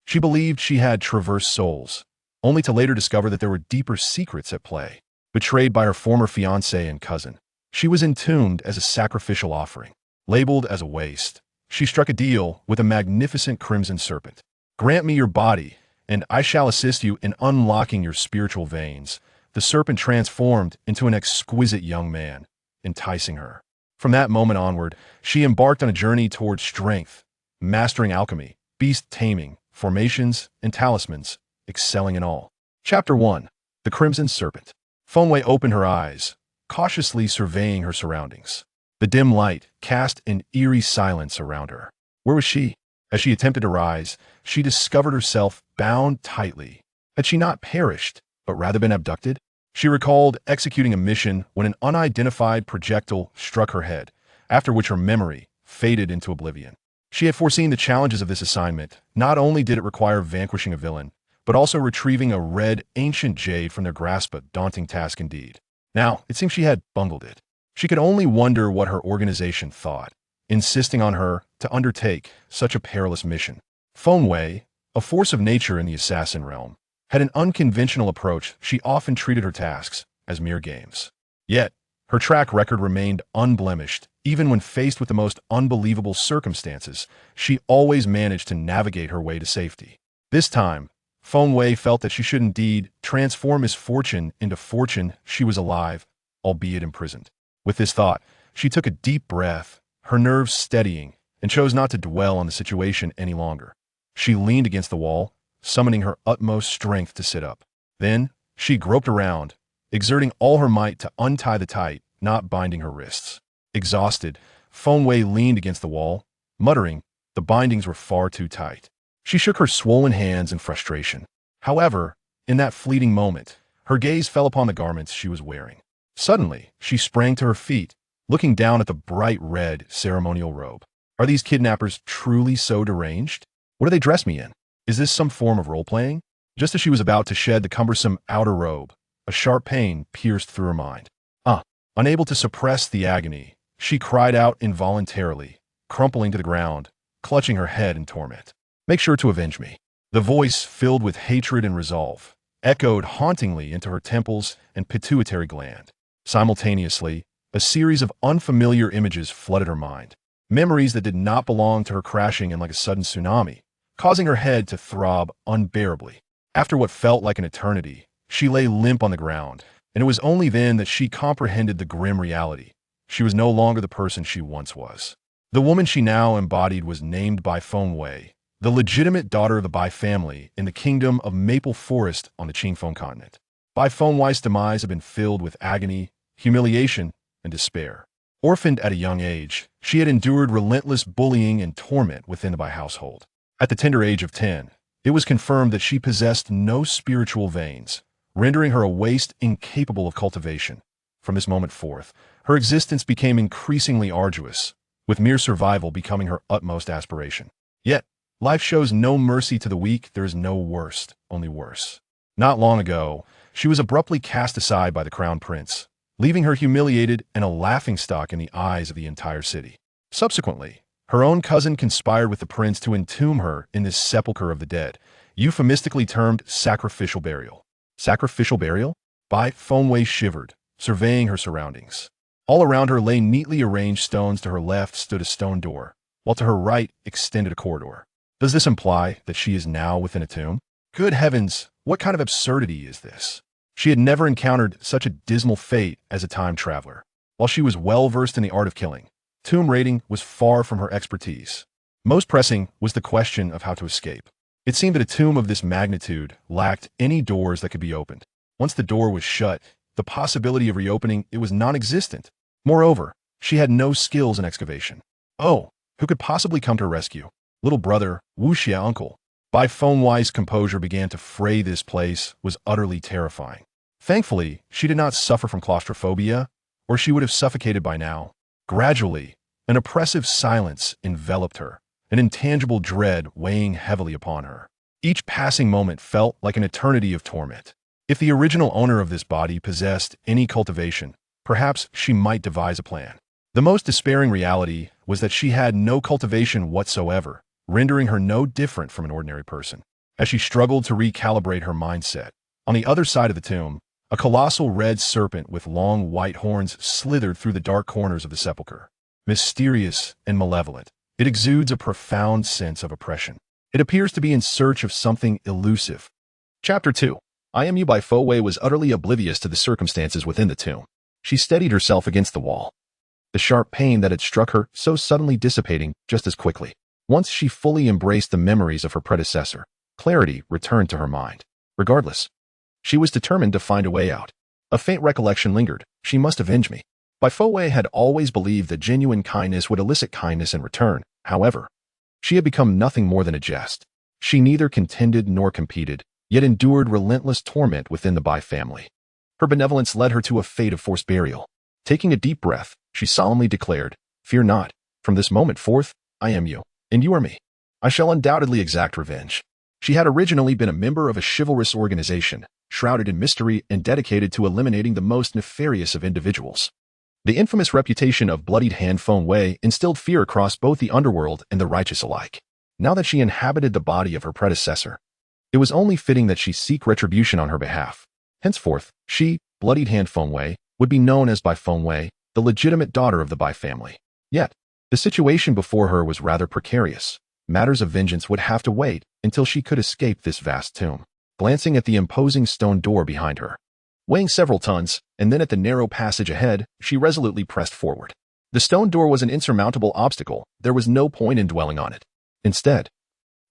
She believed she had traversed souls, only to later discover that there were deeper secrets at play. Betrayed by her former fiancé and cousin, she was entombed as a sacrificial offering. Labeled as a waste, she struck a deal with a magnificent crimson serpent. "Grant me your body, and I shall assist you in unlocking your spiritual veins." The serpent transformed into an exquisite young man, enticing her. From that moment onward, she embarked on a journey towards strength, mastering alchemy, beast taming, formations, and talismans, excelling in all. Chapter 1. The Crimson Serpent. Fenway opened her eyes, cautiously surveying her surroundings. The dim light cast an eerie silence around her. Where was she? As she attempted to rise, she discovered herself bound tightly. Had she not perished, but rather been abducted? She recalled executing a mission when an unidentified projectile struck her head, after which her memory faded into oblivion. She had foreseen the challenges of this assignment. Not only did it require vanquishing a villain, but also retrieving a red, ancient jade from their grasp, a daunting task indeed. Now, it seemed she had bungled it. She could only wonder what her organization thought, insisting on her to undertake such a perilous mission. Fenway, a force of nature in the assassin realm, had an unconventional approach. She often treated her tasks as mere games. Yet, her track record remained unblemished. Even when faced with the most unbelievable circumstances, she always managed to navigate her way to safety. This time, Fenway felt that she should indeed transform misfortune into fortune. She was alive, albeit imprisoned. With this thought, she took a deep breath, her nerves steadying, and chose not to dwell on the situation any longer. She leaned against the wall, summoning her utmost strength to sit up. Then, she groped around, exerting all her might to untie the tight, knot binding her wrists. Exhausted, Fenway leaned against the wall, muttering, the bindings were far too tight. She shook her swollen hands in frustration. However, in that fleeting moment, her gaze fell upon the garments she was wearing. Suddenly, she sprang to her feet, looking down at the bright red ceremonial robe. Are these kidnappers truly so deranged? What do they dress me in? Is this some form of role-playing? Just as she was about to shed the cumbersome outer robe, a sharp pain pierced through her mind. Unable to suppress the agony, she cried out involuntarily, crumpling to the ground, clutching her head in torment. "Make sure to avenge me." The voice, filled with hatred and resolve, echoed hauntingly into her temples and pituitary gland. Simultaneously, a series of unfamiliar images flooded her mind. Memories that did not belong to her crashing in like a sudden tsunami, causing her head to throb unbearably. After what felt like an eternity, she lay limp on the ground, and it was only then that she comprehended the grim reality. She was no longer the person she once was. The woman she now embodied was named by Fenway, the legitimate daughter of the Bai family in the kingdom of Maple Forest on the Qingfeng continent. Bai Fenway's demise had been filled with agony, humiliation, and despair. Orphaned at a young age, she had endured relentless bullying and torment within the Bai household. At the tender age of 10, it was confirmed that she possessed no spiritual veins, rendering her a waste incapable of cultivation. From this moment forth, her existence became increasingly arduous, with mere survival becoming her utmost aspiration. Yet, life shows no mercy to the weak. There is no worst, only worse. Not long ago, she was abruptly cast aside by the crown prince, leaving her humiliated and a laughingstock in the eyes of the entire city. Subsequently, her own cousin conspired with the prince to entomb her in this sepulchre of the dead, euphemistically termed sacrificial burial. Sacrificial burial? Bai Fenway shivered, surveying her surroundings. All around her lay neatly arranged stones. To her left stood a stone door, while to her right extended a corridor. Does this imply that she is now within a tomb? Good heavens, what kind of absurdity is this? She had never encountered such a dismal fate as a time traveler. While she was well versed in the art of killing, tomb raiding was far from her expertise. Most pressing was the question of how to escape. It seemed that a tomb of this magnitude lacked any doors that could be opened. Once the door was shut, the possibility of reopening it was non-existent. Moreover, she had no skills in excavation. Oh, who could possibly come to her rescue? Little brother, Wuxia uncle. Bai Fenway's composure began to fray. This place was utterly terrifying. Thankfully, she did not suffer from claustrophobia, or she would have suffocated by now. Gradually, an oppressive silence enveloped her, an intangible dread weighing heavily upon her. Each passing moment felt like an eternity of torment. If the original owner of this body possessed any cultivation, perhaps she might devise a plan. The most despairing reality was that she had no cultivation whatsoever, rendering her no different from an ordinary person. as she struggled to recalibrate her mindset. On the other side of the tomb, a colossal red serpent with long white horns slithered through the dark corners of the sepulchre. Mysterious and malevolent, it exudes a profound sense of oppression. It appears to be in search of something elusive. Chapter 2. I Am You by Fowey was utterly oblivious to the circumstances within the tomb. She steadied herself against the wall, the sharp pain that had struck her so suddenly dissipating just as quickly. Once she fully embraced the memories of her predecessor, clarity returned to her mind. Regardless, she was determined to find a way out. A faint recollection lingered. She must avenge me. Fowey had always believed that genuine kindness would elicit kindness in return. However, she had become nothing more than a jest. She neither contended nor competed, yet endured relentless torment within the Bai family. Her benevolence led her to a fate of forced burial. Taking a deep breath, she solemnly declared, "Fear not. From this moment forth, I am you, and you are me. I shall undoubtedly exact revenge." She had originally been a member of a chivalrous organization, shrouded in mystery and dedicated to eliminating the most nefarious of individuals. The infamous reputation of Bloodied Hand Fowey instilled fear across both the underworld and the righteous alike. Now that she inhabited the body of her predecessor, it was only fitting that she seek retribution on her behalf. Henceforth, she, Bloodied Hand Fowey, would be known as Bai Fowey, the legitimate daughter of the Bai family. Yet, the situation before her was rather precarious. Matters of vengeance would have to wait until she could escape this vast tomb. Glancing at the imposing stone door behind her, weighing several tons, and then at the narrow passage ahead, she resolutely pressed forward. The stone door was an insurmountable obstacle. There was no point in dwelling on it. Instead,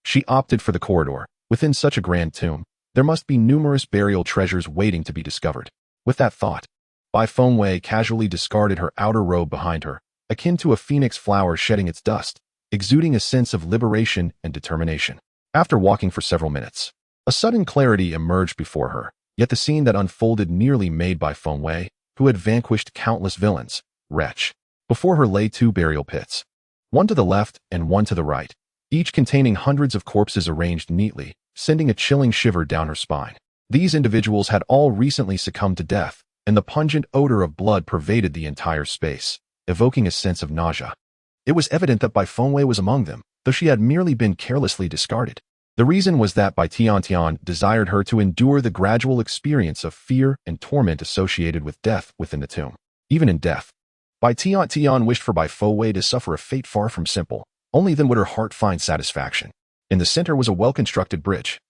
she opted for the corridor. Within such a grand tomb, there must be numerous burial treasures waiting to be discovered. With that thought, Bai Fowey casually discarded her outer robe behind her, akin to a phoenix flower shedding its dust, exuding a sense of liberation and determination. After walking for several minutes, a sudden clarity emerged before her, yet the scene that unfolded nearly made Bai Fowey, who had vanquished countless villains, wretch. Before her lay two burial pits, one to the left and one to the right, each containing hundreds of corpses arranged neatly, sending a chilling shiver down her spine. These individuals had all recently succumbed to death, and the pungent odor of blood pervaded the entire space, evoking a sense of nausea. It was evident that Bai Fowey was among them, though she had merely been carelessly discarded. The reason was that Bai Tian desired her to endure the gradual experience of fear and torment associated with death within the tomb. Even in death, Bai Tian wished for Bai Fowey to suffer a fate far from simple. Only then would her heart find satisfaction. In the center was a well-constructed bridge,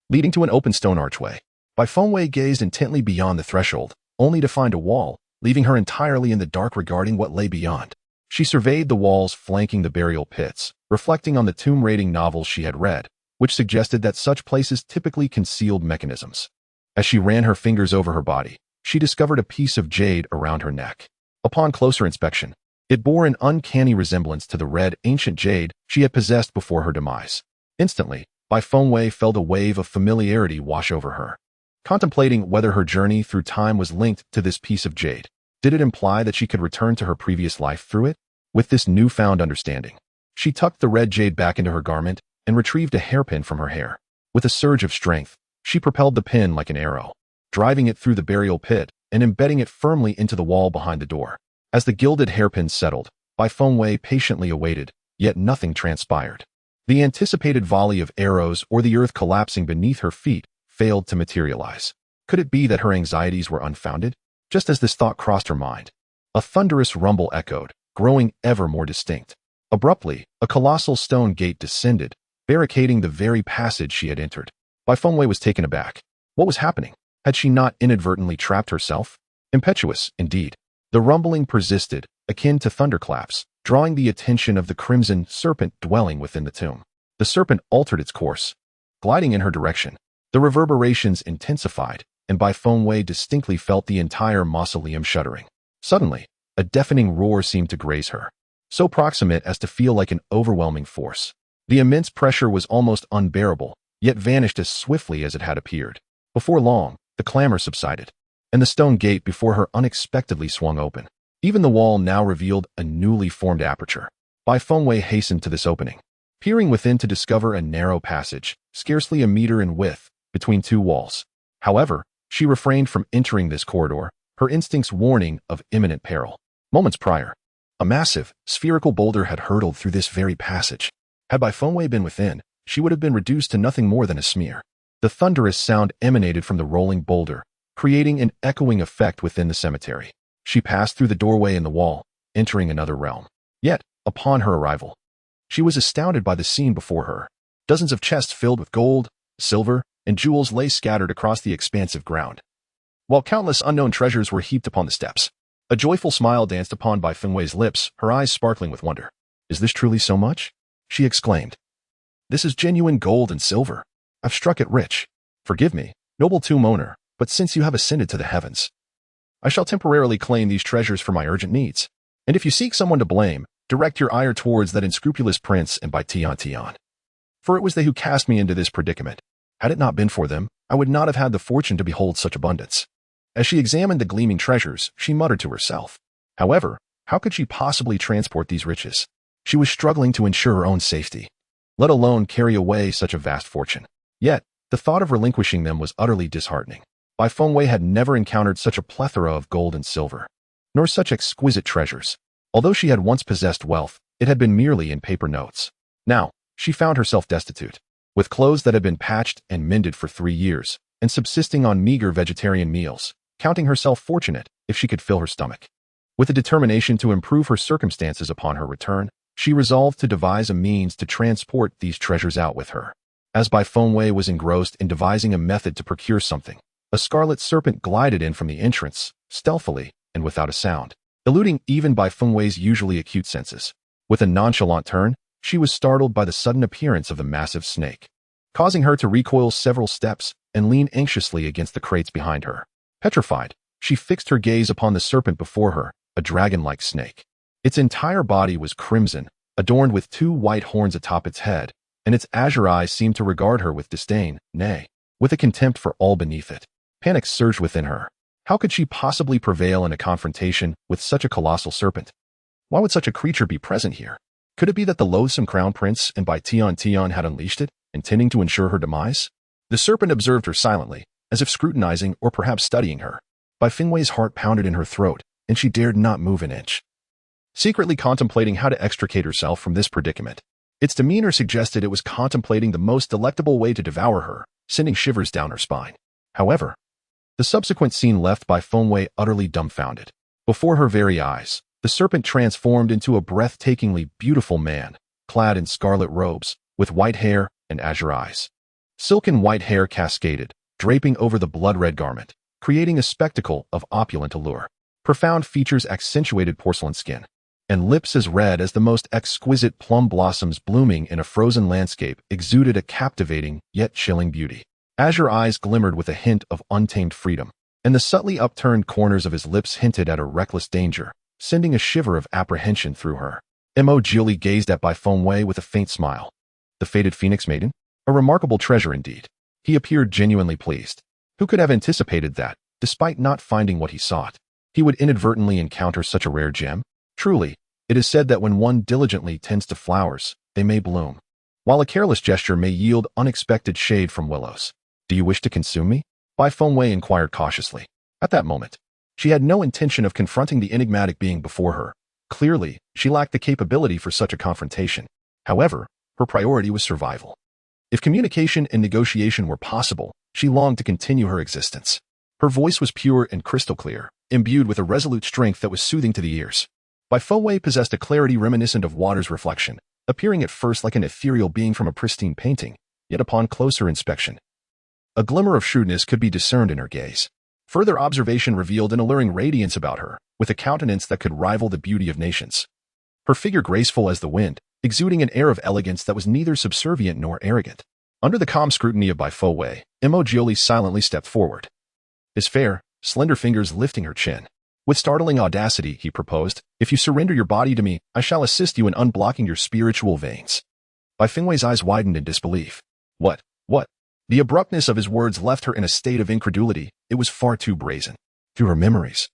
leading to an open stone archway. Bai Fowey gazed intently beyond the threshold, only to find a wall, leaving her entirely in the dark regarding what lay beyond. She surveyed the walls flanking the burial pits, reflecting on the tomb raiding novels she had read, which suggested that such places typically concealed mechanisms. As she ran her fingers over her body, she discovered a piece of jade around her neck. Upon closer inspection, it bore an uncanny resemblance to the red, ancient jade she had possessed before her demise. Instantly, Bai Fowey felt a wave of familiarity wash over her. Contemplating whether her journey through time was linked to this piece of jade, did it imply that she could return to her previous life through it? With this newfound understanding, she tucked the red jade back into her garment and retrieved a hairpin from her hair. With a surge of strength, she propelled the pin like an arrow, driving it through the burial pit and embedding it firmly into the wall behind the door. As the gilded hairpin settled, Bai Fowey patiently awaited, yet nothing transpired. The anticipated volley of arrows or the earth collapsing beneath her feet failed to materialize. Could it be that her anxieties were unfounded? Just as this thought crossed her mind, a thunderous rumble echoed, growing ever more distinct. Abruptly, a colossal stone gate descended, barricading the very passage she had entered. Bai Fowey was taken aback. What was happening? Had she not inadvertently trapped herself? Impetuous, indeed. The rumbling persisted, akin to thunderclaps, drawing the attention of the crimson serpent dwelling within the tomb. The serpent altered its course, gliding in her direction. The reverberations intensified, and Bai Fowey distinctly felt the entire mausoleum shuddering. Suddenly, a deafening roar seemed to graze her, so proximate as to feel like an overwhelming force. The immense pressure was almost unbearable, yet vanished as swiftly as it had appeared. Before long, the clamor subsided, and the stone gate before her unexpectedly swung open. Even the wall now revealed a newly formed aperture. Bai Fowey hastened to this opening, peering within to discover a narrow passage, scarcely a meter in width, between two walls. However, she refrained from entering this corridor, her instincts warning of imminent peril. Moments prior, a massive, spherical boulder had hurtled through this very passage. Had Bai Fowey been within, she would have been reduced to nothing more than a smear. The thunderous sound emanated from the rolling boulder, creating an echoing effect within the cemetery. She passed through the doorway in the wall, entering another realm. Yet, upon her arrival, she was astounded by the scene before her. Dozens of chests filled with gold, silver, and jewels lay scattered across the expansive ground, while countless unknown treasures were heaped upon the steps. A joyful smile danced upon Bai Fengwei's lips, her eyes sparkling with wonder. "Is this truly so much?" she exclaimed. "This is genuine gold and silver. I've struck it rich. Forgive me, noble tomb owner, but since you have ascended to the heavens, I shall temporarily claim these treasures for my urgent needs. And if you seek someone to blame, direct your ire towards that unscrupulous prince and Bai Tian. For it was they who cast me into this predicament. Had it not been for them, I would not have had the fortune to behold such abundance." As she examined the gleaming treasures, she muttered to herself. However, how could she possibly transport these riches? She was struggling to ensure her own safety, let alone carry away such a vast fortune. Yet, the thought of relinquishing them was utterly disheartening. Bai Fengwei had never encountered such a plethora of gold and silver, nor such exquisite treasures. Although she had once possessed wealth, it had been merely in paper notes. Now, she found herself destitute, with clothes that had been patched and mended for 3 years, and subsisting on meager vegetarian meals, counting herself fortunate if she could fill her stomach. With a determination to improve her circumstances upon her return, she resolved to devise a means to transport these treasures out with her. As Bai Fengwei was engrossed in devising a method to procure something, a scarlet serpent glided in from the entrance, stealthily and without a sound, eluding even Bai Fengwei's usually acute senses. With a nonchalant turn, she was startled by the sudden appearance of the massive snake, causing her to recoil several steps and lean anxiously against the crates behind her. Petrified, she fixed her gaze upon the serpent before her, a dragon-like snake. Its entire body was crimson, adorned with 2 white horns atop its head, and its azure eyes seemed to regard her with disdain, nay, with a contempt for all beneath it. Panic surged within her. How could she possibly prevail in a confrontation with such a colossal serpent? Why would such a creature be present here? Could it be that the loathsome crown prince and Bai Tian had unleashed it, intending to ensure her demise? The serpent observed her silently, as if scrutinizing or perhaps studying her. Bai Fengwei's heart pounded in her throat, and she dared not move an inch. Secretly contemplating how to extricate herself from this predicament, its demeanor suggested it was contemplating the most delectable way to devour her, sending shivers down her spine. However, the subsequent scene left Bai Fengwei utterly dumbfounded. Before her very eyes, the serpent transformed into a breathtakingly beautiful man, clad in scarlet robes, with white hair and azure eyes. Silken white hair cascaded, draping over the blood-red garment, creating a spectacle of opulent allure. Profound features accentuated porcelain skin, and lips as red as the most exquisite plum blossoms blooming in a frozen landscape exuded a captivating yet chilling beauty. Azure eyes glimmered with a hint of untamed freedom, and the subtly upturned corners of his lips hinted at a reckless danger, sending a shiver of apprehension through her. Mo Jiuli gazed at Bai Fengwei with a faint smile. The fated phoenix maiden? A remarkable treasure indeed. He appeared genuinely pleased. Who could have anticipated that, despite not finding what he sought, he would inadvertently encounter such a rare gem? Truly, it is said that when one diligently tends to flowers, they may bloom, while a careless gesture may yield unexpected shade from willows. "Do you wish to consume me?" Bai Fengwei inquired cautiously. At that moment, she had no intention of confronting the enigmatic being before her. Clearly, she lacked the capability for such a confrontation. However, her priority was survival. If communication and negotiation were possible, she longed to continue her existence. Her voice was pure and crystal clear, imbued with a resolute strength that was soothing to the ears. Bai Fengwei possessed a clarity reminiscent of water's reflection, appearing at first like an ethereal being from a pristine painting, yet upon closer inspection, a glimmer of shrewdness could be discerned in her gaze. Further observation revealed an alluring radiance about her, with a countenance that could rival the beauty of nations. Her figure graceful as the wind, exuding an air of elegance that was neither subservient nor arrogant. Under the calm scrutiny of Bai Fengwei, Mo Jiuli silently stepped forward, his fair, slender fingers lifting her chin. With startling audacity, he proposed, "If you surrender your body to me, I shall assist you in unblocking your spiritual veins." Bai Fengwei's eyes widened in disbelief. What? The abruptness of his words left her in a state of incredulity. It was far too brazen. Through her memories,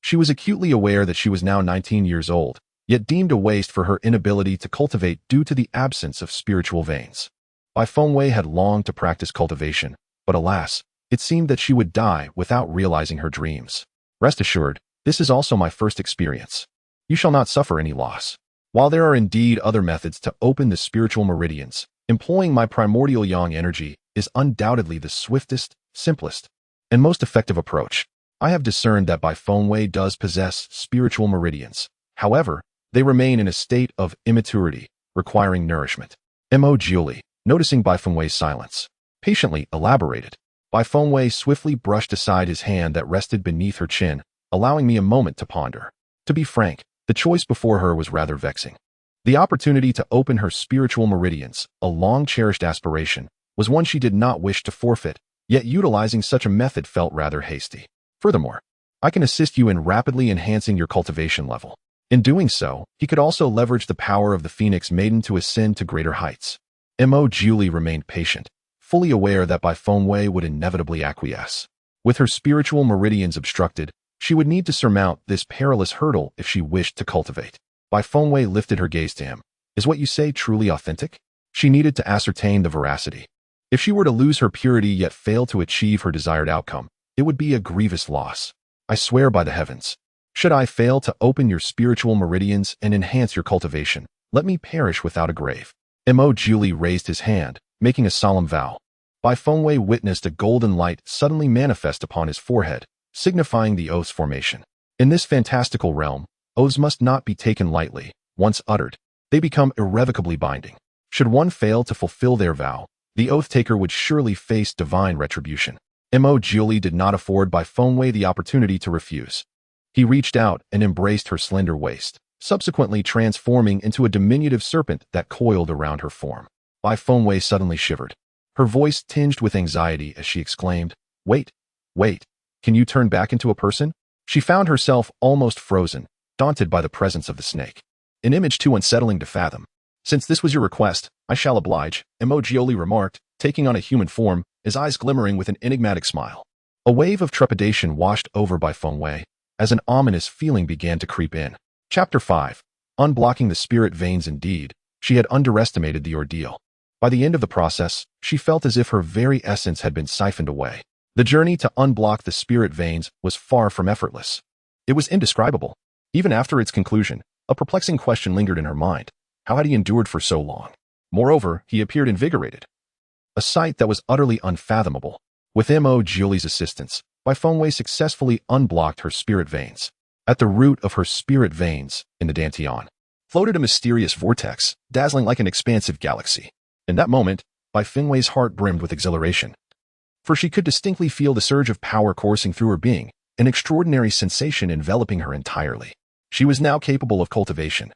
she was acutely aware that she was now 19 years old, yet deemed a waste for her inability to cultivate due to the absence of spiritual veins. Bai Fengwei had longed to practice cultivation, but alas, it seemed that she would die without realizing her dreams. "Rest assured, this is also my first experience. You shall not suffer any loss. While there are indeed other methods to open the spiritual meridians, Employing my primordial yang energy is undoubtedly the swiftest, simplest, and most effective approach. I have discerned that Bai Fengwei does possess spiritual meridians. However, they remain in a state of immaturity, requiring nourishment. Mo Julie, noticing Bai Fengwei's silence, patiently elaborated. Bai Fengwei swiftly brushed aside his hand that rested beneath her chin, allowing me a moment to ponder. To be frank, the choice before her was rather vexing. The opportunity to open her spiritual meridians, a long-cherished aspiration, was one she did not wish to forfeit, yet utilizing such a method felt rather hasty. Furthermore, I can assist you in rapidly enhancing your cultivation level. In doing so, he could also leverage the power of the Phoenix Maiden to ascend to greater heights. Mo Julie remained patient, fully aware that Bai Fengwei would inevitably acquiesce. With her spiritual meridians obstructed, she would need to surmount this perilous hurdle if she wished to cultivate. Bai Fengwei lifted her gaze to him. Is what you say truly authentic? She needed to ascertain the veracity. If she were to lose her purity yet fail to achieve her desired outcome, it would be a grievous loss. I swear by the heavens. Should I fail to open your spiritual meridians and enhance your cultivation, let me perish without a grave. Mo Julie raised his hand, making a solemn vow. Bai Fengwei witnessed a golden light suddenly manifest upon his forehead, signifying the oath's formation. In this fantastical realm, oaths must not be taken lightly. Once uttered, they become irrevocably binding. Should one fail to fulfill their vow, the oath-taker would surely face divine retribution. Mo Julie did not afford Bai Fengwei the opportunity to refuse. He reached out and embraced her slender waist, subsequently transforming into a diminutive serpent that coiled around her form. Bai Fengwei suddenly shivered. Her voice tinged with anxiety as she exclaimed, wait, can you turn back into a person? She found herself almost frozen, daunted by the presence of the snake. An image too unsettling to fathom. Since this was your request, I shall oblige, Mo Julie remarked, taking on a human form, his eyes glimmering with an enigmatic smile. A wave of trepidation washed over Bai Fengwei, as an ominous feeling began to creep in. Chapter 5. Unblocking the spirit veins. Indeed, she had underestimated the ordeal. By the end of the process, she felt as if her very essence had been siphoned away. The journey to unblock the spirit veins was far from effortless. It was indescribable. Even after its conclusion, a perplexing question lingered in her mind. How had he endured for so long? Moreover, he appeared invigorated. A sight that was utterly unfathomable. With Mo Julie's assistance, Bai Fengwei successfully unblocked her spirit veins. At the root of her spirit veins, in the Dantian, floated a mysterious vortex, dazzling like an expansive galaxy. In that moment, Bai Fengwei's heart brimmed with exhilaration. For she could distinctly feel the surge of power coursing through her being, an extraordinary sensation enveloping her entirely. She was now capable of cultivation.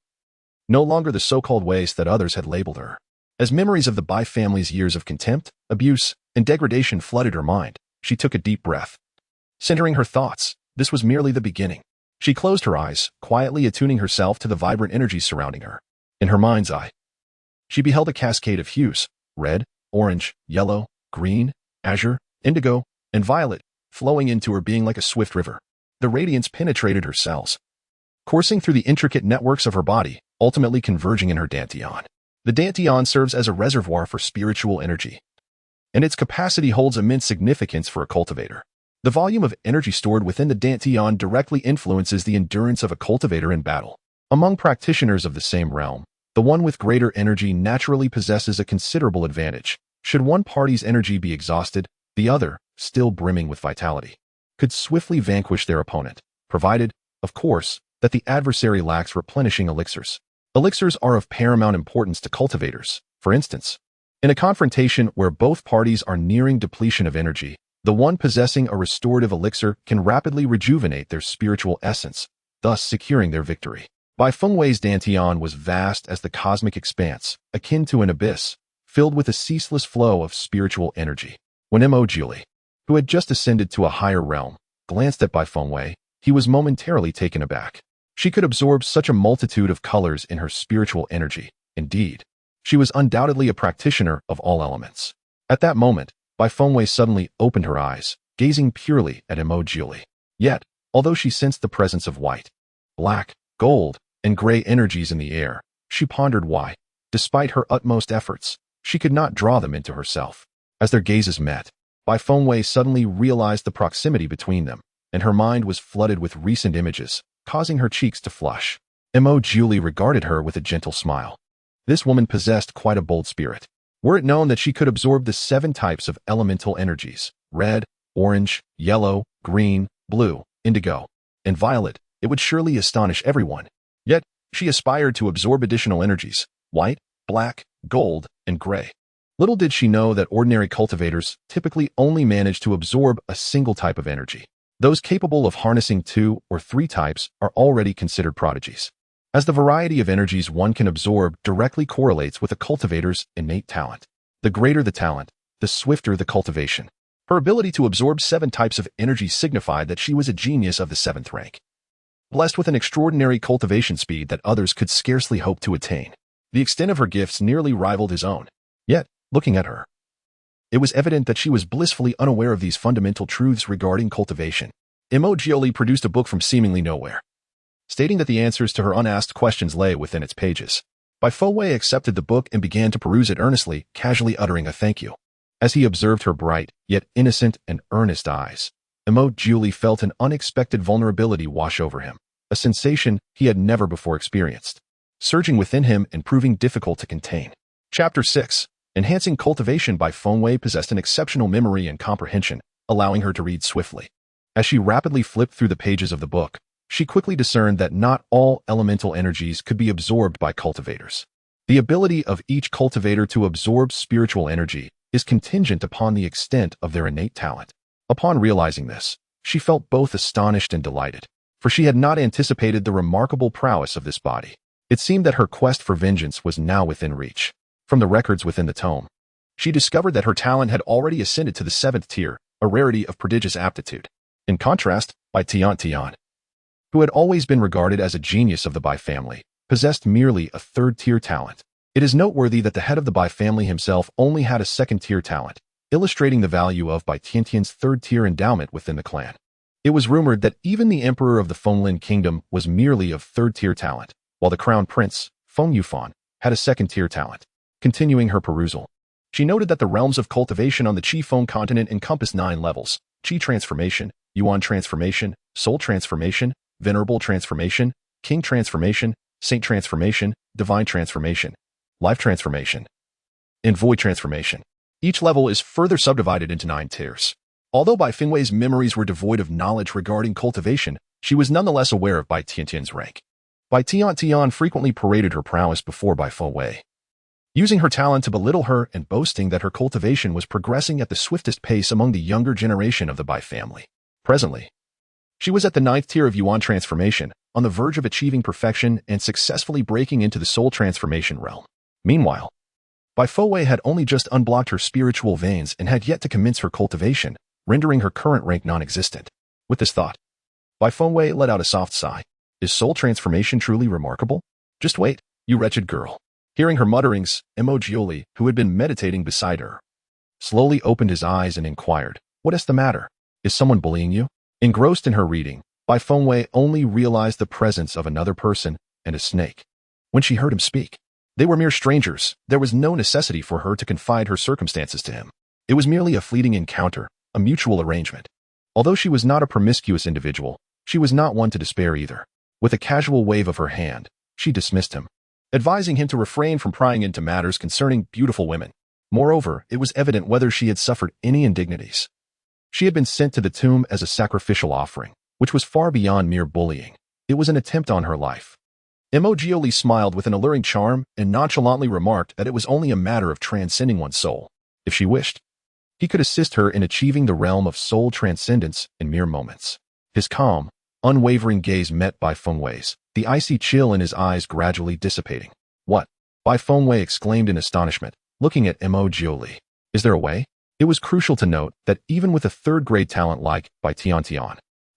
No longer the so-called waste that others had labeled her. As memories of the Bai family's years of contempt, abuse, and degradation flooded her mind, she took a deep breath. Centering her thoughts, this was merely the beginning. She closed her eyes, quietly attuning herself to the vibrant energies surrounding her. In her mind's eye, she beheld a cascade of hues, red, orange, yellow, green, azure, indigo, and violet, flowing into her being like a swift river. The radiance penetrated her cells, coursing through the intricate networks of her body, ultimately converging in her Dantian. The Dantian serves as a reservoir for spiritual energy, and its capacity holds immense significance for a cultivator. The volume of energy stored within the Dantian directly influences the endurance of a cultivator in battle. Among practitioners of the same realm, the one with greater energy naturally possesses a considerable advantage. Should one party's energy be exhausted, the other, still brimming with vitality, could swiftly vanquish their opponent, provided, of course, that the adversary lacks replenishing elixirs. Elixirs are of paramount importance to cultivators. For instance, in a confrontation where both parties are nearing depletion of energy, the one possessing a restorative elixir can rapidly rejuvenate their spiritual essence, thus securing their victory. Bai Fengwei's Dantian was vast as the cosmic expanse, akin to an abyss, filled with a ceaseless flow of spiritual energy. When Mo Julie, who had just ascended to a higher realm, glanced at Bai Fengwei, he was momentarily taken aback. She could absorb such a multitude of colors in her spiritual energy. Indeed, she was undoubtedly a practitioner of all elements. At that moment, Bai Fengwei suddenly opened her eyes, gazing purely at Mo Julie. Yet, although she sensed the presence of white, black, gold, and gray energies in the air, she pondered why, despite her utmost efforts, she could not draw them into herself. As their gazes met, Bai Fengwei suddenly realized the proximity between them, and her mind was flooded with recent images, causing her cheeks to flush. Mo Julie regarded her with a gentle smile. This woman possessed quite a bold spirit. Were it known that she could absorb the 7 types of elemental energies, red, orange, yellow, green, blue, indigo, and violet, it would surely astonish everyone. Yet, she aspired to absorb additional energies, white, black, gold, and gray. Little did she know that ordinary cultivators typically only manage to absorb a single type of energy. Those capable of harnessing 2 or 3 types are already considered prodigies, as the variety of energies one can absorb directly correlates with a cultivator's innate talent. The greater the talent, the swifter the cultivation. Her ability to absorb 7 types of energy signified that she was a genius of the 7th rank, blessed with an extraordinary cultivation speed that others could scarcely hope to attain. The extent of her gifts nearly rivaled his own. Yet, looking at her, it was evident that she was blissfully unaware of these fundamental truths regarding cultivation. Emojioli produced a book from seemingly nowhere, stating that the answers to her unasked questions lay within its pages. Bifowei accepted the book and began to peruse it earnestly, casually uttering a thank you. As he observed her bright, yet innocent and earnest eyes, Emojioli felt an unexpected vulnerability wash over him, a sensation he had never before experienced, surging within him and proving difficult to contain. Chapter 6. Enhancing cultivation. Bifowei possessed an exceptional memory and comprehension, allowing her to read swiftly. As she rapidly flipped through the pages of the book, she quickly discerned that not all elemental energies could be absorbed by cultivators. The ability of each cultivator to absorb spiritual energy is contingent upon the extent of their innate talent. Upon realizing this, she felt both astonished and delighted, for she had not anticipated the remarkable prowess of this body. It seemed that her quest for vengeance was now within reach. From the records within the tome, she discovered that her talent had already ascended to the 7th tier, a rarity of prodigious aptitude. In contrast, Tian, who had always been regarded as a genius of the Bai family, possessed merely a 3rd-tier talent. It is noteworthy that the head of the Bai family himself only had a 2nd-tier talent, illustrating the value of Bai Tiantian's 3rd-tier endowment within the clan. It was rumored that even the emperor of the Fenglin kingdom was merely of 3rd-tier talent, while the crown prince, Feng Yufan, had a 2nd-tier talent. Continuing her perusal, she noted that the realms of cultivation on the Qi-Feng continent encompass 9 levels: Qi transformation, Yuan transformation, soul transformation, venerable transformation, king transformation, saint transformation, divine transformation, life transformation, and void transformation. Each level is further subdivided into 9 tiers. Although Bai Fengwei's memories were devoid of knowledge regarding cultivation, she was nonetheless aware of Bai Tiantian's rank. Bai Tian frequently paraded her prowess before Bai Fengwei, using her talent to belittle her and boasting that her cultivation was progressing at the swiftest pace among the younger generation of the Bai family. Presently, she was at the 9th tier of Yuan transformation, on the verge of achieving perfection and successfully breaking into the soul transformation realm. Meanwhile, Bifowei had only just unblocked her spiritual veins and had yet to commence her cultivation, rendering her current rank non-existent. With this thought, Bifowei let out a soft sigh. Is soul transformation truly remarkable? Just wait, you wretched girl. Hearing her mutterings, Emojioli, who had been meditating beside her, slowly opened his eyes and inquired, "What is the matter? Is someone bullying you?" Engrossed in her reading, Bifowei only realized the presence of another person and a snake when she heard him speak. They were mere strangers. There was no necessity for her to confide her circumstances to him. It was merely a fleeting encounter, a mutual arrangement. Although she was not a promiscuous individual, she was not one to despair either. With a casual wave of her hand, she dismissed him, advising him to refrain from prying into matters concerning beautiful women. Moreover, it was evident whether she had suffered any indignities. She had been sent to the tomb as a sacrificial offering, which was far beyond mere bullying. It was an attempt on her life. Emojioli smiled with an alluring charm and nonchalantly remarked that it was only a matter of transcending one's soul. If she wished, he could assist her in achieving the realm of soul transcendence in mere moments. His calm, unwavering gaze met Bai Fengwei's, the icy chill in his eyes gradually dissipating. "What?" Bai Fengwei exclaimed in astonishment, looking at Emojioli. "Is there a way?" It was crucial to note that even with a 3rd-grade talent like Bai Tian,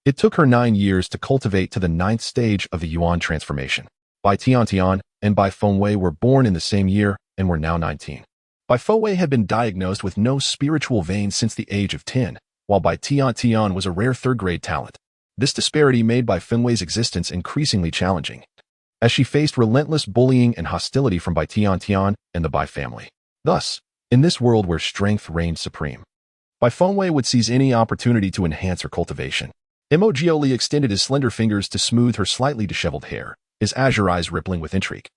it took her 9 years to cultivate to the 9th stage of the Yuan transformation. Bai Tian and Bai Fengwei were born in the same year and were now 19. Bai Fengwei had been diagnosed with no spiritual veins since the age of 10, while Bai Tian was a rare 3rd-grade talent. This disparity made Bai Fengwei's existence increasingly challenging, as she faced relentless bullying and hostility from Bai Tian and the Bai family. Thus, in this world where strength reigned supreme, Bai Fengwei would seize any opportunity to enhance her cultivation. Emojioli extended his slender fingers to smooth her slightly disheveled hair, his azure eyes rippling with intrigue,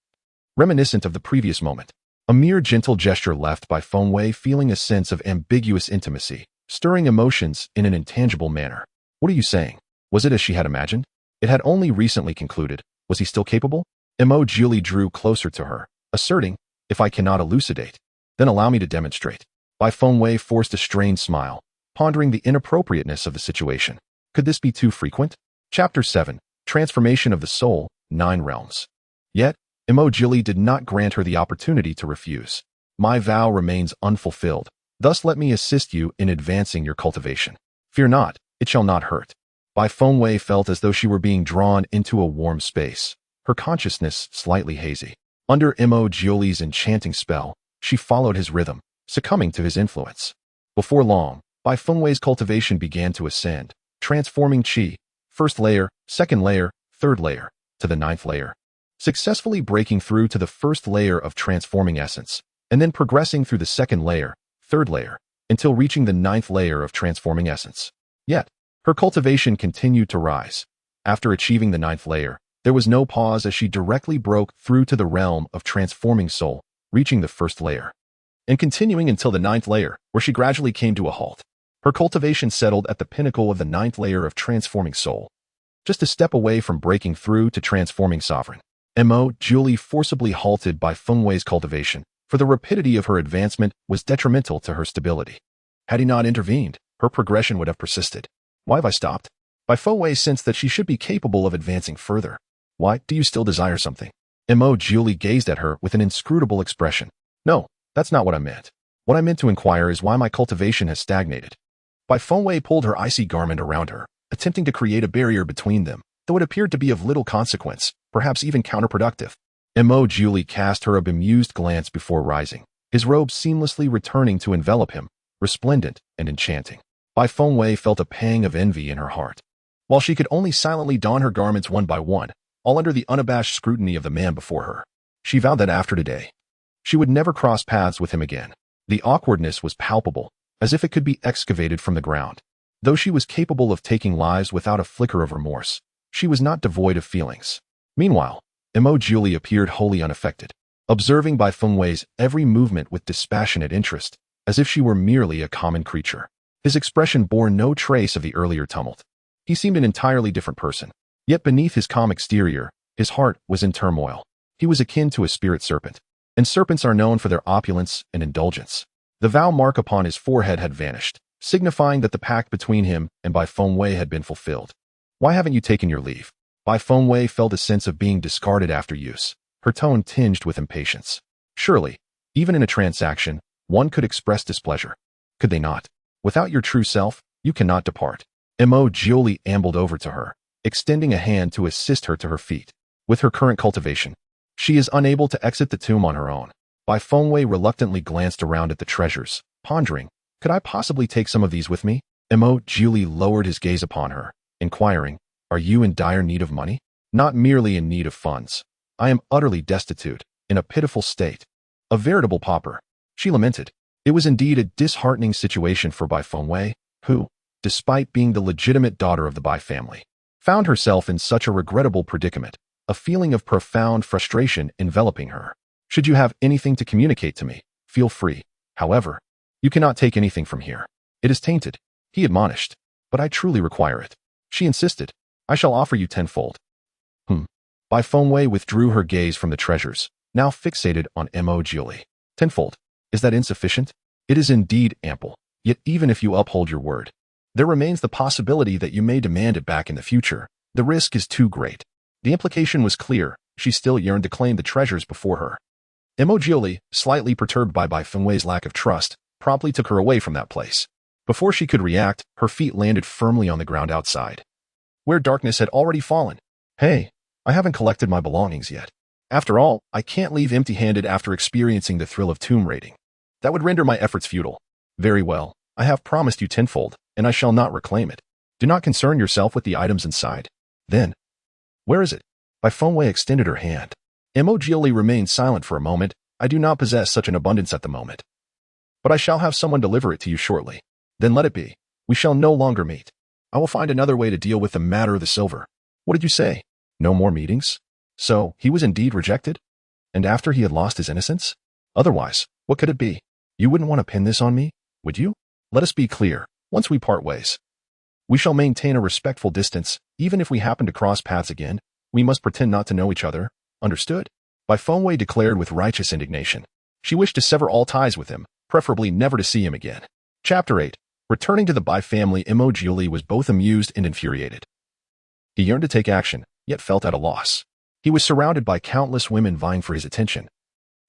reminiscent of the previous moment. A mere gentle gesture left by Fengwei feeling a sense of ambiguous intimacy, stirring emotions in an intangible manner. What are you saying? Was it as she had imagined? It had only recently concluded. Was he still capable? Julie drew closer to her, asserting, if I cannot elucidate, then allow me to demonstrate. Bai Fengwei forced a strained smile, pondering the inappropriateness of the situation. Could this be too frequent? Chapter 7. Transformation of the Soul, 9 Realms. Yet, Julie did not grant her the opportunity to refuse. My vow remains unfulfilled. Thus let me assist you in advancing your cultivation. Fear not, it shall not hurt. Bai Fengwei felt as though she were being drawn into a warm space, her consciousness slightly hazy. Under Julie's enchanting spell, she followed his rhythm, succumbing to his influence. Before long, Bai Fengwei's cultivation began to ascend, transforming qi, first layer, second layer, third layer, to the 9th layer, successfully breaking through to the first layer of transforming essence, and then progressing through the second layer, third layer, until reaching the 9th layer of transforming essence. Yet, her cultivation continued to rise. After achieving the 9th layer, there was no pause as she directly broke through to the realm of transforming soul, reaching the first layer, and continuing until the 9th layer, where she gradually came to a halt. Her cultivation settled at the pinnacle of the 9th layer of transforming soul, just a step away from breaking through to transforming sovereign. Julie forcibly halted Bai Fengwei's cultivation, for the rapidity of her advancement was detrimental to her stability. Had he not intervened, her progression would have persisted. Why have I stopped? Bai Fengwei sensed that she should be capable of advancing further. Why, do you still desire something? Julie gazed at her with an inscrutable expression. No, that's not what I meant. What I meant to inquire is why my cultivation has stagnated. Bai Fengwei pulled her icy garment around her, attempting to create a barrier between them, though it appeared to be of little consequence, perhaps even counterproductive. Julie cast her a bemused glance before rising, his robe seamlessly returning to envelop him, resplendent and enchanting. Bai Fengwei felt a pang of envy in her heart. While she could only silently don her garments one by one, all under the unabashed scrutiny of the man before her, she vowed that after today, she would never cross paths with him again. The awkwardness was palpable, as if it could be excavated from the ground. Though she was capable of taking lives without a flicker of remorse, she was not devoid of feelings. Meanwhile, Julie appeared wholly unaffected, observing Bai Fengwei's every movement with dispassionate interest, as if she were merely a common creature. His expression bore no trace of the earlier tumult. He seemed an entirely different person. Yet beneath his calm exterior, his heart was in turmoil. He was akin to a spirit serpent, and serpents are known for their opulence and indulgence. The vow mark upon his forehead had vanished, signifying that the pact between him and Bai Fengwei had been fulfilled. Why haven't you taken your leave? Bai Fengwei felt a sense of being discarded after use, her tone tinged with impatience. Surely, even in a transaction, one could express displeasure. Could they not? Without your true self, you cannot depart. Julie ambled over to her, extending a hand to assist her to her feet. With her current cultivation, she is unable to exit the tomb on her own. Bai Fengwei reluctantly glanced around at the treasures, pondering, could I possibly take some of these with me? Julie lowered his gaze upon her, inquiring, are you in dire need of money? Not merely in need of funds. I am utterly destitute, in a pitiful state. A veritable pauper. She lamented. It was indeed a disheartening situation for Bai Fengwei, who, despite being the legitimate daughter of the Bai family, found herself in such a regrettable predicament, a feeling of profound frustration enveloping her. Should you have anything to communicate to me, feel free. However, you cannot take anything from here. It is tainted, he admonished, but I truly require it. She insisted. I shall offer you tenfold. Bai Fengwei withdrew her gaze from the treasures, now fixated on Julie. Tenfold. Is that insufficient? It is indeed ample, yet even if you uphold your word, there remains the possibility that you may demand it back in the future. The risk is too great. The implication was clear. She still yearned to claim the treasures before her. Julie, slightly perturbed by Bai Fengwei's lack of trust, promptly took her away from that place. Before she could react, her feet landed firmly on the ground outside, where darkness had already fallen. Hey, I haven't collected my belongings yet. After all, I can't leave empty-handed after experiencing the thrill of tomb raiding. That would render my efforts futile. Very well, I have promised you tenfold, and I shall not reclaim it. Do not concern yourself with the items inside. Then, where is it? Bai Fengwei extended her hand. Julie remained silent for a moment. I do not possess such an abundance at the moment, but I shall have someone deliver it to you shortly. Then let it be. We shall no longer meet. I will find another way to deal with the matter of the silver. What did you say? No more meetings? So, he was indeed rejected? And after he had lost his innocence? Otherwise, what could it be? You wouldn't want to pin this on me, would you? Let us be clear. Once we part ways, we shall maintain a respectful distance. Even if we happen to cross paths again, we must pretend not to know each other. Understood? Bai Fengwei declared with righteous indignation. She wished to sever all ties with him, preferably never to see him again. Chapter 8. Returning to the Bai family, Jiuli was both amused and infuriated. He yearned to take action, yet felt at a loss. He was surrounded by countless women vying for his attention,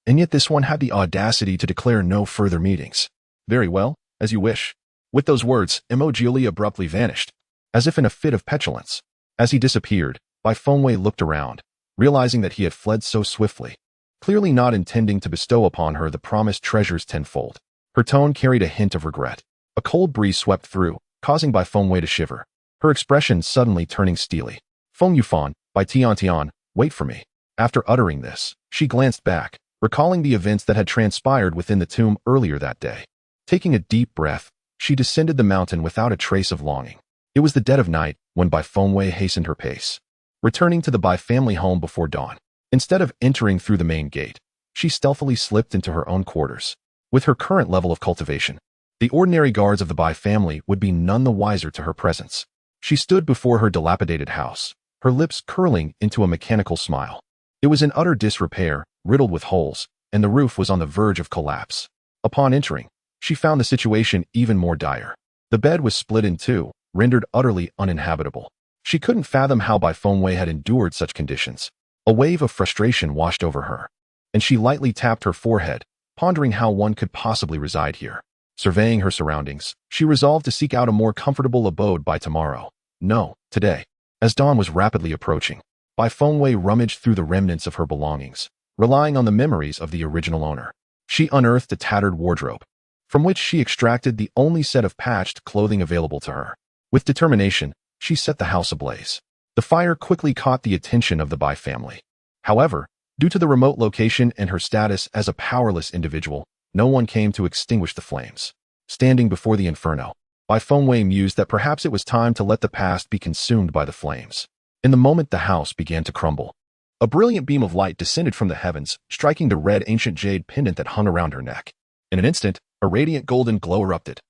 and yet this one had the audacity to declare no further meetings. Very well, as you wish. With those words, Jiuli abruptly vanished, as if in a fit of petulance. As he disappeared, Bai Fengwei looked around, realizing that he had fled so swiftly, clearly not intending to bestow upon her the promised treasures tenfold. Her tone carried a hint of regret. A cold breeze swept through, causing Bai Fengwei to shiver, her expression suddenly turning steely. Feng Yufan, Bai Tian, wait for me. After uttering this, she glanced back, recalling the events that had transpired within the tomb earlier that day. Taking a deep breath, she descended the mountain without a trace of longing. It was the dead of night when Bai Fengwei hastened her pace, returning to the Bai family home before dawn. Instead of entering through the main gate, she stealthily slipped into her own quarters. With her current level of cultivation, the ordinary guards of the Bai family would be none the wiser to her presence. She stood before her dilapidated house, her lips curling into a mechanical smile. It was in utter disrepair, riddled with holes, and the roof was on the verge of collapse. Upon entering, she found the situation even more dire. The bed was split in two, rendered utterly uninhabitable. She couldn't fathom how Bai Fengwei had endured such conditions. A wave of frustration washed over her, and she lightly tapped her forehead, pondering how one could possibly reside here. Surveying her surroundings, she resolved to seek out a more comfortable abode by tomorrow. No, today. As dawn was rapidly approaching, Bai Fengwei rummaged through the remnants of her belongings, relying on the memories of the original owner. She unearthed a tattered wardrobe, from which she extracted the only set of patched clothing available to her. With determination, she set the house ablaze. The fire quickly caught the attention of the Bai family. However, due to the remote location and her status as a powerless individual, no one came to extinguish the flames. Standing before the inferno, Bai Fengwei mused that perhaps it was time to let the past be consumed by the flames. In the moment the house began to crumble, a brilliant beam of light descended from the heavens, striking the red ancient jade pendant that hung around her neck. In an instant, a radiant golden glow erupted,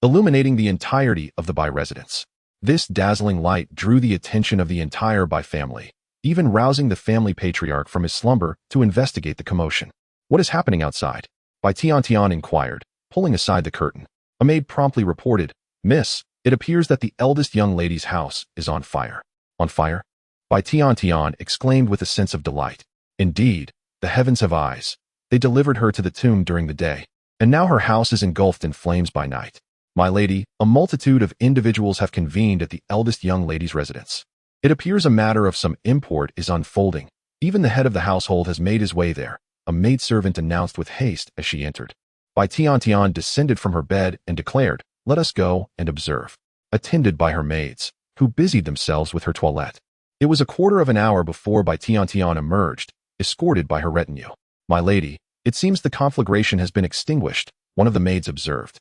illuminating the entirety of the Bai residence. This dazzling light drew the attention of the entire Bai family, even rousing the family patriarch from his slumber to investigate the commotion. What is happening outside? Bai Tian inquired, pulling aside the curtain. A maid promptly reported, Miss, it appears that the eldest young lady's house is on fire. On fire? Bai Tian exclaimed with a sense of delight. Indeed, the heavens have eyes. They delivered her to the tomb during the day, and now her house is engulfed in flames by night. My lady, a multitude of individuals have convened at the eldest young lady's residence. It appears a matter of some import is unfolding. Even the head of the household has made his way there, a maidservant announced with haste as she entered. Bai Tian descended from her bed and declared, Let us go and observe, attended by her maids, who busied themselves with her toilette. It was a quarter of an hour before Bai Tian emerged, escorted by her retinue. My lady, it seems the conflagration has been extinguished, one of the maids observed.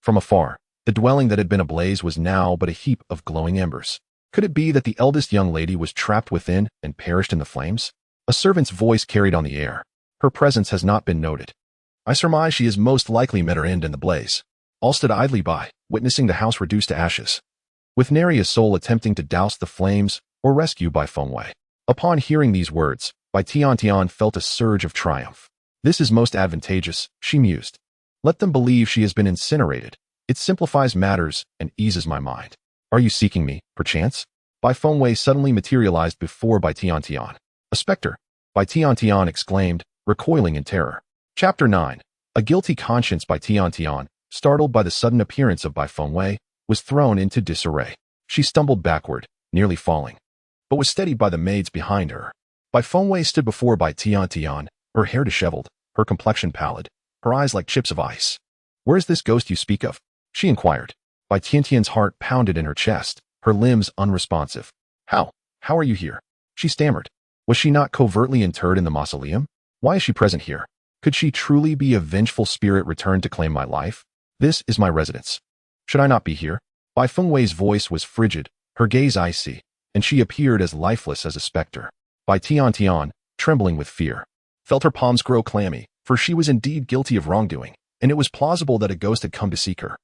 From afar, the dwelling that had been ablaze was now but a heap of glowing embers. Could it be that the eldest young lady was trapped within and perished in the flames? A servant's voice carried on the air. Her presence has not been noted. I surmise she has most likely met her end in the blaze. All stood idly by, witnessing the house reduced to ashes, with nary a soul attempting to douse the flames or rescue Bai Fengwei. Upon hearing these words, Bai Tian felt a surge of triumph. This is most advantageous, she mused. Let them believe she has been incinerated. It simplifies matters and eases my mind. Are you seeking me, perchance? Bai Fengwei suddenly materialized before Bai Tian. A specter, Bai Tian exclaimed, recoiling in terror. Chapter 9. A guilty conscience. Bai Tian, startled by the sudden appearance of Bai Fengwei, was thrown into disarray. She stumbled backward, nearly falling, but was steadied by the maids behind her. Bai Fengwei stood before Bai Tian, her hair disheveled, her complexion pallid, her eyes like chips of ice. Where is this ghost you speak of? She inquired. Bai Tian's heart pounded in her chest, her limbs unresponsive. How are you here? She stammered. Was she not covertly interred in the mausoleum? Why is she present here? Could she truly be a vengeful spirit returned to claim my life? This is my residence. Should I not be here? Bai Fengwei's voice was frigid, her gaze icy, and she appeared as lifeless as a specter. Bai Tian, trembling with fear, felt her palms grow clammy, for she was indeed guilty of wrongdoing, and it was plausible that a ghost had come to seek her.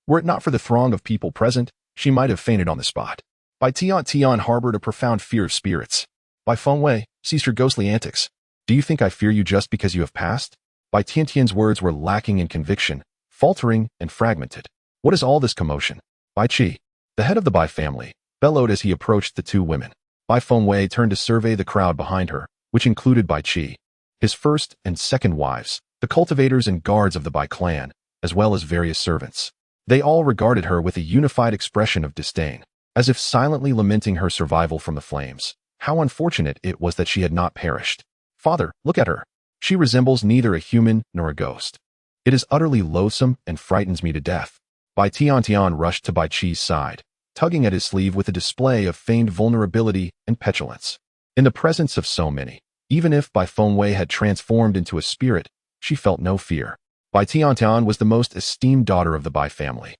Were it not for the throng of people present, she might have fainted on the spot. Bai Tian harbored a profound fear of spirits. Bai Fengwei ceased her ghostly antics. Do you think I fear you just because you have passed? Bai Tiantian's words were lacking in conviction, faltering and fragmented. What is all this commotion? Bai Qi, the head of the Bai family, bellowed as he approached the two women. Bai Fengwei turned to survey the crowd behind her, which included Bai Qi, his first and second wives, the cultivators and guards of the Bai clan, as well as various servants. They all regarded her with a unified expression of disdain, as if silently lamenting her survival from the flames. How unfortunate it was that she had not perished. Father, look at her. She resembles neither a human nor a ghost. It is utterly loathsome and frightens me to death. Bai Tian rushed to Bai Qi's side, tugging at his sleeve with a display of feigned vulnerability and petulance. In the presence of so many, even if Bai Fengwei had transformed into a spirit, she felt no fear. Bai Tian was the most esteemed daughter of the Bai family.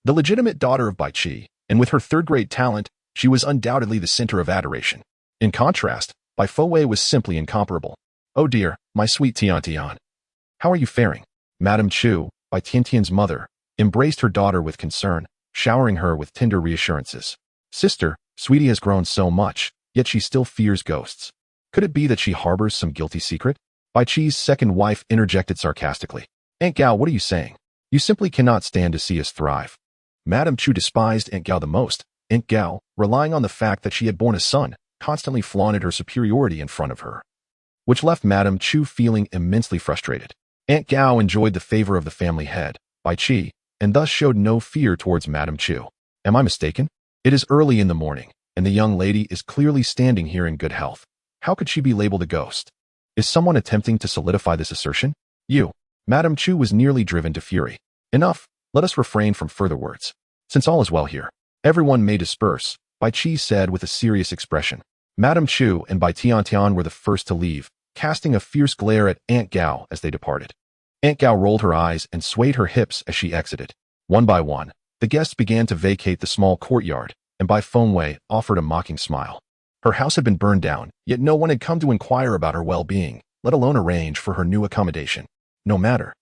The legitimate daughter of Bai Qi, and with her third-grade talent, she was undoubtedly the center of adoration. In contrast, Bai Fengwei was simply incomparable. Oh dear, my sweet Tian. How are you faring? Madame Chu, Bai Tiantian's mother, embraced her daughter with concern, showering her with tender reassurances. Sister, sweetie has grown so much, yet she still fears ghosts. Could it be that she harbors some guilty secret? Bai Qi's second wife interjected sarcastically. Aunt Gao, what are you saying? You simply cannot stand to see us thrive. Madame Chu despised Aunt Gao the most. Aunt Gao, relying on the fact that she had borne a son, constantly flaunted her superiority in front of her, which left Madame Chu feeling immensely frustrated. Aunt Gao enjoyed the favor of the family head, Bai Qi, and thus showed no fear towards Madame Chu. Am I mistaken? It is early in the morning, and the young lady is clearly standing here in good health. How could she be labeled a ghost? Is someone attempting to solidify this assertion? You. Madame Chu was nearly driven to fury. Enough, let us refrain from further words. Since all is well here, everyone may disperse, Bai Qi said with a serious expression. Madame Chu and Bai Tian were the first to leave, casting a fierce glare at Aunt Gao as they departed. Aunt Gao rolled her eyes and swayed her hips as she exited. One by one, the guests began to vacate the small courtyard, and Bai Fengwei offered a mocking smile. Her house had been burned down, yet no one had come to inquire about her well-being, let alone arrange for her new accommodation. No matter.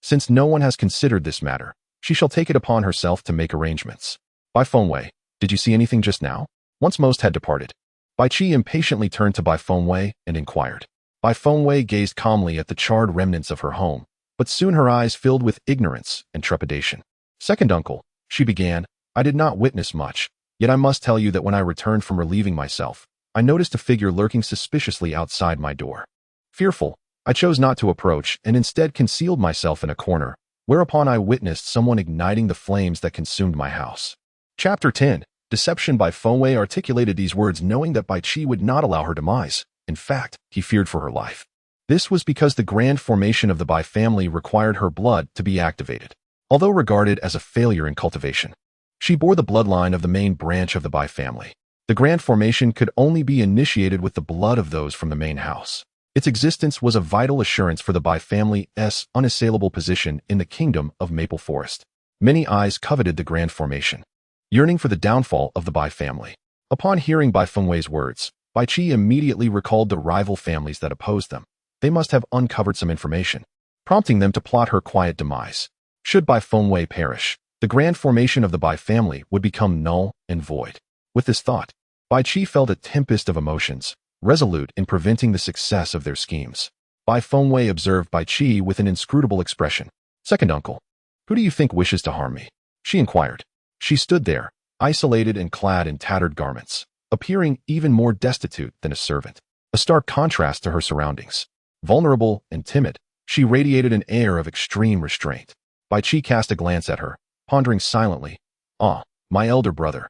Since no one has considered this matter, she shall take it upon herself to make arrangements. Bai Fengwei, did you see anything just now? Once most had departed, Bai Qi impatiently turned to Bai Fengwei and inquired. Bai Fengwei gazed calmly at the charred remnants of her home, but soon her eyes filled with ignorance and trepidation. Second uncle, she began, I did not witness much, yet I must tell you that when I returned from relieving myself, I noticed a figure lurking suspiciously outside my door. Fearful, I chose not to approach and instead concealed myself in a corner, whereupon I witnessed someone igniting the flames that consumed my house. Chapter 10. Deception. Bai Fengwei articulated these words knowing that Bai Qi would not allow her demise. In fact, he feared for her life. This was because the grand formation of the Bai family required her blood to be activated. Although regarded as a failure in cultivation, she bore the bloodline of the main branch of the Bai family. The grand formation could only be initiated with the blood of those from the main house. Its existence was a vital assurance for the Bai family's unassailable position in the kingdom of Maple Forest. Many eyes coveted the grand formation, yearning for the downfall of the Bai family. Upon hearing Bai Fengwei's words, Bai Qi immediately recalled the rival families that opposed them. They must have uncovered some information, prompting them to plot her quiet demise. Should Bai Fengwei perish, the grand formation of the Bai family would become null and void. With this thought, Bai Qi felt a tempest of emotions, resolute in preventing the success of their schemes. Bai Fengwei observed Bai Qi with an inscrutable expression. Second uncle, who do you think wishes to harm me? She inquired. She stood there, isolated and clad in tattered garments, appearing even more destitute than a servant, a stark contrast to her surroundings. Vulnerable and timid, she radiated an air of extreme restraint. Bai Qi cast a glance at her, pondering silently. Ah, my elder brother.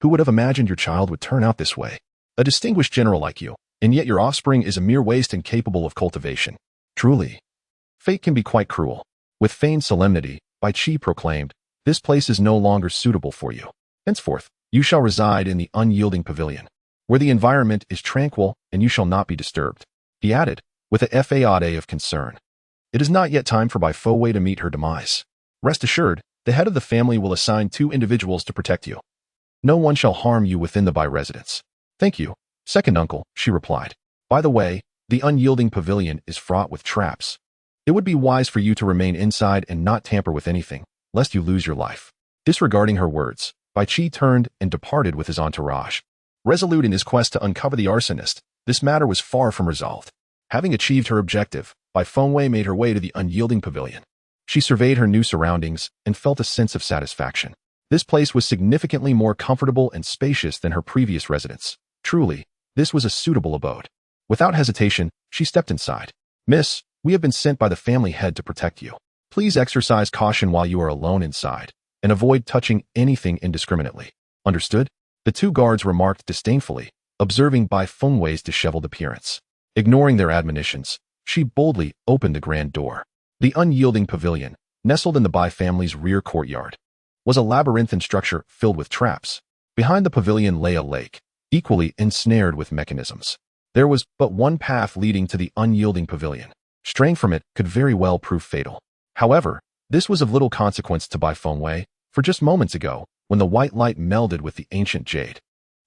Who would have imagined your child would turn out this way? A distinguished general like you, and yet your offspring is a mere waste incapable of cultivation. Truly, fate can be quite cruel. With feigned solemnity, Bai Qi proclaimed, this place is no longer suitable for you. Henceforth, you shall reside in the unyielding pavilion, where the environment is tranquil and you shall not be disturbed. He added, with a facade of concern. It is not yet time for Bai Fengwei to meet her demise. Rest assured, the head of the family will assign 2 individuals to protect you. No one shall harm you within the Bai residence. Thank you, second uncle, she replied. By the way, the unyielding pavilion is fraught with traps. It would be wise for you to remain inside and not tamper with anything, lest you lose your life." Disregarding her words, Bai Qi turned and departed with his entourage. Resolute in his quest to uncover the arsonist, this matter was far from resolved. Having achieved her objective, Bai Fengwei made her way to the unyielding pavilion. She surveyed her new surroundings and felt a sense of satisfaction. This place was significantly more comfortable and spacious than her previous residence. Truly, this was a suitable abode. Without hesitation, she stepped inside. "Miss, we have been sent by the family head to protect you. Please exercise caution while you are alone inside, and avoid touching anything indiscriminately. Understood?" The two guards remarked disdainfully, observing Bai Fengwei's disheveled appearance. Ignoring their admonitions, she boldly opened the grand door. The unyielding pavilion, nestled in the Bai family's rear courtyard, was a labyrinthine structure filled with traps. Behind the pavilion lay a lake, equally ensnared with mechanisms. There was but one path leading to the unyielding pavilion. Straying from it could very well prove fatal. However, this was of little consequence to Bai Fengwei, for just moments ago, when the white light melded with the ancient jade,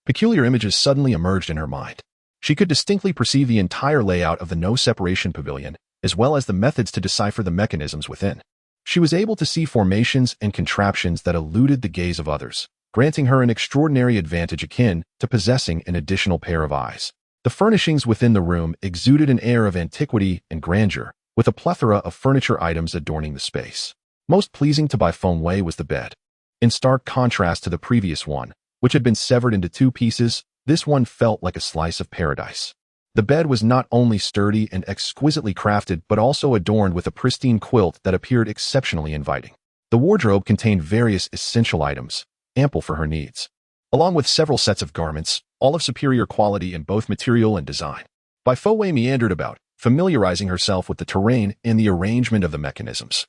peculiar images suddenly emerged in her mind. She could distinctly perceive the entire layout of the no-separation pavilion, as well as the methods to decipher the mechanisms within. She was able to see formations and contraptions that eluded the gaze of others, granting her an extraordinary advantage akin to possessing an additional pair of eyes. The furnishings within the room exuded an air of antiquity and grandeur, with a plethora of furniture items adorning the space. Most pleasing to Bai Fengwei was the bed. In stark contrast to the previous one, which had been severed into two pieces, this one felt like a slice of paradise. The bed was not only sturdy and exquisitely crafted but also adorned with a pristine quilt that appeared exceptionally inviting. The wardrobe contained various essential items, ample for her needs, along with several sets of garments, all of superior quality in both material and design. Bai Fengwei meandered about, familiarizing herself with the terrain and the arrangement of the mechanisms,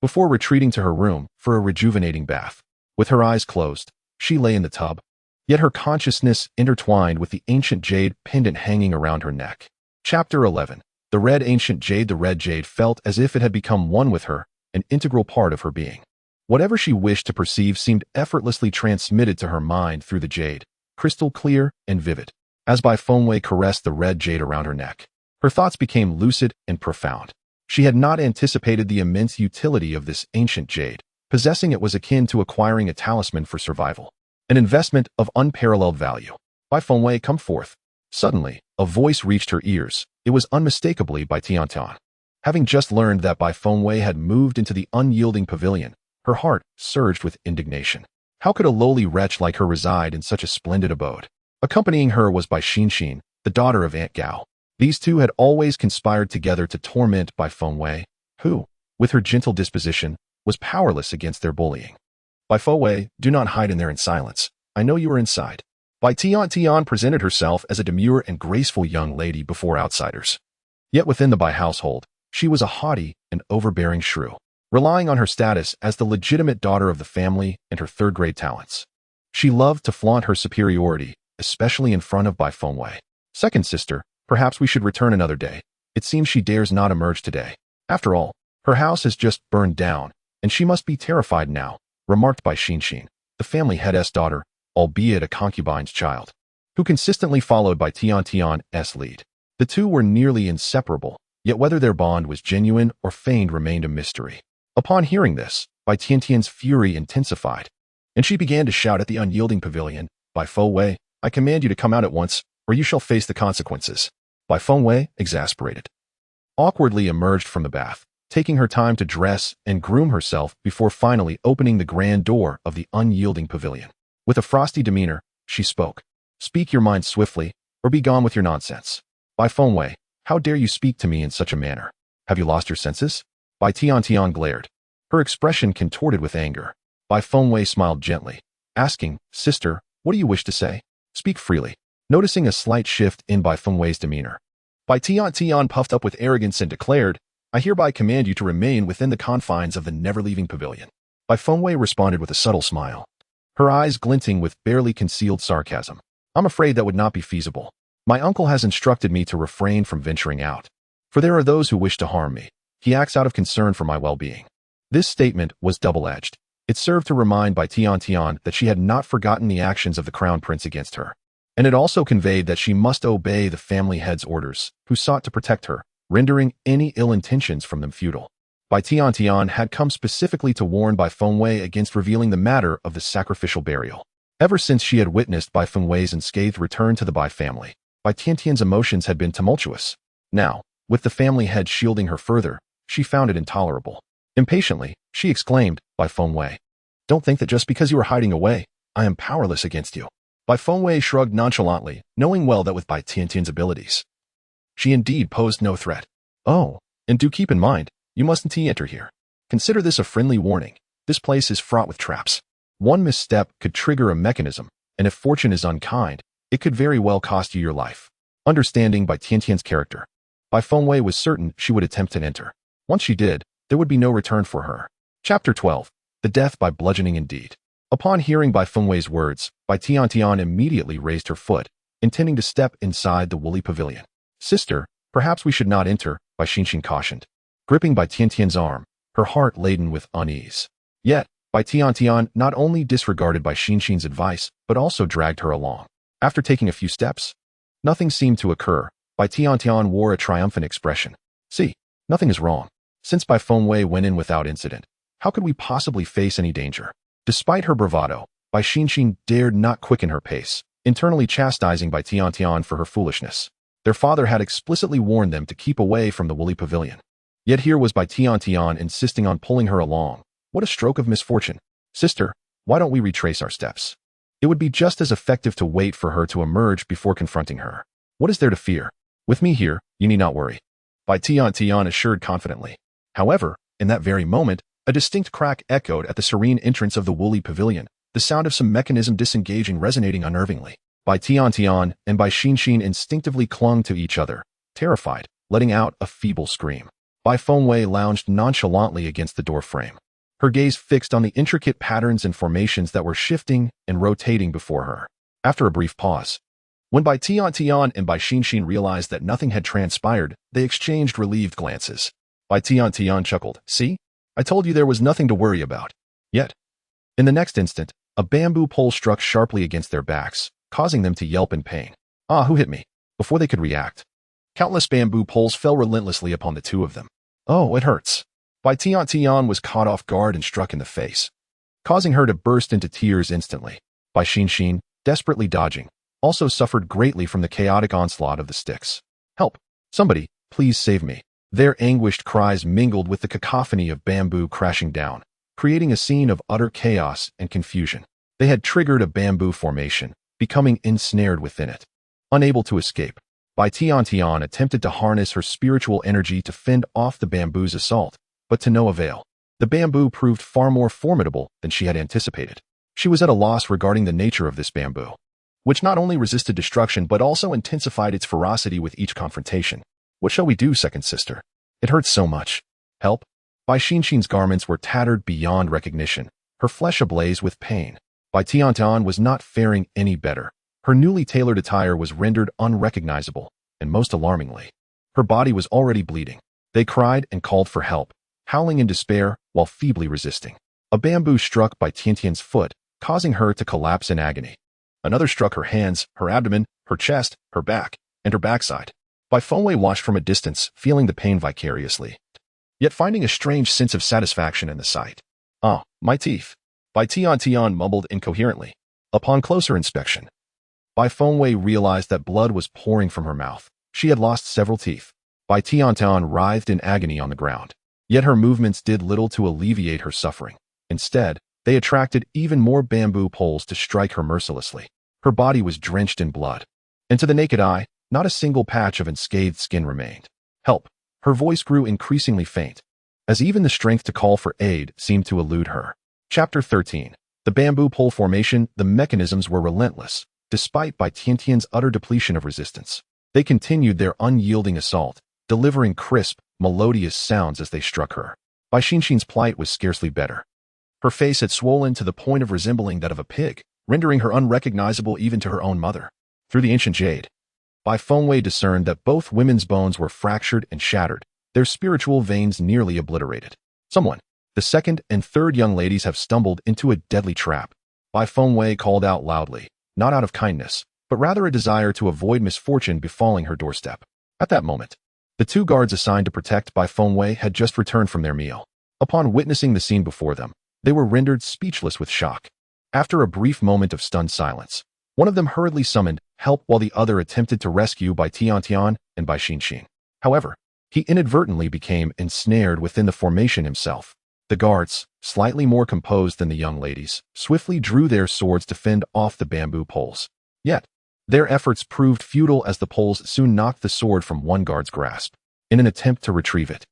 before retreating to her room for a rejuvenating bath. With her eyes closed, she lay in the tub, yet her consciousness intertwined with the ancient jade pendant hanging around her neck. Chapter 11. The red ancient jade. The red jade felt as if it had become one with her, an integral part of her being. Whatever she wished to perceive seemed effortlessly transmitted to her mind through the jade, crystal clear and vivid. As Bai Fengwei caressed the red jade around her neck, her thoughts became lucid and profound. She had not anticipated the immense utility of this ancient jade. Possessing it was akin to acquiring a talisman for survival, an investment of unparalleled value. Bai Fengwei, come forth. Suddenly, a voice reached her ears. It was unmistakably Bai Tian. Having just learned that Bai Fengwei had moved into the unyielding pavilion, her heart surged with indignation. How could a lowly wretch like her reside in such a splendid abode? Accompanying her was Bai Xinxin, the daughter of Aunt Gao. These two had always conspired together to torment Bai Fengwei, who, with her gentle disposition, was powerless against their bullying. Bai Fengwei, do not hide in there in silence. I know you are inside. Bai Tian presented herself as a demure and graceful young lady before outsiders. Yet within the Bai household, she was a haughty and overbearing shrew, relying on her status as the legitimate daughter of the family and her third-grade talents. She loved to flaunt her superiority, especially in front of Bai Fengwei. Second sister, perhaps we should return another day. It seems she dares not emerge today. After all, her house has just burned down, and she must be terrified now, remarked Bai Xinxin, the family head's daughter, albeit a concubine's child, who consistently followed Bai Tian's lead. The two were nearly inseparable, yet whether their bond was genuine or feigned remained a mystery. Upon hearing this, Bai Tian's fury intensified, and she began to shout at the unyielding pavilion, Bai Fengwei, I command you to come out at once, or you shall face the consequences. Bai Fengwei, exasperated, awkwardly emerged from the bath, taking her time to dress and groom herself before finally opening the grand door of the unyielding pavilion. With a frosty demeanor, she spoke. Speak your mind swiftly, or be gone with your nonsense. Bai Fengwei, how dare you speak to me in such a manner? Have you lost your senses? Bai Tian glared, her expression contorted with anger. Bai Fengwei smiled gently, asking, Sister, what do you wish to say? Speak freely. Noticing a slight shift in Bai Fengwei's demeanor, Bai Tian puffed up with arrogance and declared, I hereby command you to remain within the confines of the never-leaving pavilion. Bai Fengwei responded with a subtle smile, her eyes glinting with barely concealed sarcasm. I'm afraid that would not be feasible. My uncle has instructed me to refrain from venturing out, for there are those who wish to harm me. He acts out of concern for my well-being. This statement was double-edged. It served to remind Bai Tian that she had not forgotten the actions of the crown prince against her, and it also conveyed that she must obey the family head's orders, who sought to protect her, rendering any ill intentions from them futile. Bai Tiantian had come specifically to warn Bai Fengwei against revealing the matter of the sacrificial burial. Ever since she had witnessed Bai Fengwei's unscathed return to the Bai family, Bai Tiantian's emotions had been tumultuous. Now, with the family head shielding her further, she found it intolerable. Impatiently, she exclaimed, Bai Fengwei, don't think that just because you are hiding away, I am powerless against you. Bai Fengwei shrugged nonchalantly, knowing well that with Bai Tiantian's abilities, she indeed posed no threat. Oh, and do keep in mind, you mustn't enter here. Consider this a friendly warning. This place is fraught with traps. One misstep could trigger a mechanism, and if fortune is unkind, it could very well cost you your life. Understanding Bai Tiantian's character, Bai Fengwei was certain she would attempt to enter. Once she did, there would be no return for her. Chapter 12. The Death by Bludgeoning Indeed. Upon hearing Bai Fengwei's words, Bai Tiantian immediately raised her foot, intending to step inside the woolly pavilion. Sister, perhaps we should not enter, Bai Xinxin cautioned. Gripping Bai Tiantian's arm, her heart laden with unease. Yet, Bai Tiantian not only disregarded Bai Xinxin's advice, but also dragged her along. After taking a few steps, nothing seemed to occur. Bai Tiantian wore a triumphant expression. See, nothing is wrong. Since Bai Fengwei went in without incident, how could we possibly face any danger? Despite her bravado, Bai Xinxin dared not quicken her pace, internally chastising Bai Tiantian for her foolishness. Their father had explicitly warned them to keep away from the woolly pavilion. Yet here was Bai Tiantian insisting on pulling her along. What a stroke of misfortune. Sister, why don't we retrace our steps? It would be just as effective to wait for her to emerge before confronting her. What is there to fear? With me here, you need not worry. Bai Tiantian assured confidently. However, in that very moment, a distinct crack echoed at the serene entrance of the woolly pavilion, the sound of some mechanism disengaging resonating unnervingly. Bai Tiantian and Bai Xinxin instinctively clung to each other, terrified, letting out a feeble scream. Bai Fengwei lounged nonchalantly against the door frame, her gaze fixed on the intricate patterns and formations that were shifting and rotating before her. After a brief pause, when Bai Tiantian and Bai Xinxin realized that nothing had transpired, they exchanged relieved glances. Bai Tiantian chuckled. See? I told you there was nothing to worry about. Yet, in the next instant, a bamboo pole struck sharply against their backs, causing them to yelp in pain. Ah, who hit me? Before they could react, countless bamboo poles fell relentlessly upon the two of them. Oh, it hurts. Bai Tiantian was caught off guard and struck in the face, causing her to burst into tears instantly. Bai Xinxin, desperately dodging, also suffered greatly from the chaotic onslaught of the sticks. Help! Somebody, please save me. Their anguished cries mingled with the cacophony of bamboo crashing down, creating a scene of utter chaos and confusion. They had triggered a bamboo formation, becoming ensnared within it. Unable to escape, Bai Tiantian attempted to harness her spiritual energy to fend off the bamboo's assault, but to no avail. The bamboo proved far more formidable than she had anticipated. She was at a loss regarding the nature of this bamboo, which not only resisted destruction but also intensified its ferocity with each confrontation. What shall we do, second sister? It hurts so much. Help? Bai Xinxin's garments were tattered beyond recognition, her flesh ablaze with pain. Bai Tiantian was not faring any better. Her newly tailored attire was rendered unrecognizable, and most alarmingly, her body was already bleeding. They cried and called for help, howling in despair while feebly resisting. A bamboo struck Bai Tiantian's foot, causing her to collapse in agony. Another struck her hands, her abdomen, her chest, her back, and her backside. Bai Fengwei watched from a distance, feeling the pain vicariously, yet finding a strange sense of satisfaction in the sight. Ah, my teeth. Bai Tiantian mumbled incoherently. Upon closer inspection, Bai Fengwei realized that blood was pouring from her mouth. She had lost several teeth. Bai Tiantian writhed in agony on the ground. Yet her movements did little to alleviate her suffering. Instead, they attracted even more bamboo poles to strike her mercilessly. Her body was drenched in blood, and to the naked eye, not a single patch of unscathed skin remained. Help! Her voice grew increasingly faint, as even the strength to call for aid seemed to elude her. Chapter 13. The bamboo pole formation, the mechanisms were relentless, despite Bai Tiantian's utter depletion of resistance. They continued their unyielding assault, delivering crisp, melodious sounds as they struck her. Bai Xinxin's plight was scarcely better. Her face had swollen to the point of resembling that of a pig, rendering her unrecognizable even to her own mother. Through the ancient jade, Bai Fengwei discerned that both women's bones were fractured and shattered, their spiritual veins nearly obliterated. Someone, the second and third young ladies have stumbled into a deadly trap. Bai Fengwei called out loudly, not out of kindness, but rather a desire to avoid misfortune befalling her doorstep. At that moment, The two guards assigned to protect Bai Fengwei had just returned from their meal. Upon witnessing the scene before them, they were rendered speechless with shock. After a brief moment of stunned silence, one of them hurriedly summoned help while the other attempted to rescue Bai Tiantian and Bai Xinxin. However, he inadvertently became ensnared within the formation himself. The guards, slightly more composed than the young ladies, swiftly drew their swords to fend off the bamboo poles. Yet, their efforts proved futile as the poles soon knocked the sword from one guard's grasp. In an attempt to retrieve it,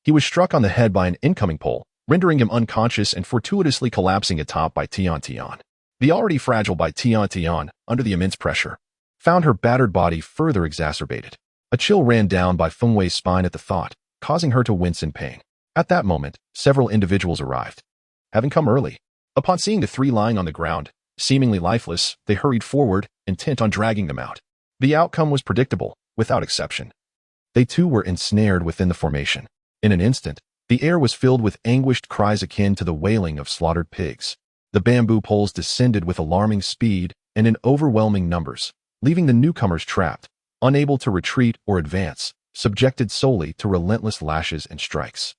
he was struck on the head by an incoming pole, rendering him unconscious and fortuitously collapsing atop Bai Tiantian. The already fragile Bai Tiantian, under the immense pressure, found her battered body further exacerbated. A chill ran down Bai Fengwei's spine at the thought, causing her to wince in pain. At that moment, several individuals arrived. Having come early, upon seeing the three lying on the ground, seemingly lifeless, they hurried forward, intent on dragging them out. The outcome was predictable, without exception. They too were ensnared within the formation. In an instant, the air was filled with anguished cries akin to the wailing of slaughtered pigs. The bamboo poles descended with alarming speed and in overwhelming numbers, leaving the newcomers trapped, unable to retreat or advance, subjected solely to relentless lashes and strikes.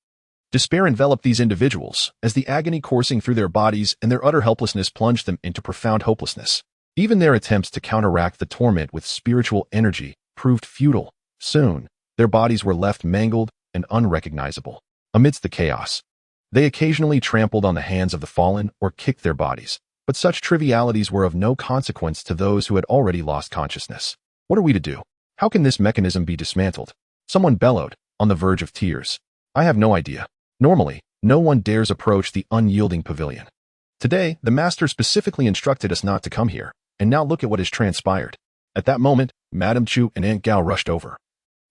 Despair enveloped these individuals as the agony coursing through their bodies and their utter helplessness plunged them into profound hopelessness. Even their attempts to counteract the torment with spiritual energy proved futile. Soon, their bodies were left mangled and unrecognizable. Amidst the chaos, they occasionally trampled on the hands of the fallen or kicked their bodies, but such trivialities were of no consequence to those who had already lost consciousness. What are we to do? How can this mechanism be dismantled? Someone bellowed, on the verge of tears. I have no idea. Normally, no one dares approach the unyielding pavilion. Today, the master specifically instructed us not to come here, and now look at what has transpired. At that moment, Madame Chu and Aunt Gao rushed over,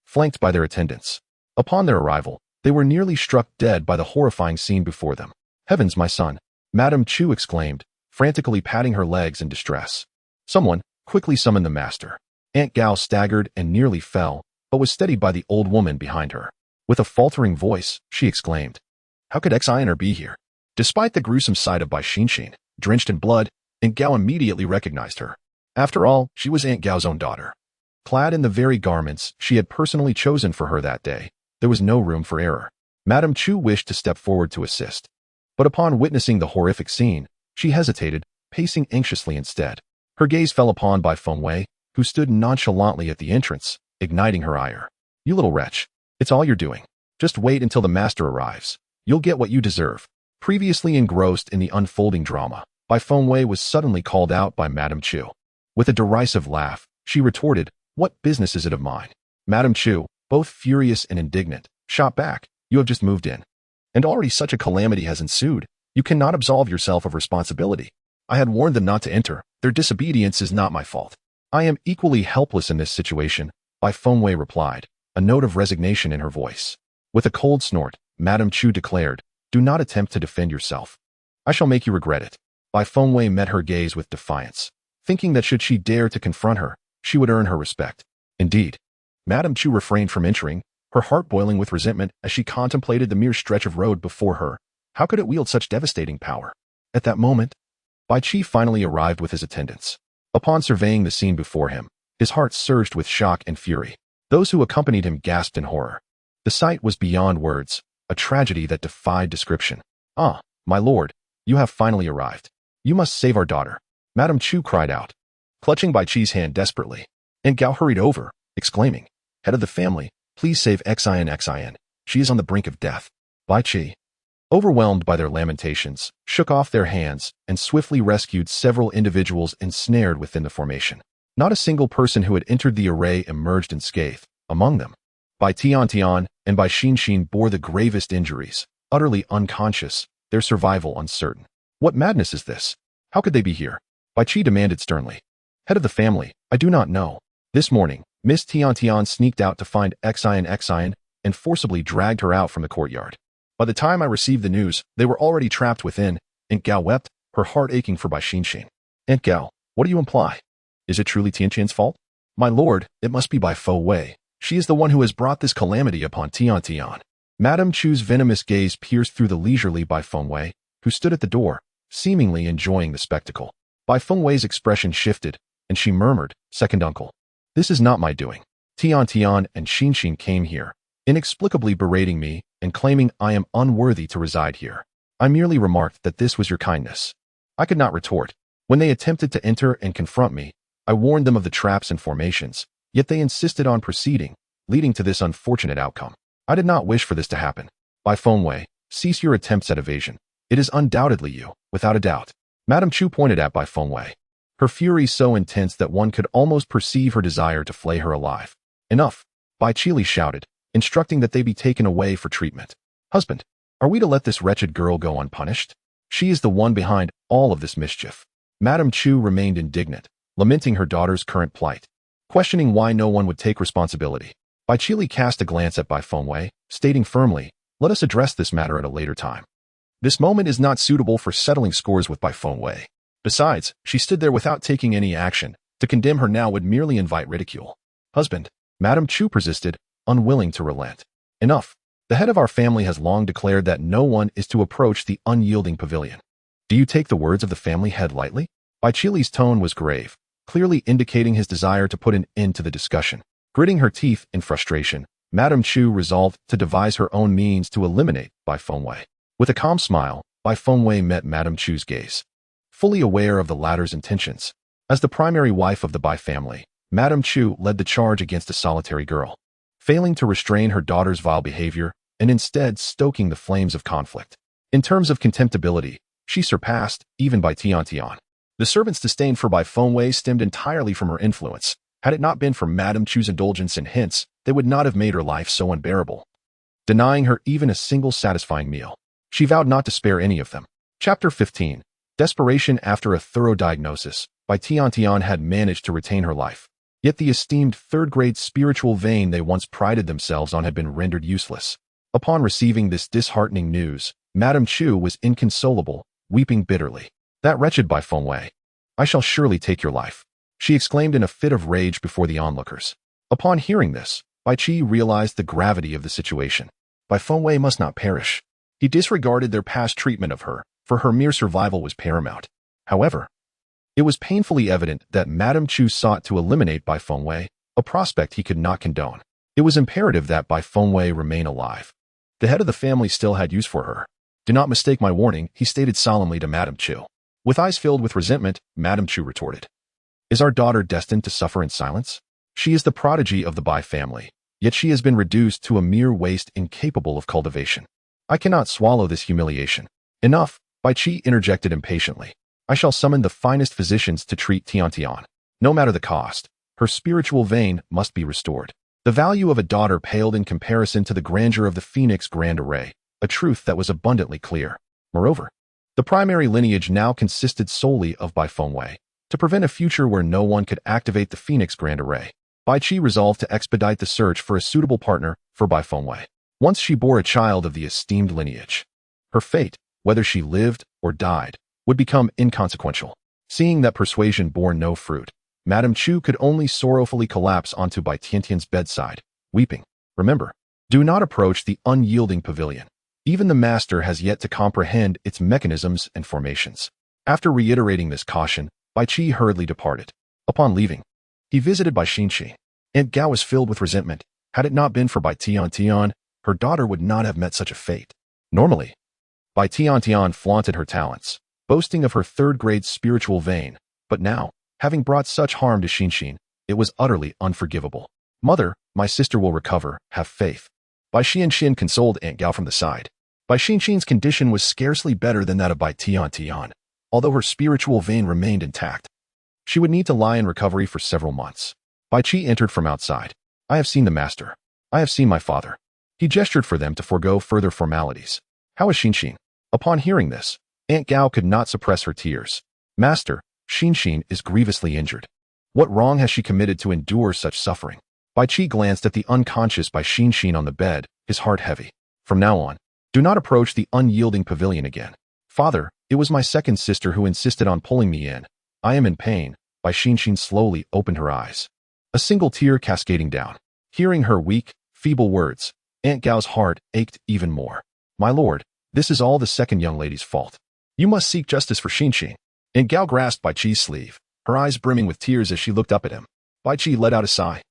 flanked by their attendants. Upon their arrival, they were nearly struck dead by the horrifying scene before them. Heavens, my son, Madame Chu exclaimed, frantically patting her legs in distress. Someone quickly summoned the master. Aunt Gao staggered and nearly fell, but was steadied by the old woman behind her. With a faltering voice, she exclaimed, "How could Exquisite be here?" Despite the gruesome sight of Bai Xinxin, drenched in blood, Aunt Gao immediately recognized her. After all, she was Aunt Gao's own daughter. Clad in the very garments she had personally chosen for her that day, there was no room for error. Madame Chu wished to step forward to assist, but upon witnessing the horrific scene, she hesitated, pacing anxiously instead. Her gaze fell upon Bai Fengwei, who stood nonchalantly at the entrance, igniting her ire. "You little wretch, it's all you're doing. Just wait until the master arrives. You'll get what you deserve." Previously engrossed in the unfolding drama, Bai Fengwei was suddenly called out by Madame Chu. With a derisive laugh, she retorted, "What business is it of mine?" Madame Chu, both furious and indignant, shot back, "You have just moved in, and already such a calamity has ensued. You cannot absolve yourself of responsibility. I had warned them not to enter. Their disobedience is not my fault." "I am equally helpless in this situation," Bai Fengwei replied, a note of resignation in her voice. With a cold snort, Madame Chu declared, "Do not attempt to defend yourself. I shall make you regret it." Bai Fengwei met her gaze with defiance, thinking that should she dare to confront her, she would earn her respect. Indeed, Madame Chu refrained from entering, her heart boiling with resentment as she contemplated the mere stretch of road before her. How could it wield such devastating power? At that moment, Bai Qi finally arrived with his attendants. Upon surveying the scene before him, his heart surged with shock and fury. Those who accompanied him gasped in horror. The sight was beyond words, a tragedy that defied description. "Ah, my lord, you have finally arrived. You must save our daughter," Madame Chu cried out, clutching Bai Qi's hand desperately. And Gao hurried over, exclaiming, "Head of the family, please save Exquisite. She is on the brink of death." Bai Qi, overwhelmed by their lamentations, shook off their hands and swiftly rescued several individuals ensnared within the formation. Not a single person who had entered the array emerged unscathed. Among them, Bai Tiantian and Bai Xinxin bore the gravest injuries, utterly unconscious, their survival uncertain. "What madness is this? How could they be here?" Bai Qi demanded sternly. "Head of the family, I do not know. This morning, Miss Tiantian sneaked out to find Exquisite and forcibly dragged her out from the courtyard. By the time I received the news, they were already trapped within." Aunt Gao wept, her heart aching for Bai Xinxin. "Aunt Gao, what do you imply? Is it truly Tiantian's fault?" "My lord, it must be Bai Fengwei. She is the one who has brought this calamity upon Tiantian." Madame Chu's venomous gaze pierced through the leisurely Bai Fengwei, who stood at the door, seemingly enjoying the spectacle. Bai Fengwei's expression shifted, and she murmured, "Second uncle, this is not my doing. Tiantian and Xinxin came here, inexplicably berating me and claiming I am unworthy to reside here. I merely remarked that this was your kindness. I could not retort. When they attempted to enter and confront me, I warned them of the traps and formations, yet they insisted on proceeding, leading to this unfortunate outcome. I did not wish for this to happen. Bai Fengwei, cease your attempts at evasion. It is undoubtedly you, without a doubt. Madame Chu pointed at Bai Fengwei, her fury so intense that one could almost perceive her desire to flay her alive. Enough, Bai Qili shouted, instructing that they be taken away for treatment. Husband, are we to let this wretched girl go unpunished? She is the one behind all of this mischief. Madame Chu remained indignant, lamenting her daughter's current plight, questioning why no one would take responsibility. Bai Qili cast a glance at Bai Fengwei, stating firmly, let us address this matter at a later time. This moment is not suitable for settling scores with Bai Fengwei. Besides, she stood there without taking any action. To condemn her now would merely invite ridicule. Husband, Madame Chu persisted, unwilling to relent. Enough. The head of our family has long declared that no one is to approach the unyielding pavilion. Do you take the words of the family head lightly? Bai Qili's tone was grave, clearly indicating his desire to put an end to the discussion. Gritting her teeth in frustration, Madame Chu resolved to devise her own means to eliminate Bai Fengwei. With a calm smile, Bai Fengwei met Madame Chu's gaze, fully aware of the latter's intentions. As the primary wife of the Bai family, Madame Chu led the charge against a solitary girl, failing to restrain her daughter's vile behavior and instead stoking the flames of conflict. In terms of contemptibility, she surpassed even Bai Tiantian. The servant's disdain for Bai Fengwei stemmed entirely from her influence. Had it not been for Madame Chu's indulgence and hints, they would not have made her life so unbearable, denying her even a single satisfying meal. She vowed not to spare any of them. Chapter 15. Desperation. After a thorough diagnosis, Bai Tiantian had managed to retain her life. Yet the esteemed third-grade spiritual vein they once prided themselves on had been rendered useless. Upon receiving this disheartening news, Madame Chu was inconsolable, weeping bitterly. That wretched Bai Fengwei! I shall surely take your life, she exclaimed in a fit of rage before the onlookers. Upon hearing this, Bai Qi realized the gravity of the situation. Bai Fengwei must not perish. He disregarded their past treatment of her, for her mere survival was paramount. However, it was painfully evident that Madame Chu sought to eliminate Bai Fengwei, a prospect he could not condone. It was imperative that Bai Fengwei remain alive. The head of the family still had use for her. Do not mistake my warning, he stated solemnly to Madame Chu. With eyes filled with resentment, Madame Chu retorted, is our daughter destined to suffer in silence? She is the prodigy of the Bai family, yet she has been reduced to a mere waste incapable of cultivation. I cannot swallow this humiliation. Enough, Bai Qi interjected impatiently. I shall summon the finest physicians to treat Tiantian. No matter the cost, her spiritual vein must be restored. The value of a daughter paled in comparison to the grandeur of the Phoenix Grand Array, a truth that was abundantly clear. Moreover, the primary lineage now consisted solely of Bai Fengwei. To prevent a future where no one could activate the Phoenix Grand Array, Bai Qi resolved to expedite the search for a suitable partner for Bai Fengwei. Once she bore a child of the esteemed lineage, her fate, whether she lived or died, would become inconsequential. Seeing that persuasion bore no fruit, Madame Chu could only sorrowfully collapse onto Bai Tiantian's bedside, weeping. Remember, do not approach the unyielding pavilion. Even the master has yet to comprehend its mechanisms and formations. After reiterating this caution, Bai Qi hurriedly departed. Upon leaving, he visited Bai Xinxin. Aunt Gao was filled with resentment. Had it not been for Bai Tiantian, her daughter would not have met such a fate. Normally, Bai Tiantian flaunted her talents, boasting of her third-grade spiritual vein, but now, having brought such harm to Xinxin, it was utterly unforgivable. Mother, my sister will recover, have faith. Bai Xianxin consoled Aunt Gao from the side. Bai Xinxin's condition was scarcely better than that of Bai Tiantian, although her spiritual vein remained intact. She would need to lie in recovery for several months. Bai Qi entered from outside. I have seen the master. I have seen my father. He gestured for them to forego further formalities. How is Xinxin? Upon hearing this, Aunt Gao could not suppress her tears. Master, Xinxin is grievously injured. What wrong has she committed to endure such suffering? Bai Qi glanced at the unconscious Bai Xinxin on the bed, his heart heavy. From now on, do not approach the unyielding pavilion again. Father, it was my second sister who insisted on pulling me in. I am in pain. Bai Xinxin slowly opened her eyes, a single tear cascading down. Hearing her weak, feeble words, Aunt Gao's heart ached even more. My lord, this is all the second young lady's fault. You must seek justice for Xinxin. Aunt Gao grasped Bai Qi's sleeve, her eyes brimming with tears as she looked up at him. Bai Qi let out a sigh.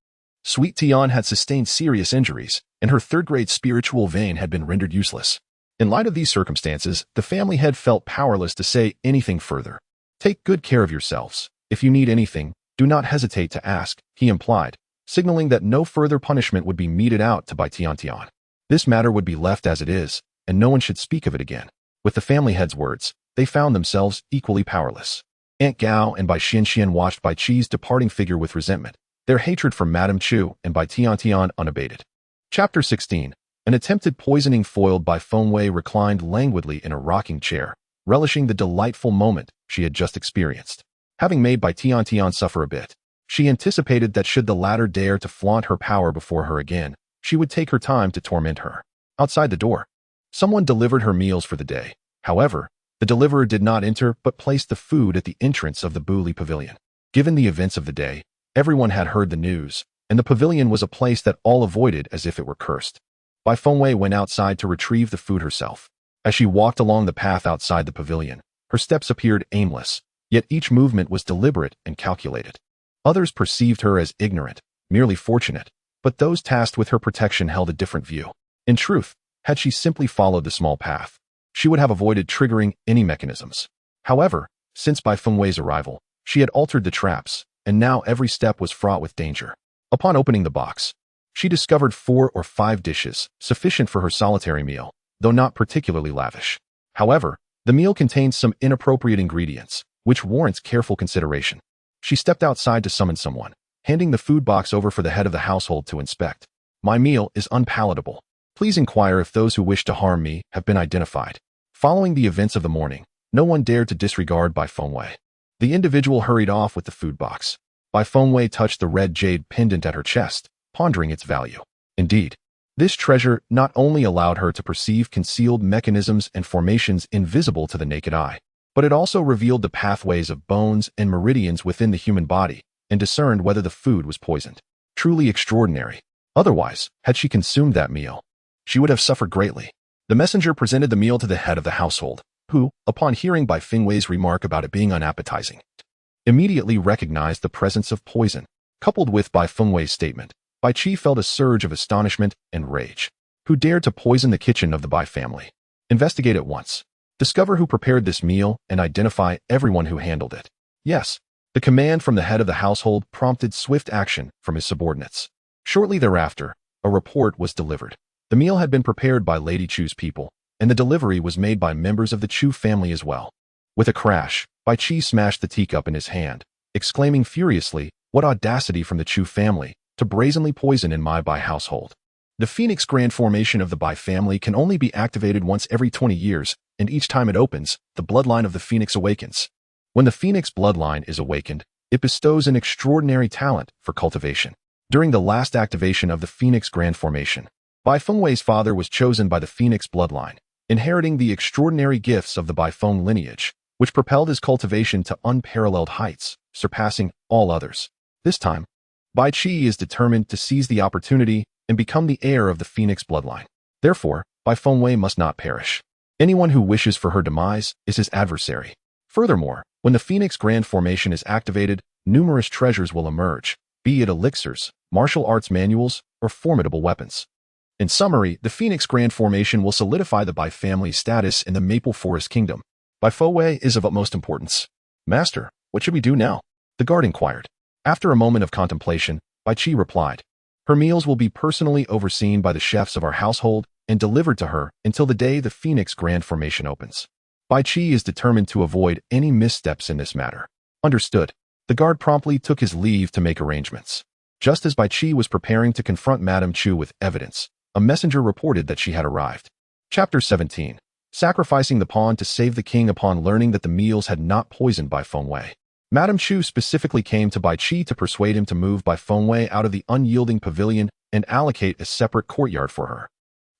Sweet Tian had sustained serious injuries, and her third-grade spiritual vein had been rendered useless. In light of these circumstances, the family head felt powerless to say anything further. Take good care of yourselves. If you need anything, do not hesitate to ask, he implied, signaling that no further punishment would be meted out to Bai Tian. This matter would be left as it is, and no one should speak of it again. With the family head's words, they found themselves equally powerless. Aunt Gao and Bai Xian watched Bai Qi's departing figure with resentment, their hatred for Madame Chu and Bai Tian unabated. Chapter 16. An attempted poisoning foiled by Feng Wei reclined languidly in a rocking chair, relishing the delightful moment she had just experienced. Having made Bai Tian suffer a bit, she anticipated that should the latter dare to flaunt her power before her again, she would take her time to torment her. Outside the door, someone delivered her meals for the day. However, the deliverer did not enter but placed the food at the entrance of the Buli pavilion. Given the events of the day, everyone had heard the news, and the pavilion was a place that all avoided as if it were cursed. Bai Feng Wei went outside to retrieve the food herself. As she walked along the path outside the pavilion, her steps appeared aimless, yet each movement was deliberate and calculated. Others perceived her as ignorant, merely fortunate, but those tasked with her protection held a different view. In truth, had she simply followed the small path, she would have avoided triggering any mechanisms. However, since Bai Feng Wei's arrival, she had altered the traps, and now every step was fraught with danger. Upon opening the box, she discovered 4 or 5 dishes, sufficient for her solitary meal, though not particularly lavish. However, the meal contained some inappropriate ingredients, which warrants careful consideration. She stepped outside to summon someone, handing the food box over for the head of the household to inspect. My meal is unpalatable. Please inquire if those who wish to harm me have been identified. Following the events of the morning, no one dared to disregard Bai Feng Wei. The individual hurried off with the food box. Bai Feng Wei touched the red jade pendant at her chest, pondering its value. Indeed, this treasure not only allowed her to perceive concealed mechanisms and formations invisible to the naked eye, but it also revealed the pathways of bones and meridians within the human body and discerned whether the food was poisoned. Truly extraordinary. Otherwise, had she consumed that meal, she would have suffered greatly. The messenger presented the meal to the head of the household, who, upon hearing Bai Feng Wei's remark about it being unappetizing, immediately recognized the presence of poison. Coupled with Bai Feng Wei's statement, Bai Qi felt a surge of astonishment and rage. Who dared to poison the kitchen of the Bai family? Investigate at once. Discover who prepared this meal and identify everyone who handled it. Yes, the command from the head of the household prompted swift action from his subordinates. Shortly thereafter, a report was delivered. The meal had been prepared by Lady Chu's people, and the delivery was made by members of the Chu family as well. With a crash, Bai Qi smashed the teacup in his hand, exclaiming furiously, "What audacity from the Chu family to brazenly poison in my Bai household." The Phoenix Grand Formation of the Bai family can only be activated once every 20 years, and each time it opens, the bloodline of the Phoenix awakens. When the Phoenix bloodline is awakened, it bestows an extraordinary talent for cultivation. During the last activation of the Phoenix Grand Formation, Bai Feng Wei's father was chosen by the Phoenix bloodline, inheriting the extraordinary gifts of the Bai Feng lineage, which propelled his cultivation to unparalleled heights, surpassing all others. This time, Bai Qi is determined to seize the opportunity and become the heir of the Phoenix bloodline. Therefore, Bai Feng Wei must not perish. Anyone who wishes for her demise is his adversary. Furthermore, when the Phoenix Grand Formation is activated, numerous treasures will emerge, be it elixirs, martial arts manuals, or formidable weapons. In summary, the Phoenix Grand Formation will solidify the Bai family's status in the Maple Forest Kingdom. Bai Feng Wei is of utmost importance. Master, what should we do now? The guard inquired. After a moment of contemplation, Bai Qi replied, "Her meals will be personally overseen by the chefs of our household and delivered to her until the day the Phoenix Grand Formation opens." Bai Qi is determined to avoid any missteps in this matter. Understood. The guard promptly took his leave to make arrangements. Just as Bai Qi was preparing to confront Madame Chu with evidence, a messenger reported that she had arrived. Chapter 17. Sacrificing the pawn to save the king upon learning that the meals had not poisoned Bai Feng Wei. Madame Chu specifically came to Bai Qi to persuade him to move Bai Feng Wei out of the unyielding pavilion and allocate a separate courtyard for her.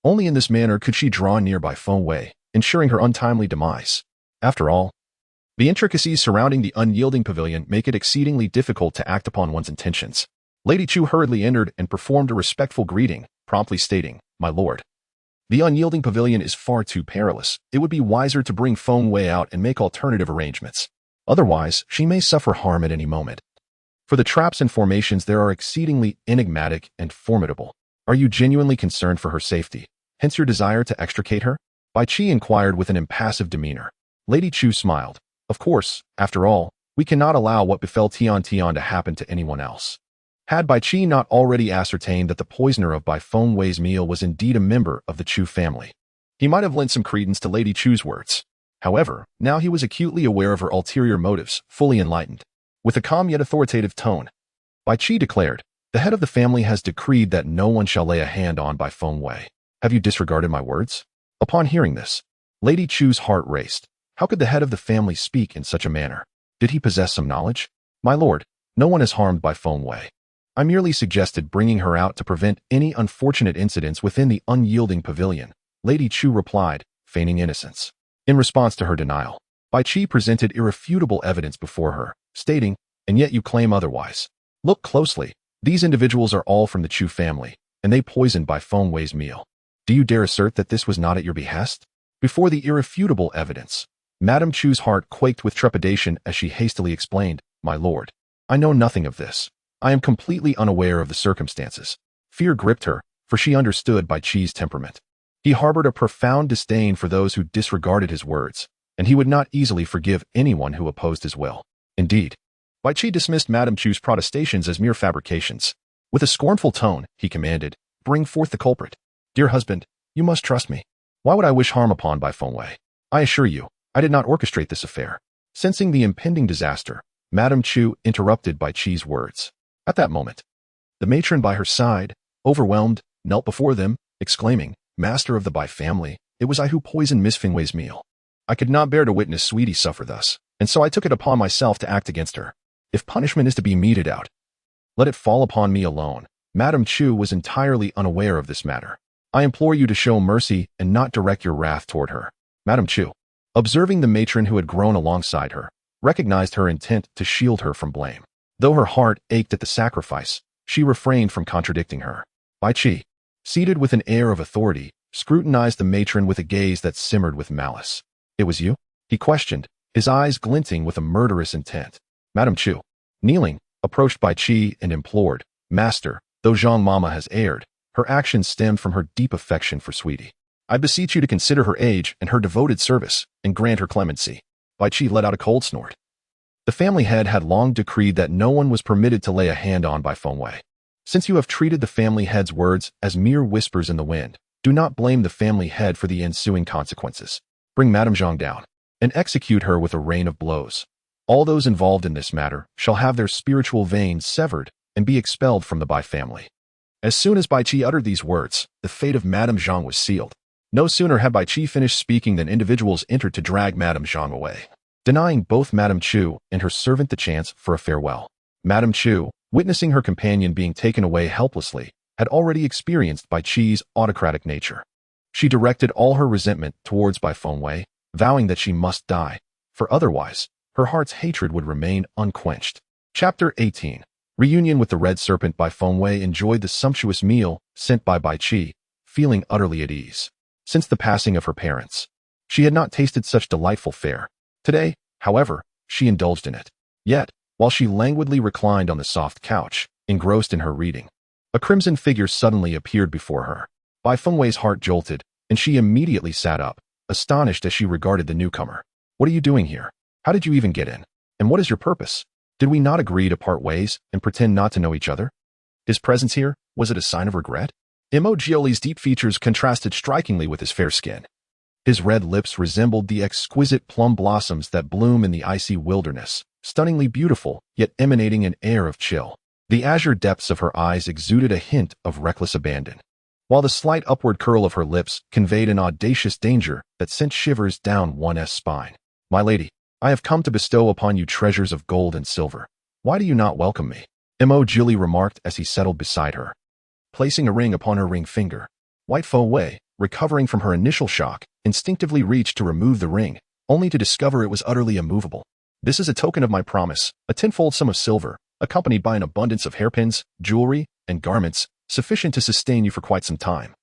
Only in this manner could she draw near Bai Feng Wei, ensuring her untimely demise. After all, the intricacies surrounding the unyielding pavilion make it exceedingly difficult to act upon one's intentions. Lady Chu hurriedly entered and performed a respectful greeting, promptly stating, "My lord, the unyielding pavilion is far too perilous. It would be wiser to bring Feng Wei out and make alternative arrangements. Otherwise, she may suffer harm at any moment." For the traps and formations there are exceedingly enigmatic and formidable. Are you genuinely concerned for her safety, hence your desire to extricate her? Bai Qi inquired with an impassive demeanor. Lady Chu smiled. Of course, after all, we cannot allow what befell Tian Tian to happen to anyone else. Had Bai Qi not already ascertained that the poisoner of Bai Fengwei's meal was indeed a member of the Chu family, he might have lent some credence to Lady Chu's words. However, now he was acutely aware of her ulterior motives, fully enlightened. With a calm yet authoritative tone, Bai Qi declared, "The head of the family has decreed that no one shall lay a hand on Bai Fengwei. Have you disregarded my words?" Upon hearing this, Lady Chu's heart raced. How could the head of the family speak in such a manner? Did he possess some knowledge? "My lord, no one is harmed by Fengwei. I merely suggested bringing her out to prevent any unfortunate incidents within the unyielding pavilion," Lady Chu replied, feigning innocence. In response to her denial, Bai Qi presented irrefutable evidence before her, stating, "And yet you claim otherwise. Look closely. These individuals are all from the Chu family, and they poisoned Bai Fengwei's meal. Do you dare assert that this was not at your behest?" Before the irrefutable evidence, Madame Chu's heart quaked with trepidation as she hastily explained, "My lord, I know nothing of this. I am completely unaware of the circumstances." Fear gripped her, for she understood Bai Qi's temperament. He harbored a profound disdain for those who disregarded his words, and he would not easily forgive anyone who opposed his will. Indeed, Bai Qi dismissed Madame Chu's protestations as mere fabrications. With a scornful tone, he commanded, "Bring forth the culprit. Dear husband, you must trust me. Why would I wish harm upon Bai Fengwei? I assure you, I did not orchestrate this affair." Sensing the impending disaster, Madame Chu interrupted Bai Qi's words. At that moment, the matron by her side, overwhelmed, knelt before them, exclaiming, "Master of the Bai family, it was I who poisoned Miss Fengwei's meal. I could not bear to witness Sweetie suffer thus, and so I took it upon myself to act against her. If punishment is to be meted out, let it fall upon me alone." Madame Chu was entirely unaware of this matter. "I implore you to show mercy and not direct your wrath toward her." Madame Chu, observing the matron who had grown alongside her, recognized her intent to shield her from blame. Though her heart ached at the sacrifice, she refrained from contradicting her. Bai Qi, seated with an air of authority, scrutinized the matron with a gaze that simmered with malice. "It was you?" he questioned, his eyes glinting with a murderous intent. Madame Chu, kneeling, approached Bai Qi and implored, "Master, though Zhang Mama has erred, her actions stemmed from her deep affection for Sweetie. I beseech you to consider her age and her devoted service, and grant her clemency." Bai Qi let out a cold snort. The family head had long decreed that no one was permitted to lay a hand on Bai Fengwei. Since you have treated the family head's words as mere whispers in the wind, do not blame the family head for the ensuing consequences. Bring Madame Zhang down, and execute her with a rain of blows. All those involved in this matter shall have their spiritual veins severed and be expelled from the Bai family. As soon as Bai Qi uttered these words, the fate of Madame Zhang was sealed. No sooner had Bai Qi finished speaking than individuals entered to drag Madame Zhang away, denying both Madame Chu and her servant the chance for a farewell. Madame Chu, witnessing her companion being taken away helplessly, had already experienced Bai Qi's autocratic nature. She directed all her resentment towards Bai Fengwei, vowing that she must die, for otherwise, her heart's hatred would remain unquenched. Chapter 18. Reunion with the Red Serpent. Bai Fengwei enjoyed the sumptuous meal sent by Bai Qi, feeling utterly at ease. Since the passing of her parents, she had not tasted such delightful fare. Today, however, she indulged in it. Yet, while she languidly reclined on the soft couch, engrossed in her reading, a crimson figure suddenly appeared before her. Bai Fengwei's heart jolted, and she immediately sat up, astonished as she regarded the newcomer. "What are you doing here? How did you even get in? And what is your purpose? Did we not agree to part ways and pretend not to know each other?" His presence here, was it a sign of regret? Gioli's deep features contrasted strikingly with his fair skin. His red lips resembled the exquisite plum blossoms that bloom in the icy wilderness, stunningly beautiful, yet emanating an air of chill. The azure depths of her eyes exuded a hint of reckless abandon, while the slight upward curl of her lips conveyed an audacious danger that sent shivers down one's spine. "My lady, I have come to bestow upon you treasures of gold and silver. Why do you not welcome me?" Gioli remarked as he settled beside her, placing a ring upon her ring finger. White Fengwei, recovering from her initial shock, instinctively reached to remove the ring, only to discover it was utterly immovable. "This is a token of my promise, a tenfold sum of silver, accompanied by an abundance of hairpins, jewelry, and garments, sufficient to sustain you for quite some time."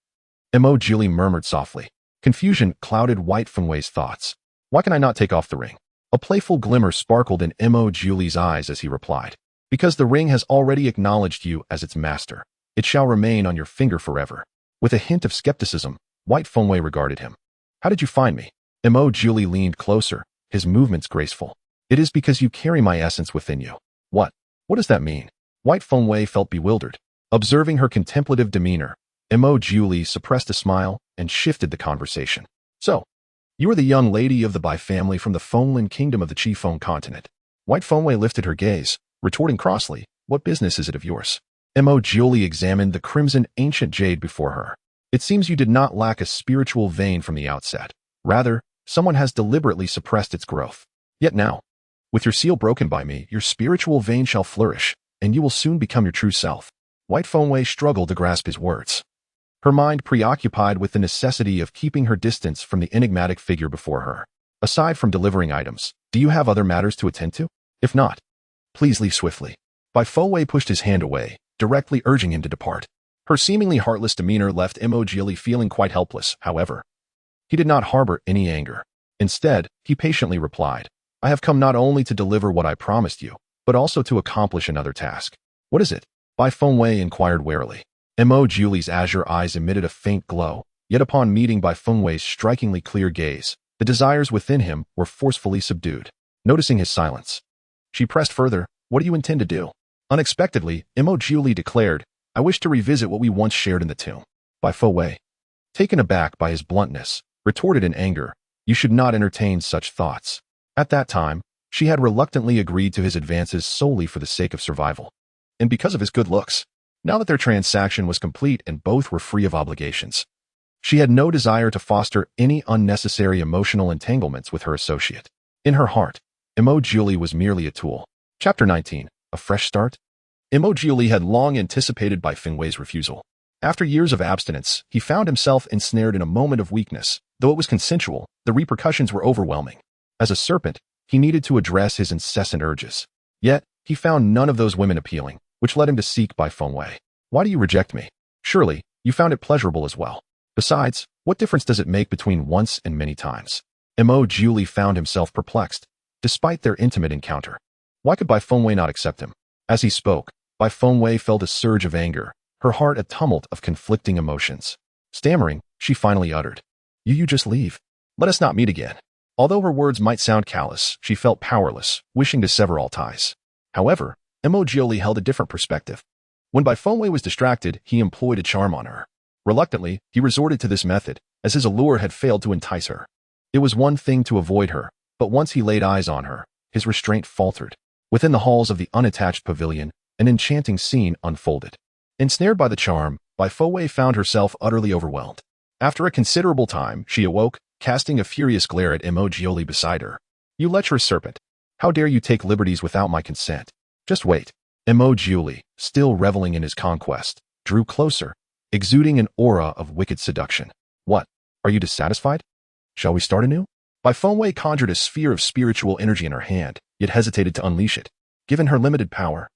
Gioli murmured softly. Confusion clouded White Fengwei's thoughts. "Why can I not take off the ring?" A playful glimmer sparkled in Gioli's eyes as he replied. Because the ring has already acknowledged you as its master. It shall remain on your finger forever. With a hint of skepticism, White Fengwei regarded him. How did you find me? Mo Julie leaned closer, his movements graceful. It is because you carry my essence within you. What? What does that mean? White Fengwei felt bewildered. Observing her contemplative demeanor, Mo Julie suppressed a smile and shifted the conversation. So, you are the young lady of the Bai family from the Fenglin kingdom of the Qifeng continent. White Fengwei lifted her gaze, retorting crossly, what business is it of yours? Mo Julie examined the crimson ancient jade before her. It seems you did not lack a spiritual vein from the outset. Rather, someone has deliberately suppressed its growth. Yet now, with your seal broken by me, your spiritual vein shall flourish, and you will soon become your true self. White Fengwei struggled to grasp his words. Her mind preoccupied with the necessity of keeping her distance from the enigmatic figure before her. Aside from delivering items, do you have other matters to attend to? If not, please leave swiftly. Bai Fengwei pushed his hand away, directly urging him to depart. Her seemingly heartless demeanor left Mo Julie feeling quite helpless, however. He did not harbor any anger. Instead, he patiently replied, I have come not only to deliver what I promised you, but also to accomplish another task. What is it? Bai Fengwei inquired warily. Mo Julie's azure eyes emitted a faint glow, yet upon meeting Bai Fengwei's strikingly clear gaze, the desires within him were forcefully subdued. Noticing his silence, she pressed further, what do you intend to do? Unexpectedly, Mo Julie declared, I wish to revisit what we once shared in the tomb. Bai Fengwei, taken aback by his bluntness, retorted in anger, you should not entertain such thoughts. At that time, she had reluctantly agreed to his advances solely for the sake of survival. And because of his good looks. Now that their transaction was complete and both were free of obligations, she had no desire to foster any unnecessary emotional entanglements with her associate. In her heart, Mo Julie was merely a tool. Chapter 19. A fresh start? Mo Julie had long anticipated Bai Fengwei's refusal. After years of abstinence, he found himself ensnared in a moment of weakness. Though it was consensual, the repercussions were overwhelming. As a serpent, he needed to address his incessant urges. Yet, he found none of those women appealing, which led him to seek Bai Fengwei. Why do you reject me? Surely, you found it pleasurable as well. Besides, what difference does it make between once and many times? Mo Julie found himself perplexed, despite their intimate encounter. Why could Bai Fengwei not accept him? As he spoke, Bai Fengwei felt a surge of anger, her heart a tumult of conflicting emotions. Stammering, she finally uttered, You just leave. Let us not meet again. Although her words might sound callous, she felt powerless, wishing to sever all ties. However, Mo Julie held a different perspective. When Bai Fengwei was distracted, he employed a charm on her. Reluctantly, he resorted to this method, as his allure had failed to entice her. It was one thing to avoid her, but once he laid eyes on her, his restraint faltered. Within the halls of the unattached pavilion, an enchanting scene unfolded. Ensnared by the charm, Bai Fengwei found herself utterly overwhelmed. After a considerable time, she awoke, casting a furious glare at Mo Julie beside her. You lecherous serpent! How dare you take liberties without my consent? Just wait. Mo Julie, still reveling in his conquest, drew closer, exuding an aura of wicked seduction. What? Are you dissatisfied? Shall we start anew? Bai Fengwei conjured a sphere of spiritual energy in her hand, yet hesitated to unleash it. Given her limited power,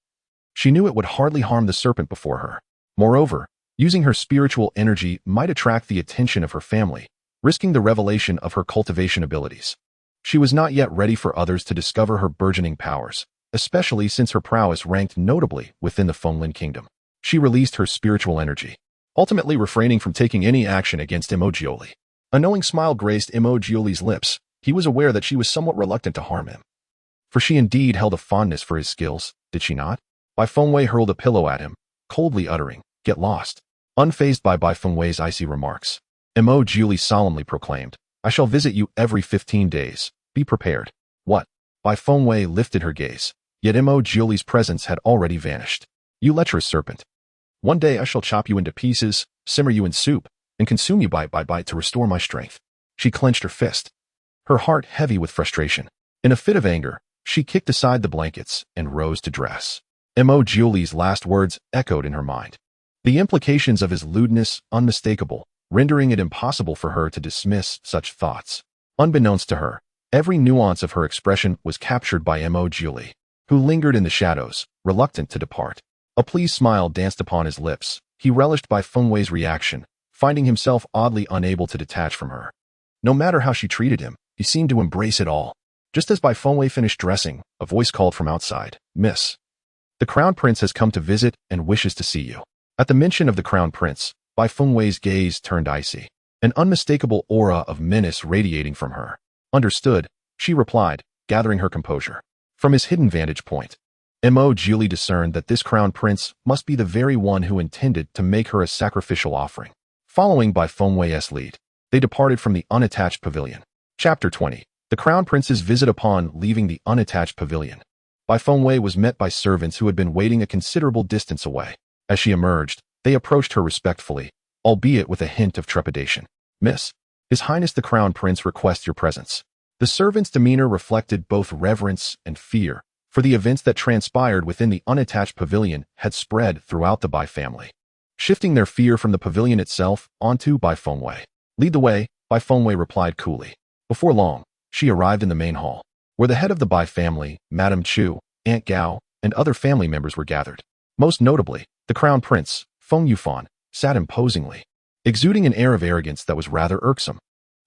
she knew it would hardly harm the serpent before her. Moreover, using her spiritual energy might attract the attention of her family, risking the revelation of her cultivation abilities. She was not yet ready for others to discover her burgeoning powers, especially since her prowess ranked notably within the Fenglin kingdom. She released her spiritual energy, ultimately refraining from taking any action against Mo Julie. A knowing smile graced Mo Julie's lips. He was aware that she was somewhat reluctant to harm him. For she indeed held a fondness for his skills, did she not? Bai Fengwei hurled a pillow at him, coldly uttering, Get lost. Unfazed by Bai Fengwei's icy remarks, Mo Julie solemnly proclaimed, I shall visit you every 15 days. Be prepared. What? Bai Fengwei lifted her gaze, yet Mo Julie's presence had already vanished. You lecherous serpent. One day I shall chop you into pieces, simmer you in soup, and consume you bite by bite to restore my strength. She clenched her fist, her heart heavy with frustration. In a fit of anger, she kicked aside the blankets and rose to dress. Mo Julie's last words echoed in her mind. The implications of his lewdness unmistakable, rendering it impossible for her to dismiss such thoughts. Unbeknownst to her, every nuance of her expression was captured by Mo Julie, who lingered in the shadows, reluctant to depart. A pleased smile danced upon his lips. He relished Bai Fengwei's reaction, finding himself oddly unable to detach from her. No matter how she treated him, he seemed to embrace it all. Just as Bai Fengwei finished dressing, a voice called from outside, Miss. The Crown Prince has come to visit and wishes to see you. At the mention of the Crown Prince, Bai Fengwei's gaze turned icy, an unmistakable aura of menace radiating from her. Understood, she replied, gathering her composure. From his hidden vantage point, Mo duly discerned that this Crown Prince must be the very one who intended to make her a sacrificial offering. Following Bai Fengwei's lead, they departed from the unattached pavilion. Chapter 20. The Crown Prince's visit. Upon leaving the unattached pavilion, Bai Fengwei was met by servants who had been waiting a considerable distance away. As she emerged, they approached her respectfully, albeit with a hint of trepidation. Miss, His Highness the Crown Prince requests your presence. The servant's demeanor reflected both reverence and fear, for the events that transpired within the unattached pavilion had spread throughout the Bai family, shifting their fear from the pavilion itself onto Bai Fengwei. Lead the way, Bai Fengwei replied coolly. Before long, she arrived in the main hall, where the head of the Bai family, Madame Chu, Aunt Gao, and other family members were gathered. Most notably, the Crown Prince, Feng Yufan, sat imposingly, exuding an air of arrogance that was rather irksome.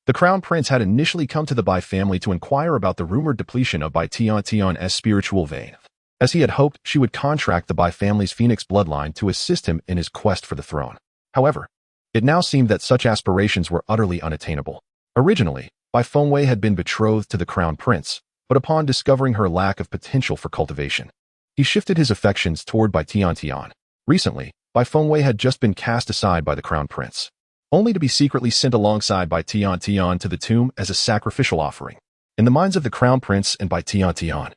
The Crown Prince had initially come to the Bai family to inquire about the rumored depletion of Bai Tiantian's spiritual vein, as he had hoped she would contract the Bai family's phoenix bloodline to assist him in his quest for the throne. However, it now seemed that such aspirations were utterly unattainable. Originally, Bai Fengwei had been betrothed to the Crown Prince, but upon discovering her lack of potential for cultivation, he shifted his affections toward Bai Tiantian. Recently, Bai Fengwei had just been cast aside by the Crown Prince, only to be secretly sent alongside Bai Tiantian to the tomb as a sacrificial offering. In the minds of the Crown Prince and Bai Tiantian,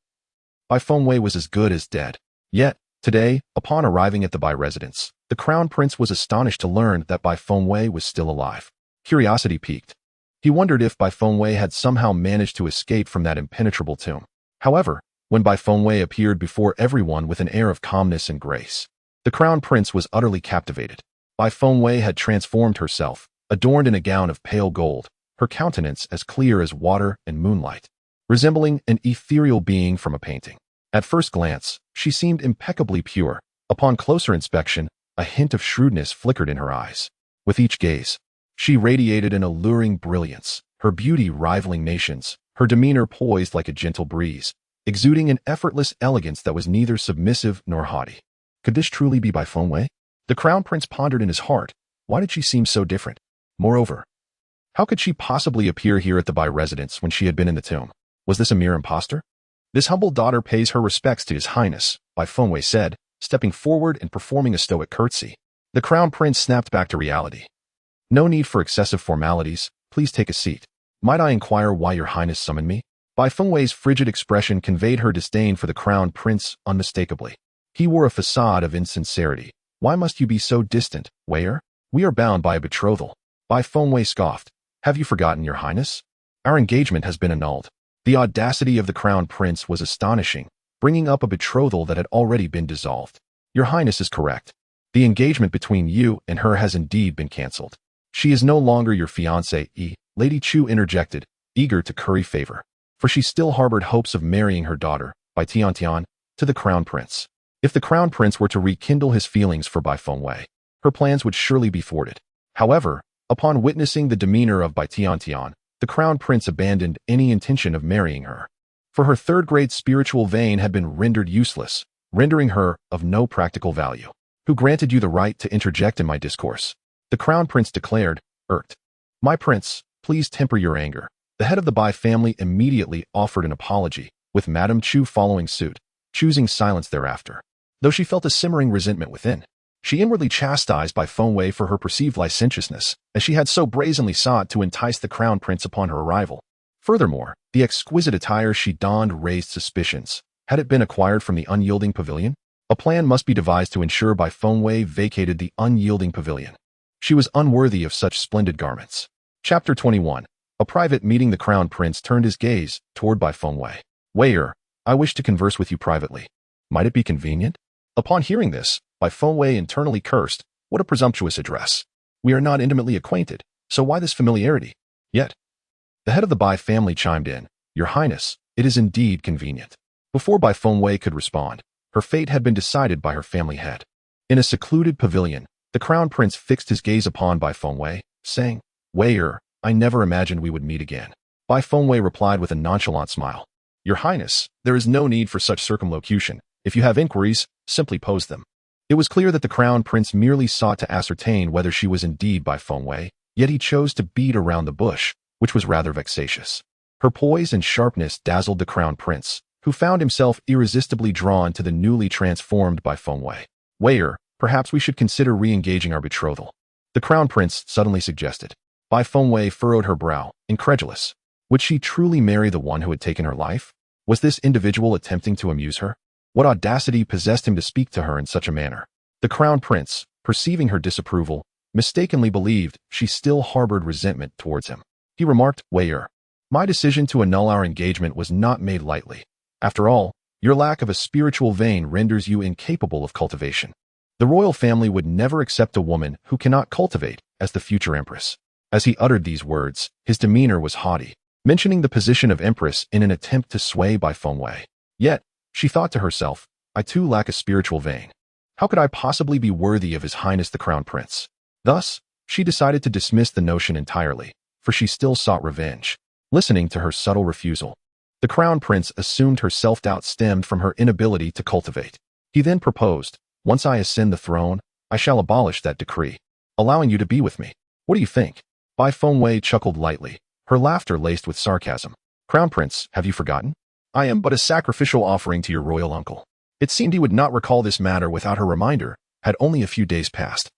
Bai Fengwei was as good as dead. Yet, today, upon arriving at the Bai residence, the Crown Prince was astonished to learn that Bai Fengwei was still alive. Curiosity piqued. He wondered if Bai Fengwei had somehow managed to escape from that impenetrable tomb. However, when Bai Fengwei appeared before everyone with an air of calmness and grace, the Crown Prince was utterly captivated. Bai Fengwei had transformed herself, adorned in a gown of pale gold, her countenance as clear as water and moonlight, resembling an ethereal being from a painting. At first glance, she seemed impeccably pure. Upon closer inspection, a hint of shrewdness flickered in her eyes. With each gaze, she radiated an alluring brilliance, her beauty rivaling nations, her demeanor poised like a gentle breeze, exuding an effortless elegance that was neither submissive nor haughty. Could this truly be Bai Fengwei? The Crown Prince pondered in his heart. Why did she seem so different? Moreover, how could she possibly appear here at the Bai residence when she had been in the tomb? Was this a mere impostor? This humble daughter pays her respects to His Highness, Bai Fengwei said, stepping forward and performing a stoic curtsy. The Crown Prince snapped back to reality. No need for excessive formalities. Please take a seat. Might I inquire why Your Highness summoned me? Bai Fengwei's frigid expression conveyed her disdain for the Crown Prince unmistakably. He wore a facade of insincerity. Why must you be so distant, Weier? We are bound by a betrothal. Bai Fengwei scoffed. Have you forgotten, Your Highness? Our engagement has been annulled. The audacity of the Crown Prince was astonishing, bringing up a betrothal that had already been dissolved. Your Highness is correct. The engagement between you and her has indeed been cancelled. She is no longer your fiancé, Lady Chu interjected, eager to curry favor, for she still harbored hopes of marrying her daughter, Bai Tiantian, to the Crown Prince. If the Crown Prince were to rekindle his feelings for Bai Fengwei, her plans would surely be thwarted. However, upon witnessing the demeanor of Bai Tiantian, the Crown Prince abandoned any intention of marrying her, for her third-grade spiritual vein had been rendered useless, rendering her of no practical value. Who granted you the right to interject in my discourse? The Crown Prince declared, irked. My prince, please temper your anger. The head of the Bai family immediately offered an apology, with Madame Chu following suit, choosing silence thereafter. Though she felt a simmering resentment within, she inwardly chastised Bai Fengwei for her perceived licentiousness, as she had so brazenly sought to entice the Crown Prince upon her arrival. Furthermore, the exquisite attire she donned raised suspicions. Had it been acquired from the unyielding pavilion? A plan must be devised to ensure Bai Fengwei vacated the unyielding pavilion. She was unworthy of such splendid garments. Chapter 21. A private meeting. The Crown Prince turned his gaze toward Bai Fengwei. Weier, I wish to converse with you privately. Might it be convenient? Upon hearing this, Bai Fengwei internally cursed. What a presumptuous address. We are not intimately acquainted, so why this familiarity? Yet, the head of the Bai family chimed in. Your Highness, it is indeed convenient. Before Bai Fengwei could respond, her fate had been decided by her family head. In a secluded pavilion, the Crown Prince fixed his gaze upon Bai Fengwei, saying, Weier, I never imagined we would meet again. Bai Fengwei replied with a nonchalant smile. Your Highness, there is no need for such circumlocution. If you have inquiries, simply pose them. It was clear that the crown prince merely sought to ascertain whether she was indeed by Fengwei, yet he chose to beat around the bush, which was rather vexatious. Her poise and sharpness dazzled the crown prince, who found himself irresistibly drawn to the newly transformed by Fengwei. Waiter, perhaps we should consider re-engaging our betrothal, the crown prince suddenly suggested. Bai Fengwei furrowed her brow, incredulous. Would she truly marry the one who had taken her life? Was this individual attempting to amuse her? What audacity possessed him to speak to her in such a manner? The crown prince, perceiving her disapproval, mistakenly believed she still harbored resentment towards him. He remarked, Waiter, my decision to annul our engagement was not made lightly. After all, your lack of a spiritual vein renders you incapable of cultivation. The royal family would never accept a woman who cannot cultivate as the future empress. As he uttered these words, his demeanor was haughty, mentioning the position of empress in an attempt to sway Bai Fengwei. Yet, she thought to herself, I too lack a spiritual vein. How could I possibly be worthy of His Highness the Crown Prince? Thus, she decided to dismiss the notion entirely, for she still sought revenge. Listening to her subtle refusal, the Crown Prince assumed her self-doubt stemmed from her inability to cultivate. He then proposed, once I ascend the throne, I shall abolish that decree, allowing you to be with me. What do you think? Bai Fengwei chuckled lightly, her laughter laced with sarcasm. Crown Prince, have you forgotten? I am but a sacrificial offering to your royal uncle. It seemed he would not recall this matter without her reminder, had only a few days passed.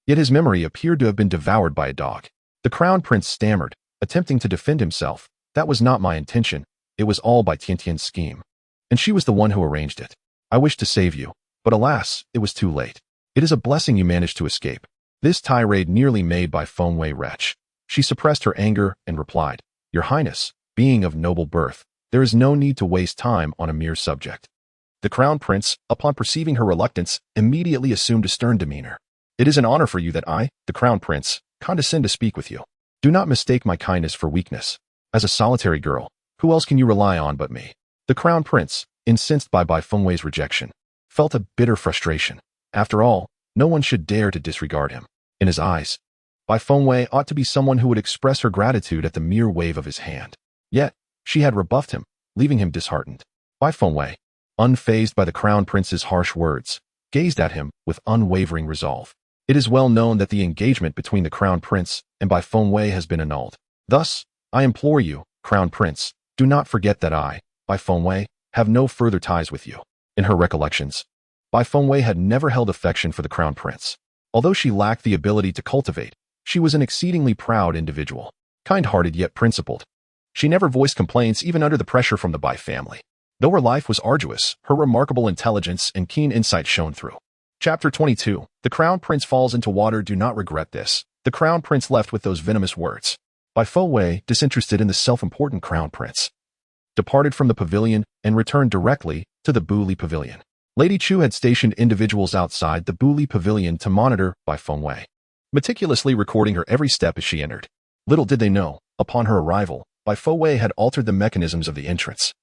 Yet his memory appeared to have been devoured by a dog. The Crown Prince stammered, attempting to defend himself. That was not my intention. It was all by Tiantian's scheme. And she was the one who arranged it. I wished to save you, but alas, it was too late. It is a blessing you managed to escape. This tirade nearly made Bai Fengwei retch. She suppressed her anger and replied, Your Highness, being of noble birth, there is no need to waste time on a mere subject. The Crown Prince, upon perceiving her reluctance, immediately assumed a stern demeanor. It is an honor for you that I, the Crown Prince, condescend to speak with you. Do not mistake my kindness for weakness. As a solitary girl, who else can you rely on but me? The Crown Prince, incensed by Bai Fengwei's rejection, felt a bitter frustration. After all, no one should dare to disregard him. In his eyes, Bai Fengwei ought to be someone who would express her gratitude at the mere wave of his hand. Yet, she had rebuffed him, leaving him disheartened. Bai Fengwei, unfazed by the Crown Prince's harsh words, gazed at him with unwavering resolve. It is well known that the engagement between the Crown Prince and Bai Fengwei has been annulled. Thus, I implore you, Crown Prince, do not forget that I, Bai Fengwei, have no further ties with you. In her recollections, Bai Fengwei had never held affection for the Crown Prince. Although she lacked the ability to cultivate, she was an exceedingly proud individual, kind-hearted yet principled. She never voiced complaints even under the pressure from the Bai family. Though her life was arduous, her remarkable intelligence and keen insight shone through. Chapter 22. The Crown Prince falls into water. Do not regret this. The Crown Prince left with those venomous words. Bai Fengwei, disinterested in the self-important Crown Prince, departed from the pavilion and returned directly to the Buli Pavilion. Lady Chu had stationed individuals outside the Buli Pavilion to monitor Bai Fengwei, meticulously recording her every step as she entered. Little did they know, upon her arrival, Bai Fengwei had altered the mechanisms of the entrance.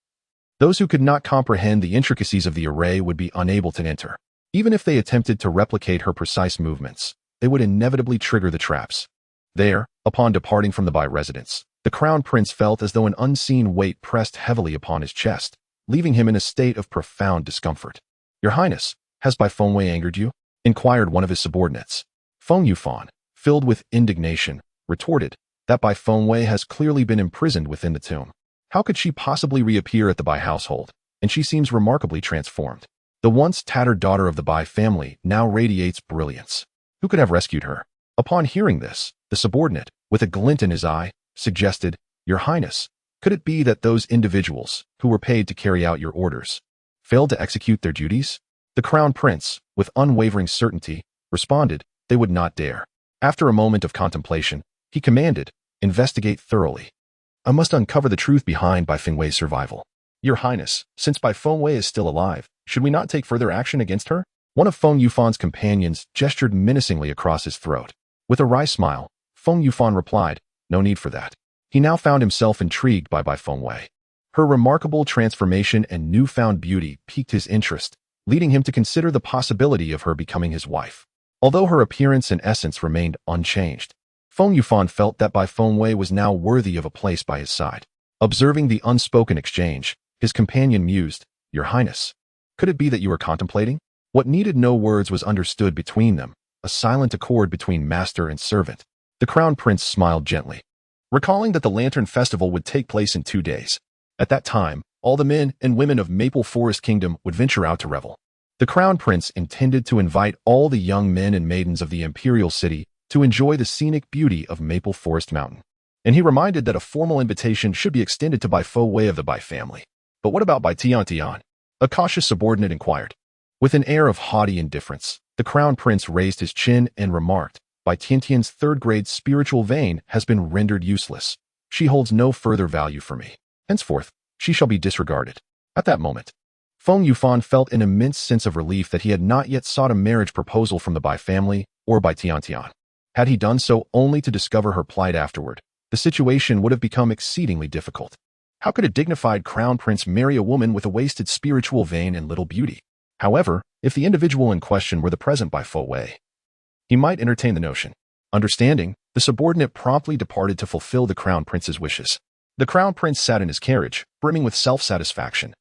Those who could not comprehend the intricacies of the array would be unable to enter. Even if they attempted to replicate her precise movements, they would inevitably trigger the traps. There, upon departing from the Bai residence, the Crown Prince felt as though an unseen weight pressed heavily upon his chest, leaving him in a state of profound discomfort. Your Highness, has Bai Fengwei angered you? Inquired one of his subordinates. Feng Yufan, filled with indignation, retorted that Bai Fengwei has clearly been imprisoned within the tomb. How could she possibly reappear at the Bai household? And she seems remarkably transformed. The once tattered daughter of the Bai family now radiates brilliance. Who could have rescued her? Upon hearing this, the subordinate, with a glint in his eye, suggested, Your Highness, could it be that those individuals, who were paid to carry out your orders, failed to execute their duties? The Crown Prince, with unwavering certainty, responded, They would not dare. After a moment of contemplation, he commanded, Investigate thoroughly. I must uncover the truth behind Bai Fengwei's survival. Your Highness, since Bai Fengwei is still alive, should we not take further action against her? One of Feng Yufan's companions gestured menacingly across his throat. With a wry smile, Feng Yufan replied, No need for that. He now found himself intrigued by Bai Fengwei. Her remarkable transformation and newfound beauty piqued his interest, leading him to consider the possibility of her becoming his wife. Although her appearance and essence remained unchanged, Feng Yufan felt that Bai Fengwei was now worthy of a place by his side. Observing the unspoken exchange, his companion mused, Your Highness, Could it be that you were contemplating? What needed no words was understood between them, a silent accord between master and servant. The crown prince smiled gently, recalling that the Lantern Festival would take place in 2 days. At that time, all the men and women of Maple Forest Kingdom would venture out to revel. The crown prince intended to invite all the young men and maidens of the imperial city to enjoy the scenic beauty of Maple Forest Mountain. And he reminded that a formal invitation should be extended to Bai Fo Wei of the Bai family. But what about Bai Tian Tian? A cautious subordinate inquired. With an air of haughty indifference, the crown prince raised his chin and remarked, Bai Tiantian's third-grade spiritual vein has been rendered useless. She holds no further value for me. Henceforth, she shall be disregarded. At that moment, Feng Yufan felt an immense sense of relief that he had not yet sought a marriage proposal from the Bai family or Bai Tiantian. Had he done so only to discover her plight afterward, the situation would have become exceedingly difficult. How could a dignified crown prince marry a woman with a wasted spiritual vein and little beauty? However, if the individual in question were the present Bai Fo Wei, he might entertain the notion. Understanding, the subordinate promptly departed to fulfill the crown prince's wishes. The crown prince sat in his carriage, brimming with self-satisfaction,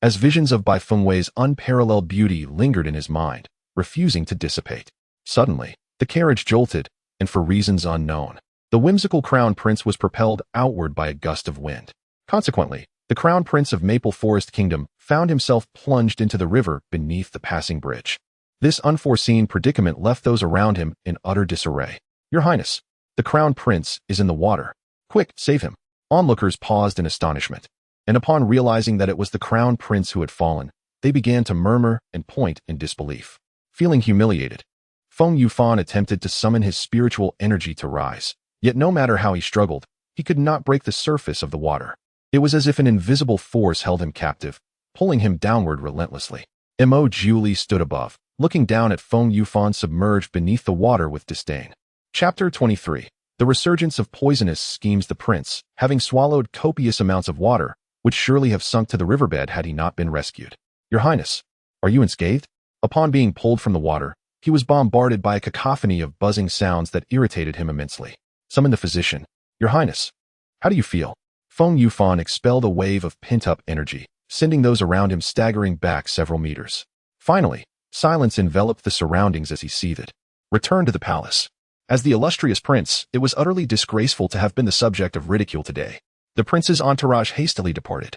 as visions of Bai Feng Wei's unparalleled beauty lingered in his mind, refusing to dissipate. Suddenly, the carriage jolted, and for reasons unknown, the whimsical crown prince was propelled outward by a gust of wind. Consequently, the crown prince of Maple Forest Kingdom found himself plunged into the river beneath the passing bridge. This unforeseen predicament left those around him in utter disarray. Your Highness, the crown prince is in the water. Quick, save him. Onlookers paused in astonishment, and upon realizing that it was the crown prince who had fallen, they began to murmur and point in disbelief. Feeling humiliated, Feng Yufan attempted to summon his spiritual energy to rise, yet no matter how he struggled, he could not break the surface of the water. It was as if an invisible force held him captive, pulling him downward relentlessly. Mo Julie stood above, looking down at Feng Yufan submerged beneath the water with disdain. Chapter 23. The resurgence of poisonous schemes. The prince, having swallowed copious amounts of water, would surely have sunk to the riverbed had he not been rescued. Your Highness, are you unscathed? Upon being pulled from the water, he was bombarded by a cacophony of buzzing sounds that irritated him immensely. Summon the physician. Your Highness, how do you feel? Feng Yufan expelled a wave of pent-up energy, sending those around him staggering back several meters. Finally, silence enveloped the surroundings as he seethed. Return to the palace. As the illustrious prince, it was utterly disgraceful to have been the subject of ridicule today. The prince's entourage hastily departed.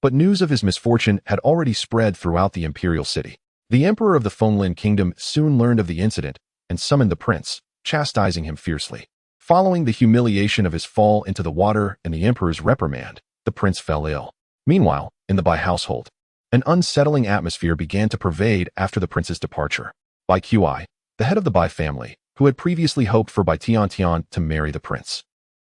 But news of his misfortune had already spread throughout the imperial city. The emperor of the Fenglin kingdom soon learned of the incident and summoned the prince, chastising him fiercely. Following the humiliation of his fall into the water and the emperor's reprimand, the prince fell ill. Meanwhile, in the Bai household, an unsettling atmosphere began to pervade after the prince's departure. Bai Qi, the head of the Bai family, who had previously hoped for Bai Tiantian to marry the prince,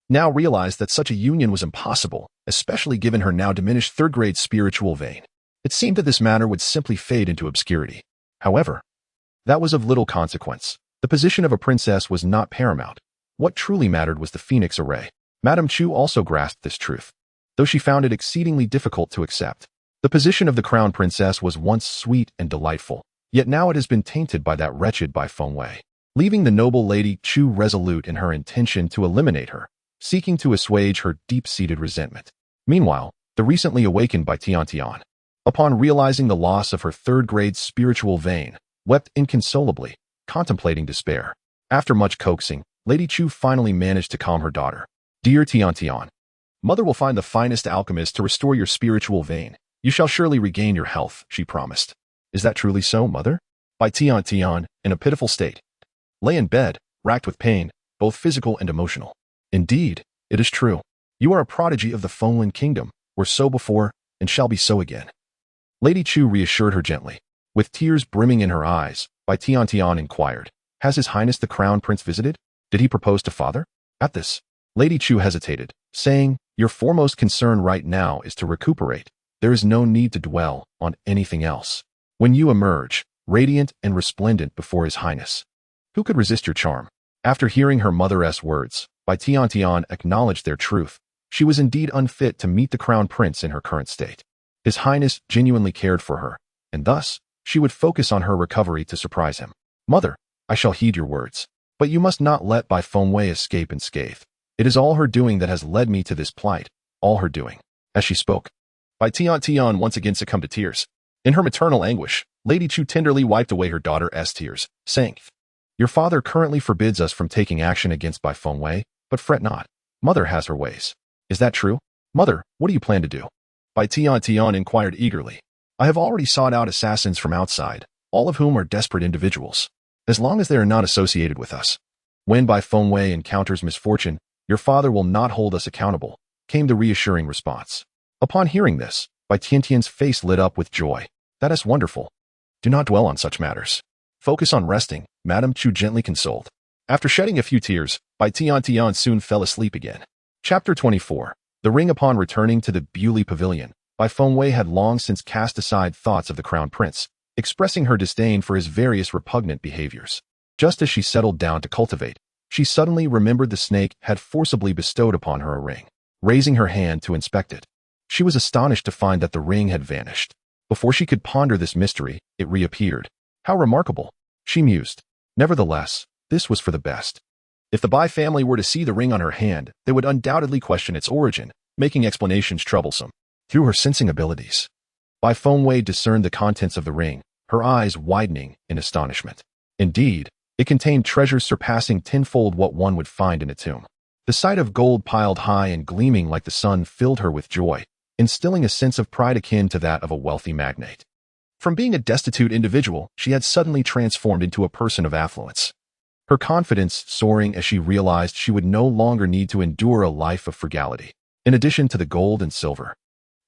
now realized that such a union was impossible, especially given her now diminished third-grade spiritual vein. It seemed that this matter would simply fade into obscurity. However, that was of little consequence. The position of a princess was not paramount. What truly mattered was the phoenix array. Madame Chu also grasped this truth, though she found it exceedingly difficult to accept. The position of the crown princess was once sweet and delightful, yet now it has been tainted by that wretched Bai Feng Wei, leaving the noble lady Chu resolute in her intention to eliminate her, seeking to assuage her deep-seated resentment. Meanwhile, the recently awakened Bai Tiantian, upon realizing the loss of her third-grade spiritual vein, wept inconsolably, contemplating despair. After much coaxing, Lady Chu finally managed to calm her daughter. Dear Tiantian, Mother will find the finest alchemist to restore your spiritual vein. You shall surely regain your health, she promised. Is that truly so, Mother? Bai Tiantian, in a pitiful state, lay in bed, racked with pain, both physical and emotional. Indeed, it is true. You are a prodigy of the Fenglin kingdom, were so before, and shall be so again. Lady Chu reassured her gently. With tears brimming in her eyes, Bai Tiantian inquired, Has His Highness the Crown Prince visited? Did he propose to father? At this, Lady Chu hesitated, saying, Your foremost concern right now is to recuperate. There is no need to dwell on anything else. When you emerge, radiant and resplendent before His Highness, who could resist your charm? After hearing her mother's words, Bai Tiantian acknowledged their truth. She was indeed unfit to meet the Crown Prince in her current state. His Highness genuinely cared for her, and thus, she would focus on her recovery to surprise him. Mother, I shall heed your words. But you must not let Bai Feng Wei escape unscathed. It is all her doing that has led me to this plight, all her doing. As she spoke, Bai Tiantian once again succumbed to tears. In her maternal anguish, Lady Chu tenderly wiped away her daughter's tears, saying, "Your father currently forbids us from taking action against Bai Fengwei, but fret not. Mother has her ways." "Is that true? Mother, what do you plan to do?" Bai Tian inquired eagerly. "I have already sought out assassins from outside, all of whom are desperate individuals. As long as they are not associated with us. When Bai Fengwei encounters misfortune, your father will not hold us accountable," came the reassuring response. Upon hearing this, Bai Tian's face lit up with joy. "That is wonderful. Do not dwell on such matters. Focus on resting," Madame Chu gently consoled. After shedding a few tears, Bai Tian soon fell asleep again. Chapter 24. The ring. Upon returning to the Beauty Pavilion, Bai Fengwei had long since cast aside thoughts of the Crown Prince, expressing her disdain for his various repugnant behaviors. Just as she settled down to cultivate, she suddenly remembered the snake had forcibly bestowed upon her a ring. Raising her hand to inspect it, she was astonished to find that the ring had vanished. Before she could ponder this mystery, it reappeared. How remarkable, she mused. Nevertheless, this was for the best. If the Bai family were to see the ring on her hand, they would undoubtedly question its origin, making explanations troublesome. Through her sensing abilities, Bai Fengwei discerned the contents of the ring, her eyes widening in astonishment. Indeed, it contained treasures surpassing tenfold what one would find in a tomb. The sight of gold piled high and gleaming like the sun filled her with joy, instilling a sense of pride akin to that of a wealthy magnate. From being a destitute individual, she had suddenly transformed into a person of affluence. Her confidence soaring as she realized she would no longer need to endure a life of frugality. In addition to the gold and silver,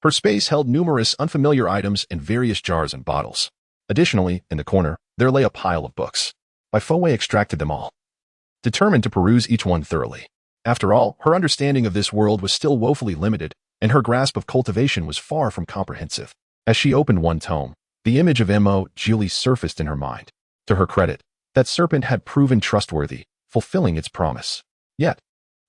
her space held numerous unfamiliar items in various jars and bottles. Additionally, in the corner, there lay a pile of books. Bai Fengwei extracted them all, determined to peruse each one thoroughly. After all, her understanding of this world was still woefully limited, and her grasp of cultivation was far from comprehensive. As she opened one tome, the image of Mo Julie surfaced in her mind. To her credit, that serpent had proven trustworthy, fulfilling its promise. Yet,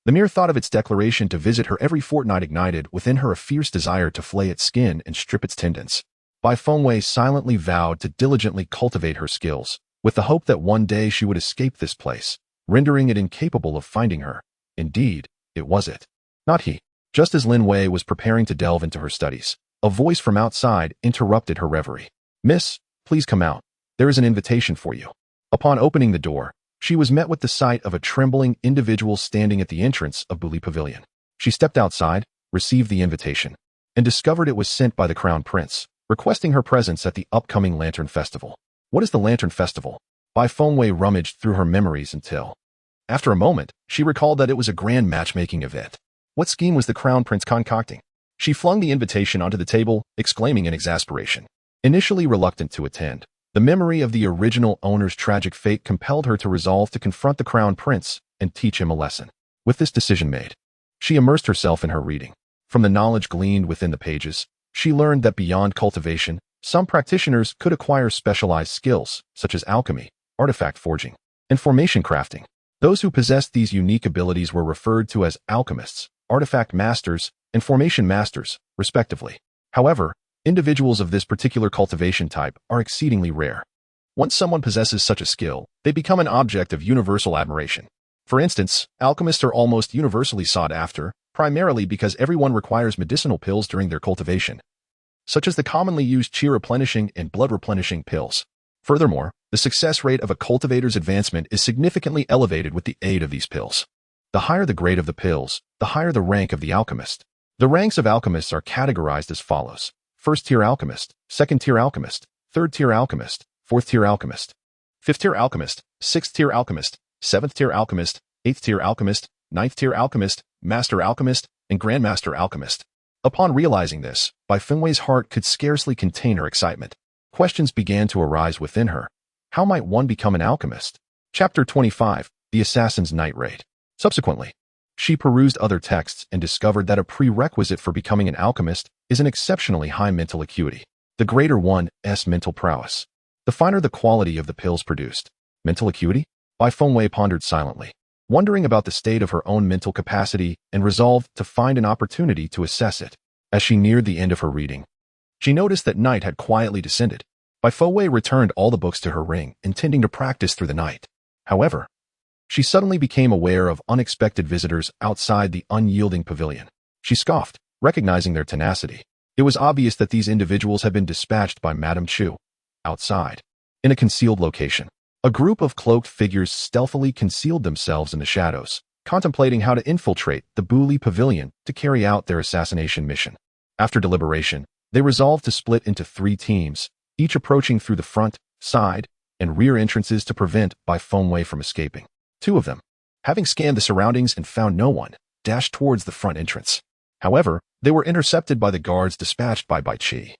the mere thought of its declaration to visit her every fortnight ignited within her a fierce desire to flay its skin and strip its tendons. Bai Fengwei silently vowed to diligently cultivate her skills, with the hope that one day she would escape this place, rendering it incapable of finding her. Indeed, it was it. Not he. Just as Lin Wei was preparing to delve into her studies, a voice from outside interrupted her reverie. "Miss, please come out. There is an invitation for you." Upon opening the door, she was met with the sight of a trembling individual standing at the entrance of Beauty Pavilion. She stepped outside, received the invitation, and discovered it was sent by the Crown Prince, requesting her presence at the upcoming Lantern Festival. What is the Lantern Festival? Bai Fengwei rummaged through her memories until, after a moment, she recalled that it was a grand matchmaking event. What scheme was the Crown Prince concocting? She flung the invitation onto the table, exclaiming in exasperation. Initially reluctant to attend, the memory of the original owner's tragic fate compelled her to resolve to confront the Crown Prince and teach him a lesson. With this decision made, she immersed herself in her reading. From the knowledge gleaned within the pages, she learned that beyond cultivation, some practitioners could acquire specialized skills, such as alchemy, artifact forging, and formation crafting. Those who possessed these unique abilities were referred to as alchemists, artifact masters, and formation masters, respectively. However, individuals of this particular cultivation type are exceedingly rare. Once someone possesses such a skill, they become an object of universal admiration. For instance, alchemists are almost universally sought after, primarily because everyone requires medicinal pills during their cultivation, such as the commonly used chi replenishing and blood replenishing pills. Furthermore, the success rate of a cultivator's advancement is significantly elevated with the aid of these pills. The higher the grade of the pills, the higher the rank of the alchemist. The ranks of alchemists are categorized as follows: first-tier alchemist, second-tier alchemist, third-tier alchemist, fourth-tier alchemist, fifth-tier alchemist, sixth-tier alchemist, seventh-tier alchemist, eighth-tier alchemist, ninth-tier alchemist, master alchemist, and grandmaster alchemist. Upon realizing this, Bai Fengwei's heart could scarcely contain her excitement. Questions began to arise within her. How might one become an alchemist? Chapter 25. The Assassin's Night Raid. Subsequently, she perused other texts and discovered that a prerequisite for becoming an alchemist is an exceptionally high mental acuity. The greater one's mental prowess, the finer the quality of the pills produced. Mental acuity? Bai Fengwei pondered silently, wondering about the state of her own mental capacity and resolved to find an opportunity to assess it. As she neared the end of her reading, she noticed that night had quietly descended. Bai Fengwei returned all the books to her ring, intending to practice through the night. However, she suddenly became aware of unexpected visitors outside the unyielding pavilion. She scoffed, recognizing their tenacity. It was obvious that these individuals had been dispatched by Madame Chu. Outside, in a concealed location, a group of cloaked figures stealthily concealed themselves in the shadows, contemplating how to infiltrate the Bouli Pavilion to carry out their assassination mission. After deliberation, they resolved to split into 3 teams, each approaching through the front, side, and rear entrances to prevent Bai Fengwei from escaping. 2 of them, having scanned the surroundings and found no one, dashed towards the front entrance. However, they were intercepted by the guards dispatched by Bai Qi,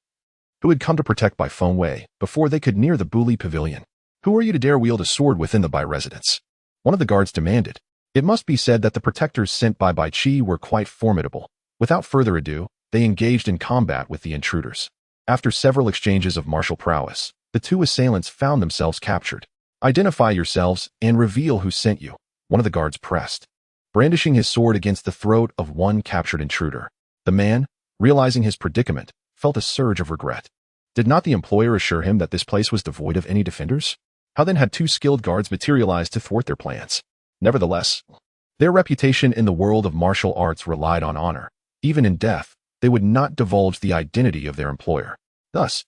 who had come to protect Bai Fengwei before they could near the Bouli Pavilion. "Who are you to dare wield a sword within the Bai residence?" one of the guards demanded. It must be said that the protectors sent by Bai Qi were quite formidable. Without further ado, they engaged in combat with the intruders. After several exchanges of martial prowess, the 2 assailants found themselves captured. "Identify yourselves and reveal who sent you," one of the guards pressed, brandishing his sword against the throat of one captured intruder. The man, realizing his predicament, felt a surge of regret. Did not the employer assure him that this place was devoid of any defenders? How then had 2 skilled guards materialized to thwart their plans? Nevertheless, their reputation in the world of martial arts relied on honor. Even in death, they would not divulge the identity of their employer. Thus,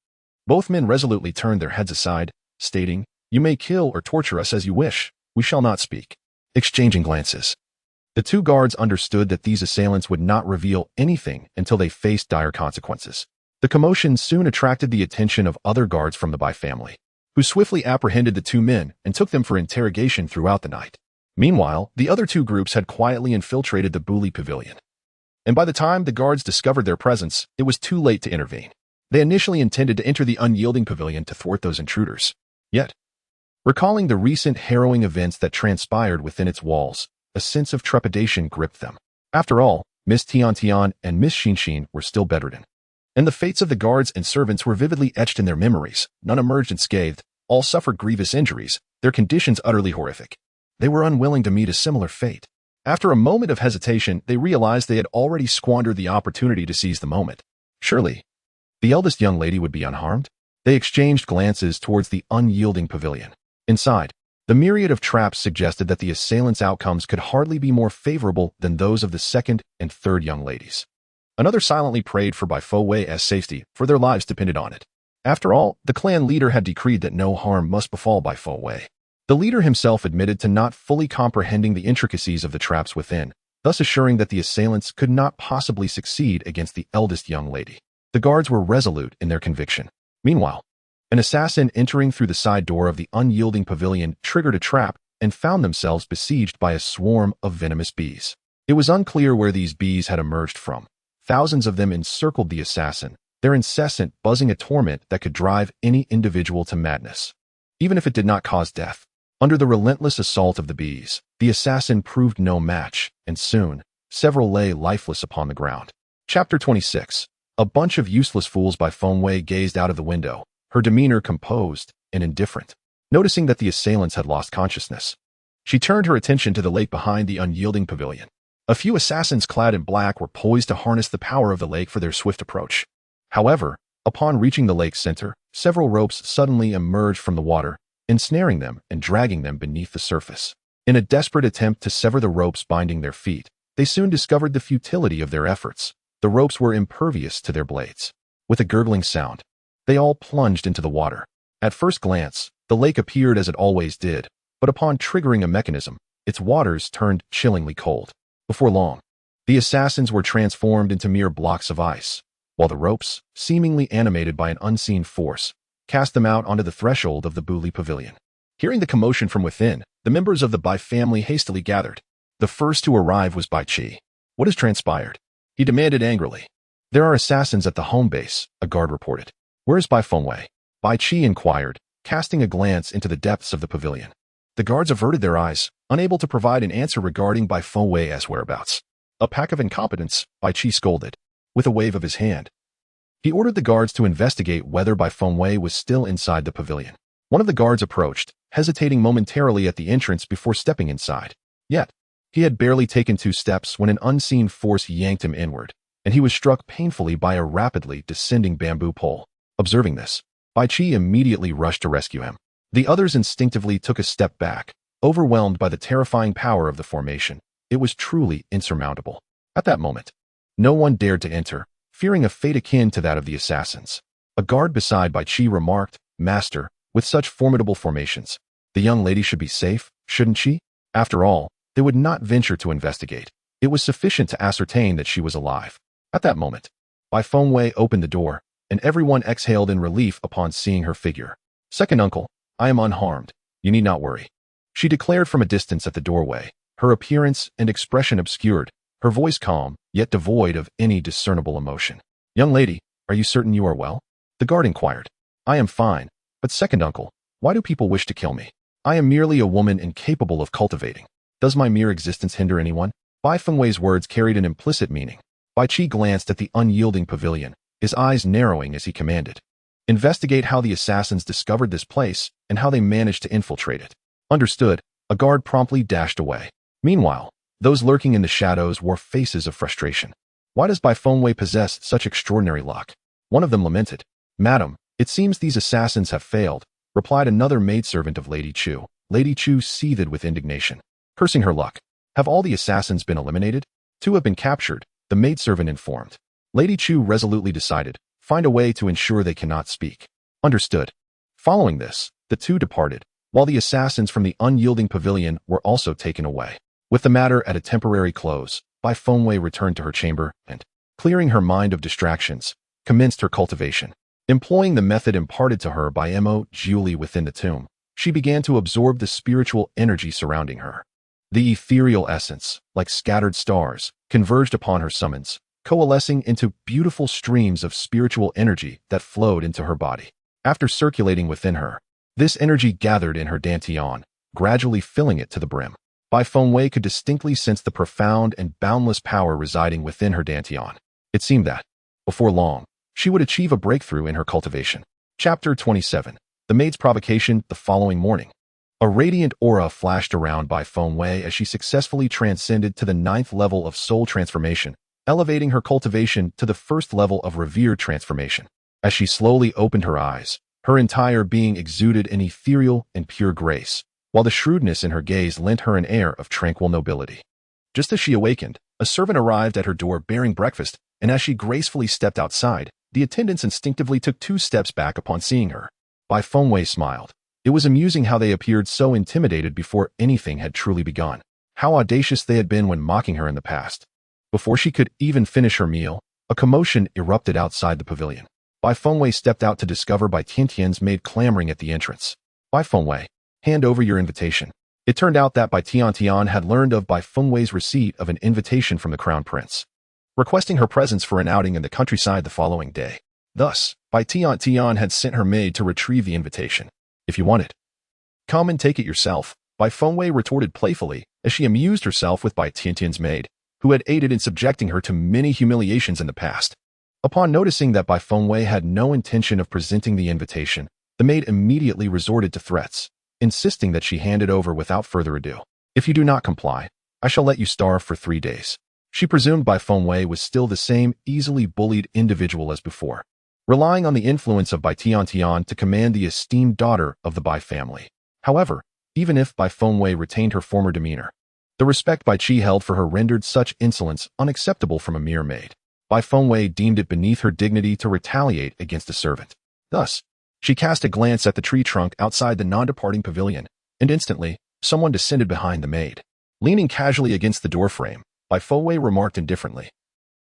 both men resolutely turned their heads aside, stating, "You may kill or torture us as you wish. We shall not speak." Exchanging glances, the 2 guards understood that these assailants would not reveal anything until they faced dire consequences. The commotion soon attracted the attention of other guards from the Bai family, who swiftly apprehended the 2 men and took them for interrogation throughout the night. Meanwhile, the other 2 groups had quietly infiltrated the Bouli Pavilion, and by the time the guards discovered their presence, it was too late to intervene. They initially intended to enter the unyielding pavilion to thwart those intruders. Yet, recalling the recent harrowing events that transpired within its walls, a sense of trepidation gripped them. After all, Miss Tian and Miss Xin were still bedridden, and the fates of the guards and servants were vividly etched in their memories. None emerged unscathed, all suffered grievous injuries, their conditions utterly horrific. They were unwilling to meet a similar fate. After a moment of hesitation, they realized they had already squandered the opportunity to seize the moment. Surely, the eldest young lady would be unharmed? They exchanged glances towards the unyielding pavilion. Inside, the myriad of traps suggested that the assailants' outcomes could hardly be more favorable than those of the 2nd and 3rd young ladies. Another silently prayed for Bai Fengwei's safety, for their lives depended on it. After all, the clan leader had decreed that no harm must befall Bai Fengwei. The leader himself admitted to not fully comprehending the intricacies of the traps within, thus assuring that the assailants could not possibly succeed against the eldest young lady. The guards were resolute in their conviction. Meanwhile, an assassin entering through the side door of the unyielding pavilion triggered a trap and found themselves besieged by a swarm of venomous bees. It was unclear where these bees had emerged from. Thousands of them encircled the assassin, their incessant buzzing a torment that could drive any individual to madness, even if it did not cause death. Under the relentless assault of the bees, the assassin proved no match, and soon, several lay lifeless upon the ground. Chapter 26. A bunch of useless fools. Bai Fengwei gazed out of the window, her demeanor composed and indifferent. Noticing that the assailants had lost consciousness, she turned her attention to the lake behind the unyielding pavilion. A few assassins clad in black were poised to harness the power of the lake for their swift approach. However, upon reaching the lake's center, several ropes suddenly emerged from the water, ensnaring them and dragging them beneath the surface. In a desperate attempt to sever the ropes binding their feet, they soon discovered the futility of their efforts. The ropes were impervious to their blades. With a gurgling sound, they all plunged into the water. At first glance, the lake appeared as it always did, but upon triggering a mechanism, its waters turned chillingly cold. Before long, the assassins were transformed into mere blocks of ice, while the ropes, seemingly animated by an unseen force, cast them out onto the threshold of the Bouli Pavilion. Hearing the commotion from within, the members of the Bai family hastily gathered. The first to arrive was Bai Qi. "What has transpired?" he demanded angrily. "There are assassins at the home base," a guard reported. "Where is Bai Fengwei?" Bai Qi inquired, casting a glance into the depths of the pavilion. The guards averted their eyes, unable to provide an answer regarding Bai Fengwei's whereabouts. "A pack of incompetents," Bai Qi scolded. With a wave of his hand, he ordered the guards to investigate whether Bai Fengwei was still inside the pavilion. One of the guards approached, hesitating momentarily at the entrance before stepping inside. Yet, he had barely taken 2 steps when an unseen force yanked him inward, and he was struck painfully by a rapidly descending bamboo pole. Observing this, Bai Qi immediately rushed to rescue him. The others instinctively took a step back, overwhelmed by the terrifying power of the formation. It was truly insurmountable. At that moment, no one dared to enter, fearing a fate akin to that of the assassins. A guard beside Bai Qi remarked, "Master, with such formidable formations, the young lady should be safe, shouldn't she?" After all, they would not venture to investigate. It was sufficient to ascertain that she was alive. At that moment, Bai Fengwei opened the door, and everyone exhaled in relief upon seeing her figure. "Second uncle, I am unharmed. You need not worry," she declared from a distance at the doorway, her appearance and expression obscured, her voice calm, yet devoid of any discernible emotion. "Young lady, are you certain you are well?" the guard inquired. "I am fine, but second uncle, why do people wish to kill me? I am merely a woman incapable of cultivating. Does my mere existence hinder anyone?" Bai Fengwei's words carried an implicit meaning. Bai Qi glanced at the unyielding pavilion, his eyes narrowing as he commanded. "Investigate how the assassins discovered this place and how they managed to infiltrate it." Understood, a guard promptly dashed away. Meanwhile, those lurking in the shadows wore faces of frustration. "Why does Bai Fengwei possess such extraordinary luck?" one of them lamented. "Madam, it seems these assassins have failed," replied another maidservant of Lady Chu. Lady Chu seethed with indignation. Cursing her luck. "Have all the assassins been eliminated?" "Two have been captured," the maidservant informed. Lady Chu resolutely decided, "Find a way to ensure they cannot speak." Understood. Following this, the two departed, while the assassins from the unyielding pavilion were also taken away. With the matter at a temporary close, Bai Fengwei returned to her chamber and, clearing her mind of distractions, commenced her cultivation. Employing the method imparted to her by Mo Julie within the tomb, she began to absorb the spiritual energy surrounding her. The ethereal essence, like scattered stars, converged upon her summons, coalescing into beautiful streams of spiritual energy that flowed into her body. After circulating within her, this energy gathered in her dantian, gradually filling it to the brim. Bai Fengwei could distinctly sense the profound and boundless power residing within her dantian. It seemed that, before long, she would achieve a breakthrough in her cultivation. Chapter 27. The Maid's Provocation. The following morning, a radiant aura flashed around Bai Fengwei as she successfully transcended to the 9th level of soul transformation, elevating her cultivation to the 1st level of revered transformation. As she slowly opened her eyes, her entire being exuded an ethereal and pure grace, while the shrewdness in her gaze lent her an air of tranquil nobility. Just as she awakened, a servant arrived at her door bearing breakfast, and as she gracefully stepped outside, the attendants instinctively took 2 steps back upon seeing her. Bai Fengwei smiled. It was amusing how they appeared so intimidated before anything had truly begun. How audacious they had been when mocking her in the past. Before she could even finish her meal, a commotion erupted outside the pavilion. Bai Fengwei stepped out to discover Bai Tiantian's maid clamoring at the entrance. "Bai Fengwei, hand over your invitation." It turned out that Bai Tiantian had learned of Bai Fengwei's receipt of an invitation from the crown prince, requesting her presence for an outing in the countryside the following day. Thus, Bai Tiantian had sent her maid to retrieve the invitation. "If you want it, come and take it yourself," Bai Fengwei retorted playfully as she amused herself with Bai Tiantian's maid, who had aided in subjecting her to many humiliations in the past. Upon noticing that Bai Fengwei had no intention of presenting the invitation, the maid immediately resorted to threats, insisting that she hand it over without further ado. "If you do not comply, I shall let you starve for 3 days." She presumed Bai Fengwei was still the same easily bullied individual as before, relying on the influence of Bai Tiantian to command the esteemed daughter of the Bai family. However, even if Bai Fengwei retained her former demeanor, the respect Bai Qi held for her rendered such insolence unacceptable from a mere maid. Bai Fengwei deemed it beneath her dignity to retaliate against a servant. Thus, she cast a glance at the tree trunk outside the non-departing pavilion, and instantly, someone descended behind the maid. Leaning casually against the doorframe, Bai Fengwei remarked indifferently,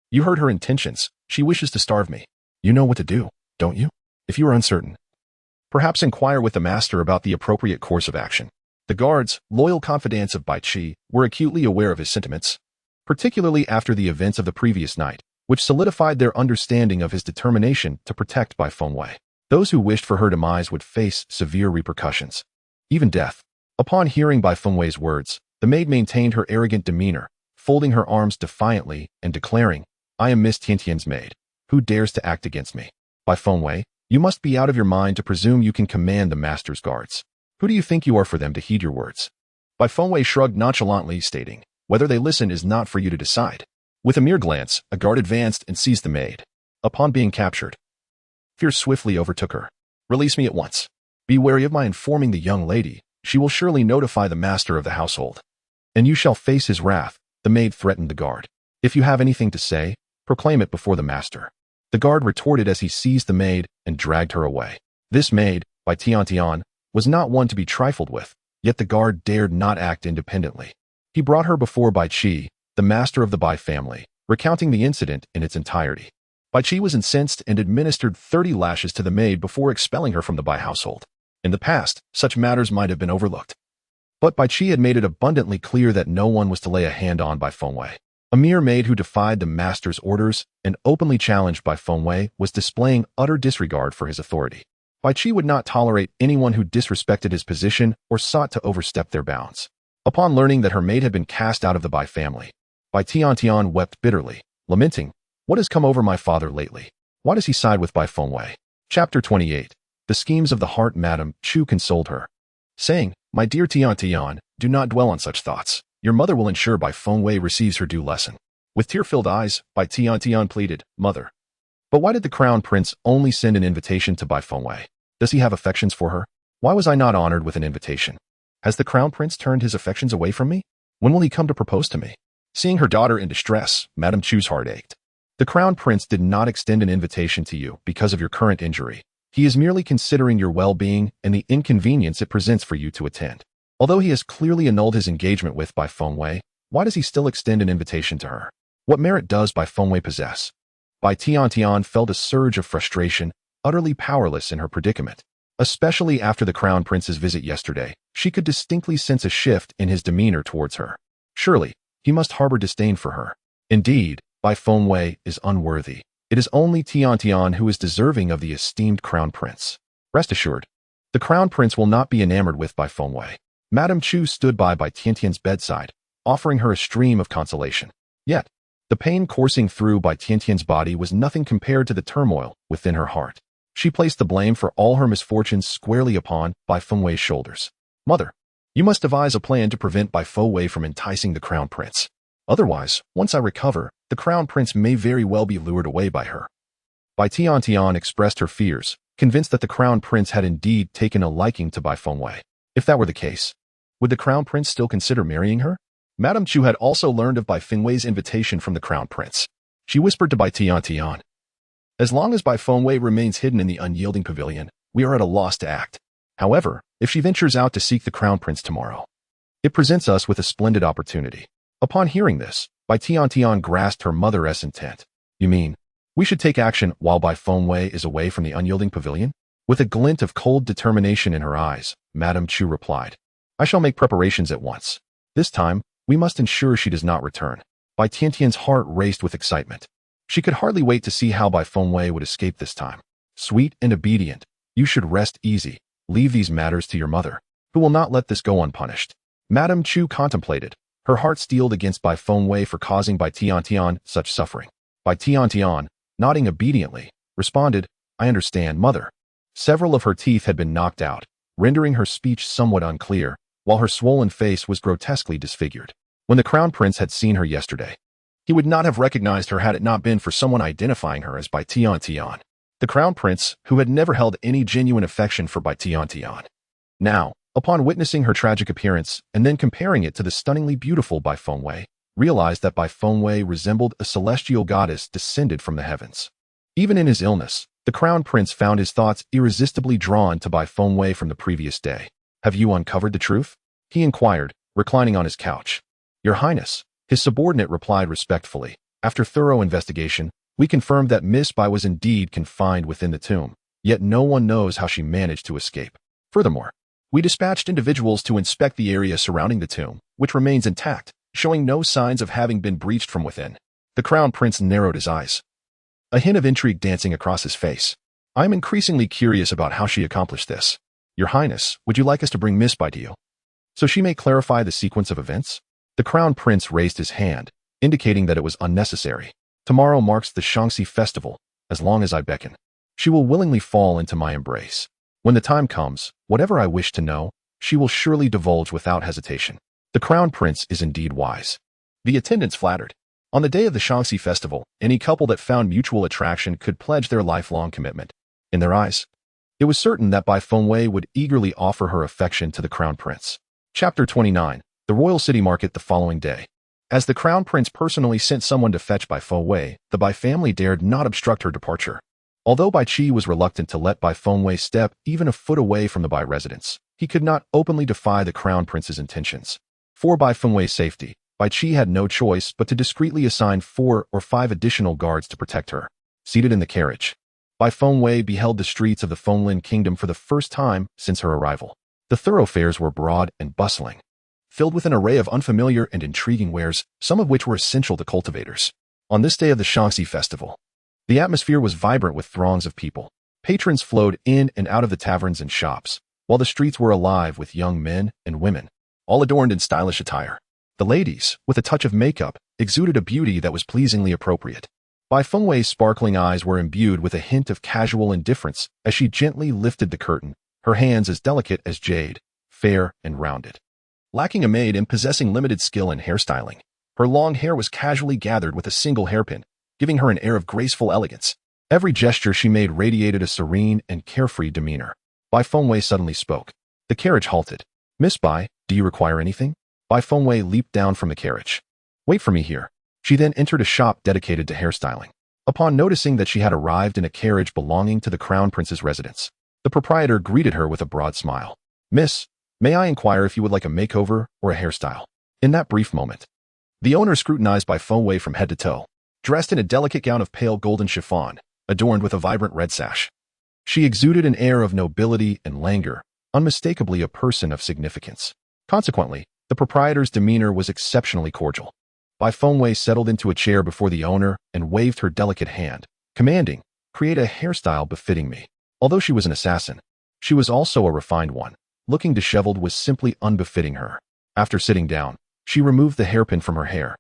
"You heard her intentions. She wishes to starve me. You know what to do, don't you? If you are uncertain, perhaps inquire with the master about the appropriate course of action." The guards, loyal confidants of Bai Qi, were acutely aware of his sentiments, particularly after the events of the previous night, which solidified their understanding of his determination to protect Bai Fengwei. Those who wished for her demise would face severe repercussions, even death. Upon hearing Bai Fengwei's words, the maid maintained her arrogant demeanor, folding her arms defiantly and declaring, "I am Miss Tiantian's maid. Who dares to act against me? Bai Fengwei, you must be out of your mind to presume you can command the master's guards. Who do you think you are for them to heed your words?" Bai Fengwei shrugged nonchalantly, stating, "Whether they listen is not for you to decide." With a mere glance, a guard advanced and seized the maid. Upon being captured, fear swiftly overtook her. "Release me at once. Be wary of my informing the young lady. She will surely notify the master of the household, and you shall face his wrath," the maid threatened the guard. "If you have anything to say, proclaim it before the master." The guard retorted as he seized the maid and dragged her away. This maid, by Tian, was not one to be trifled with, yet the guard dared not act independently. He brought her before Bai Qi, the master of the Bai family, recounting the incident in its entirety. Bai Qi was incensed and administered 30 lashes to the maid before expelling her from the Bai household. In the past, such matters might have been overlooked. But Bai Qi had made it abundantly clear that no one was to lay a hand on Bai Fengwei. A mere maid who defied the master's orders and openly challenged Bai Fengwei was displaying utter disregard for his authority. Bai Qi would not tolerate anyone who disrespected his position or sought to overstep their bounds. Upon learning that her maid had been cast out of the Bai family, Bai Tian wept bitterly, lamenting, "What has come over my father lately? Why does he side with Bai Fengwei?" Chapter 28. The schemes of the heart. Madame Chu consoled her, saying, "My dear Tian, do not dwell on such thoughts. Your mother will ensure Bai Fengwei receives her due lesson." With tear-filled eyes, Bai Tian pleaded, "Mother, but why did the crown prince only send an invitation to Bai Fengwei? Does he have affections for her? Why was I not honored with an invitation? Has the crown prince turned his affections away from me? When will he come to propose to me?" Seeing her daughter in distress, Madame Chu's heart ached. "The crown prince did not extend an invitation to you because of your current injury. He is merely considering your well-being and the inconvenience it presents for you to attend. Although he has clearly annulled his engagement with Bai Fengwei, why does he still extend an invitation to her? What merit does Bai Fengwei possess?" Bai Tian felt a surge of frustration, utterly powerless in her predicament. Especially after the crown prince's visit yesterday, she could distinctly sense a shift in his demeanor towards her. Surely, he must harbor disdain for her. Indeed, Bai Fengwei is unworthy. It is only Tian who is deserving of the esteemed crown prince. Rest assured, the crown prince will not be enamored with Bai Fengwei. Madame Chu stood by Tian's bedside, offering her a stream of consolation. Yet, the pain coursing through Tian's body was nothing compared to the turmoil within her heart. She placed the blame for all her misfortunes squarely upon Bai Fengwei's shoulders. "Mother, you must devise a plan to prevent Bai Fengwei from enticing the crown prince. Otherwise, once I recover, the crown prince may very well be lured away by her." Bai Tian expressed her fears, convinced that the crown prince had indeed taken a liking to Bai Fengwei. If that were the case, would the crown prince still consider marrying her? Madame Chu had also learned of Bai Fengwei's invitation from the crown prince. She whispered to Bai Tian, "As long as Bai Fengwei remains hidden in the unyielding pavilion, we are at a loss to act. However, if she ventures out to seek the crown prince tomorrow, it presents us with a splendid opportunity." Upon hearing this, Bai Tian grasped her mother's intent. "You mean, we should take action while Bai Fengwei is away from the unyielding pavilion?" With a glint of cold determination in her eyes, Madame Chu replied, "I shall make preparations at once. This time, we must ensure she does not return." Bai Tian's heart raced with excitement. She could hardly wait to see how Bai Fengwei would escape this time. "Sweet and obedient, you should rest easy. Leave these matters to your mother, who will not let this go unpunished." Madame Chu contemplated, her heart steeled against Bai Fengwei for causing Bai Tian such suffering. Bai Tian, nodding obediently, responded, "I understand, mother." Several of her teeth had been knocked out, rendering her speech somewhat unclear, while her swollen face was grotesquely disfigured. When the crown prince had seen her yesterday, he would not have recognized her had it not been for someone identifying her as Bai Tian. The crown prince, who had never held any genuine affection for Bai Tian. Now, upon witnessing her tragic appearance and then comparing it to the stunningly beautiful Bai Fengwei, realized that Bai Fengwei resembled a celestial goddess descended from the heavens. Even in his illness, the crown prince found his thoughts irresistibly drawn to Bai Fengwei from the previous day. "Have you uncovered the truth?" he inquired, reclining on his couch. "Your Highness," his subordinate replied respectfully, "after thorough investigation, we confirmed that Miss Bai was indeed confined within the tomb, yet no one knows how she managed to escape. Furthermore, we dispatched individuals to inspect the area surrounding the tomb, which remains intact, showing no signs of having been breached from within." The crown prince narrowed his eyes, a hint of intrigue dancing across his face. "I am increasingly curious about how she accomplished this. Your Highness, would you like us to bring Miss Bai to you, so she may clarify the sequence of events?" The crown prince raised his hand, indicating that it was unnecessary. "Tomorrow marks the Shaanxi festival. As long as I beckon, she will willingly fall into my embrace. When the time comes, whatever I wish to know, she will surely divulge without hesitation." The crown prince is indeed wise. The attendants flattered. On the day of the Shaanxi festival, any couple that found mutual attraction could pledge their lifelong commitment. In their eyes, it was certain that Bai Fengwei would eagerly offer her affection to the crown prince. Chapter 29. The royal city market the following day. As the crown prince personally sent someone to fetch Bai Fengwei, the Bai family dared not obstruct her departure. Although Bai Qi was reluctant to let Bai Fengwei step even a foot away from the Bai residence, he could not openly defy the crown prince's intentions. For Bai Fengwei's safety, Bai Qi had no choice but to discreetly assign 4 or 5 additional guards to protect her. Seated in the carriage, Bai Fengwei beheld the streets of the Fenglin kingdom for the first time since her arrival. The thoroughfares were broad and bustling, filled with an array of unfamiliar and intriguing wares, some of which were essential to cultivators. On this day of the Shaanxi festival, the atmosphere was vibrant with throngs of people. Patrons flowed in and out of the taverns and shops, while the streets were alive with young men and women, all adorned in stylish attire. The ladies, with a touch of makeup, exuded a beauty that was pleasingly appropriate. Bai Fengwei's sparkling eyes were imbued with a hint of casual indifference as she gently lifted the curtain, her hands as delicate as jade, fair and rounded. Lacking a maid and possessing limited skill in hairstyling, her long hair was casually gathered with a single hairpin, giving her an air of graceful elegance. Every gesture she made radiated a serene and carefree demeanor. Bai Fengwei suddenly spoke. The carriage halted. "Miss Bai, do you require anything?" Bai Fengwei leaped down from the carriage. "Wait for me here." She then entered a shop dedicated to hairstyling. Upon noticing that she had arrived in a carriage belonging to the crown prince's residence, the proprietor greeted her with a broad smile. "Miss, may I inquire if you would like a makeover or a hairstyle?" In that brief moment, the owner scrutinized Bai Fengwei from head to toe. Dressed in a delicate gown of pale golden chiffon, adorned with a vibrant red sash, she exuded an air of nobility and languor, unmistakably a person of significance. Consequently, the proprietor's demeanor was exceptionally cordial. Bai Fengwei settled into a chair before the owner and waved her delicate hand, commanding, "Create a hairstyle befitting me." Although she was an assassin, she was also a refined one. Looking disheveled was simply unbefitting her. After sitting down, she removed the hairpin from her hair,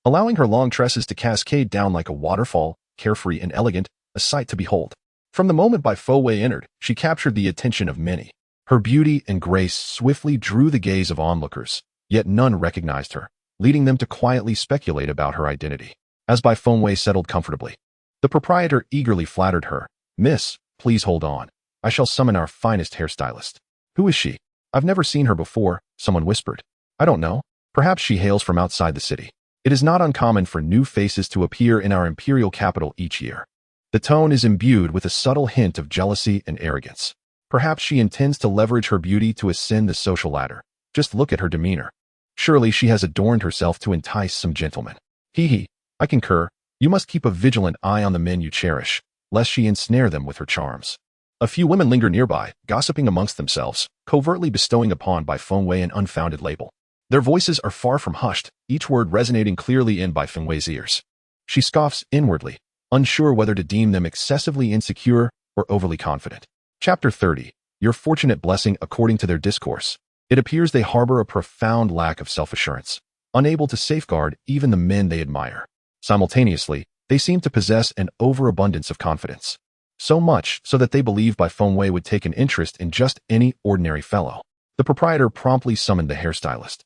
allowing her long tresses to cascade down like a waterfall, carefree and elegant, a sight to behold. From the moment Bai Fengwei entered, she captured the attention of many. Her beauty and grace swiftly drew the gaze of onlookers, yet none recognized her, leading them to quietly speculate about her identity. As Bai Fengwei settled comfortably, the proprietor eagerly flattered her. "Miss, please hold on. I shall summon our finest hairstylist." "Who is she? I've never seen her before," someone whispered. "I don't know. Perhaps she hails from outside the city. It is not uncommon for new faces to appear in our imperial capital each year." The tone is imbued with a subtle hint of jealousy and arrogance. Perhaps she intends to leverage her beauty to ascend the social ladder. Just look at her demeanor. Surely she has adorned herself to entice some gentleman. Hee, I concur. You must keep a vigilant eye on the men you cherish, lest she ensnare them with her charms. A few women linger nearby, gossiping amongst themselves, covertly bestowing upon Bai Fengwei an unfounded label. Their voices are far from hushed, each word resonating clearly in Bai Fengwei's ears. She scoffs inwardly, unsure whether to deem them excessively insecure or overly confident. Chapter 30. Your fortunate blessing according to their discourse. It appears they harbor a profound lack of self-assurance, unable to safeguard even the men they admire. Simultaneously, they seem to possess an overabundance of confidence. So much so that they believe Bai Fengwei would take an interest in just any ordinary fellow. The proprietor promptly summoned the hairstylist,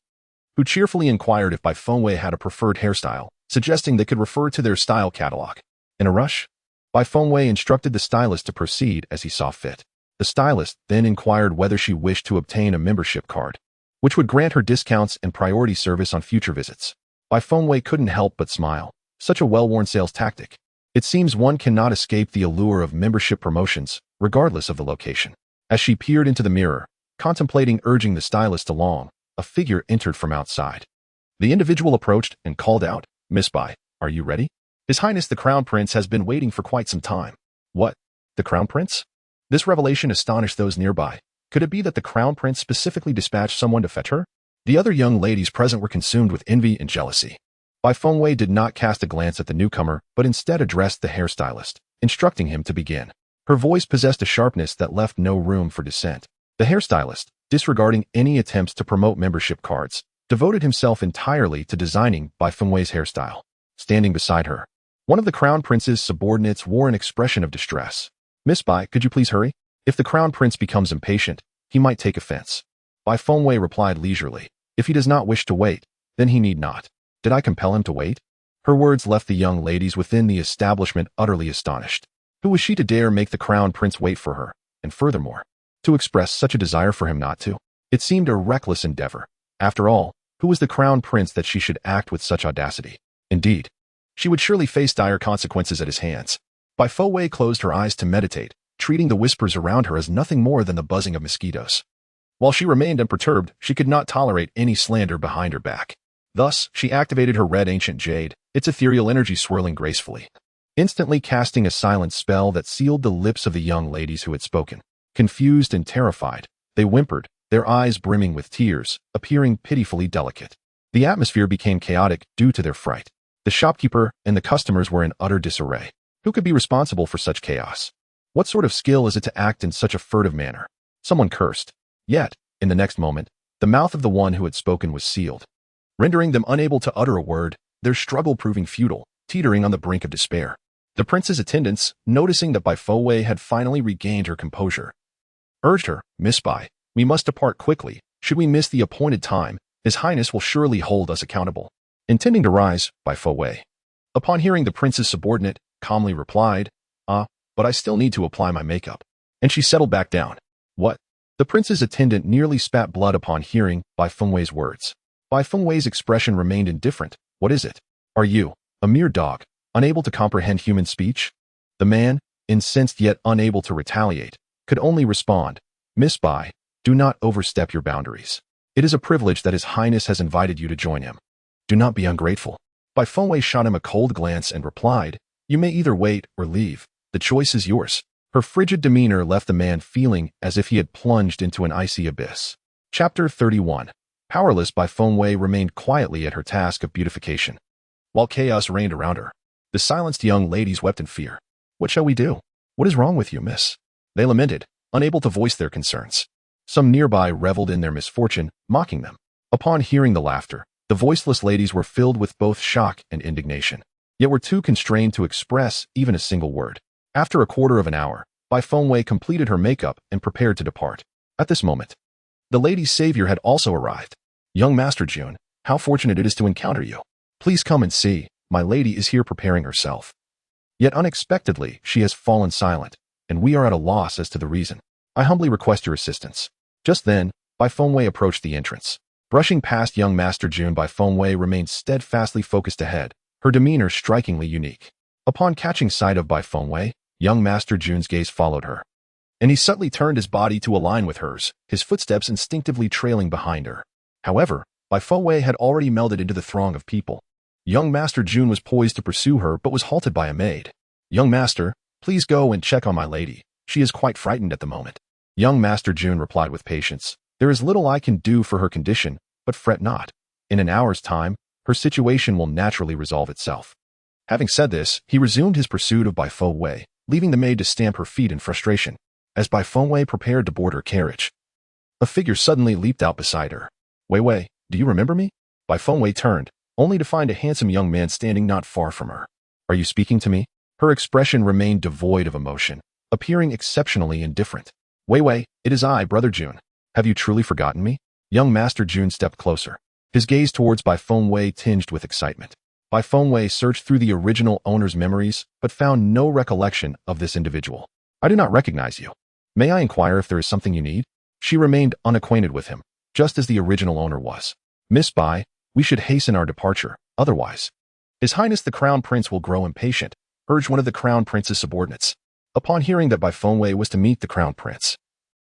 who cheerfully inquired if Bai Fengwei had a preferred hairstyle, suggesting they could refer to their style catalog. In a rush, Bai Fengwei instructed the stylist to proceed as he saw fit. The stylist then inquired whether she wished to obtain a membership card, which would grant her discounts and priority service on future visits. Bai Fengwei couldn't help but smile. Such a well-worn sales tactic. It seems one cannot escape the allure of membership promotions, regardless of the location. As she peered into the mirror, contemplating urging the stylist along, a figure entered from outside. The individual approached and called out, "Miss Bai, are you ready? His Highness the Crown Prince has been waiting for quite some time." "What? The Crown Prince?" This revelation astonished those nearby. Could it be that the Crown Prince specifically dispatched someone to fetch her? The other young ladies present were consumed with envy and jealousy. Bai Fengwei did not cast a glance at the newcomer, but instead addressed the hairstylist, instructing him to begin. Her voice possessed a sharpness that left no room for dissent. The hairstylist, disregarding any attempts to promote membership cards, devoted himself entirely to designing Bai Fengwei's hairstyle. Standing beside her, one of the Crown Prince's subordinates wore an expression of distress. "Miss Bai, could you please hurry? If the Crown Prince becomes impatient, he might take offense." Bai Fengwei replied leisurely, "If he does not wish to wait, then he need not. Did I compel him to wait?" Her words left the young ladies within the establishment utterly astonished. Who was she to dare make the Crown Prince wait for her, and furthermore, to express such a desire for him not to? It seemed a reckless endeavor. After all, Who was the crown prince that she should act with such audacity? Indeed, she would surely face dire consequences at his hands. Bai Fowei closed her eyes to meditate, treating the whispers around her as nothing more than the buzzing of mosquitoes. While she remained unperturbed, she could not tolerate any slander behind her back. Thus, she activated her red ancient jade, its ethereal energy swirling gracefully, instantly casting a silent spell that sealed the lips of the young ladies who had spoken. Confused and terrified, they whimpered, their eyes brimming with tears, appearing pitifully delicate. The atmosphere became chaotic due to their fright. The shopkeeper and the customers were in utter disarray. Who could be responsible for such chaos? What sort of skill is it to act in such a furtive manner? Someone cursed. Yet, in the next moment, the mouth of the one who had spoken was sealed, rendering them unable to utter a word, their struggle proving futile, teetering on the brink of despair. The prince's attendants, noticing that Bai Fowei had finally regained her composure, urged her, "Miss Bai, we must depart quickly. Should we miss the appointed time, His Highness will surely hold us accountable." Intending to rise, Bai Fowei, upon hearing the prince's subordinate, calmly replied, but I still need to apply my makeup." And she settled back down. What? The prince's attendant nearly spat blood upon hearing Bai Fowei's words. Bai Fowei's expression remained indifferent. What is it? Are you, a mere dog, unable to comprehend human speech? The man, incensed yet unable to retaliate, could only respond, "Miss Bai, do not overstep your boundaries. It is a privilege that His Highness has invited you to join him. Do not be ungrateful." Bai Fowei shot him a cold glance and replied, "You may either wait or leave. The choice is yours." Her frigid demeanor left the man feeling as if he had plunged into an icy abyss. Chapter 31. Powerless, Bai Fowei remained quietly at her task of beautification. While chaos reigned around her, the silenced young ladies wept in fear. "What shall we do? What is wrong with you, miss?" They lamented, unable to voice their concerns. Some nearby reveled in their misfortune, mocking them. Upon hearing the laughter, the voiceless ladies were filled with both shock and indignation, yet were too constrained to express even a single word. After a quarter of an hour, Bai Fowei completed her makeup and prepared to depart. At this moment, the lady's savior had also arrived. "Young Master Jun, how fortunate it is to encounter you. Please come and see, my lady is here preparing herself." Yet unexpectedly, she has fallen silent, and we are at a loss as to the reason. I humbly request your assistance. Just then, Bai Fowei approached the entrance. Brushing past young Master Jun, Bai Fowei remained steadfastly focused ahead, her demeanor strikingly unique. Upon catching sight of Bai Fowei, young Master Jun's gaze followed her, and he subtly turned his body to align with hers, his footsteps instinctively trailing behind her. However, Bai Fowei had already melded into the throng of people. Young Master Jun was poised to pursue her but was halted by a maid. "Young Master, please go and check on my lady. She is quite frightened at the moment." Young Master Jun replied with patience, "There is little I can do for her condition, but fret not. In an hour's time, her situation will naturally resolve itself." Having said this, he resumed his pursuit of Bai Fowei, leaving the maid to stamp her feet in frustration. As Bai Fowei prepared to board her carriage, a figure suddenly leaped out beside her. "Wei Wei, do you remember me?" Bai Fowei turned, only to find a handsome young man standing not far from her. "Are you speaking to me?" Her expression remained devoid of emotion, appearing exceptionally indifferent. "Wei Wei, it is I, Brother Jun. Have you truly forgotten me?" Young Master Jun stepped closer, his gaze towards Bai Fowei tinged with excitement. Bai Fowei searched through the original owner's memories, but found no recollection of this individual. "I do not recognize you. May I inquire if there is something you need?" She remained unacquainted with him, just as the original owner was. "Miss Bai, we should hasten our departure, otherwise His Highness the Crown Prince will grow impatient," urged one of the Crown Prince's subordinates. Upon hearing that Bai Fowei was to meet the Crown Prince,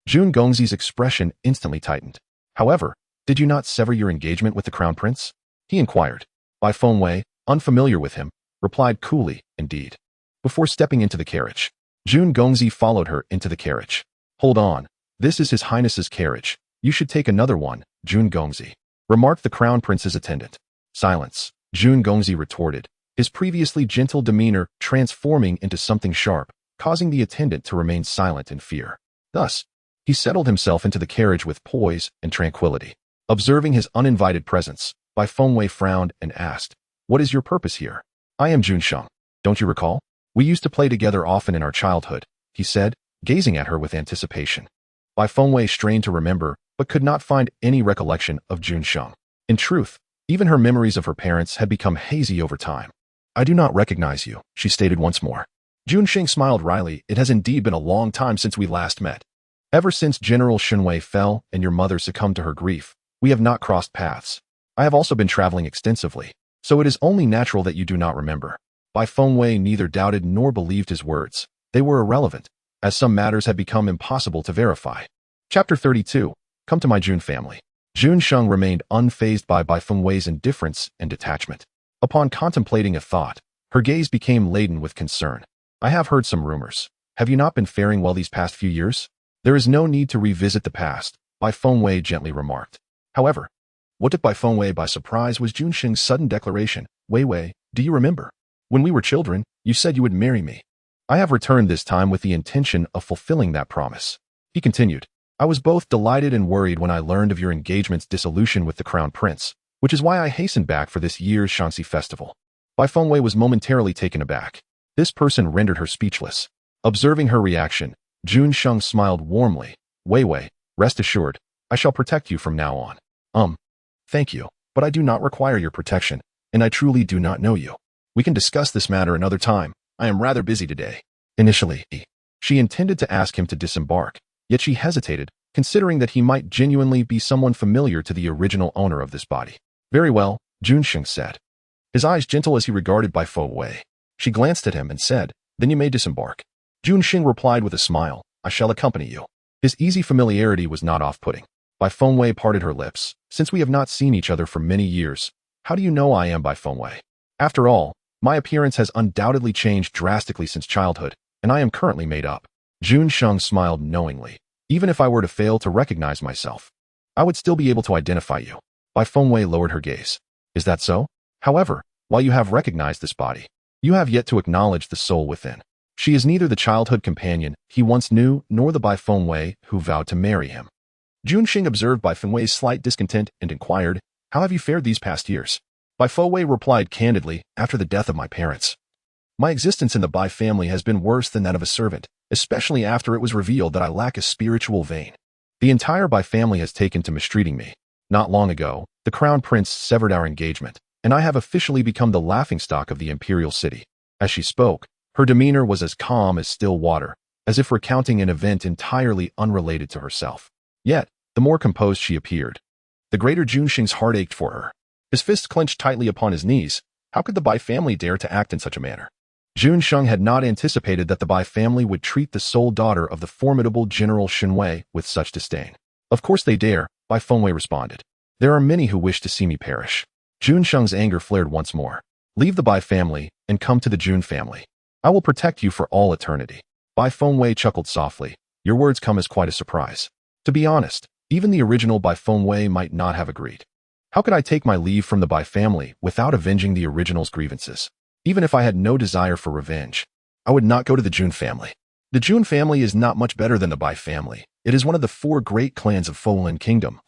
Jun Gongzi's expression instantly tightened. "However, did you not sever your engagement with the Crown Prince?" he inquired. Bai Fowei, unfamiliar with him, replied coolly, "Indeed." Before stepping into the carriage, Jun Gongzi followed her into the carriage. "Hold on, this is His Highness's carriage. You should take another one, Jun Gongzi," remarked the Crown Prince's attendant. "Silence," Jun Gongzi retorted, his previously gentle demeanor transforming into something sharp, causing the attendant to remain silent in fear. Thus, he settled himself into the carriage with poise and tranquility. Observing his uninvited presence, Bai Fowei frowned and asked, "What is your purpose here?" "I am Jun Sheng. Don't you recall? We used to play together often in our childhood," he said, gazing at her with anticipation. Bai Fowei strained to remember, but could not find any recollection of Jun Sheng. In truth, even her memories of her parents had become hazy over time. "I do not recognize you," she stated once more. Jun Sheng smiled wryly. "It has indeed been a long time since we last met. Ever since General Shunwei fell and your mother succumbed to her grief, we have not crossed paths. I have also been traveling extensively, so it is only natural that you do not remember. Bai Fengwei neither doubted nor believed his words. They were irrelevant, as some matters had become impossible to verify. Chapter 32. Come to my Jun family. Jun Sheng remained unfazed by Bai Fengwei's indifference and detachment. Upon contemplating a thought, her gaze became laden with concern. I have heard some rumors. Have you not been faring well these past few years? There is no need to revisit the past, Bai Fengwei gently remarked. However, what took Bai Fengwei by surprise was Jun Sheng's sudden declaration. Wei Wei, do you remember? When we were children, you said you would marry me. I have returned this time with the intention of fulfilling that promise. He continued. I was both delighted and worried when I learned of your engagement's dissolution with the Crown Prince, which is why I hastened back for this year's Shanxi festival. Bai Fengwei was momentarily taken aback. This person rendered her speechless. Observing her reaction, Jun Sheng smiled warmly. Wei Wei, rest assured, I shall protect you from now on. Thank you, but I do not require your protection, and I truly do not know you. We can discuss this matter another time. I am rather busy today. Initially, she intended to ask him to disembark, yet she hesitated, considering that he might genuinely be someone familiar to the original owner of this body. Very well, Jun Sheng said. His eyes gentle as he regarded Bai Fengwei. She glanced at him and said, then you may disembark. Jun Sheng replied with a smile, I shall accompany you. His easy familiarity was not off-putting. Bai Fengwei parted her lips. Since we have not seen each other for many years, how do you know I am Bai Fengwei? After all, my appearance has undoubtedly changed drastically since childhood, and I am currently made up. Jun Sheng smiled knowingly. Even if I were to fail to recognize myself, I would still be able to identify you. Bai Fengwei lowered her gaze. Is that so? However, while you have recognized this body, you have yet to acknowledge the soul within. She is neither the childhood companion he once knew nor the Bai Fengwei who vowed to marry him. Jun Sheng observed Bai Fengwei's slight discontent and inquired, how have you fared these past years? Bai Fengwei replied candidly, after the death of my parents. My existence in the Bai family has been worse than that of a servant, especially after it was revealed that I lack a spiritual vein. The entire Bai family has taken to mistreating me. Not long ago, the Crown Prince severed our engagement, and I have officially become the laughingstock of the imperial city. As she spoke, her demeanor was as calm as still water, as if recounting an event entirely unrelated to herself. Yet, the more composed she appeared, the greater Jun Sheng's heart ached for her. His fists clenched tightly upon his knees. How could the Bai family dare to act in such a manner? Jun Sheng had not anticipated that the Bai family would treat the sole daughter of the formidable General Shenwei with such disdain. Of course they dare, Bai Fengwei responded. There are many who wish to see me perish. Jun Sheng's anger flared once more. Leave the Bai family and come to the Jun family. I will protect you for all eternity. Bai Fengwei chuckled softly. Your words come as quite a surprise. To be honest, even the original Bai Fengwei might not have agreed. How could I take my leave from the Bai family without avenging the original's grievances? Even if I had no desire for revenge, I would not go to the Jun family. The Jun family is not much better than the Bai family. It is one of the 4 great clans of Folan Kingdom,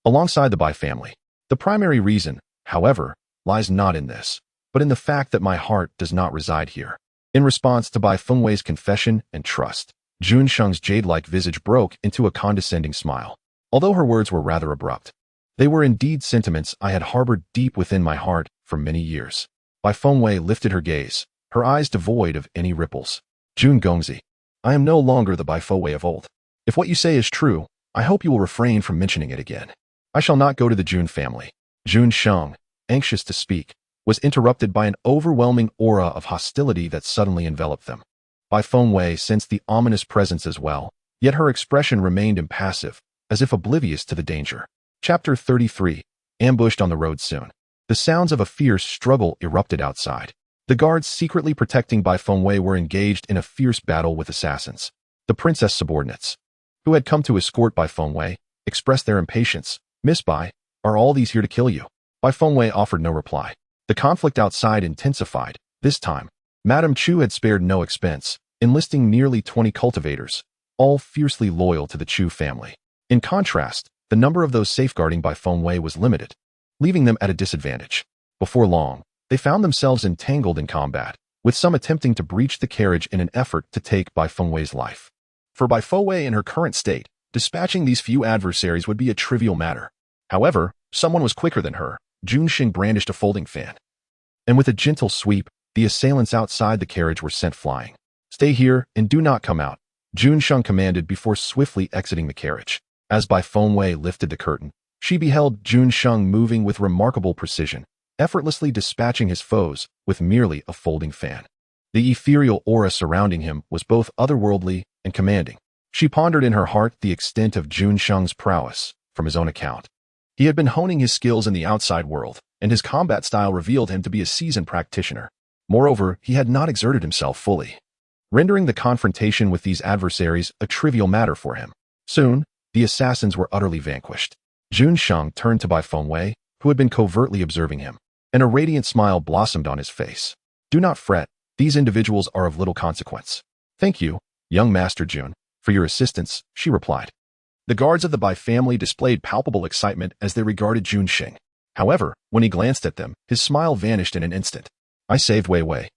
alongside the Bai family. The primary reason, however, lies not in this, but in the fact that my heart does not reside here. In response to Bai Fengwei's confession and trust, Jun Sheng's jade-like visage broke into a condescending smile. Although her words were rather abrupt, they were indeed sentiments I had harbored deep within my heart for many years. Bai Fengwei lifted her gaze, her eyes devoid of any ripples. Jun Gongzi, I am no longer the Bai Fengwei of old. If what you say is true, I hope you will refrain from mentioning it again. I shall not go to the Jun family. Jun Sheng, anxious to speak, was interrupted by an overwhelming aura of hostility that suddenly enveloped them. Bai Fengwei sensed the ominous presence as well, yet her expression remained impassive, as if oblivious to the danger. Chapter 33. Ambushed on the road soon. The sounds of a fierce struggle erupted outside. The guards secretly protecting Bai Fengwei were engaged in a fierce battle with assassins. The princess subordinates, who had come to escort Bai Fengwei, expressed their impatience. Miss Bai, are all these here to kill you? Bai Fengwei offered no reply. The conflict outside intensified. This time, Madame Chu had spared no expense, enlisting nearly 20 cultivators, all fiercely loyal to the Chu family. In contrast, the number of those safeguarding Bai Fengwei was limited, leaving them at a disadvantage. Before long, they found themselves entangled in combat, with some attempting to breach the carriage in an effort to take Bai Fengwei's life. For Bai Fengwei in her current state, dispatching these few adversaries would be a trivial matter. However, someone was quicker than her. Jun Sheng brandished a folding fan, and with a gentle sweep, the assailants outside the carriage were sent flying. Stay here and do not come out, Jun Sheng commanded before swiftly exiting the carriage. As Bai Fengwei lifted the curtain, She beheld Jun Sheng moving with remarkable precision, effortlessly dispatching his foes with merely a folding fan. The ethereal aura surrounding him was both otherworldly and commanding. She pondered in her heart the extent of Jun Sheng's prowess from his own account. He had been honing his skills in the outside world, and his combat style revealed him to be a seasoned practitioner. Moreover, he had not exerted himself fully, rendering the confrontation with these adversaries a trivial matter for him. Soon, the assassins were utterly vanquished. Jun Sheng turned to Bai Fengwei, who had been covertly observing him, and a radiant smile blossomed on his face. Do not fret, these individuals are of little consequence. Thank you, young Master Jun, for your assistance, she replied. The guards of the Bai family displayed palpable excitement as they regarded Jun Sheng. However, when he glanced at them, his smile vanished in an instant. I saved Wei Wei.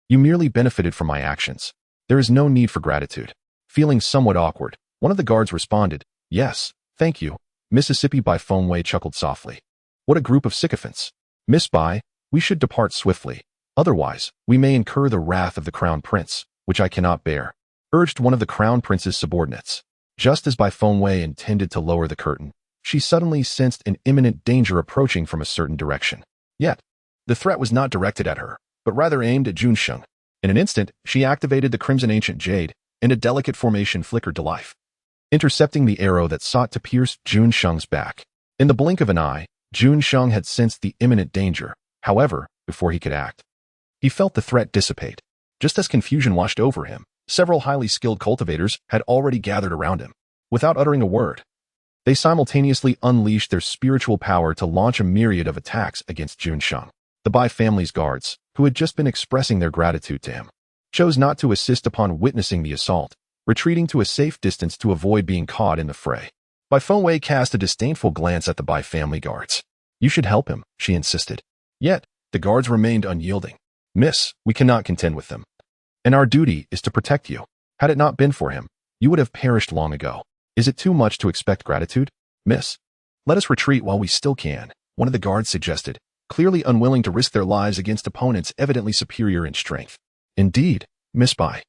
You merely benefited from my actions. There is no need for gratitude. Feeling somewhat awkward, one of the guards responded, Yes, thank you. Mississippi Bai Fengwei chuckled softly. What a group of sycophants. Miss Bai, we should depart swiftly. Otherwise, we may incur the wrath of the Crown Prince, which I cannot bear, urged one of the Crown Prince's subordinates. Just as Bai Fengwei intended to lower the curtain, she suddenly sensed an imminent danger approaching from a certain direction. Yet, the threat was not directed at her, but rather aimed at Jun Sheng. In an instant, she activated the crimson ancient jade, and a delicate formation flickered to life, intercepting the arrow that sought to pierce Jun Sheng's back. In the blink of an eye, Jun Sheng had sensed the imminent danger. However, before he could act, he felt the threat dissipate. Just as confusion washed over him, several highly skilled cultivators had already gathered around him. Without uttering a word, they simultaneously unleashed their spiritual power to launch a myriad of attacks against Jun Sheng. The Bai family's guards, who had just been expressing their gratitude to him, chose not to assist upon witnessing the assault, retreating to a safe distance to avoid being caught in the fray. Bai Fengwei cast a disdainful glance at the Bai family guards. You should help him, she insisted. Yet, the guards remained unyielding. Miss, we cannot contend with them, and our duty is to protect you. Had it not been for him, you would have perished long ago. Is it too much to expect gratitude? Miss, let us retreat while we still can, one of the guards suggested, clearly unwilling to risk their lives against opponents evidently superior in strength. Indeed, Miss Bai.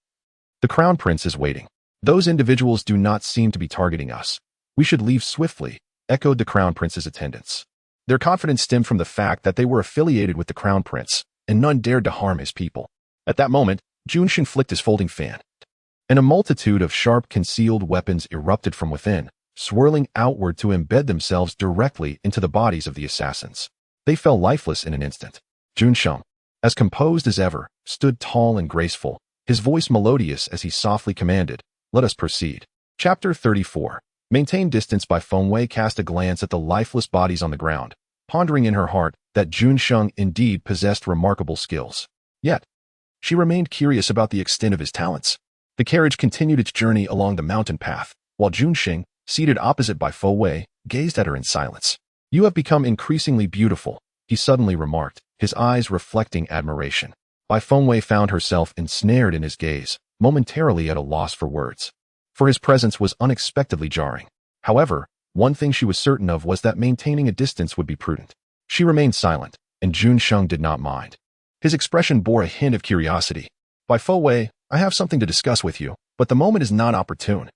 The Crown Prince is waiting. Those individuals do not seem to be targeting us. We should leave swiftly, echoed the Crown Prince's attendants. Their confidence stemmed from the fact that they were affiliated with the Crown Prince, and none dared to harm his people. At that moment, Jun Sheng flicked his folding fan, and a multitude of sharp concealed weapons erupted from within, swirling outward to embed themselves directly into the bodies of the assassins. They fell lifeless in an instant. Jun Sheng, as composed as ever, stood tall and graceful, his voice melodious as he softly commanded, Let us proceed. Chapter 34. Maintain distance. Bai Fengwei cast a glance at the lifeless bodies on the ground, pondering in her heart that Jun Sheng indeed possessed remarkable skills. Yet, she remained curious about the extent of his talents. The carriage continued its journey along the mountain path, while Jun Sheng, seated opposite Bai Fengwei, gazed at her in silence. You have become increasingly beautiful, he suddenly remarked, his eyes reflecting admiration. Bai Fengwei found herself ensnared in his gaze, momentarily at a loss for words. For his presence was unexpectedly jarring. However, one thing she was certain of was that maintaining a distance would be prudent. She remained silent, and Jun Sheng did not mind. His expression bore a hint of curiosity. Bai Fengwei, I have something to discuss with you, but the moment is not opportune.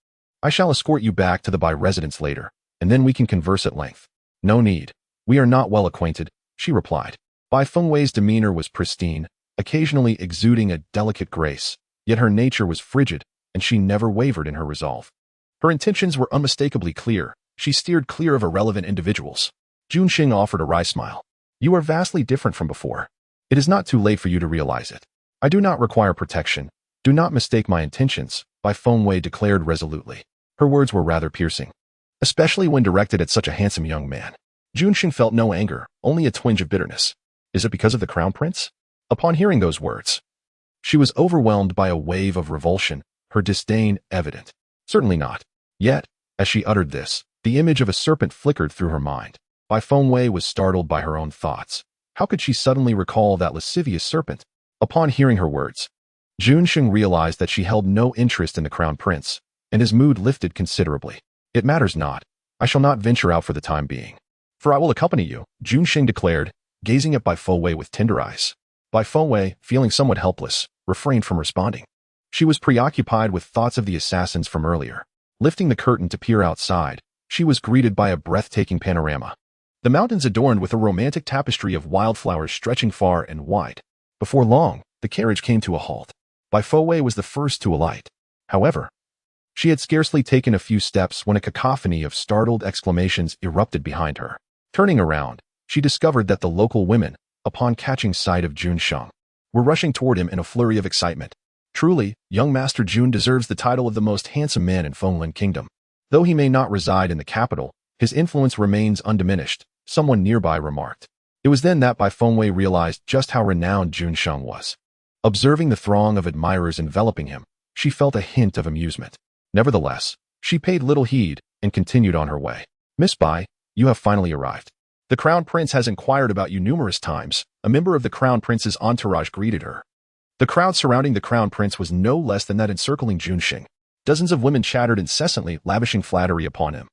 I shall escort you back to the Bai residence later, and then we can converse at length. No need. We are not well acquainted, she replied. Bai Fengwei's demeanor was pristine, occasionally exuding a delicate grace, yet her nature was frigid, and she never wavered in her resolve. Her intentions were unmistakably clear. She steered clear of irrelevant individuals. Jun Sheng offered a wry smile. You are vastly different from before. It is not too late for you to realize it. I do not require protection. Do not mistake my intentions, Bai Fengwei declared resolutely. Her words were rather piercing, especially when directed at such a handsome young man. Jun Sheng felt no anger, only a twinge of bitterness. Is it because of the Crown Prince? Upon hearing those words, she was overwhelmed by a wave of revulsion, her disdain evident. Certainly not. Yet, as she uttered this, the image of a serpent flickered through her mind. Bai Fengwei was startled by her own thoughts. How could she suddenly recall that lascivious serpent? Upon hearing her words, Jun Sheng realized that she held no interest in the Crown Prince, and his mood lifted considerably. It matters not. I shall not venture out for the time being. For I will accompany you, Jun Sheng declared, gazing at Bai Fengwei with tender eyes. Bai Fengwei, feeling somewhat helpless, refrained from responding. She was preoccupied with thoughts of the assassins from earlier. Lifting the curtain to peer outside, she was greeted by a breathtaking panorama. The mountains adorned with a romantic tapestry of wildflowers stretching far and wide. Before long, the carriage came to a halt. Bifoway was the first to alight. However, she had scarcely taken a few steps when a cacophony of startled exclamations erupted behind her. Turning around, she discovered that the local women, upon catching sight of Jun Sheng, were rushing toward him in a flurry of excitement. Truly, young Master Jun deserves the title of the most handsome man in Fenglan Kingdom. Though he may not reside in the capital, his influence remains undiminished, someone nearby remarked. It was then that Bifengwei realized just how renowned Jun Sheng was. Observing the throng of admirers enveloping him, she felt a hint of amusement. Nevertheless, she paid little heed and continued on her way. Miss Bai, you have finally arrived. The Crown Prince has inquired about you numerous times. A member of the Crown Prince's entourage greeted her. The crowd surrounding the Crown Prince was no less than that encircling Junxing. Dozens of women chattered incessantly, lavishing flattery upon him.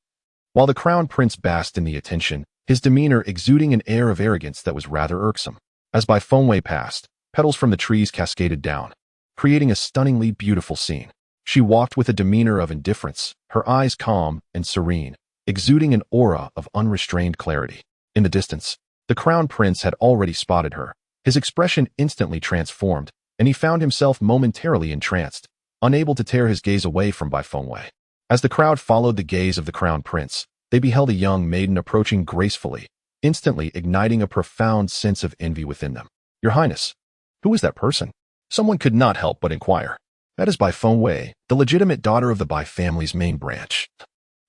While the Crown Prince basked in the attention, his demeanor exuding an air of arrogance that was rather irksome. As Bifengwei passed, petals from the trees cascaded down, creating a stunningly beautiful scene. She walked with a demeanor of indifference, her eyes calm and serene, exuding an aura of unrestrained clarity. In the distance, the Crown Prince had already spotted her. His expression instantly transformed, and he found himself momentarily entranced, unable to tear his gaze away from Bifengwei. As the crowd followed the gaze of the Crown Prince, they beheld a young maiden approaching gracefully, instantly igniting a profound sense of envy within them. Your Highness, who is that person? Someone could not help but inquire. That is Bifengwei, the legitimate daughter of the Bai family's main branch.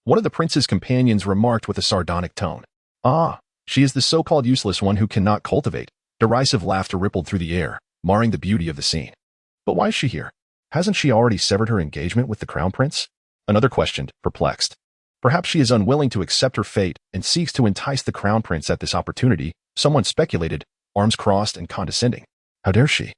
One of the prince's companions remarked with a sardonic tone. Ah, she is the so-called useless one who cannot cultivate. Derisive laughter rippled through the air, marring the beauty of the scene. But why is she here? Hasn't she already severed her engagement with the Crown Prince? Another questioned, perplexed. Perhaps she is unwilling to accept her fate and seeks to entice the Crown Prince at this opportunity, someone speculated, arms crossed and condescending. How dare she?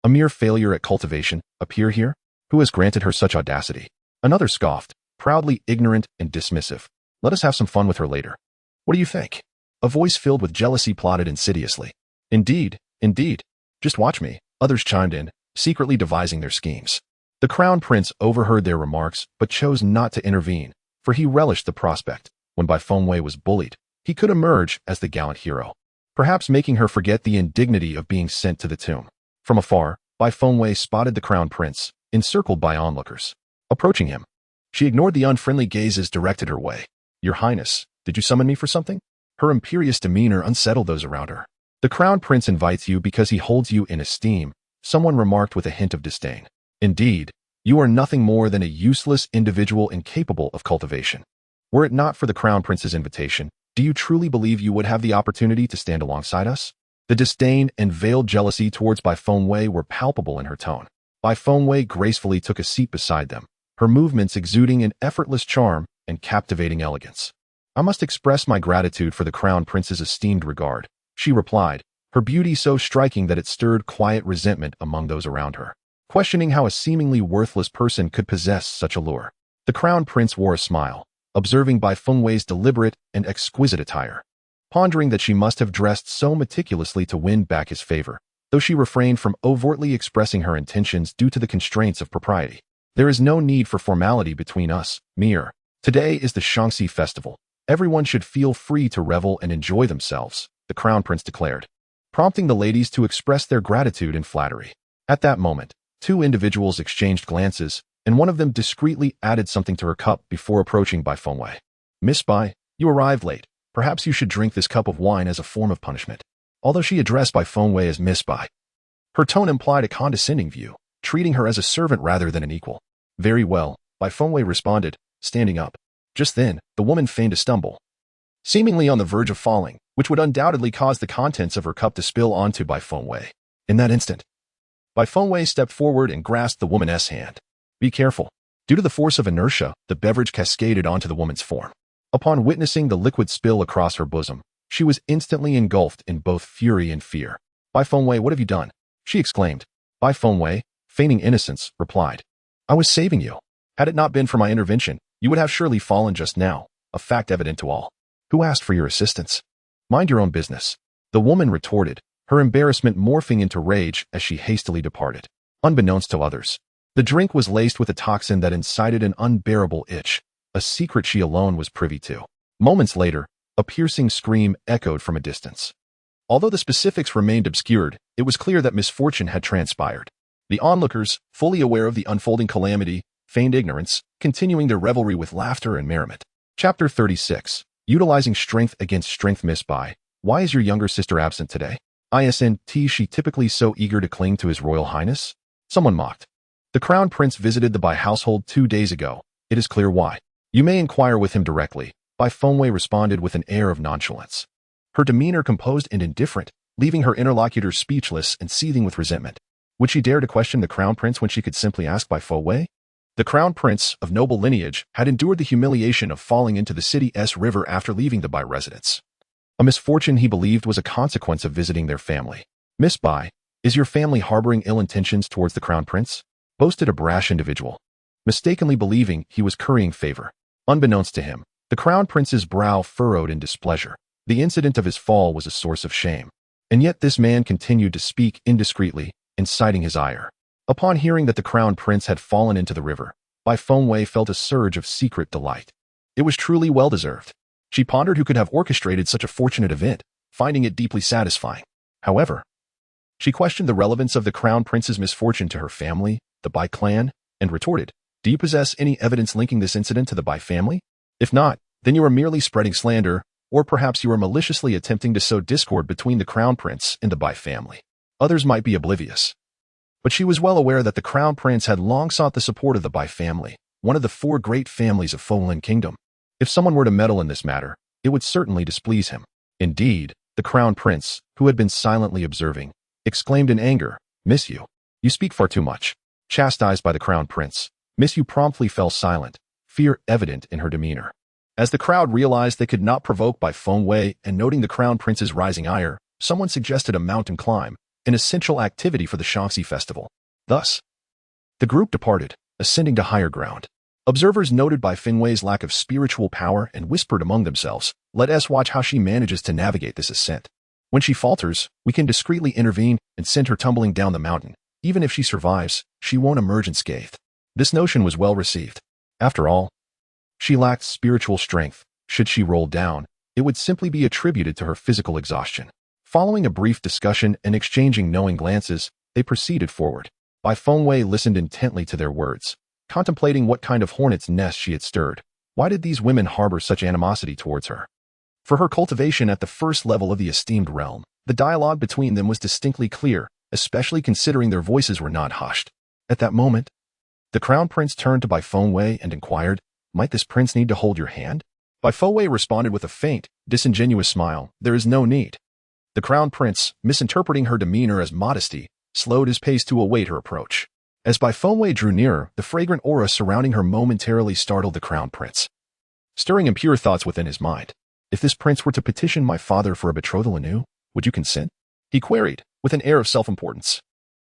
A mere failure at cultivation, appear here? Who has granted her such audacity? Another scoffed, proudly ignorant and dismissive. Let us have some fun with her later. What do you think? A voice filled with jealousy plotted insidiously. Indeed, indeed. Just watch me, others chimed in, secretly devising their schemes. The Crown Prince overheard their remarks but chose not to intervene, for he relished the prospect. When Bifengwei was bullied, he could emerge as the gallant hero, perhaps making her forget the indignity of being sent to the tomb. From afar, Bifengwei spotted the Crown Prince, encircled by onlookers. Approaching him, she ignored the unfriendly gazes directed her way. Your Highness, did you summon me for something? Her imperious demeanor unsettled those around her. The Crown Prince invites you because he holds you in esteem, someone remarked with a hint of disdain. Indeed, you are nothing more than a useless individual incapable of cultivation. Were it not for the Crown Prince's invitation, do you truly believe you would have the opportunity to stand alongside us? The disdain and veiled jealousy towards Bifengwei were palpable in her tone. Bifengwei gracefully took a seat beside them, her movements exuding an effortless charm and captivating elegance. I must express my gratitude for the Crown Prince's esteemed regard, she replied, her beauty so striking that it stirred quiet resentment among those around her, questioning how a seemingly worthless person could possess such allure. The Crown Prince wore a smile, observing Bifengwei's deliberate and exquisite attire, pondering that she must have dressed so meticulously to win back his favor, though she refrained from overtly expressing her intentions due to the constraints of propriety. There is no need for formality between us, Mir. Today is the Shaanxi festival. Everyone should feel free to revel and enjoy themselves, the Crown Prince declared, prompting the ladies to express their gratitude and flattery. At that moment, two individuals exchanged glances, and one of them discreetly added something to her cup before approaching Bifengwei. Miss Bai, you arrived late. Perhaps you should drink this cup of wine as a form of punishment. Although she addressed Bifengwei as Miss Bai, her tone implied a condescending view, treating her as a servant rather than an equal. Very well, Bifengwei responded, standing up. Just then, the woman feigned a stumble, seemingly on the verge of falling, which would undoubtedly cause the contents of her cup to spill onto Bifengwei. In that instant, Bifengwei stepped forward and grasped the woman's hand. Be careful. Due to the force of inertia, the beverage cascaded onto the woman's form. Upon witnessing the liquid spill across her bosom, she was instantly engulfed in both fury and fear. Bifengwei, what have you done? She exclaimed. Bifengwei, feigning innocence, replied. I was saving you. Had it not been for my intervention, you would have surely fallen just now, a fact evident to all. Who asked for your assistance? Mind your own business. The woman retorted, her embarrassment morphing into rage as she hastily departed. Unbeknownst to others, the drink was laced with a toxin that incited an unbearable itch, a secret she alone was privy to. Moments later, a piercing scream echoed from a distance. Although the specifics remained obscured, it was clear that misfortune had transpired. The onlookers, fully aware of the unfolding calamity, feigned ignorance, continuing their revelry with laughter and merriment. Chapter 36. Utilizing strength against strength. Miss Bai, why is your younger sister absent today? Isn't she typically so eager to cling to his royal highness? Someone mocked. The crown prince visited the Bai household 2 days ago. It is clear why. You may inquire with him directly. Bai Fengwei responded with an air of nonchalance. Her demeanor composed and indifferent, leaving her interlocutor speechless and seething with resentment. Would she dare to question the crown prince when she could simply ask Bai Fengwei? The crown prince, of noble lineage, had endured the humiliation of falling into the city's river after leaving the Bai residence. A misfortune he believed was a consequence of visiting their family. Miss Bai, is your family harboring ill intentions towards the crown prince? Boasted a brash individual, mistakenly believing he was currying favor. Unbeknownst to him, the crown prince's brow furrowed in displeasure. The incident of his fall was a source of shame. And yet this man continued to speak indiscreetly, inciting his ire. Upon hearing that the crown prince had fallen into the river, Bai Fengwei felt a surge of secret delight. It was truly well-deserved. She pondered who could have orchestrated such a fortunate event, finding it deeply satisfying. However, she questioned the relevance of the crown prince's misfortune to her family, the Bai clan, and retorted, do you possess any evidence linking this incident to the Bai family? If not, then you are merely spreading slander, or perhaps you are maliciously attempting to sow discord between the crown prince and the Bai family. Others might be oblivious. But she was well aware that the crown prince had long sought the support of the Bai family, one of the 4 great families of Fenglan Kingdom. If someone were to meddle in this matter, it would certainly displease him. Indeed, the crown prince, who had been silently observing, exclaimed in anger, Miss Yu, you speak far too much. Chastised by the crown prince, Miss Yu promptly fell silent, fear evident in her demeanor. As the crowd realized they could not provoke Bai Fengwei and noting the crown prince's rising ire, someone suggested a mountain climb, an essential activity for the Shaanxi festival. Thus, the group departed, ascending to higher ground. Observers noted Bai Fengwei's lack of spiritual power and whispered among themselves, let us watch how she manages to navigate this ascent. When she falters, we can discreetly intervene and send her tumbling down the mountain. Even if she survives, she won't emerge unscathed. This notion was well received. After all, she lacked spiritual strength. Should she roll down, it would simply be attributed to her physical exhaustion. Following a brief discussion and exchanging knowing glances, they proceeded forward. Bai Fengwei listened intently to their words, contemplating what kind of hornet's nest she had stirred. Why did these women harbor such animosity towards her? For her cultivation at the first level of the esteemed realm, the dialogue between them was distinctly clear, especially considering their voices were not hushed. At that moment, the crown prince turned to Bai Fengwei and inquired, might this prince need to hold your hand? Bai Fengwei responded with a faint, disingenuous smile, there is no need. The crown prince, misinterpreting her demeanor as modesty, slowed his pace to await her approach. As Bai Fengwei drew nearer, the fragrant aura surrounding her momentarily startled the crown prince, stirring impure thoughts within his mind. If this prince were to petition my father for a betrothal anew, would you consent? He queried, with an air of self-importance.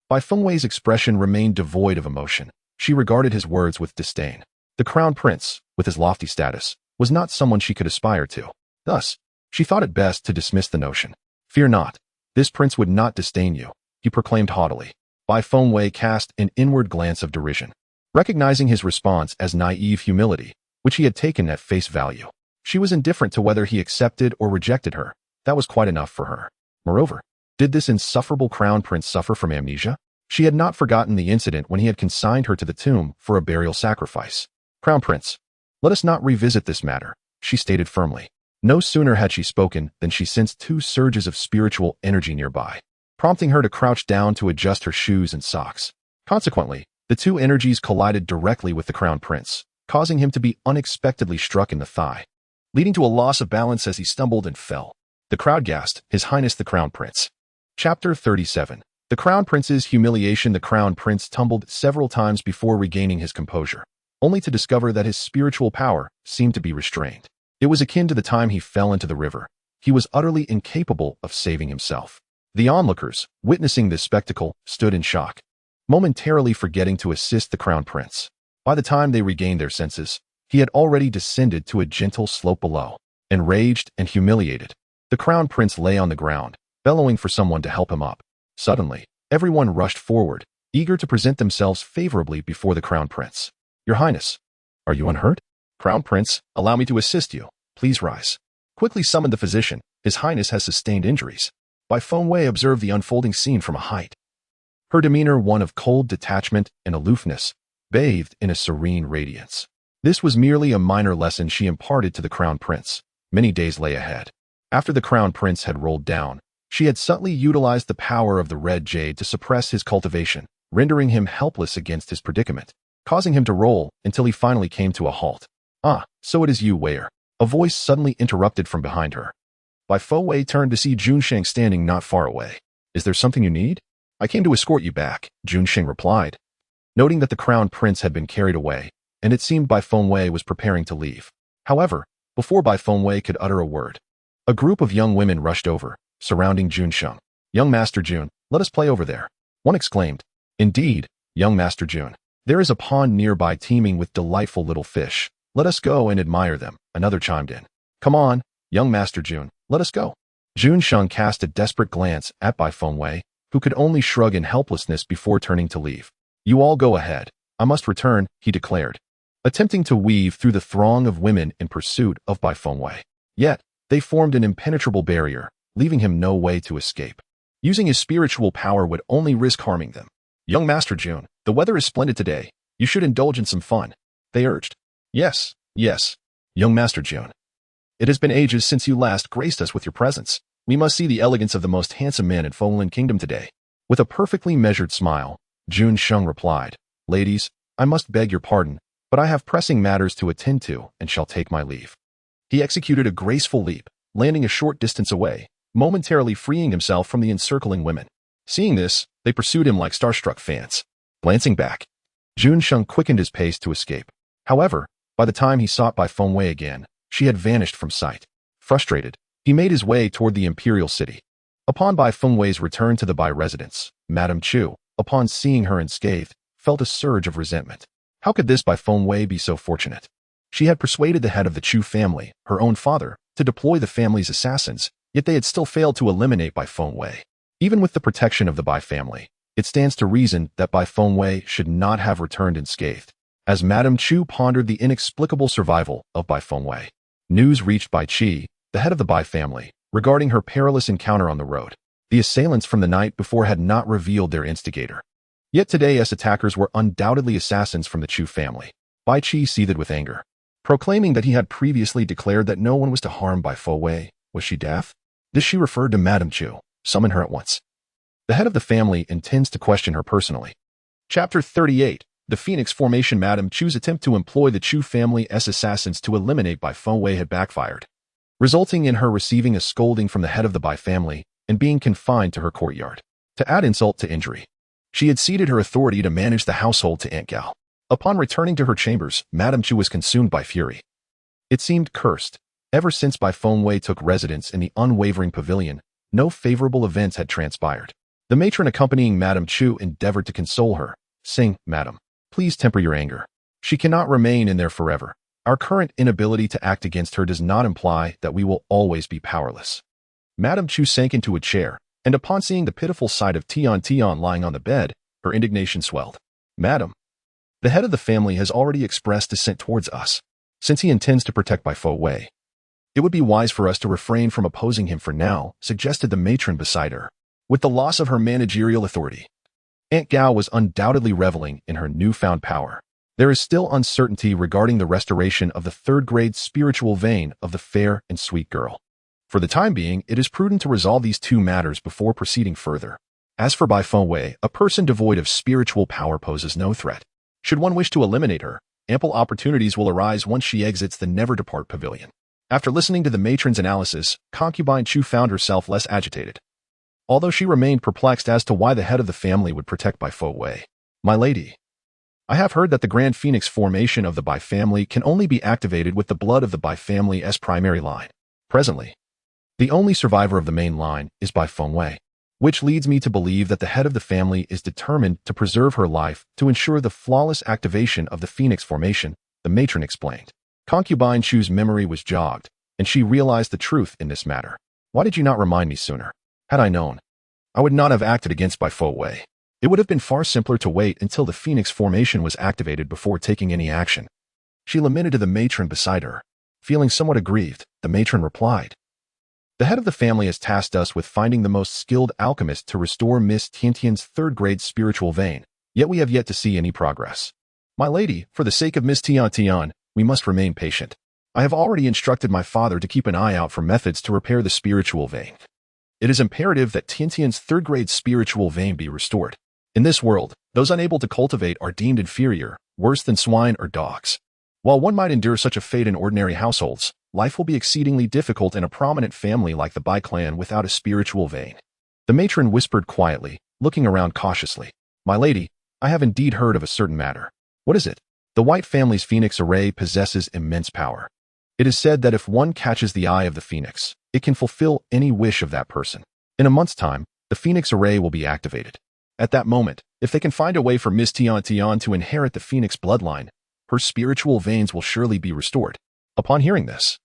Bai Fengwei's expression remained devoid of emotion. She regarded his words with disdain. The crown prince, with his lofty status, was not someone she could aspire to. Thus, she thought it best to dismiss the notion. Fear not. This prince would not disdain you, he proclaimed haughtily. Bai Fengwei cast an inward glance of derision, recognizing his response as naive humility, which he had taken at face value. She was indifferent to whether he accepted or rejected her. That was quite enough for her. Moreover, did this insufferable crown prince suffer from amnesia? She had not forgotten the incident when he had consigned her to the tomb for a burial sacrifice. Crown prince, let us not revisit this matter, she stated firmly. No sooner had she spoken than she sensed 2 surges of spiritual energy nearby, prompting her to crouch down to adjust her shoes and socks. Consequently, the 2 energies collided directly with the crown prince, causing him to be unexpectedly struck in the thigh, leading to a loss of balance as he stumbled and fell. The crowd gasped, His Highness the Crown Prince. Chapter 37. The Crown Prince's humiliation. The Crown Prince tumbled several times before regaining his composure, only to discover that his spiritual power seemed to be restrained. It was akin to the time he fell into the river. He was utterly incapable of saving himself. The onlookers, witnessing this spectacle, stood in shock, momentarily forgetting to assist the Crown Prince. By the time they regained their senses, he had already descended to a gentle slope below. Enraged and humiliated, the Crown Prince lay on the ground, bellowing for someone to help him up. Suddenly, everyone rushed forward, eager to present themselves favorably before the Crown Prince. Your Highness, are you unhurt? Crown Prince, allow me to assist you. Please rise. Quickly summoned the physician. His Highness has sustained injuries. Bai Fengwei observed the unfolding scene from a height. Her demeanor one of cold detachment and aloofness, bathed in a serene radiance. This was merely a minor lesson she imparted to the Crown Prince. Many days lay ahead. After the Crown Prince had rolled down, she had subtly utilized the power of the red jade to suppress his cultivation, rendering him helpless against his predicament, causing him to roll until he finally came to a halt. Ah, so it is you, Wei. A voice suddenly interrupted from behind her. Bai Fengwei turned to see Junsheng standing not far away. Is there something you need? I came to escort you back, Junsheng replied. Noting that the Crown Prince had been carried away, and it seemed Bai Fengwei was preparing to leave. However, before Bai Fengwei could utter a word, a group of young women rushed over, surrounding Junsheng. Young Master Jun, let us play over there. One exclaimed. Indeed, young Master Jun. There is a pond nearby teeming with delightful little fish. Let us go and admire them, another chimed in. Come on, young Master Jun, let us go. Junsheng cast a desperate glance at Bai Fengwei, who could only shrug in helplessness before turning to leave. You all go ahead. I must return, he declared, attempting to weave through the throng of women in pursuit of Bai Fengwei. Yet, they formed an impenetrable barrier, leaving him no way to escape. Using his spiritual power would only risk harming them. Young Master Jun, the weather is splendid today. You should indulge in some fun, they urged. Yes, young Master Jun. It has been ages since you last graced us with your presence. We must see the elegance of the most handsome man in Folan Kingdom today. With a perfectly measured smile, Junsheng replied, Ladies, I must beg your pardon, but I have pressing matters to attend to and shall take my leave. He executed a graceful leap, landing a short distance away, momentarily freeing himself from the encircling women. Seeing this, they pursued him like starstruck fans. Glancing back, Junsheng quickened his pace to escape. However, by the time he sought Bai Fengwei again, she had vanished from sight. Frustrated, he made his way toward the imperial city. Upon Bai Fengwei's return to the Bai residence, Madame Chu, upon seeing her unscathed, felt a surge of resentment. How could this Bai Fengwei be so fortunate? She had persuaded the head of the Chu family, her own father, to deploy the family's assassins, yet they had still failed to eliminate Bai Fengwei. Even with the protection of the Bai family, it stands to reason that Bai Fengwei should not have returned unscathed. As Madame Chu pondered the inexplicable survival of Bai Fengwei, news reached Bai Qi, the head of the Bai family, regarding her perilous encounter on the road. The assailants from the night before had not revealed their instigator. Yet today's attackers were undoubtedly assassins from the Chu family. Bai Qi seethed with anger. Proclaiming that he had previously declared that no one was to harm Bai Fengwei, was she deaf? This she referred to Madame Chu. Summon her at once. The head of the family intends to question her personally. Chapter 38. The Phoenix Formation. Madame Chu's attempt to employ the Chu family's assassins to eliminate Bai Fengwei had backfired, resulting in her receiving a scolding from the head of the Bai family and being confined to her courtyard. To add insult to injury, she had ceded her authority to manage the household to Aunt Gao. Upon returning to her chambers, Madame Chu was consumed by fury. It seemed cursed. Ever since Bai Fengwei took residence in the unwavering pavilion, no favorable events had transpired. The matron accompanying Madame Chu endeavored to console her, saying, Madam, please temper your anger. She cannot remain in there forever. Our current inability to act against her does not imply that we will always be powerless. Madame Chu sank into a chair, and upon seeing the pitiful sight of Tian lying on the bed, her indignation swelled. Madam, the head of the family has already expressed dissent towards us. Since he intends to protect Bai Fengwei, it would be wise for us to refrain from opposing him for now, suggested the matron beside her. With the loss of her managerial authority, Aunt Gao was undoubtedly reveling in her newfound power. There is still uncertainty regarding the restoration of the third-grade spiritual vein of the fair and sweet girl. For the time being, it is prudent to resolve these two matters before proceeding further. As for Bai Fengwei, a person devoid of spiritual power poses no threat. Should one wish to eliminate her, ample opportunities will arise once she exits the Never-Depart Pavilion. After listening to the matron's analysis, concubine Chu found herself less agitated, although she remained perplexed as to why the head of the family would protect Bai Fengwei. My lady, I have heard that the Grand Phoenix formation of the Bai family can only be activated with the blood of the Bai family as primary line. Presently, the only survivor of the main line is Bai Fengwei, which leads me to believe that the head of the family is determined to preserve her life to ensure the flawless activation of the Phoenix formation, the matron explained. Concubine Chu's memory was jogged, and she realized the truth in this matter. Why did you not remind me sooner? Had I known, I would not have acted against Bai Fengwei. It would have been far simpler to wait until the Phoenix formation was activated before taking any action. She lamented to the matron beside her. Feeling somewhat aggrieved, the matron replied, "The head of the family has tasked us with finding the most skilled alchemist to restore Miss Tiantian's third-grade spiritual vein, yet we have yet to see any progress. My lady, for the sake of Miss Tiantian, we must remain patient. I have already instructed my father to keep an eye out for methods to repair the spiritual vein. It is imperative that Tiantian's third-grade spiritual vein be restored. In this world, those unable to cultivate are deemed inferior, worse than swine or dogs. While one might endure such a fate in ordinary households, life will be exceedingly difficult in a prominent family like the Bai clan without a spiritual vein." The matron whispered quietly, looking around cautiously. "My lady, I have indeed heard of a certain matter." "What is it?" "The White family's phoenix array possesses immense power. It is said that if one catches the eye of the phoenix, it can fulfill any wish of that person. In a month's time, the phoenix array will be activated. At that moment, if they can find a way for Miss Tiantian to inherit the phoenix bloodline, her spiritual veins will surely be restored." Upon hearing this,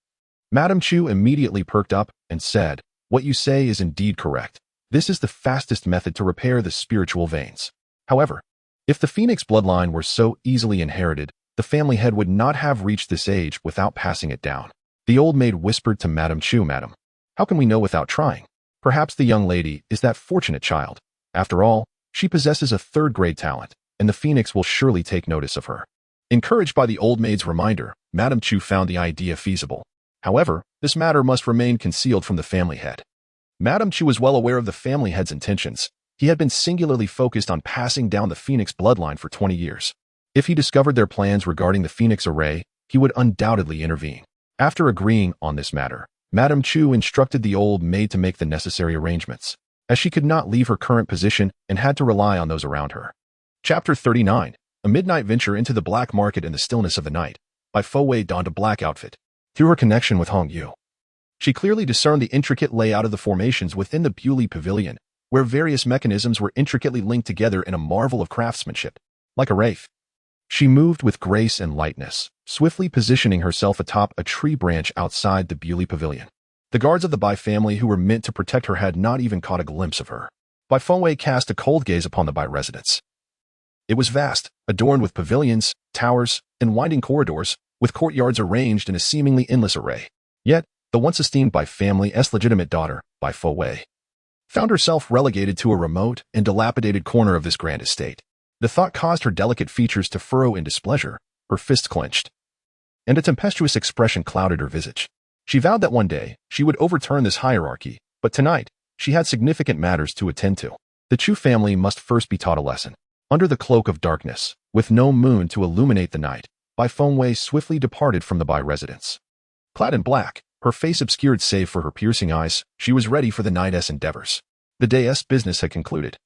Madame Chu immediately perked up and said, "What you say is indeed correct. This is the fastest method to repair the spiritual veins. However, if the phoenix bloodline were so easily inherited, the family head would not have reached this age without passing it down." The old maid whispered to Madame Chu, "Madam, how can we know without trying? Perhaps the young lady is that fortunate child. After all, she possesses a third-grade talent, and the phoenix will surely take notice of her." Encouraged by the old maid's reminder, Madame Chu found the idea feasible. However, this matter must remain concealed from the family head. Madame Chu was well aware of the family head's intentions. He had been singularly focused on passing down the phoenix bloodline for 20 years. If he discovered their plans regarding the phoenix array, he would undoubtedly intervene. After agreeing on this matter, Madame Chu instructed the old maid to make the necessary arrangements, as she could not leave her current position and had to rely on those around her. Chapter 39. A midnight venture into the black market in the stillness of the night. By Fo Wei donned a black outfit. Through her connection with Hong Yu, she clearly discerned the intricate layout of the formations within the Beauty Pavilion, where various mechanisms were intricately linked together in a marvel of craftsmanship. Like a wraith, she moved with grace and lightness, swiftly positioning herself atop a tree branch outside the Beauty Pavilion. The guards of the Bai family who were meant to protect her had not even caught a glimpse of her. Bai Fengwei cast a cold gaze upon the Bai residence. It was vast, adorned with pavilions, towers, and winding corridors, with courtyards arranged in a seemingly endless array. Yet, the once esteemed Bai family's legitimate daughter, Bai Fengwei, found herself relegated to a remote and dilapidated corner of this grand estate. The thought caused her delicate features to furrow in displeasure, her fists clenched, and a tempestuous expression clouded her visage. She vowed that one day she would overturn this hierarchy, but tonight she had significant matters to attend to. The Chu family must first be taught a lesson. Under the cloak of darkness, with no moon to illuminate the night, Bai Fengwei swiftly departed from the Bai residence. Clad in black, her face obscured save for her piercing eyes, she was ready for the night's endeavors. The day's business had concluded.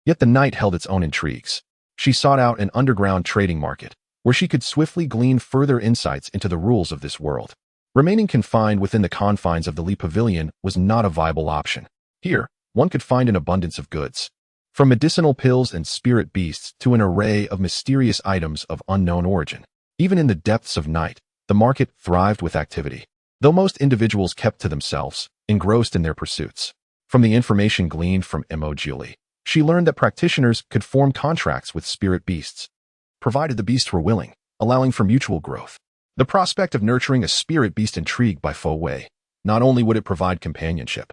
Yet the night held its own intrigues. She sought out an underground trading market, where she could swiftly glean further insights into the rules of this world. Remaining confined within the confines of the Li Pavilion was not a viable option. Here, one could find an abundance of goods, from medicinal pills and spirit beasts to an array of mysterious items of unknown origin. Even in the depths of night, the market thrived with activity, though most individuals kept to themselves, engrossed in their pursuits. From the information gleaned from Mo Julie, she learned that practitioners could form contracts with spirit beasts, provided the beasts were willing, allowing for mutual growth. The prospect of nurturing a spirit beast intrigued Bai Fengwei. Not only would it provide companionship,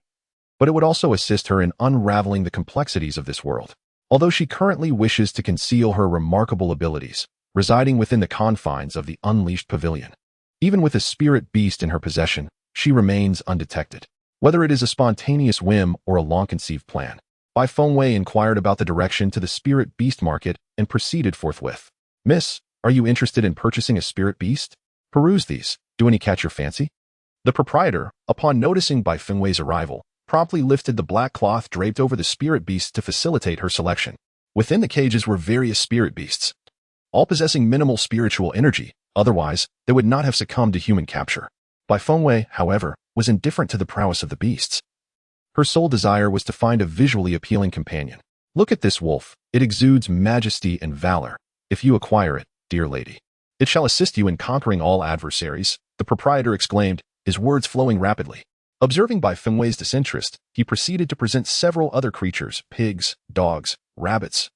but it would also assist her in unraveling the complexities of this world. Although she currently wishes to conceal her remarkable abilities, residing within the confines of the Unleashed Pavilion, even with a spirit beast in her possession, she remains undetected. Whether it is a spontaneous whim or a long-conceived plan, Bai Fengwei inquired about the direction to the spirit beast market and proceeded forthwith. "Miss, are you interested in purchasing a spirit beast? Peruse these. Do any catch your fancy?" The proprietor, upon noticing Bai Fengwei's arrival, promptly lifted the black cloth draped over the spirit beasts to facilitate her selection. Within the cages were various spirit beasts, all possessing minimal spiritual energy, otherwise they would not have succumbed to human capture. Bai Fengwei, however, was indifferent to the prowess of the beasts. Her sole desire was to find a visually appealing companion. "Look at this wolf. It exudes majesty and valor. If you acquire it, dear lady, it shall assist you in conquering all adversaries," the proprietor exclaimed, his words flowing rapidly. Observing Bai Fengwei's disinterest, he proceeded to present several other creatures, pigs, dogs, rabbits,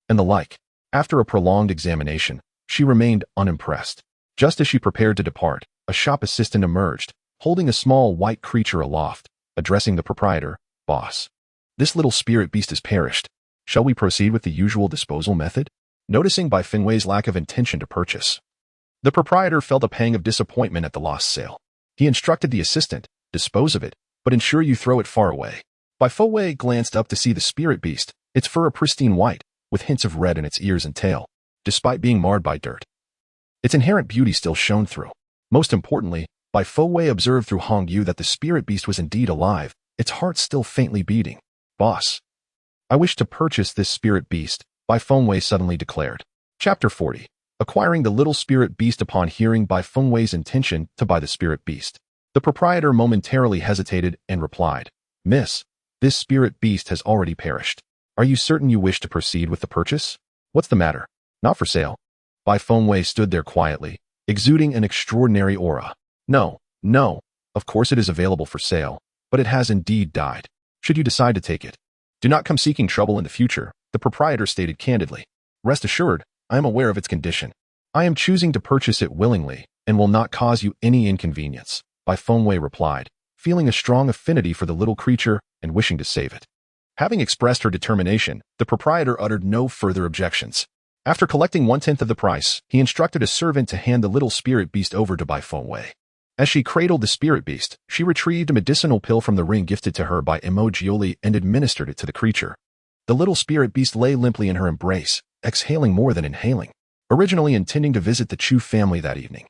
and the like. After a prolonged examination, she remained unimpressed. Just as she prepared to depart, a shop assistant emerged, holding a small white creature aloft, addressing the proprietor, "Boss, this little spirit beast has perished. Shall we proceed with the usual disposal method?" Noticing Bai Fengwei's lack of intention to purchase, the proprietor felt a pang of disappointment at the lost sale. He instructed the assistant, "Dispose of it, but ensure you throw it far away." Bai Fengwei glanced up to see the spirit beast, its fur a pristine white, with hints of red in its ears and tail, despite being marred by dirt. Its inherent beauty still shone through. Most importantly, Bai Fengwei observed through Hongyu that the spirit beast was indeed alive, its heart still faintly beating. "Boss, I wish to purchase this spirit beast," Bai Fengwei suddenly declared. Chapter 40. Acquiring the little spirit beast. Upon hearing Bai Fengwei's intention to buy the spirit beast, the proprietor momentarily hesitated and replied, "Miss, this spirit beast has already perished. Are you certain you wish to proceed with the purchase? What's the matter? Not for sale." Bai Fengwei stood there quietly, exuding an extraordinary aura. No, of course it is available for sale, but it has indeed died. Should you decide to take it, do not come seeking trouble in the future," the proprietor stated candidly. "Rest assured, I am aware of its condition. I am choosing to purchase it willingly and will not cause you any inconvenience," Bai Fengwei replied, feeling a strong affinity for the little creature and wishing to save it. Having expressed her determination, the proprietor uttered no further objections. After collecting 1/10 of the price, he instructed a servant to hand the little spirit beast over to Bai Fengwei. As she cradled the spirit beast, she retrieved a medicinal pill from the ring gifted to her by Emojioli and administered it to the creature. The little spirit beast lay limply in her embrace, exhaling more than inhaling. Originally intending to visit the Chu family that evening,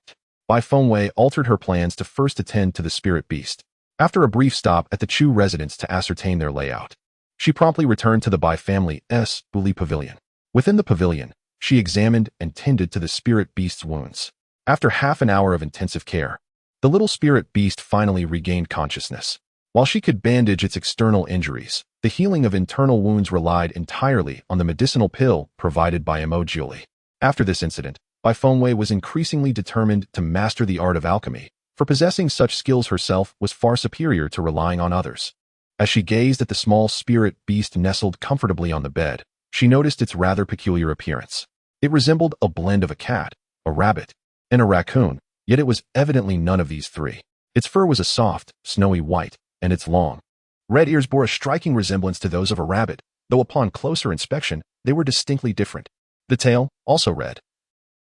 Bai Fengwei altered her plans to first attend to the spirit beast. After a brief stop at the Chu residence to ascertain their layout, she promptly returned to the Bai family's Buli pavilion. Within the pavilion, she examined and tended to the spirit beast's wounds. After half an hour of intensive care, the little spirit beast finally regained consciousness. While she could bandage its external injuries, the healing of internal wounds relied entirely on the medicinal pill provided by Emojioli. After this incident, Bai Fengwei was increasingly determined to master the art of alchemy, for possessing such skills herself was far superior to relying on others. As she gazed at the small spirit beast nestled comfortably on the bed, she noticed its rather peculiar appearance. It resembled a blend of a cat, a rabbit, and a raccoon, yet it was evidently none of these three. Its fur was a soft, snowy white, and its long, red ears bore a striking resemblance to those of a rabbit, though upon closer inspection, they were distinctly different. The tail, also red,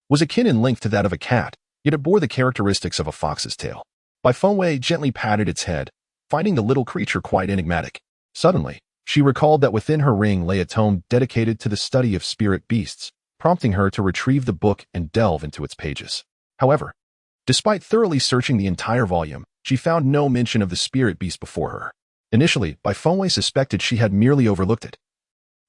was akin in length to that of a cat, yet it bore the characteristics of a fox's tail. Bai Fengwei gently patted its head, finding the little creature quite enigmatic. Suddenly, she recalled that within her ring lay a tome dedicated to the study of spirit beasts, prompting her to retrieve the book and delve into its pages. However, despite thoroughly searching the entire volume, she found no mention of the spirit beast before her. Initially, Bai Fengwei suspected she had merely overlooked it.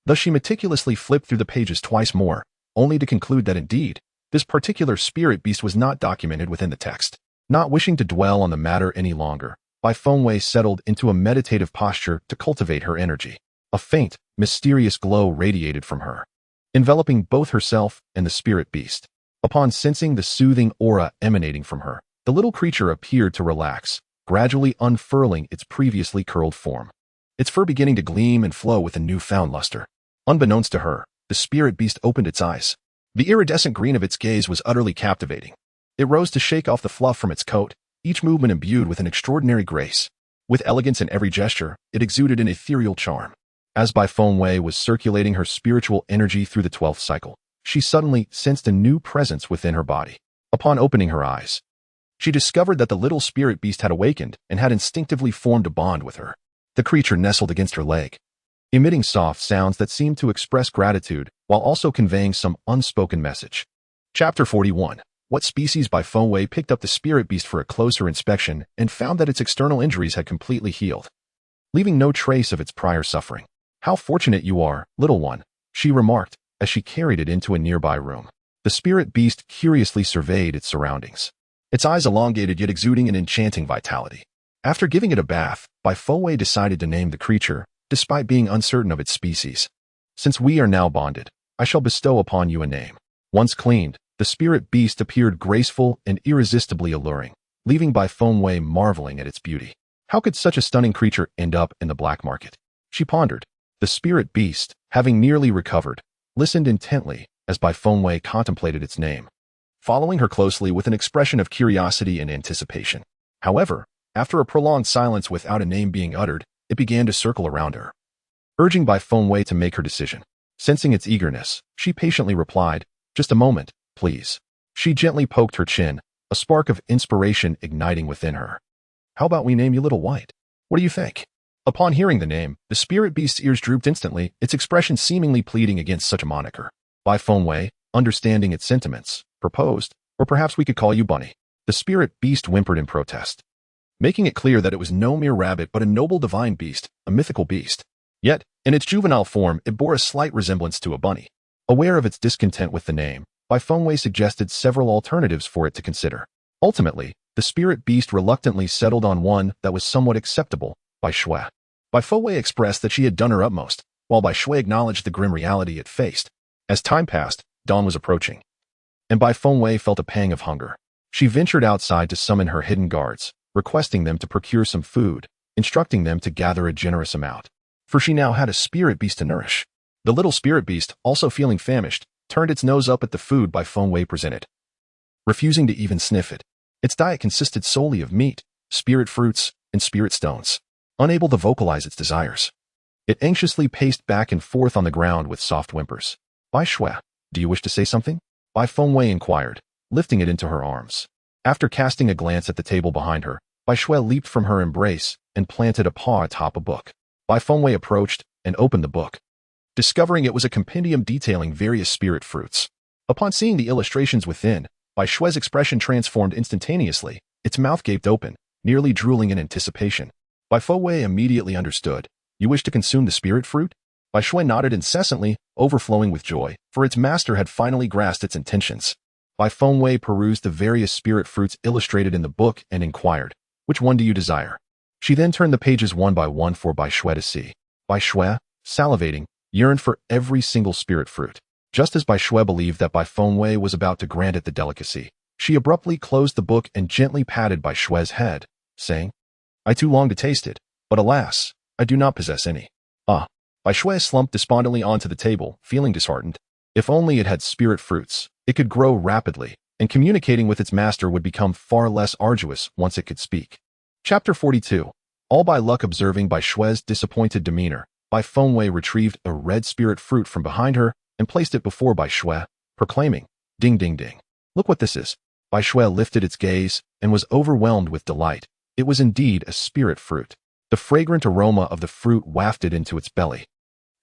Thus she meticulously flipped through the pages twice more, only to conclude that indeed, this particular spirit beast was not documented within the text. Not wishing to dwell on the matter any longer, Bai Fengwei settled into a meditative posture to cultivate her energy. A faint, mysterious glow radiated from her, enveloping both herself and the spirit beast. Upon sensing the soothing aura emanating from her, the little creature appeared to relax, gradually unfurling its previously curled form, its fur beginning to gleam and flow with a newfound luster. Unbeknownst to her, the spirit beast opened its eyes. The iridescent green of its gaze was utterly captivating. It rose to shake off the fluff from its coat, each movement imbued with an extraordinary grace. With elegance in every gesture, it exuded an ethereal charm. As Bai Fengwei was circulating her spiritual energy through the 12th cycle, she suddenly sensed a new presence within her body. Upon opening her eyes, she discovered that the little spirit beast had awakened and had instinctively formed a bond with her. The creature nestled against her leg, emitting soft sounds that seemed to express gratitude while also conveying some unspoken message. Chapter 41. What species? Bai Fengwei picked up the spirit beast for a closer inspection and found that its external injuries had completely healed, leaving no trace of its prior suffering. "How fortunate you are, little one," she remarked as she carried it into a nearby room. The spirit beast curiously surveyed its surroundings, its eyes elongated yet exuding an enchanting vitality. After giving it a bath, Bai Fengwei decided to name the creature, despite being uncertain of its species. "Since we are now bonded, I shall bestow upon you a name." Once cleaned, the spirit beast appeared graceful and irresistibly alluring, leaving Bai Fengwei marveling at its beauty. How could such a stunning creature end up in the black market? She pondered. The spirit beast, having nearly recovered, listened intently as Bai Fengwei contemplated its name. following her closely with an expression of curiosity and anticipation. However, after a prolonged silence without a name being uttered, it began to circle around her, urging Bai Fengwei to make her decision. Sensing its eagerness, she patiently replied, "Just a moment, please." She gently poked her chin, a spark of inspiration igniting within her. "How about we name you Little White? What do you think?" Upon hearing the name, the spirit beast's ears drooped instantly, its expression seemingly pleading against such a moniker. Bai Fengwei, understanding its sentiments, proposed, "Or perhaps we could call you Bunny." The spirit beast whimpered in protest, making it clear that it was no mere rabbit but a noble divine beast, a mythical beast. Yet, in its juvenile form, it bore a slight resemblance to a bunny. Aware of its discontent with the name, Bai Fengwei suggested several alternatives for it to consider. Ultimately, the spirit beast reluctantly settled on one that was somewhat acceptable, Bai Shui. Bai Fengwei expressed that she had done her utmost, while Bai Shui acknowledged the grim reality it faced. As time passed, dawn was approaching, and Bai Fengwei felt a pang of hunger. She ventured outside to summon her hidden guards, requesting them to procure some food, instructing them to gather a generous amount, for she now had a spirit beast to nourish. The little spirit beast, also feeling famished, turned its nose up at the food Bai Fengwei presented, refusing to even sniff it. Its diet consisted solely of meat, spirit fruits, and spirit stones. Unable to vocalize its desires, it anxiously paced back and forth on the ground with soft whimpers. "Bai Shui, do you wish to say something?" Bai Fengwei inquired, lifting it into her arms. After casting a glance at the table behind her, Bai Shui leaped from her embrace and planted a paw atop a book. Bai Fengwei approached and opened the book, discovering it was a compendium detailing various spirit fruits. Upon seeing the illustrations within, Bai Shui's expression transformed instantaneously, its mouth gaped open, nearly drooling in anticipation. Bai Fengwei immediately understood. "You wish to consume the spirit fruit?" Bai Shui nodded incessantly, overflowing with joy, for its master had finally grasped its intentions. Bai Fengwei perused the various spirit fruits illustrated in the book and inquired, "Which one do you desire?" She then turned the pages one by one for Bai Shui to see. Bai Shui, salivating, yearned for every single spirit fruit. Just as Bai Shui believed that Bai Fengwei was about to grant it the delicacy, she abruptly closed the book and gently patted Bai Shui's head, saying, "I too long to taste it, but alas, I do not possess any." Bai Shui slumped despondently onto the table, feeling disheartened. If only it had spirit fruits, it could grow rapidly, and communicating with its master would become far less arduous once it could speak. Chapter 42. All by luck. Observing Bai Shui's disappointed demeanor, Bai Fengwei retrieved a red spirit fruit from behind her and placed it before Bai Shui, proclaiming, "Ding ding ding. Look what this is." Bai Shui lifted its gaze and was overwhelmed with delight. It was indeed a spirit fruit. The fragrant aroma of the fruit wafted into its belly,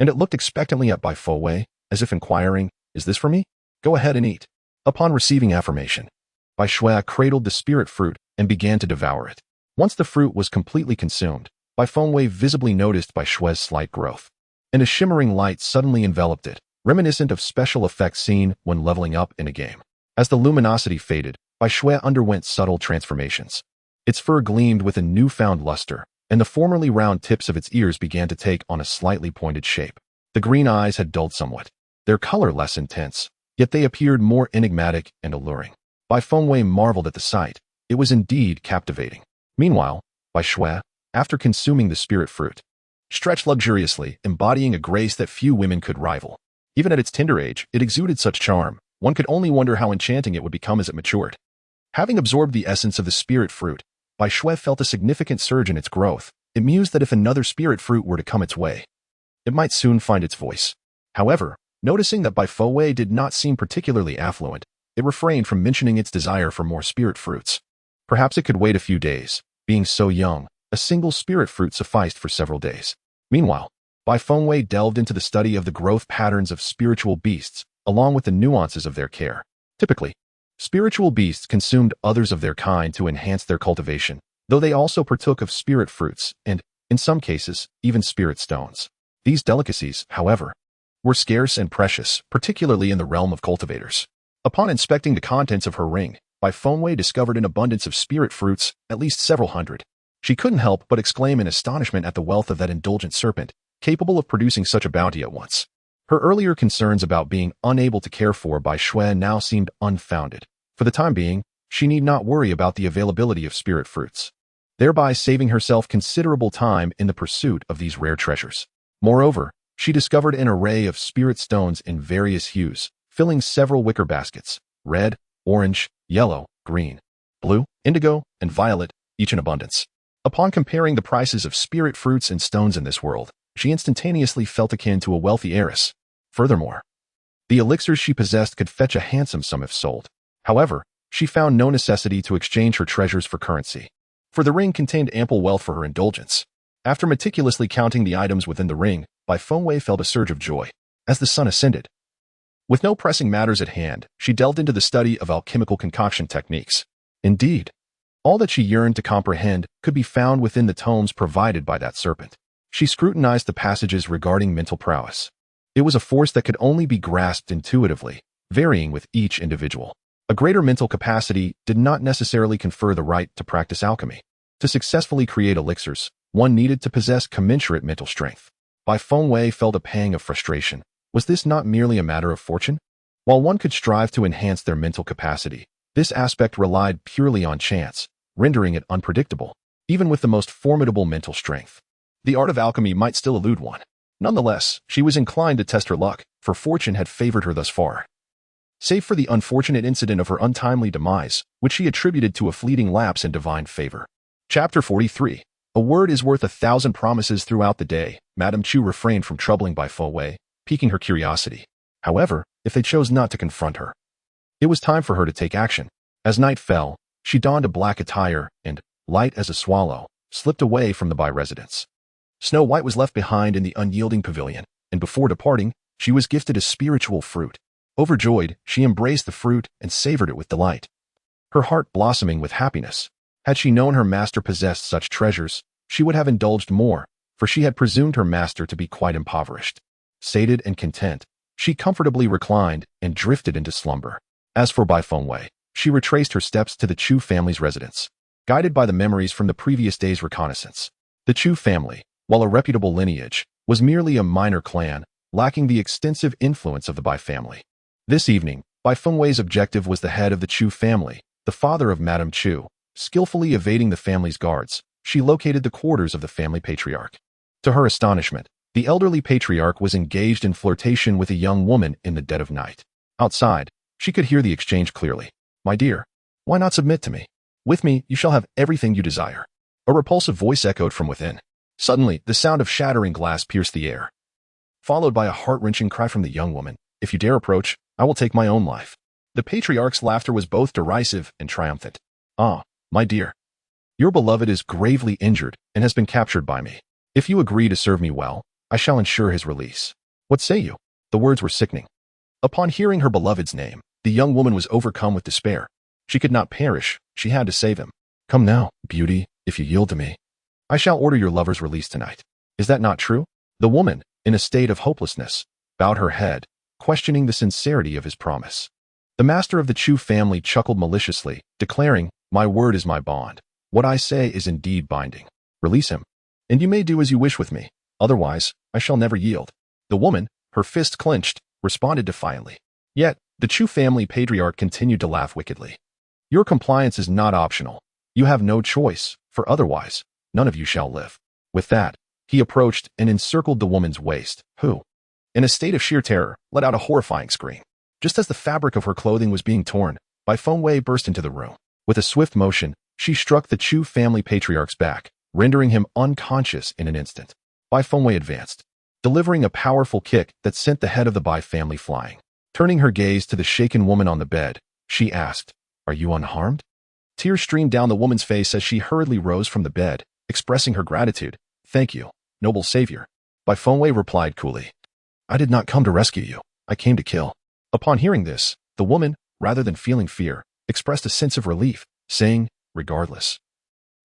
and it looked expectantly at Bai Fengwei, as if inquiring, "Is this for me? Go ahead and eat." Upon receiving affirmation, Bai Shui cradled the spirit fruit and began to devour it. Once the fruit was completely consumed, Bai Fengwei visibly noticed Bai Shui's slight growth, and a shimmering light suddenly enveloped it, reminiscent of special effects seen when leveling up in a game. As the luminosity faded, Bai Shui underwent subtle transformations. Its fur gleamed with a newfound luster, and the formerly round tips of its ears began to take on a slightly pointed shape. The green eyes had dulled somewhat, their color less intense, yet they appeared more enigmatic and alluring. Bai Fengwei marveled at the sight. It was indeed captivating. Meanwhile, Bai Shui, after consuming the spirit fruit, stretched luxuriously, embodying a grace that few women could rival. Even at its tender age, it exuded such charm, one could only wonder how enchanting it would become as it matured. Having absorbed the essence of the spirit fruit, Bai Shui felt a significant surge in its growth. It mused that if another spirit fruit were to come its way, it might soon find its voice. However, noticing that Bai Fengwei did not seem particularly affluent, it refrained from mentioning its desire for more spirit fruits. Perhaps it could wait a few days. Being so young, a single spirit fruit sufficed for several days. Meanwhile, Bai Fengwei delved into the study of the growth patterns of spiritual beasts, along with the nuances of their care. Typically, spiritual beasts consumed others of their kind to enhance their cultivation, though they also partook of spirit fruits and, in some cases, even spirit stones. These delicacies, however, were scarce and precious, particularly in the realm of cultivators. Upon inspecting the contents of her ring, Bai Fengwei discovered an abundance of spirit fruits, at least several hundred. She couldn't help but exclaim in astonishment at the wealth of that indulgent serpent, capable of producing such a bounty at once. Her earlier concerns about being unable to care for Bai Shui now seemed unfounded. For the time being, she need not worry about the availability of spirit fruits, thereby saving herself considerable time in the pursuit of these rare treasures. Moreover, she discovered an array of spirit stones in various hues, filling several wicker baskets: red, orange, yellow, green, blue, indigo, and violet, each in abundance. Upon comparing the prices of spirit fruits and stones in this world, she instantaneously felt akin to a wealthy heiress. Furthermore, the elixirs she possessed could fetch a handsome sum if sold. However, she found no necessity to exchange her treasures for currency, for the ring contained ample wealth for her indulgence. After meticulously counting the items within the ring, Bai Fengwei felt a surge of joy as the sun ascended. With no pressing matters at hand, she delved into the study of alchemical concoction techniques. Indeed, all that she yearned to comprehend could be found within the tomes provided by that serpent. She scrutinized the passages regarding mental prowess. It was a force that could only be grasped intuitively, varying with each individual. A greater mental capacity did not necessarily confer the right to practice alchemy. To successfully create elixirs, one needed to possess commensurate mental strength. Bai Fengwei felt a pang of frustration. Was this not merely a matter of fortune? While one could strive to enhance their mental capacity, this aspect relied purely on chance, rendering it unpredictable, even with the most formidable mental strength. The art of alchemy might still elude one. Nonetheless, she was inclined to test her luck, for fortune had favored her thus far. Save for the unfortunate incident of her untimely demise, which she attributed to a fleeting lapse in divine favor. Chapter 43. A word is worth 1,000 promises. Throughout the day, Madame Chu refrained from troubling Bai Fengwei, piquing her curiosity. However, if they chose not to confront her, it was time for her to take action. As night fell, she donned a black attire and, light as a swallow, slipped away from the Bai residence. Snow White was left behind in the unyielding pavilion, and before departing, she was gifted a spiritual fruit. Overjoyed, she embraced the fruit and savored it with delight, her heart blossoming with happiness. Had she known her master possessed such treasures, she would have indulged more, for she had presumed her master to be quite impoverished. Sated and content, she comfortably reclined and drifted into slumber. As for Bai Fengwei, she retraced her steps to the Chu family's residence, guided by the memories from the previous day's reconnaissance. The Chu family, while a reputable lineage, was merely a minor clan, lacking the extensive influence of the Bai family. This evening, Bai Fengwei's objective was the head of the Chu family, the father of Madame Chu. Skillfully evading the family's guards, she located the quarters of the family patriarch. To her astonishment, the elderly patriarch was engaged in flirtation with a young woman in the dead of night. Outside, she could hear the exchange clearly. "My dear, why not submit to me? With me, you shall have everything you desire." A repulsive voice echoed from within. Suddenly, the sound of shattering glass pierced the air, followed by a heart-wrenching cry from the young woman. "If you dare approach, I will take my own life." The patriarch's laughter was both derisive and triumphant. "Ah, my dear, your beloved is gravely injured and has been captured by me. If you agree to serve me well, I shall ensure his release. What say you?" The words were sickening. Upon hearing her beloved's name, the young woman was overcome with despair. She could not perish, she had to save him. "Come now, beauty, if you yield to me, I shall order your lover's release tonight. Is that not true?" The woman, in a state of hopelessness, bowed her head, questioning the sincerity of his promise. The master of the Chu family chuckled maliciously, declaring, "My word is my bond. What I say is indeed binding. Release him, and you may do as you wish with me. Otherwise, I shall never yield." The woman, her fist clenched, responded defiantly. Yet, the Chu family patriarch continued to laugh wickedly. "Your compliance is not optional. You have no choice, for otherwise, none of you shall live." With that, he approached and encircled the woman's waist, who, in a state of sheer terror, let out a horrifying scream. Just as the fabric of her clothing was being torn, Bai Fengwei burst into the room. With a swift motion, she struck the Chu family patriarch's back, rendering him unconscious in an instant. Bai Fengwei advanced, delivering a powerful kick that sent the head of the Bai family flying. Turning her gaze to the shaken woman on the bed, she asked, "Are you unharmed?" Tears streamed down the woman's face as she hurriedly rose from the bed, expressing her gratitude. "Thank you, noble savior." Bai Fengwei replied coolly, "I did not come to rescue you. I came to kill." Upon hearing this, the woman, rather than feeling fear, expressed a sense of relief, saying, "Regardless,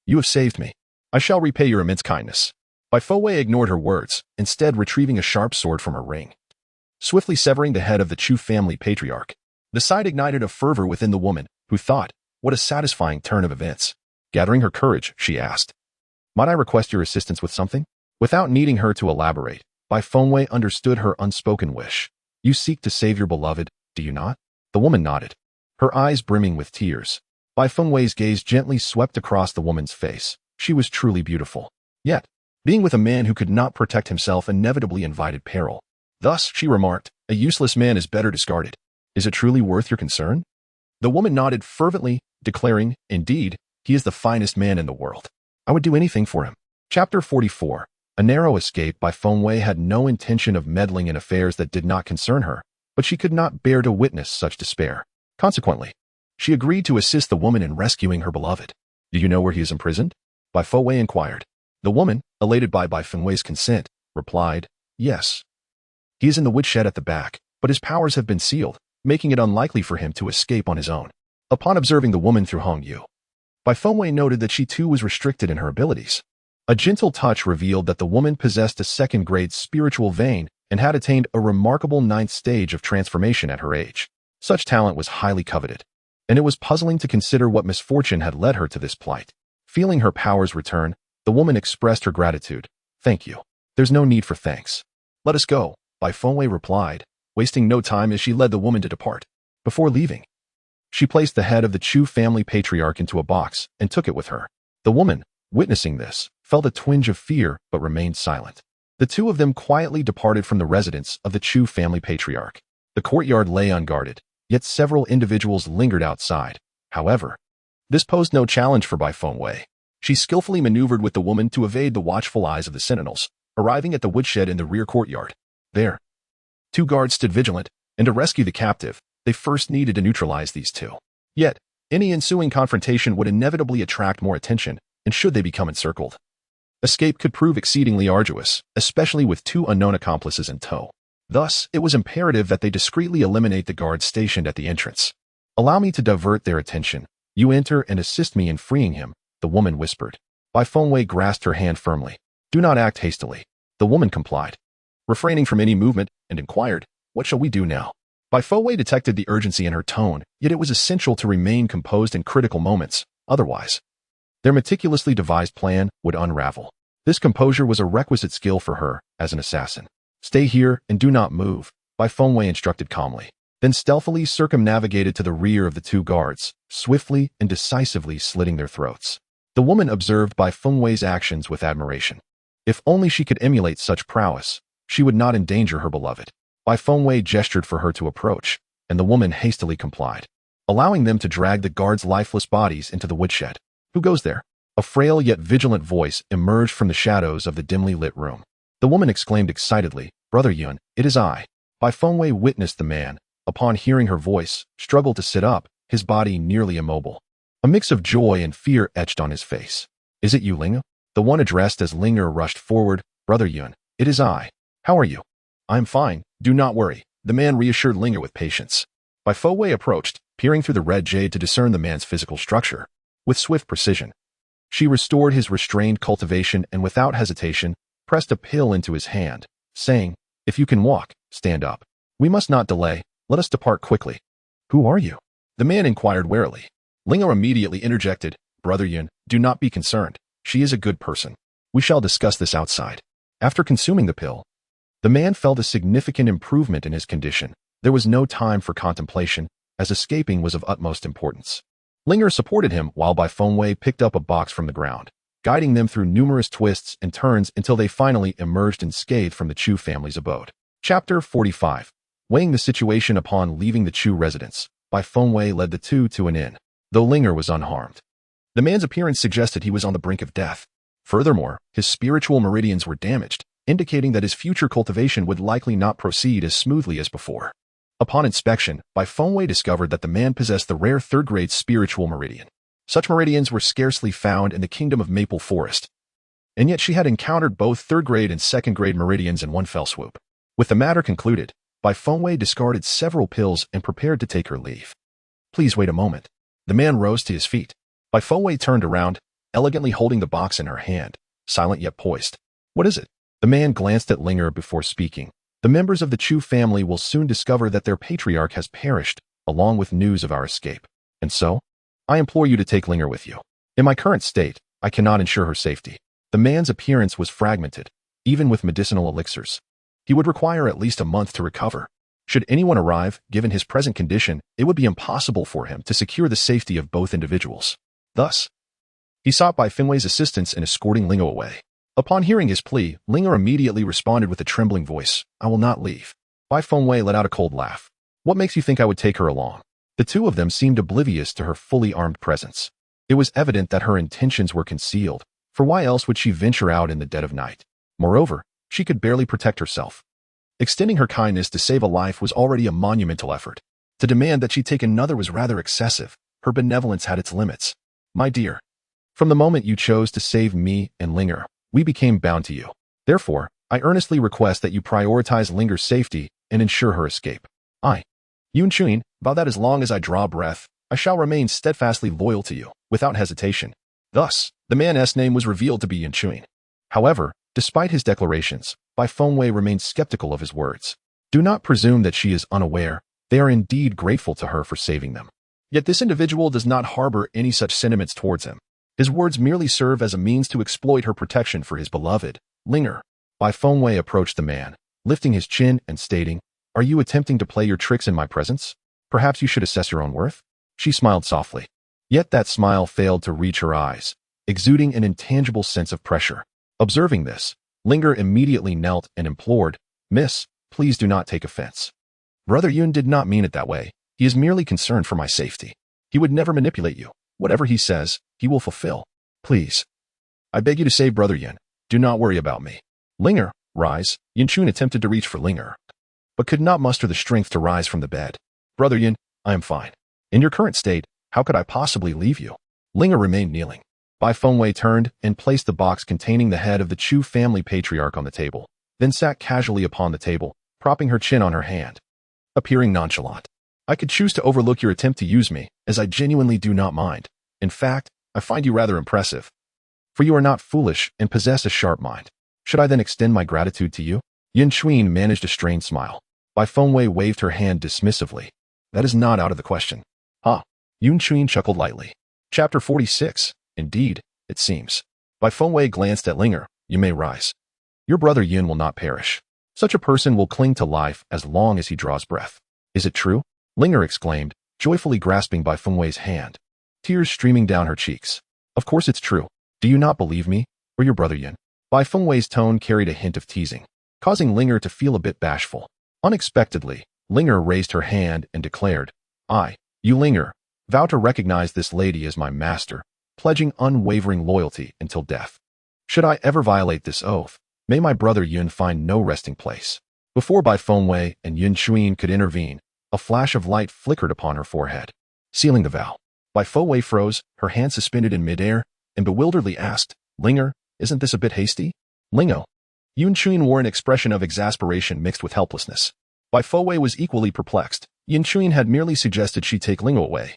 you have saved me. I shall repay your immense kindness." Bai Fengwei ignored her words, instead retrieving a sharp sword from her ring, swiftly severing the head of the Chu family patriarch. The sight ignited a fervor within the woman, who thought, "What a satisfying turn of events." Gathering her courage, she asked, "Might I request your assistance with something?" Without needing her to elaborate, Bai Fengwei understood her unspoken wish. "You seek to save your beloved, do you not?" The woman nodded, her eyes brimming with tears. Bai Fengwei's gaze gently swept across the woman's face. She was truly beautiful. Yet, being with a man who could not protect himself inevitably invited peril. Thus, she remarked, "A useless man is better discarded. Is it truly worth your concern?" The woman nodded fervently, declaring, "Indeed, he is the finest man in the world. I would do anything for him." Chapter 44. A narrow escape. By Fengwei had no intention of meddling in affairs that did not concern her, but she could not bear to witness such despair. Consequently, she agreed to assist the woman in rescuing her beloved. "Do you know where he is imprisoned?" Bai Fengwei inquired. The woman, elated by Bai Fengwei's consent, replied, "Yes. He is in the woodshed at the back, but his powers have been sealed, making it unlikely for him to escape on his own." Upon observing the woman through Hongyu, Bai Fengwei noted that she too was restricted in her abilities. A gentle touch revealed that the woman possessed a second-grade spiritual vein and had attained a remarkable 9th stage of transformation at her age. Such talent was highly coveted, and it was puzzling to consider what misfortune had led her to this plight. Feeling her powers return, the woman expressed her gratitude. "Thank you. There's no need for thanks. Let us go," Bai Fengwei replied, wasting no time as she led the woman to depart. Before leaving, she placed the head of the Chu family patriarch into a box and took it with her. The woman, witnessing this, felt a twinge of fear but remained silent. The two of them quietly departed from the residence of the Chu family patriarch. The courtyard lay unguarded, yet several individuals lingered outside. However, this posed no challenge for Bai Fengwei. She skillfully maneuvered with the woman to evade the watchful eyes of the sentinels, arriving at the woodshed in the rear courtyard. There, 2 guards stood vigilant, and to rescue the captive, they first needed to neutralize these 2. Yet, any ensuing confrontation would inevitably attract more attention, and should they become encircled, escape could prove exceedingly arduous, especially with 2 unknown accomplices in tow. Thus, it was imperative that they discreetly eliminate the guards stationed at the entrance. "Allow me to divert their attention. You enter and assist me in freeing him," the woman whispered. Bai Fengwei grasped her hand firmly. "Do not act hastily." The woman complied, refraining from any movement, and inquired, "What shall we do now?" Bai Fengwei detected the urgency in her tone, yet it was essential to remain composed in critical moments. Otherwise, their meticulously devised plan would unravel. This composure was a requisite skill for her as an assassin. "Stay here and do not move," Bai Fengwei instructed calmly, then stealthily circumnavigated to the rear of the 2 guards, swiftly and decisively slitting their throats. The woman observed Bai Fengwei's actions with admiration. If only she could emulate such prowess, she would not endanger her beloved. Bai Fengwei gestured for her to approach, and the woman hastily complied, allowing them to drag the guards' lifeless bodies into the woodshed. "Who goes there?" A frail yet vigilant voice emerged from the shadows of the dimly lit room. The woman exclaimed excitedly, "Brother Yun, it is I." Bai Fengwei witnessed the man, upon hearing her voice, struggle to sit up, his body nearly immobile. A mix of joy and fear etched on his face. "Is it you, Linga?" The one addressed as Linga rushed forward. "Brother Yun, it is I. How are you?" "I'm fine, do not worry," the man reassured Linga with patience. Bai Fengwei approached, peering through the red jade to discern the man's physical structure. With swift precision, she restored his restrained cultivation and without hesitation, pressed a pill into his hand, saying, "If you can walk, stand up. We must not delay, let us depart quickly." "Who are you?" the man inquired warily. Linga immediately interjected, "Brother Yun, do not be concerned. She is a good person. We shall discuss this outside." After consuming the pill, the man felt a significant improvement in his condition. There was no time for contemplation, as escaping was of utmost importance. Linger supported him while Bai Fengwei picked up a box from the ground, guiding them through numerous twists and turns until they finally emerged unscathed from the Chu family's abode. Chapter 45. Weighing the situation upon leaving the Chu residence, Bai Fengwei led the 2 to an inn, though Linger was unharmed. The man's appearance suggested he was on the brink of death. Furthermore, his spiritual meridians were damaged, indicating that his future cultivation would likely not proceed as smoothly as before. Upon inspection, Bai Fengwei discovered that the man possessed the rare 3rd-grade spiritual meridian. Such meridians were scarcely found in the kingdom of Maple Forest, and yet she had encountered both 3rd-grade and 2nd-grade meridians in one fell swoop. With the matter concluded, Bai Fengwei discarded several pills and prepared to take her leave. "Please wait a moment." The man rose to his feet. Bai Fengwei turned around, elegantly holding the box in her hand, silent yet poised. "What is it?" The man glanced at Linger before speaking. "The members of the Chu family will soon discover that their patriarch has perished, along with news of our escape. And so, I implore you to take Linger with you. In my current state, I cannot ensure her safety." The man's appearance was fragmented, even with medicinal elixirs. He would require at least a month to recover. Should anyone arrive, given his present condition, it would be impossible for him to secure the safety of both individuals. Thus, he sought Bai Fengwei's assistance in escorting Lingo away. Upon hearing his plea, Linger immediately responded with a trembling voice, "I will not leave." Bai Fengwei let out a cold laugh. "What makes you think I would take her along?" The two of them seemed oblivious to her fully armed presence. It was evident that her intentions were concealed, for why else would she venture out in the dead of night? Moreover, she could barely protect herself. Extending her kindness to save a life was already a monumental effort. To demand that she take another was rather excessive. Her benevolence had its limits. My dear, from the moment you chose to save me and Linger, we became bound to you. Therefore, I earnestly request that you prioritize Linger's safety and ensure her escape. I, Yunchuin, vow that as long as I draw breath, I shall remain steadfastly loyal to you, without hesitation. Thus, the man's name was revealed to be Yunchuin. However, despite his declarations, Bai Fengwei remained skeptical of his words. Do not presume that she is unaware. They are indeed grateful to her for saving them. Yet this individual does not harbor any such sentiments towards him. His words merely serve as a means to exploit her protection for his beloved, Linger. Bai Fengwei approached the man, lifting his chin and stating, "Are you attempting to play your tricks in my presence? Perhaps you should assess your own worth?" She smiled softly. Yet that smile failed to reach her eyes, exuding an intangible sense of pressure. Observing this, Linger immediately knelt and implored, "Miss, please do not take offense. Brother Yun did not mean it that way. He is merely concerned for my safety. He would never manipulate you. Whatever he says, he will fulfill. Please. I beg you to save Brother Yun. Do not worry about me." Linger, rise. Yunchun attempted to reach for Linger, but could not muster the strength to rise from the bed. "Brother Yun, I am fine. In your current state, how could I possibly leave you?" Linger remained kneeling. Bai Fengwei turned and placed the box containing the head of the Chu family patriarch on the table, then sat casually upon the table, propping her chin on her hand, appearing nonchalant. "I could choose to overlook your attempt to use me, as I genuinely do not mind. In fact, I find you rather impressive. For you are not foolish and possess a sharp mind. Should I then extend my gratitude to you?" Yin Chuin managed a strained smile. Bai Fengwei waved her hand dismissively. "That is not out of the question." "Ah." Yun Chuin chuckled lightly. Chapter 46. Indeed, it seems. Bai Fengwei glanced at Linger. "You may rise. Your brother Yin will not perish. Such a person will cling to life as long as he draws breath." "Is it true?" Linger exclaimed, joyfully grasping Bai Fengwei's hand, tears streaming down her cheeks. "Of course it's true. Do you not believe me, or your brother Yin?" Bai Fengwei's tone carried a hint of teasing, causing Linger to feel a bit bashful. Unexpectedly, Linger raised her hand and declared, "I, you Linger, vow to recognize this lady as my master, pledging unwavering loyalty until death. Should I ever violate this oath, may my brother Yun find no resting place." Before Bai Fengwei and Yun Chuin could intervene, a flash of light flickered upon her forehead, sealing the vow. Bai Fengwei froze, her hand suspended in midair, and bewilderedly asked, "Linger, isn't this a bit hasty?" "Lingo." Yun Chuin wore an expression of exasperation mixed with helplessness. Bai Fengwei was equally perplexed. Yun Chuin had merely suggested she take Lingo away,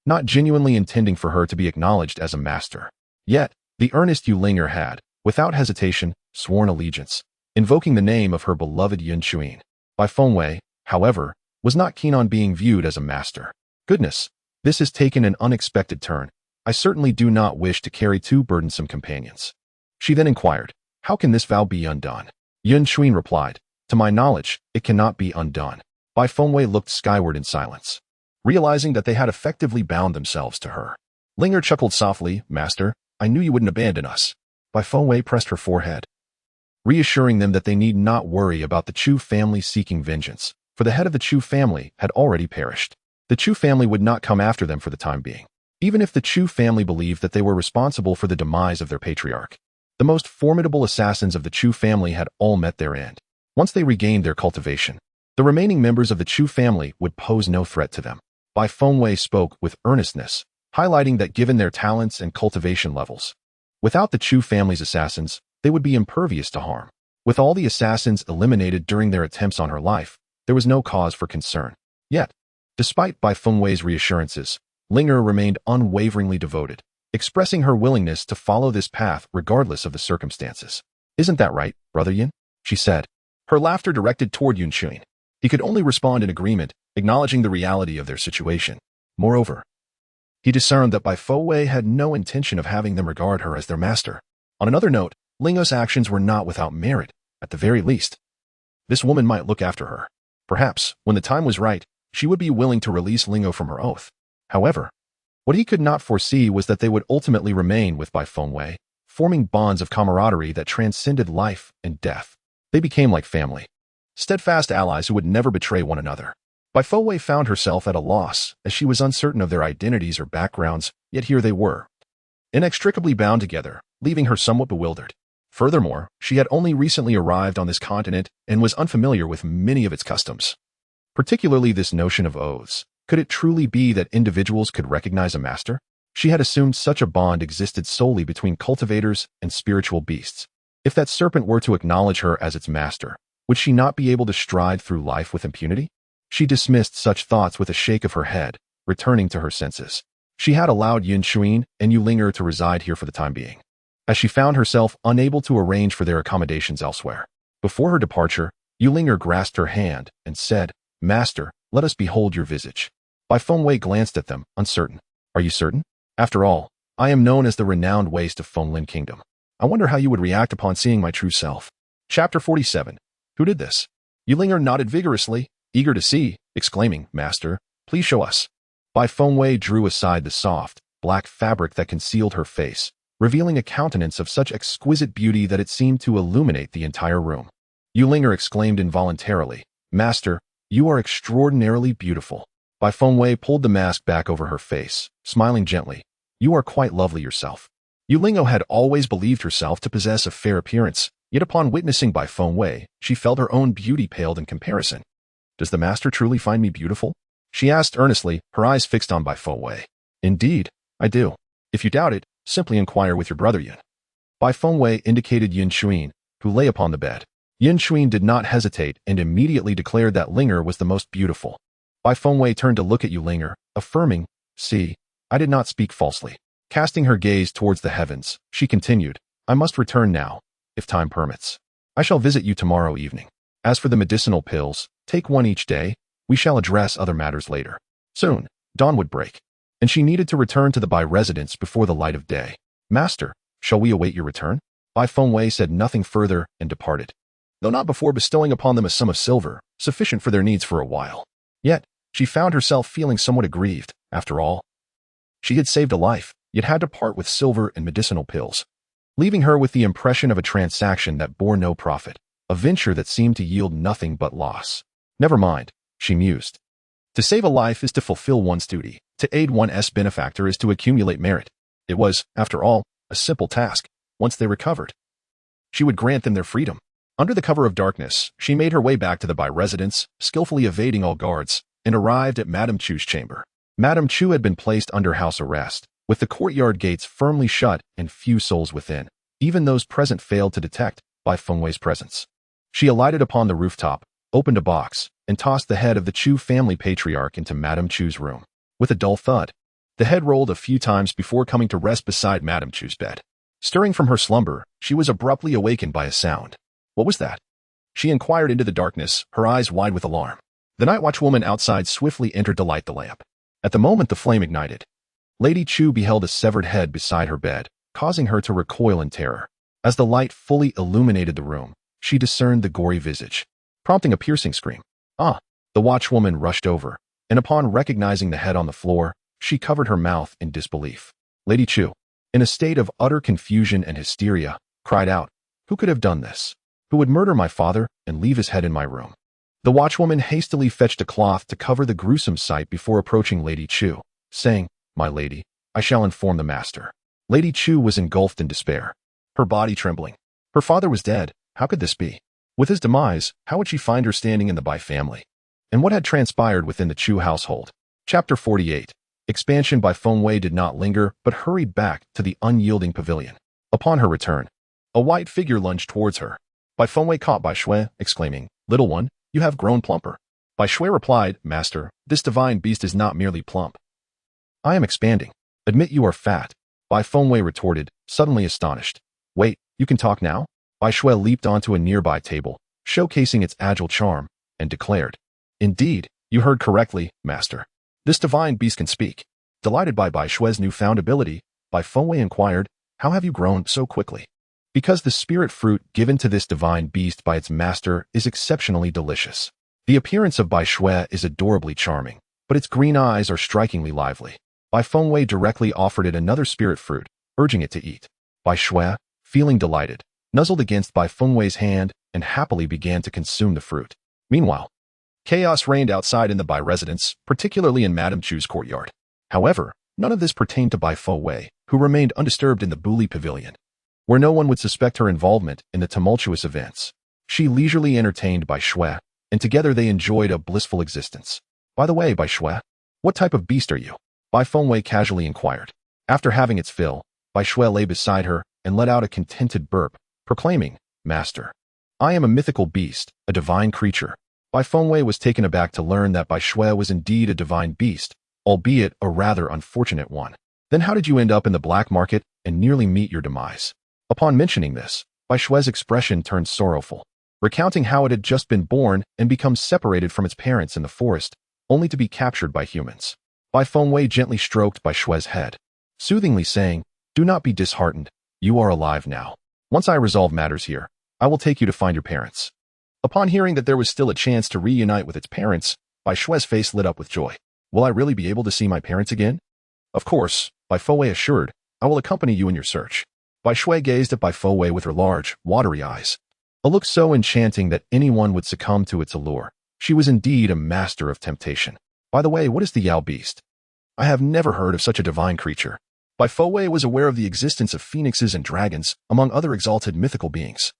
not genuinely intending for her to be acknowledged as a master. Yet, the earnest Yu Linger had, without hesitation, sworn allegiance, invoking the name of her beloved Yun Chuin. Bai Fengwei, however, was not keen on being viewed as a master. "Goodness, this has taken an unexpected turn. I certainly do not wish to carry two burdensome companions." She then inquired, "How can this vow be undone?" Yun Chuin replied, "To my knowledge, it cannot be undone." Bai Fengwei looked skyward in silence, realizing that they had effectively bound themselves to her. Linger chuckled softly, "Master, I knew you wouldn't abandon us." Bai Fengwei pressed her forehead, reassuring them that they need not worry about the Chu family seeking vengeance, for the head of the Chu family had already perished. The Chu family would not come after them for the time being, even if the Chu family believed that they were responsible for the demise of their patriarch. The most formidable assassins of the Chu family had all met their end. Once they regained their cultivation, the remaining members of the Chu family would pose no threat to them. Bai Fengwei spoke with earnestness, highlighting that given their talents and cultivation levels, without the Chu family's assassins, they would be impervious to harm. With all the assassins eliminated during their attempts on her life, there was no cause for concern. Yet, despite Bai Fengwei's reassurances, Linger remained unwaveringly devoted, expressing her willingness to follow this path regardless of the circumstances. "Isn't that right, Brother Yin?" she said, her laughter directed toward Yun Chuin. He could only respond in agreement, acknowledging the reality of their situation. Moreover, he discerned that Bai Fengwei had no intention of having them regard her as their master. On another note, Lingo's actions were not without merit, at the very least. This woman might look after her. Perhaps, when the time was right, she would be willing to release Lingo from her oath. However, what he could not foresee was that they would ultimately remain with Bai Fengwei, forming bonds of camaraderie that transcended life and death. They became like family, steadfast allies who would never betray one another. Bai Fowei found herself at a loss, as she was uncertain of their identities or backgrounds, yet here they were, inextricably bound together, leaving her somewhat bewildered. Furthermore, she had only recently arrived on this continent and was unfamiliar with many of its customs. Particularly this notion of oaths. Could it truly be that individuals could recognize a master? She had assumed such a bond existed solely between cultivators and spiritual beasts. If that serpent were to acknowledge her as its master, would she not be able to stride through life with impunity? She dismissed such thoughts with a shake of her head, returning to her senses. She had allowed Yin Xuan and Yu Linger to reside here for the time being, as she found herself unable to arrange for their accommodations elsewhere. Before her departure, Yu Linger grasped her hand and said, "Master, let us behold your visage." Bai Fengwei glanced at them, uncertain. "Are you certain? After all, I am known as the renowned waste of Fenglin Kingdom. I wonder how you would react upon seeing my true self." Chapter 47. Who did this? Yu Linger nodded vigorously, eager to see, exclaiming, "Master, please show us." Bai Fengwei drew aside the soft, black fabric that concealed her face, revealing a countenance of such exquisite beauty that it seemed to illuminate the entire room. Yu Linger exclaimed involuntarily, "Master, you are extraordinarily beautiful." Bai Fengwei pulled the mask back over her face, smiling gently. "You are quite lovely yourself." Yu Lingo had always believed herself to possess a fair appearance, yet upon witnessing Bai Fengwei, she felt her own beauty paled in comparison. "Does the master truly find me beautiful?" she asked earnestly, her eyes fixed on Bai Fengwei. "Indeed, I do. If you doubt it, simply inquire with your brother Yin." Bai Fengwei indicated Yin Xuan, who lay upon the bed. Yin Xuan did not hesitate and immediately declared that Linger was the most beautiful. Bai Fengwei turned to look at Yu Linger, affirming, "See, I did not speak falsely." Casting her gaze towards the heavens, she continued, "I must return now, if time permits. I shall visit you tomorrow evening. As for the medicinal pills, take one each day. We shall address other matters later." Soon, dawn would break, and she needed to return to the Bai residence before the light of day. "Master, shall we await your return?" Bai Fengwei said nothing further and departed, though not before bestowing upon them a sum of silver, sufficient for their needs for a while. Yet, she found herself feeling somewhat aggrieved. After all, she had saved a life, yet had to part with silver and medicinal pills, leaving her with the impression of a transaction that bore no profit, a venture that seemed to yield nothing but loss. Never mind, she mused. To save a life is to fulfill one's duty. To aid one's benefactor is to accumulate merit. It was, after all, a simple task. Once they recovered, she would grant them their freedom. Under the cover of darkness, she made her way back to the Bai residence, skillfully evading all guards, and arrived at Madame Chu's chamber. Madame Chu had been placed under house arrest, with the courtyard gates firmly shut and few souls within. Even those present failed to detect Bai Fengwei's presence. She alighted upon the rooftop, opened a box, and tossed the head of the Chu family patriarch into Madame Chu's room. With a dull thud, the head rolled a few times before coming to rest beside Madame Chu's bed. Stirring from her slumber, she was abruptly awakened by a sound. What was that? She inquired into the darkness, her eyes wide with alarm. The night watchwoman outside swiftly entered to light the lamp. At the moment the flame ignited, Lady Chu beheld a severed head beside her bed, causing her to recoil in terror. As the light fully illuminated the room, she discerned the gory visage, prompting a piercing scream. "Ah!" The watchwoman rushed over, and upon recognizing the head on the floor, she covered her mouth in disbelief. Lady Chu, in a state of utter confusion and hysteria, cried out, "Who could have done this? Who would murder my father and leave his head in my room?" The watchwoman hastily fetched a cloth to cover the gruesome sight before approaching Lady Chu, saying, "My lady, I shall inform the master." Lady Chu was engulfed in despair, her body trembling. Her father was dead. How could this be? With his demise, how would she find her standing in the Bai family? And what had transpired within the Chu household? Chapter 48. Expansion. Bai Fengwei did not linger, but hurried back to the unyielding pavilion. Upon her return, a white figure lunged towards her. Bai Fengwei caught Bai Shui, exclaiming, "Little one, you have grown plumper." Bai Shui replied, "Master, this divine beast is not merely plump. I am expanding. Admit you are fat." Bai Fengwei retorted, suddenly astonished. "Wait, you can talk now?" Bai Shui leaped onto a nearby table, showcasing its agile charm, and declared, "Indeed, you heard correctly, master. This divine beast can speak." Delighted by Bai Shui's newfound ability, Bai Fengwei inquired, "How have you grown so quickly?" "Because the spirit fruit given to this divine beast by its master is exceptionally delicious. The appearance of Bai Shui is adorably charming, but its green eyes are strikingly lively." Bai Fengwei directly offered it another spirit fruit, urging it to eat. Bai Shui, feeling delighted, nuzzled against Bai Fengwei's hand and happily began to consume the fruit. Meanwhile, Chaos reigned outside in the Bai residence, particularly in Madame Chu's courtyard. However, none of this pertained to Bai Fo-wei, who remained undisturbed in the Buli pavilion, where no one would suspect her involvement in the tumultuous events. She leisurely entertained Bai Shui, and together they enjoyed a blissful existence. By the way, Bai Shui, what type of beast are you? Bai Fo-wei casually inquired. After having its fill, Bai Shui lay beside her and let out a contented burp, proclaiming, Master, I am a mythical beast, a divine creature. Bai Fo-wei was taken aback to learn that Bai Shui was indeed a divine beast, albeit a rather unfortunate one. Then how did you end up in the black market and nearly meet your demise? Upon mentioning this, Bai Shui's expression turned sorrowful, recounting how it had just been born and become separated from its parents in the forest, only to be captured by humans. Bai Fo-wei gently stroked Bai Shui's head, soothingly saying, Do not be disheartened, you are alive now. Once I resolve matters here, I will take you to find your parents. Upon hearing that there was still a chance to reunite with its parents, Bai Shui's face lit up with joy. Will I really be able to see my parents again? Of course, Bai Fo-wei assured, I will accompany you in your search. Bai Shui gazed at Bai Fo-wei with her large, watery eyes, a look so enchanting that anyone would succumb to its allure. She was indeed a master of temptation. By the way, what is the Yao beast? I have never heard of such a divine creature. Bai Fo-wei was aware of the existence of phoenixes and dragons, among other exalted mythical beings.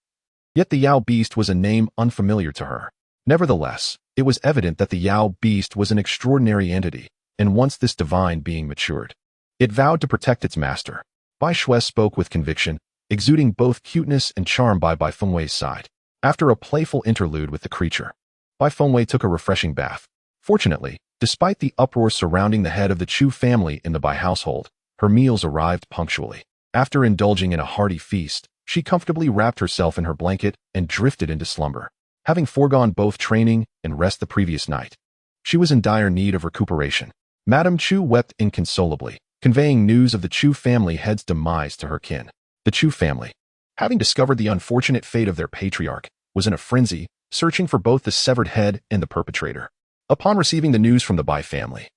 Yet the Yao beast was a name unfamiliar to her. Nevertheless, it was evident that the Yao beast was an extraordinary entity, and once this divine being matured, it vowed to protect its master. Bai Shui spoke with conviction, exuding both cuteness and charm by Bai Fo-wei's side. After a playful interlude with the creature, Bai Fo-wei took a refreshing bath. Fortunately, despite the uproar surrounding the head of the Chu family in the Bai household, her meals arrived punctually. After indulging in a hearty feast, she comfortably wrapped herself in her blanket and drifted into slumber. Having foregone both training and rest the previous night, she was in dire need of recuperation. Madame Chu wept inconsolably, conveying news of the Chu family head's demise to her kin. The Chu family, having discovered the unfortunate fate of their patriarch, was in a frenzy, searching for both the severed head and the perpetrator. Upon receiving the news from the Bai family,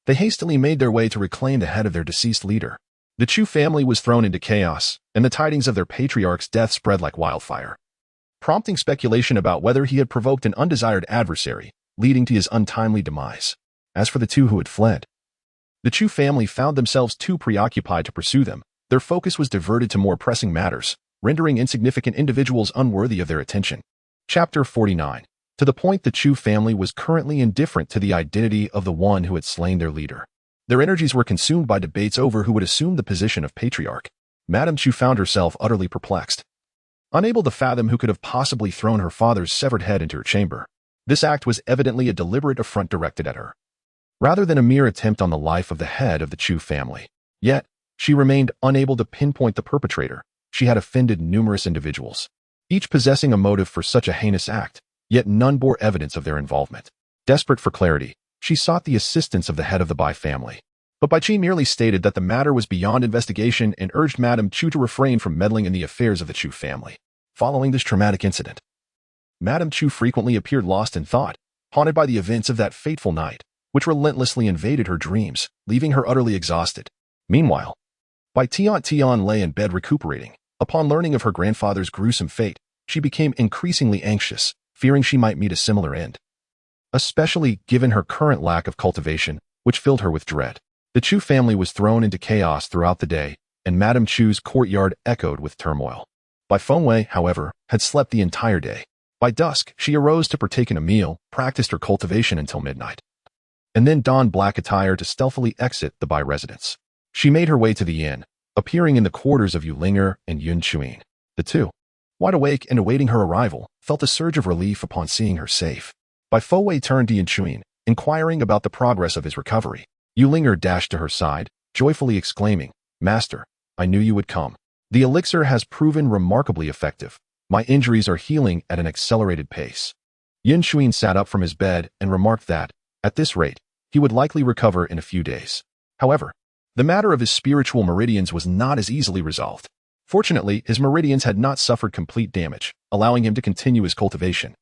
they hastily made their way to reclaim the head of their deceased leader. The Chu family was thrown into chaos, and the tidings of their patriarch's death spread like wildfire, prompting speculation about whether he had provoked an undesired adversary, leading to his untimely demise. As for the two who had fled, the Chu family found themselves too preoccupied to pursue them. Their focus was diverted to more pressing matters, rendering insignificant individuals unworthy of their attention. Chapter 49. To the point the Chu family was currently indifferent to the identity of the one who had slain their leader. Their energies were consumed by debates over who would assume the position of patriarch. Madame Chu found herself utterly perplexed, unable to fathom who could have possibly thrown her father's severed head into her chamber. This act was evidently a deliberate affront directed at her, rather than a mere attempt on the life of the head of the Chu family. Yet, she remained unable to pinpoint the perpetrator. She had offended numerous individuals, each possessing a motive for such a heinous act, yet none bore evidence of their involvement. Desperate for clarity, she sought the assistance of the head of the Bai family. But Bai Qi merely stated that the matter was beyond investigation and urged Madame Chu to refrain from meddling in the affairs of the Chu family. Following this traumatic incident, Madame Chu frequently appeared lost in thought, haunted by the events of that fateful night, which relentlessly invaded her dreams, leaving her utterly exhausted. Meanwhile, Bai Tian lay in bed recuperating. Upon learning of her grandfather's gruesome fate, she became increasingly anxious, fearing she might meet a similar end, especially given her current lack of cultivation, which filled her with dread. The Chu family was thrown into chaos throughout the day, and Madame Chu's courtyard echoed with turmoil. Bai Fo-wei, however, had slept the entire day. By dusk, she arose to partake in a meal, practiced her cultivation until midnight, and then donned black attire to stealthily exit the Bai residence. She made her way to the inn, appearing in the quarters of Yu Linger and Yun Chuin. The two, wide awake and awaiting her arrival, felt a surge of relief upon seeing her safe. Bai Fo-wei turned to Yun Chuin, inquiring about the progress of his recovery. Yu Linger dashed to her side, joyfully exclaiming, Master, I knew you would come. The elixir has proven remarkably effective. My injuries are healing at an accelerated pace. Yun Chuin sat up from his bed and remarked that, at this rate, he would likely recover in a few days. However, the matter of his spiritual meridians was not as easily resolved. Fortunately, his meridians had not suffered complete damage, allowing him to continue his cultivation,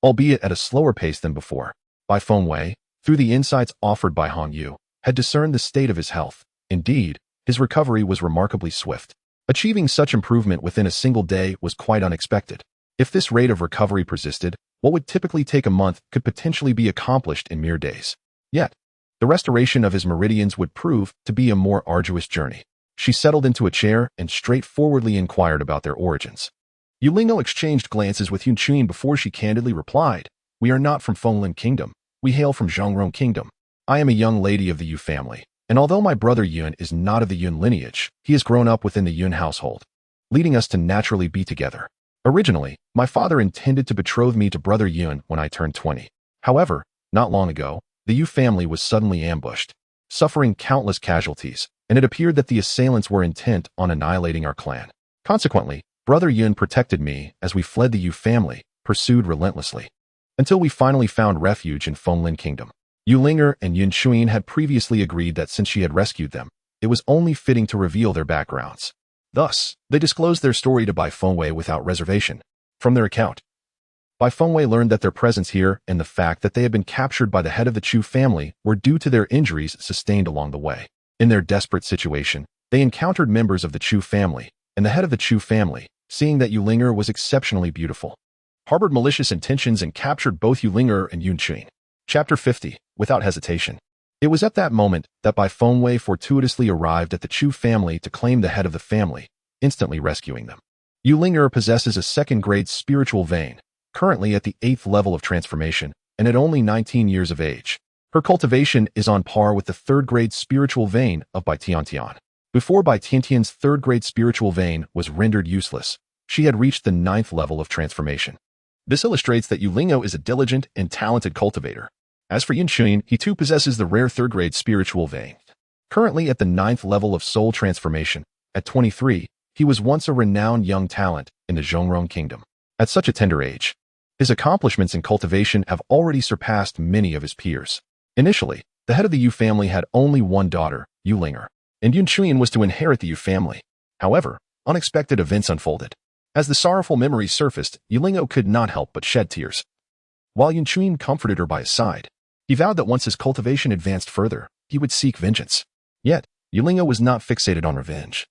albeit at a slower pace than before. Bai Fo-wei, through the insights offered by Hong Yu, had discerned the state of his health. Indeed, his recovery was remarkably swift. Achieving such improvement within a single day was quite unexpected. If this rate of recovery persisted, What would typically take a month could potentially be accomplished in mere days. Yet, the restoration of his meridians would prove to be a more arduous journey. She settled into a chair and straightforwardly inquired about their origins. Yulingo exchanged glances with Yunchuin before she candidly replied, "We are not from Fenglin Kingdom. We hail from Zhongrong Kingdom. I am a young lady of the Yu family, and although my brother Yun is not of the Yun lineage, he has grown up within the Yun household, leading us to naturally be together. Originally, my father intended to betroth me to brother Yun when I turned 20. However, not long ago, the Yu family was suddenly ambushed, suffering countless casualties, and it appeared that the assailants were intent on annihilating our clan. Consequently, brother Yun protected me as we fled the Yu family, pursued relentlessly, until we finally found refuge in Fenglin Kingdom. Yulinger and Yun Chuyin had previously agreed that since she had rescued them, it was only fitting to reveal their backgrounds. Thus, they disclosed their story to Bai Fengwei without reservation. From their account, Bai Fengwei learned that their presence here and the fact that they had been captured by the head of the Chu family were due to their injuries sustained along the way. In their desperate situation, they encountered members of the Chu family, and the head of the Chu family, seeing that Yulinger was exceptionally beautiful, harbored malicious intentions and captured both Yulinger and Yun Chuyin. Chapter 50. Without hesitation. It was at that moment that Bai Fengwei fortuitously arrived at the Chu family to claim the head of the family, instantly rescuing them. Yulinger possesses a second-grade spiritual vein, currently at the 8th level of transformation, and at only 19 years of age. Her cultivation is on par with the 3rd-grade spiritual vein of Bai Tiantian. Before Bai Tiantian's 3rd-grade spiritual vein was rendered useless, she had reached the 9th level of transformation. This illustrates that Yulingo is a diligent and talented cultivator. As for Yun Chuyin, he too possesses the rare 3rd-grade spiritual vein. Currently at the 9th level of soul transformation, at 23, he was once a renowned young talent in the Zhongrong Kingdom. At such a tender age, his accomplishments in cultivation have already surpassed many of his peers. Initially, the head of the Yu family had only one daughter, Yulinger, and Yun Chuyin was to inherit the Yu family. However, unexpected events unfolded. As the sorrowful memories surfaced, Yulingo could not help but shed tears. While Yun Chuyin comforted her by his side, he vowed that once his cultivation advanced further, he would seek vengeance. Yet, Yulingo was not fixated on revenge.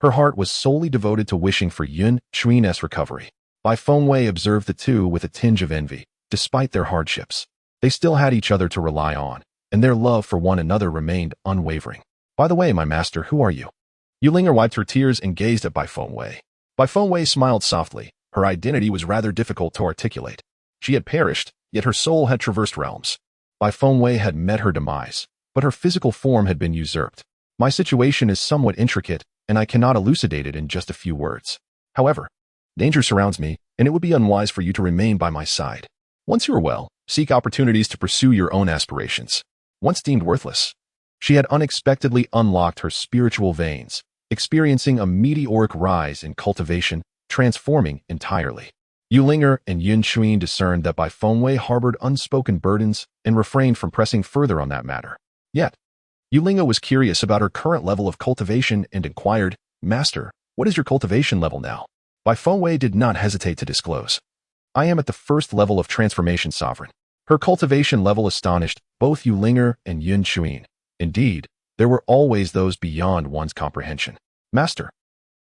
Her heart was solely devoted to wishing for Yun Chuyin's recovery. Bai Fengwei observed the two with a tinge of envy. Despite their hardships, they still had each other to rely on, and their love for one another remained unwavering. "By the way, my master, who are you?" Yulinger wiped her tears and gazed at Bai Fengwei. Bai Fengwei smiled softly. Her identity was rather difficult to articulate. She had perished, yet her soul had traversed realms. Bai Fengwei had met her demise, but her physical form had been usurped. "My situation is somewhat intricate, and I cannot elucidate it in just a few words. However, danger surrounds me, and it would be unwise for you to remain by my side. Once you are well, seek opportunities to pursue your own aspirations." Once deemed worthless, she had unexpectedly unlocked her spiritual veins, experiencing a meteoric rise in cultivation, transforming entirely. Yulinger and Yun Chuyin discerned that Bai Fengwei harbored unspoken burdens and refrained from pressing further on that matter. Yet, Yulingo was curious about her current level of cultivation and inquired, "Master, what is your cultivation level now?" Bai Fengwei did not hesitate to disclose. "I am at the 1st level of transformation sovereign." Her cultivation level astonished both Yulinger and Yun Chuyin. Indeed, there were always those beyond one's comprehension. "Master,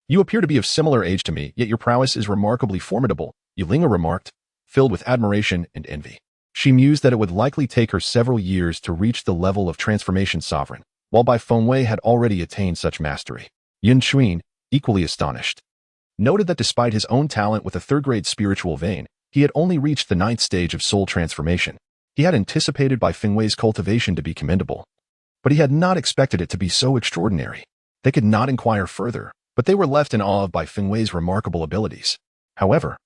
you appear to be of similar age to me, yet your prowess is remarkably formidable," Yulinger remarked, filled with admiration and envy. She mused that it would likely take her several years to reach the level of transformation sovereign, while Bai Fengwei had already attained such mastery. Yun Chuyin, equally astonished, noted that despite his own talent with a 3rd-grade spiritual vein, he had only reached the 9th stage of soul transformation. He had anticipated Bai Fengwei's cultivation to be commendable, but he had not expected it to be so extraordinary. They could not inquire further, but they were left in awe of Bai Fengwei's remarkable abilities. However,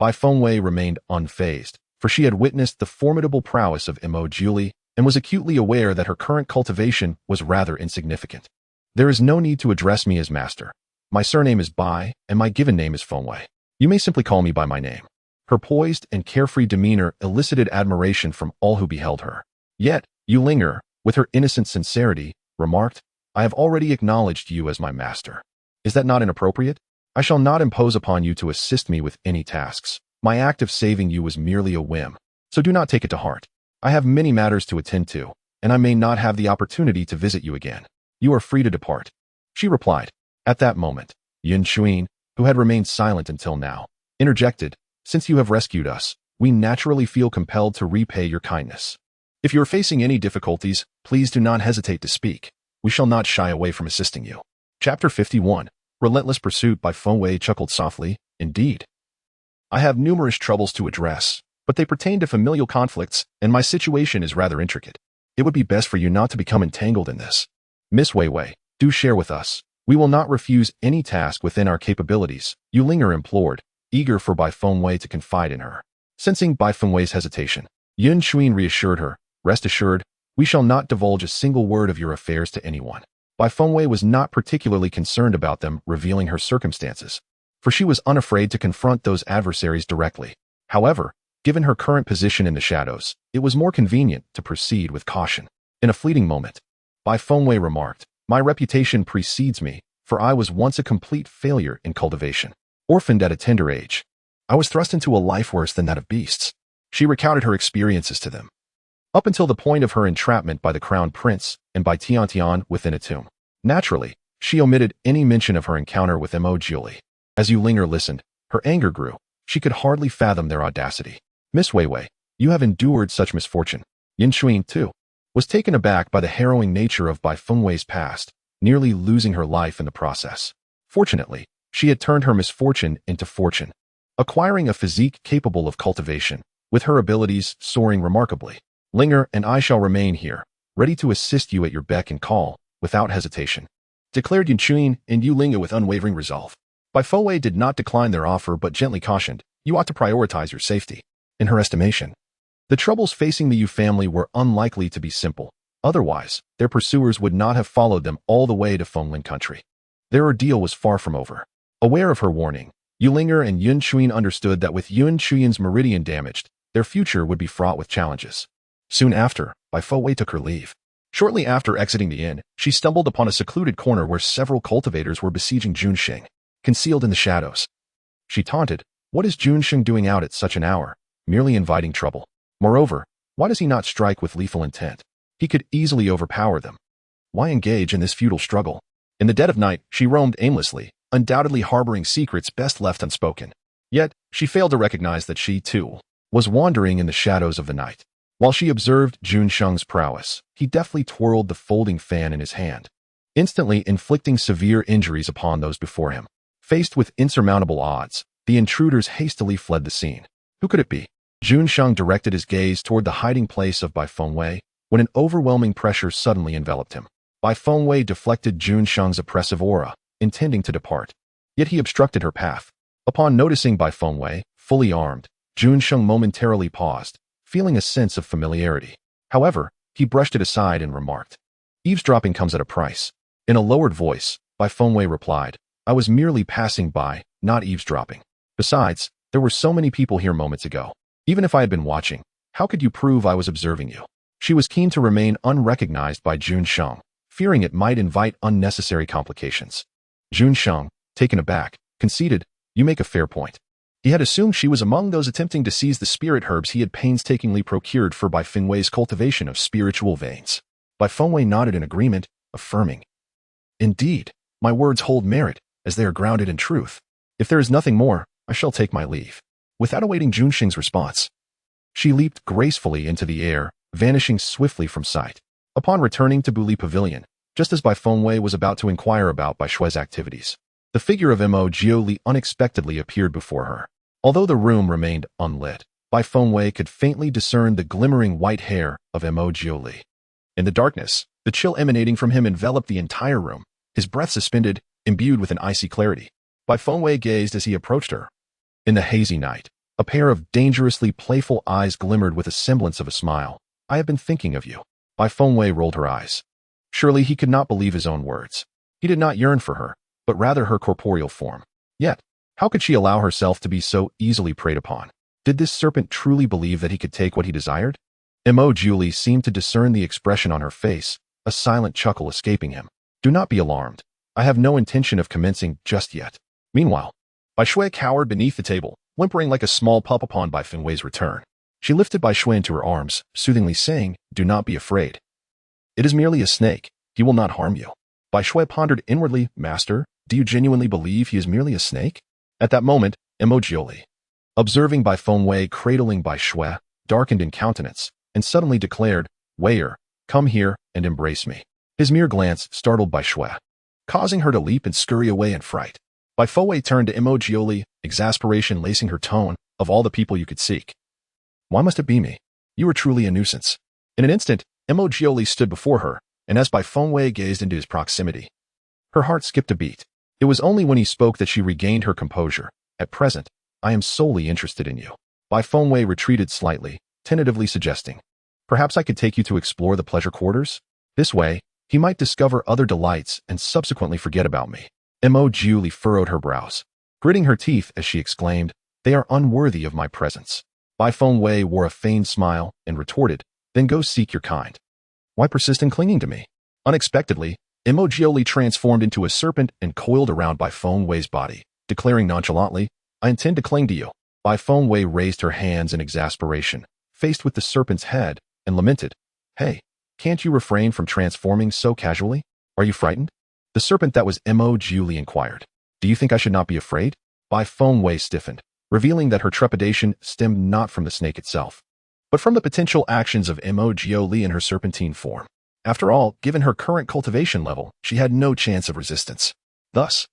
Bai Fengwei remained unfazed, for she had witnessed the formidable prowess of Mo Julie and was acutely aware that her current cultivation was rather insignificant. "There is no need to address me as master. My surname is Bai, and my given name is Fengwei. You may simply call me by my name." Her poised and carefree demeanor elicited admiration from all who beheld her. Yet, Yulinger, with her innocent sincerity, remarked, "I have already acknowledged you as my master. Is that not inappropriate? I shall not impose upon you to assist me with any tasks. My act of saving you was merely a whim, so do not take it to heart. I have many matters to attend to, and I may not have the opportunity to visit you again. You are free to depart." She replied. At that moment, Yun Chuyin, who had remained silent until now, interjected, "Since you have rescued us, we naturally feel compelled to repay your kindness. If you are facing any difficulties, please do not hesitate to speak. We shall not shy away from assisting you. Chapter 51. Relentless Pursuit by Fengwei chuckled softly. Indeed. I have numerous troubles to address, but they pertain to familial conflicts, and my situation is rather intricate. It would be best for you not to become entangled in this. Miss Weiwei, do share with us. We will not refuse any task within our capabilities, Yu Linger implored, eager for Bai Fengwei to confide in her. Sensing Bai Fengwei's hesitation, Yun Xuan reassured her, rest assured, we shall not divulge a single word of your affairs to anyone. Bai Fengwei was not particularly concerned about them revealing her circumstances, for she was unafraid to confront those adversaries directly. However, given her current position in the shadows, it was more convenient to proceed with caution. In a fleeting moment, Bai Fengwei remarked, my reputation precedes me, for I was once a complete failure in cultivation. Orphaned at a tender age, I was thrust into a life worse than that of beasts. She recounted her experiences to them, up until the point of her entrapment by the crown prince and by Tiantian within a tomb. Naturally, she omitted any mention of her encounter with Mo Jiuli. As Yu Linger listened, her anger grew. She could hardly fathom their audacity. Miss Weiwei, you have endured such misfortune. Yin Xuan, too, was taken aback by the harrowing nature of Bai Fengwei's past, nearly losing her life in the process. Fortunately, she had turned her misfortune into fortune, acquiring a physique capable of cultivation, with her abilities soaring remarkably. Linger and I shall remain here, ready to assist you at your beck and call, without hesitation, declared Yin Xuan and Yu Linger with unwavering resolve. Bai Fengwei did not decline their offer but gently cautioned, you ought to prioritize your safety. In her estimation, the troubles facing the Yu family were unlikely to be simple. Otherwise, their pursuers would not have followed them all the way to Fenglin country. Their ordeal was far from over. Aware of her warning, Yu Linger and Yun Xuan understood that with Yun Xuan's meridian damaged, their future would be fraught with challenges. Soon after, Bai Fengwei took her leave. Shortly after exiting the inn, she stumbled upon a secluded corner where several cultivators were besieging Junsheng, concealed in the shadows. She taunted, what is Junsheng doing out at such an hour? Merely inviting trouble. Moreover, why does he not strike with lethal intent? He could easily overpower them. Why engage in this futile struggle? In the dead of night, she roamed aimlessly, undoubtedly harboring secrets best left unspoken. Yet, she failed to recognize that she, too, was wandering in the shadows of the night. While she observed Junsheng's prowess, he deftly twirled the folding fan in his hand, instantly inflicting severe injuries upon those before him. Faced with insurmountable odds, the intruders hastily fled the scene. Who could it be? Junsheng directed his gaze toward the hiding place of Bai Fengwei, when an overwhelming pressure suddenly enveloped him. Bai Fengwei deflected Junsheng's oppressive aura, intending to depart. Yet he obstructed her path. Upon noticing Bai Fengwei, fully armed, Junsheng momentarily paused, feeling a sense of familiarity. However, he brushed it aside and remarked, eavesdropping comes at a price. In a lowered voice, Bai Fengwei replied, I was merely passing by, not eavesdropping. Besides, there were so many people here moments ago. Even if I had been watching, how could you prove I was observing you? She was keen to remain unrecognized by Junsheng, fearing it might invite unnecessary complications. Junsheng, taken aback, conceded, you make a fair point. He had assumed she was among those attempting to seize the spirit herbs he had painstakingly procured for Bai Fengwei's cultivation of spiritual veins. Bai Fengwei nodded in agreement, affirming, indeed, my words hold merit, as they are grounded in truth. If there is nothing more, I shall take my leave. Without awaiting Junsheng's response, she leaped gracefully into the air, vanishing swiftly from sight. Upon returning to Buli Pavilion, just as Bai Fengwei was about to inquire about Bai Shui's activities, the figure of Mo Jiuli unexpectedly appeared before her. Although the room remained unlit, Bai Fengwei could faintly discern the glimmering white hair of Mo Jiuli. In the darkness, the chill emanating from him enveloped the entire room, his breath suspended, imbued with an icy clarity. Bai Fengwei gazed as he approached her. In the hazy night, a pair of dangerously playful eyes glimmered with a semblance of a smile. I have been thinking of you. Bai Fengwei rolled her eyes. Surely he could not believe his own words. He did not yearn for her, but rather her corporeal form. Yet, how could she allow herself to be so easily preyed upon? Did this serpent truly believe that he could take what he desired? Mo Jiuli seemed to discern the expression on her face, a silent chuckle escaping him. Do not be alarmed. I have no intention of commencing just yet. Meanwhile, Bai Shui cowered beneath the table, whimpering like a small pup upon Bai Fengwei's return. She lifted Bai Shui into her arms, soothingly saying, do not be afraid. It is merely a snake. He will not harm you. Bai Shui pondered inwardly, Master, do you genuinely believe he is merely a snake? At that moment, Mo Jiuli, Observing Bai Fengwei cradling Bai Shui, darkened in countenance, and suddenly declared, Weier, come here and embrace me. His mere glance startled Bai Shui, causing her to leap and scurry away in fright. Bai Fengwei turned to Emojioli, exasperation lacing her tone, of all the people you could seek. Why must it be me? You are truly a nuisance. In an instant, Emojioli stood before her, and as Bai Fengwei gazed into his proximity, her heart skipped a beat. It was only when he spoke that she regained her composure. At present, I am solely interested in you. Bai Fengwei retreated slightly, tentatively suggesting, perhaps I could take you to explore the pleasure quarters? This way, he might discover other delights and subsequently forget about me. Emojioli furrowed her brows, gritting her teeth as she exclaimed, they are unworthy of my presence. Bai Fengwei wore a feigned smile and retorted, then go seek your kind. Why persist in clinging to me? Unexpectedly, Emojioli transformed into a serpent and coiled around Bai Fengwei's body, declaring nonchalantly, I intend to cling to you. Bai Fengwei raised her hands in exasperation, faced with the serpent's head, and lamented, hey, can't you refrain from transforming so casually? Are you frightened? The serpent that was Emojioli inquired. Do you think I should not be afraid? Bai Fengwei stiffened, revealing that her trepidation stemmed not from the snake itself, but from the potential actions of Emojioli in her serpentine form. After all, given her current cultivation level, she had no chance of resistance. Thus,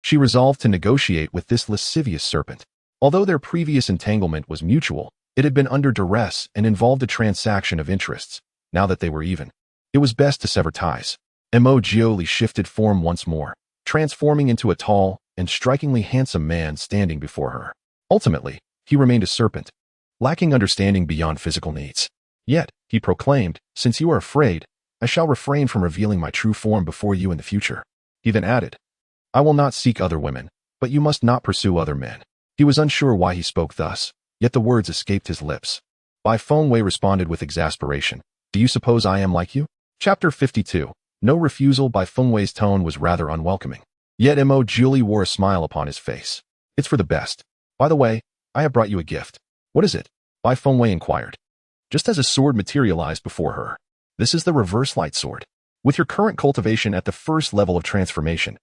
she resolved to negotiate with this lascivious serpent. Although their previous entanglement was mutual, it had been under duress and involved a transaction of interests. Now that they were even, it was best to sever ties. Emojioli shifted form once more, transforming into a tall and strikingly handsome man standing before her. Ultimately, he remained a serpent, lacking understanding beyond physical needs. Yet, he proclaimed, since you are afraid, I shall refrain from revealing my true form before you in the future. He then added, I will not seek other women, but you must not pursue other men. He was unsure why he spoke thus, yet the words escaped his lips. Bai Fengwei responded with exasperation, do you suppose I am like you? Chapter 52. No refusal. Bai Fengwei's tone was rather unwelcoming. Yet Emojioli wore a smile upon his face. It's for the best. By the way, I have brought you a gift. What is it? Bai Fengwei inquired, just as a sword materialized before her. This is the reverse light sword. With your current cultivation at the first level of transformation,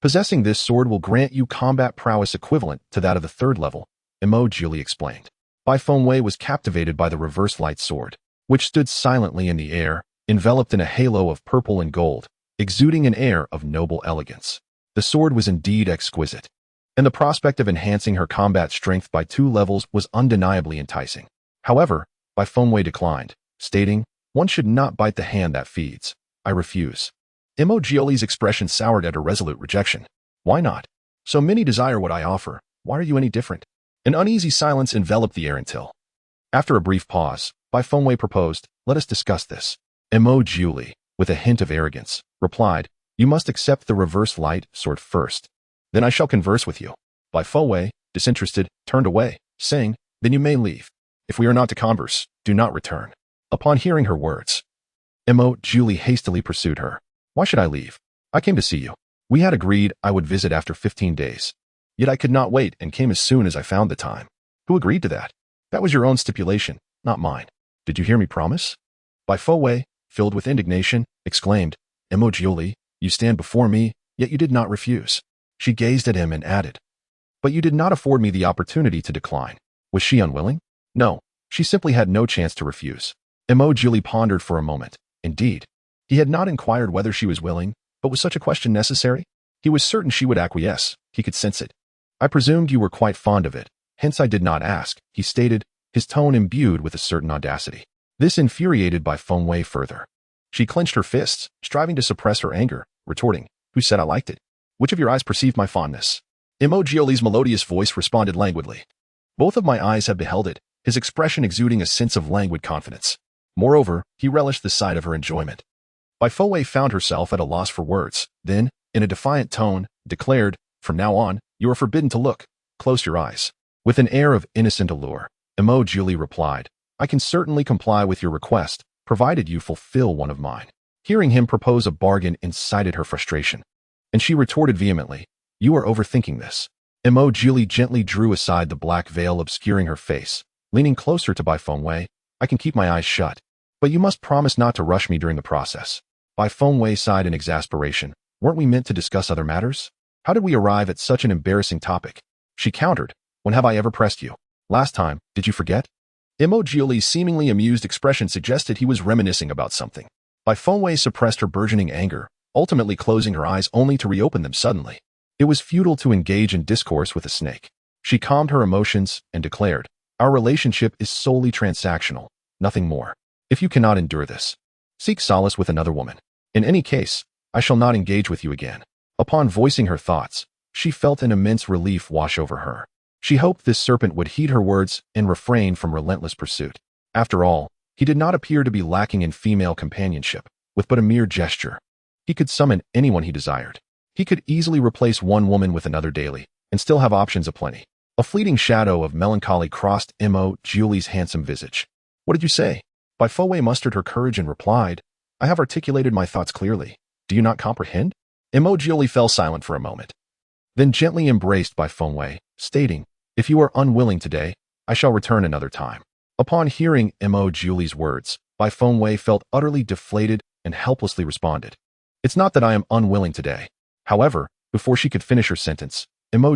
possessing this sword will grant you combat prowess equivalent to that of the third level, Emojioli explained. Bai Fengwei was captivated by the reverse light sword, which stood silently in the air, enveloped in a halo of purple and gold, exuding an air of noble elegance. The sword was indeed exquisite, and the prospect of enhancing her combat strength by 2 levels was undeniably enticing. However, Bai Fengwei declined, stating, one should not bite the hand that feeds. I refuse. Emojioli's expression soured at her resolute rejection. Why not? So many desire what I offer. Why are you any different? An uneasy silence enveloped the air until, after a brief pause, Bai Fengwei proposed, let us discuss this. Emojioli, with a hint of arrogance, replied, you must accept the reverse light sword first. Then I shall converse with you. Bai Fengwei, disinterested, turned away, saying, then you may leave. If we are not to converse, do not return. Upon hearing her words, Emojioli hastily pursued her. Why should I leave? I came to see you. We had agreed I would visit after 15 days. Yet I could not wait and came as soon as I found the time. Who agreed to that? That was your own stipulation, not mine. Did you hear me promise? Bai Fengwei, filled with indignation, exclaimed, Emojioli, you stand before me, yet you did not refuse. She gazed at him and added, but you did not afford me the opportunity to decline. Was she unwilling? No, she simply had no chance to refuse. Emojioli pondered for a moment. Indeed, he had not inquired whether she was willing, but was such a question necessary? He was certain she would acquiesce. He could sense it. I presumed you were quite fond of it, hence I did not ask, he stated, his tone imbued with a certain audacity. This infuriated Bai Fengwei further. She clenched her fists, striving to suppress her anger, retorting, who said I liked it? Which of your eyes perceived my fondness? Emojioli's melodious voice responded languidly. Both of my eyes have beheld it, his expression exuding a sense of languid confidence. Moreover, he relished the sight of her enjoyment. Bai Fengwei found herself at a loss for words, then, in a defiant tone, declared, from now on, you are forbidden to look. Close your eyes. With an air of innocent allure, Emojioli replied, I can certainly comply with your request, provided you fulfill one of mine. Hearing him propose a bargain incited her frustration, and she retorted vehemently, you are overthinking this. Emojioli gently drew aside the black veil obscuring her face, leaning closer to Bai Fengwei, I can keep my eyes shut, but you must promise not to rush me during the process. Bai Fengwei sighed in exasperation, weren't we meant to discuss other matters? How did we arrive at such an embarrassing topic? She countered, When have I ever pressed you? Last time, did you forget? Emojioli's seemingly amused expression suggested he was reminiscing about something. Fengwei suppressed her burgeoning anger, ultimately closing her eyes only to reopen them suddenly. It was futile to engage in discourse with a snake. She calmed her emotions and declared, "Our relationship is solely transactional, nothing more. If you cannot endure this, seek solace with another woman. In any case, I shall not engage with you again." Upon voicing her thoughts, she felt an immense relief wash over her. She hoped this serpent would heed her words and refrain from relentless pursuit. After all, he did not appear to be lacking in female companionship. With but a mere gesture, he could summon anyone he desired. He could easily replace one woman with another daily, and still have options aplenty. A fleeting shadow of melancholy crossed Julie's handsome visage. "What did you say?" Fengwei mustered her courage and replied, "I have articulated my thoughts clearly. Do you not comprehend?" Julie fell silent for a moment, then gently embraced Fengwei, stating, "If you are unwilling today, I shall return another time." Upon hearing Julie's words, Fengwei felt utterly deflated and helplessly responded, "It's not that I am unwilling today." However, before she could finish her sentence,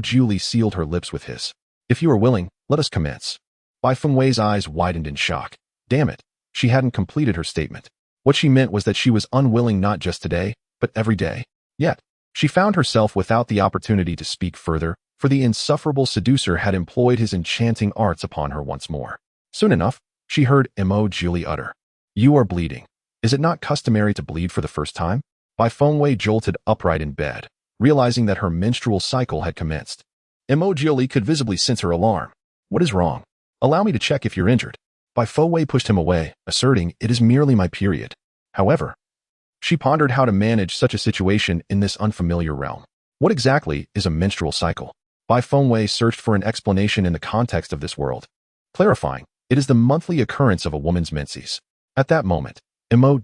Julie sealed her lips with his. "If you are willing, let us commence." Fengwei's eyes widened in shock. Damn it, she hadn't completed her statement. What she meant was that she was unwilling not just today, but every day. Yet, she found herself without the opportunity to speak further, for the insufferable seducer had employed his enchanting arts upon her once more. Soon enough, she heard Julie utter, "You are bleeding. Is it not customary to bleed for the first time?" Fengwei jolted upright in bed, realizing that her menstrual cycle had commenced. Julie could visibly sense her alarm. "What is wrong? Allow me to check if you're injured." Fengwei pushed him away, asserting, "It is merely my period." However, she pondered how to manage such a situation in this unfamiliar realm. What exactly is a menstrual cycle? Fengwei searched for an explanation in the context of this world, clarifying, "It is the monthly occurrence of a woman's menses." At that moment,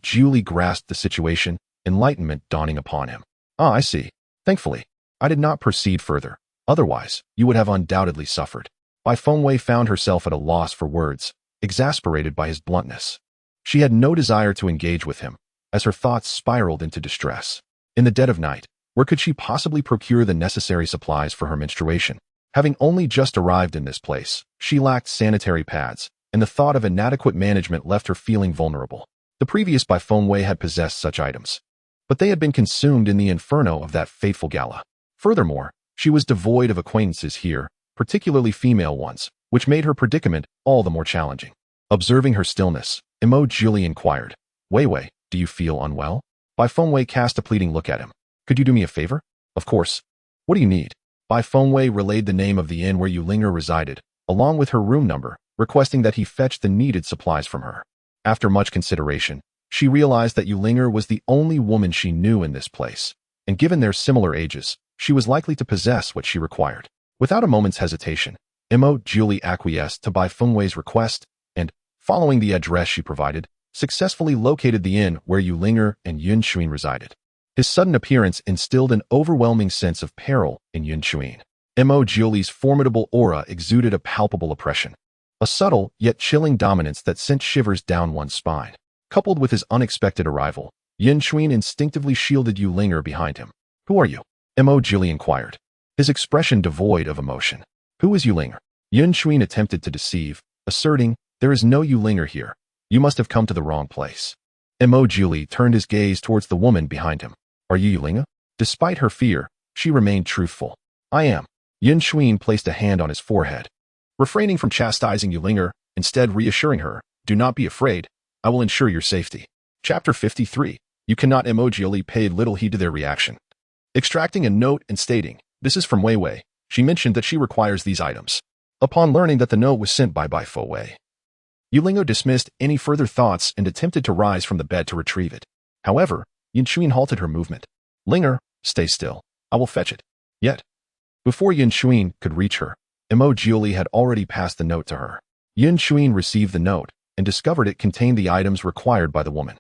Julie grasped the situation, enlightenment dawning upon him. "Ah, I see. Thankfully, I did not proceed further. Otherwise, you would have undoubtedly suffered." Fengwei found herself at a loss for words, exasperated by his bluntness. She had no desire to engage with him, as her thoughts spiraled into distress. In the dead of night, where could she possibly procure the necessary supplies for her menstruation? Having only just arrived in this place, she lacked sanitary pads, and the thought of inadequate management left her feeling vulnerable. The previous Fengwei had possessed such items, but they had been consumed in the inferno of that fateful gala. Furthermore, she was devoid of acquaintances here, particularly female ones, which made her predicament all the more challenging. Observing her stillness, Julie inquired, "Wei, do you feel unwell?" Fengwei cast a pleading look at him. "Could you do me a favor?" "Of course. What do you need?" Fengwei relayed the name of the inn where Yulinger resided, along with her room number, requesting that he fetch the needed supplies from her. After much consideration, she realized that Yulinger was the only woman she knew in this place, and given their similar ages, she was likely to possess what she required. Without a moment's hesitation, Julie acquiesced to Fengwei's request, and, following the address she provided, successfully located the inn where Yulinger and Yunshuin resided. His sudden appearance instilled an overwhelming sense of peril in Yunshuin. Julie's formidable aura exuded a palpable oppression, a subtle yet chilling dominance that sent shivers down one's spine. Coupled with his unexpected arrival, Yunshuin instinctively shielded Yulinger behind him. "Who are you?" Julie inquired, his expression devoid of emotion. "Who is Yulinger?" Yunshuin attempted to deceive, asserting, "There is no Yulinger here. You must have come to the wrong place." Julie turned his gaze towards the woman behind him. "Are you Yulinger?" Despite her fear, she remained truthful. "I am." Yunshuin placed a hand on his forehead, refraining from chastising Yulinger, instead reassuring her, "Do not be afraid. I will ensure your safety." Chapter 53. You cannot. Julie paid little heed to their reaction. Extracting a note and stating, "This is from Wei," she mentioned that she requires these items. Upon learning that the note was sent by Fengwei, Yulinger dismissed any further thoughts and attempted to rise from the bed to retrieve it. However, Yunshuin halted her movement. "Linger, stay still. I will fetch it." Yet, before Yunshuin could reach her, Julie had already passed the note to her. Yunshuin received the note and discovered it contained the items required by the woman.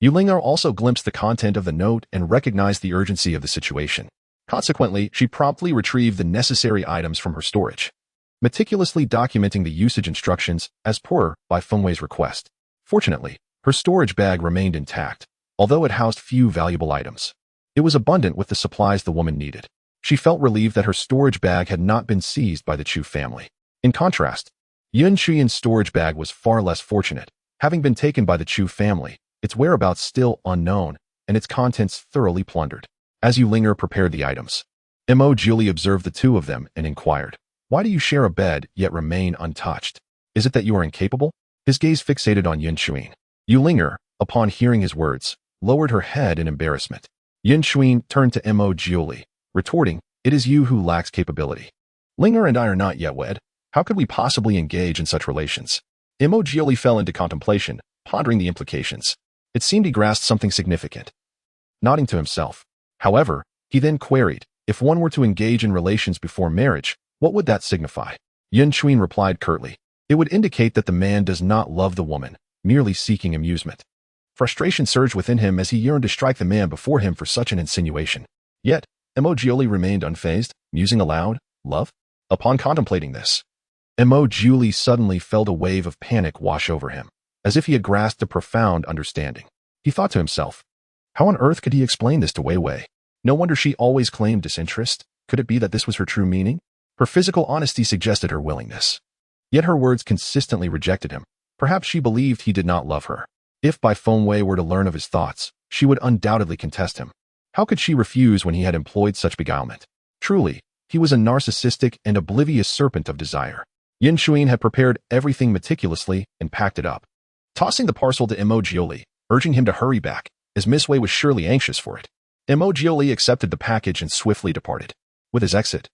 Yulinger also glimpsed the content of the note and recognized the urgency of the situation. Consequently, she promptly retrieved the necessary items from her storage, meticulously documenting the usage instructions as per Fengwei's request. Fortunately, her storage bag remained intact, although it housed few valuable items. It was abundant with the supplies the woman needed. She felt relieved that her storage bag had not been seized by the Chu family. In contrast, Yun Shuyan's storage bag was far less fortunate, having been taken by the Chu family, its whereabouts still unknown, and its contents thoroughly plundered. As Yulinger prepared the items, Mo Julie observed the two of them and inquired, "Why do you share a bed yet remain untouched? Is it that you are incapable?" His gaze fixated on Yun Shuyan. Yulinger, upon hearing his words, lowered her head in embarrassment. Yun Shuyan turned to Mo Julie, retorting, "It is you who lacks capability. Linger and I are not yet wed. How could we possibly engage in such relations?" Mo Julie fell into contemplation, pondering the implications. It seemed he grasped something significant. Nodding to himself. However, he then queried, "If one were to engage in relations before marriage, what would that signify?" Yun Shuyan replied curtly, "It would indicate that the man does not love the woman, merely seeking amusement." Frustration surged within him as he yearned to strike the man before him for such an insinuation. Yet, Mo Julie remained unfazed, musing aloud, "Love?" Upon contemplating this, Mo Julie suddenly felt a wave of panic wash over him, as if he had grasped a profound understanding. He thought to himself, how on earth could he explain this to Wei Wei? No wonder she always claimed disinterest. Could it be that this was her true meaning? Her physical honesty suggested her willingness. Yet her words consistently rejected him. Perhaps she believed he did not love her. If Bai Fengwei were to learn of his thoughts, she would undoubtedly contest him. How could she refuse when he had employed such beguilement? Truly, he was a narcissistic and oblivious serpent of desire. Yin Shuyan had prepared everything meticulously and packed it up, tossing the parcel to Mo Jioli, urging him to hurry back, as Miss Wei was surely anxious for it. Mo Jioli accepted the package and swiftly departed. With his exit,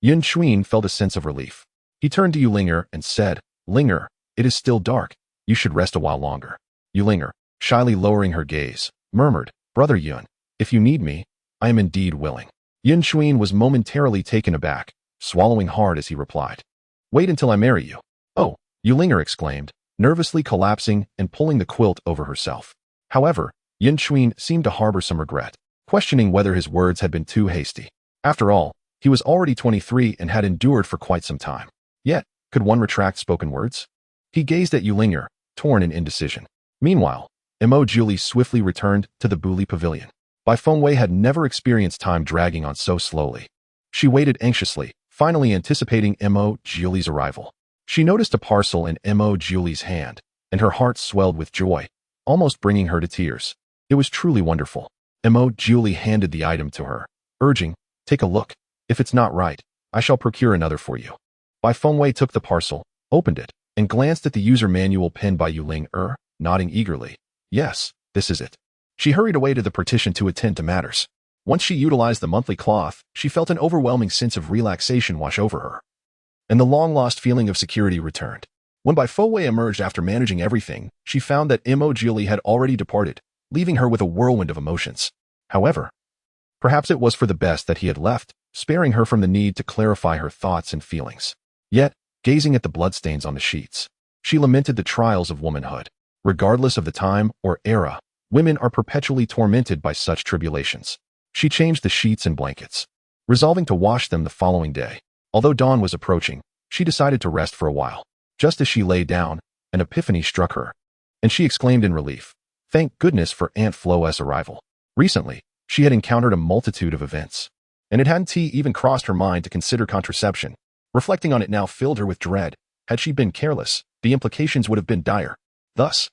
Yin Shuyan felt a sense of relief. He turned to Yulinger and said, "Linger, it is still dark. You should rest a while longer." Yulinger, shyly lowering her gaze, murmured, "Brother Yun, if you need me, I am indeed willing." Yin Shuyan was momentarily taken aback, swallowing hard as he replied, "Wait until I marry you." "Oh," Yulinger exclaimed, nervously collapsing and pulling the quilt over herself. However, Yin Shuyan seemed to harbor some regret, questioning whether his words had been too hasty. After all, he was already 23 and had endured for quite some time. Yet, could one retract spoken words? He gazed at Yulinger, torn in indecision. Meanwhile, Mo Julie swiftly returned to the Buli Pavilion. Bai Fengwei had never experienced time dragging on so slowly. She waited anxiously, finally anticipating Mo Julie's arrival. She noticed a parcel in Mo Julie's hand, and her heart swelled with joy, almost bringing her to tears. It was truly wonderful. Mo Julie handed the item to her, urging, "Take a look. If it's not right, I shall procure another for you." Bai Fengwei took the parcel, opened it, and glanced at the user manual penned by Yulinger, nodding eagerly. "Yes, this is it." She hurried away to the partition to attend to matters. Once she utilized the monthly cloth, she felt an overwhelming sense of relaxation wash over her, and the long-lost feeling of security returned. When Bai Fengwei emerged after managing everything, she found that Mo Julie had already departed, leaving her with a whirlwind of emotions. However, perhaps it was for the best that he had left, sparing her from the need to clarify her thoughts and feelings. Yet, gazing at the bloodstains on the sheets, she lamented the trials of womanhood. Regardless of the time or era, women are perpetually tormented by such tribulations. She changed the sheets and blankets, resolving to wash them the following day. Although dawn was approaching, she decided to rest for a while. Just as she lay down, an epiphany struck her, and she exclaimed in relief, "Thank goodness for Aunt Flo's arrival." Recently, she had encountered a multitude of events, and it hadn't even crossed her mind to consider contraception. Reflecting on it now filled her with dread. Had she been careless, the implications would have been dire. Thus,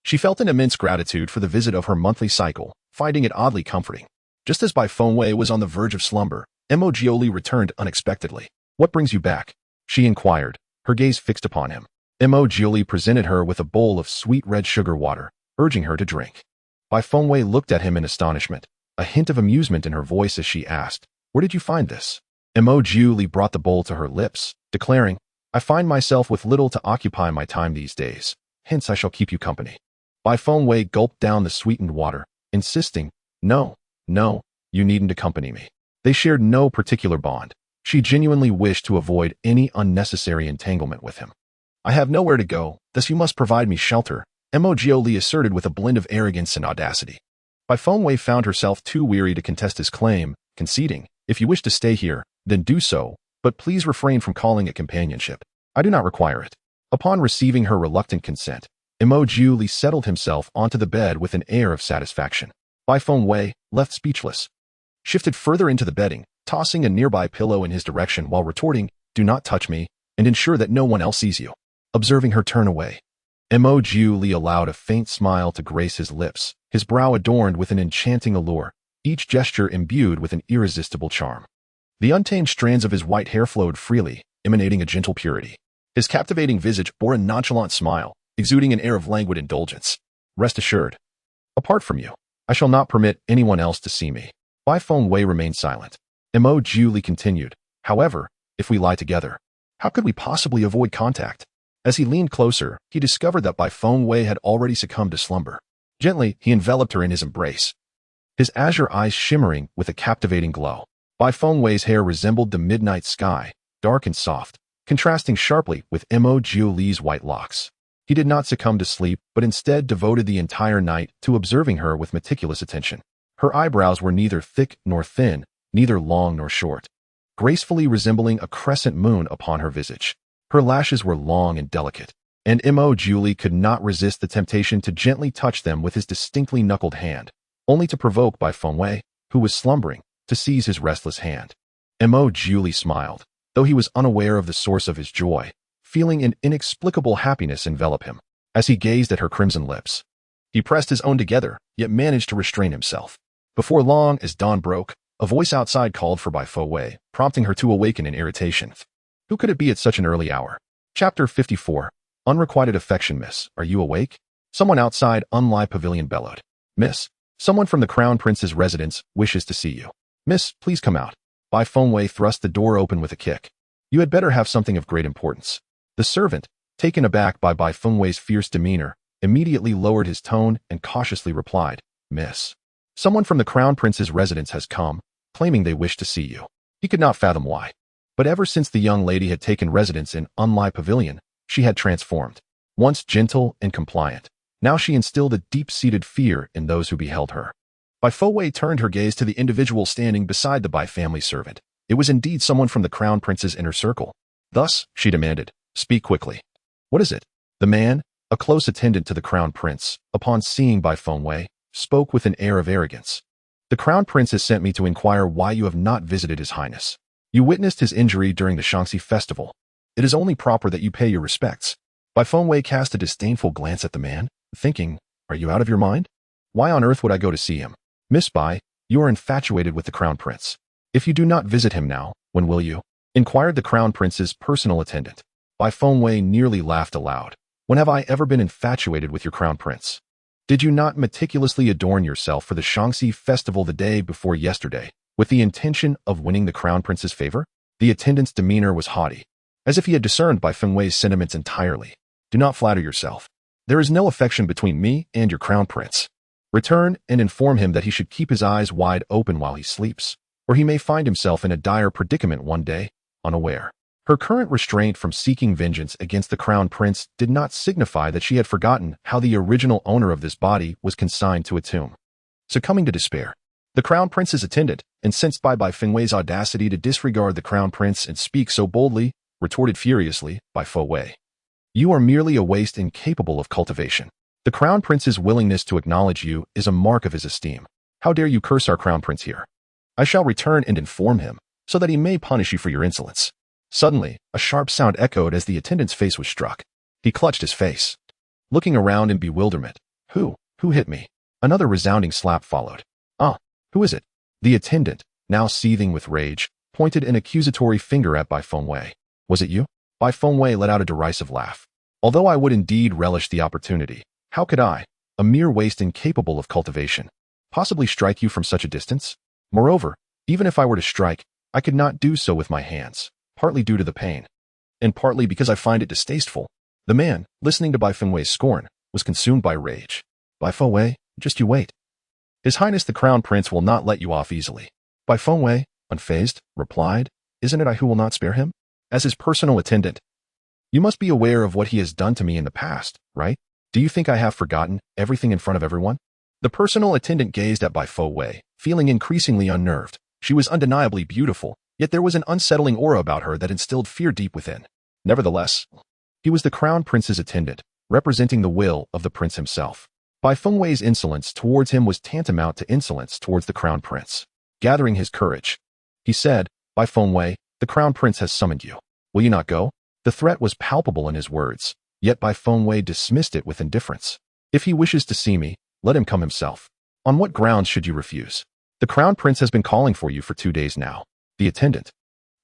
she felt an immense gratitude for the visit of her monthly cycle, finding it oddly comforting. Just as Bai Fengwei was on the verge of slumber, Mo Jioli returned unexpectedly. "What brings you back?" she inquired, her gaze fixed upon him. Mo Jioli presented her with a bowl of sweet red sugar water, urging her to drink. Bai Fengwei looked at him in astonishment, a hint of amusement in her voice as she asked, "Where did you find this?" Mo Jioli brought the bowl to her lips, declaring, "I find myself with little to occupy my time these days, hence I shall keep you company." Bai Fengwei gulped down the sweetened water, insisting, No, you needn't accompany me." They shared no particular bond. She genuinely wished to avoid any unnecessary entanglement with him. "I have nowhere to go, thus you must provide me shelter," Mo Jioli asserted with a blend of arrogance and audacity. Bai Fengwei found herself too weary to contest his claim, conceding, "If you wish to stay here, then do so, but please refrain from calling it companionship. I do not require it." Upon receiving her reluctant consent, Mo Jioli settled himself onto the bed with an air of satisfaction. Bai Fengwei, left speechless, shifted further into the bedding, tossing a nearby pillow in his direction while retorting, "Do not touch me, and ensure that no one else sees you." Observing her turn away, Lee allowed a faint smile to grace his lips, his brow adorned with an enchanting allure, each gesture imbued with an irresistible charm. The untamed strands of his white hair flowed freely, emanating a gentle purity. His captivating visage bore a nonchalant smile, exuding an air of languid indulgence. "Rest assured, apart from you, I shall not permit anyone else to see me." Bai Fengwei remained silent. Lee continued, "However, if we lie together, how could we possibly avoid contact?" As he leaned closer, he discovered that Bai Fengwei had already succumbed to slumber. Gently, he enveloped her in his embrace, his azure eyes shimmering with a captivating glow. Bai Fengwei's hair resembled the midnight sky, dark and soft, contrasting sharply with Lee's white locks. He did not succumb to sleep, but instead devoted the entire night to observing her with meticulous attention. Her eyebrows were neither thick nor thin, neither long nor short, gracefully resembling a crescent moon upon her visage. Her lashes were long and delicate, and Lee could not resist the temptation to gently touch them with his distinctly knuckled hand, only to provoke Bai Fengwei, who was slumbering, to seize his restless hand. Lee smiled, though he was unaware of the source of his joy, feeling an inexplicable happiness envelop him. As he gazed at her crimson lips, he pressed his own together, yet managed to restrain himself. Before long, as dawn broke, a voice outside called for Bai Fengwei, prompting her to awaken in irritation. Who could it be at such an early hour? Chapter 54. Unrequited affection. "Miss, are you awake?" Someone outside Pavilion bellowed. "Miss, someone from the Crown Prince's residence wishes to see you." "Miss, please come out." Bai Fengwei thrust the door open with a kick. "You had better have something of great importance." The servant, taken aback by Bai Fengwei's fierce demeanor, immediately lowered his tone and cautiously replied, "Miss, someone from the Crown Prince's residence has come, claiming they wish to see you." He could not fathom why. But ever since the young lady had taken residence in Pavilion, she had transformed. Once gentle and compliant, now she instilled a deep-seated fear in those who beheld her. Bai Fengwei turned her gaze to the individual standing beside the Bai family servant. It was indeed someone from the Crown Prince's inner circle. Thus, she demanded, "Speak quickly. What is it?" The man, a close attendant to the Crown Prince, upon seeing Bai Fengwei, spoke with an air of arrogance. "The Crown Prince has sent me to inquire why you have not visited His Highness. You witnessed his injury during the Shaanxi festival. It is only proper that you pay your respects." Bai Fengwei cast a disdainful glance at the man, thinking, "Are you out of your mind? Why on earth would I go to see him?" "Miss Bai, you are infatuated with the Crown Prince. If you do not visit him now, when will you?" inquired the Crown Prince's personal attendant. Bai Fengwei nearly laughed aloud. "When have I ever been infatuated with your Crown Prince? Did you not meticulously adorn yourself for the Shaanxi festival the day before yesterday, with the intention of winning the Crown Prince's favor?" The attendant's demeanor was haughty, as if he had discerned Bai Fengwei's sentiments entirely. "Do not flatter yourself. There is no affection between me and your Crown Prince. Return and inform him that he should keep his eyes wide open while he sleeps, or he may find himself in a dire predicament one day, unaware." Her current restraint from seeking vengeance against the Crown Prince did not signify that she had forgotten how the original owner of this body was consigned to a tomb. Succumbing to despair, the Crown Prince's attendant, incensed by Bai Fengwei's audacity to disregard the Crown Prince and speak so boldly, retorted furiously, "Bai Fengwei, you are merely a waste incapable of cultivation. The Crown Prince's willingness to acknowledge you is a mark of his esteem. How dare you curse our Crown Prince here? I shall return and inform him, so that he may punish you for your insolence." Suddenly, a sharp sound echoed as the attendant's face was struck. He clutched his face, looking around in bewilderment. Who hit me?" Another resounding slap followed. "Ah, who is it?" The attendant, now seething with rage, pointed an accusatory finger at Bai Fengwei. "Was it you?" Bai Fengwei let out a derisive laugh. "Although I would indeed relish the opportunity, how could I, a mere waste incapable of cultivation, possibly strike you from such a distance? Moreover, even if I were to strike, I could not do so with my hands, partly due to the pain, and partly because I find it distasteful." The man, listening to Bai Fengwei's scorn, was consumed by rage. "Bai Fengwei, just you wait. His Highness the Crown Prince will not let you off easily." Bai Fengwei, unfazed, replied, "Isn't it I who will not spare him? As his personal attendant, you must be aware of what he has done to me in the past, right? Do you think I have forgotten everything in front of everyone?" The personal attendant gazed at Bai Fengwei, feeling increasingly unnerved. She was undeniably beautiful, yet there was an unsettling aura about her that instilled fear deep within. Nevertheless, he was the Crown Prince's attendant, representing the will of the prince himself. Bai Fengwei's insolence towards him was tantamount to insolence towards the Crown Prince. gathering his courage. He said, "By Fengwei, the crown prince has summoned you. Will you not go?" The threat was palpable in his words, yet Bai Fengwei dismissed it with indifference. "If he wishes to see me, let him come himself. On what grounds should you refuse? The crown prince has been calling for you for 2 days now." The attendant,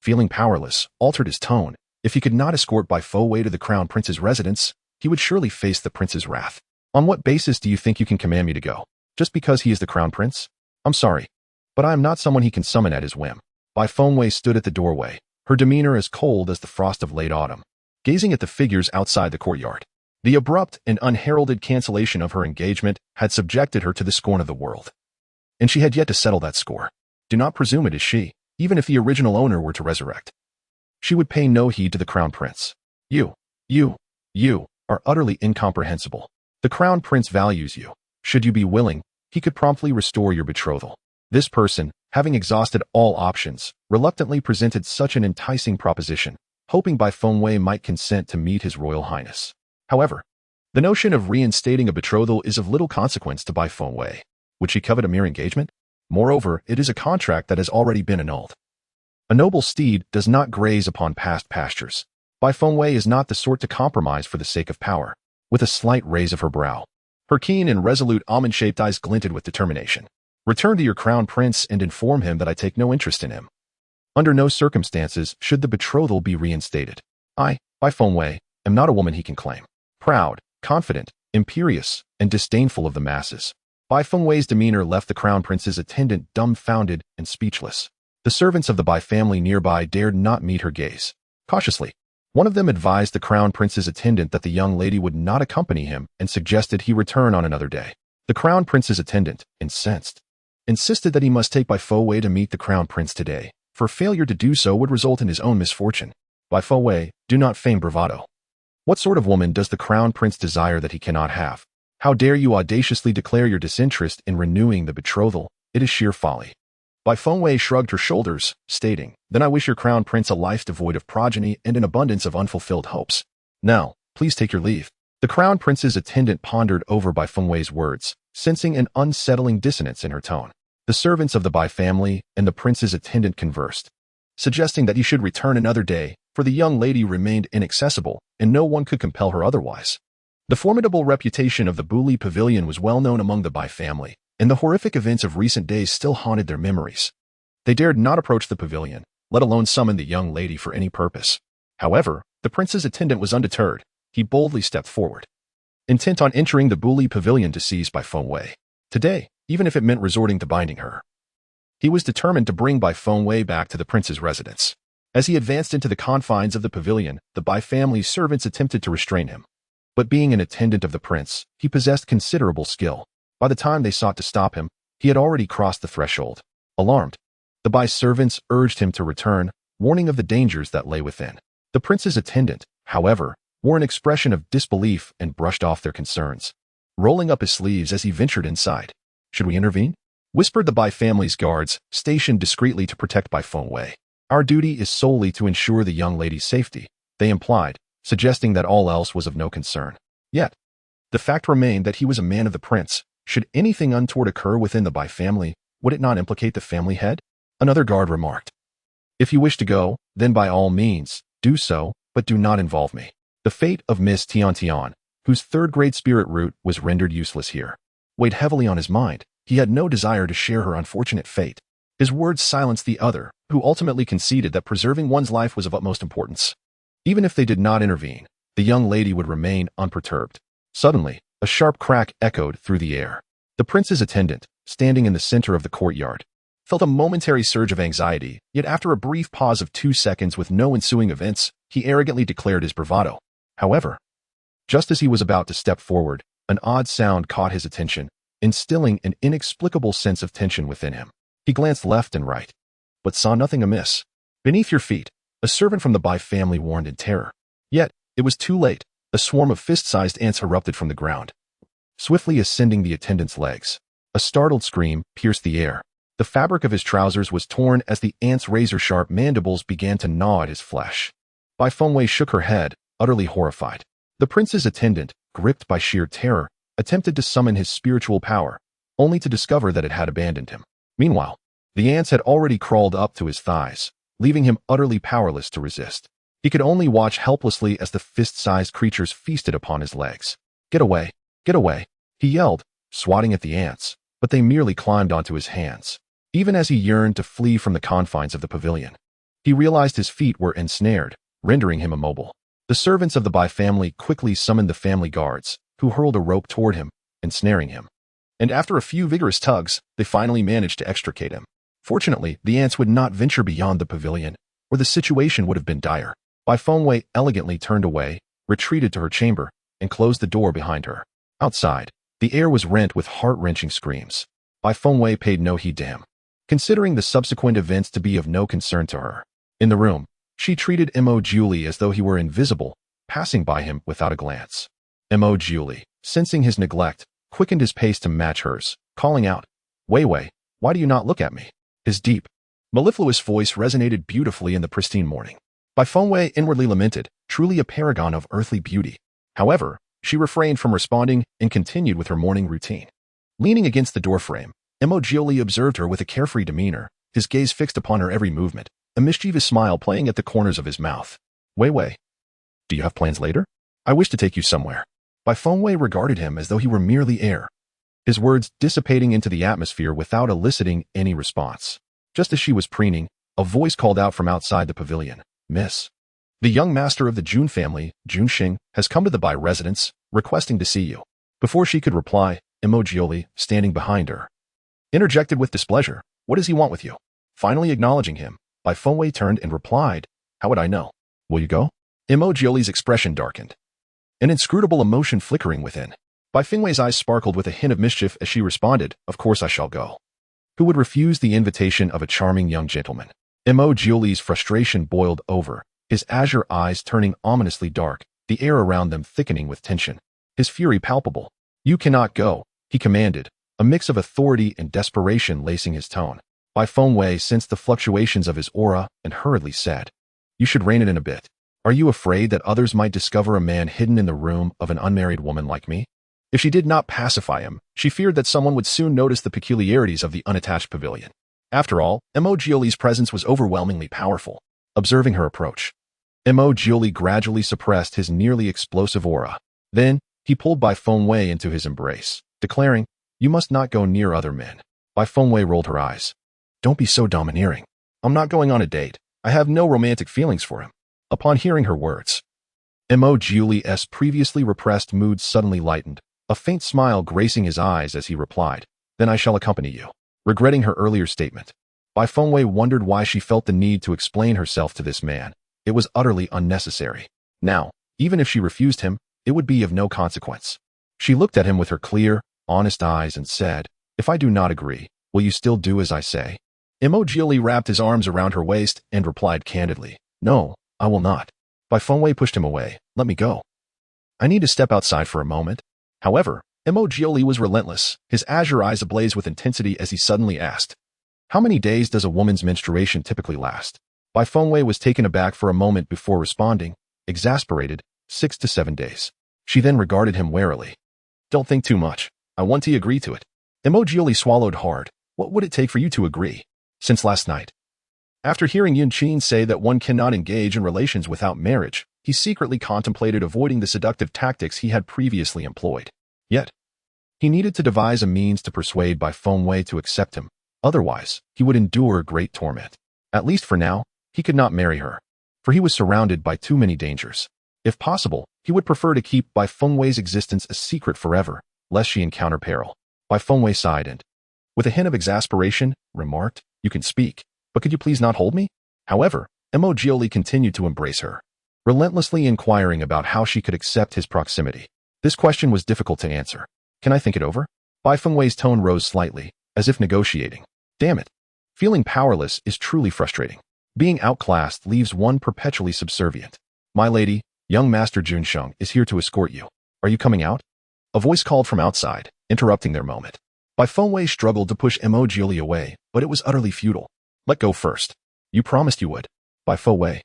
feeling powerless, altered his tone. If he could not escort Bai Fengwei to the crown prince's residence, he would surely face the prince's wrath. "On what basis do you think you can command me to go? Just because he is the crown prince? I'm sorry, but I am not someone he can summon at his whim." Bai Fengwei stood at the doorway, her demeanor as cold as the frost of late autumn, gazing at the figures outside the courtyard. The abrupt and unheralded cancellation of her engagement had subjected her to the scorn of the world, and she had yet to settle that score. Do not presume it is she, even if the original owner were to resurrect. She would pay no heed to the crown prince. You are utterly incomprehensible. The crown prince values you. Should you be willing, he could promptly restore your betrothal. This person, having exhausted all options, reluctantly presented such an enticing proposition, hoping Bai Fengwei might consent to meet his royal highness. However, the notion of reinstating a betrothal is of little consequence to Bai Fengwei. Would she covet a mere engagement? Moreover, it is a contract that has already been annulled. A noble steed does not graze upon past pastures. Bai Fengwei is not the sort to compromise for the sake of power. With a slight raise of her brow, her keen and resolute almond-shaped eyes glinted with determination. "Return to your crown prince and inform him that I take no interest in him. Under no circumstances should the betrothal be reinstated. I, Bai Fengwei, am not a woman he can claim. Proud, confident, imperious, and disdainful of the masses." Bai Fengwei's demeanor left the crown prince's attendant dumbfounded and speechless. The servants of the Bai family nearby dared not meet her gaze. Cautiously, one of them advised the crown prince's attendant that the young lady would not accompany him and suggested he return on another day. The crown prince's attendant, incensed, insisted that he must take Bai Fengwei to meet the crown prince today, for failure to do so would result in his own misfortune. Bai Fengwei, do not feign bravado. What sort of woman does the crown prince desire that he cannot have? How dare you audaciously declare your disinterest in renewing the betrothal? It is sheer folly. Bai Fengwei shrugged her shoulders, stating, "Then I wish your crown prince a life devoid of progeny and an abundance of unfulfilled hopes. Now, please take your leave." The crown prince's attendant pondered over Bai Fengwei's words, sensing an unsettling dissonance in her tone. The servants of the Bai family and the prince's attendant conversed, suggesting that he should return another day, for the young lady remained inaccessible, and no one could compel her otherwise. The formidable reputation of the Buli Pavilion was well known among the Bai family, and the horrific events of recent days still haunted their memories. They dared not approach the pavilion, let alone summon the young lady for any purpose. However, the prince's attendant was undeterred. He boldly stepped forward, intent on entering the Buli Pavilion to seize Bai Fengwei. Today, even if it meant resorting to binding her, he was determined to bring Bai Fengwei back to the prince's residence. As he advanced into the confines of the pavilion, the Bai family's servants attempted to restrain him. But being an attendant of the prince, he possessed considerable skill. By the time they sought to stop him, he had already crossed the threshold. Alarmed, the Bai servants urged him to return, warning of the dangers that lay within. The prince's attendant, however, wore an expression of disbelief and brushed off their concerns, rolling up his sleeves as he ventured inside. "Should we intervene?" whispered the Bai family's guards, stationed discreetly to protect Bai Fengwei. "Our duty is solely to ensure the young lady's safety," they implied, suggesting that all else was of no concern. Yet, the fact remained that he was a man of the prince. Should anything untoward occur within the Bai family, would it not implicate the family head? Another guard remarked, "If you wish to go, then by all means, do so, but do not involve me." The fate of Miss Tian, whose third-grade spirit root was rendered useless here, weighed heavily on his mind. He had no desire to share her unfortunate fate. His words silenced the other, who ultimately conceded that preserving one's life was of utmost importance. Even if they did not intervene, the young lady would remain unperturbed. Suddenly, a sharp crack echoed through the air. The prince's attendant, standing in the center of the courtyard, felt a momentary surge of anxiety, yet after a brief pause of 2 seconds with no ensuing events, he arrogantly declared his bravado. However, just as he was about to step forward, an odd sound caught his attention, instilling an inexplicable sense of tension within him. He glanced left and right, but saw nothing amiss. "Beneath your feet," a servant from the Bai family warned in terror. Yet, it was too late. A swarm of fist-sized ants erupted from the ground, swiftly ascending the attendant's legs. A startled scream pierced the air. The fabric of his trousers was torn as the ant's razor-sharp mandibles began to gnaw at his flesh. Bai Fengwei shook her head, utterly horrified. The prince's attendant, gripped by sheer terror, attempted to summon his spiritual power, only to discover that it had abandoned him. Meanwhile, The ants had already crawled up to his thighs, leaving him utterly powerless to resist. He could only watch helplessly as the fist-sized creatures feasted upon his legs. Get away! Get away! He yelled, swatting at the ants, but they merely climbed onto his hands. Even as he yearned to flee from the confines of the pavilion, he realized his feet were ensnared, rendering him immobile. The servants of the Bai family quickly summoned the family guards, who hurled a rope toward him, ensnaring him. And after a few vigorous tugs, they finally managed to extricate him. Fortunately, the ants would not venture beyond the pavilion, or the situation would have been dire. Bai Fengwei elegantly turned away, retreated to her chamber, and closed the door behind her. Outside, the air was rent with heart-wrenching screams. Bai Fengwei paid no heed to him, considering the subsequent events to be of no concern to her. In the room, she treated Mo Julie as though he were invisible, passing by him without a glance. Mo Julie, sensing his neglect, quickened his pace to match hers, calling out, "Wei Wei, why do you not look at me?" His deep, mellifluous voice resonated beautifully in the pristine morning. Bai Fengwei inwardly lamented, truly a paragon of earthly beauty. However, she refrained from responding and continued with her morning routine. Leaning against the doorframe, Mo Julie observed her with a carefree demeanor, his gaze fixed upon her every movement, a mischievous smile playing at the corners of his mouth. "Wei Wei, do you have plans later? I wish to take you somewhere." Bai Fengwei regarded him as though he were merely air, his words dissipating into the atmosphere without eliciting any response. Just as she was preening, a voice called out from outside the pavilion, "Miss, the young master of the Jun family, Jun Xing, has come to the Bai residence, requesting to see you." Before she could reply, Mo Julie, standing behind her, interjected with displeasure, "What does he want with you?" Finally acknowledging him, Bai Fengwei turned and replied, "How would I know? Will you go?" Mo Julie's expression darkened, an inscrutable emotion flickering within. Bai Fengwei's eyes sparkled with a hint of mischief as she responded, "Of course I shall go. Who would refuse the invitation of a charming young gentleman?" Mo Julie's frustration boiled over, his azure eyes turning ominously dark, the air around them thickening with tension. His fury palpable. "You cannot go," he commanded, a mix of authority and desperation lacing his tone. Bai Fengwei sensed the fluctuations of his aura and hurriedly said, "You should rein it in a bit. Are you afraid that others might discover a man hidden in the room of an unmarried woman like me?" If she did not pacify him, she feared that someone would soon notice the peculiarities of the unattached pavilion. After all, Mo Julie's presence was overwhelmingly powerful. Observing her approach, Mo Julie gradually suppressed his nearly explosive aura. Then, he pulled Bai Fengwei into his embrace, declaring, "You must not go near other men." Bai Fengwei rolled her eyes. "Don't be so domineering. I'm not going on a date. I have no romantic feelings for him." Upon hearing her words, Mo Julie's previously repressed mood suddenly lightened, a faint smile gracing his eyes as he replied, "Then I shall accompany you." Regretting her earlier statement, Bai Fengwei wondered why she felt the need to explain herself to this man. It was utterly unnecessary. Now, even if she refused him, it would be of no consequence. She looked at him with her clear, honest eyes and said, "If I do not agree, will you still do as I say?" Mo Julie wrapped his arms around her waist and replied candidly, "No, I will not." Bai Fengwei pushed him away. "Let me go. I need to step outside for a moment." However, Mo Julie was relentless, his azure eyes ablaze with intensity as he suddenly asked, "How many days does a woman's menstruation typically last?" Bai Fengwei was taken aback for a moment before responding, exasperated, 6 to 7 days. She then regarded him warily. "Don't think too much. I want to agree to it." Mo Julie swallowed hard. "What would it take for you to agree?" "Since last night." After hearing Yun Qin say that one cannot engage in relations without marriage, he secretly contemplated avoiding the seductive tactics he had previously employed. Yet, he needed to devise a means to persuade Bai Fengwei to accept him. Otherwise, he would endure great torment. At least for now, he could not marry her, for he was surrounded by too many dangers. If possible, he would prefer to keep Bai Fengwei's existence a secret forever, lest she encounter peril. Bai Fengwei sighed and, with a hint of exasperation, remarked, "You can speak, but could you please not hold me?" However, Mo Julie continued to embrace her, relentlessly inquiring about how she could accept his proximity. This question was difficult to answer. "Can I think it over?" Bai Fengwei's tone rose slightly, as if negotiating. "Damn it. Feeling powerless is truly frustrating. Being outclassed leaves one perpetually subservient. My lady, young Master Jun Sheng, is here to escort you. Are you coming out?" A voice called from outside, interrupting their moment. Bai Fengwei struggled to push Mo Julie away, but it was utterly futile. "Let go first. You promised you would." Bai Fengwei,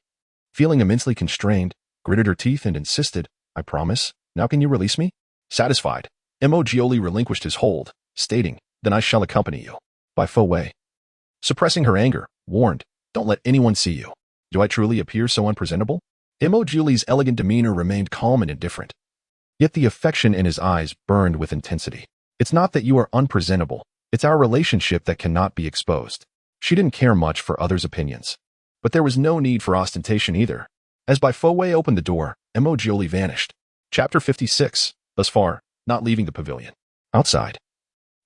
feeling immensely constrained, gritted her teeth and insisted, "I promise. Now can you release me?" Satisfied, Mo Julie relinquished his hold, stating, "Then I shall accompany you." Bai Fengwei, suppressing her anger, warned, "Don't let anyone see you. Do I truly appear so unpresentable?" Julie's elegant demeanor remained calm and indifferent. Yet the affection in his eyes burned with intensity. "It's not that you are unpresentable. It's our relationship that cannot be exposed." She didn't care much for others' opinions. But there was no need for ostentation either. As Bifowei opened the door, Julie vanished. Chapter 56. Thus far, not leaving the pavilion. Outside.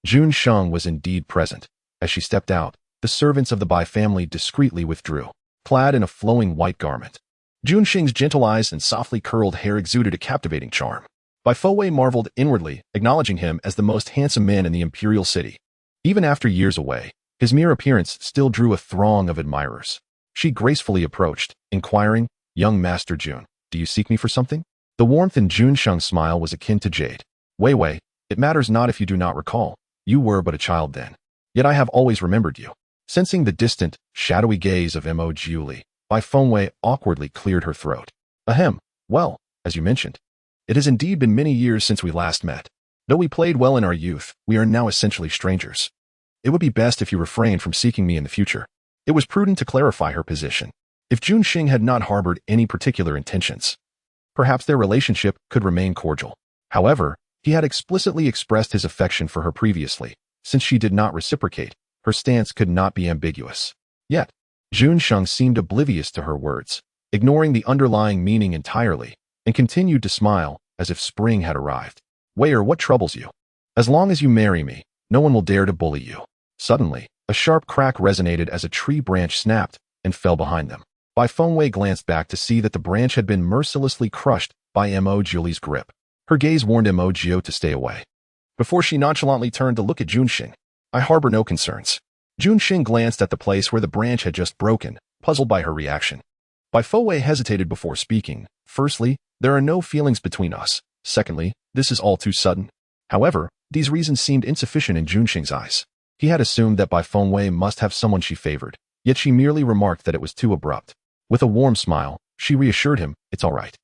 Jun Sheng was indeed present. As she stepped out, the servants of the Bai family discreetly withdrew, clad in a flowing white garment. Jun Sheng's gentle eyes and softly curled hair exuded a captivating charm. Bifowei marveled inwardly, acknowledging him as the most handsome man in the imperial city. Even after years away, his mere appearance still drew a throng of admirers. She gracefully approached, inquiring, "Young Master Jun, do you seek me for something?" The warmth in Jun Sheng's smile was akin to jade. "Wei, it matters not if you do not recall. You were but a child then. Yet I have always remembered you." Sensing the distant, shadowy gaze of Julie, Bifowei awkwardly cleared her throat. "Ahem, well, as you mentioned. It has indeed been many years since we last met. Though we played well in our youth, we are now essentially strangers. It would be best if you refrained from seeking me in the future." It was prudent to clarify her position. If Jun Sheng had not harbored any particular intentions, perhaps their relationship could remain cordial. However, he had explicitly expressed his affection for her previously. Since she did not reciprocate, her stance could not be ambiguous. Yet, Jun Sheng seemed oblivious to her words, ignoring the underlying meaning entirely, and continued to smile as if spring had arrived. "Wei, what troubles you? As long as you marry me, no one will dare to bully you." Suddenly, a sharp crack resonated as a tree branch snapped and fell behind them. Bifowei glanced back to see that the branch had been mercilessly crushed by Julie's grip. Her gaze warned Gio to stay away. Before she nonchalantly turned to look at Jun Sheng, "I harbor no concerns." Jun Sheng glanced at the place where the branch had just broken, puzzled by her reaction. Bifowei hesitated before speaking. "Firstly, there are no feelings between us. Secondly, this is all too sudden." However, these reasons seemed insufficient in Jun Sheng's eyes. He had assumed that Bifowei must have someone she favored, yet she merely remarked that it was too abrupt. With a warm smile, she reassured him, "It's all right.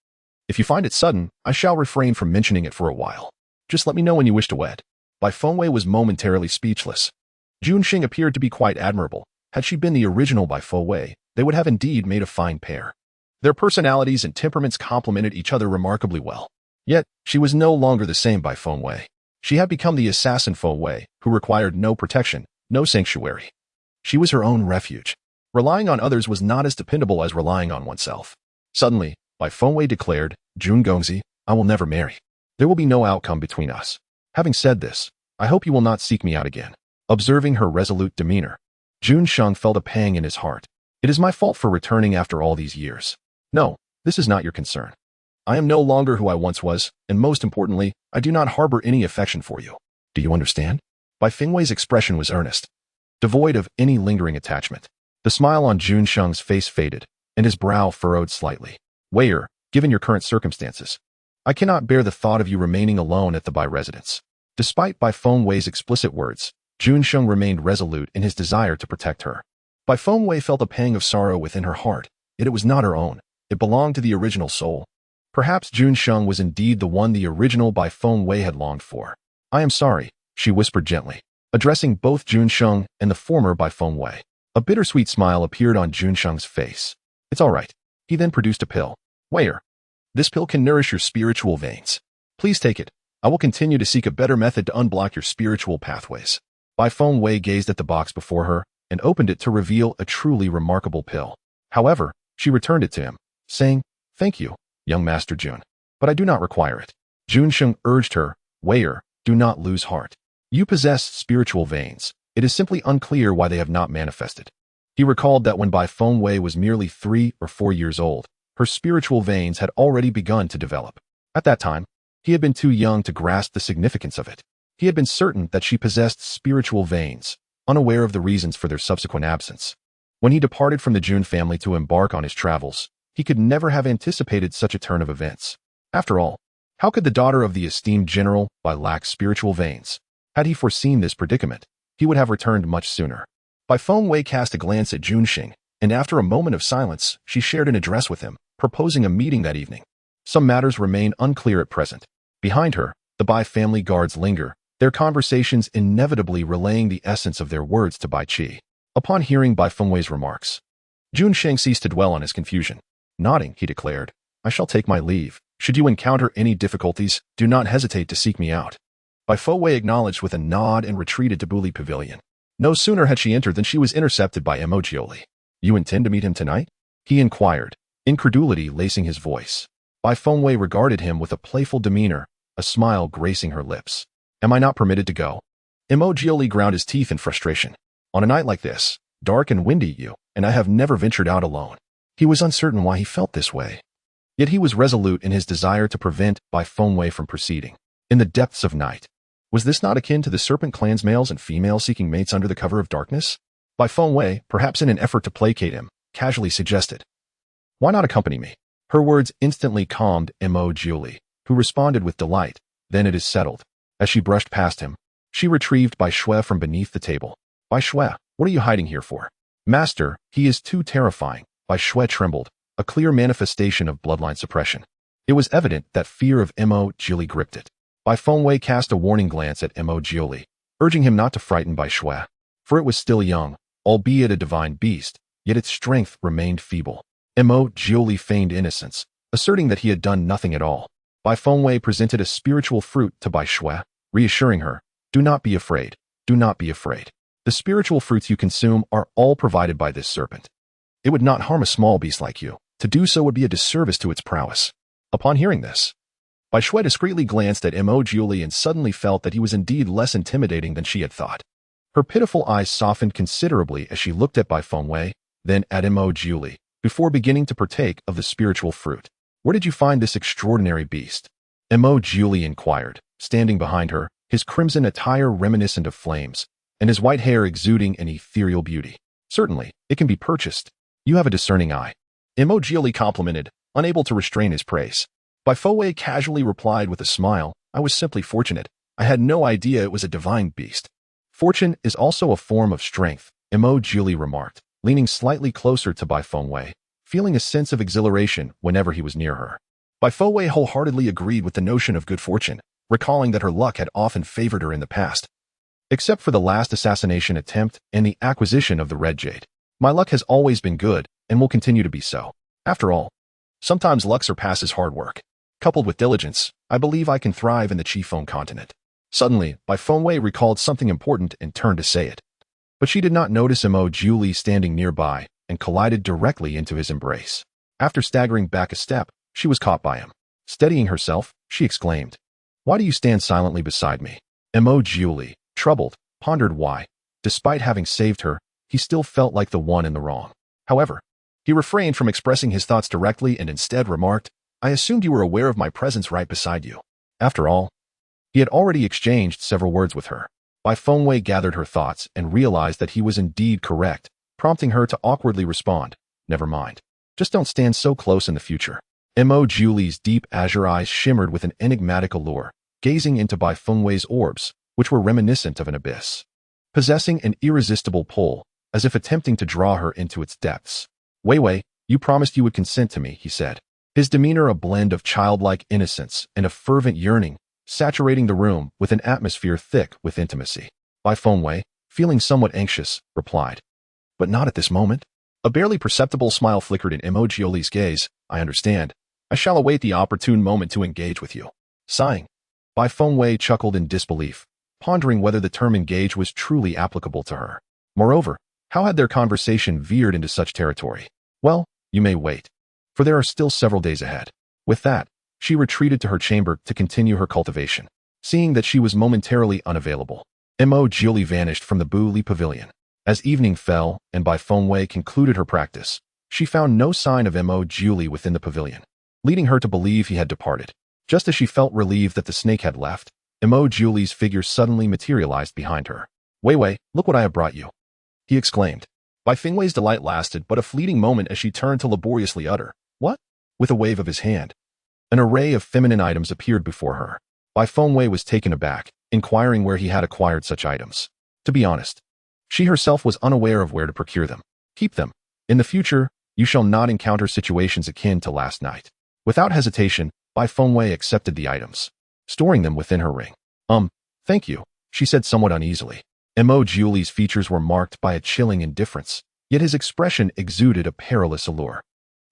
If you find it sudden, I shall refrain from mentioning it for a while. Just let me know when you wish to wed." Bifowei was momentarily speechless. Jun Sheng appeared to be quite admirable. Had she been the original Bifowei, they would have indeed made a fine pair. Their personalities and temperaments complemented each other remarkably well. Yet, she was no longer the same Bifowei. She had become the assassin Fowei, who required no protection, no sanctuary. She was her own refuge. Relying on others was not as dependable as relying on oneself. Suddenly, Bifowei declared, "Jun Gongzi, I will never marry. There will be no outcome between us. Having said this, I hope you will not seek me out again." Observing her resolute demeanor, Jun Sheng felt a pang in his heart. "It is my fault for returning after all these years. No, this is not your concern. I am no longer who I once was, and most importantly, I do not harbor any affection for you. Do you understand?" Bifowei's expression was earnest, devoid of any lingering attachment. The smile on Jun Sheng's face faded, and his brow furrowed slightly. "Wei, given your current circumstances, I cannot bear the thought of you remaining alone at the Bai residence." Despite Bifowei's explicit words, Jun Sheng remained resolute in his desire to protect her. Bifowei felt a pang of sorrow within her heart, yet it was not her own. It belonged to the original soul. Perhaps Jun Sheng was indeed the one the original Bifowei had longed for. "I am sorry," she whispered gently, addressing both Jun Sheng and the former Bifowei. A bittersweet smile appeared on Jun Sheng's face. "It's all right." He then produced a pill. "Wei, this pill can nourish your spiritual veins. Please take it. I will continue to seek a better method to unblock your spiritual pathways." Bifowei gazed at the box before her and opened it to reveal a truly remarkable pill. However, she returned it to him, saying, "Thank you, young Master Jun, but I do not require it." Jun Sheng urged her, "Wei, do not lose heart. You possess spiritual veins. It is simply unclear why they have not manifested." He recalled that when Bifowei was merely 3 or 4 years old, her spiritual veins had already begun to develop. At that time, he had been too young to grasp the significance of it. He had been certain that she possessed spiritual veins, unaware of the reasons for their subsequent absence. When he departed from the Jun family to embark on his travels, he could never have anticipated such a turn of events. After all, how could the daughter of the esteemed general lack spiritual veins? Had he foreseen this predicament, he would have returned much sooner. Bifowei cast a glance at Jun Sheng, and after a moment of silence, she shared an address with him, proposing a meeting that evening. Some matters remain unclear at present. Behind her, the Bai family guards linger, their conversations inevitably relaying the essence of their words to Bai Qi. Upon hearing Bai Fengwei's remarks, Jun Sheng ceased to dwell on his confusion. Nodding, he declared, "I shall take my leave. Should you encounter any difficulties, do not hesitate to seek me out." Bai Fengwei acknowledged with a nod and retreated to Buli Pavilion. No sooner had she entered than she was intercepted by Emojioli. "You intend to meet him tonight?" he inquired, incredulity lacing his voice. Bai Fengwei regarded him with a playful demeanor, a smile gracing her lips. "Am I not permitted to go?" Emojioli ground his teeth in frustration. "On a night like this, dark and windy and I have never ventured out alone." He was uncertain why he felt this way. Yet he was resolute in his desire to prevent Bai Fengwei from proceeding. In the depths of night, was this not akin to the serpent clan's males and females seeking mates under the cover of darkness? Bai Fengwei, perhaps in an effort to placate him, casually suggested, "Why not accompany me?" Her words instantly calmed Emojioli, who responded with delight. "Then it is settled." As she brushed past him, she retrieved Bai Shui from beneath the table. "Bai Shui, what are you hiding here for?" "Master, he is too terrifying." Bai Shui trembled, a clear manifestation of bloodline suppression. It was evident that fear of Emojioli gripped it. Bai Fengwei cast a warning glance at Emojioli, urging him not to frighten Bai Shui, for it was still young, albeit a divine beast, yet its strength remained feeble. Emojioli feigned innocence, asserting that he had done nothing at all. Bai Fengwei presented a spiritual fruit to Bai Shui, reassuring her, "Do not be afraid. Do not be afraid. The spiritual fruits you consume are all provided by this serpent. It would not harm a small beast like you. To do so would be a disservice to its prowess." Upon hearing this, Bai Shui discreetly glanced at Emojioli and suddenly felt that he was indeed less intimidating than she had thought. Her pitiful eyes softened considerably as she looked at Bai Fengwei, then at Emojioli, before beginning to partake of the spiritual fruit. "Where did you find this extraordinary beast?" Emojioli inquired, standing behind her, his crimson attire reminiscent of flames, and his white hair exuding an ethereal beauty. "Certainly, it can be purchased. You have a discerning eye." Emojioli complimented, unable to restrain his praise. Bai Fengwei casually replied with a smile, "I was simply fortunate. I had no idea it was a divine beast." "Fortune is also a form of strength," Emojioli remarked, leaning slightly closer to Bai Fengwei, feeling a sense of exhilaration whenever he was near her. Bai Fengwei wholeheartedly agreed with the notion of good fortune, recalling that her luck had often favored her in the past. "Except for the last assassination attempt and the acquisition of the red jade. My luck has always been good and will continue to be so. After all, sometimes luck surpasses hard work. Coupled with diligence, I believe I can thrive in the Qifeng continent." Suddenly, Bai Fengwei recalled something important and turned to say it. But she did not notice Emojioli standing nearby and collided directly into his embrace. After staggering back a step, she was caught by him. Steadying herself, she exclaimed, "Why do you stand silently beside me?" Emojioli, troubled, pondered why, despite having saved her, he still felt like the one in the wrong. However, he refrained from expressing his thoughts directly and instead remarked, "I assumed you were aware of my presence right beside you." After all, he had already exchanged several words with her. Bai Fengwei gathered her thoughts and realized that he was indeed correct, prompting her to awkwardly respond, "Never mind. Just don't stand so close in the future." Emojioli's deep azure eyes shimmered with an enigmatic allure, gazing into Bai Fengwei's orbs, which were reminiscent of an abyss, possessing an irresistible pull, as if attempting to draw her into its depths. "Wei Wei, you promised you would consent to me," he said, his demeanor a blend of childlike innocence and a fervent yearning, saturating the room with an atmosphere thick with intimacy. Bai Fengwei, feeling somewhat anxious, replied, "But not at this moment." A barely perceptible smile flickered in Emojioli's gaze. "I understand. I shall await the opportune moment to engage with you." Sighing, Bai Fengwei chuckled in disbelief, pondering whether the term engage was truly applicable to her. Moreover, how had their conversation veered into such territory? Well, you may wait, for there are still several days ahead. With that, she retreated to her chamber to continue her cultivation. Seeing that she was momentarily unavailable, Emojioli vanished from the Buli Pavilion. As evening fell and Bai Fengwei concluded her practice, she found no sign of Emojioli within the pavilion, leading her to believe he had departed. Just as she felt relieved that the snake had left, Emojioli's figure suddenly materialized behind her. "Wei Wei, look what I have brought you," he exclaimed. Bai Fengwei's delight lasted but a fleeting moment as she turned to laboriously utter, "What?" With a wave of his hand, an array of feminine items appeared before her. Bai Fengwei was taken aback, inquiring where he had acquired such items. To be honest, she herself was unaware of where to procure them. "Keep them. In the future, you shall not encounter situations akin to last night." Without hesitation, Bai Fengwei accepted the items, storing them within her ring. Thank you," she said somewhat uneasily. Mo Julie's features were marked by a chilling indifference, yet his expression exuded a perilous allure.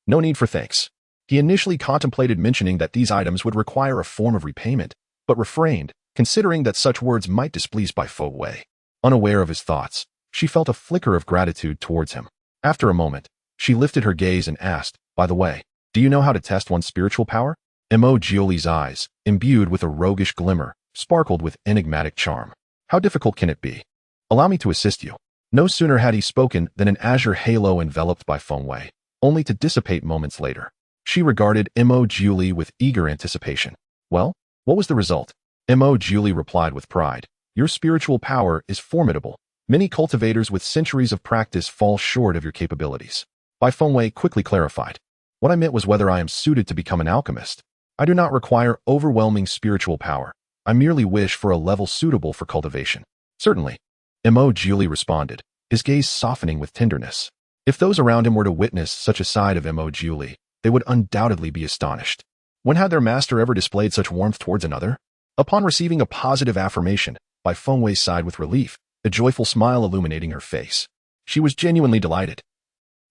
No need for thanks. He initially contemplated mentioning that these items would require a form of repayment, but refrained, considering that such words might displease Bai Fengwei. Unaware of his thoughts, she felt a flicker of gratitude towards him. After a moment, she lifted her gaze and asked, "By the way, do you know how to test one's spiritual power?" Mo Julie's eyes, imbued with a roguish glimmer, sparkled with enigmatic charm. "How difficult can it be? Allow me to assist you." No sooner had he spoken than an azure halo enveloped Bai Fengwei, only to dissipate moments later. She regarded Mo Julie with eager anticipation. "Well, what was the result?" Mo Julie replied with pride. "Your spiritual power is formidable. Many cultivators with centuries of practice fall short of your capabilities." Bai Fengwei quickly clarified. "What I meant was whether I am suited to become an alchemist. I do not require overwhelming spiritual power. I merely wish for a level suitable for cultivation." "Certainly," Mo Julie responded, his gaze softening with tenderness. If those around him were to witness such a side of Mo Julie, they would undoubtedly be astonished. When had their master ever displayed such warmth towards another? Upon receiving a positive affirmation, Bai Fengwei sighed with relief, a joyful smile illuminating her face. She was genuinely delighted.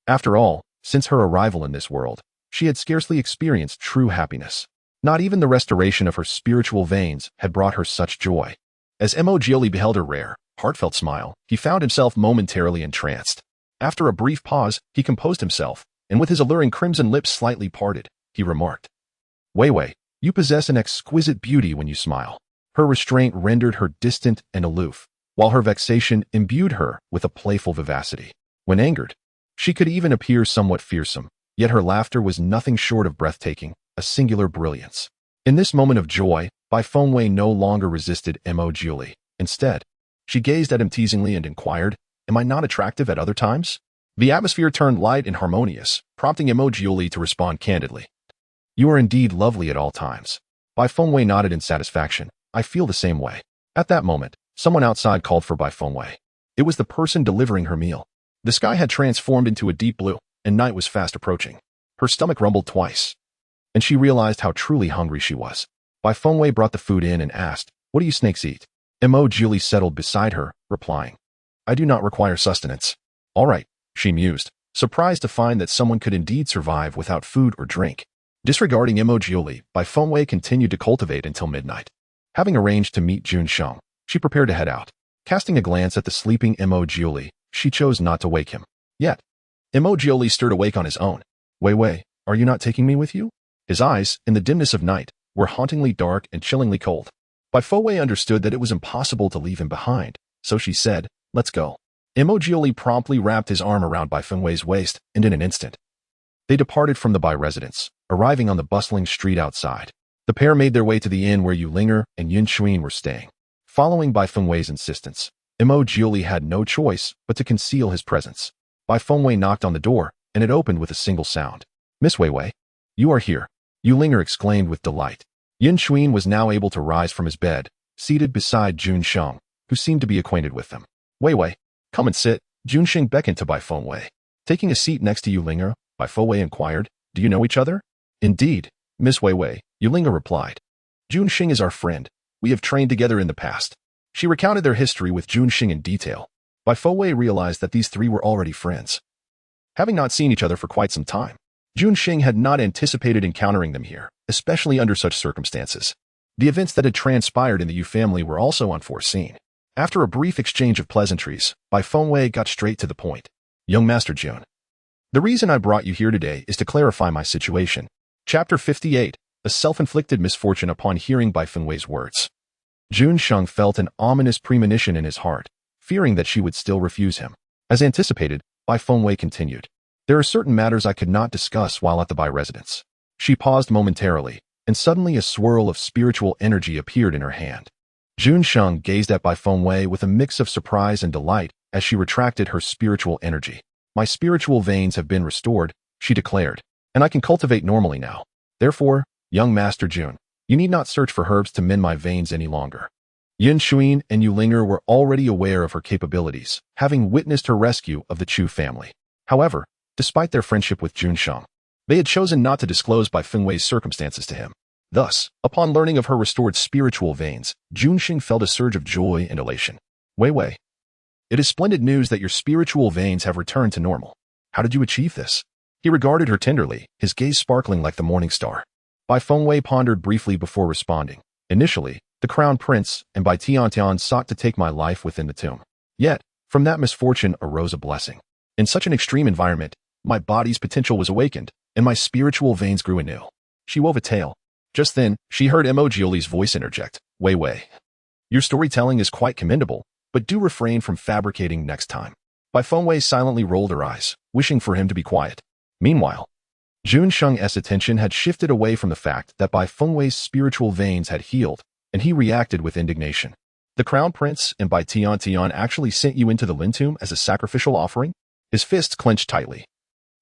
After all, since her arrival in this world, she had scarcely experienced true happiness. Not even the restoration of her spiritual veins had brought her such joy. As Mo Julie beheld her rare, heartfelt smile, he found himself momentarily entranced. After a brief pause, he composed himself, and with his alluring crimson lips slightly parted, he remarked, "Wei Wei, you possess an exquisite beauty when you smile." Her restraint rendered her distant and aloof, while her vexation imbued her with a playful vivacity. When angered, she could even appear somewhat fearsome, yet her laughter was nothing short of breathtaking, a singular brilliance. In this moment of joy, Bai Fengwei no longer resisted Mo Julie. Instead, she gazed at him teasingly and inquired, "Am I not attractive at other times?" The atmosphere turned light and harmonious, prompting Mo Julie to respond candidly. "You are indeed lovely at all times." Bai Fengwei nodded in satisfaction. "I feel the same way." At that moment, someone outside called for Bai Fengwei. It was the person delivering her meal. The sky had transformed into a deep blue, and night was fast approaching. Her stomach rumbled twice, and she realized how truly hungry she was. Bai Fengwei brought the food in and asked, "What do you snakes eat?" Mo Julie settled beside her, replying, "I do not require sustenance." "All right," she mused, surprised to find that someone could indeed survive without food or drink. Disregarding Mo Julie, Bai Fengwei continued to cultivate until midnight. Having arranged to meet Jun Sheng, she prepared to head out. Casting a glance at the sleeping Mo Julie, she chose not to wake him. Yet, Mo Julie stirred awake on his own. "Wei Wei, are you not taking me with you?" His eyes, in the dimness of night, were hauntingly dark and chillingly cold. Bai Fengwei understood that it was impossible to leave him behind, so she said, "Let's go." Mo Julie promptly wrapped his arm around Bai Fengwei's waist, and in an instant, they departed from the Bai residence, arriving on the bustling street outside. The pair made their way to the inn where Yu Linger and Yun Xuan were staying. Following Bai Fengwei's insistence, Mo Julie had no choice but to conceal his presence. Bai Fengwei knocked on the door, and it opened with a single sound. "Miss Wei Wei, you are here," Yu Linger exclaimed with delight. Yun Xuan was now able to rise from his bed, seated beside Jun Sheng, who seemed to be acquainted with them. "Wei Wei, come and sit." Jun Sheng beckoned to Bai Fengwei. Taking a seat next to Yu Linger, Bai Fengwei inquired, "Do you know each other?" "Indeed, Miss Wei Wei," Yu Linger replied. "Jun Sheng is our friend. We have trained together in the past." She recounted their history with Jun Sheng in detail. Bai Fengwei realized that these three were already friends. Having not seen each other for quite some time, Jun Sheng had not anticipated encountering them here, especially under such circumstances. The events that had transpired in the Yu family were also unforeseen. After a brief exchange of pleasantries, Bai Fengwei got straight to the point. "Young Master Jun, the reason I brought you here today is to clarify my situation." Chapter 58, A Self-Inflicted Misfortune. Upon hearing Bai Fengwei's words, Jun Sheng felt an ominous premonition in his heart, fearing that she would still refuse him. As anticipated, Bai Fengwei continued, "There are certain matters I could not discuss while at the Bai residence." She paused momentarily, and suddenly a swirl of spiritual energy appeared in her hand. Jun Sheng gazed at Bai Fengwei with a mix of surprise and delight as she retracted her spiritual energy. "My spiritual veins have been restored," she declared, "and I can cultivate normally now. Therefore, young Master Jun, you need not search for herbs to mend my veins any longer." Yun Xuan and Yu Linger were already aware of her capabilities, having witnessed her rescue of the Chu family. However, despite their friendship with Jun Sheng, they had chosen not to disclose Bai Fengwei's circumstances to him. Thus, upon learning of her restored spiritual veins, Jun Sheng felt a surge of joy and elation. "Wei Wei, It is splendid news that your spiritual veins have returned to normal. How did you achieve this? He regarded her tenderly, his gaze sparkling like the morning star. Bai Fengwei pondered briefly before responding. Initially, the crown prince and Bai Tiantian sought to take my life within the tomb. Yet, from that misfortune arose a blessing. In such an extreme environment, my body's potential was awakened, and my spiritual veins grew anew. She wove a tale. Just then, she heard Emojioli's voice interject. Wei Wei. Your storytelling is quite commendable, but do refrain from fabricating next time. Bai Fengwei silently rolled her eyes, wishing for him to be quiet. Meanwhile, Jun Sheng's attention had shifted away from the fact that Bai Fengwei's spiritual veins had healed, and he reacted with indignation. The crown prince and Bai Tiantian actually sent you into the Lin tomb as a sacrificial offering? His fists clenched tightly.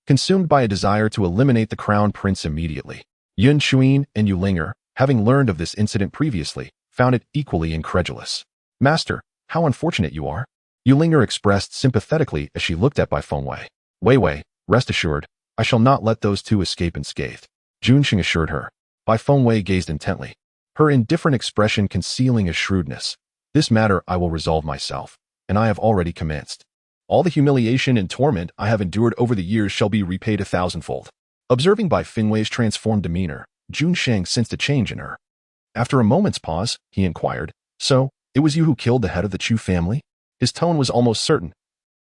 Consumed by a desire to eliminate the crown prince immediately, Yun Xuan and Yu Linger, having learned of this incident previously, found it equally incredulous. Master, how unfortunate you are. Yu Linger expressed sympathetically as she looked at Bai Fengwei. Wei Wei, rest assured, I shall not let those two escape unscathed. Jun Sheng assured her. Bai Fengwei gazed intently, her indifferent expression concealing a shrewdness. This matter I will resolve myself, and I have already commenced. All the humiliation and torment I have endured over the years shall be repaid 1,000-fold. Observing Bai Fengwei's transformed demeanor, Jun Sheng sensed a change in her. After a moment's pause, he inquired, So, it was you who killed the head of the Chu family? His tone was almost certain.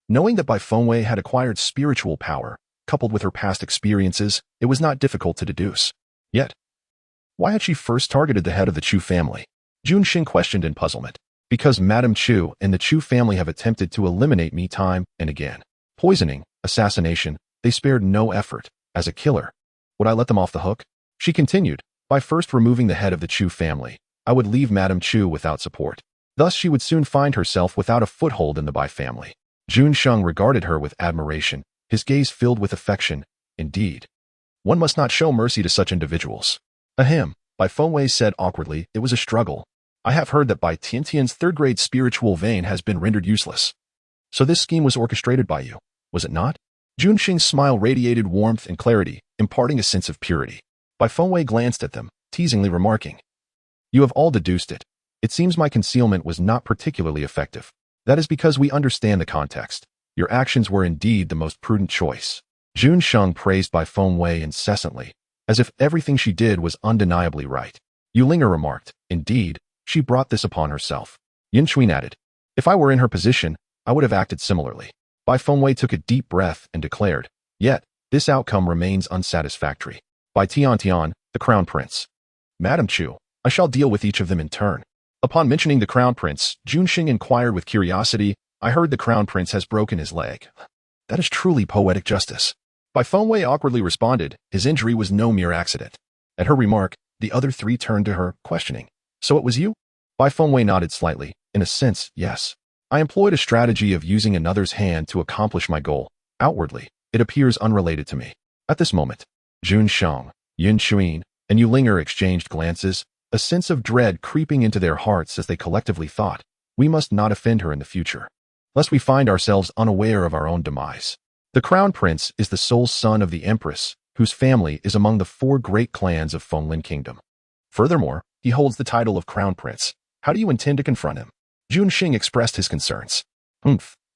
Knowing that Bai Fengwei had acquired spiritual power, coupled with her past experiences, it was not difficult to deduce. Yet, why had she first targeted the head of the Chu family? Jun Sheng questioned in puzzlement. Because Madame Chu and the Chu family have attempted to eliminate me time and again. Poisoning, assassination, they spared no effort. As a killer, would I let them off the hook? She continued, by first removing the head of the Chu family, I would leave Madame Chu without support. Thus she would soon find herself without a foothold in the Bai family. Jun Sheng regarded her with admiration, his gaze filled with affection. Indeed, one must not show mercy to such individuals. Ahem, Bai Fengwei said awkwardly, it was a struggle. I have heard that Bai Tiantian's third-grade spiritual vein has been rendered useless. So this scheme was orchestrated by you, was it not? Jun Sheng's smile radiated warmth and clarity, imparting a sense of purity. Bai Fengwei glanced at them, teasingly remarking, You have all deduced it. It seems my concealment was not particularly effective. That is because we understand the context. Your actions were indeed the most prudent choice. Jun Sheng praised Bai Fengwei incessantly, as if everything she did was undeniably right. Yu Linger remarked, Indeed, she brought this upon herself. Yin Xuan added, If I were in her position, I would have acted similarly. Bai Fengwei took a deep breath and declared, Yet, this outcome remains unsatisfactory. Bai Tiantian, the crown prince. Madam Chu, I shall deal with each of them in turn. Upon mentioning the crown prince, Jun Sheng inquired with curiosity, I heard the crown prince has broken his leg. That is truly poetic justice. Bai Fengwei awkwardly responded, his injury was no mere accident. At her remark, the other three turned to her, questioning, So it was you? Bai Fengwei nodded slightly, in a sense, yes. I employed a strategy of using another's hand to accomplish my goal. Outwardly, it appears unrelated to me. At this moment, Jun Sheng, Yin Xuan, and Yu Linger exchanged glances, a sense of dread creeping into their hearts as they collectively thought, we must not offend her in the future, lest we find ourselves unaware of our own demise. The crown prince is the sole son of the empress, whose family is among the 4 great clans of Fenglin Kingdom. Furthermore, he holds the title of crown prince. How do you intend to confront him? Jun Sheng expressed his concerns.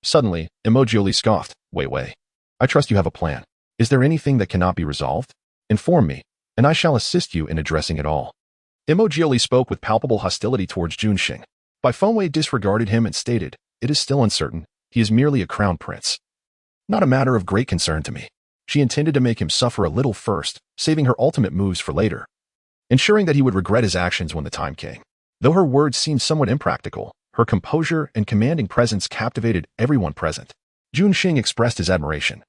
Suddenly, Emojioli scoffed, Wei Wei. I trust you have a plan. Is there anything that cannot be resolved? Inform me, and I shall assist you in addressing it all. Emojioli spoke with palpable hostility towards Jun Sheng. Bai Fengwei disregarded him and stated, It is still uncertain. He is merely a crown prince. Not a matter of great concern to me. She intended to make him suffer a little first, saving her ultimate moves for later, ensuring that he would regret his actions when the time came. Though her words seemed somewhat impractical, her composure and commanding presence captivated everyone present. Jun Sheng expressed his admiration,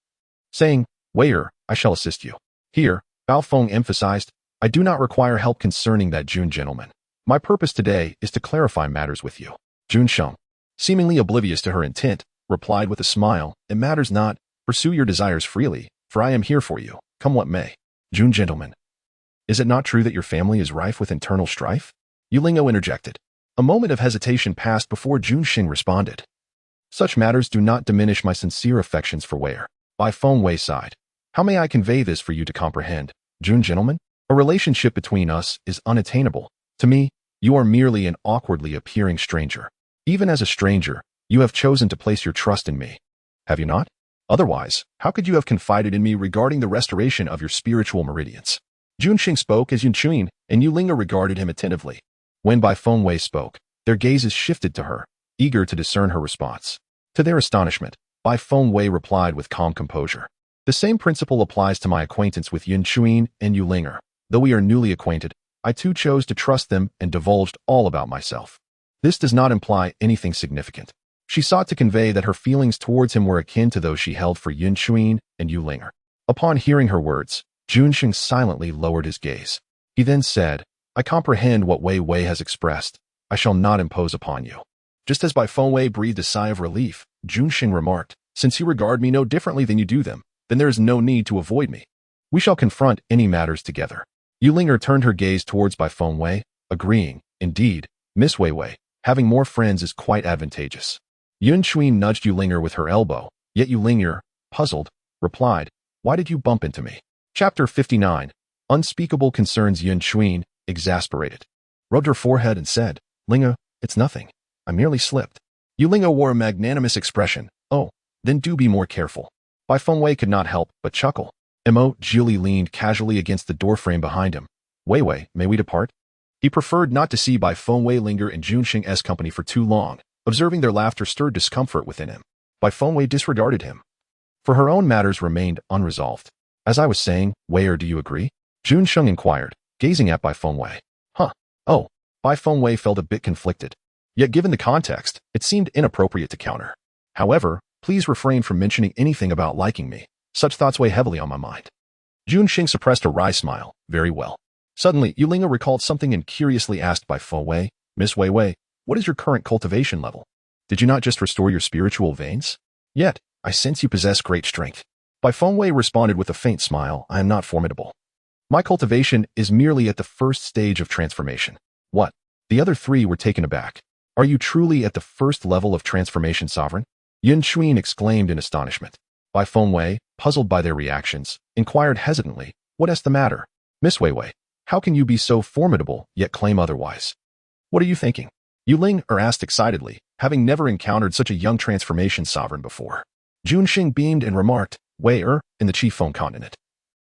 saying, Waiter, I shall assist you. Here, Bao Feng emphasized, I do not require help concerning that Jun gentleman. My purpose today is to clarify matters with you. Jun Sheng, seemingly oblivious to her intent, replied with a smile, It matters not. Pursue your desires freely, for I am here for you, come what may. Jun gentleman, is it not true that your family is rife with internal strife? Yu Lingo interjected. A moment of hesitation passed before Jun Sheng responded. Such matters do not diminish my sincere affections for Wei. Bai Fengwei sighed. How may I convey this for you to comprehend? Jun gentleman, a relationship between us is unattainable. To me, you are merely an awkwardly appearing stranger. Even as a stranger, You have chosen to place your trust in me, have you not? Otherwise, how could you have confided in me regarding the restoration of your spiritual meridians? Junxing spoke as Yunchuin and Yulinga regarded him attentively. When Bai Fengwei spoke, their gazes shifted to her, eager to discern her response. To their astonishment, Bai Fengwei replied with calm composure. The same principle applies to my acquaintance with Yunchuin and Yulinger. Though we are newly acquainted, I too chose to trust them and divulged all about myself. This does not imply anything significant. She sought to convey that her feelings towards him were akin to those she held for Yunchuin and Yulinger. Upon hearing her words, Junxing silently lowered his gaze. He then said, I comprehend what Wei Wei has expressed. I shall not impose upon you. Just as Bai Fengwei breathed a sigh of relief, Junxing remarked, since you regard me no differently than you do them, then there is no need to avoid me. We shall confront any matters together. Yulinger turned her gaze towards Bai Fengwei, agreeing, indeed, Miss Wei Wei, having more friends is quite advantageous. Yunchuin nudged Yulinger with her elbow, yet Yulinger, puzzled, replied, why did you bump into me? Chapter 59. Unspeakable concerns. Yunchuin, exasperated, rubbed her forehead and said, Linga, it's nothing. I merely slipped. Yulinga wore a magnanimous expression. Oh, then do be more careful. Bai Fengwei could not help but chuckle. Mo Julie leaned casually against the doorframe behind him. Wei Wei, may we depart? He preferred not to see Bai Fengwei linger in Junxing's company for too long. Observing their laughter stirred discomfort within him. Bai Fengwei disregarded him. For her own matters remained unresolved. As I was saying, Weier, do you agree? Junxing inquired, gazing at Bai Fengwei. Huh. Oh. Bai Fengwei felt a bit conflicted. Yet given the context, it seemed inappropriate to counter. However, please refrain from mentioning anything about liking me. Such thoughts weigh heavily on my mind. Junxing suppressed a wry smile. Very well. Suddenly, Yulinga recalled something and curiously asked Bai Fengwei, Miss Wei Wei, what is your current cultivation level? Did you not just restore your spiritual veins? Yet, I sense you possess great strength. Bai Fengwei responded with a faint smile, I am not formidable. My cultivation is merely at the first stage of transformation. What? The other three were taken aback. Are you truly at the first level of transformation, sovereign? Yunchuin exclaimed in astonishment. Bai Fengwei, puzzled by their reactions, inquired hesitantly, what is the matter? Miss Wei Wei, how can you be so formidable yet claim otherwise? What are you thinking? Yulinger asked excitedly, having never encountered such a young transformation sovereign before. Junxing beamed and remarked, Weier, in the Chief Phone continent.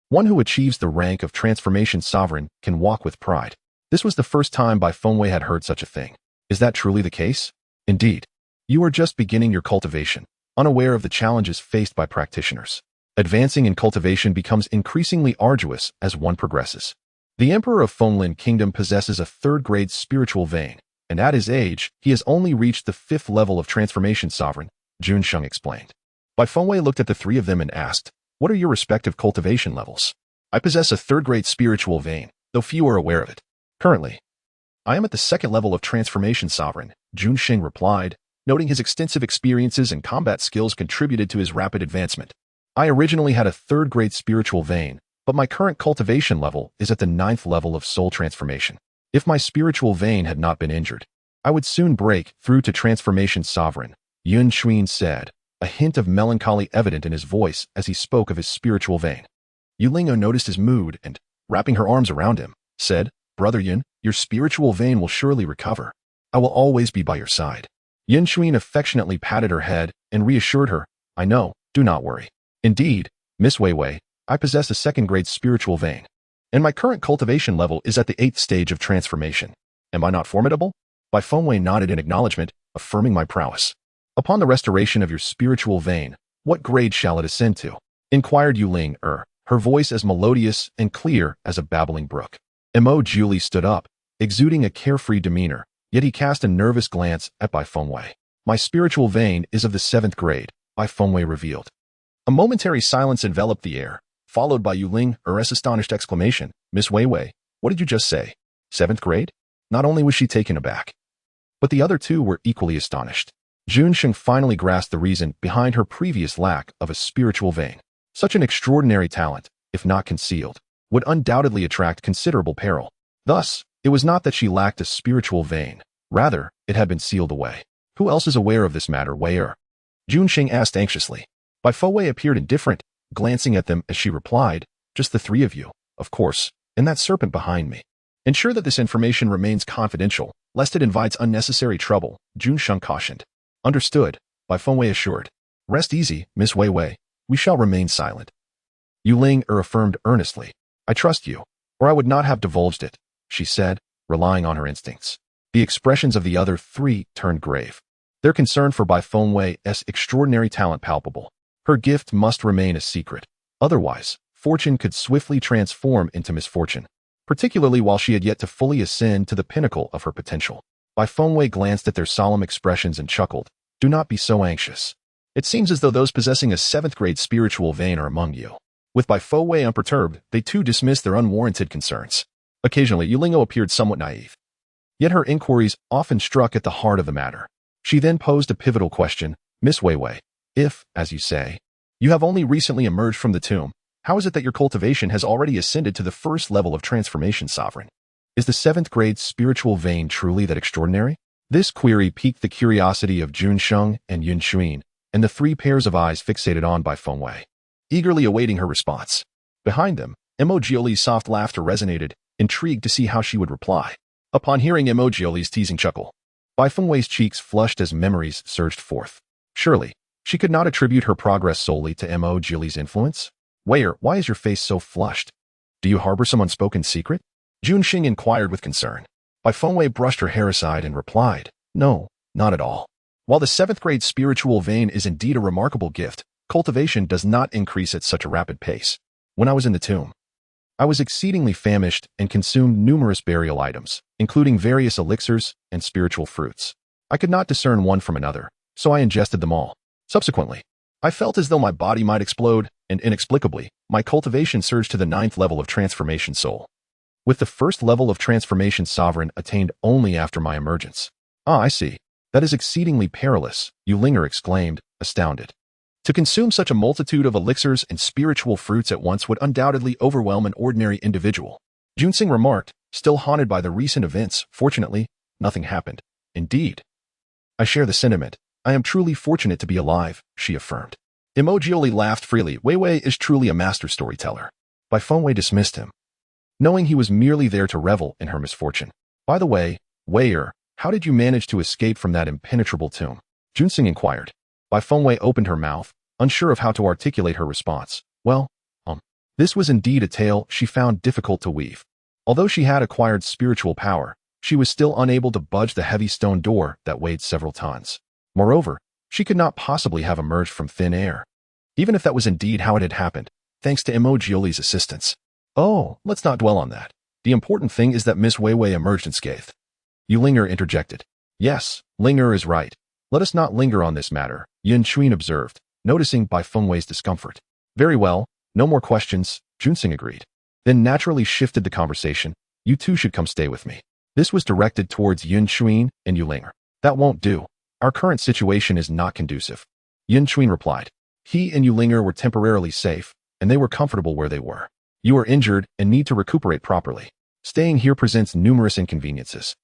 One who achieves the rank of transformation sovereign can walk with pride. This was the first time Bai Fengwei had heard such a thing. Is that truly the case? Indeed. You are just beginning your cultivation, unaware of the challenges faced by practitioners. Advancing in cultivation becomes increasingly arduous as one progresses. The Emperor of Fenglin Kingdom possesses a third-grade spiritual vein, and at his age, he has only reached the 5th level of transformation sovereign, Junxing explained. Bai Fengwei looked at the three of them and asked, what are your respective cultivation levels? I possess a third-grade spiritual vein, though few are aware of it. Currently, I am at the 2nd level of transformation sovereign, Junxing replied, noting his extensive experiences and combat skills contributed to his rapid advancement. I originally had a 3rd-grade spiritual vein, but my current cultivation level is at the 9th level of soul transformation. If my spiritual vein had not been injured, I would soon break through to transformation sovereign, Yunchuin said, a hint of melancholy evident in his voice as he spoke of his spiritual vein. Yulinga noticed his mood and, wrapping her arms around him, said, Brother Yun, your spiritual vein will surely recover. I will always be by your side. Yunchuin affectionately patted her head and reassured her, I know, do not worry. Indeed, Miss Wei Wei, I possess a 2nd-grade spiritual vein, and my current cultivation level is at the 8th stage of transformation. Am I not formidable? Bai Fengwei nodded in acknowledgement, affirming my prowess. Upon the restoration of your spiritual vein, what grade shall it ascend to? Inquired Yulinger, her voice as melodious and clear as a babbling brook. Mo Julie stood up, exuding a carefree demeanor, yet he cast a nervous glance at Bai Fengwei. My spiritual vein is of the 7th grade, Bai Fengwei revealed. A momentary silence enveloped the air, followed by Yulinger's astonished exclamation, Miss Wei Wei, what did you just say? 7th grade? Not only was she taken aback, but the other two were equally astonished. Junxing finally grasped the reason behind her previous lack of a spiritual vein. Such an extraordinary talent, if not concealed, would undoubtedly attract considerable peril. Thus, it was not that she lacked a spiritual vein. Rather, it had been sealed away. Who else is aware of this matter, Weier? Junxing asked anxiously. Bai Fengwei appeared indifferent, glancing at them as she replied, just the three of you, of course, and that serpent behind me. Ensure that this information remains confidential, lest it invites unnecessary trouble, Junxing cautioned. Understood, Bai Fengwei assured. Rest easy, Miss Wei Wei. We shall remain silent. Yu Ling affirmed earnestly. I trust you, or I would not have divulged it, she said, relying on her instincts. The expressions of the other three turned grave. Their concern for Bai Fengwei's extraordinary talent palpable. Her gift must remain a secret. Otherwise, fortune could swiftly transform into misfortune, particularly while she had yet to fully ascend to the pinnacle of her potential. Bai Fengwei glanced at their solemn expressions and chuckled. Do not be so anxious. It seems as though those possessing a 7th grade spiritual vein are among you. With Bai Fengwei unperturbed, they too dismissed their unwarranted concerns. Occasionally, Yu Ling appeared somewhat naive. Yet her inquiries often struck at the heart of the matter. She then posed a pivotal question. Miss Wei Wei, if, as you say, you have only recently emerged from the tomb, how is it that your cultivation has already ascended to the first level of transformation sovereign? Is the 7th grade spiritual vein truly that extraordinary? This query piqued the curiosity of Jun Sheng and Yun Xuan, and the 3 pairs of eyes fixated on Bai Fengwei, eagerly awaiting her response. Behind them, Emojioli's soft laughter resonated, intrigued to see how she would reply. Upon hearing Emojioli's teasing chuckle, Bai Fengwei's cheeks flushed as memories surged forth. Surely, she could not attribute her progress solely to Emojioli's influence? Weier, why is your face so flushed? Do you harbor some unspoken secret? Jun Xing inquired with concern. Bai Fengwei brushed her hair aside and replied, No, not at all. While the 7th grade spiritual vein is indeed a remarkable gift, cultivation does not increase at such a rapid pace. When I was in the tomb, I was exceedingly famished and consumed numerous burial items, including various elixirs and spiritual fruits. I could not discern one from another, so I ingested them all. Subsequently, I felt as though my body might explode, and inexplicably, my cultivation surged to the 9th level of transformation soul, with the 1st level of transformation sovereign attained only after my emergence. Ah, I see. That is exceedingly perilous, Yu Ling exclaimed, astounded. To consume such a multitude of elixirs and spiritual fruits at once would undoubtedly overwhelm an ordinary individual. Junsing remarked, still haunted by the recent events. Fortunately, nothing happened. Indeed. I share the sentiment. I am truly fortunate to be alive, she affirmed. Emojioli laughed freely. Wei Wei is truly a master storyteller. Bai Fengwei dismissed him, knowing he was merely there to revel in her misfortune. By the way, Weier, how did you manage to escape from that impenetrable tomb? Junsing inquired. Bai Fengwei opened her mouth, unsure of how to articulate her response. Well, this was indeed a tale she found difficult to weave. Although she had acquired spiritual power, she was still unable to budge the heavy stone door that weighed several tons. Moreover, she could not possibly have emerged from thin air. Even if that was indeed how it had happened, thanks to Emojioli's assistance. Oh, let's not dwell on that. The important thing is that Miss Wei Wei emerged unscathed. Yu Ling interjected. Yes, Ling is right. Let us not linger on this matter, Yun Xuan observed, noticing Bai Fengwei's discomfort. Very well, no more questions, Junsing agreed. Then naturally shifted the conversation. You two should come stay with me. This was directed towards Yun Xuan and Yu Ling. That won't do. Our current situation is not conducive. Yun Xuan replied. He and Yu Ling were temporarily safe, and they were comfortable where they were. You are injured and need to recuperate properly. Staying here presents numerous inconveniences.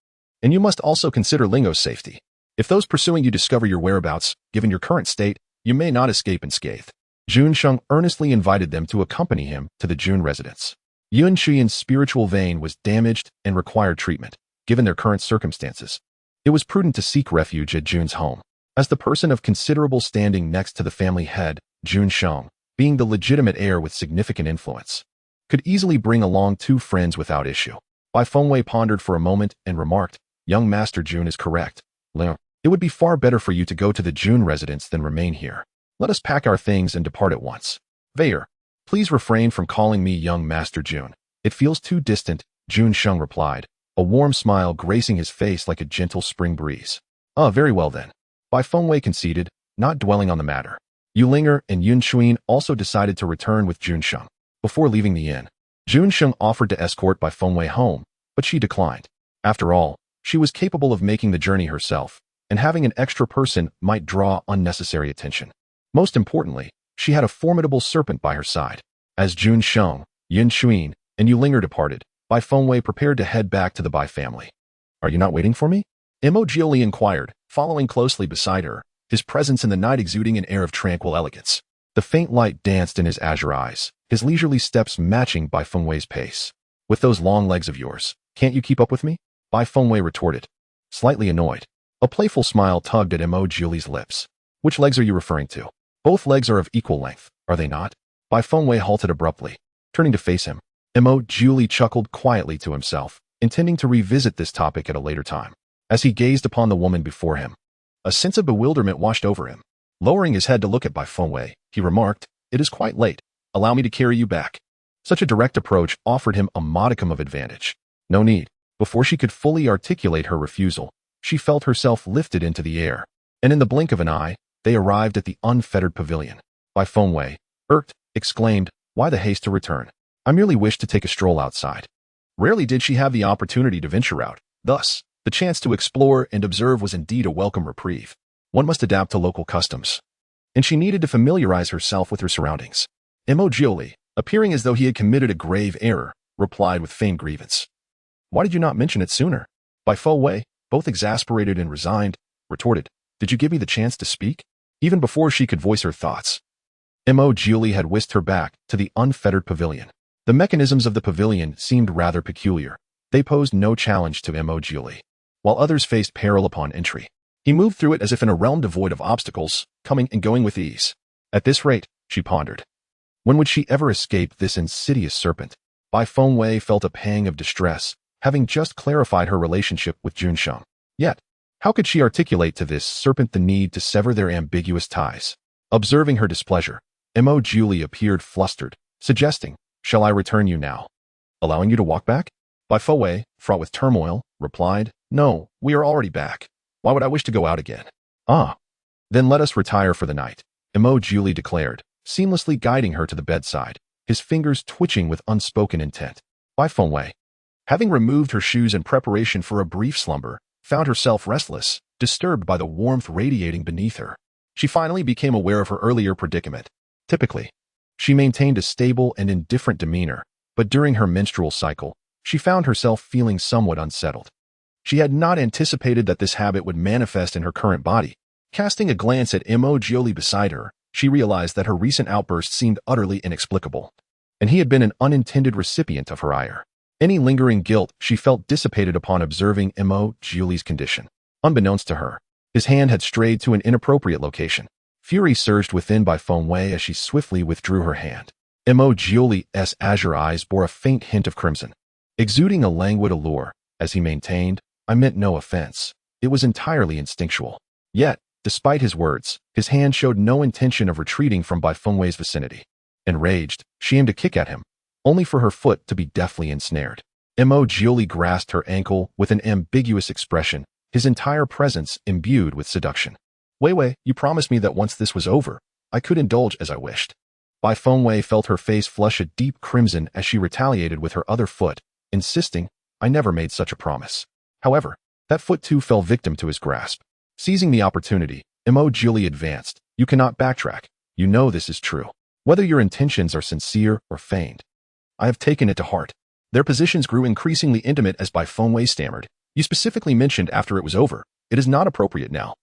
And you must also consider Lingo's safety. If those pursuing you discover your whereabouts, given your current state, you may not escape unscathed. Jun Sheng earnestly invited them to accompany him to the Jun residence. Yun Xian's spiritual vein was damaged and required treatment, given their current circumstances. It was prudent to seek refuge at Jun's home. As the person of considerable standing next to the family head, Jun Sheng, being the legitimate heir with significant influence, could easily bring along 2 friends without issue. Bai Fengwei pondered for a moment and remarked, Young Master Jun is correct. It would be far better for you to go to the Jun residence than remain here. Let us pack our things and depart at once. Weier, please refrain from calling me Young Master Jun. It feels too distant, Jun Sheng replied, a warm smile gracing his face like a gentle spring breeze. Very well then. Bai Fengwei conceded, not dwelling on the matter. Yu Ling and Yun Xuan also decided to return with Jun Sheng. Before leaving the inn, Jun Sheng offered to escort Bai Fengwei home, but she declined. After all, she was capable of making the journey herself, and having an extra person might draw unnecessary attention. Most importantly, she had a formidable serpent by her side. As Jun Sheng, Yun Xuan, and Yu Ling departed, Bai Fengwei prepared to head back to the Bai family. Are you not waiting for me? Emojioli inquired, following closely beside her, his presence in the night exuding an air of tranquil elegance. The faint light danced in his azure eyes, his leisurely steps matching Bai Fengwei's pace. With those long legs of yours, can't you keep up with me? Bai Fengwei retorted, slightly annoyed. A playful smile tugged at Julie's lips. Which legs are you referring to? Both legs are of equal length, are they not? Bai Fengwei halted abruptly, turning to face him. Julie chuckled quietly to himself, intending to revisit this topic at a later time. As he gazed upon the woman before him, a sense of bewilderment washed over him. Lowering his head to look at Bai Fengwei, he remarked, "It is quite late. Allow me to carry you back." Such a direct approach offered him a modicum of advantage. No need. Before she could fully articulate her refusal, she felt herself lifted into the air, and in the blink of an eye, they arrived at the unfettered pavilion. Bai Fengwei, irked, exclaimed, "Why the haste to return? I merely wished to take a stroll outside." Rarely did she have the opportunity to venture out. Thus, the chance to explore and observe was indeed a welcome reprieve. One must adapt to local customs, and she needed to familiarize herself with her surroundings. Julie, appearing as though he had committed a grave error, replied with feigned grievance. "Why did you not mention it sooner?" Bai Fengwei, both exasperated and resigned, retorted, "Did you give me the chance to speak?" Even before she could voice her thoughts, Julie had whisked her back to the unfettered pavilion. The mechanisms of the pavilion seemed rather peculiar. They posed no challenge to Julie, while others faced peril upon entry. He moved through it as if in a realm devoid of obstacles, coming and going with ease. At this rate, she pondered, when would she ever escape this insidious serpent? Bai Fengwei felt a pang of distress, having just clarified her relationship with Junsheng. Yet, how could she articulate to this serpent the need to sever their ambiguous ties? Observing her displeasure, Julie appeared flustered, suggesting, "Shall I return you now?" "Allowing you to walk back?" Bai Fengwei, fraught with turmoil, replied, "No, we are already back. Why would I wish to go out again?" "Ah, then let us retire for the night," Julie declared, seamlessly guiding her to the bedside, his fingers twitching with unspoken intent. Bai Fengwei, having removed her shoes in preparation for a brief slumber, found herself restless, disturbed by the warmth radiating beneath her. She finally became aware of her earlier predicament. Typically, she maintained a stable and indifferent demeanor, but during her menstrual cycle, she found herself feeling somewhat unsettled. She had not anticipated that this habit would manifest in her current body. Casting a glance at Julie beside her, she realized that her recent outburst seemed utterly inexplicable, and he had been an unintended recipient of her ire. Any lingering guilt she felt dissipated upon observing Julie's condition. Unbeknownst to her, his hand had strayed to an inappropriate location. Fury surged within Bai Fengwei as she swiftly withdrew her hand. Julie's azure eyes bore a faint hint of crimson, exuding a languid allure. As he maintained, "I meant no offense. It was entirely instinctual." Yet, despite his words, his hand showed no intention of retreating from Bai Fengwei's vicinity. Enraged, she aimed a kick at him, only for her foot to be deftly ensnared. Julie grasped her ankle with an ambiguous expression, his entire presence imbued with seduction. "Wei, you promised me that once this was over, I could indulge as I wished." Bai Fengwei felt her face flush a deep crimson as she retaliated with her other foot, insisting, "I never made such a promise." However, that foot too fell victim to his grasp. Seizing the opportunity, Julie advanced. "You cannot backtrack. You know this is true. Whether your intentions are sincere or feigned. I have taken it to heart." Their positions grew increasingly intimate as Bai Fengwei stammered, "You specifically mentioned after it was over. It is not appropriate now."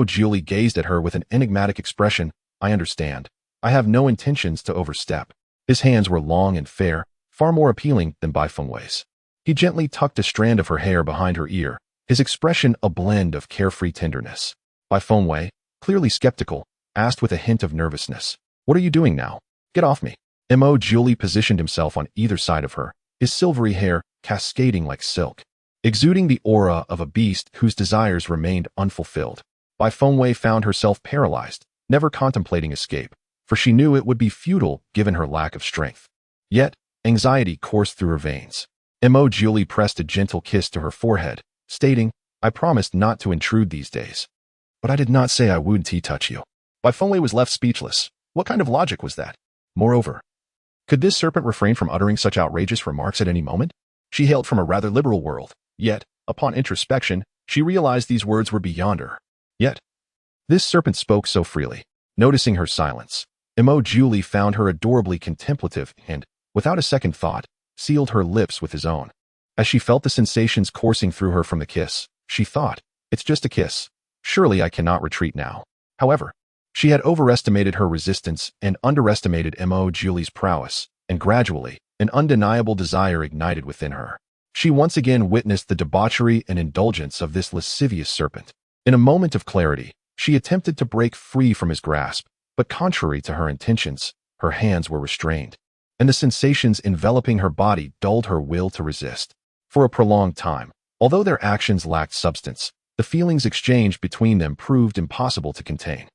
Julie gazed at her with an enigmatic expression. "I understand. I have no intentions to overstep." His hands were long and fair, far more appealing than Bai Fengwei's. He gently tucked a strand of her hair behind her ear, his expression a blend of carefree tenderness. Bai Fengwei, clearly skeptical, asked with a hint of nervousness, "What are you doing now? Get off me." Julie positioned himself on either side of her, his silvery hair cascading like silk, exuding the aura of a beast whose desires remained unfulfilled. Bai Fengwei found herself paralyzed, never contemplating escape, for she knew it would be futile given her lack of strength. Yet, anxiety coursed through her veins. Julie pressed a gentle kiss to her forehead, stating, "I promised not to intrude these days. But I did not say I would touch you." Bai Fengwei was left speechless. What kind of logic was that? Moreover, could this serpent refrain from uttering such outrageous remarks at any moment? She hailed from a rather liberal world, yet, upon introspection, she realized these words were beyond her. Yet, this serpent spoke so freely. Noticing her silence, Julie found her adorably contemplative and, without a second thought, sealed her lips with his own. As she felt the sensations coursing through her from the kiss, she thought, "It's just a kiss. Surely I cannot retreat now." However, she had overestimated her resistance and underestimated Julie's prowess, and gradually, an undeniable desire ignited within her. She once again witnessed the debauchery and indulgence of this lascivious serpent. In a moment of clarity, she attempted to break free from his grasp, but contrary to her intentions, her hands were restrained, and the sensations enveloping her body dulled her will to resist. For a prolonged time, although their actions lacked substance, the feelings exchanged between them proved impossible to contain.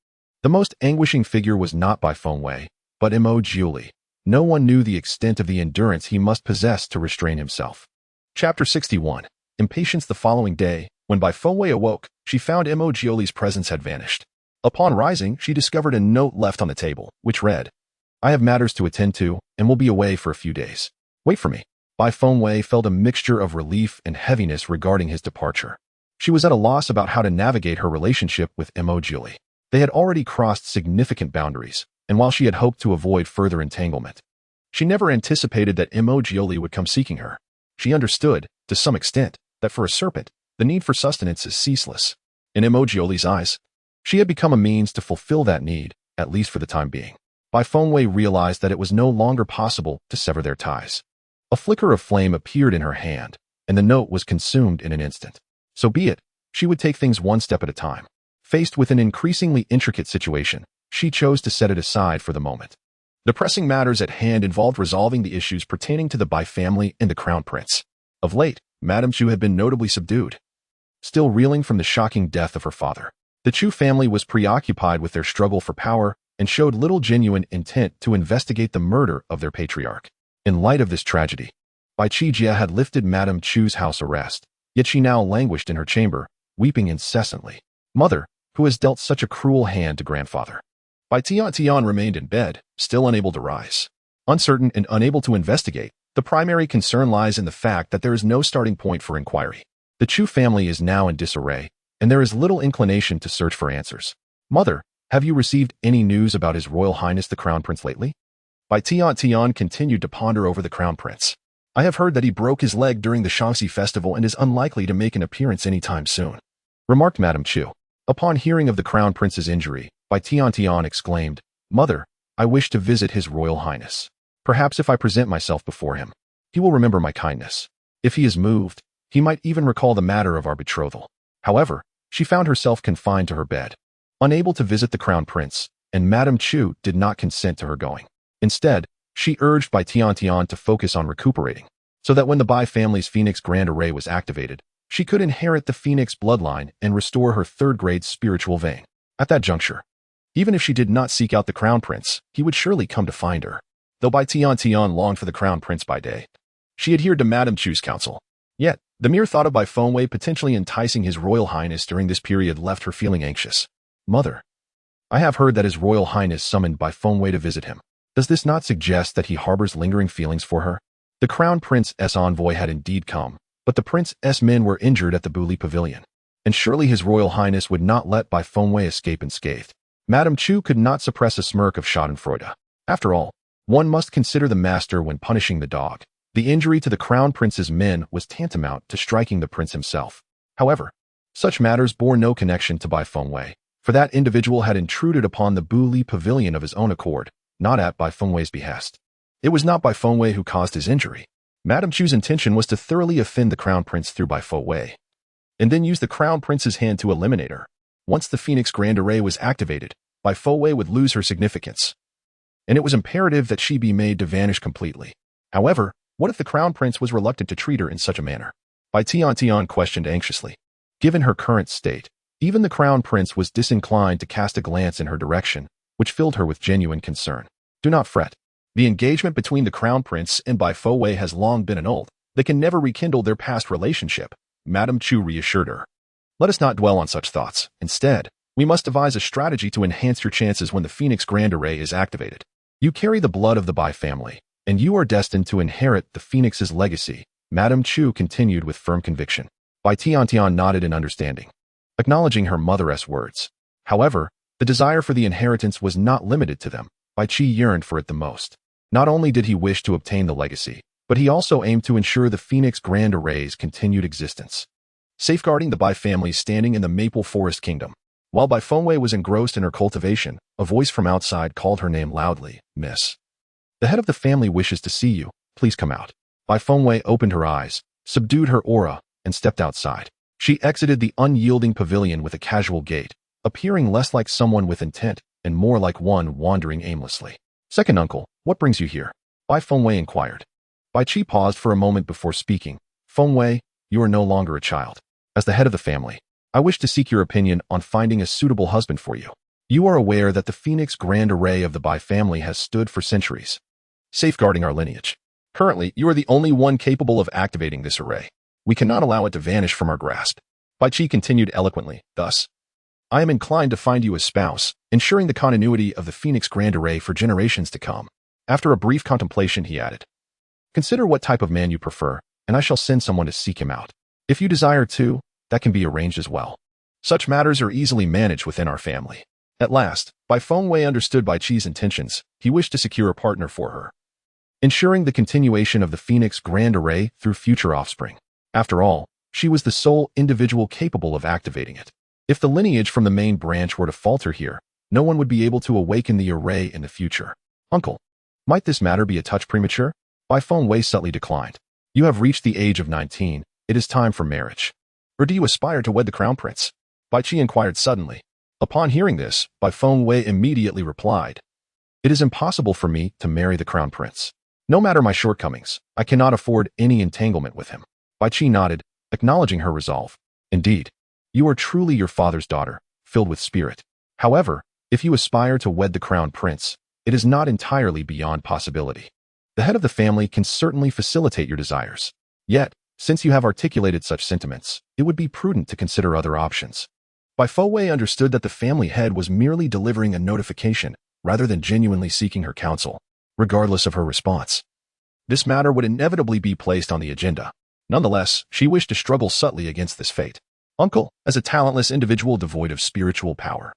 The most anguishing figure was not by Fengwei, but Julie. No one knew the extent of the endurance he must possess to restrain himself. Chapter 61. Impatience. The following day, when Bai Fengwei awoke, she found Julie's presence had vanished. Upon rising, she discovered a note left on the table, which read, "I have matters to attend to, and will be away for a few days. Wait for me." Bai Fengwei felt a mixture of relief and heaviness regarding his departure. She was at a loss about how to navigate her relationship with Julie. They had already crossed significant boundaries, and while she had hoped to avoid further entanglement, she never anticipated that Julie would come seeking her. She understood, to some extent, that for a serpent, the need for sustenance is ceaseless. In Julie's eyes, she had become a means to fulfill that need, at least for the time being. Bai Fengwei realized that it was no longer possible to sever their ties. A flicker of flame appeared in her hand, and the note was consumed in an instant. So be it, she would take things one step at a time. Faced with an increasingly intricate situation, she chose to set it aside for the moment. The pressing matters at hand involved resolving the issues pertaining to the Bai family and the crown prince. Of late, Madame Chu had been notably subdued. Still reeling from the shocking death of her father, the Chu family was preoccupied with their struggle for power and showed little genuine intent to investigate the murder of their patriarch. In light of this tragedy, Bai Qijie had lifted Madame Chu's house arrest, yet she now languished in her chamber, weeping incessantly. Mother, who has dealt such a cruel hand to grandfather. Bai Tian remained in bed, still unable to rise. Uncertain and unable to investigate, the primary concern lies in the fact that there is no starting point for inquiry. The Chu family is now in disarray, and there is little inclination to search for answers. Mother, have you received any news about His Royal Highness the Crown Prince lately? Bai Tian continued to ponder over the Crown Prince. I have heard that he broke his leg during the Shaanxi festival and is unlikely to make an appearance anytime soon, remarked Madame Chu. Upon hearing of the Crown Prince's injury, Bai Tian exclaimed, Mother, I wish to visit His Royal Highness. Perhaps if I present myself before him, he will remember my kindness. If he is moved, he might even recall the matter of our betrothal. However, she found herself confined to her bed, unable to visit the Crown Prince, and Madame Chu did not consent to her going. Instead, she urged Bai Tian to focus on recuperating, so that when the Bai family's Phoenix Grand Array was activated, she could inherit the Phoenix bloodline and restore her third-grade spiritual vein. At that juncture, even if she did not seek out the Crown Prince, he would surely come to find her. Though Bai Tian longed for the Crown Prince by day, she adhered to Madame Chu's counsel. Yet, the mere thought of Bai Fengwei potentially enticing His Royal Highness during this period left her feeling anxious. Mother, I have heard that His Royal Highness summoned Bai Fengwei to visit him. Does this not suggest that he harbors lingering feelings for her? The Crown Prince's envoy had indeed come, but the Prince's men were injured at the Buli Pavilion, and surely His Royal Highness would not let Bai Fengwei escape unscathed. Madame Chu could not suppress a smirk of schadenfreude. After all, one must consider the master when punishing the dog. The injury to the Crown Prince's men was tantamount to striking the prince himself. However, such matters bore no connection to Bai Fengwei, for that individual had intruded upon the Buli Pavilion of his own accord, not at Bai Fengwei's behest. It was not Bai Fengwei who caused his injury. Madame Chu's intention was to thoroughly offend the Crown Prince through Bai Fengwei, and then use the Crown Prince's hand to eliminate her. Once the Phoenix Grand Array was activated, Bai Fengwei would lose her significance, and it was imperative that she be made to vanish completely. However, what if the Crown Prince was reluctant to treat her in such a manner? Bai Tian questioned anxiously. Given her current state, even the Crown Prince was disinclined to cast a glance in her direction, which filled her with genuine concern. Do not fret. The engagement between the Crown Prince and Bai Fengwei has long been annulled. They can never rekindle their past relationship, Madame Chu reassured her. Let us not dwell on such thoughts. Instead, we must devise a strategy to enhance your chances when the Phoenix Grand Array is activated. You carry the blood of the Bai family, and you are destined to inherit the Phoenix's legacy, Madame Chu continued with firm conviction. Bai Tian nodded in understanding, acknowledging her mother's words. However, the desire for the inheritance was not limited to them. Bai Qi yearned for it the most. Not only did he wish to obtain the legacy, but he also aimed to ensure the Phoenix Grand Array's continued existence, safeguarding the Bai family standing in the Maple Forest Kingdom. While Bai Fengwei was engrossed in her cultivation, a voice from outside called her name loudly, Miss. The head of the family wishes to see you. Please come out. Bai Fengwei opened her eyes, subdued her aura, and stepped outside. She exited the unyielding pavilion with a casual gait, appearing less like someone with intent and more like one wandering aimlessly. Second uncle, what brings you here? Bai Fengwei inquired. Bai Qi paused for a moment before speaking. Fengwei, you are no longer a child. As the head of the family, I wish to seek your opinion on finding a suitable husband for you. You are aware that the Phoenix Grand Array of the Bai family has stood for centuries, safeguarding our lineage. Currently, you are the only one capable of activating this array. We cannot allow it to vanish from our grasp. Bai Qi continued eloquently, thus, I am inclined to find you a spouse, ensuring the continuity of the Phoenix Grand Array for generations to come. After a brief contemplation, he added, consider what type of man you prefer, and I shall send someone to seek him out. If you desire to, that can be arranged as well. Such matters are easily managed within our family. At last, Bai Fengwei understood Bai Qi's intentions. He wished to secure a partner for her, ensuring the continuation of the Phoenix Grand Array through future offspring. After all, she was the sole individual capable of activating it. If the lineage from the main branch were to falter here, no one would be able to awaken the array in the future. Uncle, might this matter be a touch premature? Bai Fengwei subtly declined. You have reached the age of 19. It is time for marriage. Or do you aspire to wed the crown prince? Bai Qi inquired suddenly. Upon hearing this, Bai Fengwei immediately replied, it is impossible for me to marry the crown prince. No matter my shortcomings, I cannot afford any entanglement with him. Bai Qi nodded, acknowledging her resolve. Indeed, you are truly your father's daughter, filled with spirit. However, if you aspire to wed the crown prince, it is not entirely beyond possibility. The head of the family can certainly facilitate your desires. Yet, since you have articulated such sentiments, it would be prudent to consider other options. Bai Fengwei understood that the family head was merely delivering a notification rather than genuinely seeking her counsel, regardless of her response. This matter would inevitably be placed on the agenda. Nonetheless, she wished to struggle subtly against this fate. Uncle, as a talentless individual devoid of spiritual power,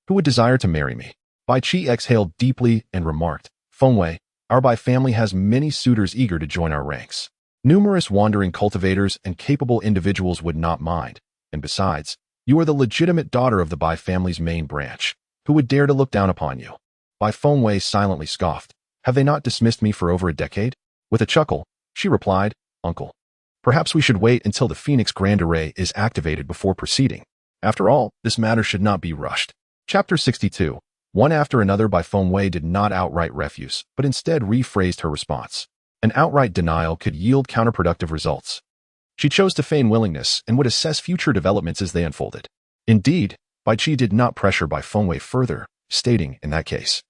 who would desire to marry me? Bai Qi exhaled deeply and remarked, Fengwei, our Bai family has many suitors eager to join our ranks. Numerous wandering cultivators and capable individuals would not mind, and besides, you are the legitimate daughter of the Bai family's main branch. Who would dare to look down upon you? Bai Fengwei silently scoffed. Have they not dismissed me for over a decade? With a chuckle, she replied, Uncle, perhaps we should wait until the Phoenix Grand Array is activated before proceeding. After all, this matter should not be rushed. Chapter 62. One after another, Bai Fengwei did not outright refuse, but instead rephrased her response. An outright denial could yield counterproductive results. She chose to feign willingness and would assess future developments as they unfolded. Indeed, Bai Qi did not pressure Bai Fengwei further, stating, in that case,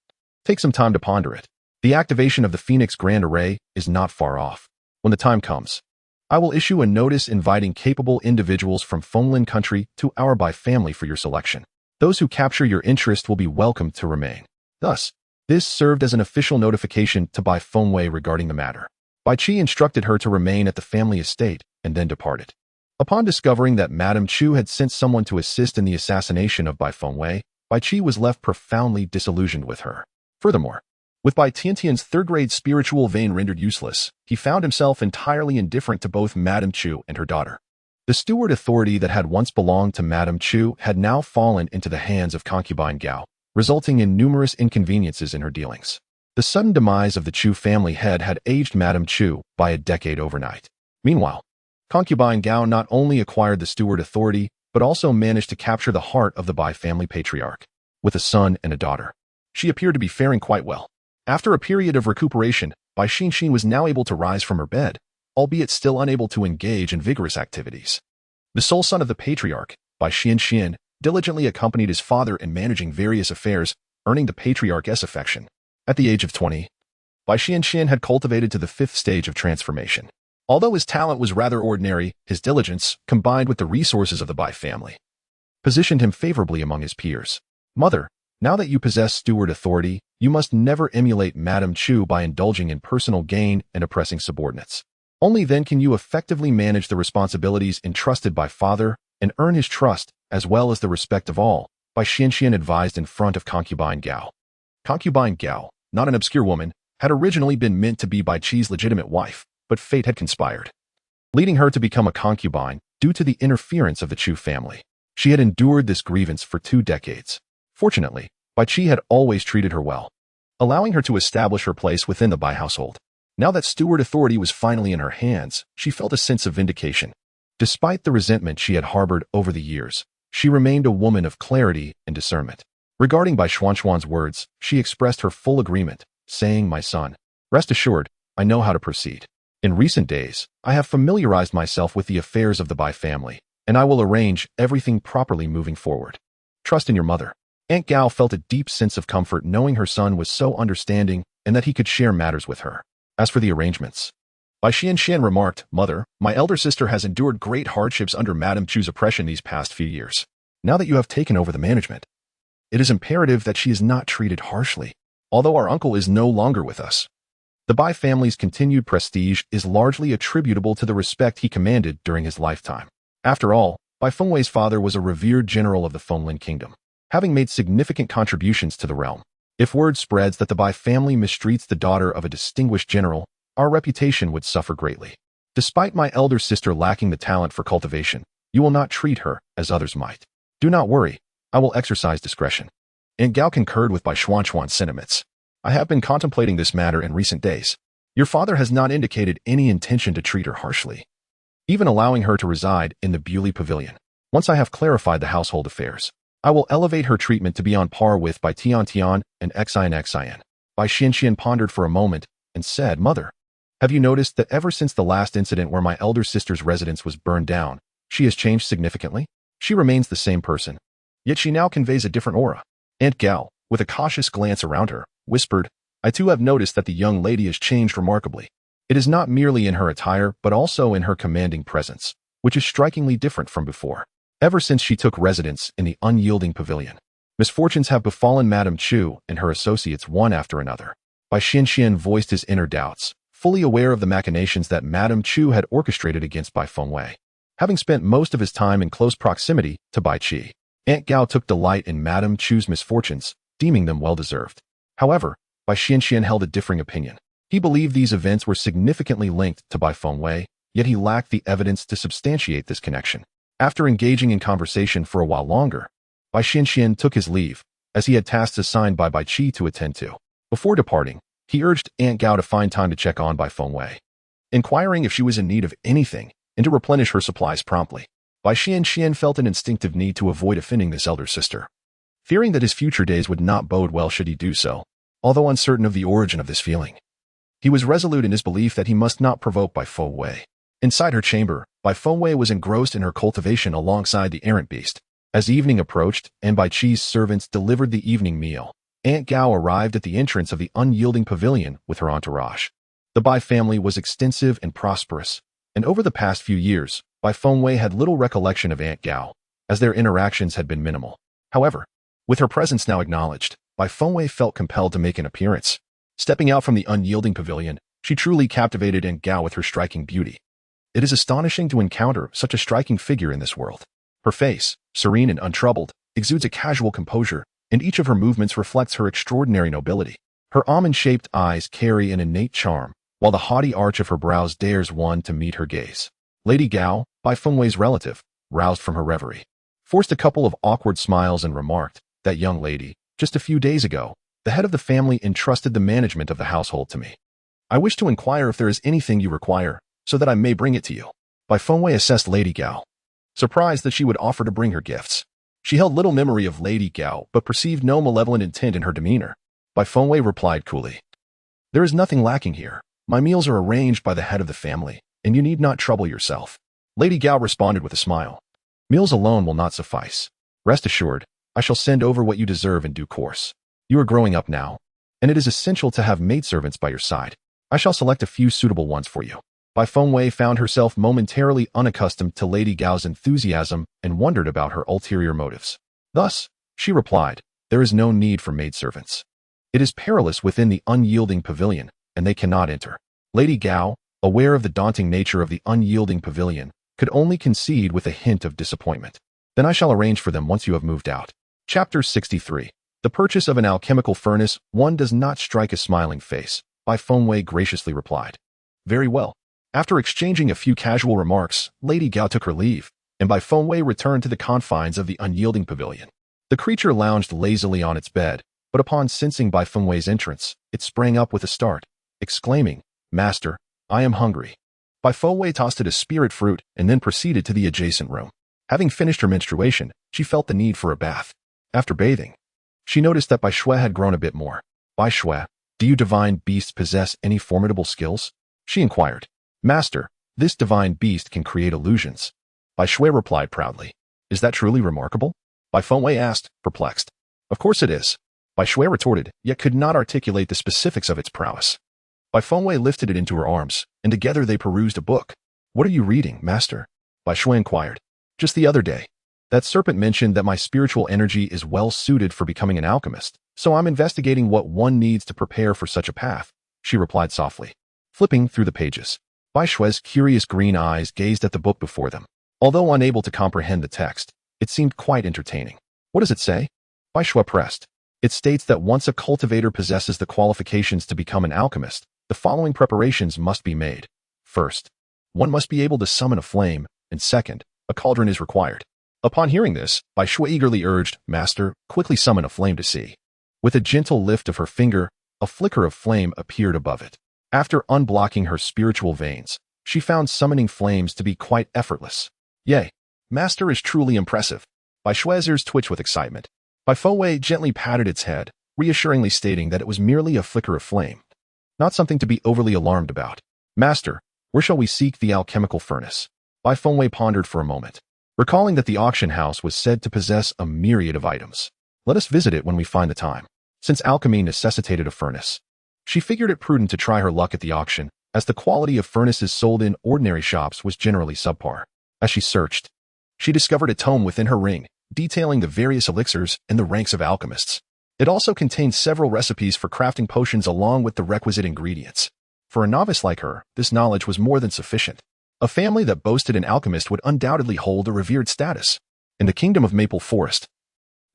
take some time to ponder it. The activation of the Phoenix Grand Array is not far off. When the time comes, I will issue a notice inviting capable individuals from Fenglin country to our Bai family for your selection. Those who capture your interest will be welcome to remain. Thus, this served as an official notification to Bai Fengwei regarding the matter. Bai Qi instructed her to remain at the family estate and then departed. Upon discovering that Madame Chu had sent someone to assist in the assassination of Bai Fengwei, Bai Qi was left profoundly disillusioned with her. Furthermore, with Bai Tiantian's third-grade spiritual vein rendered useless, he found himself entirely indifferent to both Madame Chu and her daughter. The steward authority that had once belonged to Madame Chu had now fallen into the hands of concubine Gao, resulting in numerous inconveniences in her dealings. The sudden demise of the Chu family head had aged Madame Chu by a decade overnight. Meanwhile, concubine Gao not only acquired the steward authority, but also managed to capture the heart of the Bai family patriarch. With a son and a daughter, she appeared to be faring quite well. After a period of recuperation, Bai Xinxin was now able to rise from her bed, albeit still unable to engage in vigorous activities. The sole son of the patriarch, Bai Xianxian, diligently accompanied his father in managing various affairs, earning the patriarch's affection. At the age of 20, Bai Xianxian had cultivated to the 5th stage of transformation. Although his talent was rather ordinary, his diligence, combined with the resources of the Bai family, positioned him favorably among his peers. Mother, now that you possess steward authority, you must never emulate Madame Chu by indulging in personal gain and oppressing subordinates. Only then can you effectively manage the responsibilities entrusted by father and earn his trust as well as the respect of all, Bai Xianxian advised in front of concubine Gao. Concubine Gao, not an obscure woman, had originally been meant to be Bai Qi's legitimate wife, but fate had conspired, leading her to become a concubine due to the interference of the Chu family. She had endured this grievance for 2 decades. Fortunately, Bai Qi had always treated her well, allowing her to establish her place within the Bai household. Now that steward authority was finally in her hands, she felt a sense of vindication. Despite the resentment she had harbored over the years, she remained a woman of clarity and discernment. Regarding Bai Xuanxuan's words, she expressed her full agreement, saying, "My son, rest assured, I know how to proceed. In recent days, I have familiarized myself with the affairs of the Bai family, and I will arrange everything properly moving forward. Trust in your mother." Aunt Gao felt a deep sense of comfort knowing her son was so understanding and that he could share matters with her. As for the arrangements, Bai Xianxian remarked, "Mother, my elder sister has endured great hardships under Madame Chu's oppression these past few years. Now that you have taken over the management, it is imperative that she is not treated harshly. Although our uncle is no longer with us, the Bai family's continued prestige is largely attributable to the respect he commanded during his lifetime. After all, Bai Fengwei's father was a revered general of the Fenglin kingdom, having made significant contributions to the realm. If word spreads that the Bai family mistreats the daughter of a distinguished general, our reputation would suffer greatly. Despite my elder sister lacking the talent for cultivation, you will not treat her as others might. Do not worry, I will exercise discretion." And Gao concurred with Bai Xuanxuan's sentiments. "I have been contemplating this matter in recent days. Your father has not indicated any intention to treat her harshly, even allowing her to reside in the Bewley Pavilion. Once I have clarified the household affairs, I will elevate her treatment to be on par with Bai Tian and Xian. Bai Xianxian pondered for a moment and said, "Mother, have you noticed that ever since the last incident where my elder sister's residence was burned down, she has changed significantly? She remains the same person, yet she now conveys a different aura." Aunt Gao, with a cautious glance around her, whispered, "I too have noticed that the young lady has changed remarkably. It is not merely in her attire but also in her commanding presence, which is strikingly different from before. Ever since she took residence in the unyielding pavilion, misfortunes have befallen Madame Chu and her associates one after another." Bai Xianxian voiced his inner doubts, fully aware of the machinations that Madame Chu had orchestrated against Bai Fengwei. Having spent most of his time in close proximity to Bai Qi, Aunt Gao took delight in Madame Chu's misfortunes, deeming them well-deserved. However, Bai Xianxian held a differing opinion. He believed these events were significantly linked to Bai Fengwei, yet he lacked the evidence to substantiate this connection. After engaging in conversation for a while longer, Bai Xianxian took his leave, as he had tasks assigned by Bai Qi to attend to. Before departing, he urged Aunt Gao to find time to check on Bai Fengwei, inquiring if she was in need of anything and to replenish her supplies promptly. Bai Xianxian felt an instinctive need to avoid offending this elder sister, fearing that his future days would not bode well should he do so. Although uncertain of the origin of this feeling, he was resolute in his belief that he must not provoke Bai Fengwei. Inside her chamber, Bai Fengwei was engrossed in her cultivation alongside the errant beast. As evening approached and Bai Qi's servants delivered the evening meal, Aunt Gao arrived at the entrance of the unyielding pavilion with her entourage. The Bai family was extensive and prosperous, and over the past few years, Bai Fengwei had little recollection of Aunt Gao, as their interactions had been minimal. However, with her presence now acknowledged, Bai Fengwei felt compelled to make an appearance. Stepping out from the unyielding pavilion, she truly captivated Aunt Gao with her striking beauty. It is astonishing to encounter such a striking figure in this world. Her face, serene and untroubled, exudes a casual composure, and each of her movements reflects her extraordinary nobility. Her almond-shaped eyes carry an innate charm, while the haughty arch of her brows dares one to meet her gaze. Lady Gao, Bai Fengwei's relative, roused from her reverie, forced a couple of awkward smiles and remarked, "That young lady, just a few days ago, the head of the family entrusted the management of the household to me. I wish to inquire if there is anything you require, so that I may bring it to you." Bai Fengwei assessed Lady Gao, surprised that she would offer to bring her gifts. She held little memory of Lady Gao, but perceived no malevolent intent in her demeanor. Bai Fengwei replied coolly, "There is nothing lacking here. My meals are arranged by the head of the family, and you need not trouble yourself." Lady Gao responded with a smile, "Meals alone will not suffice. Rest assured, I shall send over what you deserve in due course. You are growing up now, and it is essential to have maidservants by your side. I shall select a few suitable ones for you." Bai Fengwei found herself momentarily unaccustomed to Lady Gao's enthusiasm and wondered about her ulterior motives. Thus, she replied, "There is no need for maidservants. It is perilous within the unyielding pavilion, and they cannot enter." Lady Gao, aware of the daunting nature of the unyielding pavilion, could only concede with a hint of disappointment. "Then I shall arrange for them once you have moved out." Chapter 63. The purchase of an alchemical furnace. One does not strike a smiling face, Bai Fengwei graciously replied. "Very well." After exchanging a few casual remarks, Lady Gao took her leave, and Bai Fengwei returned to the confines of the unyielding pavilion. The creature lounged lazily on its bed, but upon sensing Bai Fengwei's entrance, it sprang up with a start, exclaiming, "Master, I am hungry." Bai Fengwei tossed it a spirit fruit and then proceeded to the adjacent room. Having finished her menstruation, she felt the need for a bath. After bathing, she noticed that Bai Shui had grown a bit more. Bai Shui, do you divine beasts possess any formidable skills? She inquired. Master, this divine beast can create illusions. Bai Shui replied proudly. Is that truly remarkable? Bai Fengwei asked, perplexed. Of course it is. Bai Shui retorted, yet could not articulate the specifics of its prowess. Bai Fengwei lifted it into her arms, and together they perused a book. What are you reading, master? Bai Shui inquired. Just the other day, that serpent mentioned that my spiritual energy is well suited for becoming an alchemist, so I'm investigating what one needs to prepare for such a path, she replied softly. Flipping through the pages, Bai Shui's curious green eyes gazed at the book before them. Although unable to comprehend the text, it seemed quite entertaining. What does it say? Bai Shui pressed. It states that once a cultivator possesses the qualifications to become an alchemist, the following preparations must be made. First, one must be able to summon a flame, and second, a cauldron is required. Upon hearing this, Bai Shui eagerly urged, Master, quickly summon a flame to see. With a gentle lift of her finger, a flicker of flame appeared above it. After unblocking her spiritual veins, she found summoning flames to be quite effortless. Yay, Master is truly impressive. Bai Shui's ears twitched with excitement. Bai Fengwei gently patted its head, reassuringly stating that it was merely a flicker of flame, not something to be overly alarmed about. Master, where shall we seek the alchemical furnace? Bai Fengwei pondered for a moment, recalling that the auction house was said to possess a myriad of items. Let us visit it when we find the time. Since alchemy necessitated a furnace, she figured it prudent to try her luck at the auction, as the quality of furnaces sold in ordinary shops was generally subpar. As she searched, she discovered a tome within her ring, detailing the various elixirs and the ranks of alchemists. It also contained several recipes for crafting potions along with the requisite ingredients. For a novice like her, this knowledge was more than sufficient. A family that boasted an alchemist would undoubtedly hold a revered status. In the kingdom of Maple Forest,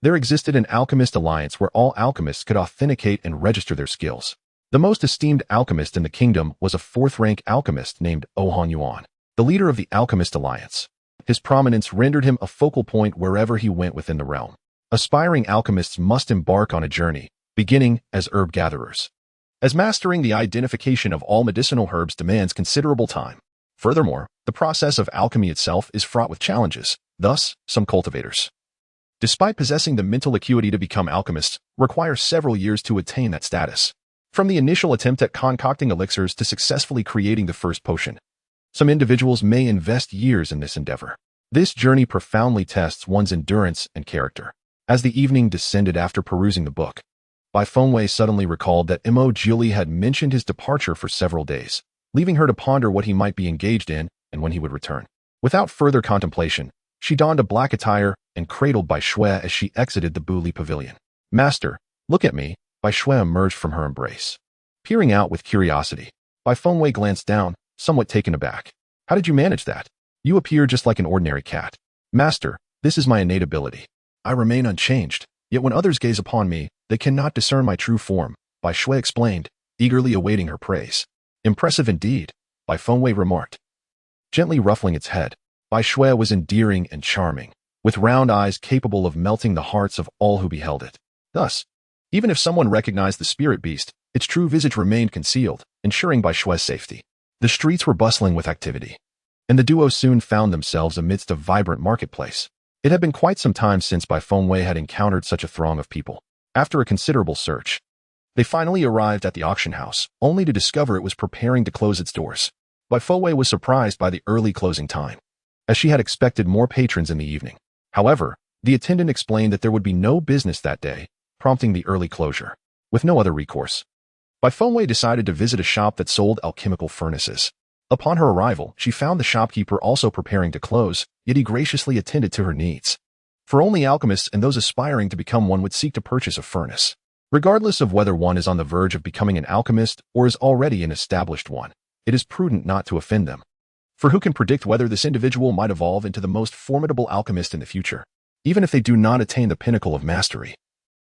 there existed an alchemist alliance where all alchemists could authenticate and register their skills. The most esteemed alchemist in the kingdom was a fourth-rank alchemist named Han Yuan, the leader of the Alchemist Alliance. His prominence rendered him a focal point wherever he went within the realm. Aspiring alchemists must embark on a journey, beginning as herb gatherers, as mastering the identification of all medicinal herbs demands considerable time. Furthermore, the process of alchemy itself is fraught with challenges. Thus, some cultivators, despite possessing the mental acuity to become alchemists, require several years to attain that status. From the initial attempt at concocting elixirs to successfully creating the first potion, some individuals may invest years in this endeavor. This journey profoundly tests one's endurance and character. As the evening descended after perusing the book, Bai Fengwei suddenly recalled that Mo Jiuli had mentioned his departure for several days, leaving her to ponder what he might be engaged in and when he would return. Without further contemplation, she donned a black attire and cradled Bai Shui as she exited the Buli pavilion. Master, look at me. Bai Shui emerged from her embrace. Peering out with curiosity, Bai Fengwei glanced down, somewhat taken aback. How did you manage that? You appear just like an ordinary cat. Master, this is my innate ability. I remain unchanged, yet when others gaze upon me, they cannot discern my true form, Bai Shui explained, eagerly awaiting her praise. Impressive indeed, Bai Fengwei remarked. Gently ruffling its head, Bai Shui was endearing and charming, with round eyes capable of melting the hearts of all who beheld it. Thus, even if someone recognized the spirit beast, its true visage remained concealed, ensuring Bai Shui's safety. The streets were bustling with activity, and the duo soon found themselves amidst a vibrant marketplace. It had been quite some time since Bai Fengwei had encountered such a throng of people. After a considerable search, they finally arrived at the auction house, only to discover it was preparing to close its doors. Bai Fengwei was surprised by the early closing time, as she had expected more patrons in the evening. However, the attendant explained that there would be no business that day, prompting the early closure. With no other recourse, Bai Fengwei decided to visit a shop that sold alchemical furnaces. Upon her arrival, she found the shopkeeper also preparing to close, yet he graciously attended to her needs. For only alchemists and those aspiring to become one would seek to purchase a furnace. Regardless of whether one is on the verge of becoming an alchemist or is already an established one, it is prudent not to offend them. For who can predict whether this individual might evolve into the most formidable alchemist in the future, even if they do not attain the pinnacle of mastery?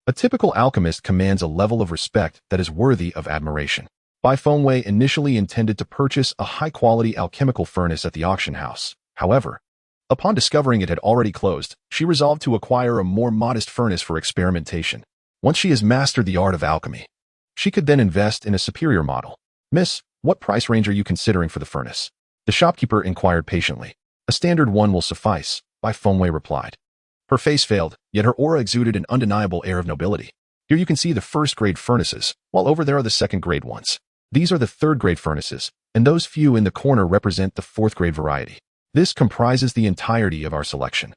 A typical alchemist commands a level of respect that is worthy of admiration. Bai Fengwei initially intended to purchase a high-quality alchemical furnace at the auction house. However, upon discovering it had already closed, she resolved to acquire a more modest furnace for experimentation. Once she has mastered the art of alchemy, she could then invest in a superior model. Miss, what price range are you considering for the furnace? The shopkeeper inquired patiently. A standard one will suffice, Bai Fengwei replied. Her face failed, yet her aura exuded an undeniable air of nobility. Here you can see the first-grade furnaces, while over there are the second-grade ones. These are the third-grade furnaces, and those few in the corner represent the fourth-grade variety. This comprises the entirety of our selection.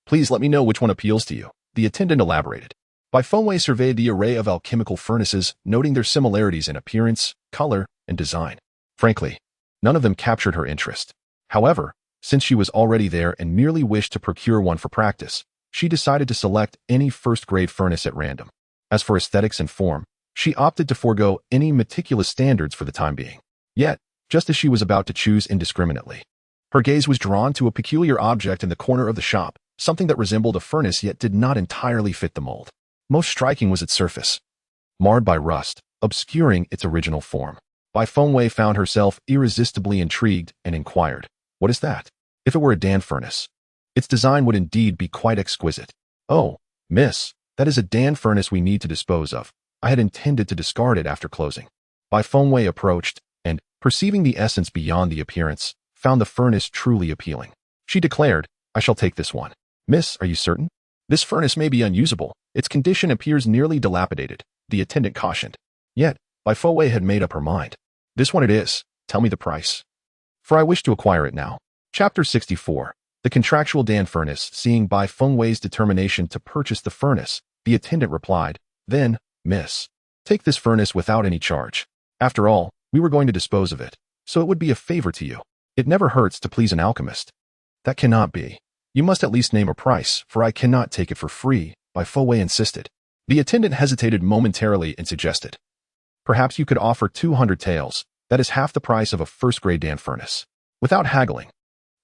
Please let me know which one appeals to you, the attendant elaborated. Bai Fengwei surveyed the array of alchemical furnaces, noting their similarities in appearance, color, and design. Frankly, none of them captured her interest. However, since she was already there and merely wished to procure one for practice, she decided to select any first-grade furnace at random. As for aesthetics and form, she opted to forego any meticulous standards for the time being. Yet, just as she was about to choose indiscriminately, her gaze was drawn to a peculiar object in the corner of the shop, something that resembled a furnace yet did not entirely fit the mold. Most striking was its surface, marred by rust, obscuring its original form. Bai Fengwei found herself irresistibly intrigued and inquired, "What is that?" If it were a Dan furnace, its design would indeed be quite exquisite. "Oh, miss, that is a Dan furnace we need to dispose of. I had intended to discard it after closing." Bai Fengwei approached, and, perceiving the essence beyond the appearance, found the furnace truly appealing. She declared, "I shall take this one." "Miss, are you certain? This furnace may be unusable. Its condition appears nearly dilapidated," the attendant cautioned. Yet, Bai Fengwei had made up her mind. "This one it is. Tell me the price, for I wish to acquire it now." Chapter 64. The contractual Dan furnace. Seeing Bai Fengwei's determination to purchase the furnace, the attendant replied, "Then, miss, take this furnace without any charge. After all, we were going to dispose of it, so it would be a favor to you. It never hurts to please an alchemist." "That cannot be. You must at least name a price, for I cannot take it for free," Bai Fengwei insisted. The attendant hesitated momentarily and suggested, "Perhaps you could offer 200 taels. That is half the price of a first-grade Dan furnace." Without haggling,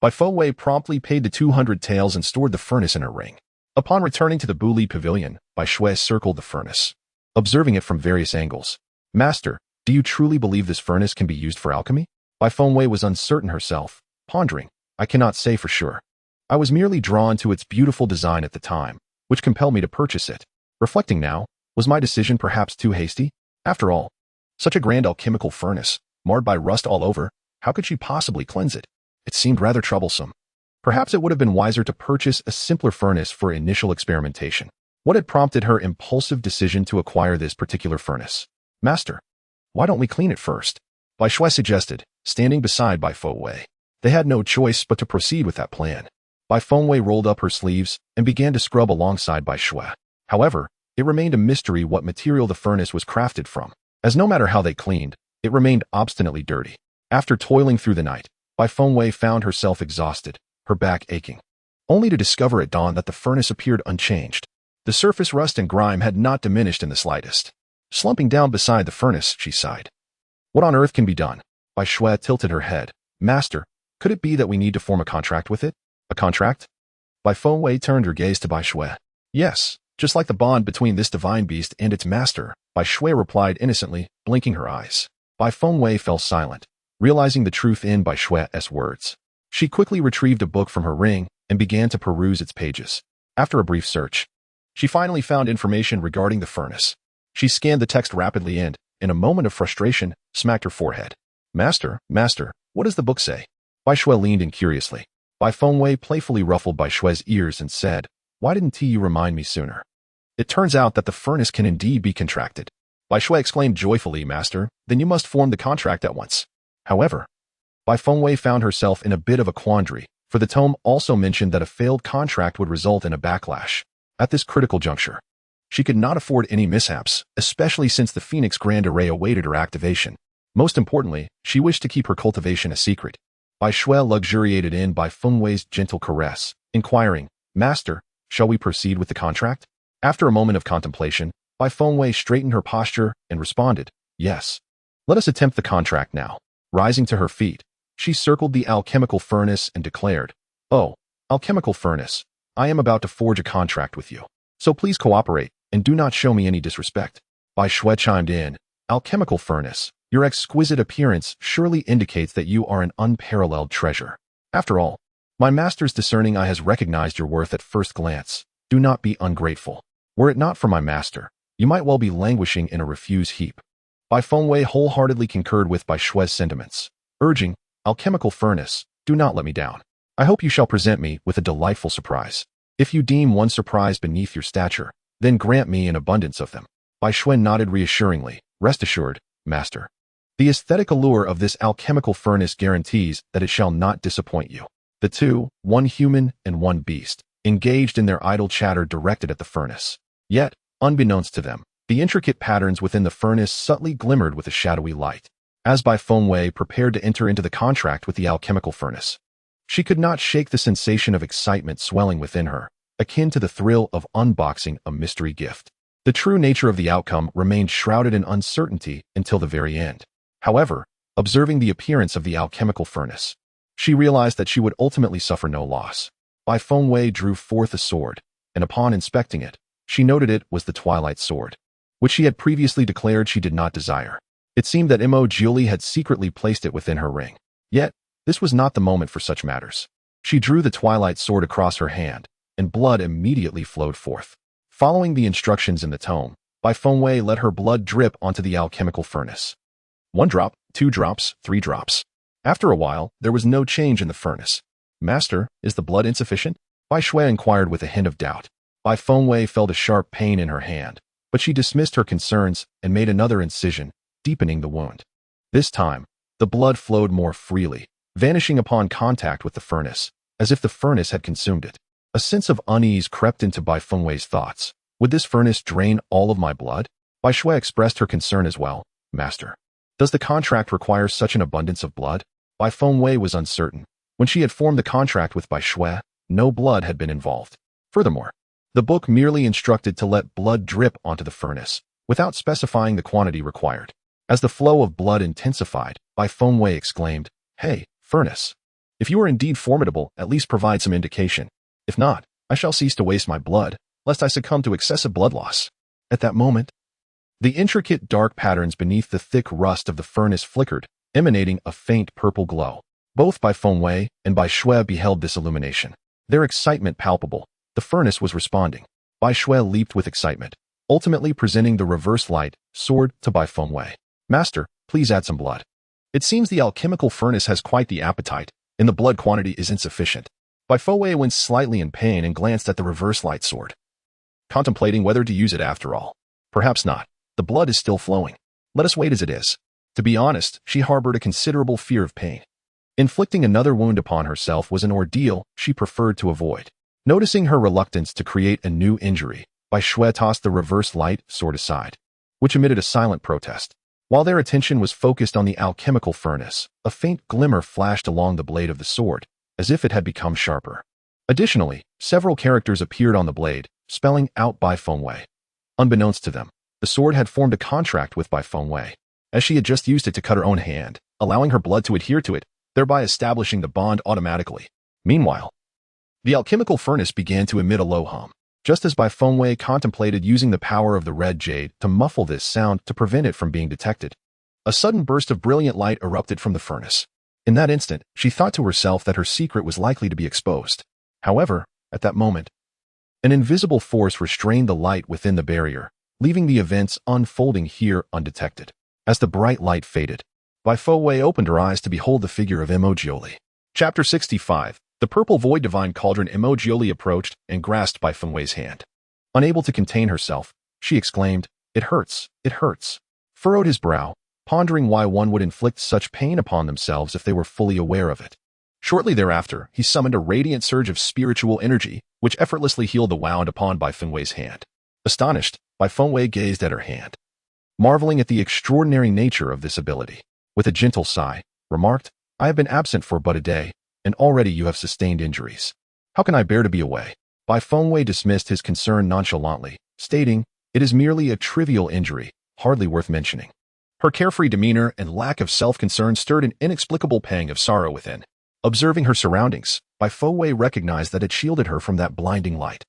Bai Fengwei promptly paid the 200 taels and stored the furnace in her ring. Upon returning to the Buli pavilion, Bai Shui circled the furnace, observing it from various angles. "Master, do you truly believe this furnace can be used for alchemy?" Bai Fengwei was uncertain herself, pondering, "I cannot say for sure. I was merely drawn to its beautiful design at the time, which compelled me to purchase it. Reflecting now, was my decision perhaps too hasty? After all, such a grand alchemical furnace, marred by rust all over, how could she possibly cleanse it? It seemed rather troublesome. Perhaps it would have been wiser to purchase a simpler furnace for initial experimentation. What had prompted her impulsive decision to acquire this particular furnace? "Master, why don't we clean it first?" Bai Shui suggested, standing beside Bai Fengwei. They had no choice but to proceed with that plan. Bai Fengwei rolled up her sleeves and began to scrub alongside Bai Shui. However, it remained a mystery what material the furnace was crafted from, as no matter how they cleaned, it remained obstinately dirty. After toiling through the night, Bai Fengwei found herself exhausted, her back aching, only to discover at dawn that the furnace appeared unchanged. The surface rust and grime had not diminished in the slightest. Slumping down beside the furnace, she sighed. "What on earth can be done?" Bai Shui tilted her head. "Master, could it be that we need to form a contract with it?" "A contract?" Bai Fengwei turned her gaze to Bai Shui. "Yes, just like the bond between this divine beast and its master," Bai Shui replied innocently, blinking her eyes. Bai Fengwei fell silent, realizing the truth in Bai Shui's words. She quickly retrieved a book from her ring and began to peruse its pages. After a brief search, she finally found information regarding the furnace. She scanned the text rapidly and, in a moment of frustration, smacked her forehead. Master, what does the book say?" Bai Shui leaned in curiously. Bai Fengwei playfully ruffled Bai Shui's ears and said, "Why didn't you remind me sooner? It turns out that the furnace can indeed be contracted." Bai Shui exclaimed joyfully, "Master, then you must form the contract at once." However, Bai Fengwei found herself in a bit of a quandary, for the tome also mentioned that a failed contract would result in a backlash. At this critical juncture, she could not afford any mishaps, especially since the Phoenix Grand Array awaited her activation. Most importantly, she wished to keep her cultivation a secret. Bai Shui luxuriated in Bai Fengwei's gentle caress, inquiring, "Master, shall we proceed with the contract?" After a moment of contemplation, Bai Fengwei straightened her posture and responded, "Yes. Let us attempt the contract now." Rising to her feet, she circled the alchemical furnace and declared, "Oh, alchemical furnace, I am about to forge a contract with you. So please cooperate, and do not show me any disrespect." Bai Shui chimed in, "Alchemical furnace, your exquisite appearance surely indicates that you are an unparalleled treasure. After all, my master's discerning eye has recognized your worth at first glance. Do not be ungrateful. Were it not for my master, you might well be languishing in a refuse heap." Bai Fengwei wholeheartedly concurred with Bai Shui's sentiments, urging, Alchemical furnace, do not let me down. I hope you shall present me with a delightful surprise. If you deem one surprise beneath your stature, then grant me an abundance of them. Bai Shui nodded reassuringly. Rest assured, master. The aesthetic allure of this alchemical furnace guarantees that it shall not disappoint you. The two, one human and one beast, engaged in their idle chatter directed at the furnace. Yet, unbeknownst to them, the intricate patterns within the furnace subtly glimmered with a shadowy light. As Bai Fengwei prepared to enter into the contract with the alchemical furnace, she could not shake the sensation of excitement swelling within her, akin to the thrill of unboxing a mystery gift. The true nature of the outcome remained shrouded in uncertainty until the very end. However, observing the appearance of the alchemical furnace, she realized that she would ultimately suffer no loss. Bai Fengwei drew forth a sword, and upon inspecting it, she noted it was the Twilight Sword, which she had previously declared she did not desire. It seemed that Mo Jiuli had secretly placed it within her ring. Yet, this was not the moment for such matters. She drew the Twilight Sword across her hand, and blood immediately flowed forth. Following the instructions in the tome, Bai Fengwei let her blood drip onto the alchemical furnace. 1 drop, 2 drops, 3 drops. After a while, there was no change in the furnace. Master, is the blood insufficient? Bai Shui inquired with a hint of doubt. Bai Fengwei felt a sharp pain in her hand, but she dismissed her concerns and made another incision, deepening the wound. This time, the blood flowed more freely, vanishing upon contact with the furnace, as if the furnace had consumed it. A sense of unease crept into Bai Fengwei's thoughts. Would this furnace drain all of my blood? Bai Shui expressed her concern as well. Master, does the contract require such an abundance of blood? Bai Fengwei was uncertain. When she had formed the contract with Bai Shui, no blood had been involved. Furthermore, the book merely instructed to let blood drip onto the furnace, without specifying the quantity required. As the flow of blood intensified, Bai Fengwei exclaimed, "Hey, furnace! If you are indeed formidable, at least provide some indication. If not, I shall cease to waste my blood, lest I succumb to excessive blood loss." At that moment, the intricate dark patterns beneath the thick rust of the furnace flickered, emanating a faint purple glow. Both Bai Fengwei and Bai Shui beheld this illumination, their excitement palpable. The furnace was responding. Bai Shui leaped with excitement, ultimately presenting the reverse light sword to Bai Fengwei. "Master, please add some blood. It seems the alchemical furnace has quite the appetite, and the blood quantity is insufficient." Bai Fengwei went slightly in pain and glanced at the reverse light sword, contemplating whether to use it after all. Perhaps not. The blood is still flowing. Let us wait as it is. To be honest, she harbored a considerable fear of pain. Inflicting another wound upon herself was an ordeal she preferred to avoid. Noticing her reluctance to create a new injury, Bai Shui tossed the reverse light sword aside, which emitted a silent protest. While their attention was focused on the alchemical furnace, a faint glimmer flashed along the blade of the sword, as if it had become sharper. Additionally, several characters appeared on the blade, spelling out Bai Fengwei. Unbeknownst to them, the sword had formed a contract with Bai Fengwei, as she had just used it to cut her own hand, allowing her blood to adhere to it, thereby establishing the bond automatically. Meanwhile, the alchemical furnace began to emit a low hum, just as Bai Fengwei contemplated using the power of the red jade to muffle this sound to prevent it from being detected. A sudden burst of brilliant light erupted from the furnace. In that instant, she thought to herself that her secret was likely to be exposed. However, at that moment, an invisible force restrained the light within the barrier, leaving the events unfolding here undetected. As the bright light faded, Bai Fengwei opened her eyes to behold the figure of Mo Jiuli. Chapter 65. The purple void divine cauldron. Mo Jiuli approached and grasped Bai Fengwei's hand. Unable to contain herself, she exclaimed, "It hurts, it hurts." Furrowed his brow, pondering why one would inflict such pain upon themselves if they were fully aware of it. Shortly thereafter, he summoned a radiant surge of spiritual energy, which effortlessly healed the wound upon Bai Fengwei's hand. Astonished, Bai Fengwei gazed at her hand, marveling at the extraordinary nature of this ability. With a gentle sigh, remarked, "I have been absent for but a day, and already you have sustained injuries. How can I bear to be away?" Bai Fengwei dismissed his concern nonchalantly, stating, "It is merely a trivial injury, hardly worth mentioning." Her carefree demeanor and lack of self-concern stirred an inexplicable pang of sorrow within. Observing her surroundings, Bai Fengwei recognized that it shielded her from that blinding light,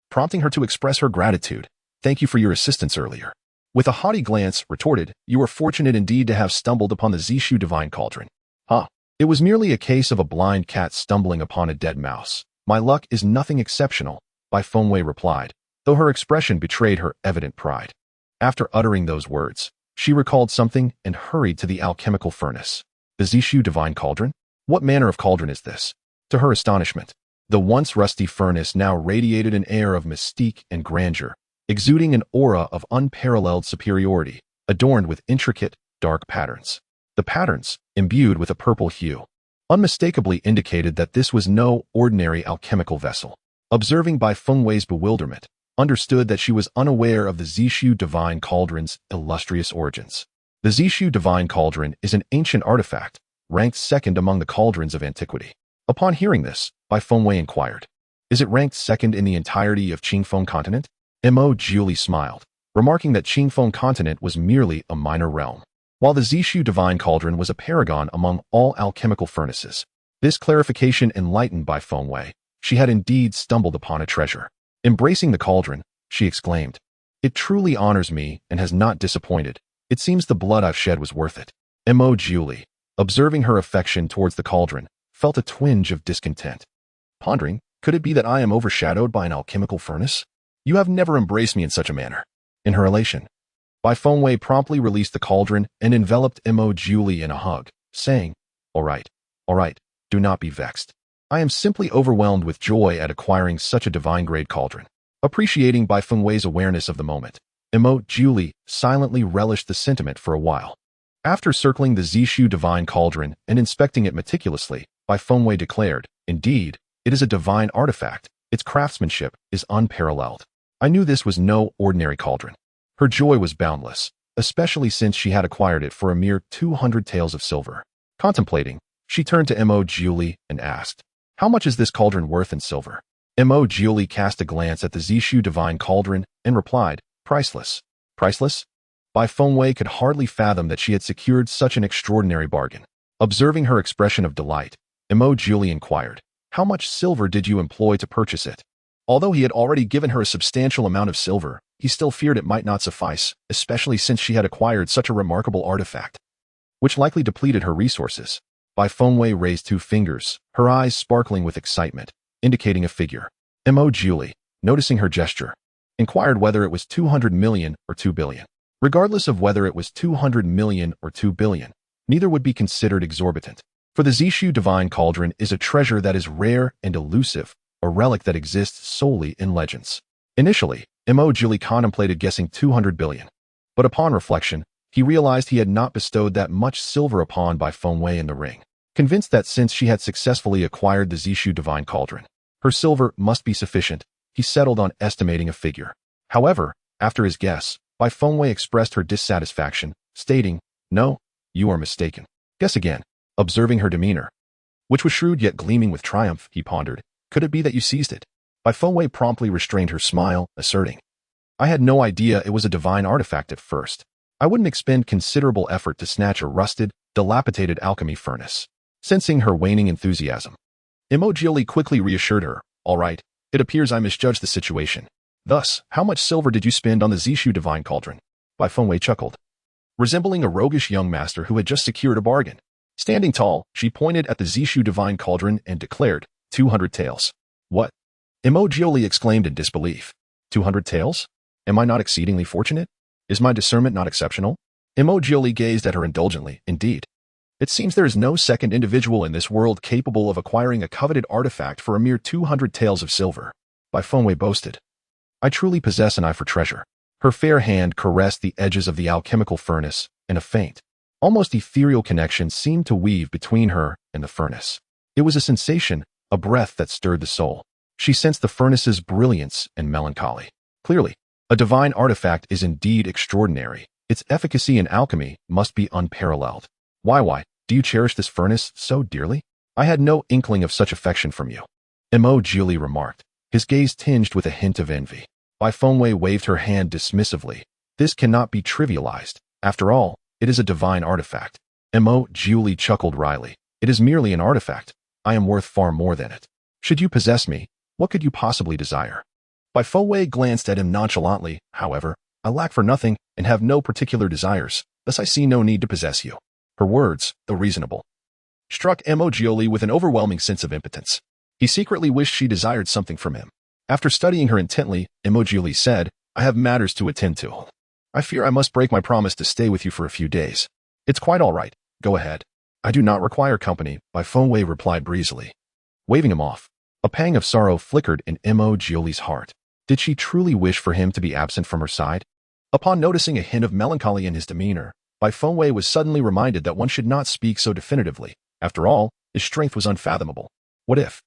prompting her to express her gratitude. "Thank you for your assistance earlier." With a haughty glance, retorted, "You were fortunate indeed to have stumbled upon the Zishu divine cauldron." "Huh. It was merely a case of a blind cat stumbling upon a dead mouse. My luck is nothing exceptional," Bai Fengwei replied, though her expression betrayed her evident pride. After uttering those words, she recalled something and hurried to the alchemical furnace. The Zishu divine cauldron? What manner of cauldron is this? To her astonishment, the once rusty furnace now radiated an air of mystique and grandeur, exuding an aura of unparalleled superiority, adorned with intricate, dark patterns. The patterns, imbued with a purple hue, unmistakably indicated that this was no ordinary alchemical vessel. Observing Bai Fengwei's bewilderment, understood that she was unaware of the Zishu divine cauldron's illustrious origins. The Zishu divine cauldron is an ancient artifact, ranked second among the cauldrons of antiquity. Upon hearing this, Bai Fengwei inquired, "Is it ranked second in the entirety of Qingfeng continent?" Mo Julie smiled, remarking that Qingfeng continent was merely a minor realm, while the Zishu divine cauldron was a paragon among all alchemical furnaces. This clarification enlightened Bai Fengwei. She had indeed stumbled upon a treasure. Embracing the cauldron, she exclaimed, "It truly honors me and has not disappointed. It seems the blood I've shed was worth it." Mo Julie, observing her affection towards the cauldron, felt a twinge of discontent. Pondering, could it be that I am overshadowed by an alchemical furnace? You have never embraced me in such a manner. In her elation, Bai Fengwei promptly released the cauldron and enveloped Mo Julie in a hug, saying, all right, do not be vexed. I am simply overwhelmed with joy at acquiring such a divine-grade cauldron." Appreciating Bai Fengwei's awareness of the moment, Mo Julie silently relished the sentiment for a while. After circling the Zishu divine cauldron and inspecting it meticulously, Bai Fengwei declared, "Indeed, it is a divine artifact. Its craftsmanship is unparalleled. I knew this was no ordinary cauldron." Her joy was boundless, especially since she had acquired it for a mere 200 taels of silver. Contemplating, she turned to Mo Julie and asked, "How much is this cauldron worth in silver?" Mo Julie cast a glance at the Zishu divine cauldron and replied, "Priceless." Priceless? Bai Fengwei could hardly fathom that she had secured such an extraordinary bargain. Observing her expression of delight, Mo Julie inquired, "How much silver did you employ to purchase it?" Although he had already given her a substantial amount of silver, he still feared it might not suffice, especially since she had acquired such a remarkable artifact, which likely depleted her resources. Bai Fengwei raised 2 fingers, her eyes sparkling with excitement, indicating a figure. Mo Julie, noticing her gesture, inquired whether it was 200 million or 2 billion. Regardless of whether it was 200 million or 2 billion, neither would be considered exorbitant. For the Zishu divine cauldron is a treasure that is rare and elusive, a relic that exists solely in legends. Initially, Mo Julie contemplated guessing 200 billion, but upon reflection, he realized he had not bestowed that much silver upon Bai Fengwei in the ring. Convinced that since she had successfully acquired the Zishu divine cauldron, her silver must be sufficient, he settled on estimating a figure. However, after his guess, Bai Fengwei expressed her dissatisfaction, stating, "No, you are mistaken. Guess again." Observing her demeanor, which was shrewd yet gleaming with triumph, he pondered, "Could it be that you seized it?" Bai Fengwei promptly restrained her smile, asserting, "I had no idea it was a divine artifact at first. I wouldn't expend considerable effort to snatch a rusted, dilapidated alchemy furnace." Sensing her waning enthusiasm, Mo Julie quickly reassured her, "All right, it appears I misjudged the situation. Thus, how much silver did you spend on the Zishu divine cauldron?" Bai Fengwei chuckled, resembling a roguish young master who had just secured a bargain. Standing tall, she pointed at the Zishu divine cauldron and declared, 200 taels. "What?" Mo Julie exclaimed in disbelief. 200 taels? Am I not exceedingly fortunate? Is my discernment not exceptional? Mo Julie gazed at her indulgently. "Indeed. It seems there is no second individual in this world capable of acquiring a coveted artifact for a mere 200 taels of silver." Bai Fengwei boasted, "I truly possess an eye for treasure." Her fair hand caressed the edges of the alchemical furnace, and a faint, almost ethereal connection seemed to weave between her and the furnace. It was a sensation, a breath that stirred the soul. She sensed the furnace's brilliance and melancholy. Clearly, a divine artifact is indeed extraordinary. Its efficacy in alchemy must be unparalleled. Why, do you cherish this furnace so dearly? I had no inkling of such affection from you." Mo Julie remarked, his gaze tinged with a hint of envy. Bai Fengwei waved her hand dismissively. "This cannot be trivialized. After all, it is a divine artifact." Mo Julie chuckled wryly. "It is merely an artifact. I am worth far more than it. Should you possess me, what could you possibly desire?" Bai Fengwei glanced at him nonchalantly. "However, I lack for nothing and have no particular desires, thus I see no need to possess you." Her words, though reasonable, struck Mo Julie with an overwhelming sense of impotence. He secretly wished she desired something from him. After studying her intently, Mo Julie said, "I have matters to attend to. I fear I must break my promise to stay with you for a few days." "It's quite all right. Go ahead." I do not require company, Bai Fengwei replied breezily, waving him off. A pang of sorrow flickered in Mo Jiuli's heart. Did she truly wish for him to be absent from her side? Upon noticing a hint of melancholy in his demeanor, Bai Fengwei was suddenly reminded that one should not speak so definitively. After all, his strength was unfathomable. What if,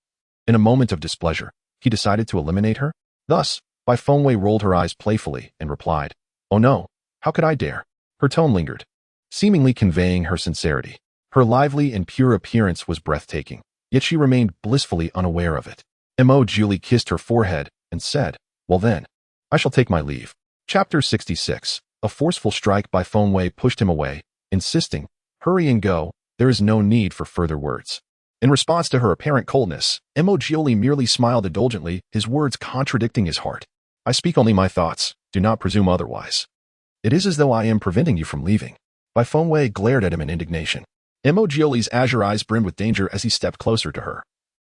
in a moment of displeasure, he decided to eliminate her? Thus, Bai Fengwei rolled her eyes playfully and replied, "Oh no, how could I dare?" Her tone lingered, seemingly conveying her sincerity. Her lively and pure appearance was breathtaking, yet she remained blissfully unaware of it. Mo Jiuli kissed her forehead and said, "Well then, I shall take my leave." Chapter 66. A forceful strike by Fengwei pushed him away, insisting, "Hurry and go, there is no need for further words." In response to her apparent coldness, Mo Jiuli merely smiled indulgently, his words contradicting his heart. "I speak only my thoughts, do not presume otherwise. It is as though I am preventing you from leaving." Bai Fengwei glared at him in indignation. Mo Jiuli's azure eyes brimmed with danger as he stepped closer to her,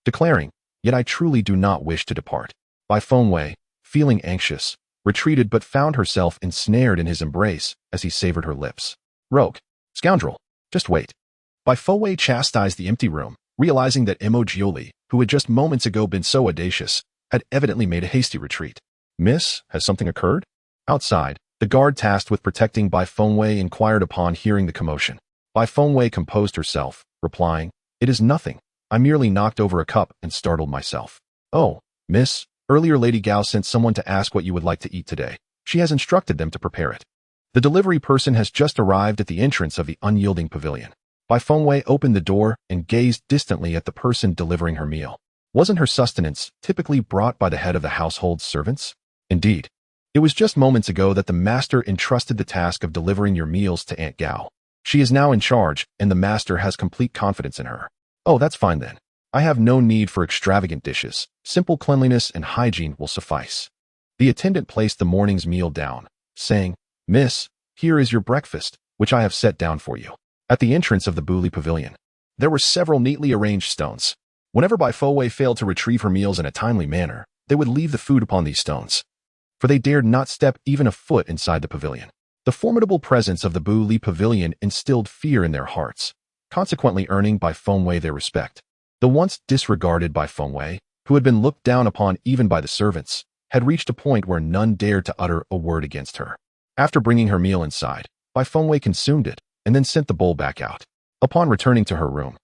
declaring, "Yet I truly do not wish to depart." Bai Fengwei, feeling anxious, retreated but found herself ensnared in his embrace as he savored her lips. "Rogue, scoundrel, just wait." Bai Fengwei chastised the empty room, realizing that Mo Jiuli, who had just moments ago been so audacious, had evidently made a hasty retreat. "Miss, has something occurred?" Outside, the guard tasked with protecting Bai Fengwei inquired upon hearing the commotion. Bai Fengwei composed herself, replying, "It is nothing. I merely knocked over a cup and startled myself." "Oh, miss, earlier Lady Gao sent someone to ask what you would like to eat today. She has instructed them to prepare it. The delivery person has just arrived at the entrance of the unyielding pavilion." Bai Fengwei opened the door and gazed distantly at the person delivering her meal. Wasn't her sustenance typically brought by the head of the household's servants? Indeed. It was just moments ago that the master entrusted the task of delivering your meals to Aunt Gao. She is now in charge, and the master has complete confidence in her. "Oh, that's fine then. I have no need for extravagant dishes. Simple cleanliness and hygiene will suffice." The attendant placed the morning's meal down, saying, "Miss, here is your breakfast, which I have set down for you." At the entrance of the Buli Pavilion, there were several neatly arranged stones. Whenever Bai Fengwei failed to retrieve her meals in a timely manner, they would leave the food upon these stones, for they dared not step even a foot inside the pavilion. The formidable presence of the Buli Pavilion instilled fear in their hearts, consequently earning Bai Fengwei their respect. The once disregarded Bai Fengwei, who had been looked down upon even by the servants, had reached a point where none dared to utter a word against her. After bringing her meal inside, Bai Fengwei consumed it and then sent the bowl back out. Upon returning to her room,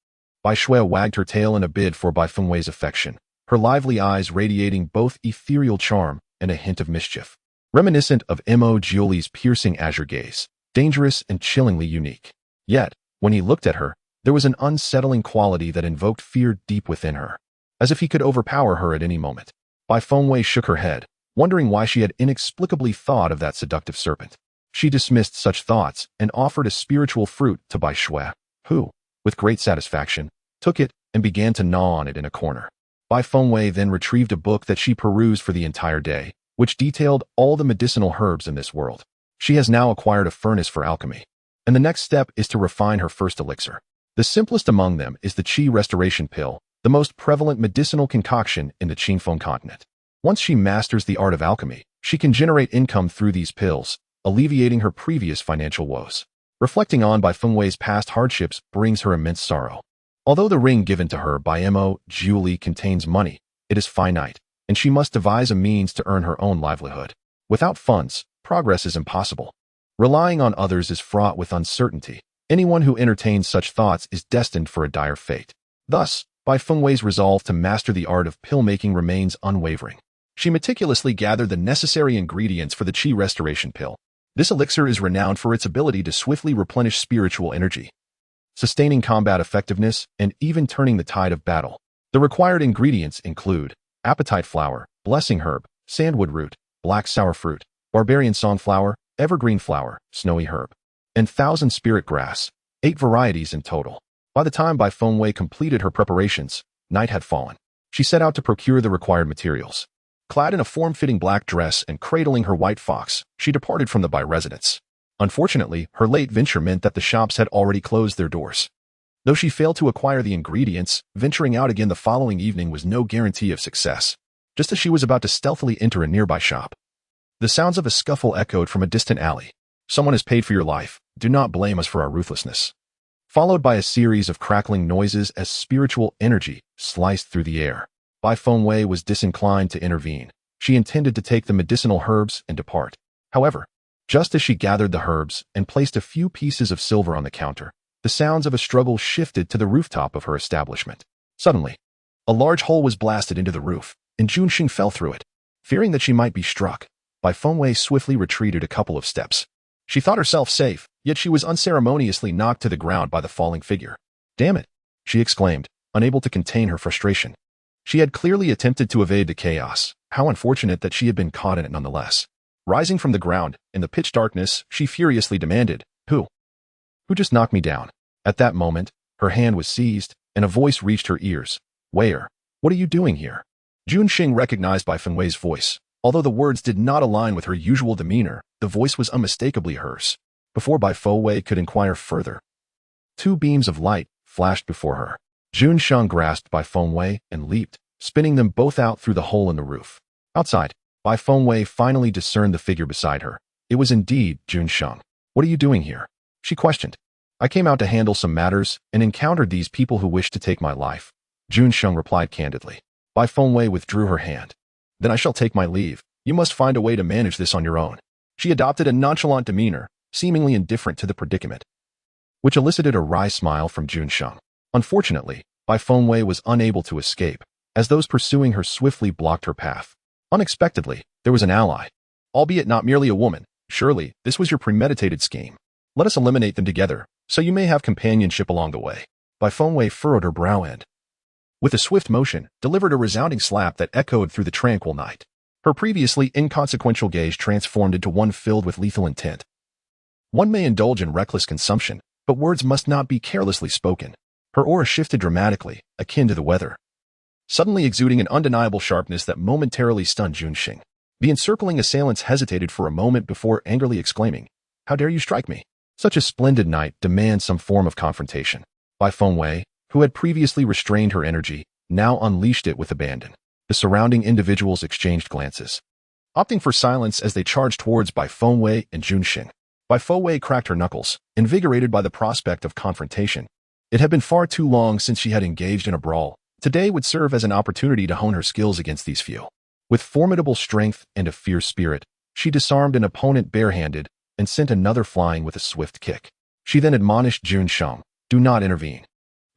Bai Shui wagged her tail in a bid for Bai Fengwei's affection, her lively eyes radiating both ethereal charm and a hint of mischief, reminiscent of Mo Jiuli's piercing azure gaze, dangerous and chillingly unique. Yet, when he looked at her, there was an unsettling quality that invoked fear deep within her, as if he could overpower her at any moment. Bai Fengwei shook her head, wondering why she had inexplicably thought of that seductive serpent. She dismissed such thoughts and offered a spiritual fruit to Bai Shui, who, with great satisfaction, took it and began to gnaw on it in a corner. Bai Fengwei then retrieved a book that she perused for the entire day, which detailed all the medicinal herbs in this world. She has now acquired a furnace for alchemy, and the next step is to refine her first elixir. The simplest among them is the Qi Restoration Pill, the most prevalent medicinal concoction in the Qingfeng continent. Once she masters the art of alchemy, she can generate income through these pills, alleviating her previous financial woes. Reflecting on Bai Fengwei's past hardships brings her immense sorrow. Although the ring given to her by Mo Jiuli contains money, it is finite, and she must devise a means to earn her own livelihood. Without funds, progress is impossible. Relying on others is fraught with uncertainty. Anyone who entertains such thoughts is destined for a dire fate. Thus, Bai Fengwei's resolve to master the art of pill-making remains unwavering. She meticulously gathered the necessary ingredients for the Qi Restoration Pill. This elixir is renowned for its ability to swiftly replenish spiritual energy, sustaining combat effectiveness, and even turning the tide of battle. The required ingredients include appetite flower, blessing herb, sandwood root, black sour fruit, barbarian songflower, evergreen flower, snowy herb, and thousand spirit grass, 8 varieties in total. By the time Bai Fengwei completed her preparations, night had fallen. She set out to procure the required materials. Clad in a form-fitting black dress and cradling her white fox, she departed from the Bai residence. Unfortunately, her late venture meant that the shops had already closed their doors. Though she failed to acquire the ingredients, venturing out again the following evening was no guarantee of success. Just as she was about to stealthily enter a nearby shop, the sounds of a scuffle echoed from a distant alley. "Someone has paid for your life. Do not blame us for our ruthlessness." followed by a series of crackling noises as spiritual energy sliced through the air. Bai Fengwei was disinclined to intervene. She intended to take the medicinal herbs and depart. However, just as she gathered the herbs and placed a few pieces of silver on the counter, the sounds of a struggle shifted to the rooftop of her establishment. Suddenly, a large hole was blasted into the roof, and Junxing fell through it. Fearing that she might be struck, Bai Fengwei swiftly retreated a couple of steps. She thought herself safe, yet she was unceremoniously knocked to the ground by the falling figure. "Damn it!" she exclaimed, unable to contain her frustration. She had clearly attempted to evade the chaos. How unfortunate that she had been caught in it nonetheless. Rising from the ground, in the pitch darkness, she furiously demanded, Who just knocked me down?" At that moment, her hand was seized, and a voice reached her ears. "Where? What are you doing here?" Junxing recognized Bai Fengwei's voice. Although the words did not align with her usual demeanor, the voice was unmistakably hers. Before Bai Fengwei could inquire further, two beams of light flashed before her. Junxing grasped Bai Fengwei and leaped, spinning them both out through the hole in the roof. Outside, Bai Fengwei finally discerned the figure beside her. It was indeed Junxing. "What are you doing here?" she questioned. "I came out to handle some matters and encountered these people who wished to take my life," Junxing replied candidly. Bai Fengwei withdrew her hand. "Then I shall take my leave. You must find a way to manage this on your own." She adopted a nonchalant demeanor, seemingly indifferent to the predicament, which elicited a wry smile from Junxing. Unfortunately, Bai Fengwei was unable to escape, as those pursuing her swiftly blocked her path. Unexpectedly, there was an ally, albeit not merely a woman. "Surely, this was your premeditated scheme. Let us eliminate them together, so you may have companionship along the way." Bai Fengwei furrowed her brow and, with a swift motion, delivered a resounding slap that echoed through the tranquil night. Her previously inconsequential gaze transformed into one filled with lethal intent. One may indulge in reckless consumption, but words must not be carelessly spoken. Her aura shifted dramatically, akin to the weather, suddenly exuding an undeniable sharpness that momentarily stunned Junxing. The encircling assailants hesitated for a moment before angrily exclaiming, "How dare you strike me? Such a splendid night demands some form of confrontation." Bai Fengwei, who had previously restrained her energy, now unleashed it with abandon. The surrounding individuals exchanged glances, opting for silence as they charged towards Bai Fengwei and Junxing. Bai Fengwei cracked her knuckles, invigorated by the prospect of confrontation. It had been far too long since she had engaged in a brawl. Today would serve as an opportunity to hone her skills against these few. With formidable strength and a fierce spirit, she disarmed an opponent barehanded and sent another flying with a swift kick. She then admonished Junxing, "Do not intervene.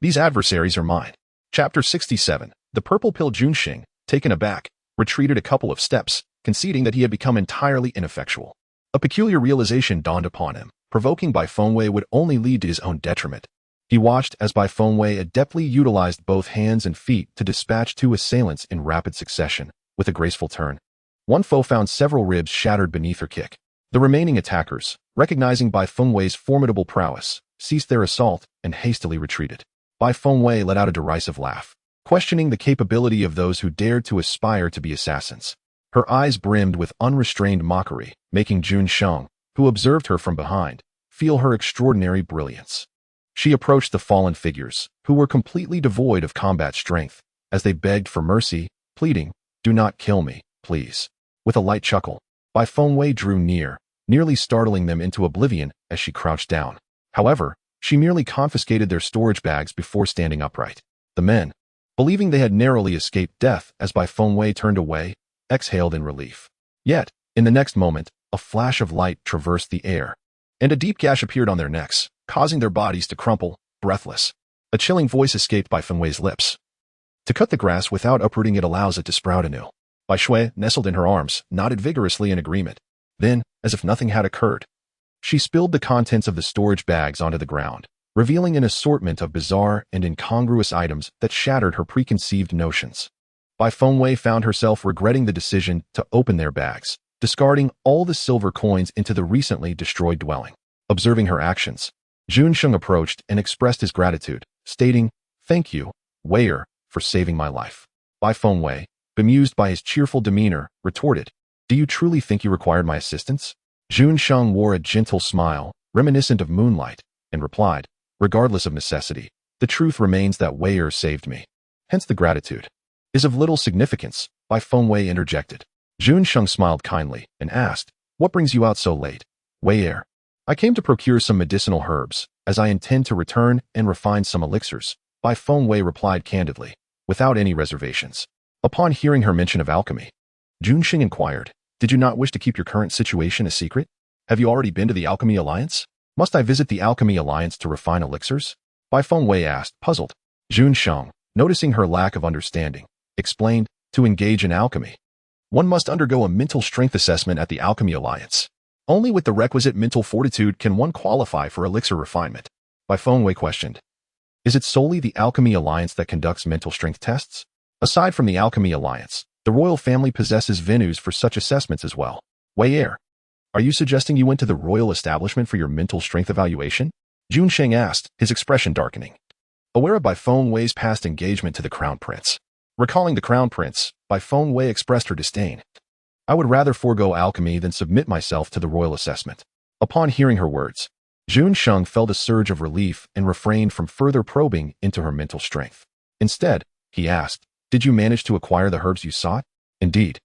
These adversaries are mine." Chapter 67. The purple pill. Junxing, taken aback, retreated a couple of steps, conceding that he had become entirely ineffectual. A peculiar realization dawned upon him. Provoking Bai Fengwei would only lead to his own detriment. He watched as Bai Fengwei adeptly utilized both hands and feet to dispatch two assailants in rapid succession. With a graceful turn, one foe found several ribs shattered beneath her kick. The remaining attackers, recognizing Bai Fengwei's formidable prowess, ceased their assault and hastily retreated. Bai Fengwei let out a derisive laugh, questioning the capability of those who dared to aspire to be assassins. Her eyes brimmed with unrestrained mockery, making Junxing, who observed her from behind, feel her extraordinary brilliance. She approached the fallen figures, who were completely devoid of combat strength, as they begged for mercy, pleading, "Do not kill me, please." With a light chuckle, Bai Fengwei drew near, nearly startling them into oblivion as she crouched down. However, she merely confiscated their storage bags before standing upright. The men, believing they had narrowly escaped death as Bai Fengwei turned away, exhaled in relief. Yet, in the next moment, a flash of light traversed the air, and a deep gash appeared on their necks, causing their bodies to crumple, breathless. A chilling voice escaped Bai Fengwei's lips. "To cut the grass without uprooting it allows it to sprout anew." Bai Shui, nestled in her arms, nodded vigorously in agreement. Then, as if nothing had occurred, she spilled the contents of the storage bags onto the ground, revealing an assortment of bizarre and incongruous items that shattered her preconceived notions. Bai Fengwei found herself regretting the decision to open their bags, discarding all the silver coins into the recently destroyed dwelling. Observing her actions, Junxing approached and expressed his gratitude, stating, "Thank you, Weier, for saving my life." Bai Fengwei, bemused by his cheerful demeanor, retorted, "Do you truly think you required my assistance?" Junxing wore a gentle smile, reminiscent of moonlight, and replied, "Regardless of necessity, the truth remains that Weier saved me. Hence the gratitude is of little significance." Bai Fengwei interjected. Junxing smiled kindly and asked, "What brings you out so late, Weier?" I came to procure some medicinal herbs, as I intend to return and refine some elixirs, Bai Fengwei replied candidly, without any reservations. Upon hearing her mention of alchemy, Junxing inquired, did you not wish to keep your current situation a secret? Have you already been to the Alchemy Alliance? Must I visit the Alchemy Alliance to refine elixirs? Bai Fengwei asked, puzzled. Junsheng, noticing her lack of understanding, explained, to engage in alchemy, one must undergo a mental strength assessment at the Alchemy Alliance. Only with the requisite mental fortitude can one qualify for elixir refinement. Bai Fengwei questioned. Is it solely the Alchemy Alliance that conducts mental strength tests? Aside from the Alchemy Alliance, the royal family possesses venues for such assessments as well. Wei Er, are you suggesting you went to the royal establishment for your mental strength evaluation? Junsheng asked, his expression darkening. Aware of Bai Fengwei's past engagement to the Crown Prince. Recalling the Crown Prince, Bai Fengwei expressed her disdain. I would rather forego alchemy than submit myself to the royal assessment. Upon hearing her words, Junsheng felt a surge of relief and refrained from further probing into her mental strength. Instead, he asked, did you manage to acquire the herbs you sought? Indeed.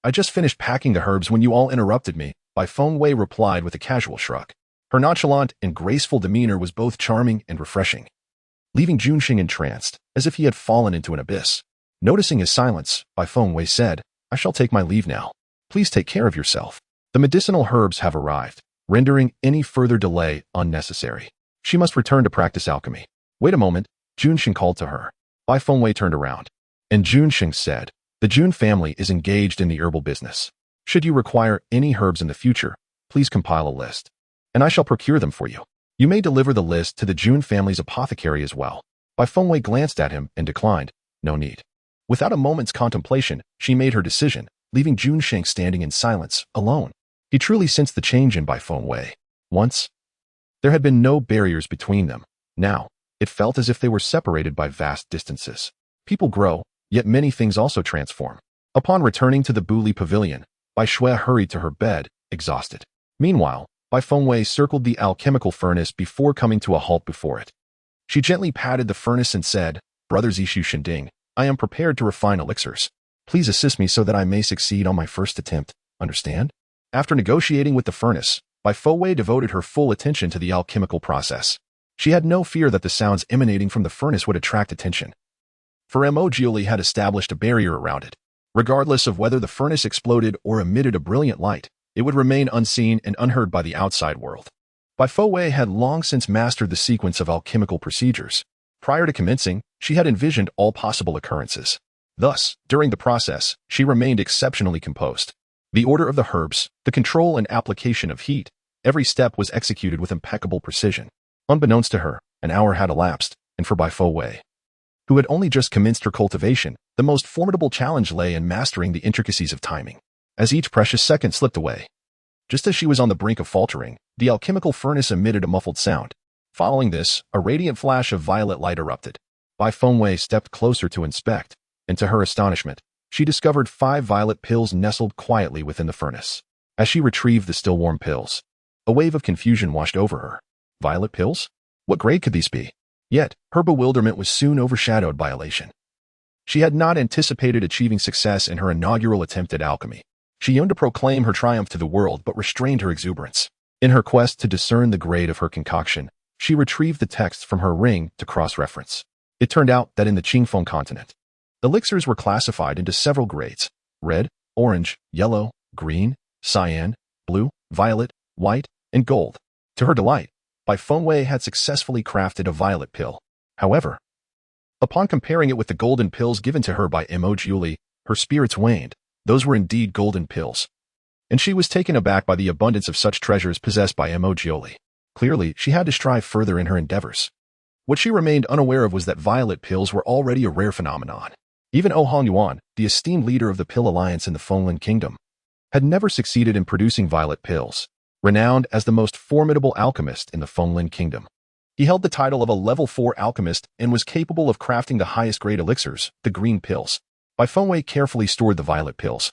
I just finished packing the herbs when you all interrupted me, Bai Fengwei replied with a casual shrug. Her nonchalant and graceful demeanor was both charming and refreshing, leaving Junxing entranced, as if he had fallen into an abyss. Noticing his silence, Bai Fengwei said, I shall take my leave now. Please take care of yourself. The medicinal herbs have arrived, rendering any further delay unnecessary. She must return to practice alchemy. Wait a moment, Junxing called to her. Bai Fengwei turned around, and Junxing said, the Jun family is engaged in the herbal business. Should you require any herbs in the future, please compile a list, and I shall procure them for you. You may deliver the list to the Jun family's apothecary as well. Bai Fengwei glanced at him and declined, no need. Without a moment's contemplation, she made her decision, leaving Junxing standing in silence, alone. He truly sensed the change in Bai Fengwei. Once, there had been no barriers between them. Now, it felt as if they were separated by vast distances. People grow, yet many things also transform. Upon returning to the Buli Pavilion, Bai Shui hurried to her bed, exhausted. Meanwhile, Bai Fengwei circled the alchemical furnace before coming to a halt before it. She gently patted the furnace and said, Brother Zishu Shinding, I am prepared to refine elixirs. Please assist me so that I may succeed on my first attempt, understand? After negotiating with the furnace, Bai Fengwei devoted her full attention to the alchemical process. She had no fear that the sounds emanating from the furnace would attract attention, for Mo Jiuli had established a barrier around it. Regardless of whether the furnace exploded or emitted a brilliant light, it would remain unseen and unheard by the outside world. Bai Fengwei had long since mastered the sequence of alchemical procedures. Prior to commencing, she had envisioned all possible occurrences. Thus, during the process, she remained exceptionally composed. The order of the herbs, the control and application of heat, every step was executed with impeccable precision. Unbeknownst to her, an hour had elapsed, and for Bai Fengwei, who had only just commenced her cultivation, the most formidable challenge lay in mastering the intricacies of timing. As each precious second slipped away, just as she was on the brink of faltering, the alchemical furnace emitted a muffled sound. Following this, a radiant flash of violet light erupted. Bai Fengwei stepped closer to inspect, and to her astonishment, she discovered 5 violet pills nestled quietly within the furnace. As she retrieved the still warm pills, a wave of confusion washed over her. Violet pills? What grade could these be? Yet, her bewilderment was soon overshadowed by elation. She had not anticipated achieving success in her inaugural attempt at alchemy. She yearned to proclaim her triumph to the world but restrained her exuberance. In her quest to discern the grade of her concoction, she retrieved the texts from her ring to cross-reference. It turned out that in the Qingfeng continent, elixirs were classified into several grades: red, orange, yellow, green, cyan, blue, violet, white, and gold. To her delight, Bai Fengwei had successfully crafted a violet pill. However, upon comparing it with the golden pills given to her by Mo Jiuli, her spirits waned. Those were indeed golden pills, and she was taken aback by the abundance of such treasures possessed by Mo Jiuli. Clearly, she had to strive further in her endeavors. What she remained unaware of was that violet pills were already a rare phenomenon. Even O Hongyuan, the esteemed leader of the Pill Alliance in the Fenglin Kingdom, had never succeeded in producing violet pills, renowned as the most formidable alchemist in the Fenglin Kingdom. He held the title of a level 4 alchemist and was capable of crafting the highest grade elixirs, the green pills. Bai Fengwei carefully stored the violet pills,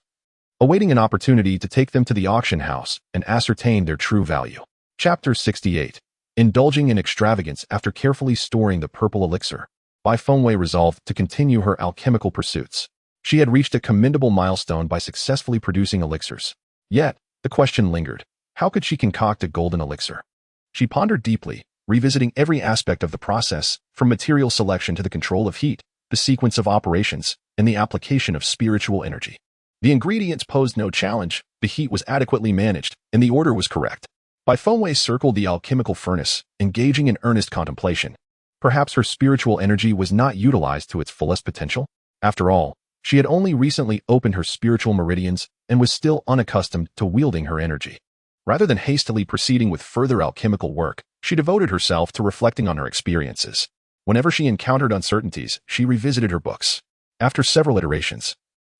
awaiting an opportunity to take them to the auction house and ascertain their true value. Chapter 68. Indulging in extravagance after carefully storing the purple elixir, Bai Fengwei resolved to continue her alchemical pursuits. She had reached a commendable milestone by successfully producing elixirs. Yet, the question lingered. How could she concoct a golden elixir? She pondered deeply, revisiting every aspect of the process, from material selection to the control of heat, the sequence of operations, and the application of spiritual energy. The ingredients posed no challenge, the heat was adequately managed, and the order was correct. Bai Fengwei circled the alchemical furnace, engaging in earnest contemplation. Perhaps her spiritual energy was not utilized to its fullest potential? After all, she had only recently opened her spiritual meridians and was still unaccustomed to wielding her energy. Rather than hastily proceeding with further alchemical work, she devoted herself to reflecting on her experiences. Whenever she encountered uncertainties, she revisited her books. After several iterations,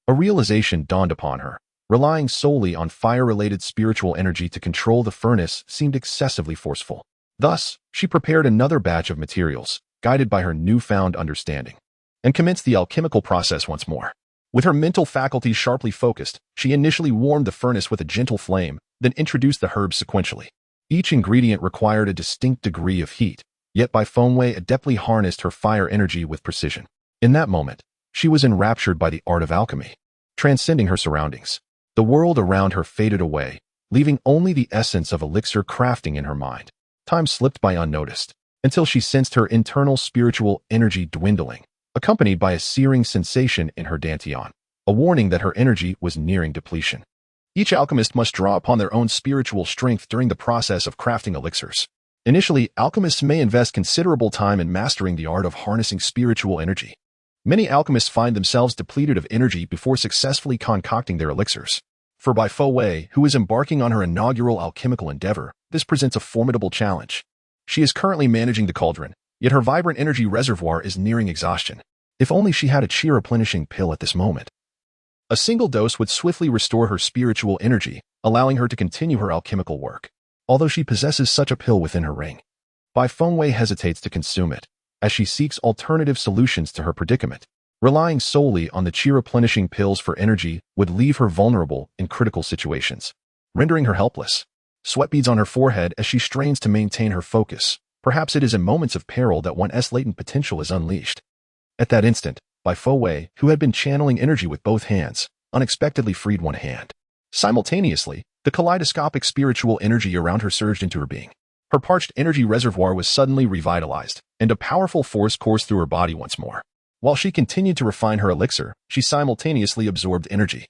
a realization dawned upon her. Relying solely on fire-related spiritual energy to control the furnace seemed excessively forceful. Thus, she prepared another batch of materials, guided by her newfound understanding, and commenced the alchemical process once more. With her mental faculties sharply focused, she initially warmed the furnace with a gentle flame, then introduced the herbs sequentially. Each ingredient required a distinct degree of heat, yet Bai Fengwei adeptly harnessed her fire energy with precision. In that moment, she was enraptured by the art of alchemy, transcending her surroundings. The world around her faded away, leaving only the essence of elixir crafting in her mind. Time slipped by unnoticed, until she sensed her internal spiritual energy dwindling, accompanied by a searing sensation in her dantian, a warning that her energy was nearing depletion. Each alchemist must draw upon their own spiritual strength during the process of crafting elixirs. Initially, alchemists may invest considerable time in mastering the art of harnessing spiritual energy. Many alchemists find themselves depleted of energy before successfully concocting their elixirs. For Bai Fengwei, who is embarking on her inaugural alchemical endeavor, this presents a formidable challenge. She is currently managing the cauldron, yet her vibrant energy reservoir is nearing exhaustion. If only she had a chi-replenishing pill at this moment. A single dose would swiftly restore her spiritual energy, allowing her to continue her alchemical work. Although she possesses such a pill within her ring, Bai Fengwei hesitates to consume it, as she seeks alternative solutions to her predicament. Relying solely on the chi-replenishing pills for energy would leave her vulnerable in critical situations, rendering her helpless. Sweat beads on her forehead as she strains to maintain her focus. Perhaps it is in moments of peril that one's latent potential is unleashed. At that instant, Bai Fengwei, who had been channeling energy with both hands, unexpectedly freed one hand. Simultaneously, the kaleidoscopic spiritual energy around her surged into her being. Her parched energy reservoir was suddenly revitalized, and a powerful force coursed through her body once more. While she continued to refine her elixir, she simultaneously absorbed energy,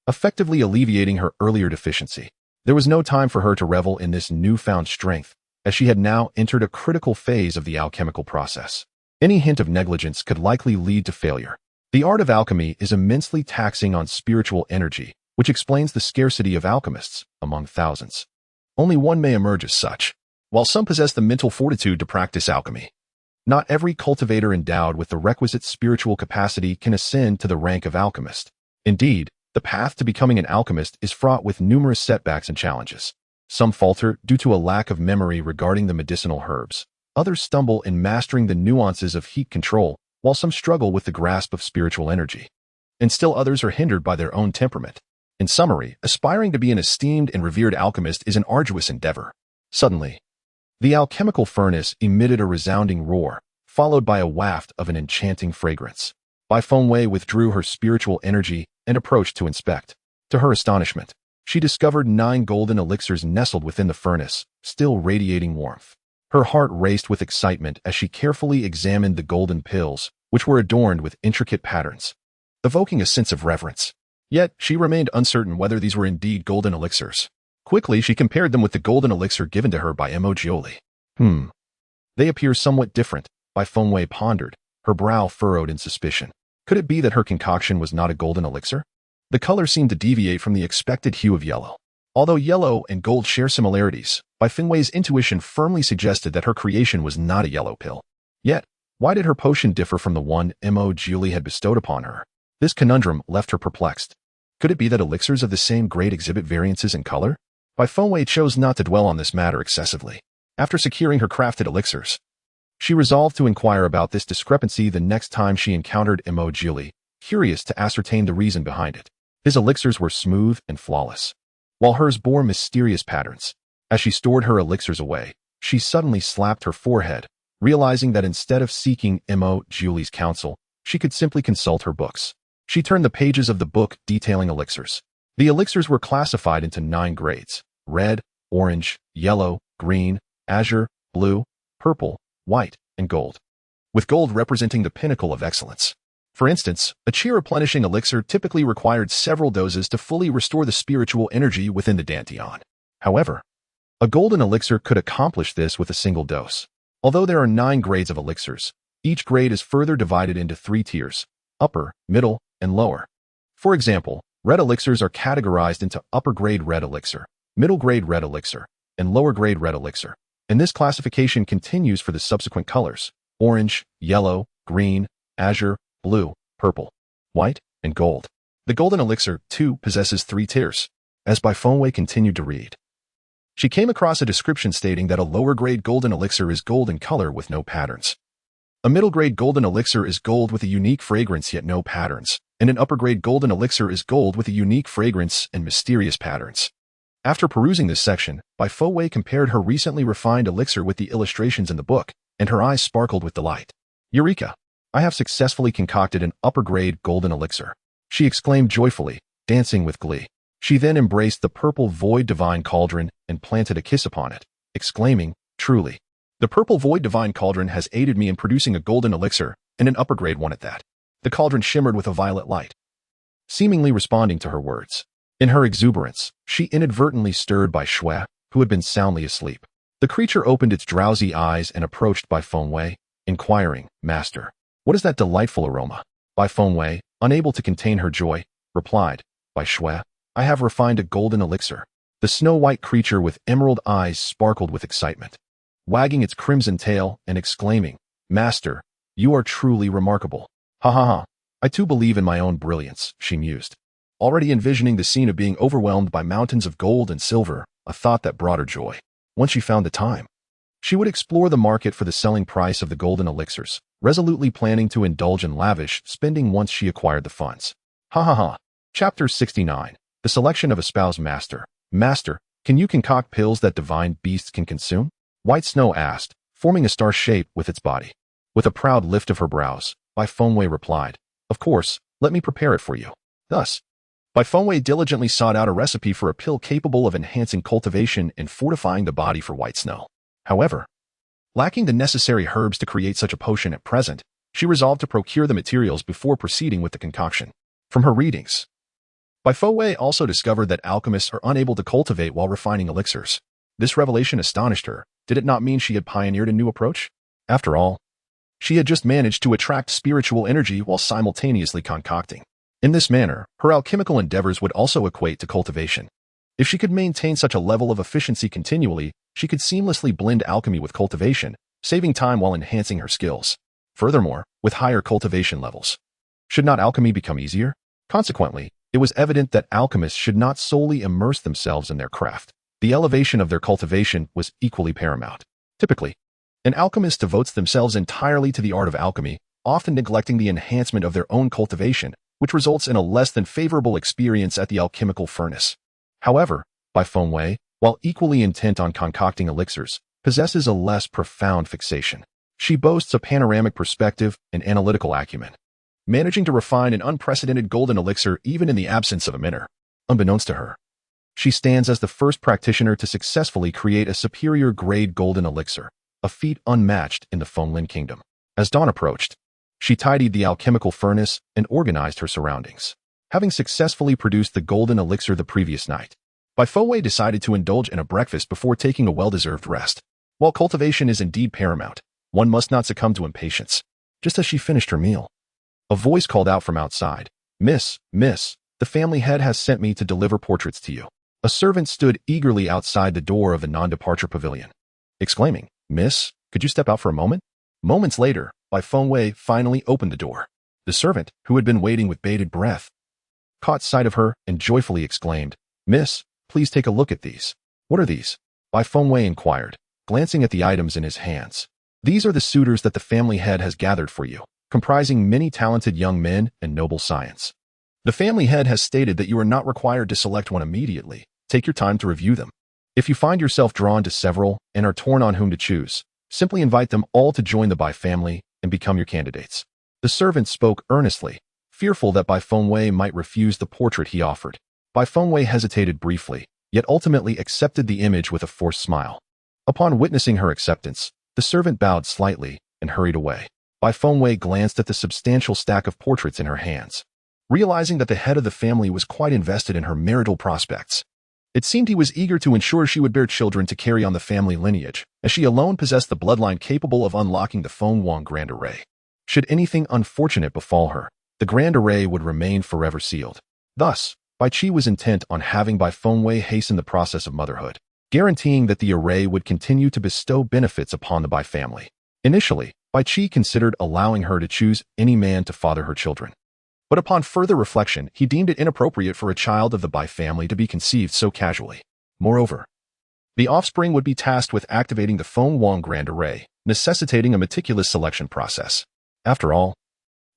effectively alleviating her earlier deficiency. There was no time for her to revel in this newfound strength, as she had now entered a critical phase of the alchemical process. Any hint of negligence could likely lead to failure. The art of alchemy is immensely taxing on spiritual energy, which explains the scarcity of alchemists among thousands. Only one may emerge as such. While some possess the mental fortitude to practice alchemy, not every cultivator endowed with the requisite spiritual capacity can ascend to the rank of alchemist. Indeed, the path to becoming an alchemist is fraught with numerous setbacks and challenges. Some falter due to a lack of memory regarding the medicinal herbs. Others stumble in mastering the nuances of heat control, while some struggle with the grasp of spiritual energy. And still others are hindered by their own temperament. In summary, aspiring to be an esteemed and revered alchemist is an arduous endeavor. Suddenly, the alchemical furnace emitted a resounding roar, followed by a waft of an enchanting fragrance. Bai Fengwei withdrew her spiritual energy and approached to inspect. To her astonishment, she discovered 9 golden elixirs nestled within the furnace, still radiating warmth. Her heart raced with excitement as she carefully examined the golden pills, which were adorned with intricate patterns, evoking a sense of reverence. Yet, she remained uncertain whether these were indeed golden elixirs. Quickly, she compared them with the golden elixir given to her by Jiuli. They appear somewhat different, Bai Fengwei pondered, her brow furrowed in suspicion. Could it be that her concoction was not a golden elixir? The color seemed to deviate from the expected hue of yellow. Although yellow and gold share similarities, Bai Fengwei's intuition firmly suggested that her creation was not a yellow pill. Yet, why did her potion differ from the one Jiuli had bestowed upon her? This conundrum left her perplexed. Could it be that elixirs of the same grade exhibit variances in color? Bai Fengwei chose not to dwell on this matter excessively. After securing her crafted elixirs, she resolved to inquire about this discrepancy the next time she encountered Jiuli, curious to ascertain the reason behind it. His elixirs were smooth and flawless, while hers bore mysterious patterns. As she stored her elixirs away, she suddenly slapped her forehead, realizing that instead of seeking Jiuli's counsel, she could simply consult her books. She turned the pages of the book detailing elixirs. The elixirs were classified into 9 grades: red, orange, yellow, green, azure, blue, purple, white, and gold, with gold representing the pinnacle of excellence. For instance, a chi replenishing elixir typically required several doses to fully restore the spiritual energy within the dantian. However, a golden elixir could accomplish this with a single dose. Although there are 9 grades of elixirs, each grade is further divided into 3 tiers: upper, middle, and lower. For example, red elixirs are categorized into upper grade red elixir, middle grade red elixir, and lower grade red elixir, and this classification continues for the subsequent colors: orange, yellow, green, azure, blue, purple, white, and gold. The golden elixir, too, possesses 3 tiers. As Bai Fengwei continued to read, she came across a description stating that a lower-grade golden elixir is gold in color with no patterns. A middle-grade golden elixir is gold with a unique fragrance yet no patterns, and an upper-grade golden elixir is gold with a unique fragrance and mysterious patterns. After perusing this section, Bai Fengwei compared her recently refined elixir with the illustrations in the book, and her eyes sparkled with delight. Eureka! I have successfully concocted an upper-grade golden elixir, she exclaimed joyfully, dancing with glee. She then embraced the purple void divine cauldron and planted a kiss upon it, exclaiming, truly, the purple void divine cauldron has aided me in producing a golden elixir, and an upper-grade one at that. The cauldron shimmered with a violet light, seemingly responding to her words. In her exuberance, she inadvertently stirred Bai Shui, who had been soundly asleep. The creature opened its drowsy eyes and approached Bai Fengwei, inquiring, Master, what is that delightful aroma? Bai Fengwei, unable to contain her joy, replied, Bai Shui, I have refined a golden elixir. The snow-white creature with emerald eyes sparkled with excitement, wagging its crimson tail and exclaiming, Master, you are truly remarkable. Ha ha ha, I too believe in my own brilliance, she mused, already envisioning the scene of being overwhelmed by mountains of gold and silver, a thought that brought her joy. Once she found the time, she would explore the market for the selling price of the golden elixirs, resolutely planning to indulge in lavish spending once she acquired the funds. Ha ha ha. Chapter 69. The Selection of a Spouse. Master, can you concoct pills that divine beasts can consume? White Snow asked, forming a star shape with its body. With a proud lift of her brows, Bai Fengwei replied, Of course, let me prepare it for you. Thus, Bai Fengwei diligently sought out a recipe for a pill capable of enhancing cultivation and fortifying the body for White Snow. However, lacking the necessary herbs to create such a potion at present, she resolved to procure the materials before proceeding with the concoction. From her readings, Bai Fengwei also discovered that alchemists are unable to cultivate while refining elixirs. This revelation astonished her. Did it not mean she had pioneered a new approach? After all, she had just managed to attract spiritual energy while simultaneously concocting. In this manner, her alchemical endeavors would also equate to cultivation. If she could maintain such a level of efficiency continually, she could seamlessly blend alchemy with cultivation, saving time while enhancing her skills. Furthermore, with higher cultivation levels, should not alchemy become easier? Consequently, it was evident that alchemists should not solely immerse themselves in their craft. The elevation of their cultivation was equally paramount. Typically, an alchemist devotes themselves entirely to the art of alchemy, often neglecting the enhancement of their own cultivation, which results in a less than favorable experience at the alchemical furnace. However, Bai Fengwei, while equally intent on concocting elixirs, possesses a less profound fixation. She boasts a panoramic perspective and analytical acumen, managing to refine an unprecedented golden elixir even in the absence of a minner. Unbeknownst to her, she stands as the first practitioner to successfully create a superior grade golden elixir, a feat unmatched in the Fenglin kingdom. As dawn approached, she tidied the alchemical furnace and organized her surroundings. Having successfully produced the golden elixir the previous night, Bai Fengwei decided to indulge in a breakfast before taking a well-deserved rest. While cultivation is indeed paramount, one must not succumb to impatience. Just as she finished her meal, a voice called out from outside, Miss, the family head has sent me to deliver portraits to you. A servant stood eagerly outside the door of the non-departure pavilion, exclaiming, Miss, could you step out for a moment? Moments later, Bai Fengwei finally opened the door. The servant, who had been waiting with bated breath, caught sight of her and joyfully exclaimed, Miss, please take a look at these. What are these? Bai Fengwei inquired, glancing at the items in his hands. These are the suitors that the family head has gathered for you, comprising many talented young men and noble science. The family head has stated that you are not required to select one immediately. Take your time to review them. If you find yourself drawn to several and are torn on whom to choose, simply invite them all to join the Bai family and become your candidates. The servant spoke earnestly, fearful that Bai Fengwei might refuse the portrait he offered. Bai Fengwei hesitated briefly, yet ultimately accepted the image with a forced smile. Upon witnessing her acceptance, the servant bowed slightly and hurried away. Bai Fengwei glanced at the substantial stack of portraits in her hands, realizing that the head of the family was quite invested in her marital prospects. It seemed he was eager to ensure she would bear children to carry on the family lineage, as she alone possessed the bloodline capable of unlocking the Fengwang Grand Array. Should anything unfortunate befall her, the Grand Array would remain forever sealed. Thus, Bai Qi was intent on having Bai Fengwei hasten the process of motherhood, guaranteeing that the array would continue to bestow benefits upon the Bai family. Initially, Bai Qi considered allowing her to choose any man to father her children. But upon further reflection, he deemed it inappropriate for a child of the Bai family to be conceived so casually. Moreover, the offspring would be tasked with activating the Fengwang Grand Array, necessitating a meticulous selection process. After all,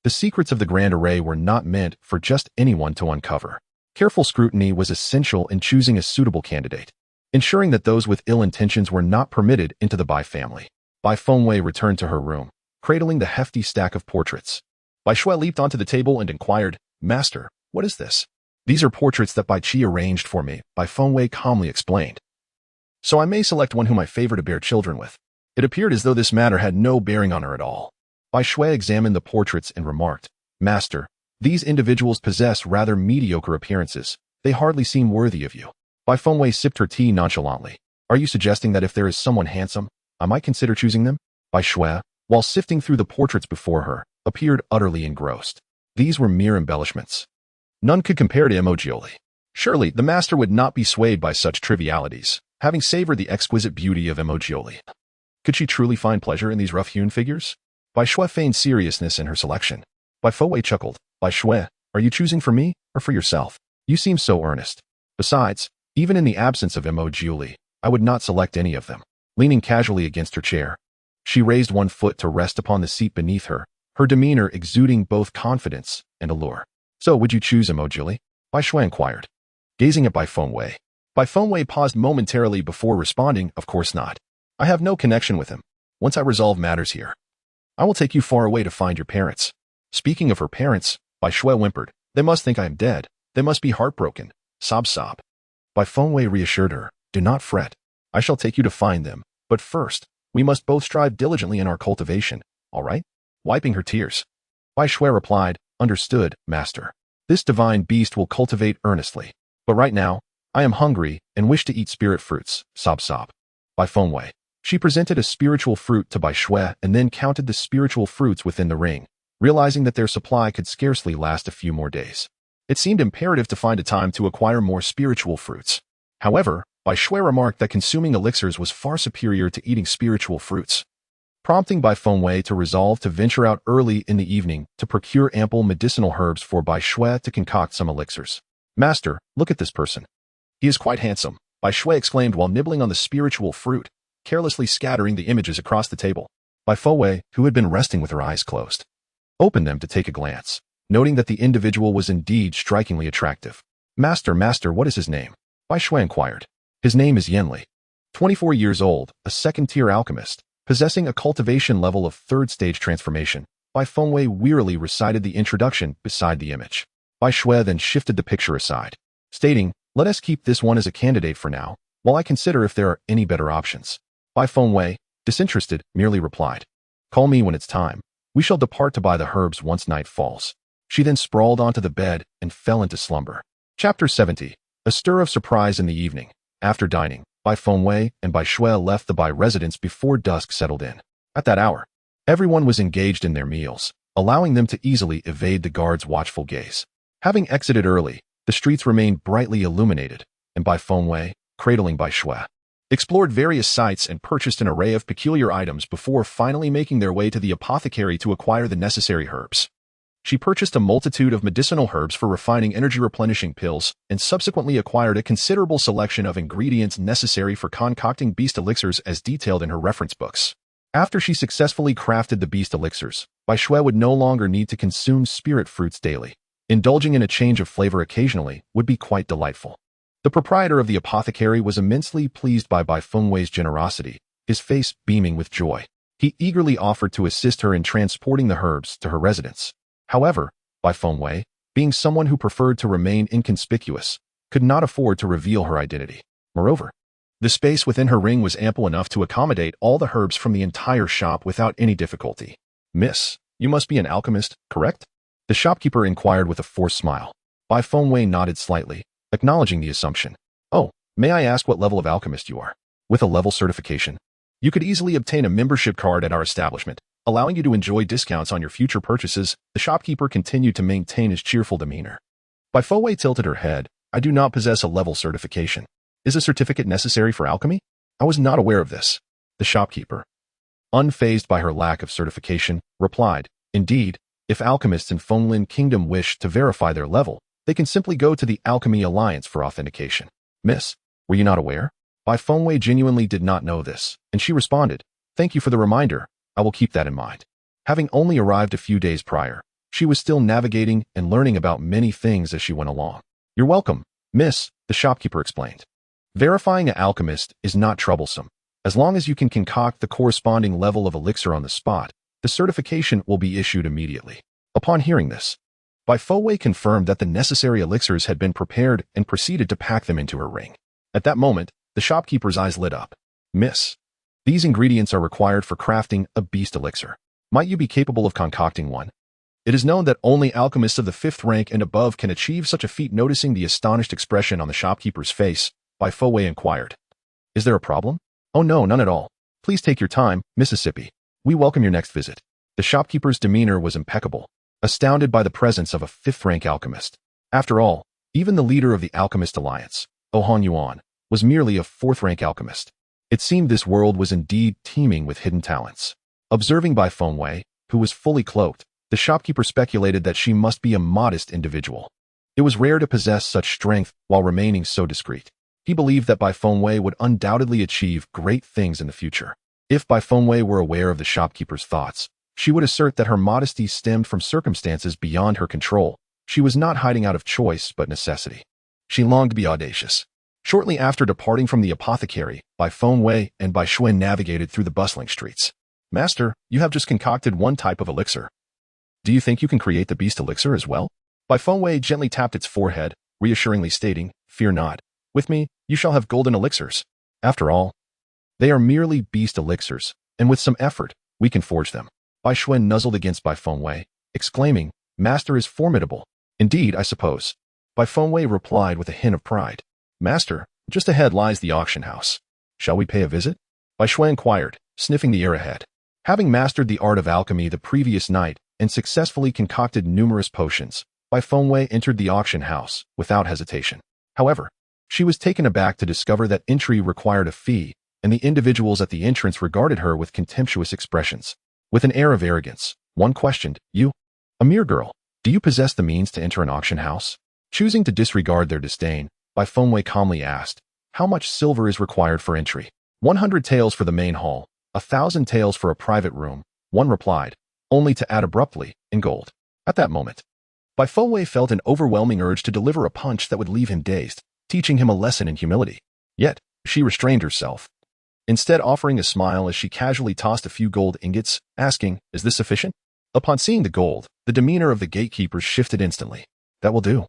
the secrets of the Grand Array were not meant for just anyone to uncover. Careful scrutiny was essential in choosing a suitable candidate, ensuring that those with ill intentions were not permitted into the Bai family. Bai Fengwei returned to her room, cradling the hefty stack of portraits. Bai Shui leaped onto the table and inquired, "Master, what is this?" "These are portraits that Bai Qi arranged for me," Bai Fengwei calmly explained. "So I may select one whom I favor to bear children with." It appeared as though this matter had no bearing on her at all. Bai Shui examined the portraits and remarked, "Master, these individuals possess rather mediocre appearances. They hardly seem worthy of you." Bai Fengwei sipped her tea nonchalantly. "Are you suggesting that if there is someone handsome, I might consider choosing them?" Bai Shui, while sifting through the portraits before her, appeared utterly engrossed. These were mere embellishments. None could compare to Emojioli. Surely, the master would not be swayed by such trivialities, having savored the exquisite beauty of Emojioli. Could she truly find pleasure in these rough-hewn figures? Bai Shui feigned seriousness in her selection. Bai Fengwei chuckled. "Bai Shui, are you choosing for me or for yourself? You seem so earnest. Besides, even in the absence of Emojioli, I would not select any of them." Leaning casually against her chair, she raised one foot to rest upon the seat beneath her, her demeanor exuding both confidence and allure. "So, would you choose Emojioli?" Bai Shui inquired, gazing at Bai Fengwei. Bai Fengwei paused momentarily before responding, "Of course not. I have no connection with him. Once I resolve matters here, I will take you far away to find your parents." Speaking of her parents, Bai Shui whimpered, "They must think I am dead. They must be heartbroken." Sob sob. Bai Fengwei reassured her, "Do not fret. I shall take you to find them. But first, we must both strive diligently in our cultivation, all right?" Wiping her tears, Bai Shui replied, "Understood, master. This divine beast will cultivate earnestly. But right now, I am hungry and wish to eat spirit fruits." Sob sob. Bai Fengwei. She presented a spiritual fruit to Bai Shui and then counted the spiritual fruits within the ring, realizing that their supply could scarcely last a few more days. It seemed imperative to find a time to acquire more spiritual fruits. However, Bai Shui remarked that consuming elixirs was far superior to eating spiritual fruits, prompting Bai Fengwei to resolve to venture out early in the evening to procure ample medicinal herbs for Bai Shui to concoct some elixirs. "Master, look at this person. He is quite handsome," Bai Shui exclaimed while nibbling on the spiritual fruit, carelessly scattering the images across the table. Bai Fengwei, who had been resting with her eyes closed, opened them to take a glance, noting that the individual was indeed strikingly attractive. Master, what is his name?" Bai Shui inquired. "His name is Yanli. 24 years old, a second-tier alchemist, possessing a cultivation level of third-stage transformation." Bai Fengwei wearily recited the introduction beside the image. Bai Shui then shifted the picture aside, stating, "Let us keep this one as a candidate for now, while I consider if there are any better options." Bai Fengwei, disinterested, merely replied, "Call me when it's time. We shall depart to buy the herbs once night falls." She then sprawled onto the bed and fell into slumber. Chapter 70. A stir of surprise in the evening. After dining, Bai Fengwei and Bai Shui left the Bai residence before dusk settled in. At that hour, everyone was engaged in their meals, allowing them to easily evade the guards' watchful gaze. Having exited early, the streets remained brightly illuminated, and Bai Fengwei, cradling Bai Shui, explored various sites and purchased an array of peculiar items before finally making their way to the apothecary to acquire the necessary herbs. She purchased a multitude of medicinal herbs for refining energy-replenishing pills and subsequently acquired a considerable selection of ingredients necessary for concocting beast elixirs as detailed in her reference books. After she successfully crafted the beast elixirs, Bai Shui would no longer need to consume spirit fruits daily. Indulging in a change of flavor occasionally would be quite delightful. The proprietor of the apothecary was immensely pleased by Bai Fengwei's generosity, his face beaming with joy. He eagerly offered to assist her in transporting the herbs to her residence. However, Bai Fengwei, being someone who preferred to remain inconspicuous, could not afford to reveal her identity. Moreover, The space within her ring was ample enough to accommodate all the herbs from the entire shop without any difficulty. Miss, you must be an alchemist, correct? The shopkeeper inquired with a forced smile. Bai Fengwei nodded slightly, acknowledging the assumption. Oh, may I ask what level of alchemist you are? With a level certification? You could easily obtain a membership card at our establishment, allowing you to enjoy discounts on your future purchases. The shopkeeper continued to maintain his cheerful demeanor. Bai Fengwei tilted her head. I do not possess a level certification. Is a certificate necessary for alchemy? I was not aware of this. The shopkeeper, unfazed by her lack of certification, replied, Indeed, if alchemists in Fenglin Kingdom wish to verify their level, they can simply go to the Alchemy Alliance for authentication. Miss, were you not aware? Bai Fengwei genuinely did not know this, and she responded, Thank you for the reminder. I will keep that in mind. Having only arrived a few days prior, she was still navigating and learning about many things as she went along. You're welcome, miss, the shopkeeper explained. Verifying an alchemist is not troublesome. As long as you can concoct the corresponding level of elixir on the spot, the certification will be issued immediately. Upon hearing this, Bai Fengwei confirmed that the necessary elixirs had been prepared and proceeded to pack them into her ring. At that moment, the shopkeeper's eyes lit up. Miss, these ingredients are required for crafting a beast elixir. Might you be capable of concocting one? It is known that only alchemists of the 5th rank and above can achieve such a feat. Noticing the astonished expression on the shopkeeper's face, Bai Fengwei inquired. Is there a problem? Oh no, none at all. Please take your time, Mississippi. We welcome your next visit. The shopkeeper's demeanor was impeccable, astounded by the presence of a 5th rank alchemist. After all, even the leader of the Alchemist Alliance, Ohan Yuan, was merely a 4th rank alchemist. It seemed this world was indeed teeming with hidden talents. Observing Bai Fengwei, who was fully cloaked, the shopkeeper speculated that she must be a modest individual. It was rare to possess such strength while remaining so discreet. He believed that Bai Fengwei would undoubtedly achieve great things in the future. If Bai Fengwei were aware of the shopkeeper's thoughts, she would assert that her modesty stemmed from circumstances beyond her control. She was not hiding out of choice but necessity. She longed to be audacious. Shortly after departing from the apothecary, Bai Fengwei and Bai Xuan navigated through the bustling streets. Master, you have just concocted one type of elixir. Do you think you can create the beast elixir as well? Bai Fengwei gently tapped its forehead, reassuringly stating, Fear not. With me, you shall have golden elixirs. After all, they are merely beast elixirs, and with some effort, we can forge them. Bai Xuan nuzzled against Bai Fengwei, exclaiming, Master is formidable. Indeed, I suppose. Bai Fengwei replied with a hint of pride. Master, just ahead lies the auction house. Shall we pay a visit? Bai Xuan inquired, sniffing the air ahead. Having mastered the art of alchemy the previous night and successfully concocted numerous potions, Bai Fengwei entered the auction house without hesitation. However, she was taken aback to discover that entry required a fee, and the individuals at the entrance regarded her with contemptuous expressions. With an air of arrogance, one questioned, You, a mere girl, do you possess the means to enter an auction house? Choosing to disregard their disdain, Bai Fengwei calmly asked, How much silver is required for entry? 100 taels for the main hall, 1,000 taels for a private room, one replied, only to add abruptly, in gold. At that moment, Bai Fengwei felt an overwhelming urge to deliver a punch that would leave him dazed, teaching him a lesson in humility. Yet, she restrained herself, instead offering a smile as she casually tossed a few gold ingots, asking, Is this sufficient? Upon seeing the gold, the demeanor of the gatekeepers shifted instantly. That will do.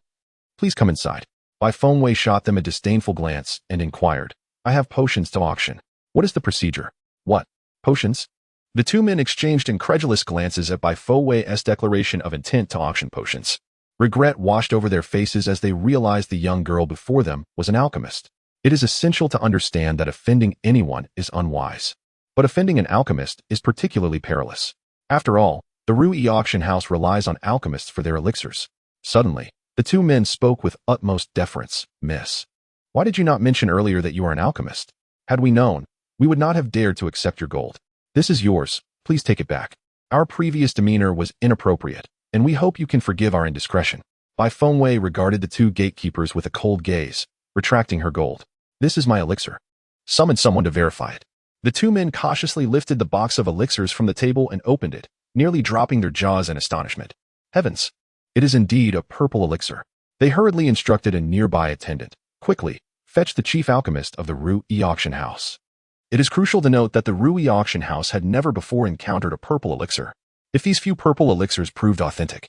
Please come inside. Bai Fengwei shot them a disdainful glance and inquired, I have potions to auction. What is the procedure? What? Potions? The two men exchanged incredulous glances at Bai Fengwei's declaration of intent to auction potions. Regret washed over their faces as they realized the young girl before them was an alchemist. It is essential to understand that offending anyone is unwise. But offending an alchemist is particularly perilous. After all, the Rui auction house relies on alchemists for their elixirs. Suddenly, the two men spoke with utmost deference. Miss, why did you not mention earlier that you are an alchemist? Had we known, we would not have dared to accept your gold. This is yours. Please take it back. Our previous demeanor was inappropriate, and we hope you can forgive our indiscretion. Bai Fengwei regarded the two gatekeepers with a cold gaze, retracting her gold. This is my elixir. Summon someone to verify it. The two men cautiously lifted the box of elixirs from the table and opened it, nearly dropping their jaws in astonishment. Heavens! It is indeed a purple elixir. They hurriedly instructed a nearby attendant. Quickly, fetch the chief alchemist of the Rui auction house. It is crucial to note that the Rui auction house had never before encountered a purple elixir. If these few purple elixirs proved authentic,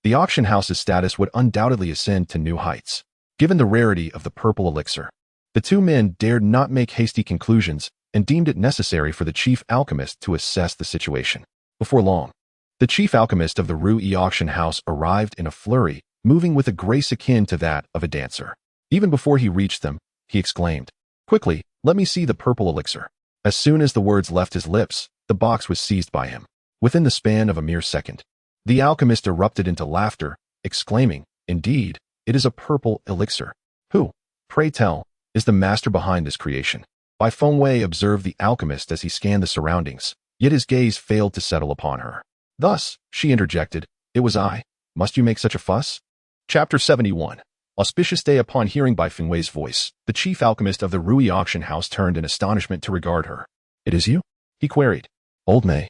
the auction house's status would undoubtedly ascend to new heights. Given the rarity of the purple elixir, The two men dared not make hasty conclusions and deemed it necessary for the chief alchemist to assess the situation. Before long, the chief alchemist of the Rui auction house arrived in a flurry, moving with a grace akin to that of a dancer. Even before he reached them, he exclaimed, "Quickly, let me see the purple elixir." As soon as the words left his lips, the box was seized by him. Within the span of a mere second, the alchemist erupted into laughter, exclaiming, "Indeed, it is a purple elixir. Who, pray tell, is the master behind this creation?" Bai Fengwei observed the alchemist as he scanned the surroundings, yet his gaze failed to settle upon her. Thus, she interjected, "It was I. Must you make such a fuss?" Chapter 71. Auspicious day. Upon hearing Bai Fengwei's voice, the chief alchemist of the Rui auction house turned in astonishment to regard her. "It is you?" he queried. "Old May."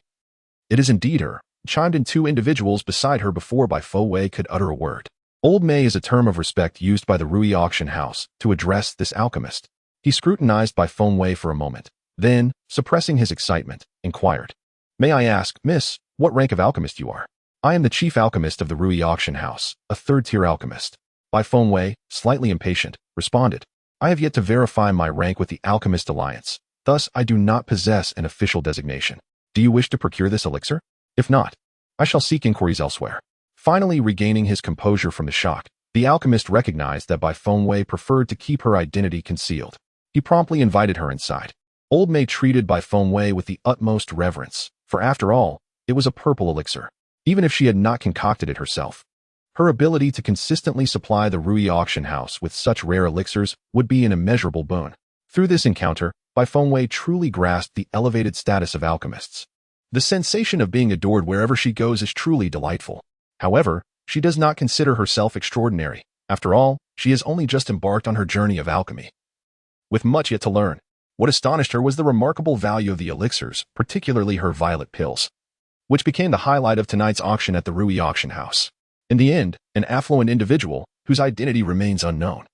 "It is indeed her," chimed in two individuals beside her before Bai Fengwei could utter a word. Old May is a term of respect used by the Rui auction house to address this alchemist. He scrutinized Bai Fengwei for a moment, then, suppressing his excitement, inquired, "May I ask, miss, what rank of alchemist you are?" "I am the chief alchemist of the Rui auction house, a third-tier alchemist." Bai Fengwei, slightly impatient, responded, "I have yet to verify my rank with the Alchemist Alliance, thus I do not possess an official designation. Do you wish to procure this elixir? If not, I shall seek inquiries elsewhere." Finally regaining his composure from the shock, the alchemist recognized that Bai Fengwei preferred to keep her identity concealed. He promptly invited her inside. Old May treated Bai Fengwei with the utmost reverence, for after all, it was a purple elixir. Even if she had not concocted it herself, her ability to consistently supply the Rui auction house with such rare elixirs would be an immeasurable boon. Through this encounter, Bai Fengwei truly grasped the elevated status of alchemists. The sensation of being adored wherever she goes is truly delightful. However, she does not consider herself extraordinary. After all, she has only just embarked on her journey of alchemy, with much yet to learn. What astonished her was the remarkable value of the elixirs, particularly her violet pills, which became the highlight of tonight's auction at the Rui auction house. In the end, an affluent individual, whose identity remains unknown,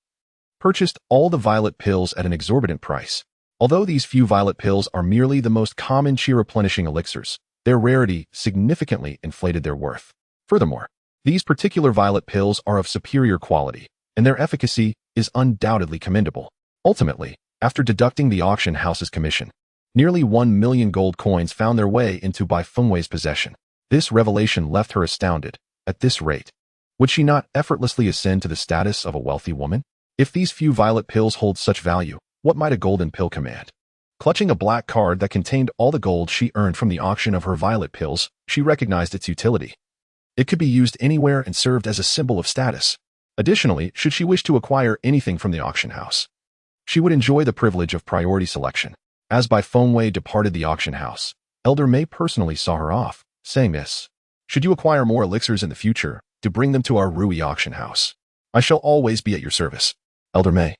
purchased all the violet pills at an exorbitant price. Although these few violet pills are merely the most common chi-replenishing elixirs, their rarity significantly inflated their worth. Furthermore, these particular violet pills are of superior quality, and their efficacy is undoubtedly commendable. Ultimately, after deducting the auction house's commission, nearly 1 million gold coins found their way into Bai Fengwei's possession. This revelation left her astounded. At this rate, would she not effortlessly ascend to the status of a wealthy woman? If these few violet pills hold such value, what might a golden pill command? Clutching a black card that contained all the gold she earned from the auction of her violet pills, she recognized its utility. It could be used anywhere and served as a symbol of status. Additionally, should she wish to acquire anything from the auction house, she would enjoy the privilege of priority selection. As Bai Fengwei departed the auction house, Elder May personally saw her off, saying, "Miss, should you acquire more elixirs in the future, to bring them to our Rui auction house, I shall always be at your service. Elder May,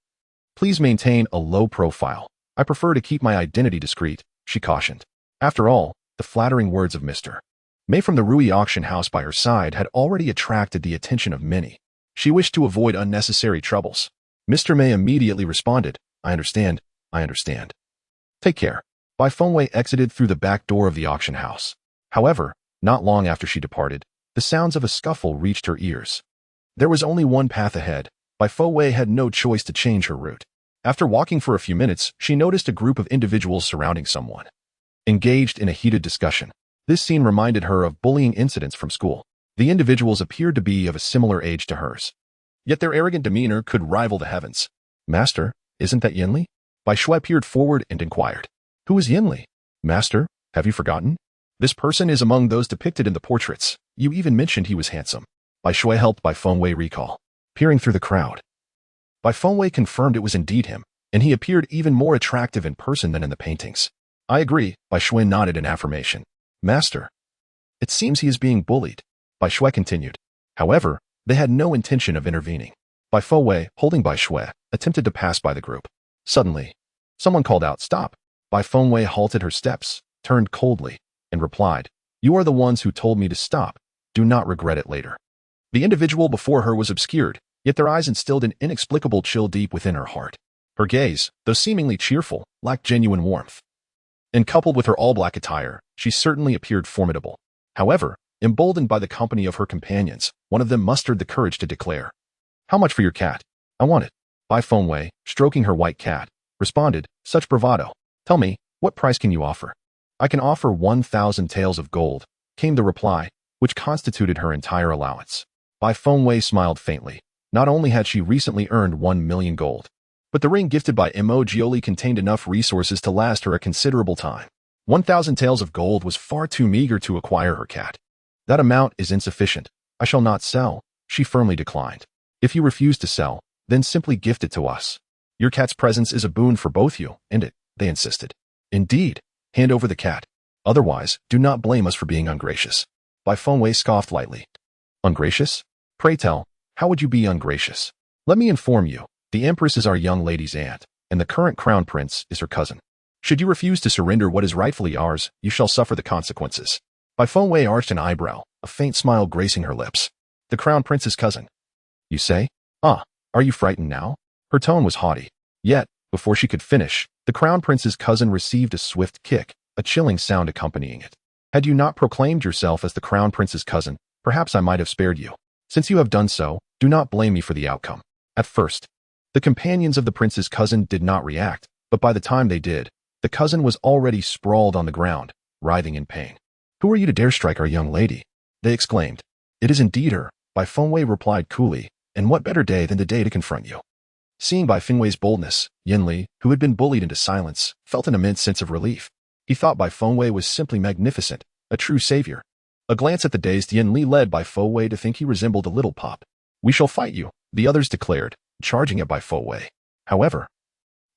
please maintain a low profile. I prefer to keep my identity discreet," she cautioned. After all, the flattering words of Mr. May from the Rui auction house by her side had already attracted the attention of many. She wished to avoid unnecessary troubles. Mr. May immediately responded, I understand. Take care." Bai Fengwei exited through the back door of the auction house. However, not long after she departed, the sounds of a scuffle reached her ears. There was only one path ahead. Bai Fengwei had no choice to change her route. After walking for a few minutes, she noticed a group of individuals surrounding someone, engaged in a heated discussion. This scene reminded her of bullying incidents from school. The individuals appeared to be of a similar age to hers, yet their arrogant demeanor could rival the heavens. "Master, isn't that Yinli?" Bai Shui peered forward and inquired. "Who is Yinli? Master, have you forgotten? This person is among those depicted in the portraits. You even mentioned he was handsome." Bai Shui helped Bai Fengwei recall. Peering through the crowd, Bai Fengwei confirmed it was indeed him, and he appeared even more attractive in person than in the paintings. "I agree," Bai Shui nodded in affirmation. "Master, it seems he is being bullied," Bai Shui continued. However, they had no intention of intervening. Bai Fengwei, holding Bai Shui, attempted to pass by the group. Suddenly, someone called out, "Stop!" Bai Fengwei halted her steps, turned coldly, and replied, "You are the ones who told me to stop. Do not regret it later." The individual before her was obscured, yet their eyes instilled an inexplicable chill deep within her heart. Her gaze, though seemingly cheerful, lacked genuine warmth. And coupled with her all-black attire, she certainly appeared formidable. However, emboldened by the company of her companions, one of them mustered the courage to declare, "How much for your cat? I want it." Bai Fengwei, stroking her white cat, responded, such bravado. Tell me, what price can you offer? I can offer 1,000 taels of gold, came the reply, which constituted her entire allowance. Bai Fengwei smiled faintly. Not only had she recently earned 1 million gold, but the ring gifted by Mo Jioli contained enough resources to last her a considerable time. 1,000 taels of gold was far too meager to acquire her cat. That amount is insufficient. I shall not sell, she firmly declined. If you refuse to sell, then simply gift it to us. Your cat's presence is a boon for both you and it, they insisted. Indeed, hand over the cat. Otherwise, do not blame us for being ungracious. Bai Fengwei scoffed lightly. Ungracious? Pray tell, how would you be ungracious? Let me inform you, the Empress is our young lady's aunt, and the current crown prince is her cousin. Should you refuse to surrender what is rightfully ours, you shall suffer the consequences. Bai Fengwei arched an eyebrow, a faint smile gracing her lips. The crown prince's cousin. You say? Ah, are you frightened now? Her tone was haughty. Yet, before she could finish, the crown prince's cousin received a swift kick, a chilling sound accompanying it. Had you not proclaimed yourself as the crown prince's cousin, perhaps I might have spared you. Since you have done so, do not blame me for the outcome. At first, the companions of the prince's cousin did not react, but by the time they did, the cousin was already sprawled on the ground, writhing in pain. Who are you to dare strike our young lady? They exclaimed. It is indeed her, Bai Fengwei replied coolly, and what better day than the day to confront you? Seeing Bai Fengwei's boldness, Yin Li, who had been bullied into silence, felt an immense sense of relief. He thought Bai Fengwei was simply magnificent, a true savior. A glance at the dazed Yin Li led Bai Fengwei to think he resembled a little pup. We shall fight you, the others declared, charging at Bai Fengwei. However,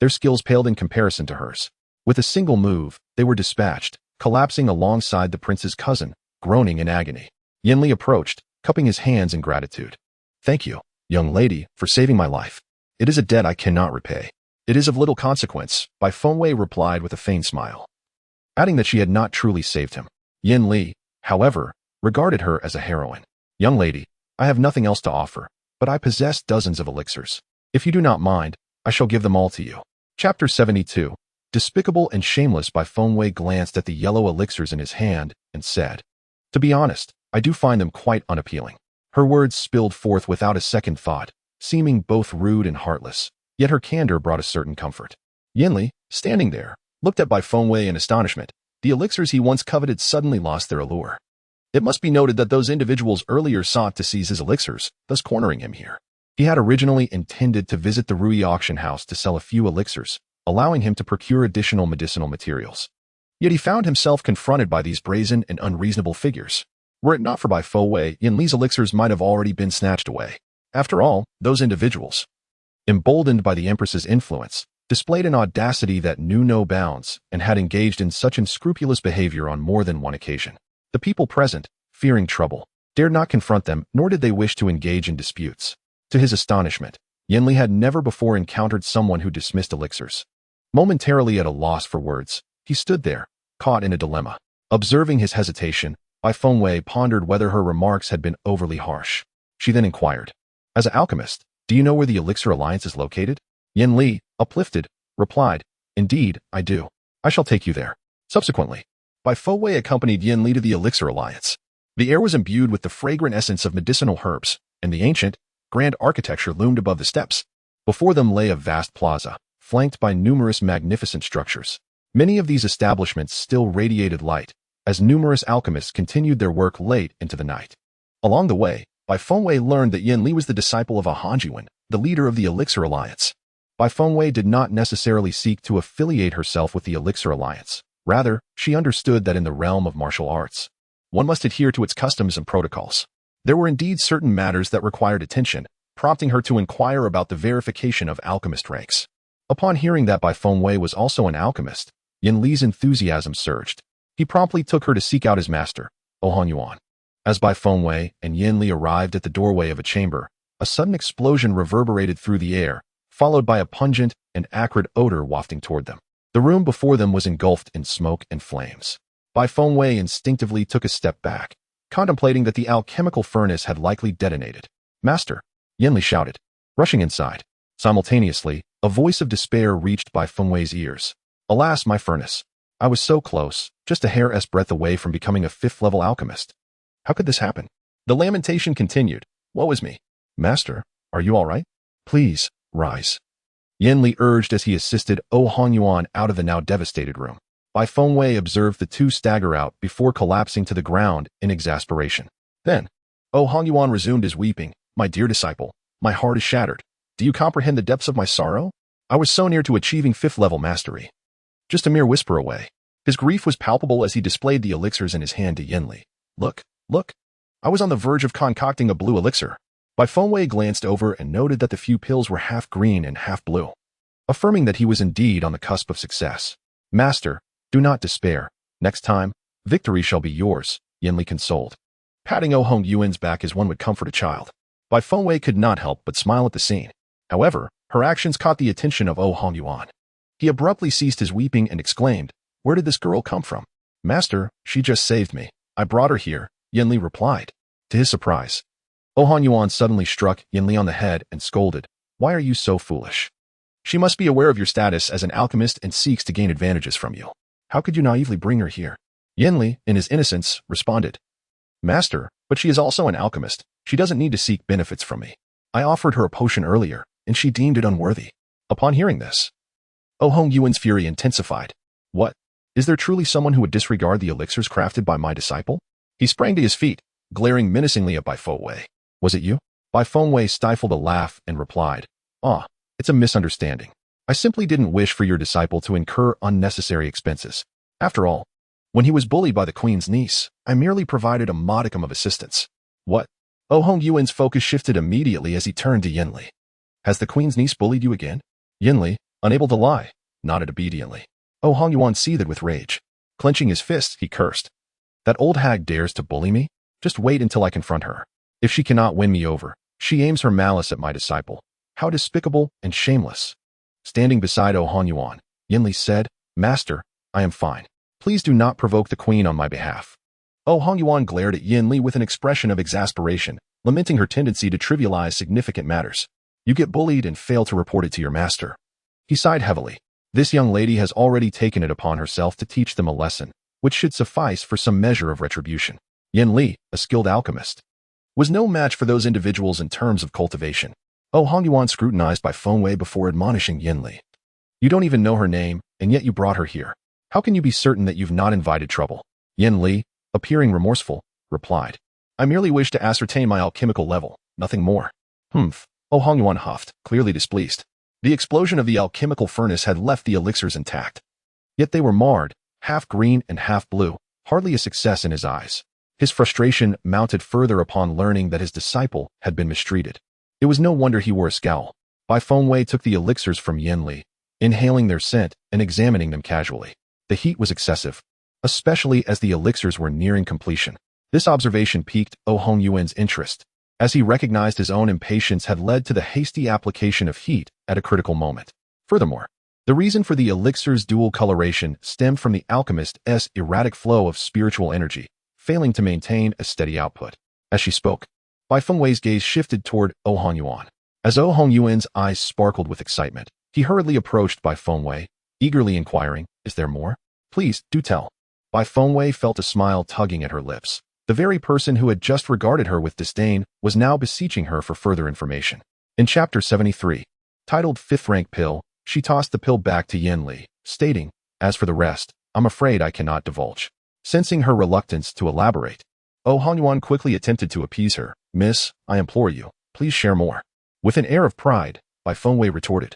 their skills paled in comparison to hers. With a single move, they were dispatched, collapsing alongside the prince's cousin, groaning in agony. Yin Li approached, cupping his hands in gratitude. Thank you, young lady, for saving my life. It is a debt I cannot repay. It is of little consequence, Bai Fengwei replied with a faint smile, adding that she had not truly saved him. Yin Li, however, regarded her as a heroine. Young lady, I have nothing else to offer, but I possess dozens of elixirs. If you do not mind, I shall give them all to you. Chapter 72. Despicable and shameless. Bai Fengwei glanced at the yellow elixirs in his hand and said, to be honest, I do find them quite unappealing. Her words spilled forth without a second thought, seeming both rude and heartless, yet her candor brought a certain comfort. Yin Li, standing there, looked at Bai Fengwei in astonishment. The elixirs he once coveted suddenly lost their allure. It must be noted that those individuals earlier sought to seize his elixirs, thus cornering him here. He had originally intended to visit the Rui auction house to sell a few elixirs, allowing him to procure additional medicinal materials. Yet he found himself confronted by these brazen and unreasonable figures. Were it not for Bai Fengwei, Yin Li's elixirs might have already been snatched away. After all, those individuals, emboldened by the Empress's influence, displayed an audacity that knew no bounds and had engaged in such unscrupulous behavior on more than one occasion. The people present, fearing trouble, dared not confront them, nor did they wish to engage in disputes. To his astonishment, Yin Li had never before encountered someone who dismissed elixirs. Momentarily at a loss for words, he stood there, caught in a dilemma. Observing his hesitation, Bai Fengwei pondered whether her remarks had been overly harsh. She then inquired, as an alchemist, do you know where the Elixir Alliance is located? Yin Li, uplifted, replied, indeed, I do. I shall take you there. Subsequently, Bai Fengwei accompanied Yin Li to the Elixir Alliance. The air was imbued with the fragrant essence of medicinal herbs, and the ancient, grand architecture loomed above the steps. Before them lay a vast plaza, flanked by numerous magnificent structures. Many of these establishments still radiated light, as numerous alchemists continued their work late into the night. Along the way, Bai Fengwei learned that Yin Li was the disciple of a Hanjuan, the leader of the Elixir Alliance. Bai Fengwei did not necessarily seek to affiliate herself with the Elixir Alliance. Rather, she understood that in the realm of martial arts, one must adhere to its customs and protocols. There were indeed certain matters that required attention, prompting her to inquire about the verification of alchemist ranks. Upon hearing that Bai Fengwei was also an alchemist, Yin Li's enthusiasm surged. He promptly took her to seek out his master, Ohan Yuan. As Bai Fengwei and Yin Li arrived at the doorway of a chamber, a sudden explosion reverberated through the air, followed by a pungent and acrid odor wafting toward them. The room before them was engulfed in smoke and flames. Bai Fengwei instinctively took a step back, contemplating that the alchemical furnace had likely detonated. Master, Yin Li shouted, rushing inside. Simultaneously, a voice of despair reached Bai Fengwei's ears. Alas, my furnace. I was so close, just a hair's breadth away from becoming a 5th-level alchemist. How could this happen? The lamentation continued. Woe is me. Master, are you all right? Please, Rise. Yin Li urged as he assisted Hongyuan out of the now devastated room. Bai Fengwei observed the two stagger out before collapsing to the ground in exasperation. Then, Hongyuan resumed his weeping. My dear disciple, my heart is shattered. Do you comprehend the depths of my sorrow? I was so near to achieving 5th-level mastery. Just a mere whisper away. His grief was palpable as he displayed the elixirs in his hand to Yin Li. Look, look. I was on the verge of concocting a blue elixir. Bai Fengwei glanced over and noted that the few pills were half green and half blue, affirming that he was indeed on the cusp of success. Master, do not despair. Next time, victory shall be yours, Yin Li consoled, patting Hongyuan's back as one would comfort a child. Bai Fengwei could not help but smile at the scene. However, her actions caught the attention of Hongyuan. He abruptly ceased his weeping and exclaimed, Where did this girl come from? Master, she just saved me. I brought her here, Yin Li replied. To his surprise, Hongyuan suddenly struck Yin Li on the head and scolded, Why are you so foolish? She must be aware of your status as an alchemist and seeks to gain advantages from you. How could you naively bring her here? Yin Li, in his innocence, responded, Master, but she is also an alchemist. She doesn't need to seek benefits from me. I offered her a potion earlier, and she deemed it unworthy. Upon hearing this, Hongyuan's fury intensified. What? Is there truly someone who would disregard the elixirs crafted by my disciple? He sprang to his feet, glaring menacingly at Bai Fengwei. Was it you? Bai Fengwei stifled a laugh and replied, It's a misunderstanding. I simply didn't wish for your disciple to incur unnecessary expenses. After all, when he was bullied by the queen's niece, I merely provided a modicum of assistance. What? Hongyuan's focus shifted immediately as he turned to Yin Li. Has the queen's niece bullied you again? Yin Li, unable to lie, nodded obediently. Hongyuan seethed with rage. Clenching his fists, he cursed. That old hag dares to bully me? Just wait until I confront her. If she cannot win me over, she aims her malice at my disciple. How despicable and shameless. Standing beside Hongyuan, Yin Li said, Master, I am fine. Please do not provoke the queen on my behalf. Hongyuan glared at Yin Li with an expression of exasperation, lamenting her tendency to trivialize significant matters. You get bullied and fail to report it to your master. He sighed heavily. This young lady has already taken it upon herself to teach them a lesson, which should suffice for some measure of retribution. Yin Li, a skilled alchemist, was no match for those individuals in terms of cultivation. Hongyuan scrutinized Bai Fengwei before admonishing Yin Li. You don't even know her name, and yet you brought her here. How can you be certain that you've not invited trouble? Yin Li, appearing remorseful, replied, I merely wish to ascertain my alchemical level, nothing more. Hongyuan huffed, clearly displeased. The explosion of the alchemical furnace had left the elixirs intact. Yet they were marred, half green and half blue, hardly a success in his eyes. His frustration mounted further upon learning that his disciple had been mistreated. It was no wonder he wore a scowl. Bai Fengwei took the elixirs from Yin Li, inhaling their scent and examining them casually. The heat was excessive, especially as the elixirs were nearing completion. This observation piqued Hongyuan's interest, as he recognized his own impatience had led to the hasty application of heat at a critical moment. Furthermore, the reason for the elixir's dual coloration stemmed from the alchemist's erratic flow of spiritual energy, failing to maintain a steady output. As she spoke, Bai Fengwei's gaze shifted toward Hongyuan. As Hongyuan's eyes sparkled with excitement, he hurriedly approached Bai Fengwei, eagerly inquiring, Is there more? Please, do tell. Bai Fengwei felt a smile tugging at her lips. The very person who had just regarded her with disdain was now beseeching her for further information. In Chapter 73, titled 5th Rank Pill, she tossed the pill back to Yin Li, stating, As for the rest, I'm afraid I cannot divulge. Sensing her reluctance to elaborate, Hongyuan quickly attempted to appease her. Miss, I implore you, please share more. With an air of pride, Bai Fengwei retorted.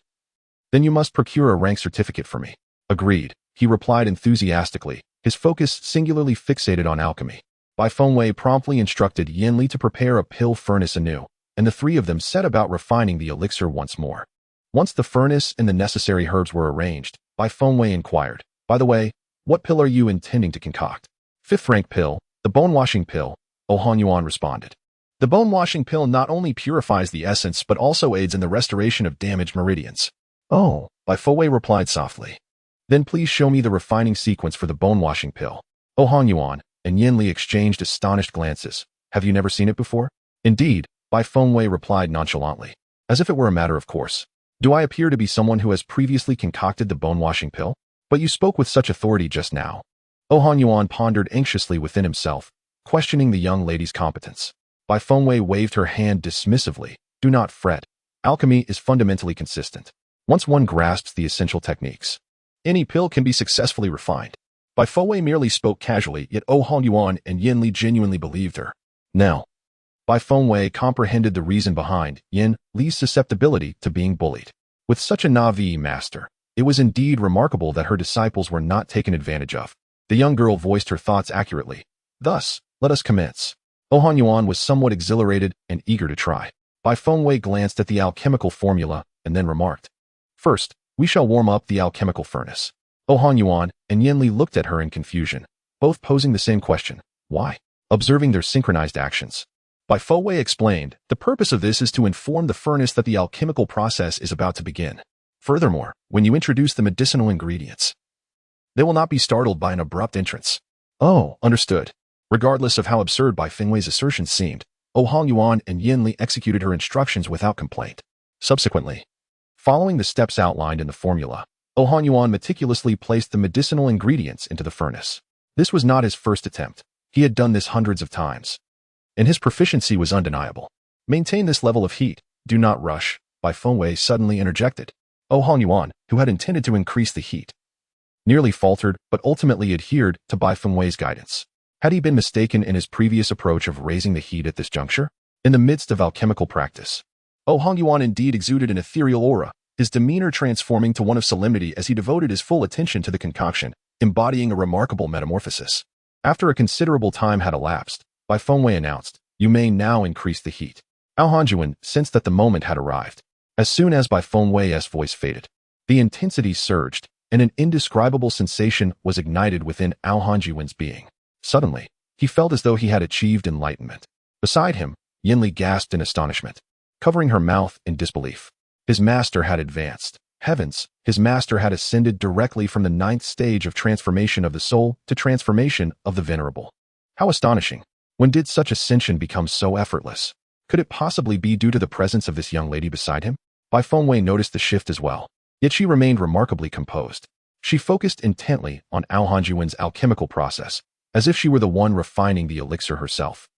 Then you must procure a rank certificate for me. Agreed, he replied enthusiastically, his focus singularly fixated on alchemy. Bai Fengwei promptly instructed Yin Li to prepare a pill furnace anew, and the three of them set about refining the elixir once more. Once the furnace and the necessary herbs were arranged, Bai Fengwei inquired, By the way, what pill are you intending to concoct? 5th rank pill, the bone-washing pill, Hongyuan responded. The bone-washing pill not only purifies the essence but also aids in the restoration of damaged meridians. Oh, Bai Fengwei replied softly. Then please show me the refining sequence for the bone-washing pill. Hongyuan and Yin Li exchanged astonished glances. Have you never seen it before? Indeed, Bai Fengwei replied nonchalantly, as if it were a matter of course. Do I appear to be someone who has previously concocted the bone-washing pill? But you spoke with such authority just now. Hongyuan pondered anxiously within himself, questioning the young lady's competence. Bai Fengwei waved her hand dismissively. Do not fret. Alchemy is fundamentally consistent. Once one grasps the essential techniques, any pill can be successfully refined. Bai Fengwei merely spoke casually, yet Yuan and Yin Li genuinely believed her. Now, Bai Fengwei comprehended the reason behind Yin Li's susceptibility to being bullied. With such a Na'vi master, it was indeed remarkable that her disciples were not taken advantage of. The young girl voiced her thoughts accurately. Thus, let us commence. Yuan was somewhat exhilarated and eager to try. Bai Fengwei glanced at the alchemical formula and then remarked, "First, we shall warm up the alchemical furnace." Yuan and Yin Li looked at her in confusion, both posing the same question. Why? Observing their synchronized actions, Bai Fengwei explained, the purpose of this is to inform the furnace that the alchemical process is about to begin. Furthermore, when you introduce the medicinal ingredients, they will not be startled by an abrupt entrance. Oh, understood. Regardless of how absurd Bai Fengwei's assertions seemed, Yuan and Yin Li executed her instructions without complaint. Subsequently, following the steps outlined in the formula, Yuan meticulously placed the medicinal ingredients into the furnace. This was not his first attempt. He had done this hundreds of times, and his proficiency was undeniable. Maintain this level of heat. Do not rush, Bai Fengwei suddenly interjected. Yuan, who had intended to increase the heat, nearly faltered but ultimately adhered to Bai Fengwei's guidance. Had he been mistaken in his previous approach of raising the heat at this juncture? In the midst of alchemical practice, Yuan indeed exuded an ethereal aura, his demeanor transforming to one of solemnity as he devoted his full attention to the concoction, embodying a remarkable metamorphosis. After a considerable time had elapsed, Bai Fengwei announced, "You may now increase the heat." Yuan sensed that the moment had arrived. As soon as Bai Fengwei's voice faded, the intensity surged, and an indescribable sensation was ignited within Yuan's being. Suddenly, he felt as though he had achieved enlightenment. Beside him, Yin Li gasped in astonishment, covering her mouth in disbelief. His master had advanced. Heavens, his master had ascended directly from the 9th stage of transformation of the soul to transformation of the venerable. How astonishing! When did such ascension become so effortless? Could it possibly be due to the presence of this young lady beside him? Bai Fengwei noticed the shift as well, yet she remained remarkably composed. She focused intently on Yuan's alchemical process, as if she were the one refining the elixir herself.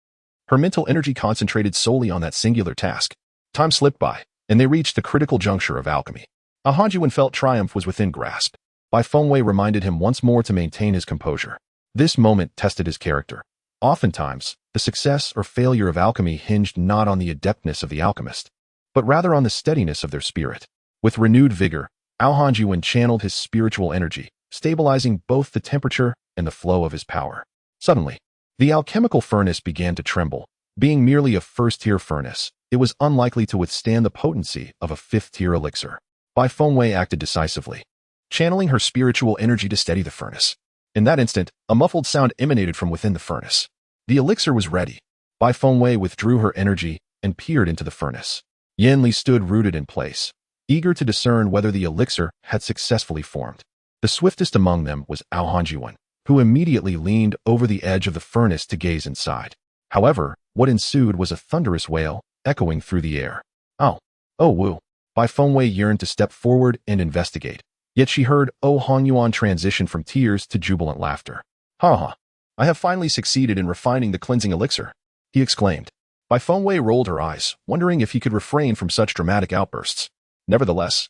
Her mental energy concentrated solely on that singular task. Time slipped by, and they reached the critical juncture of alchemy. Yuan felt triumph was within grasp. Bai Fengwei reminded him once more to maintain his composure. This moment tested his character. Oftentimes, the success or failure of alchemy hinged not on the adeptness of the alchemist, but rather on the steadiness of their spirit. With renewed vigor, Yuan channeled his spiritual energy, stabilizing both the temperature and the flow of his power. Suddenly, the alchemical furnace began to tremble. Being merely a first-tier furnace, it was unlikely to withstand the potency of a 5th-tier elixir. Bai Fengwei acted decisively, channeling her spiritual energy to steady the furnace. In that instant, a muffled sound emanated from within the furnace. The elixir was ready. Bai Fengwei withdrew her energy and peered into the furnace. Yin Li stood rooted in place, eager to discern whether the elixir had successfully formed. The swiftest among them was Yuan, who immediately leaned over the edge of the furnace to gaze inside. However, what ensued was a thunderous wail, echoing through the air. Oh woo. Bai Fengwei yearned to step forward and investigate, yet she heard Yuan transition from tears to jubilant laughter. "Ha! I have finally succeeded in refining the cleansing elixir," he exclaimed. Bai Fengwei rolled her eyes, wondering if he could refrain from such dramatic outbursts. Nevertheless,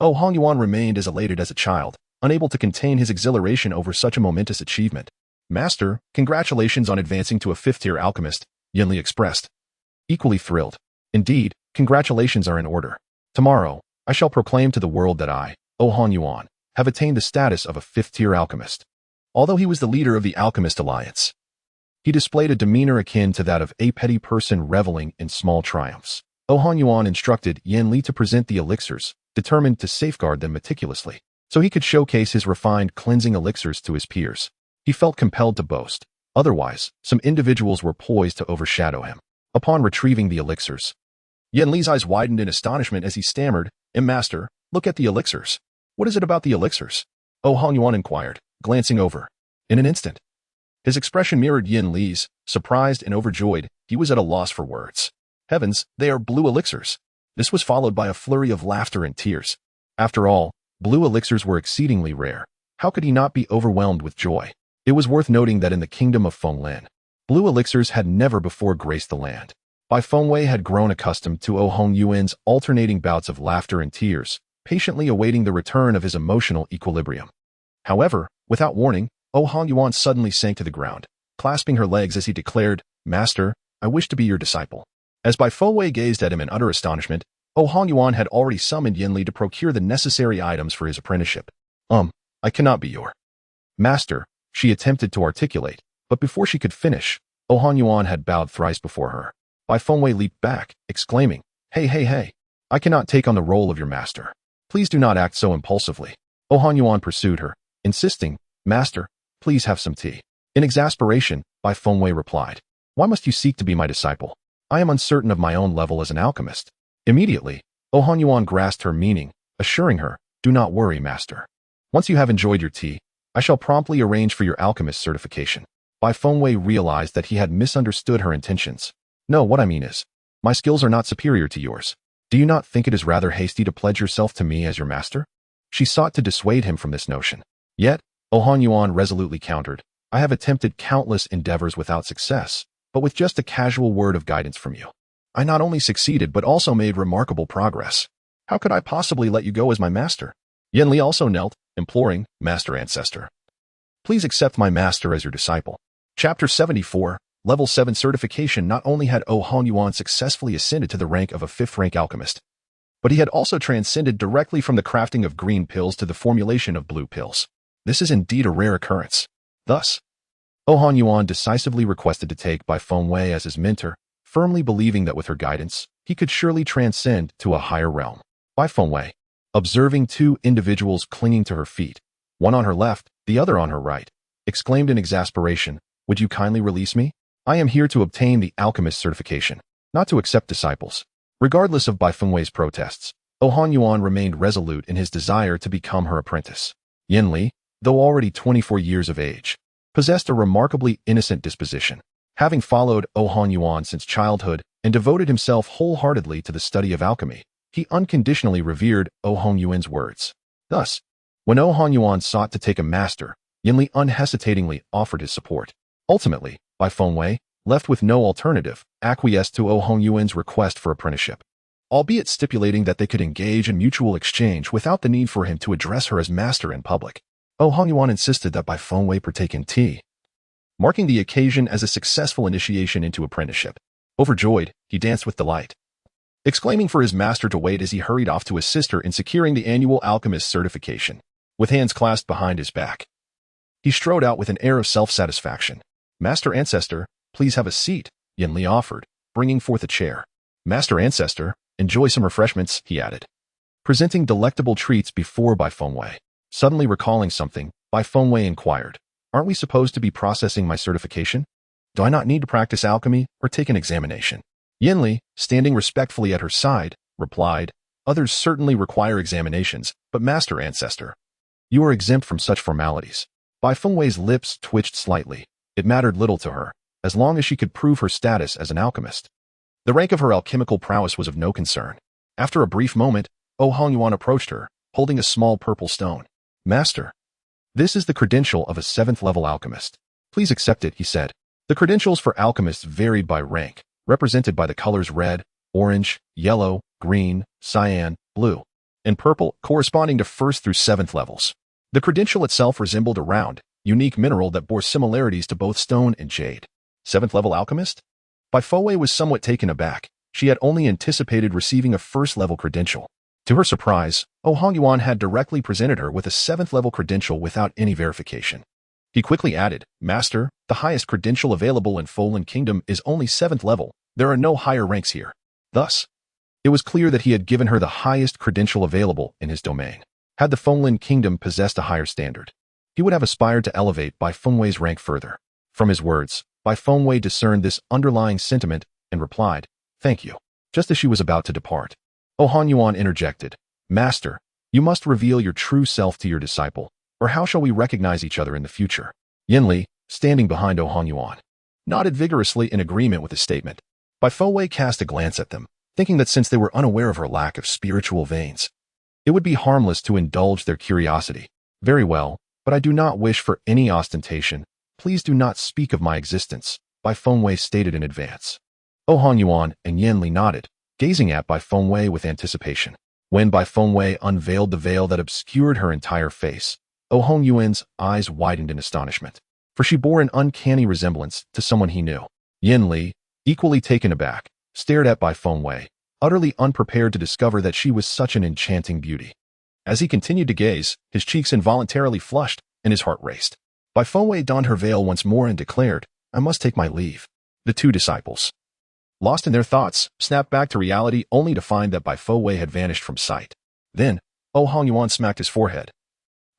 Yuan remained as elated as a child, unable to contain his exhilaration over such a momentous achievement. "Master, congratulations on advancing to a 5th-tier alchemist," Yin Li expressed. Equally thrilled. "Indeed, congratulations are in order. Tomorrow, I shall proclaim to the world that I, Yuan, have attained the status of a 5th-tier alchemist." Although he was the leader of the Alchemist Alliance, he displayed a demeanor akin to that of a petty person reveling in small triumphs. Yuan instructed Yin Li to present the elixirs, determined to safeguard them meticulously, so he could showcase his refined cleansing elixirs to his peers. He felt compelled to boast. Otherwise, some individuals were poised to overshadow him. Upon retrieving the elixirs, Yin Li's eyes widened in astonishment as he stammered, "Master, look at the elixirs." "What is it about the elixirs?" Yuan inquired, glancing over. In an instant, his expression mirrored Yin Li's. Surprised and overjoyed, he was at a loss for words. "Heavens, they are blue elixirs." This was followed by a flurry of laughter and tears. After all, blue elixirs were exceedingly rare. How could he not be overwhelmed with joy? It was worth noting that in the kingdom of Fenglin, blue elixirs had never before graced the land. Bai Fengwei had grown accustomed to Oh Hongyuan's alternating bouts of laughter and tears, patiently awaiting the return of his emotional equilibrium. However, without warning, Oh Hongyuan suddenly sank to the ground, clasping her legs as he declared, "Master, I wish to be your disciple." As Bai Fengwei gazed at him in utter astonishment, Oh Hongyuan had already summoned Yin Li to procure the necessary items for his apprenticeship. I cannot be your master," she attempted to articulate, but before she could finish, Oh Hongyuan had bowed thrice before her. Bai Fengwei leaped back, exclaiming, Hey, I cannot take on the role of your master. Please do not act so impulsively." Oh Hongyuan pursued her, insisting, "Master, please have some tea." In exasperation, Bai Fengwei replied, "Why must you seek to be my disciple? I am uncertain of my own level as an alchemist." Immediately, Oh Hongyuan grasped her meaning, assuring her, "Do not worry, master. Once you have enjoyed your tea, I shall promptly arrange for your alchemist certification." Bai Fengwei realized that he had misunderstood her intentions. "No, what I mean is, my skills are not superior to yours. Do you not think it is rather hasty to pledge yourself to me as your master?" She sought to dissuade him from this notion. Yet, Oh Hongyuan resolutely countered, "I have attempted countless endeavors without success, but with just a casual word of guidance from you, I not only succeeded but also made remarkable progress. How could I possibly let you go as my master?" Yin Li also knelt, imploring, "Master Ancestor, please accept my master as your disciple." Chapter 74, Level 7 Certification. Not only had Oh Hongyuan successfully ascended to the rank of a 5th-rank alchemist, but he had also transcended directly from the crafting of green pills to the formulation of blue pills. This is indeed a rare occurrence. Thus, Oh Hongyuan decisively requested to take Bai Fengwei as his mentor, firmly believing that with her guidance, he could surely transcend to a higher realm. Bai Fengwei, observing two individuals clinging to her feet, one on her left, the other on her right, exclaimed in exasperation, "Would you kindly release me? I am here to obtain the alchemist certification, not to accept disciples." Regardless of Bai Fengwei's protests, Oh Hongyuan remained resolute in his desire to become her apprentice. Yin Li, though already 24 years of age, possessed a remarkably innocent disposition. Having followed Oh Hongyuan since childhood and devoted himself wholeheartedly to the study of alchemy, he unconditionally revered Oh Hongyuan's words. Thus, when Oh Hongyuan sought to take a master, Yin Li unhesitatingly offered his support. Ultimately, Bai Fengwei, left with no alternative, acquiesced to Oh Hongyuan's request for apprenticeship, albeit stipulating that they could engage in mutual exchange without the need for him to address her as master in public. Oh Hongyuan insisted that Bai Fengwei partake in tea, marking the occasion as a successful initiation into apprenticeship. Overjoyed, he danced with delight, exclaiming for his master to wait as he hurried off to assist her in securing the annual alchemist certification. With hands clasped behind his back, he strode out with an air of self-satisfaction. "Master Ancestor, please have a seat," Yin Li offered, bringing forth a chair. "Master Ancestor, enjoy some refreshments," he added, presenting delectable treats before Bai Fengwei. Suddenly recalling something, Bai Fengwei inquired, "Aren't we supposed to be processing my certification? Do I not need to practice alchemy or take an examination?" Yin Li, standing respectfully at her side, replied, "Others certainly require examinations, but Master Ancestor, you are exempt from such formalities." Bai Fengwei's lips twitched slightly. It mattered little to her, as long as she could prove her status as an alchemist. The rank of her alchemical prowess was of no concern. After a brief moment, Oh Hongyuan approached her, holding a small purple stone. "Master, this is the credential of a 7th-level alchemist. Please accept it," he said. The credentials for alchemists varied by rank, represented by the colors red, orange, yellow, green, cyan, blue, and purple, corresponding to 1st through 7th levels. The credential itself resembled a round, unique mineral that bore similarities to both stone and jade. 7th-level alchemist? Bai Fengwei was somewhat taken aback. She had only anticipated receiving a 1st-level credential. To her surprise, Oh Hongyuan had directly presented her with a 7th-level credential without any verification. He quickly added, "Master, the highest credential available in Fallen Kingdom is only 7th level. There are no higher ranks here." Thus, it was clear that he had given her the highest credential available in his domain. Had the Fallen Kingdom possessed a higher standard, he would have aspired to elevate Bai Fengwei's rank further. From his words, Bai Fengwei discerned this underlying sentiment and replied, "Thank you," just as she was about to depart. Oh Hongyuan interjected, "Master, you must reveal your true self to your disciple, or how shall we recognize each other in the future?" Yin Li, standing behind Oh Hongyuan, nodded vigorously in agreement with his statement. Bai Fengwei cast a glance at them, thinking that since they were unaware of her lack of spiritual veins, it would be harmless to indulge their curiosity. "Very well, but I do not wish for any ostentation. Please do not speak of my existence," Bai Fengwei stated in advance. Oh Hongyuan and Yin Li nodded, gazing at Bai Fengwei with anticipation. When Bai Fengwei unveiled the veil that obscured her entire face, Oh Hongyuan's eyes widened in astonishment, for she bore an uncanny resemblance to someone he knew. Yin Li, equally taken aback, stared at Bai Fengwei, utterly unprepared to discover that she was such an enchanting beauty. As he continued to gaze, his cheeks involuntarily flushed and his heart raced. Bai Fengwei donned her veil once more and declared, "I must take my leave." The two disciples, lost in their thoughts, snapped back to reality only to find that Bai Fengwei had vanished from sight. Then, Oh Hongyuan smacked his forehead,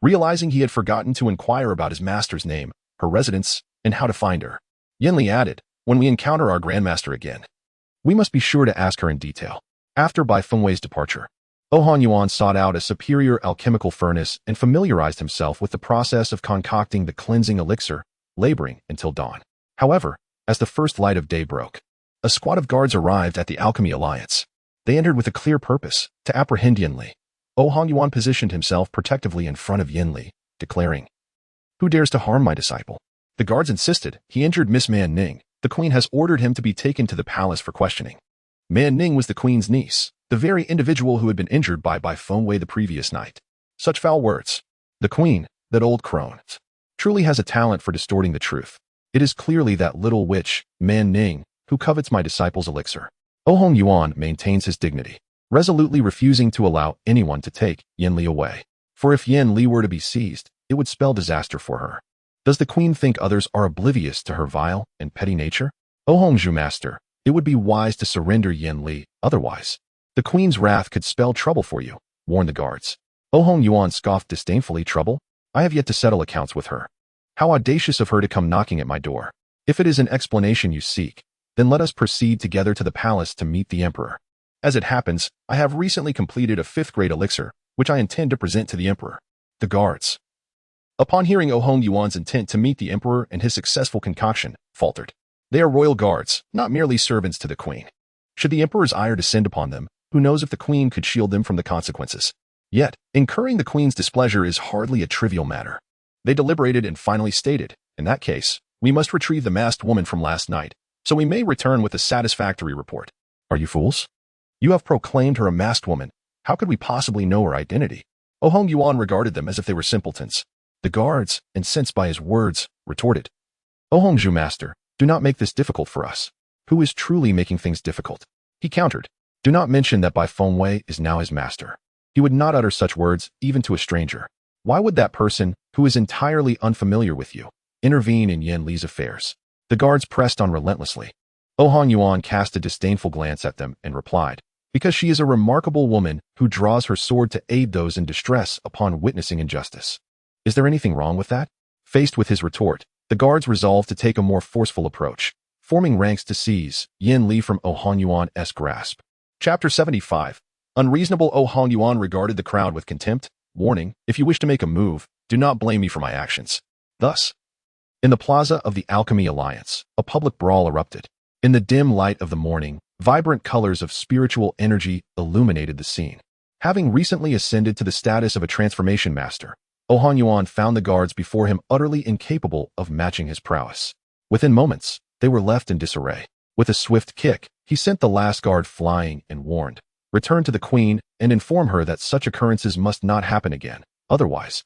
realizing he had forgotten to inquire about his master's name, her residence, and how to find her. Yin Li added, "When we encounter our grandmaster again, we must be sure to ask her in detail." After Bai Fengwei's departure, Oh Hongyuan sought out a superior alchemical furnace and familiarized himself with the process of concocting the cleansing elixir, laboring until dawn. However, as the first light of day broke, a squad of guards arrived at the Alchemy Alliance. They entered with a clear purpose, to apprehend Yin Li. Oh Hongyuan positioned himself protectively in front of Yin Li, declaring, "Who dares to harm my disciple?" The guards insisted. "He injured Miss Man Ning. The queen has ordered him to be taken to the palace for questioning." Man Ning was the queen's niece, the very individual who had been injured by Bai Fengwei the previous night. Such foul words. The queen, that old crone, truly has a talent for distorting the truth. It is clearly that little witch, Man Ning, who covets my disciple's elixir. Oh Hongyuan maintains his dignity, resolutely refusing to allow anyone to take Yin Li away. For if Yin Li were to be seized, it would spell disaster for her. Does the queen think others are oblivious to her vile and petty nature? Oh Hongzhu master, it would be wise to surrender Yin Li, otherwise the queen's wrath could spell trouble for you, warned the guards. Oh Hongyuan scoffed disdainfully. Trouble? I have yet to settle accounts with her. How audacious of her to come knocking at my door. If it is an explanation you seek, then let us proceed together to the palace to meet the emperor. As it happens, I have recently completed a 5th-grade elixir, which I intend to present to the emperor. The guards, upon hearing Oh Hongyuan's intent to meet the emperor and his successful concoction, faltered. They are royal guards, not merely servants to the queen. Should the emperor's ire descend upon them, who knows if the queen could shield them from the consequences? Yet, incurring the queen's displeasure is hardly a trivial matter. They deliberated and finally stated, in that case, we must retrieve the masked woman from last night, so we may return with a satisfactory report. Are you fools? You have proclaimed her a masked woman. How could we possibly know her identity? Oh Hongyuan regarded them as if they were simpletons. The guards, incensed by his words, retorted, "Oh Hongzhu master, do not make this difficult for us. Who is truly making things difficult?" He countered, "Do not mention that Bai Fengwei is now his master. He would not utter such words even to a stranger. Why would that person, who is entirely unfamiliar with you, intervene in Yin Li's affairs?" The guards pressed on relentlessly. Oh Hongyuan cast a disdainful glance at them and replied, "Because she is a remarkable woman who draws her sword to aid those in distress upon witnessing injustice." Is there anything wrong with that? Faced with his retort, the guards resolved to take a more forceful approach, forming ranks to seize Yin Li from Oh Hongyuan's grasp. Chapter 75. Unreasonable. Oh Hongyuan regarded the crowd with contempt, warning, "If you wish to make a move, do not blame me for my actions." Thus, in the plaza of the Alchemy Alliance, a public brawl erupted. In the dim light of the morning, vibrant colors of spiritual energy illuminated the scene. Having recently ascended to the status of a transformation master, Oh Hongyuan found the guards before him utterly incapable of matching his prowess. Within moments, they were left in disarray. With a swift kick, he sent the last guard flying and warned, "Return to the queen and inform her that such occurrences must not happen again. Otherwise,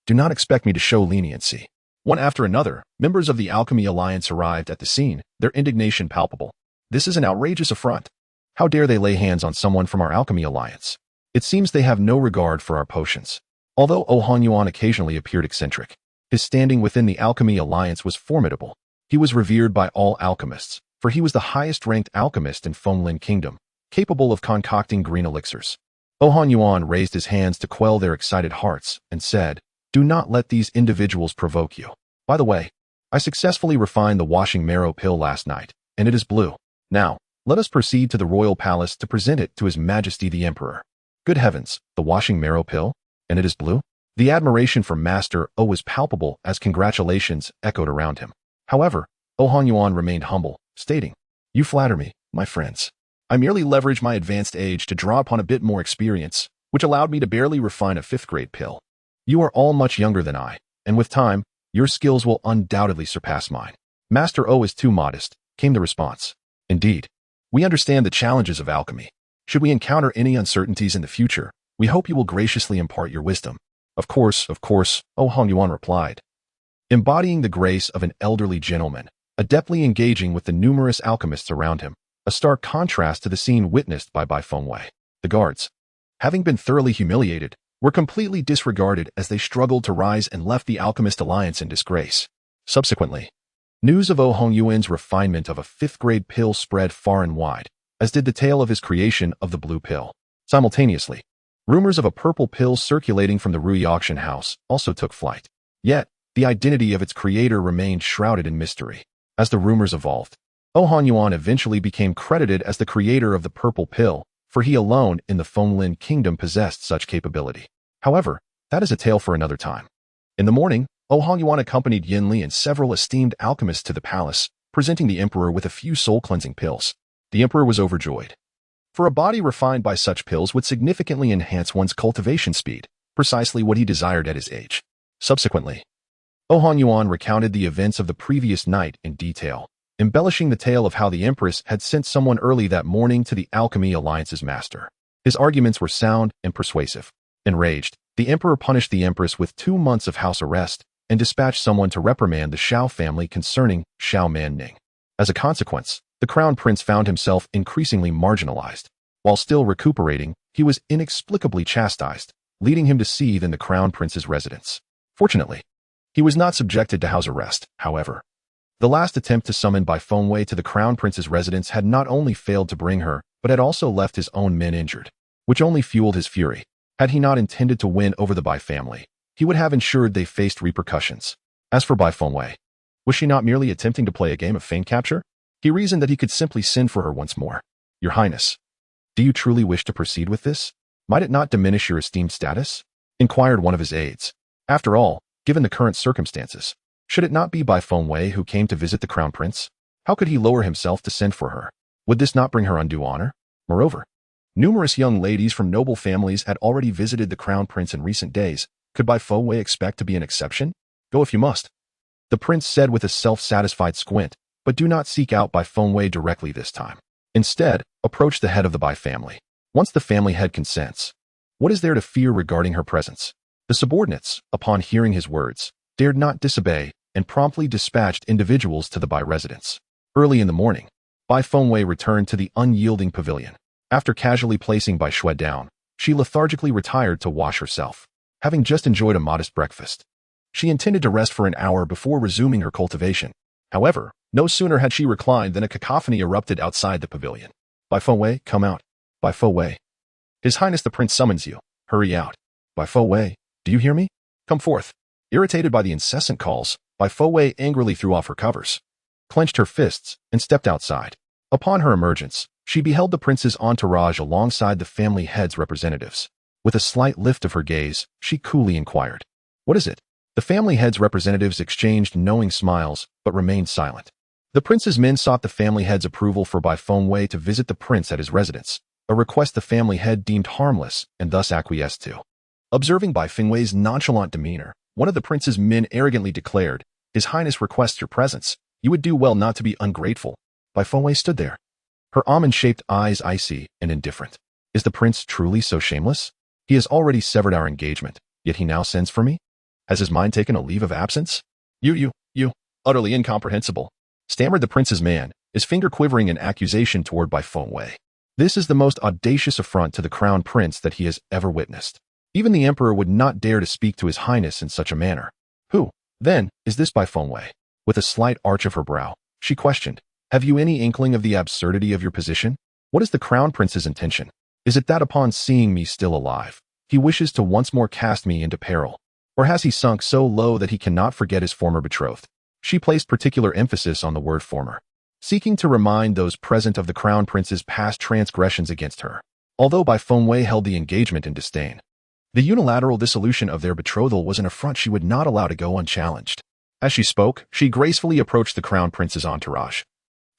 do not expect me to show leniency." One after another, members of the Alchemy Alliance arrived at the scene, their indignation palpable. "This is an outrageous affront. How dare they lay hands on someone from our Alchemy Alliance? It seems they have no regard for our potions." Although Oh Hongyuan occasionally appeared eccentric, his standing within the Alchemy Alliance was formidable. He was revered by all alchemists, for he was the highest-ranked alchemist in Fenglin Kingdom, capable of concocting green elixirs. Oh Hongyuan raised his hands to quell their excited hearts and said, "Do not let these individuals provoke you. By the way, I successfully refined the washing marrow pill last night, and it is blue. Now, let us proceed to the royal palace to present it to His Majesty the Emperor." Good heavens, the washing marrow pill? And it is blue? The admiration for Master O was palpable as congratulations echoed around him. However, Oh Hongyuan remained humble, stating, "You flatter me, my friends. I merely leveraged my advanced age to draw upon a bit more experience, which allowed me to barely refine a 5th-grade pill. You are all much younger than I, and with time, your skills will undoubtedly surpass mine." "Master O is too modest," came the response. "Indeed. We understand the challenges of alchemy. Should we encounter any uncertainties in the future, we hope you will graciously impart your wisdom. Of course, Oh Hongyuan replied, embodying the grace of an elderly gentleman, adeptly engaging with the numerous alchemists around him, a stark contrast to the scene witnessed by Bai Fengwei. The guards, having been thoroughly humiliated, were completely disregarded as they struggled to rise and left the Alchemist Alliance in disgrace. Subsequently, news of Oh Hongyuan's refinement of a fifth-grade pill spread far and wide, as did the tale of his creation of the blue pill. Simultaneously, rumors of a purple pill circulating from the Rui auction house also took flight. Yet, the identity of its creator remained shrouded in mystery. As the rumors evolved, Oh Hongyuan eventually became credited as the creator of the purple pill, for he alone in the Fenglin kingdom possessed such capability. However, that is a tale for another time. In the morning, Oh Hongyuan accompanied Yin Li and several esteemed alchemists to the palace, presenting the emperor with a few soul-cleansing pills. The emperor was overjoyed. For a body refined by such pills would significantly enhance one's cultivation speed, precisely what he desired at his age. Subsequently, Oh Hongyuan recounted the events of the previous night in detail, embellishing the tale of how the empress had sent someone early that morning to the Alchemy Alliance's master. His arguments were sound and persuasive. Enraged, the emperor punished the empress with 2 months of house arrest and dispatched someone to reprimand the Shao family concerning Shao Manning. As a consequence, the crown prince found himself increasingly marginalized. While still recuperating, he was inexplicably chastised, leading him to seethe in the crown prince's residence. Fortunately, he was not subjected to house arrest, however. The last attempt to summon Bai Fengwei to the crown prince's residence had not only failed to bring her, but had also left his own men injured, which only fueled his fury. Had he not intended to win over the Bai family, he would have ensured they faced repercussions. As for Bai Fengwei, was she not merely attempting to play a game of feign capture? He reasoned that he could simply send for her once more. Your Highness, do you truly wish to proceed with this? Might it not diminish your esteemed status? Inquired one of his aides. After all, given the current circumstances, should it not be Bai Fengwei who came to visit the crown prince? How could he lower himself to send for her? Would this not bring her undue honor? Moreover, numerous young ladies from noble families had already visited the crown prince in recent days. Could Bai Fengwei expect to be an exception? Go if you must, the prince said with a self-satisfied squint, but do not seek out Bai Fengwei directly this time. Instead, approach the head of the Bai family. Once the family head consents, what is there to fear regarding her presence? The subordinates, upon hearing his words, dared not disobey and promptly dispatched individuals to the Bai residence. Early in the morning, Bai Fengwei returned to the unyielding pavilion. After casually placing Bai Shui down, she lethargically retired to wash herself. Having just enjoyed a modest breakfast, she intended to rest for an hour before resuming her cultivation. However, no sooner had she reclined than a cacophony erupted outside the pavilion. Bai Fengwei, come out. Bai Fengwei. His Highness the Prince summons you. Hurry out. Bai Fengwei, do you hear me? Come forth. Irritated by the incessant calls, Bai Fengwei angrily threw off her covers, clenched her fists, and stepped outside. Upon her emergence, she beheld the prince's entourage alongside the family head's representatives. With a slight lift of her gaze, she coolly inquired, "What is it?" The family head's representatives exchanged knowing smiles, but remained silent. The prince's men sought the family head's approval for Bai Fengwei to visit the prince at his residence, a request the family head deemed harmless and thus acquiesced to. Observing Bai Fengwei's nonchalant demeanor, one of the prince's men arrogantly declared, "His Highness requests your presence. You would do well not to be ungrateful." Bai Fengwei stood there, her almond-shaped eyes icy and indifferent. Is the prince truly so shameless? He has already severed our engagement, yet he now sends for me? Has his mind taken a leave of absence? You, utterly incomprehensible, stammered the prince's man, his finger quivering in accusation toward Bai Fengwei. This is the most audacious affront to the crown prince that he has ever witnessed. Even the emperor would not dare to speak to his highness in such a manner. Who, then, is this Bai Fengwei? With a slight arch of her brow, she questioned, have you any inkling of the absurdity of your position? What is the crown prince's intention? Is it that upon seeing me still alive, he wishes to once more cast me into peril? Or has he sunk so low that he cannot forget his former betrothed? She placed particular emphasis on the word former, seeking to remind those present of the crown prince's past transgressions against her. Although Bai Fengwei held the engagement in disdain, the unilateral dissolution of their betrothal was an affront she would not allow to go unchallenged. As she spoke, she gracefully approached the crown prince's entourage,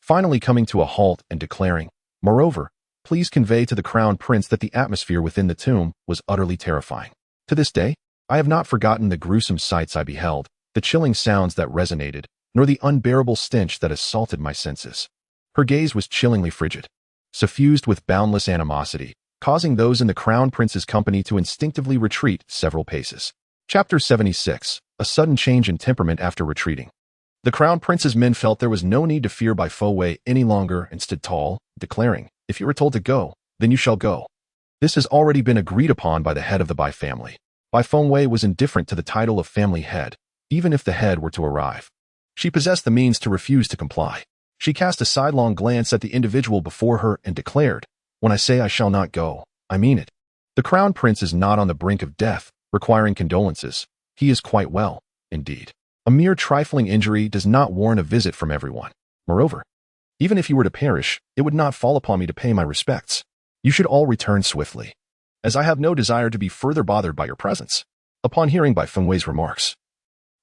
finally coming to a halt and declaring, "Moreover, please convey to the crown prince that the atmosphere within the tomb was utterly terrifying. To this day, I have not forgotten the gruesome sights I beheld, the chilling sounds that resonated, nor the unbearable stench that assaulted my senses." Her gaze was chillingly frigid. suffused with boundless animosity, causing those in the Crown Prince's company to instinctively retreat several paces. Chapter 76. A sudden change in temperament after retreating. The Crown Prince's men felt there was no need to fear Bai Fowei any longer and stood tall, declaring, "If you were told to go, then you shall go." This has already been agreed upon by the head of the Bai family. Bai Fowei was indifferent to the title of family head, even if the head were to arrive. She possessed the means to refuse to comply. She cast a sidelong glance at the individual before her and declared, "When I say I shall not go, I mean it." The Crown Prince is not on the brink of death, requiring condolences. He is quite well, indeed. A mere trifling injury does not warrant a visit from everyone. Moreover, even if you were to perish, it would not fall upon me to pay my respects. You should all return swiftly, as I have no desire to be further bothered by your presence. Upon hearing Bai Fowei's remarks,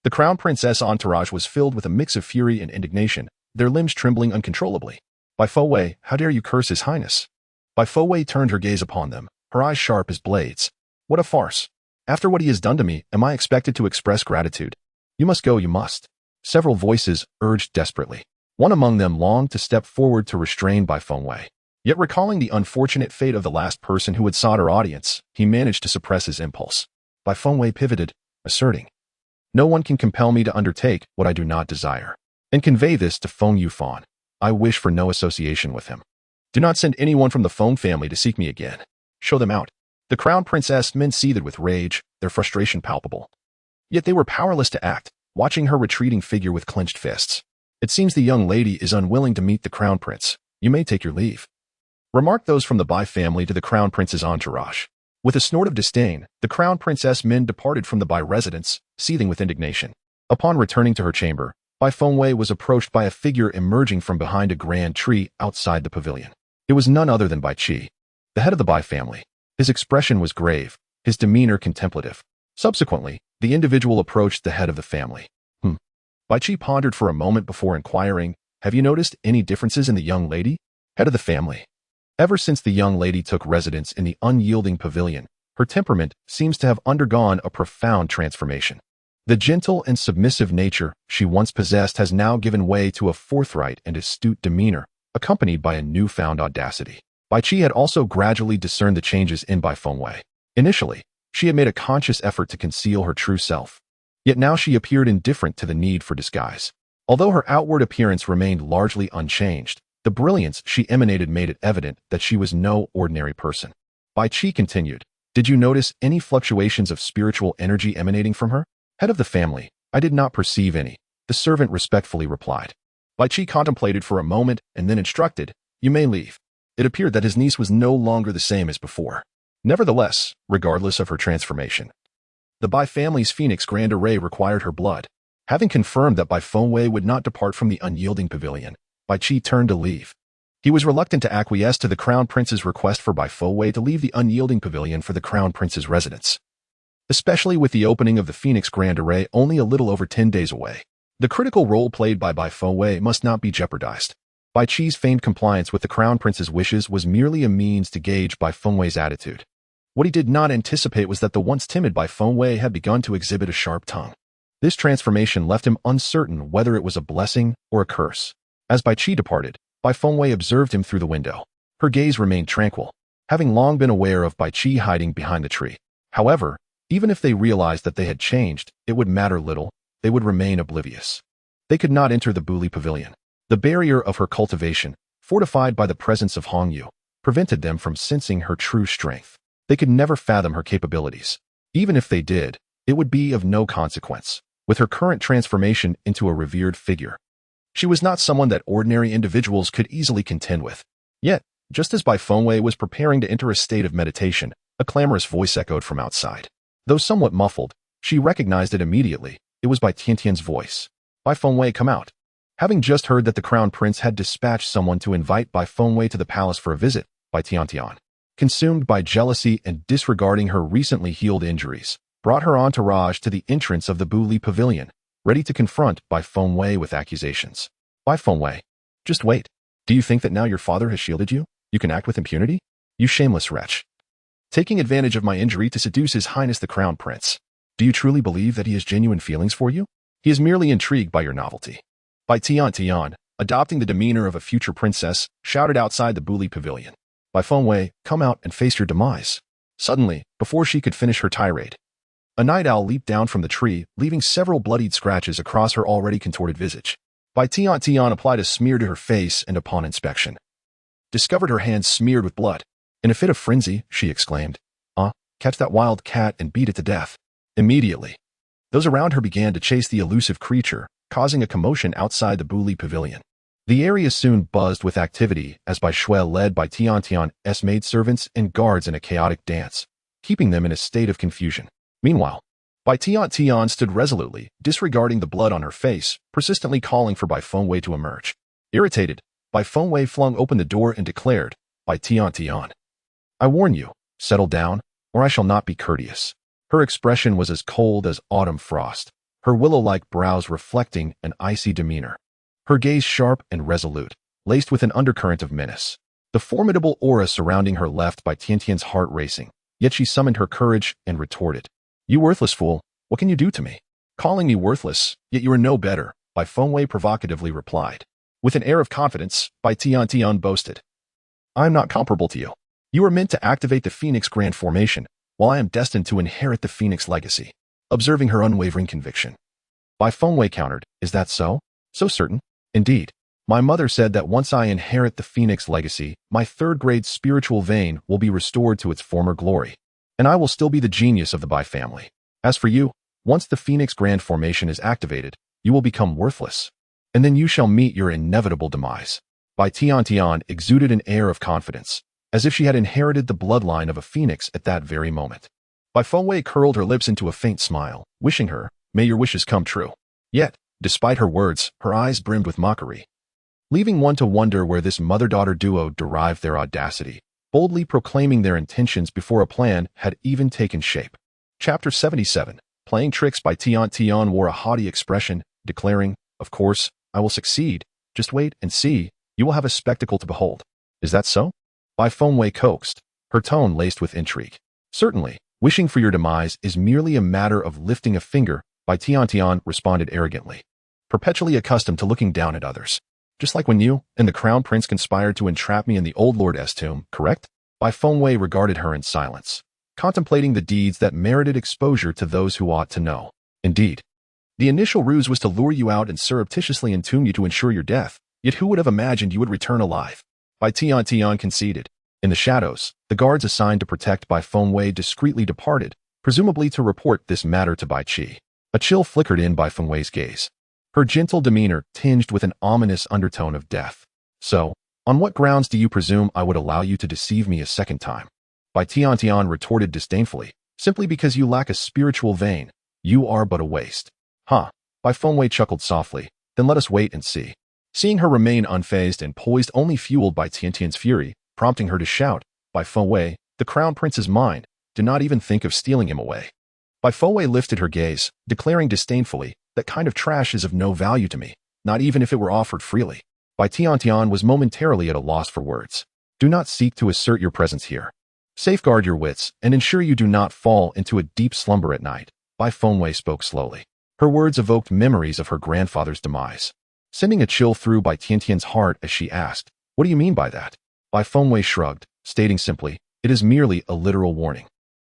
the Crown Princess' entourage was filled with a mix of fury and indignation, their limbs trembling uncontrollably. "Bai Fowei, how dare you curse His Highness?" Bai Fowei turned her gaze upon them, her eyes sharp as blades. "What a farce! After what he has done to me, am I expected to express gratitude? You must go, you must." Several voices urged desperately. One among them longed to step forward to restrain Bai Fowei. Yet recalling the unfortunate fate of the last person who had sought her audience, he managed to suppress his impulse. Bai Fowei pivoted, asserting, "No one can compel me to undertake what I do not desire. And convey this to Feng Yufan. I wish for no association with him. Do not send anyone from the Feng family to seek me again. Show them out." The Crown Princess' men seethed with rage, their frustration palpable. Yet they were powerless to act, watching her retreating figure with clenched fists. "It seems the young lady is unwilling to meet the Crown Prince. You may take your leave," remarked those from the Bai family to the Crown Prince's entourage. With a snort of disdain, the Crown Princess' men departed from the Bai residence, seething with indignation. Upon returning to her chamber, Bai Fowei was approached by a figure emerging from behind a grand tree outside the pavilion. It was none other than Bai Qi, the head of the Bai family. His expression was grave, his demeanor contemplative. Subsequently, the individual approached the head of the family. Bai Qi pondered for a moment before inquiring, "Have you noticed any differences in the young lady?" Head of the family. Ever since the young lady took residence in the unyielding pavilion, her temperament seems to have undergone a profound transformation. The gentle and submissive nature she once possessed has now given way to a forthright and astute demeanor, accompanied by a newfound audacity. Bai Qi had also gradually discerned the changes in Bai Fowei. Initially, she had made a conscious effort to conceal her true self. Yet now she appeared indifferent to the need for disguise. Although her outward appearance remained largely unchanged, the brilliance she emanated made it evident that she was no ordinary person. Bai Qi continued, "Did you notice any fluctuations of spiritual energy emanating from her?" Head of the family, "I did not perceive any," the servant respectfully replied. Bai Qi contemplated for a moment and then instructed, "You may leave." It appeared that his niece was no longer the same as before. Nevertheless, regardless of her transformation, the Bai family's phoenix grand array required her blood. Having confirmed that Bai Fowei would not depart from the unyielding pavilion, Bai Qi turned to leave. He was reluctant to acquiesce to the Crown Prince's request for Bai Fowei to leave the unyielding pavilion for the Crown Prince's residence, especially with the opening of the Phoenix Grand Array only a little over 10 days away. The critical role played by Bai Fowei must not be jeopardized. Bai Qi's feigned compliance with the Crown Prince's wishes was merely a means to gauge Bai Fowei's attitude. What he did not anticipate was that the once timid Bai Fowei had begun to exhibit a sharp tongue. This transformation left him uncertain whether it was a blessing or a curse. As Bai Qi departed, Bai Fowei observed him through the window. Her gaze remained tranquil, having long been aware of Bai Qi hiding behind the tree. However, even if they realized that they had changed, it would matter little. They would remain oblivious. They could not enter the Buli Pavilion. The barrier of her cultivation, fortified by the presence of Hongyu, prevented them from sensing her true strength. They could never fathom her capabilities. Even if they did, it would be of no consequence. With her current transformation into a revered figure, she was not someone that ordinary individuals could easily contend with. Yet, just as Bai Fowei was preparing to enter a state of meditation, a clamorous voice echoed from outside. Though somewhat muffled, she recognized it immediately. It was Bai Tiantian's voice. "Bai Fowei, come out." Having just heard that the Crown Prince had dispatched someone to invite Bai Fowei to the palace for a visit, Bai Tiantian, consumed by jealousy and disregarding her recently healed injuries, brought her entourage to the entrance of the Buli Pavilion, ready to confront Bai Fowei with accusations. "Bai Fowei, just wait. Do you think that now your father has shielded you, you can act with impunity? You shameless wretch. Taking advantage of my injury to seduce His Highness the Crown Prince. Do you truly believe that he has genuine feelings for you? He is merely intrigued by your novelty." Bai Tiantian, adopting the demeanor of a future princess, shouted outside the Buli pavilion. Bai Fengwei, come out and face your demise. Suddenly, before she could finish her tirade, a night owl leaped down from the tree, leaving several bloodied scratches across her already contorted visage. Bai Tian applied a smear to her face and upon inspection, discovered her hands smeared with blood. In a fit of frenzy, she exclaimed, catch that wild cat and beat it to death. Immediately, those around her began to chase the elusive creature, causing a commotion outside the Buli pavilion. The area soon buzzed with activity as Bai Shui led Bai Tian's maidservants and guards in a chaotic dance, keeping them in a state of confusion. Meanwhile, Bai Tian stood resolutely, disregarding the blood on her face, persistently calling for Bai Fengwei to emerge. Irritated, Bai Fengwei flung open the door and declared, Bai Tian, I warn you, settle down, or I shall not be courteous. Her expression was as cold as autumn frost, her willow-like brows reflecting an icy demeanor. Her gaze sharp and resolute, laced with an undercurrent of menace. The formidable aura surrounding her left Bai Tian's heart racing, yet she summoned her courage and retorted, You worthless fool, what can you do to me? Calling me worthless, yet you are no better, Bai Fengwei provocatively replied. With an air of confidence, Bai Tian boasted, I am not comparable to you. You are meant to activate the Phoenix Grand Formation, while I am destined to inherit the Phoenix legacy. Observing her unwavering conviction, Bai Fengwei countered, Is that so? So certain? Indeed. My mother said that once I inherit the Phoenix legacy, my third-grade spiritual vein will be restored to its former glory, and I will still be the genius of the Bai family. As for you, once the Phoenix Grand Formation is activated, you will become worthless, and then you shall meet your inevitable demise. Bai Tian exuded an air of confidence, as if she had inherited the bloodline of a phoenix at that very moment. Bai Fengwei curled her lips into a faint smile, wishing her, May your wishes come true. Yet, despite her words, her eyes brimmed with mockery, leaving one to wonder where this mother-daughter duo derived their audacity, boldly proclaiming their intentions before a plan had even taken shape. Chapter 77. Playing tricks. Bai Tian wore a haughty expression, declaring, Of course, I will succeed. Just wait and see. You will have a spectacle to behold. Is that so? Bai Fengwei coaxed, her tone laced with intrigue. Certainly, wishing for your demise is merely a matter of lifting a finger, Bai Tian responded arrogantly, perpetually accustomed to looking down at others. Just like when you and the Crown Prince conspired to entrap me in the old Lord's tomb, correct? Bai Fengwei regarded her in silence, contemplating the deeds that merited exposure to those who ought to know. Indeed, the initial ruse was to lure you out and surreptitiously entomb you to ensure your death, yet who would have imagined you would return alive? Bai Tian conceded. In the shadows, the guards assigned to protect Bai Fengwei discreetly departed, presumably to report this matter to Bai Qi. A chill flickered in Bai Fengwei's gaze, her gentle demeanor tinged with an ominous undertone of death. So, on what grounds do you presume I would allow you to deceive me a second time? Bai Tian retorted disdainfully, Simply because you lack a spiritual vein, you are but a waste. Huh. Bai Fengwei chuckled softly, Then let us wait and see. Seeing her remain unfazed and poised only fueled by Tiantian's fury, prompting her to shout, Bai Fengwei, the Crown Prince is mine, do not even think of stealing him away. Bai Fengwei lifted her gaze, declaring disdainfully, That kind of trash is of no value to me, not even if it were offered freely. Bai Tian was momentarily at a loss for words. Do not seek to assert your presence here. Safeguard your wits and ensure you do not fall into a deep slumber at night. Bai Fengwei spoke slowly. Her words evoked memories of her grandfather's demise, sending a chill through Bai Tiantian's heart as she asked, What do you mean by that? Bai Fengwei shrugged, stating simply, It is merely a literal warning.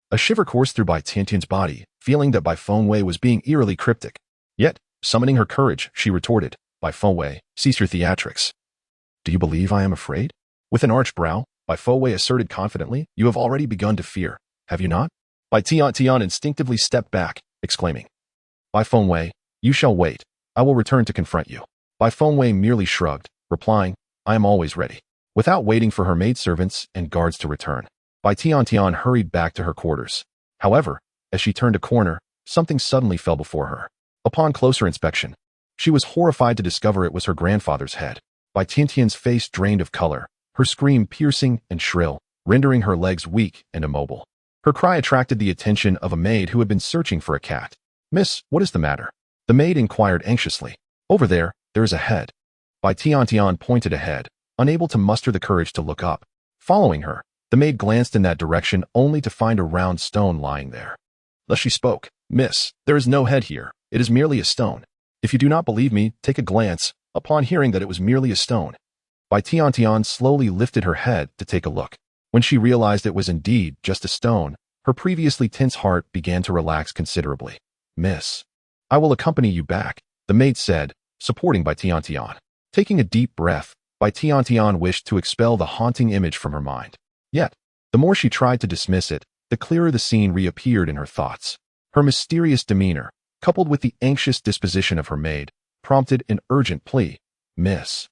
A shiver coursed through Bai Tiantian's body, feeling that Bai Fengwei was being eerily cryptic. Yet, summoning her courage, she retorted, Bai Fengwei, cease your theatrics. Do you believe I am afraid? With an arched brow, Bai Fengwei asserted confidently, You have already begun to fear, have you not? Bai Tian instinctively stepped back, exclaiming, Bai Fengwei, you shall wait. I will return to confront you. Bai Fengwei merely shrugged, replying, I am always ready. Without waiting for her maidservants and guards to return, Bai Tian hurried back to her quarters. However, as she turned a corner, something suddenly fell before her. Upon closer inspection, she was horrified to discover it was her grandfather's head. Bai Tiantian's face drained of color, her scream piercing and shrill, rendering her legs weak and immobile. Her cry attracted the attention of a maid who had been searching for a cat. Miss, what is the matter? The maid inquired anxiously. Over there is a head. Bai Tian pointed ahead, unable to muster the courage to look up. Following her, the maid glanced in that direction only to find a round stone lying there. Thus she spoke, Miss, there is no head here. It is merely a stone. If you do not believe me, take a glance, Upon hearing that it was merely a stone, Bai Tiantian slowly lifted her head to take a look. When she realized it was indeed just a stone, her previously tense heart began to relax considerably. "Miss, I will accompany you back," the maid said, supporting Bai Tiantian. Taking a deep breath, Bai Tiantian wished to expel the haunting image from her mind. Yet, the more she tried to dismiss it, the clearer the scene reappeared in her thoughts. Her mysterious demeanor, coupled with the anxious disposition of her maid, prompted an urgent plea. "Miss,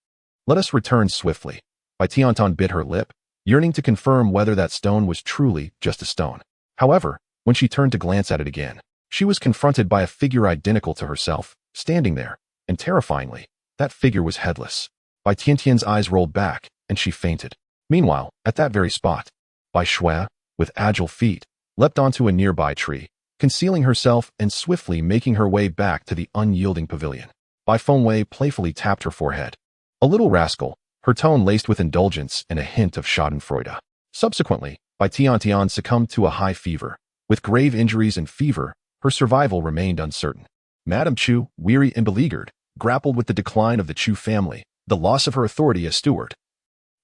let us return swiftly." Bai Tiantian bit her lip, yearning to confirm whether that stone was truly just a stone. However, when she turned to glance at it again, she was confronted by a figure identical to herself, standing there, and terrifyingly, that figure was headless. Bai Tiantian's eyes rolled back, and she fainted. Meanwhile, at that very spot, Bai Shui, with agile feet, leapt onto a nearby tree, concealing herself and swiftly making her way back to the unyielding pavilion. Bai Fengwei playfully tapped her forehead. "A little rascal," her tone laced with indulgence and a hint of schadenfreude. Subsequently, Bai Tiantian succumbed to a high fever. With grave injuries and fever, her survival remained uncertain. Madame Chu, weary and beleaguered, grappled with the decline of the Chu family, the loss of her authority as steward,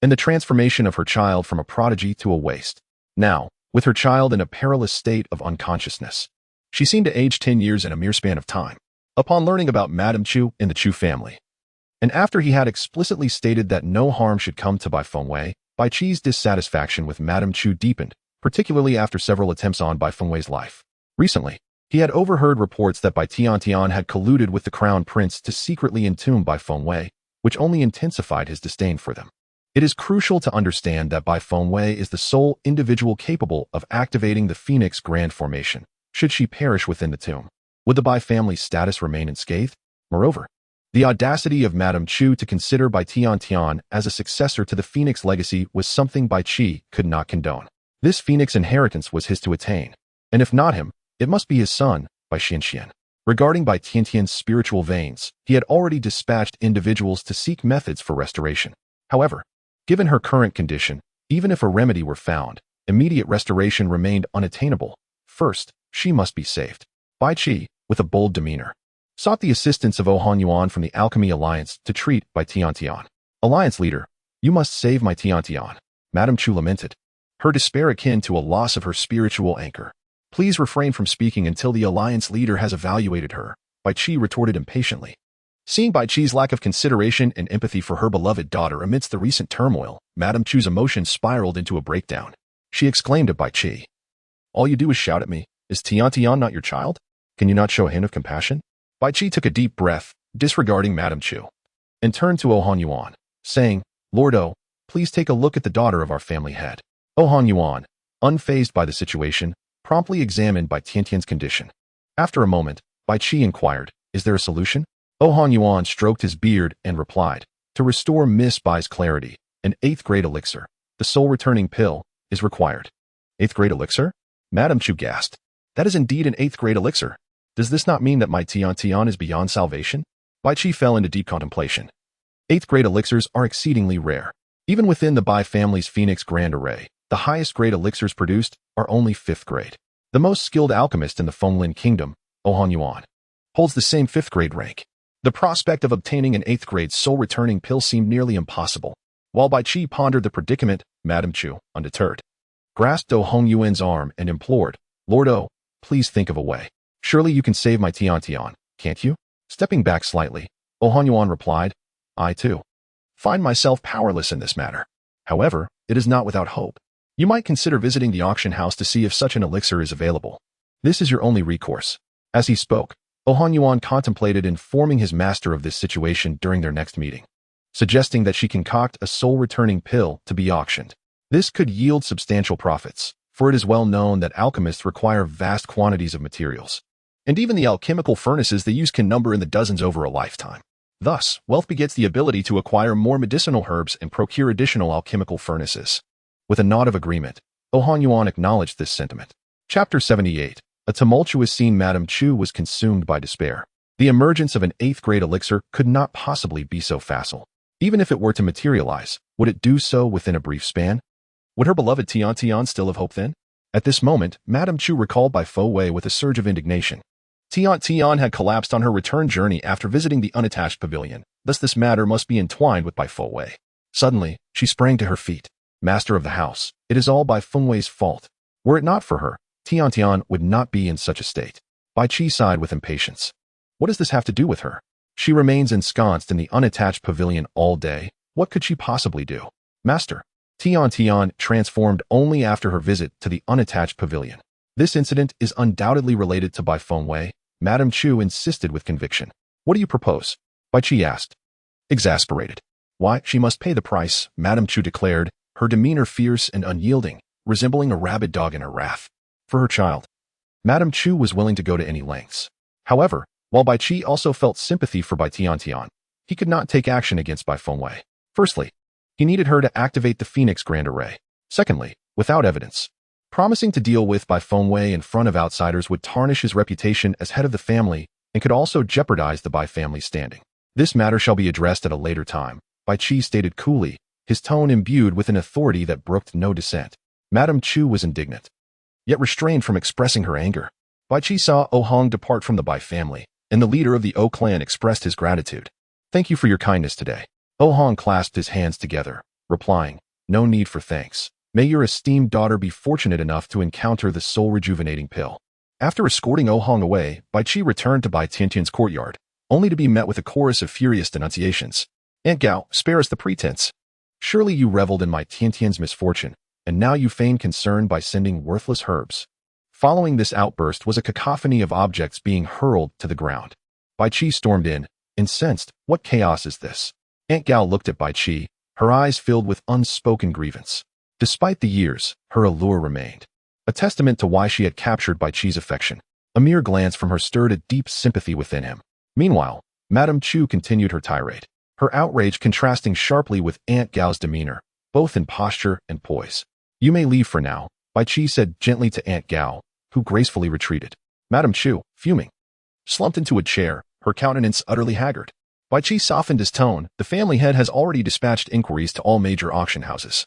and the transformation of her child from a prodigy to a waste. Now, with her child in a perilous state of unconsciousness, she seemed to age 10 years in a mere span of time. Upon learning about Madame Chu and the Chu family, and after he had explicitly stated that no harm should come to Bai Fengwei, Bai Qi's dissatisfaction with Madame Chu deepened, particularly after several attempts on Bai Fengwei's life. Recently, he had overheard reports that Bai Tiantian had colluded with the crown prince to secretly entomb Bai Fengwei, which only intensified his disdain for them. It is crucial to understand that Bai Fengwei is the sole individual capable of activating the Phoenix Grand Formation. Should she perish within the tomb, would the Bai family's status remain unscathed? Moreover, the audacity of Madame Chu to consider Bai Tiantian as a successor to the Phoenix legacy was something Bai Qi could not condone. This Phoenix inheritance was his to attain, and if not him, it must be his son, Bai Xianxian. Regarding Bai Tiantian's spiritual veins, he had already dispatched individuals to seek methods for restoration. However, given her current condition, even if a remedy were found, immediate restoration remained unattainable. First, she must be saved. Bai Qi, with a bold demeanor, sought the assistance of Han Yuan from the Alchemy Alliance to treat Bai Tiantian. "Alliance leader, you must save my Tiantian," Madame Chu lamented, her despair akin to a loss of her spiritual anchor. "Please refrain from speaking until the Alliance leader has evaluated her," Bai Qi retorted impatiently. Seeing Bai Qi's lack of consideration and empathy for her beloved daughter amidst the recent turmoil, Madame Chu's emotions spiraled into a breakdown. She exclaimed at Bai Qi, "All you do is shout at me. Is Tiantian not your child? Can you not show a hint of compassion?" Bai Qi took a deep breath, disregarding Madame Chu, and turned to Han Yuan, saying, "Lord O, please take a look at the daughter of our family head." Han Yuan, unfazed by the situation, promptly examined Bai Tiantian's condition. After a moment, Bai Qi inquired, "Is there a solution?" Han Yuan stroked his beard and replied, "To restore Miss Bai's clarity, an 8th grade elixir, the soul returning pill, is required." 8th grade elixir? Madame Chu gasped. "That is indeed an 8th grade elixir. Does this not mean that my Tiantian is beyond salvation?" Bai Qi fell into deep contemplation. 8th grade elixirs are exceedingly rare. Even within the Bai family's Phoenix Grand Array, the highest grade elixirs produced are only 5th grade. The most skilled alchemist in the Fenglin Kingdom, Han Yuan, holds the same 5th grade rank. The prospect of obtaining an 8th grade soul-returning pill seemed nearly impossible. While Bai Qi pondered the predicament, Madame Chu, undeterred, grasped Han Yuan's arm and implored, "Lord O, please think of a way. Surely you can save my Tiantian, can't you?" Stepping back slightly, Han Yuan replied, "I too find myself powerless in this matter. However, it is not without hope. You might consider visiting the auction house to see if such an elixir is available. This is your only recourse." As he spoke, Han Yuan contemplated informing his master of this situation during their next meeting, suggesting that she concoct a soul-returning pill to be auctioned. This could yield substantial profits, for it is well known that alchemists require vast quantities of materials, and even the alchemical furnaces they use can number in the dozens over a lifetime. Thus, wealth begets the ability to acquire more medicinal herbs and procure additional alchemical furnaces. With a nod of agreement, Han Yuan acknowledged this sentiment. Chapter 78. A tumultuous scene. Madame Chu was consumed by despair. The emergence of an 8th grade elixir could not possibly be so facile. Even if it were to materialize, would it do so within a brief span? Would her beloved Tiantian still have hope then? At this moment, Madame Chu recalled Bai Fengwei with a surge of indignation. Tian had collapsed on her return journey after visiting the unattached pavilion, thus this matter must be entwined with Bai Fengwei. Suddenly, she sprang to her feet. Master of the house, it is all Bai Fengwei's fault. Were it not for her, Tian would not be in such a state. Bai Qi sighed with impatience. What does this have to do with her? She remains ensconced in the unattached pavilion all day. What could she possibly do? Master. Tian transformed only after her visit to the unattached pavilion. This incident is undoubtedly related to Bai Fengwei. Madame Chu insisted with conviction. What do you propose? Bai Qi asked. Exasperated. Why, she must pay the price, Madame Chu declared, her demeanor fierce and unyielding, resembling a rabid dog in her wrath. For her child. Madame Chu was willing to go to any lengths. However, while Bai Qi also felt sympathy for Bai Tian, he could not take action against Bai Fengwei. Firstly, he needed her to activate the Phoenix Grand Array. Secondly, without evidence. Promising to deal with Bai Fengwei in front of outsiders would tarnish his reputation as head of the family and could also jeopardize the Bai family's standing. This matter shall be addressed at a later time, Bai Qi stated coolly, his tone imbued with an authority that brooked no dissent. Madame Chu was indignant, yet restrained from expressing her anger. Bai Qi saw Hong depart from the Bai family, and the leader of the clan expressed his gratitude. Thank you for your kindness today. Hong clasped his hands together, replying, no need for thanks. May your esteemed daughter be fortunate enough to encounter the soul-rejuvenating pill. After escorting Hong away, Bai Qi returned to Bai Tian's courtyard, only to be met with a chorus of furious denunciations. Aunt Gao, spare us the pretense. Surely you reveled in my Tian's misfortune, and now you feign concern by sending worthless herbs. Following this outburst was a cacophony of objects being hurled to the ground. Bai Qi stormed in, incensed. What chaos is this? Aunt Gao looked at Bai Qi, her eyes filled with unspoken grievance. Despite the years, her allure remained. A testament to why she had captured Bai Qi's affection. A mere glance from her stirred a deep sympathy within him. Meanwhile, Madame Chu continued her tirade, her outrage contrasting sharply with Aunt Gao's demeanor, both in posture and poise. You may leave for now, Bai Qi said gently to Aunt Gao, who gracefully retreated. Madame Chu, fuming, slumped into a chair, her countenance utterly haggard. Bai Qi softened his tone. The family head has already dispatched inquiries to all major auction houses.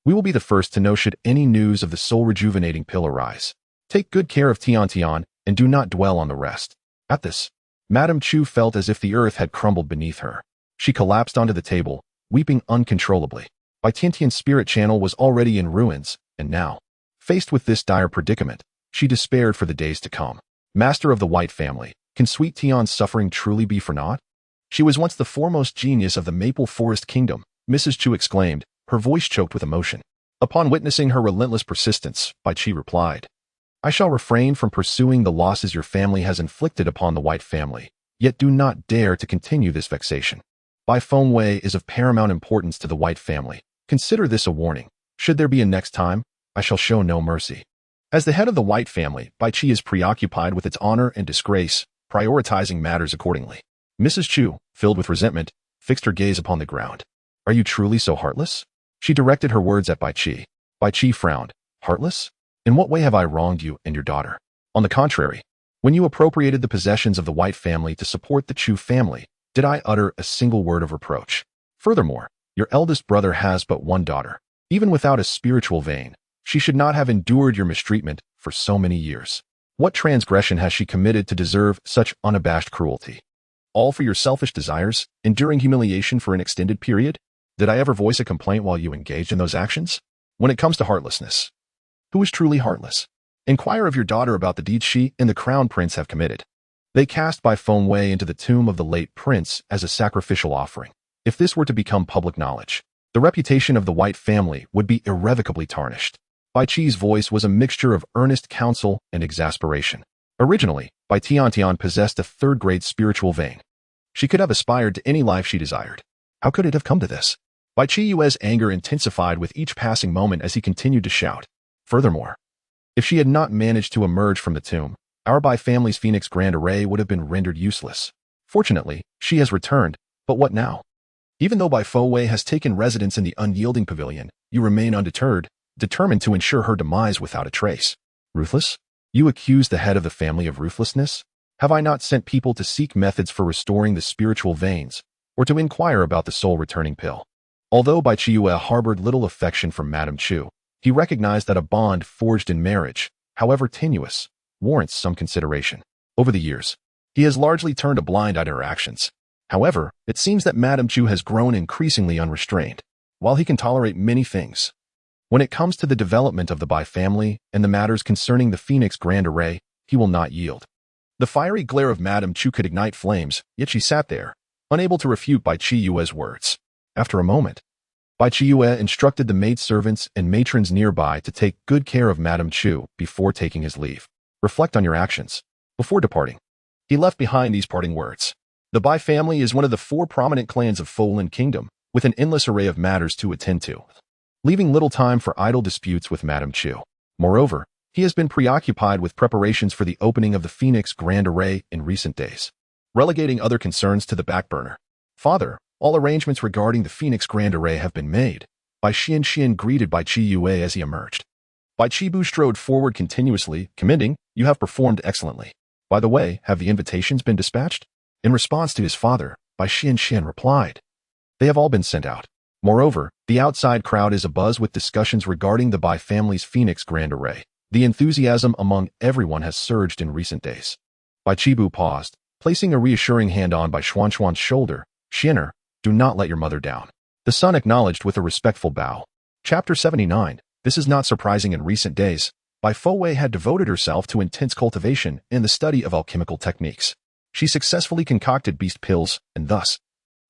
We will be the first to know should any news of the soul-rejuvenating pill arise. Take good care of Tian and do not dwell on the rest. At this, Madame Chu felt as if the earth had crumbled beneath her. She collapsed onto the table, weeping uncontrollably. Bai Tian's spirit channel was already in ruins, and now, faced with this dire predicament, she despaired for the days to come. Master of the White family, can sweet Tian's suffering truly be for naught? She was once the foremost genius of the Maple Forest Kingdom, Mrs. Chu exclaimed, her voice choked with emotion. Upon witnessing her relentless persistence, Bai Qi replied, I shall refrain from pursuing the losses your family has inflicted upon the White family, yet do not dare to continue this vexation. Bai Fengwei is of paramount importance to the White family. Consider this a warning. Should there be a next time, I shall show no mercy. As the head of the White family, Bai Qi is preoccupied with its honor and disgrace, prioritizing matters accordingly. Mrs. Chu, filled with resentment, fixed her gaze upon the ground. Are you truly so heartless? She directed her words at Bai Qi. Bai Qi frowned. Heartless? In what way have I wronged you and your daughter? On the contrary, when you appropriated the possessions of the White family to support the Chu family, did I utter a single word of reproach? Furthermore, your eldest brother has but one daughter. Even without a spiritual vein, she should not have endured your mistreatment for so many years. What transgression has she committed to deserve such unabashed cruelty? All for your selfish desires, enduring humiliation for an extended period? Did I ever voice a complaint while you engaged in those actions? When it comes to heartlessness, who is truly heartless? Inquire of your daughter about the deeds she and the crown prince have committed. They cast Bai Fengwei into the tomb of the late prince as a sacrificial offering. If this were to become public knowledge, the reputation of the White family would be irrevocably tarnished. Bai Qi's voice was a mixture of earnest counsel and exasperation. Originally, Bai Tian possessed a third-grade spiritual vein. She could have aspired to any life she desired. How could it have come to this? Bai Qi's anger intensified with each passing moment as he continued to shout. Furthermore, if she had not managed to emerge from the tomb, our Bai family's Phoenix Grand Array would have been rendered useless. Fortunately, she has returned, but what now? Even though Bai Fengwei has taken residence in the unyielding pavilion, you remain undeterred, determined to ensure her demise without a trace. Ruthless? You accuse the head of the family of ruthlessness? Have I not sent people to seek methods for restoring the spiritual veins, or to inquire about the soul-returning pill? Although Bai Qi harbored little affection for Madame Chu, he recognized that a bond forged in marriage, however tenuous, warrants some consideration. Over the years, he has largely turned a blind eye to her actions. However, it seems that Madame Chu has grown increasingly unrestrained. While he can tolerate many things, when it comes to the development of the Bai family and the matters concerning the Phoenix Grand Array, he will not yield. The fiery glare of Madame Chu could ignite flames, yet she sat there, unable to refute Bai Qiue's words. After a moment, Bai Qiue instructed the maidservants and matrons nearby to take good care of Madame Chu before taking his leave. Reflect on your actions. Before departing, he left behind these parting words. The Bai family is one of the 4 prominent clans of Folan Kingdom, with an endless array of matters to attend to, leaving little time for idle disputes with Madame Chu. Moreover, he has been preoccupied with preparations for the opening of the Phoenix Grand Array in recent days, relegating other concerns to the back burner. Father, all arrangements regarding the Phoenix Grand Array have been made. Bai Xian greeted Bai Qiue as he emerged. Bai Qibu strode forward continuously, commending, "You have performed excellently. By the way, have the invitations been dispatched?" In response to his father, Bai Xian replied, "They have all been sent out." Moreover, the outside crowd is abuzz with discussions regarding the Bai family's Phoenix Grand Array. The enthusiasm among everyone has surged in recent days. Bai Qibu paused, placing a reassuring hand on Bai Xuan's shoulder. "Xianer, do not let your mother down." The son acknowledged with a respectful bow. Chapter 79. This is not surprising in recent days. Bai Fowei had devoted herself to intense cultivation and the study of alchemical techniques. She successfully concocted beast pills, and thus,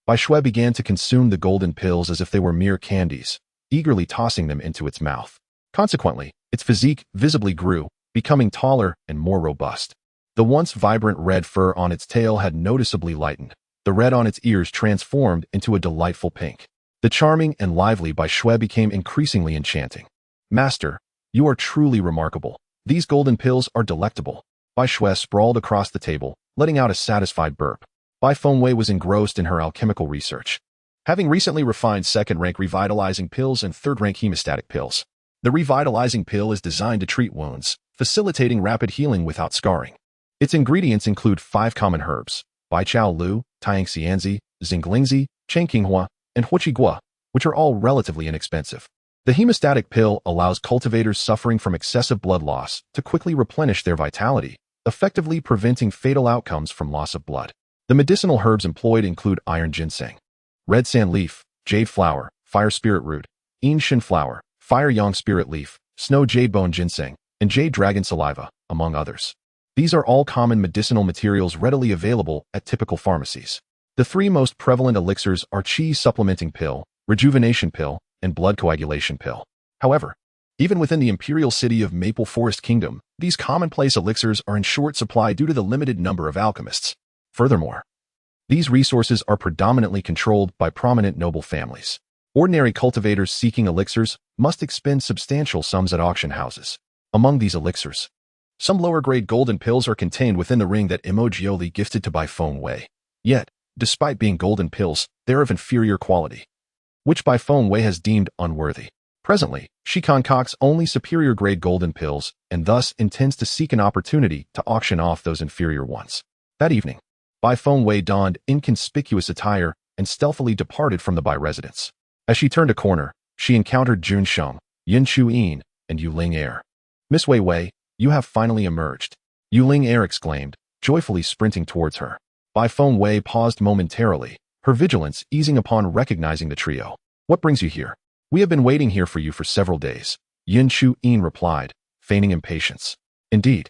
Bai Shui began to consume the golden pills as if they were mere candies, eagerly tossing them into its mouth. Consequently, its physique visibly grew, becoming taller and more robust. The once vibrant red fur on its tail had noticeably lightened. The red on its ears transformed into a delightful pink. The charming and lively Bai Shui became increasingly enchanting. "Master, you are truly remarkable. These golden pills are delectable." Bai Shui sprawled across the table, letting out a satisfied burp. Bai Fengwei was engrossed in her alchemical research, having recently refined second-rank revitalizing pills and third-rank hemostatic pills. The revitalizing pill is designed to treat wounds, facilitating rapid healing without scarring. Its ingredients include 5 common herbs, Bai Chao Lu, Taiyang Xianzi, Xinglingzi, Chengqinghua, and Huoqigua, which are all relatively inexpensive. The hemostatic pill allows cultivators suffering from excessive blood loss to quickly replenish their vitality, effectively preventing fatal outcomes from loss of blood. The medicinal herbs employed include iron ginseng, red sand leaf, jade flower, fire spirit root, yin shin flower, fire yang spirit leaf, snow jade bone ginseng, and jade dragon saliva, among others. These are all common medicinal materials readily available at typical pharmacies. The 3 most prevalent elixirs are qi supplementing pill, rejuvenation pill, and blood coagulation pill. However, even within the imperial city of Maple Forest Kingdom, these commonplace elixirs are in short supply due to the limited number of alchemists. Furthermore, these resources are predominantly controlled by prominent noble families. Ordinary cultivators seeking elixirs must expend substantial sums at auction houses. Among these elixirs, some lower-grade golden pills are contained within the ring that Emojioli gifted to Bai Fengwei. Yet, despite being golden pills, they are of inferior quality, which Bai Fengwei has deemed unworthy. Presently, she concocts only superior-grade golden pills and thus intends to seek an opportunity to auction off those inferior ones. That evening, Bai Fengwei donned inconspicuous attire and stealthily departed from the Bai residence. As she turned a corner, she encountered Jun Sheng, Yin Chu Yin, and Yu Ling Er. "Miss Wei Wei, you have finally emerged," Yu Ling Er exclaimed, joyfully sprinting towards her. Bai Fengwei paused momentarily, her vigilance easing upon recognizing the trio. "What brings you here?" "We have been waiting here for you for several days," Yin Chu Yin replied, feigning impatience. "Indeed.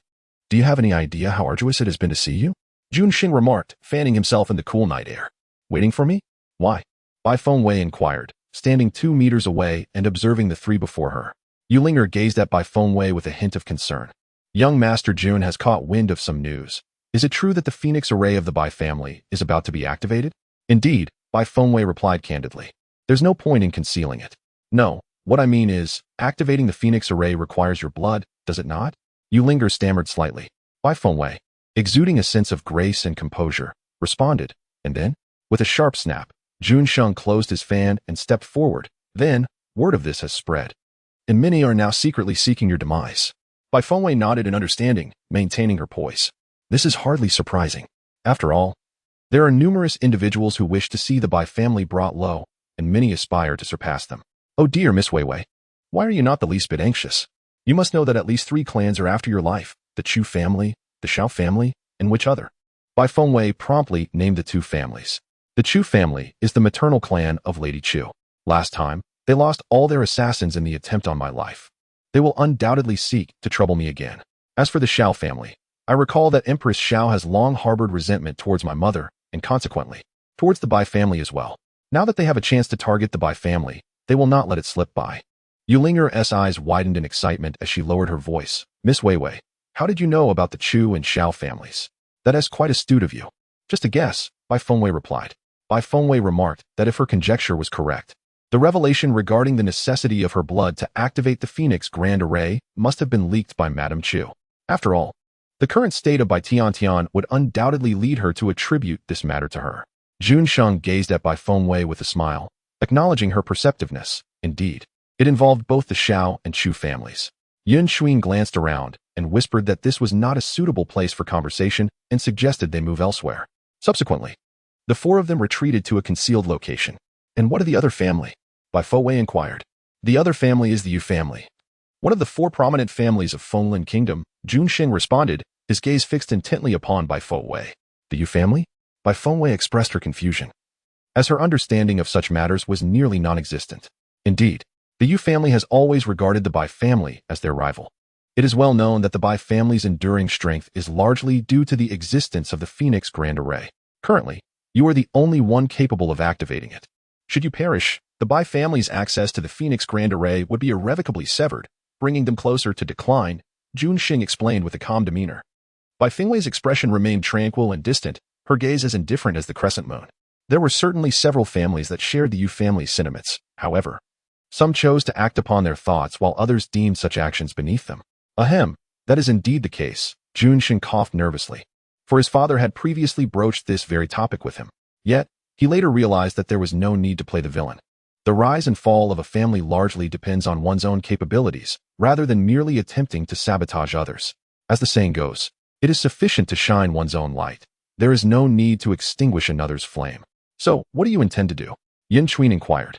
Do you have any idea how arduous it has been to see you?" Jun Xing remarked, fanning himself in the cool night air. "Waiting for me? Why?" Bai Fengwei inquired, standing 2 meters away and observing the 3 before her. Yu Linger gazed at Bai Fengwei with a hint of concern. Young Master Jun has caught wind of some news. Is it true that the Phoenix Array of the Bai family is about to be activated? Indeed, Bai Fengwei replied candidly. There's no point in concealing it. No, what I mean is, activating the Phoenix Array requires your blood, does it not? Yu Linger stammered slightly. Bai Fengwei, exuding a sense of grace and composure, responded, and then, with a sharp snap, Jun Sheng closed his fan and stepped forward. Then, word of this has spread, and many are now secretly seeking your demise. Bai Fengwei nodded in understanding, maintaining her poise. This is hardly surprising. After all, there are numerous individuals who wish to see the Bai family brought low, and many aspire to surpass them. Oh dear, Miss Wei Wei, why are you not the least bit anxious? You must know that at least 3 clans are after your life, the Chu family, the Xiao family, and which other? Bai Fengwei promptly named the two families. The Chu family is the maternal clan of Lady Chu. Last time, they lost all their assassins in the attempt on my life. They will undoubtedly seek to trouble me again. As for the Xiao family, I recall that Empress Xiao has long harbored resentment towards my mother, and consequently, towards the Bai family as well. Now that they have a chance to target the Bai family, they will not let it slip by. Yulinger's eyes widened in excitement as she lowered her voice. Miss Weiwei, how did you know about the Chu and Xiao families? That is quite astute of you. Just a guess, Bai Fengwei replied. Bai Fengwei remarked that if her conjecture was correct, the revelation regarding the necessity of her blood to activate the Phoenix Grand Array must have been leaked by Madame Chu. After all, the current state of Bai Tiantian would undoubtedly lead her to attribute this matter to her. Jun Sheng gazed at Bai Fengwei with a smile, acknowledging her perceptiveness. Indeed, it involved both the Xiao and Chu families. Yun Shuin glanced around and whispered that this was not a suitable place for conversation and suggested they move elsewhere. Subsequently, the four of them retreated to a concealed location. And what of the other family? Bai Fengwei inquired. The other family is the Yu family. One of the four prominent families of Fenglin Kingdom, Jun Sheng responded, his gaze fixed intently upon Bai Fengwei. The Yu family? Bai Fengwei expressed her confusion, as her understanding of such matters was nearly non-existent. Indeed, the Yu family has always regarded the Bai family as their rival. It is well known that the Bai family's enduring strength is largely due to the existence of the Phoenix Grand Array. Currently, you are the only one capable of activating it. Should you perish, the Bai family's access to the Phoenix Grand Array would be irrevocably severed, bringing them closer to decline, Jun Sheng explained with a calm demeanor. Bai Fengwei's expression remained tranquil and distant, her gaze as indifferent as the crescent moon. There were certainly several families that shared the Yu family's sentiments. However, some chose to act upon their thoughts while others deemed such actions beneath them. Ahem, that is indeed the case. Jun Sheng coughed nervously, for his father had previously broached this very topic with him. Yet, he later realized that there was no need to play the villain. The rise and fall of a family largely depends on one's own capabilities, rather than merely attempting to sabotage others. As the saying goes, it is sufficient to shine one's own light. There is no need to extinguish another's flame. So, what do you intend to do? Yin Chuin inquired.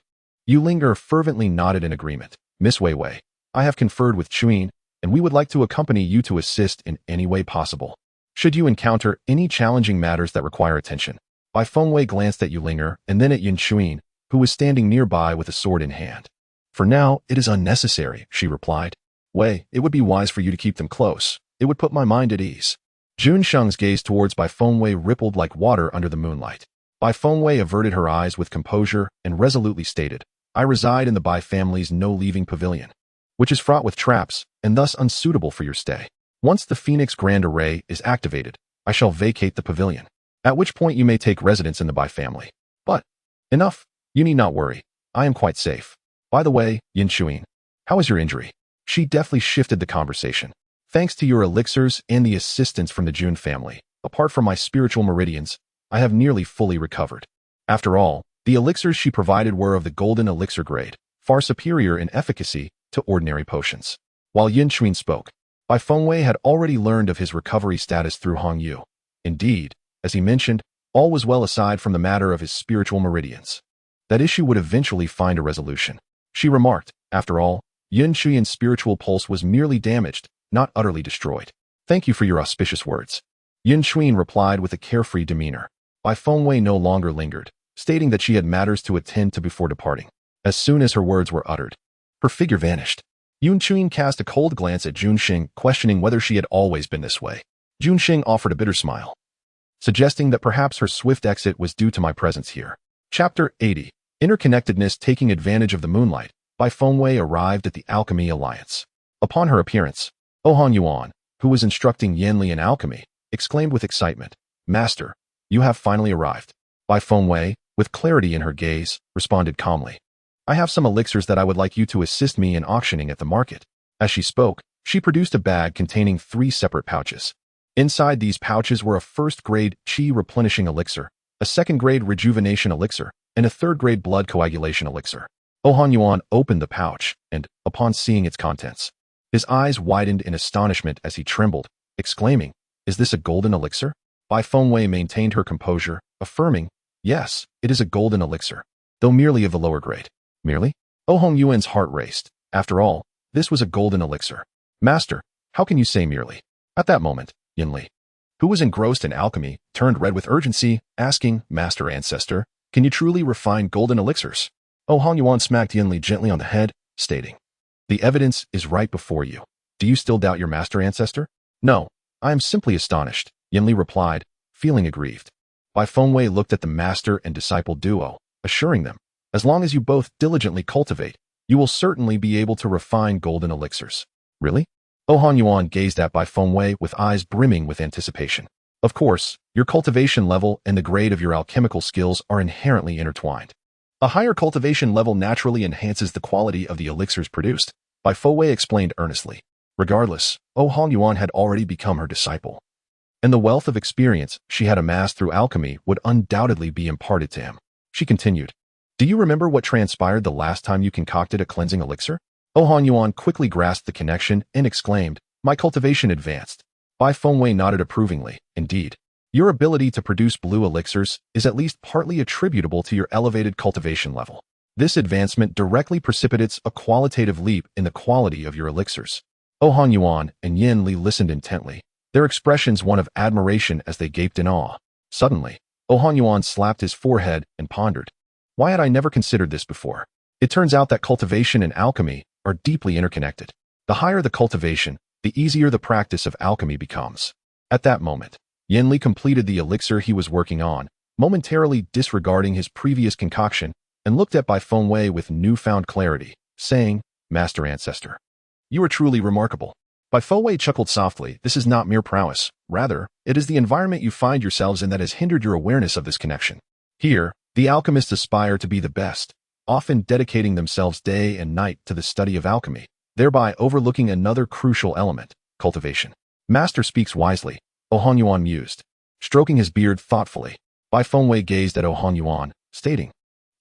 Yulinger fervently nodded in agreement. Miss Weiwei, I have conferred with Chuin, and we would like to accompany you to assist in any way possible. Should you encounter any challenging matters that require attention. Bai Fengwei glanced at Yulinger and then at Yin Chuin, who was standing nearby with a sword in hand. For now, it is unnecessary, she replied. Wei, it would be wise for you to keep them close. It would put my mind at ease. Jun Sheng's gaze towards Bai Fengwei rippled like water under the moonlight. Bai Fengwei averted her eyes with composure and resolutely stated, I reside in the Bai family's no-leaving pavilion, which is fraught with traps and thus unsuitable for your stay. Once the Phoenix Grand Array is activated, I shall vacate the pavilion, at which point you may take residence in the Bai family. But, enough. You need not worry. I am quite safe. By the way, Yin Chuin, how is your injury? She deftly shifted the conversation. Thanks to your elixirs and the assistance from the Jun family, apart from my spiritual meridians, I have nearly fully recovered. After all, the elixirs she provided were of the golden elixir grade, far superior in efficacy to ordinary potions. While Yin Chuin spoke, Bai Fengwei had already learned of his recovery status through Hong Yu. Indeed, as he mentioned, all was well aside from the matter of his spiritual meridians. That issue would eventually find a resolution. She remarked, after all, Yin Chuin's spiritual pulse was merely damaged, not utterly destroyed. Thank you for your auspicious words. Yin Chuin replied with a carefree demeanor. Bai Fengwei no longer lingered, stating that she had matters to attend to before departing. As soon as her words were uttered, her figure vanished. Yin Chuin cast a cold glance at Jun Sheng, questioning whether she had always been this way. Jun Sheng offered a bitter smile, suggesting that perhaps her swift exit was due to my presence here. Chapter 80. Interconnectedness. Taking advantage of the moonlight, Bai Fengwei arrived at the Alchemy Alliance. Upon her appearance, Ohan Yuan, who was instructing Yanli in alchemy, exclaimed with excitement, Master, you have finally arrived. Bai Fengwei, with clarity in her gaze, responded calmly. I have some elixirs that I would like you to assist me in auctioning at the market. As she spoke, she produced a bag containing 3 separate pouches. Inside these pouches were a first-grade qi replenishing elixir, a second-grade rejuvenation elixir, and a third-grade blood coagulation elixir. Ohan Yuan opened the pouch, and, upon seeing its contents, his eyes widened in astonishment as he trembled, exclaiming, Is this a golden elixir? Bai Fengwei maintained her composure, affirming, Yes, it is a golden elixir, though merely of the lower grade. Merely? Ohan Yuan's heart raced. After all, this was a golden elixir. Master, how can you say merely? At that moment, Yin Li, who was engrossed in alchemy, turned red with urgency, asking, "Master Ancestor, can you truly refine golden elixirs?" Oh Hongyuan smacked Yin Li gently on the head, stating, "The evidence is right before you. Do you still doubt your Master Ancestor?" "No, I am simply astonished," Yin Li replied, feeling aggrieved. Bai Fengwei looked at the master and disciple duo, assuring them, "As long as you both diligently cultivate, you will certainly be able to refine golden elixirs." "Really?" Oh Hanyuan gazed at Bai Fengwei with eyes brimming with anticipation. "Of course, your cultivation level and the grade of your alchemical skills are inherently intertwined. A higher cultivation level naturally enhances the quality of the elixirs produced," Bai Fengwei explained earnestly. Regardless, Oh Hanyuan had already become her disciple, and the wealth of experience she had amassed through alchemy would undoubtedly be imparted to him. She continued, "Do you remember what transpired the last time you concocted a cleansing elixir?" Oh Hanyuan quickly grasped the connection and exclaimed, "My cultivation advanced." Bai Fengwei nodded approvingly. "Indeed, your ability to produce blue elixirs is at least partly attributable to your elevated cultivation level. This advancement directly precipitates a qualitative leap in the quality of your elixirs." Oh Hanyuan and Yin Li listened intently, their expressions one of admiration as they gaped in awe. Suddenly, Oh Hanyuan slapped his forehead and pondered, "Why had I never considered this before?" It turns out that cultivation and alchemy are deeply interconnected. The higher the cultivation, the easier the practice of alchemy becomes. At that moment, Yin Li completed the elixir he was working on, momentarily disregarding his previous concoction, and looked at Bai Fengwei with newfound clarity, saying, "Master Ancestor, you are truly remarkable." Bai Fengwei chuckled softly. "This is not mere prowess. Rather, it is the environment you find yourselves in that has hindered your awareness of this connection. Here, the alchemists aspire to be the best, often dedicating themselves day and night to the study of alchemy, thereby overlooking another crucial element, cultivation." "Master speaks wisely," Oh Hanyuan mused. Stroking his beard thoughtfully, Bai Fengwei gazed at Oh Hanyuan, stating,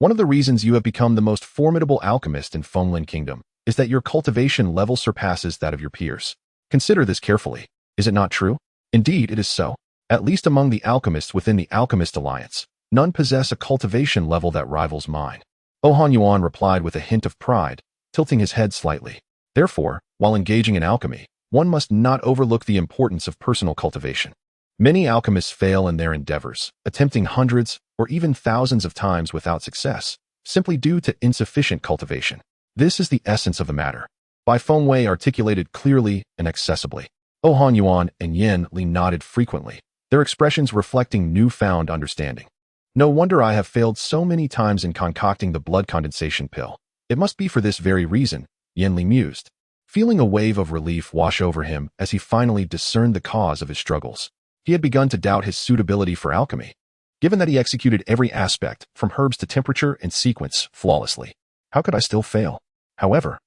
"One of the reasons you have become the most formidable alchemist in Fenglin Kingdom is that your cultivation level surpasses that of your peers. Consider this carefully. Is it not true?" "Indeed, it is so. At least among the alchemists within the Alchemist Alliance, none possess a cultivation level that rivals mine." Oh Hanyuan replied with a hint of pride, tilting his head slightly. "Therefore, while engaging in alchemy, one must not overlook the importance of personal cultivation. Many alchemists fail in their endeavors, attempting hundreds or even thousands of times without success, simply due to insufficient cultivation. This is the essence of the matter." Bai Fengwei articulated clearly and accessibly. Oh Hanyuan and Yin Li nodded frequently, their expressions reflecting newfound understanding. "No wonder I have failed so many times in concocting the blood condensation pill. It must be for this very reason," Yin Li mused, feeling a wave of relief wash over him as he finally discerned the cause of his struggles. He had begun to doubt his suitability for alchemy, given that he executed every aspect, from herbs to temperature and sequence, flawlessly. How could I still fail? However,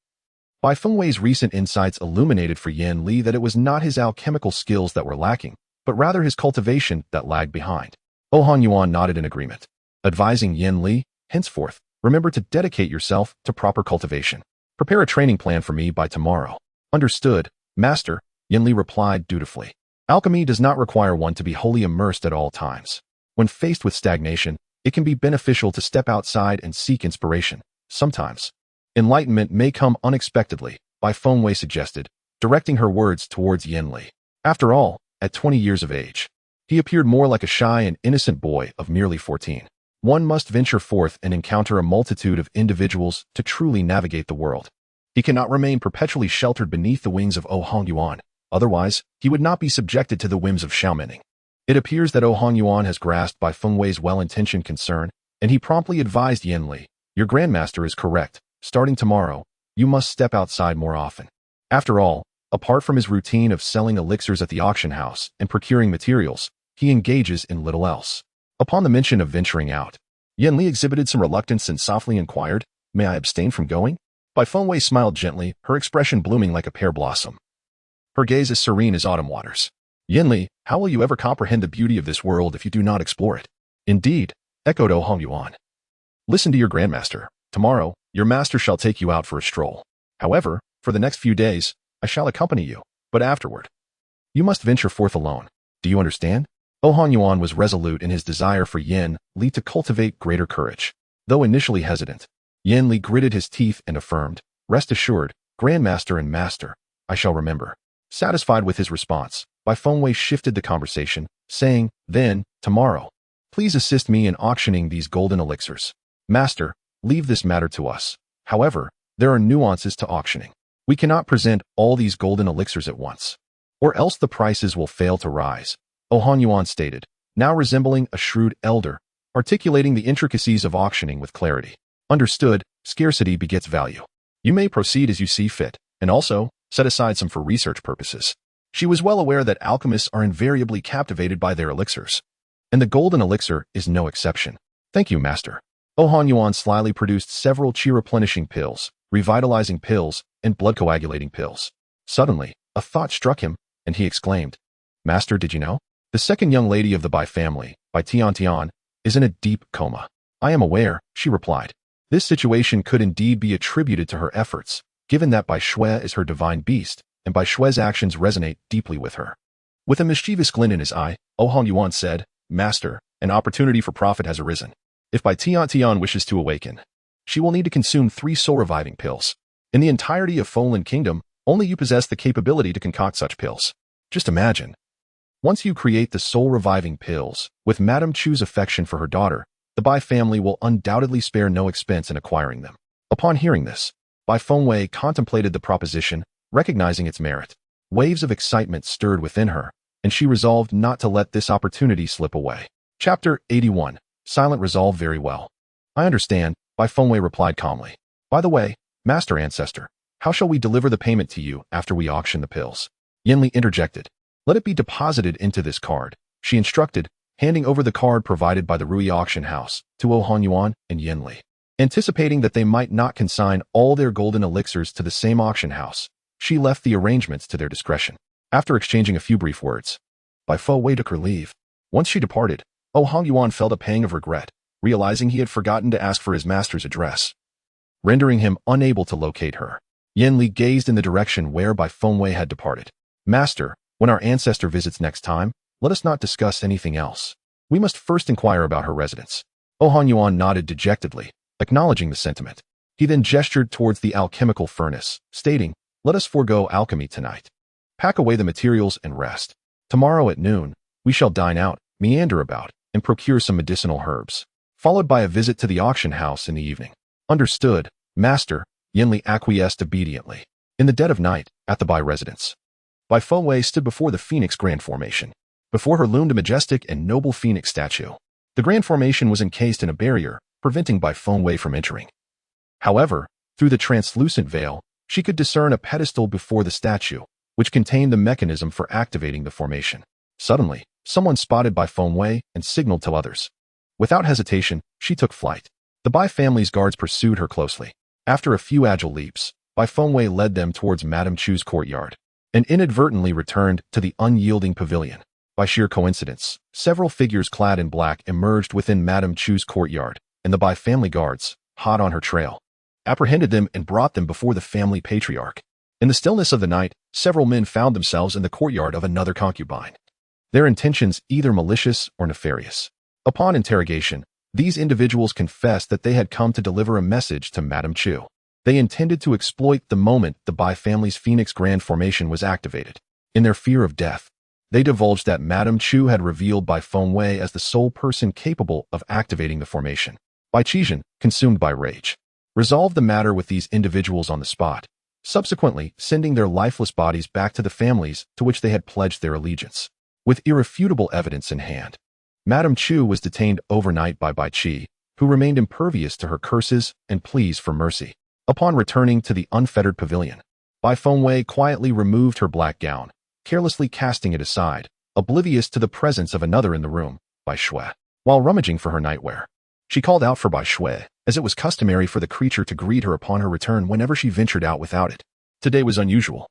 Bai Fengwei's recent insights illuminated for Yin Li that it was not his alchemical skills that were lacking, but rather his cultivation that lagged behind. Oh Hanyuan nodded in agreement, advising Yin Li, "Henceforth, remember to dedicate yourself to proper cultivation. Prepare a training plan for me by tomorrow." "Understood, Master," Yin Li replied dutifully. Alchemy does not require one to be wholly immersed at all times. When faced with stagnation, it can be beneficial to step outside and seek inspiration. Sometimes, enlightenment may come unexpectedly, Bai Fengwei suggested, directing her words towards Yin Li. After all, at 20 years of age, he appeared more like a shy and innocent boy of merely 14. One must venture forth and encounter a multitude of individuals to truly navigate the world. He cannot remain perpetually sheltered beneath the wings of Oh Hanyuan, otherwise he would not be subjected to the whims of Xiaomening. It appears that Oh Hanyuan has grasped Bai Fengwei's well-intentioned concern, and he promptly advised Yin Li, "Your grandmaster is correct. Starting tomorrow, you must step outside more often." After all, apart from his routine of selling elixirs at the auction house and procuring materials, he engages in little else. Upon the mention of venturing out, Yin Li exhibited some reluctance and softly inquired, "May I abstain from going?" Bai Fengwei smiled gently, her expression blooming like a pear blossom. Her gaze as serene as autumn waters. "Yin Li, how will you ever comprehend the beauty of this world if you do not explore it?" "Indeed," echoed Oh Hanyuan. "Listen to your grandmaster. Tomorrow, your master shall take you out for a stroll. However, for the next few days, I shall accompany you, but afterward, you must venture forth alone. Do you understand?" Oh Hanyuan was resolute in his desire for Yin Li to cultivate greater courage. Though initially hesitant, Yin Li gritted his teeth and affirmed, "Rest assured, Grandmaster and Master, I shall remember." Satisfied with his response, Bai Fengwei shifted the conversation, saying, "Then, tomorrow, please assist me in auctioning these golden elixirs. Master, leave this matter to us. However, there are nuances to auctioning. We cannot present all these golden elixirs at once, or else the prices will fail to rise," Han Yuan stated, now resembling a shrewd elder, articulating the intricacies of auctioning with clarity. "Understood, scarcity begets value. You may proceed as you see fit, and also set aside some for research purposes." She was well aware that alchemists are invariably captivated by their elixirs, and the golden elixir is no exception. "Thank you, Master." Han Yuan slyly produced several chi-replenishing pills, revitalizing pills, and blood-coagulating pills. Suddenly, a thought struck him, and he exclaimed, "Master, did you know? The second young lady of the Bai family, Bai Tian, is in a deep coma." "I am aware," she replied. This situation could indeed be attributed to her efforts, given that Bai Shui is her divine beast, and Bai Shui's actions resonate deeply with her. With a mischievous glint in his eye, Han Yuan said, "Master, an opportunity for profit has arisen. If Bai Tian wishes to awaken, she will need to consume 3 soul-reviving pills. In the entirety of Fallen Kingdom, only you possess the capability to concoct such pills. Just imagine. Once you create the soul-reviving pills, with Madame Chu's affection for her daughter, the Bai family will undoubtedly spare no expense in acquiring them." Upon hearing this, Bai Fengwei contemplated the proposition, recognizing its merit. Waves of excitement stirred within her, and she resolved not to let this opportunity slip away. Chapter 81. Silent resolve. "Very well. I understand," Bai Fengwei replied calmly. "By the way, Master Ancestor, how shall we deliver the payment to you after we auction the pills?" Yanli interjected. "Let it be deposited into this card," she instructed, handing over the card provided by the Rui auction house to Han Yuan and Yanli. Anticipating that they might not consign all their golden elixirs to the same auction house, she left the arrangements to their discretion. After exchanging a few brief words, Bai Fengwei took her leave. Once she departed, Han Yuan felt a pang of regret, realizing he had forgotten to ask for his master's address, rendering him unable to locate her. Yanli gazed in the direction where Bai Fengwei had departed. "Master, when our ancestor visits next time, let us not discuss anything else. We must first inquire about her residence." Han Yuan nodded dejectedly, acknowledging the sentiment. He then gestured towards the alchemical furnace, stating, "Let us forego alchemy tonight. Pack away the materials and rest. Tomorrow at noon, we shall dine out, meander about, and procure some medicinal herbs, followed by a visit to the auction house in the evening." "Understood, Master," Yanli acquiesced obediently. In the dead of night, at the Bai residence, Bai Fengwei stood before the Phoenix Grand Formation. Before her loomed a majestic and noble phoenix statue. The Grand Formation was encased in a barrier, preventing Bai Fengwei from entering. However, through the translucent veil, she could discern a pedestal before the statue, which contained the mechanism for activating the formation. Suddenly, someone spotted Bai Fengwei and signaled to others. Without hesitation, she took flight. The Bai family's guards pursued her closely. After a few agile leaps, Bai Fengwei led them towards Madame Chu's courtyard, and inadvertently returned to the unyielding pavilion. By sheer coincidence, several figures clad in black emerged within Madame Chu's courtyard, and the Bai family guards, hot on her trail, apprehended them and brought them before the family patriarch. In the stillness of the night, several men found themselves in the courtyard of another concubine. Their intentions either malicious or nefarious. Upon interrogation, these individuals confessed that they had come to deliver a message to Madame Chu. They intended to exploit the moment the Bai family's Phoenix Grand Formation was activated. In their fear of death, they divulged that Madame Chu had revealed Bai Fengwei as the sole person capable of activating the formation. Bai Qizhen, consumed by rage, resolved the matter with these individuals on the spot, subsequently sending their lifeless bodies back to the families to which they had pledged their allegiance. With irrefutable evidence in hand, Madame Chu was detained overnight by Bai Qi, who remained impervious to her curses and pleas for mercy. Upon returning to the unfettered pavilion, Bai Fengwei quietly removed her black gown, carelessly casting it aside, oblivious to the presence of another in the room, Bai Shui. While rummaging for her nightwear, she called out for Bai Shui, as it was customary for the creature to greet her upon her return whenever she ventured out without it. Today was unusual.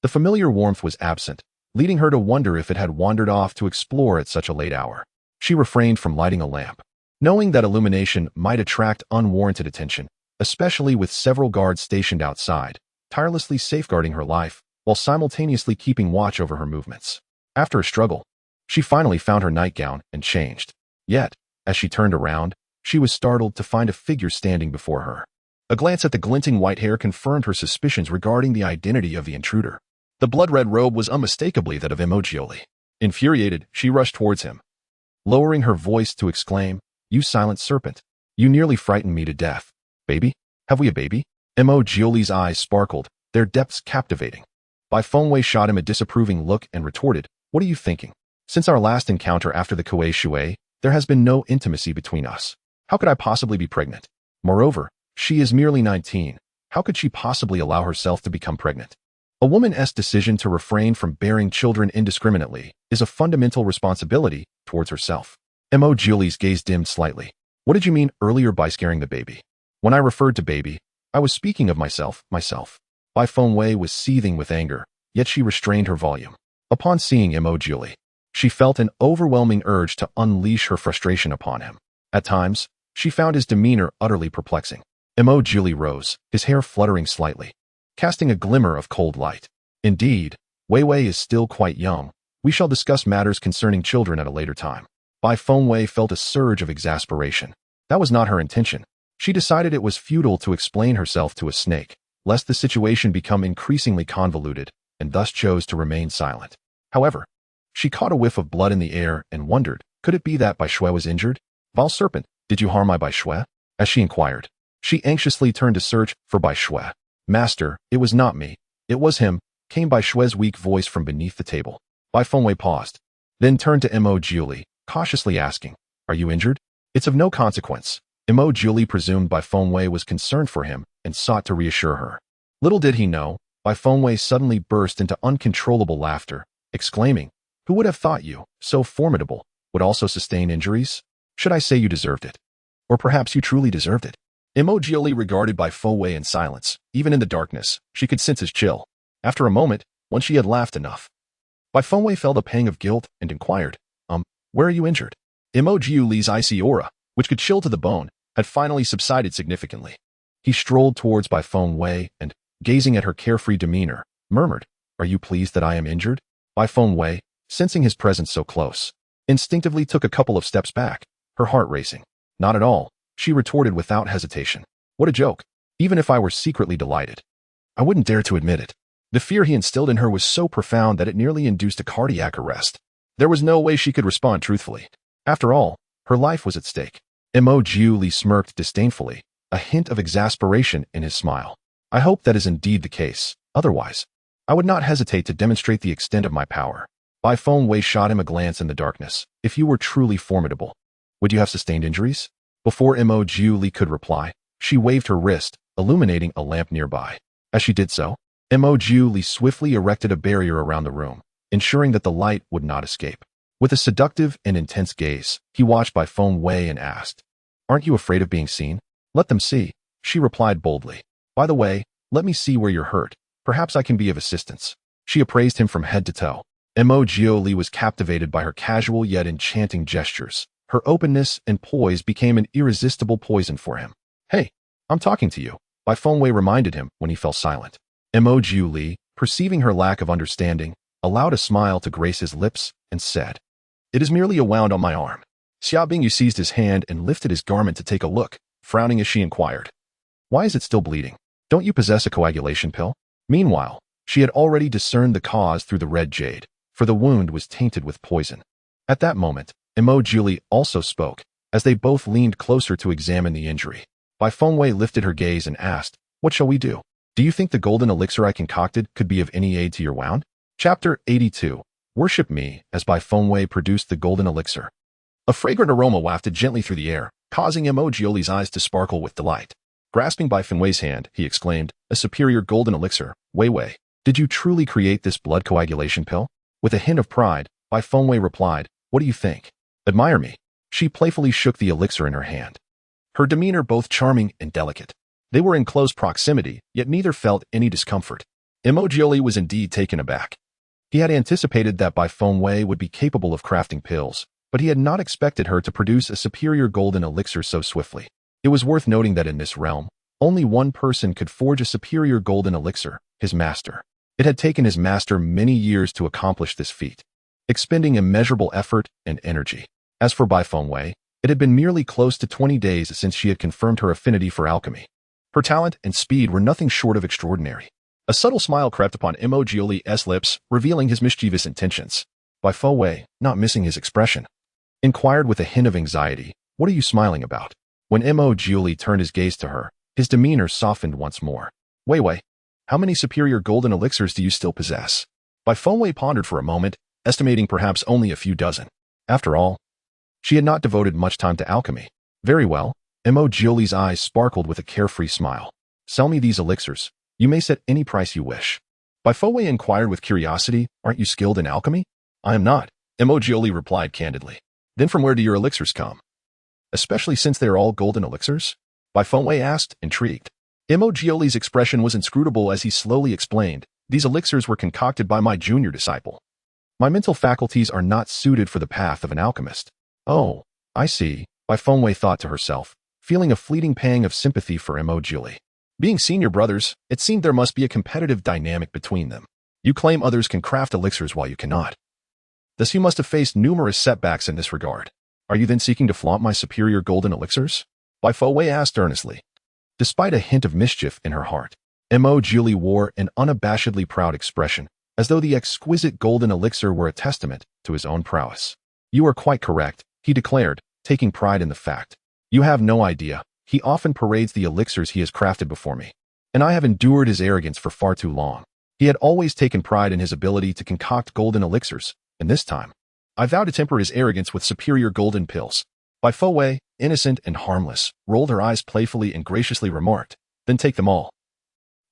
The familiar warmth was absent, leading her to wonder if it had wandered off to explore at such a late hour. She refrained from lighting a lamp, knowing that illumination might attract unwarranted attention, especially with several guards stationed outside, tirelessly safeguarding her life, while simultaneously keeping watch over her movements. After a struggle, she finally found her nightgown and changed. Yet, as she turned around, she was startled to find a figure standing before her. A glance at the glinting white hair confirmed her suspicions regarding the identity of the intruder. The blood-red robe was unmistakably that of Emojioli. Infuriated, she rushed towards him, lowering her voice to exclaim, "You silent serpent! You nearly frightened me to death. Baby? Have we a baby?" Emojioli's eyes sparkled, their depths captivating. Bai Fengwei shot him a disapproving look and retorted, "What are you thinking? Since our last encounter after the Kuei Shui, there has been no intimacy between us. How could I possibly be pregnant? Moreover, she is merely 19. How could she possibly allow herself to become pregnant? A woman's decision to refrain from bearing children indiscriminately is a fundamental responsibility towards herself." Emojioli's gaze dimmed slightly. "What did you mean earlier by scaring the baby?" "When I referred to baby, I was speaking of myself. Bai Fengwei was seething with anger, yet she restrained her volume. Upon seeing Emojioli, she felt an overwhelming urge to unleash her frustration upon him. At times, she found his demeanor utterly perplexing. Emojioli rose, his hair fluttering slightly, casting a glimmer of cold light. "Indeed, Wei Wei is still quite young. We shall discuss matters concerning children at a later time." Bai Fengwei felt a surge of exasperation. That was not her intention. She decided it was futile to explain herself to a snake, lest the situation become increasingly convoluted, and thus chose to remain silent. However, she caught a whiff of blood in the air and wondered, could it be that Bai Shui was injured? "Val Serpent, did you harm my Bai Shui?" As she inquired, she anxiously turned to search for Bai Shui. "Master, it was not me. It was him," came Bai Shui's weak voice from beneath the table. Bai Fengwei paused, then turned to Emojioli, cautiously asking, "Are you injured?" "It's of no consequence." Emojioli presumed Bai Fengwei was concerned for him and sought to reassure her. Little did he know, Bai Fengwei suddenly burst into uncontrollable laughter, exclaiming, "Who would have thought you, so formidable, would also sustain injuries? Should I say you deserved it? Or perhaps you truly deserved it?" Emojioli regarded Bai Fengwei in silence. Even in the darkness, she could sense his chill. After a moment, when she had laughed enough, Bai Fengwei felt a pang of guilt and inquired, "Where are you injured?" Emojioli's icy aura, which could chill to the bone, had finally subsided significantly. He strolled towards Bai Fengwei and, gazing at her carefree demeanor, murmured, "Are you pleased that I am injured?" Bai Fengwei, sensing his presence so close, instinctively took a couple of steps back, her heart racing. "Not at all," she retorted without hesitation. "What a joke. Even if I were secretly delighted, I wouldn't dare to admit it." The fear he instilled in her was so profound that it nearly induced a cardiac arrest. There was no way she could respond truthfully. After all, her life was at stake. Emojioli smirked disdainfully, a hint of exasperation in his smile. "I hope that is indeed the case. Otherwise, I would not hesitate to demonstrate the extent of my power." Bai Fengwei shot him a glance in the darkness. "If you were truly formidable, would you have sustained injuries?" Before Emojioli could reply, she waved her wrist, illuminating a lamp nearby. As she did so, Emojioli swiftly erected a barrier around the room, ensuring that the light would not escape. With a seductive and intense gaze, he watched Bai Fengwei and asked, "Aren't you afraid of being seen?" "Let them see," she replied boldly. "By the way, let me see where you're hurt. Perhaps I can be of assistance." She appraised him from head to toe. Emojioli was captivated by her casual yet enchanting gestures. Her openness and poise became an irresistible poison for him. "Hey, I'm talking to you," Bai Fengwei reminded him when he fell silent. Emojioli, perceiving her lack of understanding, allowed a smile to grace his lips and said, "It is merely a wound on my arm." Xiaobing seized his hand and lifted his garment to take a look, frowning as she inquired, "Why is it still bleeding? Don't you possess a coagulation pill?" Meanwhile, she had already discerned the cause through the red jade, for the wound was tainted with poison. At that moment, Emojioli also spoke, as they both leaned closer to examine the injury. Bai Fengwei lifted her gaze and asked, "What shall we do? Do you think the golden elixir I concocted could be of any aid to your wound?" Chapter 82. Worship me, as Bai Fengwei produced the golden elixir. A fragrant aroma wafted gently through the air, causing Emojioli's eyes to sparkle with delight. Grasping Bai Fengwei's hand, he exclaimed, "A superior golden elixir. Wei Wei, did you truly create this blood coagulation pill?" With a hint of pride, Bai Fengwei replied, "What do you think? Admire me." She playfully shook the elixir in her hand, her demeanor both charming and delicate. They were in close proximity, yet neither felt any discomfort. Emojioli was indeed taken aback. He had anticipated that Bai Fengwei would be capable of crafting pills, but he had not expected her to produce a superior golden elixir so swiftly. It was worth noting that in this realm, only one person could forge a superior golden elixir, his master. It had taken his master many years to accomplish this feat, expending immeasurable effort and energy. As for Bai Fengwei, it had been merely close to 20 days since she had confirmed her affinity for alchemy. Her talent and speed were nothing short of extraordinary. A subtle smile crept upon Emojioli's lips, revealing his mischievous intentions. Bai Fowei, not missing his expression, inquired with a hint of anxiety, "What are you smiling about?" When Emojioli turned his gaze to her, his demeanor softened once more. Wei, how many superior golden elixirs do you still possess?" Bai Fowei pondered for a moment, estimating perhaps only a few dozen. After all, she had not devoted much time to alchemy. Very well. Emojioli's eyes sparkled with a carefree smile. "Sell me these elixirs. You may set any price you wish." Bai Fowei inquired with curiosity, "Aren't you skilled in alchemy?" "I am not," Emojioli replied candidly. "Then from where do your elixirs come? Especially since they are all golden elixirs?" Bai Fowei asked, intrigued. Emojioli's expression was inscrutable as he slowly explained, "These elixirs were concocted by my junior disciple. My mental faculties are not suited for the path of an alchemist." "Oh, I see," Bai Fowei thought to herself, feeling a fleeting pang of sympathy for Emojioli. Being senior brothers, it seemed there must be a competitive dynamic between them. You claim others can craft elixirs while you cannot. Thus you must have faced numerous setbacks in this regard. Are you then seeking to flaunt my superior golden elixirs?" Bai Fowei asked earnestly. Despite a hint of mischief in her heart, Emojioli wore an unabashedly proud expression, as though the exquisite golden elixir were a testament to his own prowess. "You are quite correct," he declared, taking pride in the fact. "You have no idea. He often parades the elixirs he has crafted before me, and I have endured his arrogance for far too long. He had always taken pride in his ability to concoct golden elixirs, and this time, I vow to temper his arrogance with superior golden pills." Bai Fowei, innocent and harmless, rolled her eyes playfully and graciously remarked, "Then take them all.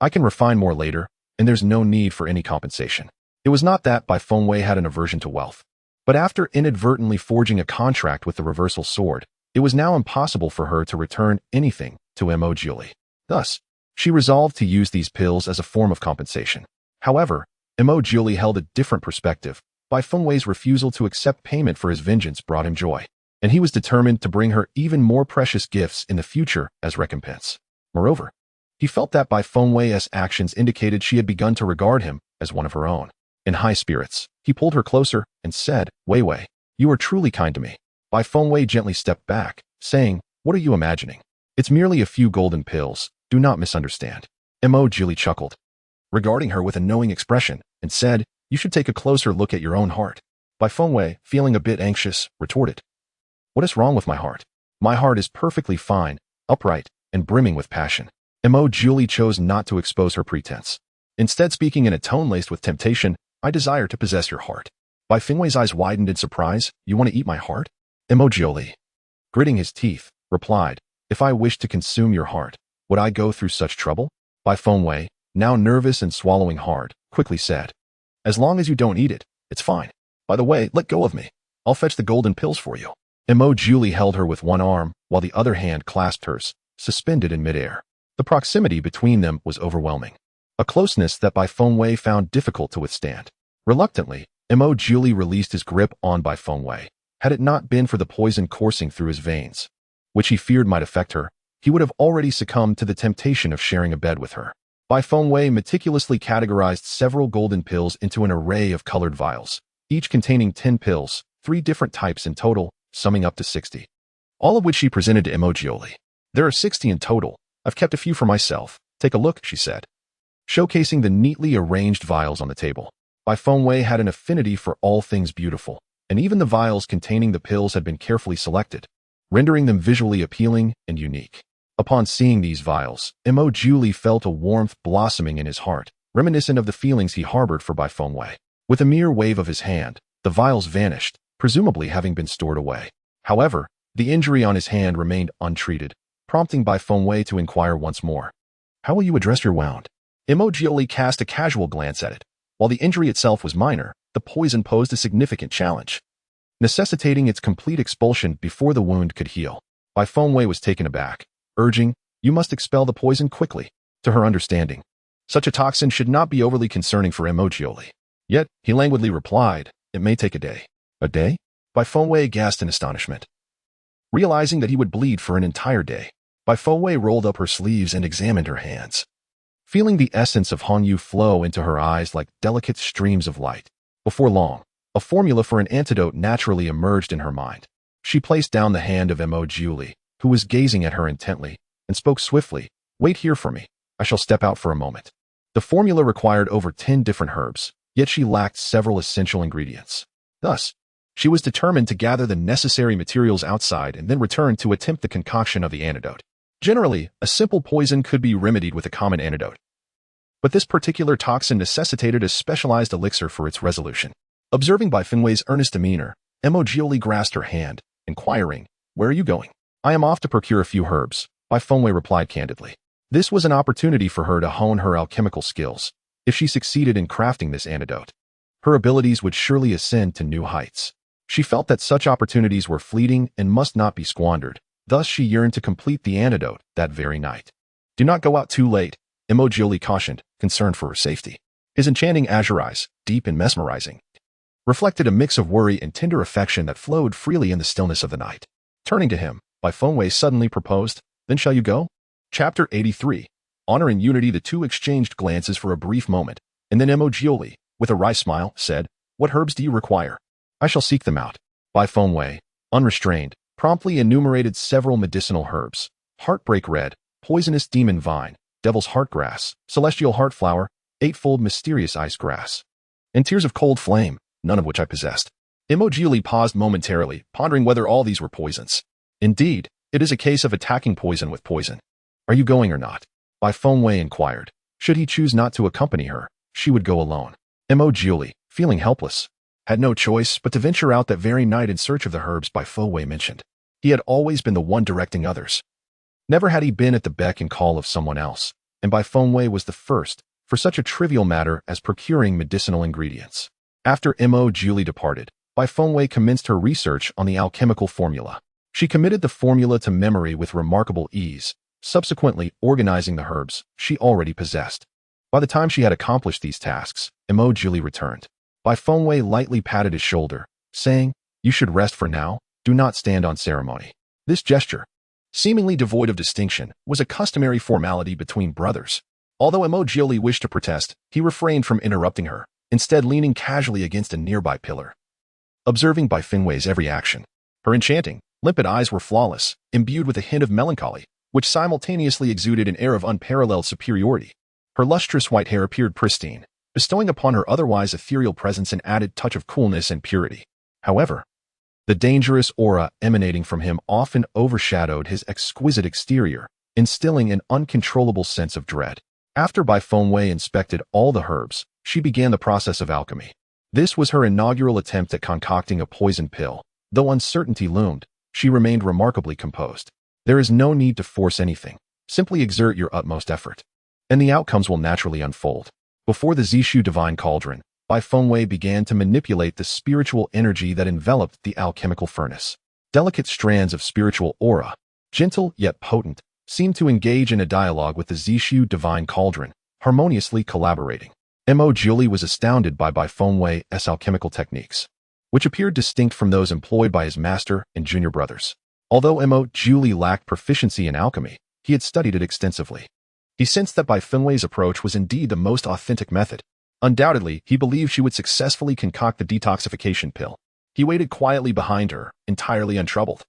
I can refine more later, and there's no need for any compensation." It was not that Bai Fowei had an aversion to wealth, but after inadvertently forging a contract with the reversal sword, it was now impossible for her to return anything to Emojioli. Thus, she resolved to use these pills as a form of compensation. However, Emojioli held a different perspective. Bai Fowei's refusal to accept payment for his vengeance brought him joy, and he was determined to bring her even more precious gifts in the future as recompense. Moreover, he felt that Bai Fowei's actions indicated she had begun to regard him as one of her own. In high spirits, he pulled her closer and said, Wei, you are truly kind to me." Bai Fowei gently stepped back, saying, "What are you imagining? It's merely a few golden pills. Do not misunderstand." Emojioli chuckled, regarding her with a knowing expression, and said, "You should take a closer look at your own heart." Bai Fowei, feeling a bit anxious, retorted, "What is wrong with my heart? My heart is perfectly fine, upright, and brimming with passion." Emojioli chose not to expose her pretense. Instead, speaking in a tone laced with temptation, "I desire to possess your heart." Bai Fowei's eyes widened in surprise. "You want to eat my heart?" Emojioli, gritting his teeth, replied, "If I wished to consume your heart, would I go through such trouble?" Bai Fowei, now nervous and swallowing hard, quickly said, "As long as you don't eat it, it's fine. By the way, let go of me. I'll fetch the golden pills for you." Emojioli held her with one arm, while the other hand clasped hers, suspended in midair. The proximity between them was overwhelming, a closeness that Bai Fowei found difficult to withstand. Reluctantly, Emojioli released his grip on Bai Fowei. Had it not been for the poison coursing through his veins, which he feared might affect her, he would have already succumbed to the temptation of sharing a bed with her. Bai Fowei meticulously categorized several golden pills into an array of colored vials, each containing 10 pills, 3 different types in total, summing up to 60. All of which she presented to Emojioli. "There are 60 in total. I've kept a few for myself. Take a look," she said, showcasing the neatly arranged vials on the table. Bai Fowei had an affinity for all things beautiful, and even the vials containing the pills had been carefully selected, rendering them visually appealing and unique. Upon seeing these vials, Emojioli felt a warmth blossoming in his heart, reminiscent of the feelings he harbored for Bai Fowei. With a mere wave of his hand, the vials vanished, presumably having been stored away. However, the injury on his hand remained untreated, prompting Bai Fowei to inquire once more, "How will you address your wound?" Emojioli cast a casual glance at it. While the injury itself was minor, the poison posed a significant challenge, necessitating its complete expulsion before the wound could heal. Bai Fowei was taken aback, urging, "You must expel the poison quickly." To her understanding, such a toxin should not be overly concerning for Emojioli. Yet, he languidly replied, "It may take a day." "A day?" Bai Fowei gasped in astonishment, realizing that he would bleed for an entire day. Bai Fowei rolled up her sleeves and examined her hands, feeling the essence of Hanyu flow into her eyes like delicate streams of light. Before long, a formula for an antidote naturally emerged in her mind. She placed down the hand of Emojioli, who was gazing at her intently, and spoke swiftly, "Wait here for me. I shall step out for a moment." The formula required over 10 different herbs, yet she lacked several essential ingredients. Thus, she was determined to gather the necessary materials outside and then return to attempt the concoction of the antidote. Generally, a simple poison could be remedied with a common antidote, but this particular toxin necessitated a specialized elixir for its resolution. Observing Bai Fengwei's earnest demeanor, Emojioli grasped her hand, inquiring, "Where are you going?" "I am off to procure a few herbs," Bai Fengwei replied candidly. This was an opportunity for her to hone her alchemical skills. If she succeeded in crafting this antidote, her abilities would surely ascend to new heights. She felt that such opportunities were fleeting and must not be squandered. Thus, she yearned to complete the antidote that very night. "Do not go out too late," Emojioli cautioned, concerned for her safety. His enchanting azure eyes, deep and mesmerizing, reflected a mix of worry and tender affection that flowed freely in the stillness of the night. Turning to him, Bai Fengwei suddenly proposed, "Then shall you go?" Chapter 83. Honor and Unity. The two exchanged glances for a brief moment, and then Emojioli, with a wry smile, said, "What herbs do you require?" "I shall seek them out." Bai Fengwei, unrestrained, promptly enumerated several medicinal herbs: heartbreak red, poisonous demon vine, devil's heart grass, celestial heart flower, eightfold mysterious ice grass, and tears of cold flame, none of which I possessed. Emojioli paused momentarily, pondering whether all these were poisons. "Indeed, it is a case of attacking poison with poison. Are you going or not?" Bai Fengwei inquired. Should he choose not to accompany her, she would go alone. Emojioli, feeling helpless, had no choice but to venture out that very night in search of the herbs Bai Fengwei mentioned. He had always been the one directing others. Never had he been at the beck and call of someone else, and Bai Fengwei was the first for such a trivial matter as procuring medicinal ingredients. After Emojioli departed, Bai Fengwei commenced her research on the alchemical formula. She committed the formula to memory with remarkable ease, subsequently organizing the herbs she already possessed. By the time she had accomplished these tasks, Emojioli returned. Bai Fengwei lightly patted his shoulder, saying, "You should rest for now, do not stand on ceremony." This gesture, seemingly devoid of distinction, was a customary formality between brothers. Although Emojioli wished to protest, he refrained from interrupting her, instead leaning casually against a nearby pillar. Observing Bai Fengwei's every action, her enchanting, limpid eyes were flawless, imbued with a hint of melancholy, which simultaneously exuded an air of unparalleled superiority. Her lustrous white hair appeared pristine, bestowing upon her otherwise ethereal presence an added touch of coolness and purity. However, the dangerous aura emanating from him often overshadowed his exquisite exterior, instilling an uncontrollable sense of dread. After Bai Fengwei inspected all the herbs, she began the process of alchemy. This was her inaugural attempt at concocting a poison pill. Though uncertainty loomed, she remained remarkably composed. There is no need to force anything. Simply exert your utmost effort, and the outcomes will naturally unfold. Before the Zishu divine cauldron, Bai Fengwei began to manipulate the spiritual energy that enveloped the alchemical furnace. Delicate strands of spiritual aura, gentle yet potent, seemed to engage in a dialogue with the Zishu divine cauldron, harmoniously collaborating. Emojioli was astounded by Bai Fengwei's alchemical techniques, which appeared distinct from those employed by his master and junior brothers. Although Emojioli lacked proficiency in alchemy, he had studied it extensively. He sensed that Bai Fengwei's approach was indeed the most authentic method. Undoubtedly, he believed she would successfully concoct the detoxification pill. He waited quietly behind her, entirely untroubled.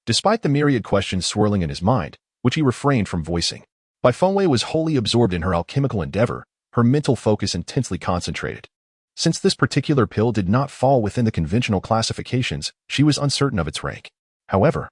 Despite the myriad questions swirling in his mind, which he refrained from voicing, Bai Fengwei was wholly absorbed in her alchemical endeavor, her mental focus intensely concentrated. Since this particular pill did not fall within the conventional classifications, she was uncertain of its rank. However,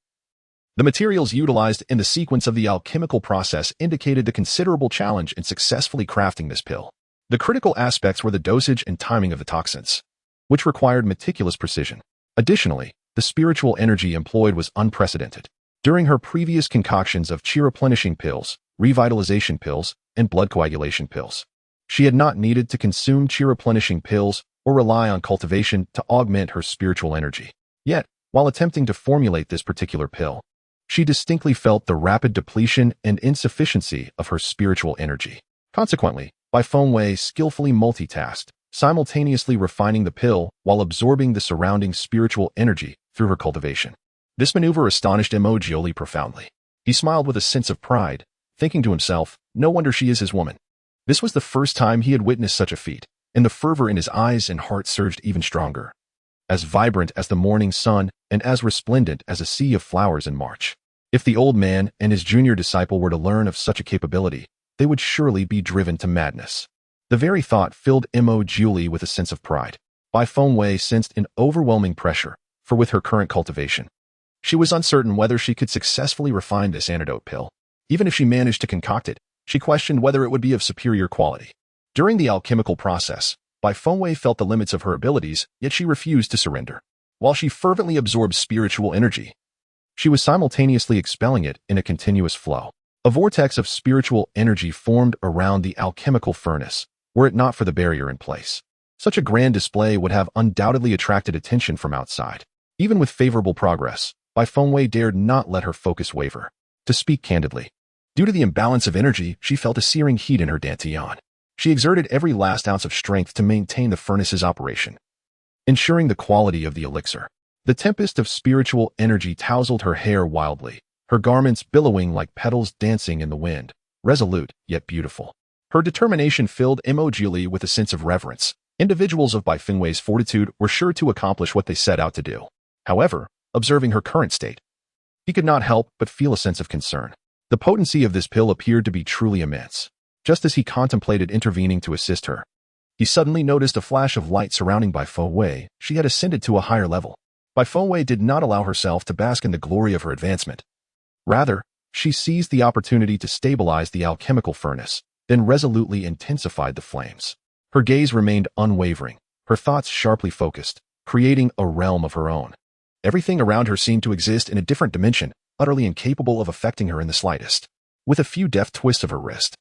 the materials utilized in the sequence of the alchemical process indicated the considerable challenge in successfully crafting this pill. The critical aspects were the dosage and timing of the toxins, which required meticulous precision. Additionally, the spiritual energy employed was unprecedented. During her previous concoctions of chi-replenishing pills, revitalization pills, and blood coagulation pills, she had not needed to consume chi-replenishing pills or rely on cultivation to augment her spiritual energy. Yet, while attempting to formulate this particular pill, she distinctly felt the rapid depletion and insufficiency of her spiritual energy. Consequently, Bai Fengwei skillfully multitasked, simultaneously refining the pill while absorbing the surrounding spiritual energy through her cultivation. This maneuver astonished Emojioli profoundly. He smiled with a sense of pride, thinking to himself, no wonder she is his woman. This was the first time he had witnessed such a feat, and the fervor in his eyes and heart surged even stronger. As vibrant as the morning sun and as resplendent as a sea of flowers in March. If the old man and his junior disciple were to learn of such a capability, they would surely be driven to madness. The very thought filled Mo Julie with a sense of pride. Bai Fengwei sensed an overwhelming pressure, for with her current cultivation, she was uncertain whether she could successfully refine this antidote pill. Even if she managed to concoct it, she questioned whether it would be of superior quality. During the alchemical process, Bai Fengwei felt the limits of her abilities, yet she refused to surrender. While she fervently absorbed spiritual energy, she was simultaneously expelling it in a continuous flow. A vortex of spiritual energy formed around the alchemical furnace, were it not for the barrier in place. Such a grand display would have undoubtedly attracted attention from outside. Even with favorable progress, Bai Fengwei dared not let her focus waver. To speak candidly, due to the imbalance of energy, she felt a searing heat in her dantian. She exerted every last ounce of strength to maintain the furnace's operation, ensuring the quality of the elixir. The tempest of spiritual energy tousled her hair wildly, her garments billowing like petals dancing in the wind, resolute yet beautiful. Her determination filled Mo Julie with a sense of reverence. Individuals of Bai Fengwei's fortitude were sure to accomplish what they set out to do. However, observing her current state, he could not help but feel a sense of concern. The potency of this pill appeared to be truly immense. Just as he contemplated intervening to assist her, he suddenly noticed a flash of light surrounding Bai Fengwei. She had ascended to a higher level. Bai Fengwei did not allow herself to bask in the glory of her advancement. Rather, she seized the opportunity to stabilize the alchemical furnace, then resolutely intensified the flames. Her gaze remained unwavering, her thoughts sharply focused, creating a realm of her own. Everything around her seemed to exist in a different dimension, utterly incapable of affecting her in the slightest. With a few deft twists of her wrist,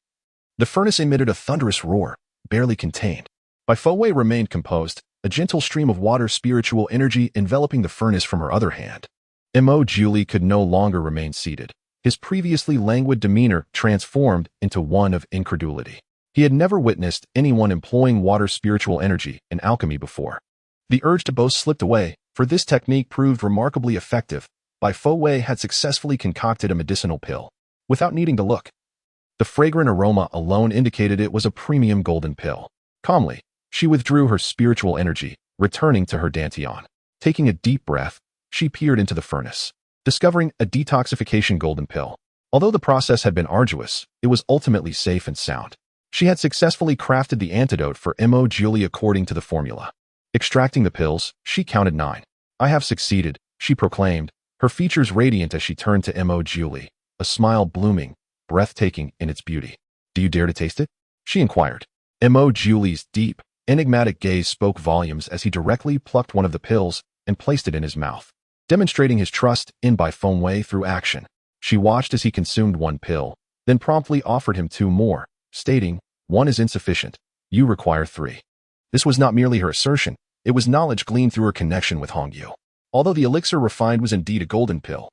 the furnace emitted a thunderous roar, barely contained. Bai Fengwei remained composed, a gentle stream of water spiritual energy enveloping the furnace from her other hand. Mo Julie could no longer remain seated. His previously languid demeanor transformed into one of incredulity. He had never witnessed anyone employing water spiritual energy in alchemy before. The urge to boast slipped away, for this technique proved remarkably effective. Bai Fengwei had successfully concocted a medicinal pill, without needing to look. The fragrant aroma alone indicated it was a premium golden pill. Calmly, she withdrew her spiritual energy, returning to her dantian. Taking a deep breath, she peered into the furnace, discovering a detoxification golden pill. Although the process had been arduous, it was ultimately safe and sound. She had successfully crafted the antidote for Mo Julie according to the formula. Extracting the pills, she counted 9. "I have succeeded," she proclaimed, her features radiant as she turned to Mo Julie, a smile blooming, breathtaking in its beauty. "Do you dare to taste it?" she inquired. Mo Julie's deep, enigmatic gaze spoke volumes as he directly plucked one of the pills and placed it in his mouth, demonstrating his trust in Bai Fengwei through action. She watched as he consumed one pill, then promptly offered him 2 more, stating, "1 is insufficient. You require 3. This was not merely her assertion, it was knowledge gleaned through her connection with Hongyu. Although the elixir refined was indeed a golden pill,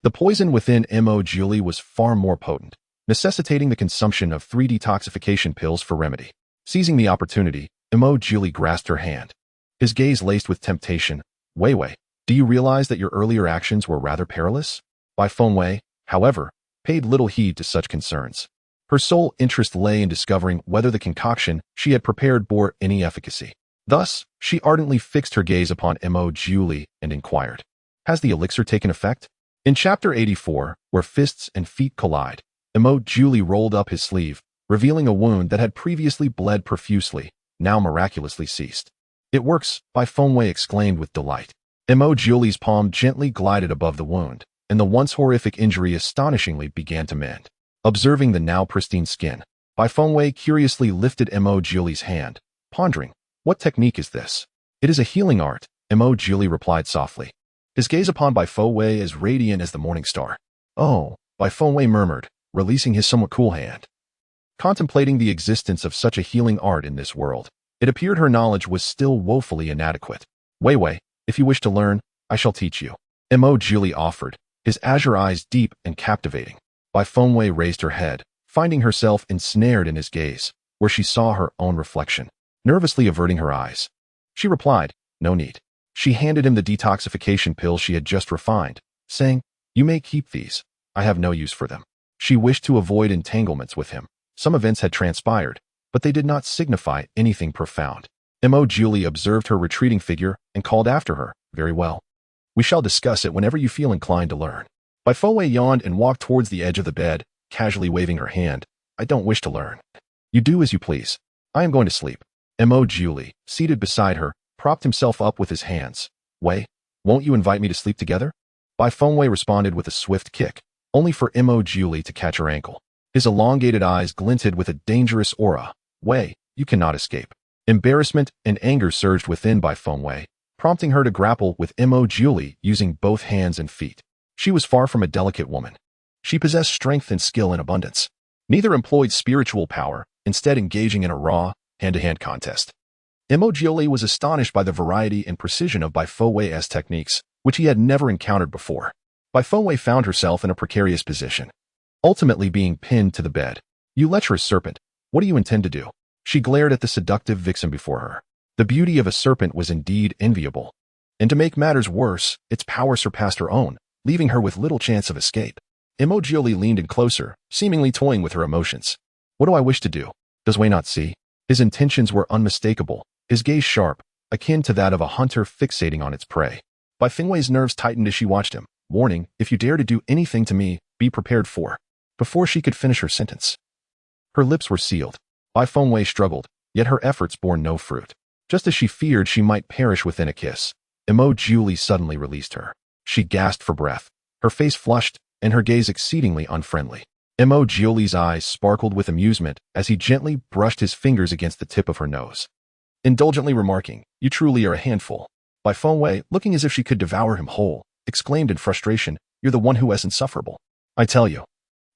the poison within Mo Julie was far more potent, necessitating the consumption of 3 detoxification pills for remedy. Seizing the opportunity, Mo Julie grasped her hand, his gaze laced with temptation. "Wei, do you realize that your earlier actions were rather perilous?" Bai Fengwei, however, paid little heed to such concerns. Her sole interest lay in discovering whether the concoction she had prepared bore any efficacy. Thus, she ardently fixed her gaze upon Mo Julie and inquired, "Has the elixir taken effect?" In Chapter 84, where fists and feet collide, Mo Julie rolled up his sleeve, revealing a wound that had previously bled profusely, now miraculously ceased. "It works," Bai Fengwei exclaimed with delight. Mo Julie's palm gently glided above the wound, and the once horrific injury astonishingly began to mend. Observing the now pristine skin, Bai Fengwei curiously lifted Mo Julie's hand, pondering, "What technique is this?" "It is a healing art," Mo Julie replied softly, his gaze upon Bai Fengwei as radiant as the morning star. "Oh," Bai Fengwei murmured, releasing his somewhat cool hand. Contemplating the existence of such a healing art in this world, it appeared her knowledge was still woefully inadequate. "Wei, if you wish to learn, I shall teach you," Mo Julie offered, his azure eyes deep and captivating. Bai Fengwei raised her head, finding herself ensnared in his gaze, where she saw her own reflection. Nervously averting her eyes, she replied, "No need." She handed him the detoxification pills she had just refined, saying, "You may keep these. I have no use for them." She wished to avoid entanglements with him. Some events had transpired, but they did not signify anything profound. Mo Julie observed her retreating figure and called after her, "Very well. We shall discuss it whenever you feel inclined to learn." Bai Fengwei yawned and walked towards the edge of the bed, casually waving her hand. I don't wish to learn. You do as you please. I am going to sleep. Mo Julie, seated beside her, propped himself up with his hands. Wei, won't you invite me to sleep together? Bai Fengwei responded with a swift kick, only for Mo Julie to catch her ankle. His elongated eyes glinted with a dangerous aura. Wei, you cannot escape. Embarrassment and anger surged within Bai Fengwei, prompting her to grapple with Mo Julie using both hands and feet. She was far from a delicate woman. She possessed strength and skill in abundance. Neither employed spiritual power, instead engaging in a raw, hand-to-hand contest. Mo Julie was astonished by the variety and precision of Bai Fengwei's techniques, which he had never encountered before. Bai Fengwei found herself in a precarious position, ultimately being pinned to the bed. You lecherous serpent, what do you intend to do? She glared at the seductive vixen before her. The beauty of a serpent was indeed enviable. And to make matters worse, its power surpassed her own, leaving her with little chance of escape. Mo Julie leaned in closer, seemingly toying with her emotions. What do I wish to do? Does Wei not see? His intentions were unmistakable, his gaze sharp, akin to that of a hunter fixating on its prey. Bai Fengwei's nerves tightened as she watched him, warning, if you dare to do anything to me, be prepared for. Before she could finish her sentence, her lips were sealed. Bai Fengwei struggled, yet her efforts bore no fruit. Just as she feared she might perish within a kiss, Mo Julie suddenly released her. She gasped for breath, her face flushed, and her gaze exceedingly unfriendly. Mo Julie's eyes sparkled with amusement as he gently brushed his fingers against the tip of her nose, indulgently remarking, you truly are a handful. Bai Fengwei, looking as if she could devour him whole, exclaimed in frustration, you're the one who is insufferable. I tell you,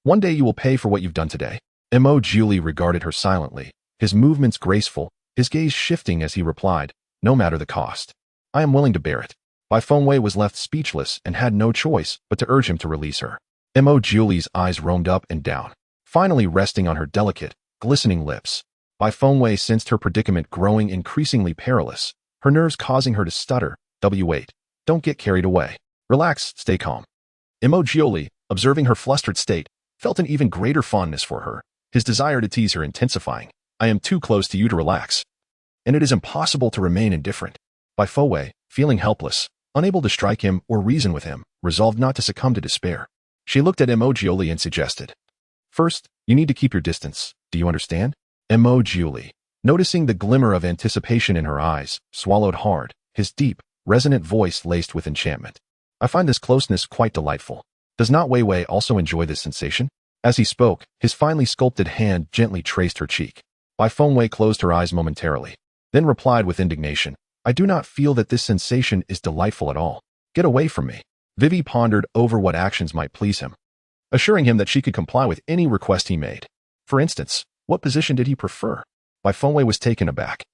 one day you will pay for what you've done today. Mo Julie regarded her silently, his movements graceful, his gaze shifting as he replied, no matter the cost. I am willing to bear it. Bai Fengwei was left speechless and had no choice but to urge him to release her. Mo Julie's eyes roamed up and down, finally resting on her delicate, glistening lips. Bai Fengwei sensed her predicament growing increasingly perilous, her nerves causing her to stutter. Wait, don't get carried away. Relax, stay calm. Mo Julie, observing her flustered state, felt an even greater fondness for her, his desire to tease her intensifying. I am too close to you to relax, and it is impossible to remain indifferent. Bai Fengwei, feeling helpless, unable to strike him or reason with him, resolved not to succumb to despair. She looked at Mo Julie and suggested, first, you need to keep your distance. Do you understand? Mo Julie, noticing the glimmer of anticipation in her eyes, swallowed hard, his deep, resonant voice laced with enchantment. I find this closeness quite delightful. Does not Wei Wei also enjoy this sensation? As he spoke, his finely sculpted hand gently traced her cheek. Bai Fengwei closed her eyes momentarily, then replied with indignation, I do not feel that this sensation is delightful at all. Get away from me. Vivi pondered over what actions might please him, assuring him that she could comply with any request he made. For instance, what position did he prefer? Bai Fengwei was taken aback.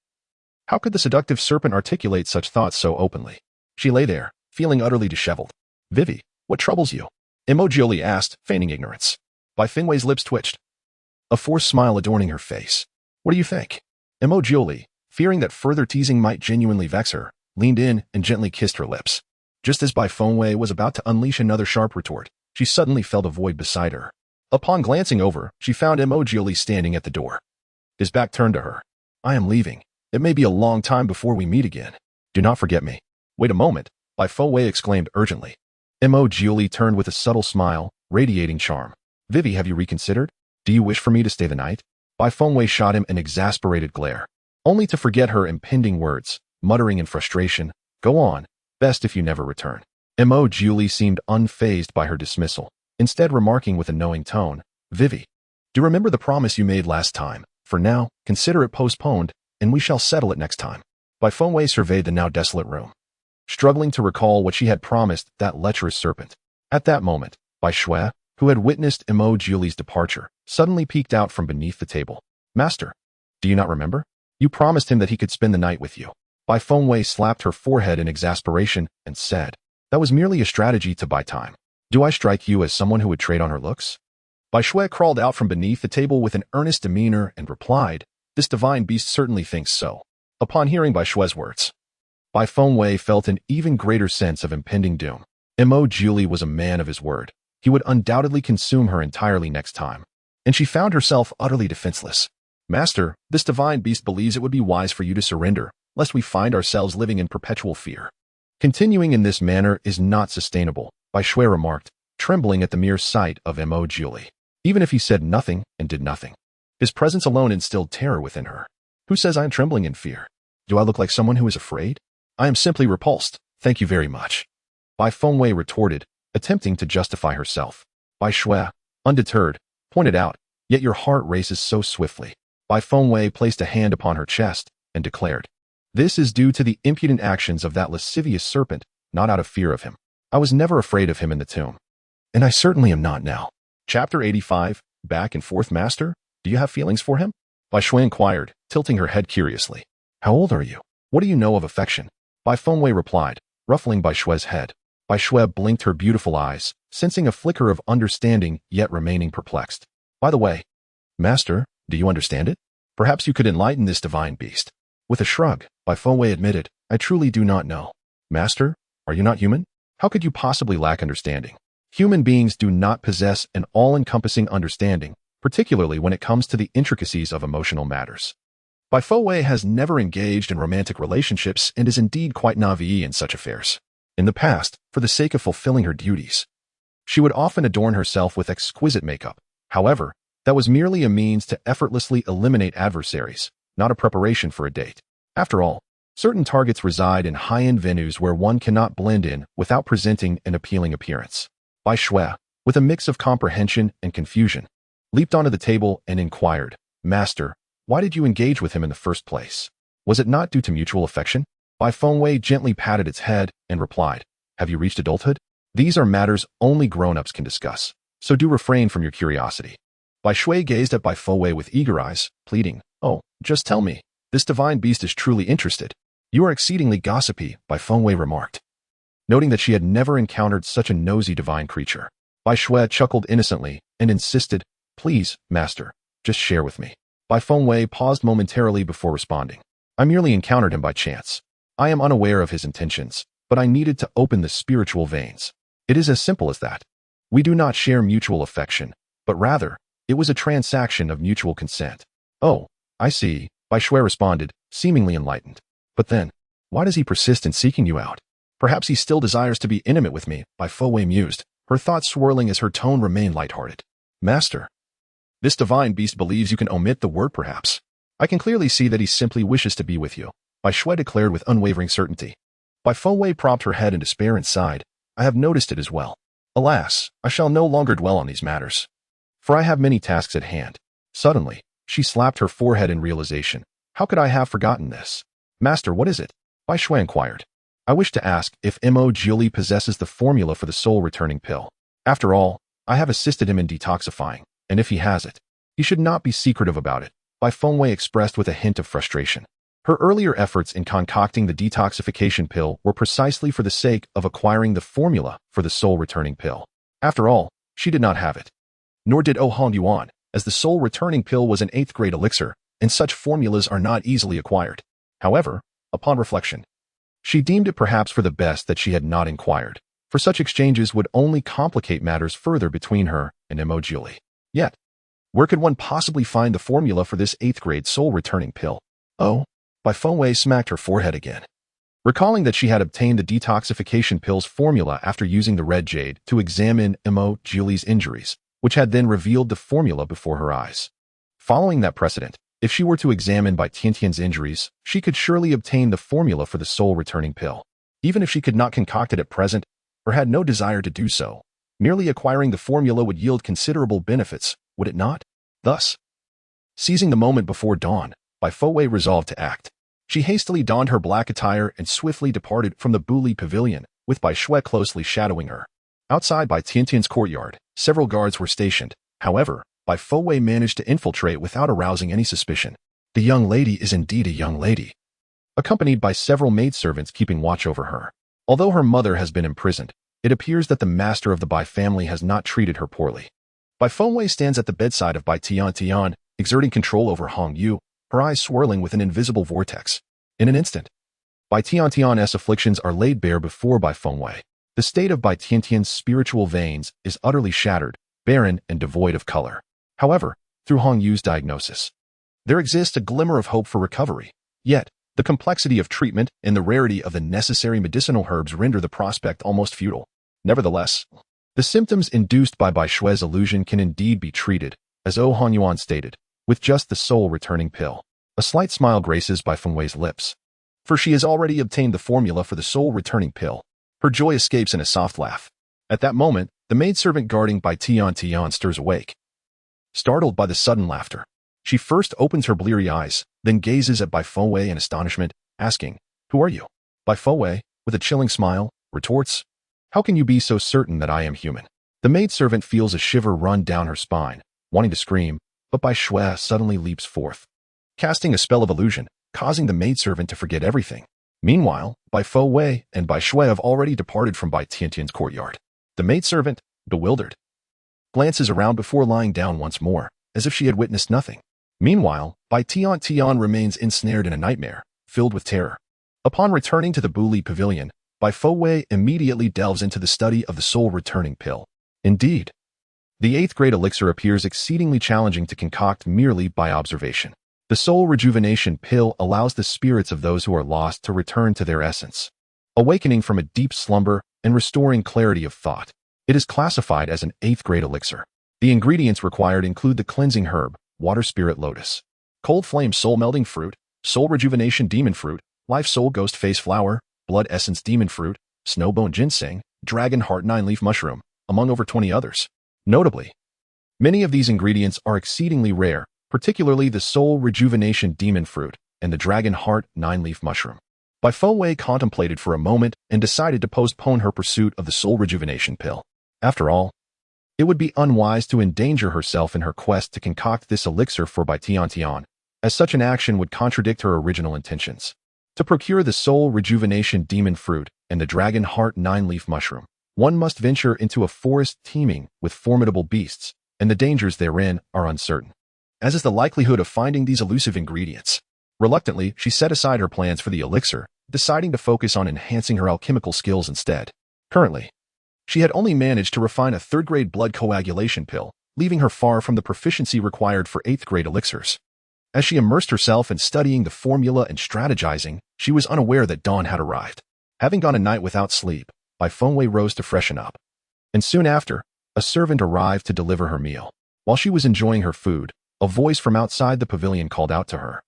How could the seductive serpent articulate such thoughts so openly? She lay there, feeling utterly disheveled. Vivi, what troubles you? Mo Julie asked, feigning ignorance. Bai Fengwei's lips twitched, a forced smile adorning her face. What do you think? Mo Julie, fearing that further teasing might genuinely vex her, leaned in and gently kissed her lips. Just as Bai Fengwei was about to unleash another sharp retort, she suddenly felt a void beside her. Upon glancing over, she found Mo Julie standing at the door, his back turned to her. I am leaving. It may be a long time before we meet again. Do not forget me. Wait a moment, Bai Fengwei exclaimed urgently. Mo Julie turned with a subtle smile, radiating charm. Vivi, have you reconsidered? Do you wish for me to stay the night? Bai Fengwei shot him an exasperated glare, only to forget her impending words, muttering in frustration, go on, best if you never return. Mo Julie seemed unfazed by her dismissal, instead remarking with a knowing tone, Vivi, do remember the promise you made last time. For now, consider it postponed, and we shall settle it next time. Bai Fengwei surveyed the now desolate room, struggling to recall what she had promised that lecherous serpent. At that moment, Bai Shui, who had witnessed Mo Julie's departure, suddenly peeked out from beneath the table. Master, do you not remember? You promised him that he could spend the night with you. Bai Fengwei slapped her forehead in exasperation and said, that was merely a strategy to buy time. Do I strike you as someone who would trade on her looks? Bai Shui crawled out from beneath the table with an earnest demeanor and replied, this divine beast certainly thinks so. Upon hearing Bai Shui's words, Bai Fengwei felt an even greater sense of impending doom. Mo Julie was a man of his word. He would undoubtedly consume her entirely next time, and she found herself utterly defenseless. Master, this divine beast believes it would be wise for you to surrender, lest we find ourselves living in perpetual fear. Continuing in this manner is not sustainable, Bai Shui remarked, trembling at the mere sight of Mo Julie. Even if he said nothing and did nothing, His presence alone instilled terror within her. Who says I am trembling in fear? Do I look like someone who is afraid? I am simply repulsed, thank you very much. Bai Fengwei retorted, attempting to justify herself. Bai Shui, undeterred, pointed out, yet your heart races so swiftly. Bai Fengwei placed a hand upon her chest and declared, this is due to the impudent actions of that lascivious serpent, not out of fear of him. I was never afraid of him in the tomb. And I certainly am not now. Chapter 85, Back and Forth Master? Do you have feelings for him? Bai Shui inquired, tilting her head curiously. How old are you? What do you know of affection? Bai Fengwei replied, ruffling Bai Shui's head. Bai Shui blinked her beautiful eyes, sensing a flicker of understanding yet remaining perplexed. By the way, Master, do you understand it? Perhaps you could enlighten this divine beast. With a shrug, Bai Fengwei admitted, I truly do not know. Master, are you not human? How could you possibly lack understanding? Human beings do not possess an all-encompassing understanding, particularly when it comes to the intricacies of emotional matters. Bai Fengwei has never engaged in romantic relationships and is indeed quite naive in such affairs. In the past, for the sake of fulfilling her duties, she would often adorn herself with exquisite makeup. However, that was merely a means to effortlessly eliminate adversaries, not a preparation for a date. After all, certain targets reside in high-end venues where one cannot blend in without presenting an appealing appearance. Bai Shui, with a mix of comprehension and confusion, leaped onto the table and inquired, Master, why did you engage with him in the first place? Was it not due to mutual affection? Bai Fengwei gently patted its head and replied, have you reached adulthood? These are matters only grown-ups can discuss, so do refrain from your curiosity. Bai Shui gazed at Bai Fengwei with eager eyes, pleading, oh, just tell me, this divine beast is truly interested. You are exceedingly gossipy, Bai Fengwei remarked. Noting that she had never encountered such a nosy divine creature, Bai Shui chuckled innocently and insisted, please, Master, just share with me. Bai Fengwei paused momentarily before responding. I merely encountered him by chance. I am unaware of his intentions, but I needed to open the spiritual veins. It is as simple as that. We do not share mutual affection, but rather, it was a transaction of mutual consent. Oh, I see, Bai Shui responded, seemingly enlightened. But then, why does he persist in seeking you out? Perhaps he still desires to be intimate with me, Bai Fengwei mused, her thoughts swirling as her tone remained lighthearted. Master, this divine beast believes you can omit the word perhaps. I can clearly see that he simply wishes to be with you, Bai Shui declared with unwavering certainty. Bai Fengwei propped her head in despair and sighed. I have noticed it as well. Alas, I shall no longer dwell on these matters, for I have many tasks at hand. Suddenly, she slapped her forehead in realization. How could I have forgotten this? Master, what is it? Bai Shui inquired. I wish to ask if Mo Julie possesses the formula for the soul-returning pill. After all, I have assisted him in detoxifying, and if he has it, he should not be secretive about it, Bai Fengwei expressed with a hint of frustration. Her earlier efforts in concocting the detoxification pill were precisely for the sake of acquiring the formula for the soul-returning pill. After all, she did not have it. Nor did Han Yuan, as the soul-returning pill was an 8th grade elixir, and such formulas are not easily acquired. However, upon reflection, she deemed it perhaps for the best that she had not inquired, for such exchanges would only complicate matters further between her and Mo Julie. Yet, where could one possibly find the formula for this 8th grade soul-returning pill? Oh, Bai Fengwei smacked her forehead again. Recalling that she had obtained the detoxification pill's formula after using the red jade to examine Mo Julie's injuries, which had then revealed the formula before her eyes. Following that precedent, if she were to examine Bai Tiantian's injuries, she could surely obtain the formula for the soul-returning pill. Even if she could not concoct it at present, or had no desire to do so, merely acquiring the formula would yield considerable benefits, would it not? Thus, seizing the moment before dawn, Bai Fengwei resolved to act. She hastily donned her black attire and swiftly departed from the Buli pavilion, with Bai Shui closely shadowing her. Outside Bai Tiantian's courtyard, several guards were stationed. However, Bai Fengwei managed to infiltrate without arousing any suspicion. The young lady is indeed a young lady, accompanied by several maidservants keeping watch over her. Although her mother has been imprisoned, it appears that the master of the Bai family has not treated her poorly. Bai Fengwei stands at the bedside of Bai Tiantian, exerting control over Hong Yu, her eyes swirling with an invisible vortex. In an instant, Bai Tiantian's afflictions are laid bare before Bai Fengwei. The state of Bai Tiantian's spiritual veins is utterly shattered, barren, and devoid of color. However, through Hong Yu's diagnosis, there exists a glimmer of hope for recovery. Yet, the complexity of treatment and the rarity of the necessary medicinal herbs render the prospect almost futile. Nevertheless, the symptoms induced by Bai Shui's illusion can indeed be treated, as Han Yuan stated, with just the soul-returning pill. A slight smile graces Bai Fengwei's lips, for she has already obtained the formula for the soul-returning pill. Her joy escapes in a soft laugh. At that moment, the maidservant guarding Bai Tian stirs awake. Startled by the sudden laughter, she first opens her bleary eyes, then gazes at Bai Fengwei in astonishment, asking, "Who are you?" Bai Fengwei, with a chilling smile, retorts, "How can you be so certain that I am human?" The maidservant feels a shiver run down her spine, wanting to scream, but Bai Shui suddenly leaps forth, casting a spell of illusion, causing the maidservant to forget everything. Meanwhile, Bai Fengwei and Bai Shui have already departed from Bai Tiantian's courtyard. The maidservant, bewildered, glances around before lying down once more, as if she had witnessed nothing. Meanwhile, Bai Tian remains ensnared in a nightmare, filled with terror. Upon returning to the Buli pavilion, Bai Fengwei immediately delves into the study of the soul-returning pill. Indeed, the 8th grade elixir appears exceedingly challenging to concoct merely by observation. The soul rejuvenation pill allows the spirits of those who are lost to return to their essence, awakening from a deep slumber and restoring clarity of thought. It is classified as an 8th grade elixir. The ingredients required include the cleansing herb, water spirit lotus, cold flame soul melding fruit, soul rejuvenation demon fruit, life soul ghost face flower, blood essence demon fruit, snowbone ginseng, dragon heart 9-leaf mushroom, among over 20 others. Notably, many of these ingredients are exceedingly rare, particularly the soul rejuvenation demon fruit and the dragon heart 9-leaf mushroom. Bai Fengwei contemplated for a moment and decided to postpone her pursuit of the soul rejuvenation pill. After all, it would be unwise to endanger herself in her quest to concoct this elixir for Bai Tian, as such an action would contradict her original intentions. To procure the soul rejuvenation demon fruit and the dragon heart 9-leaf mushroom, one must venture into a forest teeming with formidable beasts, and the dangers therein are uncertain, as is the likelihood of finding these elusive ingredients. Reluctantly, she set aside her plans for the elixir, deciding to focus on enhancing her alchemical skills instead. Currently, she had only managed to refine a 3rd grade blood coagulation pill, leaving her far from the proficiency required for 8th grade elixirs. As she immersed herself in studying the formula and strategizing, she was unaware that dawn had arrived. Having gone a night without sleep, Bai Fengwei rose to freshen up, and soon after, a servant arrived to deliver her meal. While she was enjoying her food, a voice from outside the pavilion called out to her,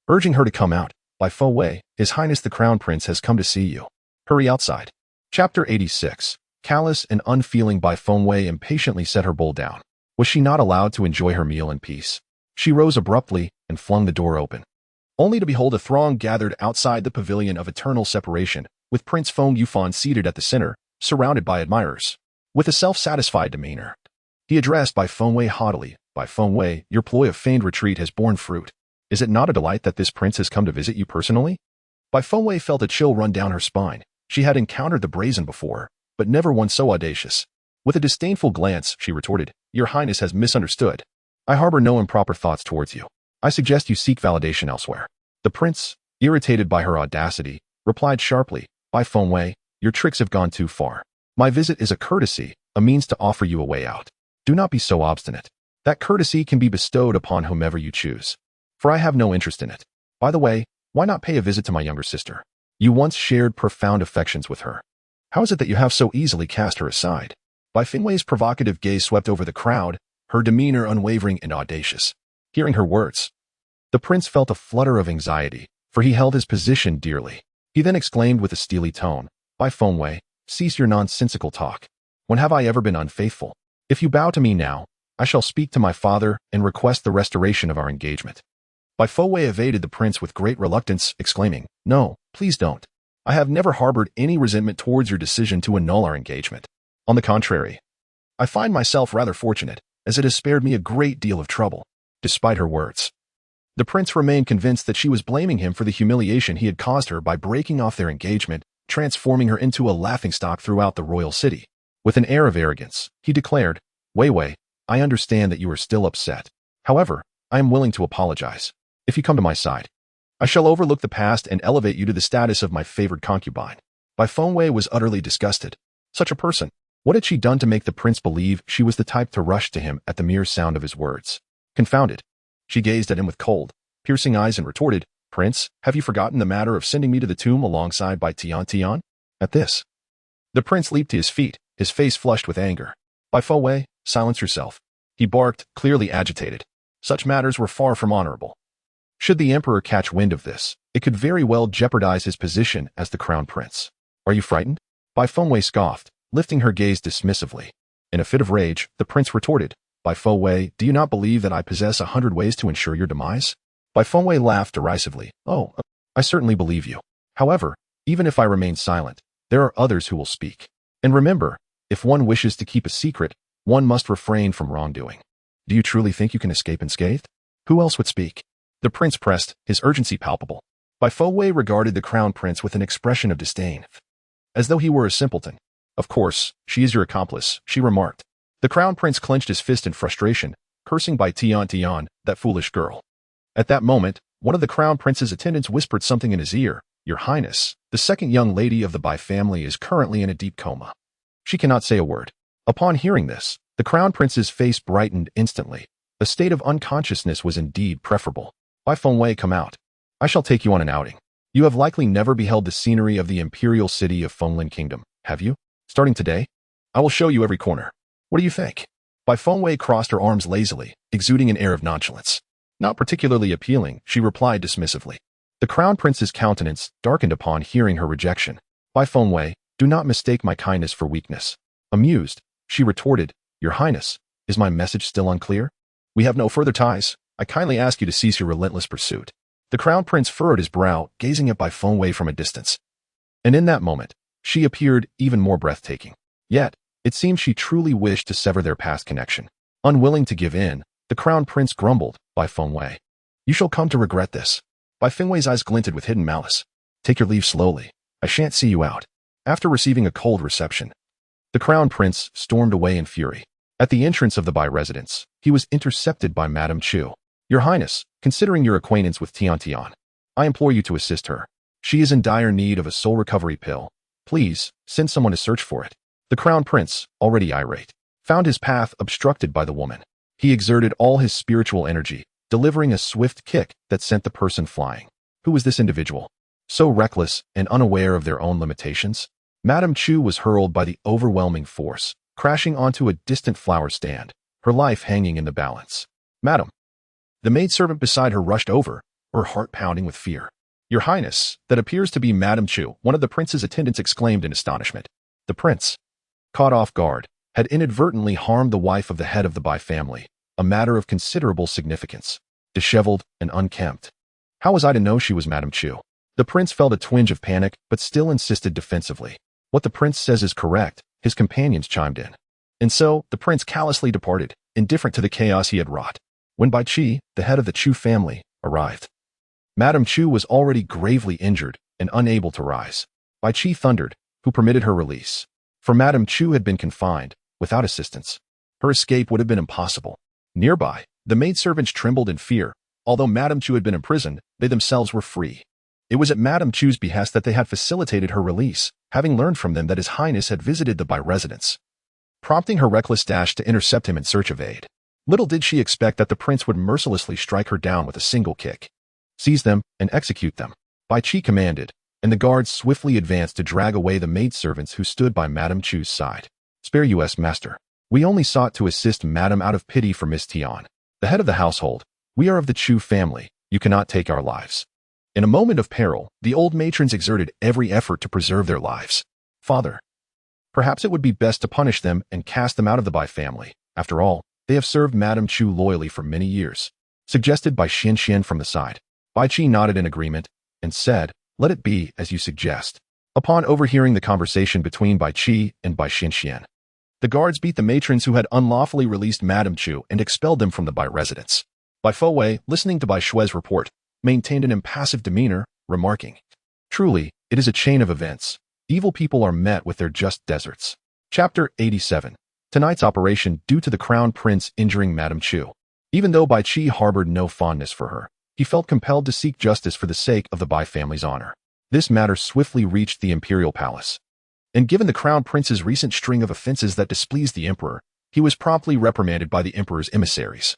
urging her to come out. "Bai Fengwei, His Highness the Crown Prince has come to see you. Hurry outside." Chapter 86. Callous and unfeeling Bai Fengwei impatiently set her bowl down. Was she not allowed to enjoy her meal in peace? She rose abruptly and flung the door open, only to behold a throng gathered outside the pavilion of eternal separation, with Prince Feng Yufan seated at the center, surrounded by admirers. With a self-satisfied demeanor, he addressed Bai Fengwei haughtily, "Bai Fengwei, your ploy of feigned retreat has borne fruit. Is it not a delight that this prince has come to visit you personally?" Bai Fengwei felt a chill run down her spine. She had encountered the brazen before, but never one so audacious. With a disdainful glance, she retorted, "Your Highness has misunderstood. I harbor no improper thoughts towards you. I suggest you seek validation elsewhere." The prince, irritated by her audacity, replied sharply, "Bai Fengwei, your tricks have gone too far. My visit is a courtesy, a means to offer you a way out. Do not be so obstinate. That courtesy can be bestowed upon whomever you choose, for I have no interest in it. By the way, why not pay a visit to my younger sister? You once shared profound affections with her. How is it that you have so easily cast her aside?" Bai Fengwei's provocative gaze swept over the crowd, her demeanor unwavering and audacious. Hearing her words, the prince felt a flutter of anxiety, for he held his position dearly. He then exclaimed with a steely tone, "Bai Fengwei, cease your nonsensical talk. When have I ever been unfaithful? If you bow to me now, I shall speak to my father and request the restoration of our engagement." Bai Fengwei evaded the prince with great reluctance, exclaiming, "No, please don't. I have never harbored any resentment towards your decision to annul our engagement. On the contrary, I find myself rather fortunate, as it has spared me a great deal of trouble." Despite her words, the prince remained convinced that she was blaming him for the humiliation he had caused her by breaking off their engagement, transforming her into a laughingstock throughout the royal city. With an air of arrogance, he declared, Wei, I understand that you are still upset. However, I am willing to apologize. If you come to my side, I shall overlook the past and elevate you to the status of my favored concubine." Bai Fengwei was utterly disgusted. Such a person. What had she done to make the prince believe she was the type to rush to him at the mere sound of his words? Confounded, she gazed at him with cold, piercing eyes and retorted, "Prince, have you forgotten the matter of sending me to the tomb alongside Bai Tian?" At this, the prince leaped to his feet, his face flushed with anger. "Bai Fengwei, silence yourself," he barked, clearly agitated. Such matters were far from honorable. Should the emperor catch wind of this, it could very well jeopardize his position as the crown prince. Are you frightened? Bai Fengwei scoffed, lifting her gaze dismissively. In a fit of rage, the prince retorted, Bai Fengwei, do you not believe that I possess 100 ways to ensure your demise? Bai Fengwei laughed derisively. Oh, I certainly believe you. However, even if I remain silent, there are others who will speak. And remember, if one wishes to keep a secret, one must refrain from wrongdoing. Do you truly think you can escape unscathed? Who else would speak? The prince pressed, his urgency palpable. Bai Fengwei regarded the crown prince with an expression of disdain, as though he were a simpleton. Of course, she is your accomplice, she remarked. The crown prince clenched his fist in frustration, cursing Bai Tian, that foolish girl. At that moment, one of the crown prince's attendants whispered something in his ear. Your Highness, the second young lady of the Bai family is currently in a deep coma. She cannot say a word. Upon hearing this, the crown prince's face brightened instantly. A state of unconsciousness was indeed preferable. Bai Fengwei, come out. I shall take you on an outing. You have likely never beheld the scenery of the imperial city of Fenglin Kingdom, have you? Starting today, I will show you every corner. What do you think? Bai Fengwei crossed her arms lazily, exuding an air of nonchalance. Not particularly appealing, she replied dismissively. The crown prince's countenance darkened upon hearing her rejection. Bai Fengwei, do not mistake my kindness for weakness. Amused, she retorted, Your Highness, is my message still unclear? We have no further ties. I kindly ask you to cease your relentless pursuit. The crown prince furrowed his brow, gazing at Bai Fengwei from a distance. And in that moment, she appeared even more breathtaking. Yet, it seemed she truly wished to sever their past connection. Unwilling to give in, the crown prince grumbled, Bai Fengwei. You shall come to regret this. Bai Fengwei's eyes glinted with hidden malice. Take your leave slowly. I shan't see you out. After receiving a cold reception, the crown prince stormed away in fury. At the entrance of the Bai residence, he was intercepted by Madame Chu. Your Highness, considering your acquaintance with Tian, I implore you to assist her. She is in dire need of a soul recovery pill. Please, send someone to search for it. The crown prince, already irate, found his path obstructed by the woman. He exerted all his spiritual energy, delivering a swift kick that sent the person flying. Who was this individual? So reckless and unaware of their own limitations? Madame Chu was hurled by the overwhelming force, crashing onto a distant flower stand, her life hanging in the balance. Madam. The maidservant beside her rushed over, her heart pounding with fear. Your Highness, that appears to be Madame Chu, one of the prince's attendants exclaimed in astonishment. The prince, caught off guard, had inadvertently harmed the wife of the head of the Bai family, a matter of considerable significance, disheveled and unkempt. How was I to know she was Madame Chu? The prince felt a twinge of panic, but still insisted defensively. What the prince says is correct, his companions chimed in. And so, the prince callously departed, indifferent to the chaos he had wrought. When Bai Qi, the head of the Chu family, arrived, Madame Chu was already gravely injured and unable to rise. Bai Qi thundered, who permitted her release. For Madame Chu had been confined, without assistance. Her escape would have been impossible. Nearby, the maidservants trembled in fear. Although Madame Chu had been imprisoned, they themselves were free. It was at Madame Chu's behest that they had facilitated her release, having learned from them that His Highness had visited the Bai residence, prompting her reckless dash to intercept him in search of aid. Little did she expect that the prince would mercilessly strike her down with a single kick. Seize them and execute them. Bai Qi commanded, and the guards swiftly advanced to drag away the maidservants who stood by Madame Chu's side. Spare us, master. We only sought to assist Madame out of pity for Miss Tian, the head of the household. We are of the Chu family. You cannot take our lives. In a moment of peril, the old matrons exerted every effort to preserve their lives. Father, perhaps it would be best to punish them and cast them out of the Bai family. After all, they have served Madame Chu loyally for many years. Suggested by Xian from the side. Bai Qi nodded in agreement and said, let it be as you suggest. Upon overhearing the conversation between Bai Qi and Bai Xian, the guards beat the matrons who had unlawfully released Madame Chu and expelled them from the Bai residence. Bai Fengwei, listening to Bai Shui's report, maintained an impassive demeanor, remarking, truly, it is a chain of events. Evil people are met with their just deserts. Chapter 87. Tonight's operation due to the crown prince injuring Madame Chu. Even though Bai Qi harbored no fondness for her, he felt compelled to seek justice for the sake of the Bai family's honor. This matter swiftly reached the imperial palace. And given the crown prince's recent string of offenses that displeased the emperor, he was promptly reprimanded by the emperor's emissaries,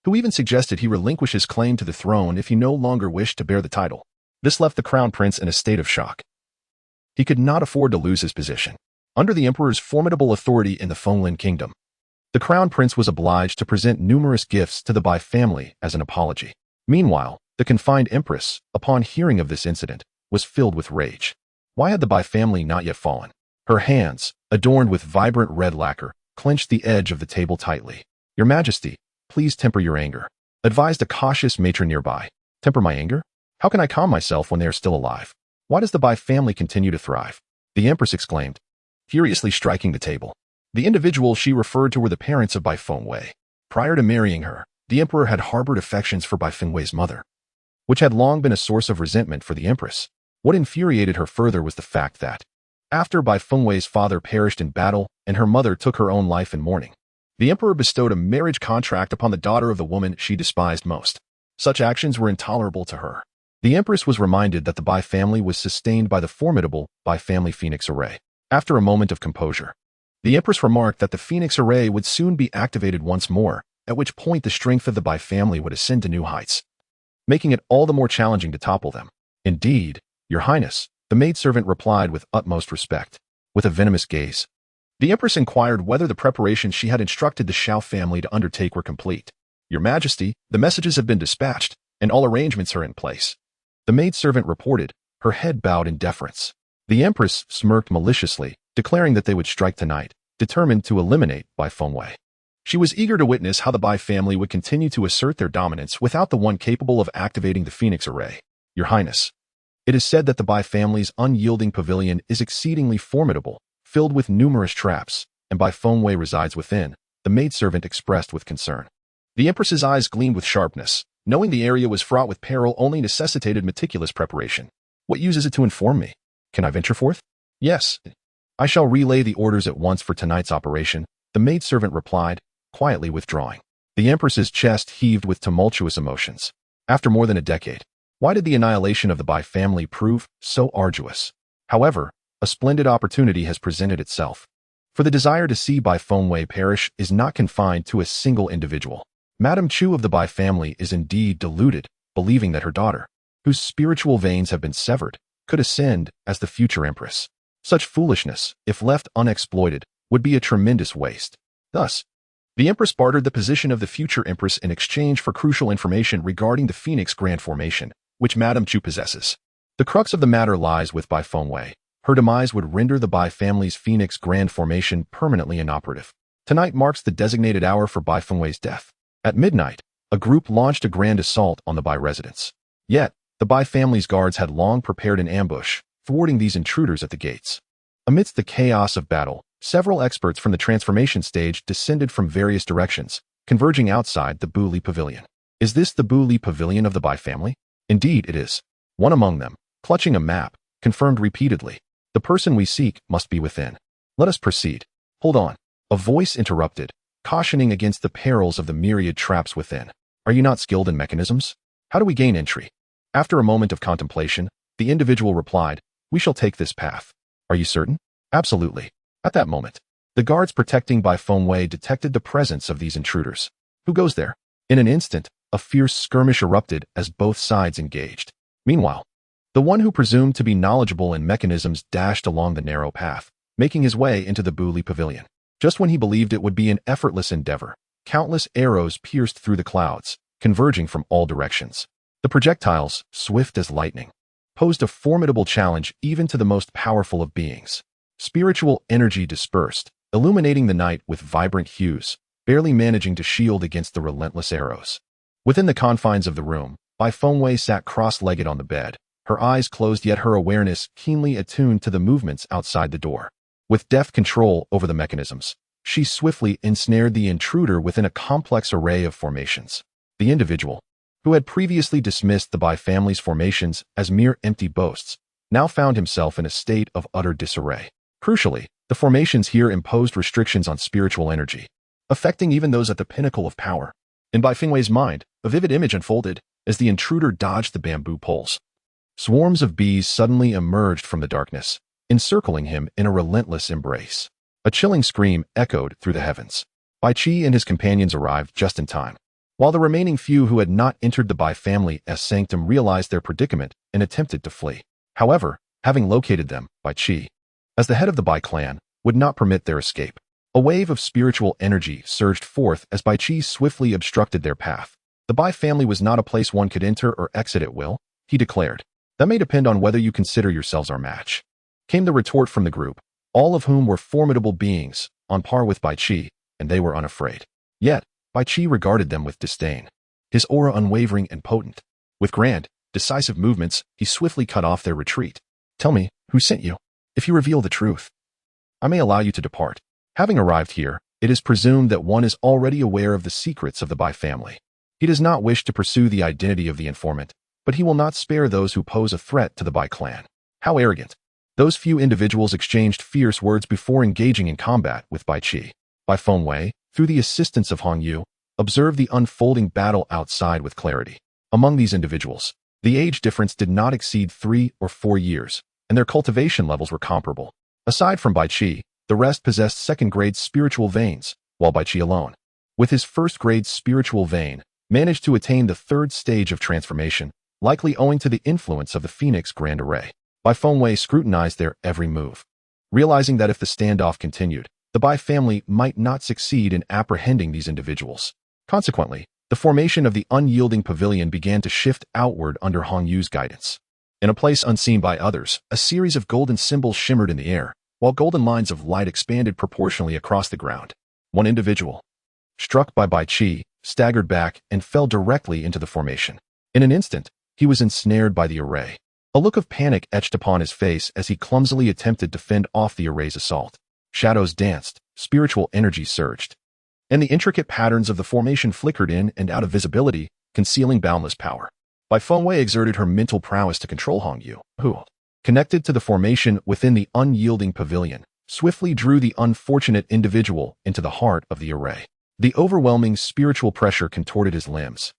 who even suggested he relinquish his claim to the throne if he no longer wished to bear the title. This left the crown prince in a state of shock. He could not afford to lose his position. Under the emperor's formidable authority in the Fenglin Kingdom, The crown prince was obliged to present numerous gifts to the Bai family as an apology. Meanwhile, the confined empress, upon hearing of this incident, was filled with rage. Why had the Bai family not yet fallen? Her hands, adorned with vibrant red lacquer, clenched the edge of the table tightly. "Your Majesty, please temper your anger," advised a cautious matron nearby. "Temper my anger? How can I calm myself when they are still alive? Why does the Bai family continue to thrive?" the empress exclaimed, furiously striking the table. The individuals she referred to were the parents of Bai Fengwei. Prior to marrying her, the emperor had harbored affections for Bai Fengwei's mother, which had long been a source of resentment for the empress. What infuriated her further was the fact that, after Bai Fengwei's father perished in battle and her mother took her own life in mourning, the emperor bestowed a marriage contract upon the daughter of the woman she despised most. Such actions were intolerable to her. The empress was reminded that the Bai family was sustained by the formidable Bai family phoenix array. After a moment of composure, the empress remarked that the phoenix array would soon be activated once more, at which point the strength of the Bai family would ascend to new heights, making it all the more challenging to topple them. "Indeed, Your Highness," the maidservant replied with utmost respect. With a venomous gaze, the empress inquired whether the preparations she had instructed the Shao family to undertake were complete. "Your Majesty, the messages have been dispatched, and all arrangements are in place," the maidservant reported, her head bowed in deference. The empress smirked maliciously, declaring that they would strike tonight, determined to eliminate Bai Fengwei. She was eager to witness how the Bai family would continue to assert their dominance without the one capable of activating the phoenix array. "Your Highness, it is said that the Bai family's unyielding pavilion is exceedingly formidable, filled with numerous traps, and Bai Fengwei resides within," the maidservant expressed with concern. The empress's eyes gleamed with sharpness. Knowing the area was fraught with peril only necessitated meticulous preparation. "What use is it to inform me? Can I venture forth?" "Yes. I shall relay the orders at once for tonight's operation," the maidservant replied, quietly withdrawing. The empress's chest heaved with tumultuous emotions. After more than a decade, why did the annihilation of the Bai family prove so arduous? However, a splendid opportunity has presented itself. For the desire to see Bai Fengwei perish is not confined to a single individual. Madame Chu of the Bai family is indeed deluded, believing that her daughter, whose spiritual veins have been severed, could ascend as the future empress. Such foolishness, if left unexploited, would be a tremendous waste. Thus, the empress bartered the position of the future empress in exchange for crucial information regarding the Phoenix Grand Formation, which Madame Chu possesses. The crux of the matter lies with Bai Fengwei. Her demise would render the Bai family's Phoenix Grand Formation permanently inoperative. Tonight marks the designated hour for Bai Fengwei's death. At midnight, a group launched a grand assault on the Bai residence. Yet, the Bai family's guards had long prepared an ambush, thwarting these intruders at the gates. Amidst the chaos of battle, several experts from the transformation stage descended from various directions, converging outside the Buli Pavilion. Is this the Buli Pavilion of the Bai family? Indeed, it is. One among them, clutching a map, confirmed repeatedly, "The person we seek must be within. Let us proceed." "Hold on," a voice interrupted, cautioning against the perils of the myriad traps within. "Are you not skilled in mechanisms? How do we gain entry?" After a moment of contemplation, the individual replied, "We shall take this path." "Are you certain?" "Absolutely." At that moment, the guards protecting Bai Fengwei detected the presence of these intruders. "Who goes there?" In an instant, a fierce skirmish erupted as both sides engaged. Meanwhile, the one who presumed to be knowledgeable in mechanisms dashed along the narrow path, making his way into the Buli Pavilion. Just when he believed it would be an effortless endeavor, countless arrows pierced through the clouds, converging from all directions. The projectiles, swift as lightning, posed a formidable challenge even to the most powerful of beings. Spiritual energy dispersed, illuminating the night with vibrant hues, barely managing to shield against the relentless arrows. Within the confines of the room, Bai Fengwei sat cross-legged on the bed, her eyes closed yet her awareness keenly attuned to the movements outside the door. With deft control over the mechanisms, she swiftly ensnared the intruder within a complex array of formations. The individual, who had previously dismissed the Bai family's formations as mere empty boasts, now found himself in a state of utter disarray. Crucially, the formations here imposed restrictions on spiritual energy, affecting even those at the pinnacle of power. In Bai Fengwei's mind, a vivid image unfolded as the intruder dodged the bamboo poles. Swarms of bees suddenly emerged from the darkness, encircling him in a relentless embrace. A chilling scream echoed through the heavens. Bai Qi and his companions arrived just in time, while the remaining few who had not entered the Bai family's sanctum realized their predicament and attempted to flee. However, having located them, Bai Qi, as the head of the Bai clan, would not permit their escape. A wave of spiritual energy surged forth as Bai Qi swiftly obstructed their path. The Bai family was not a place one could enter or exit at will, he declared. That may depend on whether you consider yourselves our match. Came the retort from the group, all of whom were formidable beings, on par with Bai Qi, and they were unafraid. Yet, Bai Qi regarded them with disdain. His aura unwavering and potent. With grand, decisive movements, he swiftly cut off their retreat. Tell me, who sent you? If you reveal the truth, I may allow you to depart. Having arrived here, it is presumed that one is already aware of the secrets of the Bai family. He does not wish to pursue the identity of the informant, but he will not spare those who pose a threat to the Bai clan. How arrogant. Those few individuals exchanged fierce words before engaging in combat with Bai Qi. Bai Fengwei, through the assistance of Hong Yu, observed the unfolding battle outside with clarity. Among these individuals, the age difference did not exceed 3 or 4 years, and their cultivation levels were comparable. Aside from Bai Qi, the rest possessed second-grade spiritual veins, while Bai Qi alone, with his first-grade spiritual vein, managed to attain the 3rd stage of transformation, likely owing to the influence of the Phoenix Grand Array. Bai Fengwei scrutinized their every move, realizing that if the standoff continued, the Bai family might not succeed in apprehending these individuals. Consequently, the formation of the unyielding pavilion began to shift outward under Hong Yu's guidance. In a place unseen by others, a series of golden symbols shimmered in the air, while golden lines of light expanded proportionally across the ground. One individual, struck by Bai Qi, staggered back and fell directly into the formation. In an instant, he was ensnared by the array. A look of panic etched upon his face as he clumsily attempted to fend off the array's assault. Shadows danced, spiritual energy surged, and the intricate patterns of the formation flickered in and out of visibility, concealing boundless power. Bai Fengwei exerted her mental prowess to control Hong Yu, who, connected to the formation within the unyielding pavilion, swiftly drew the unfortunate individual into the heart of the array. The overwhelming spiritual pressure contorted his limbs,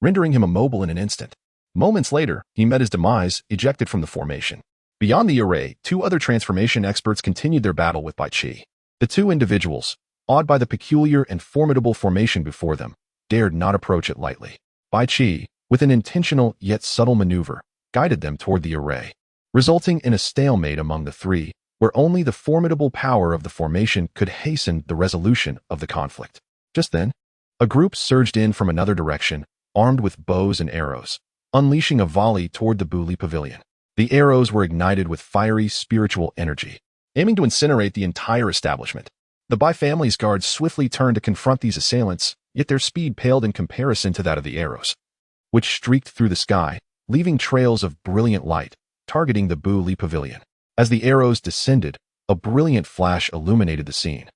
rendering him immobile in an instant. Moments later, he met his demise, ejected from the formation. Beyond the array, 2 other transformation experts continued their battle with Bai Qi. The 2 individuals, awed by the peculiar and formidable formation before them, dared not approach it lightly. Bai Qi, with an intentional yet subtle maneuver, guided them toward the array, resulting in a stalemate among the 3, where only the formidable power of the formation could hasten the resolution of the conflict. Just then, a group surged in from another direction, armed with bows and arrows, unleashing a volley toward the Buli pavilion. The arrows were ignited with fiery spiritual energy, aiming to incinerate the entire establishment. The Bai family's guards swiftly turned to confront these assailants, yet their speed paled in comparison to that of the arrows, which streaked through the sky, leaving trails of brilliant light, targeting the Buli pavilion. As the arrows descended, a brilliant flash illuminated the scene.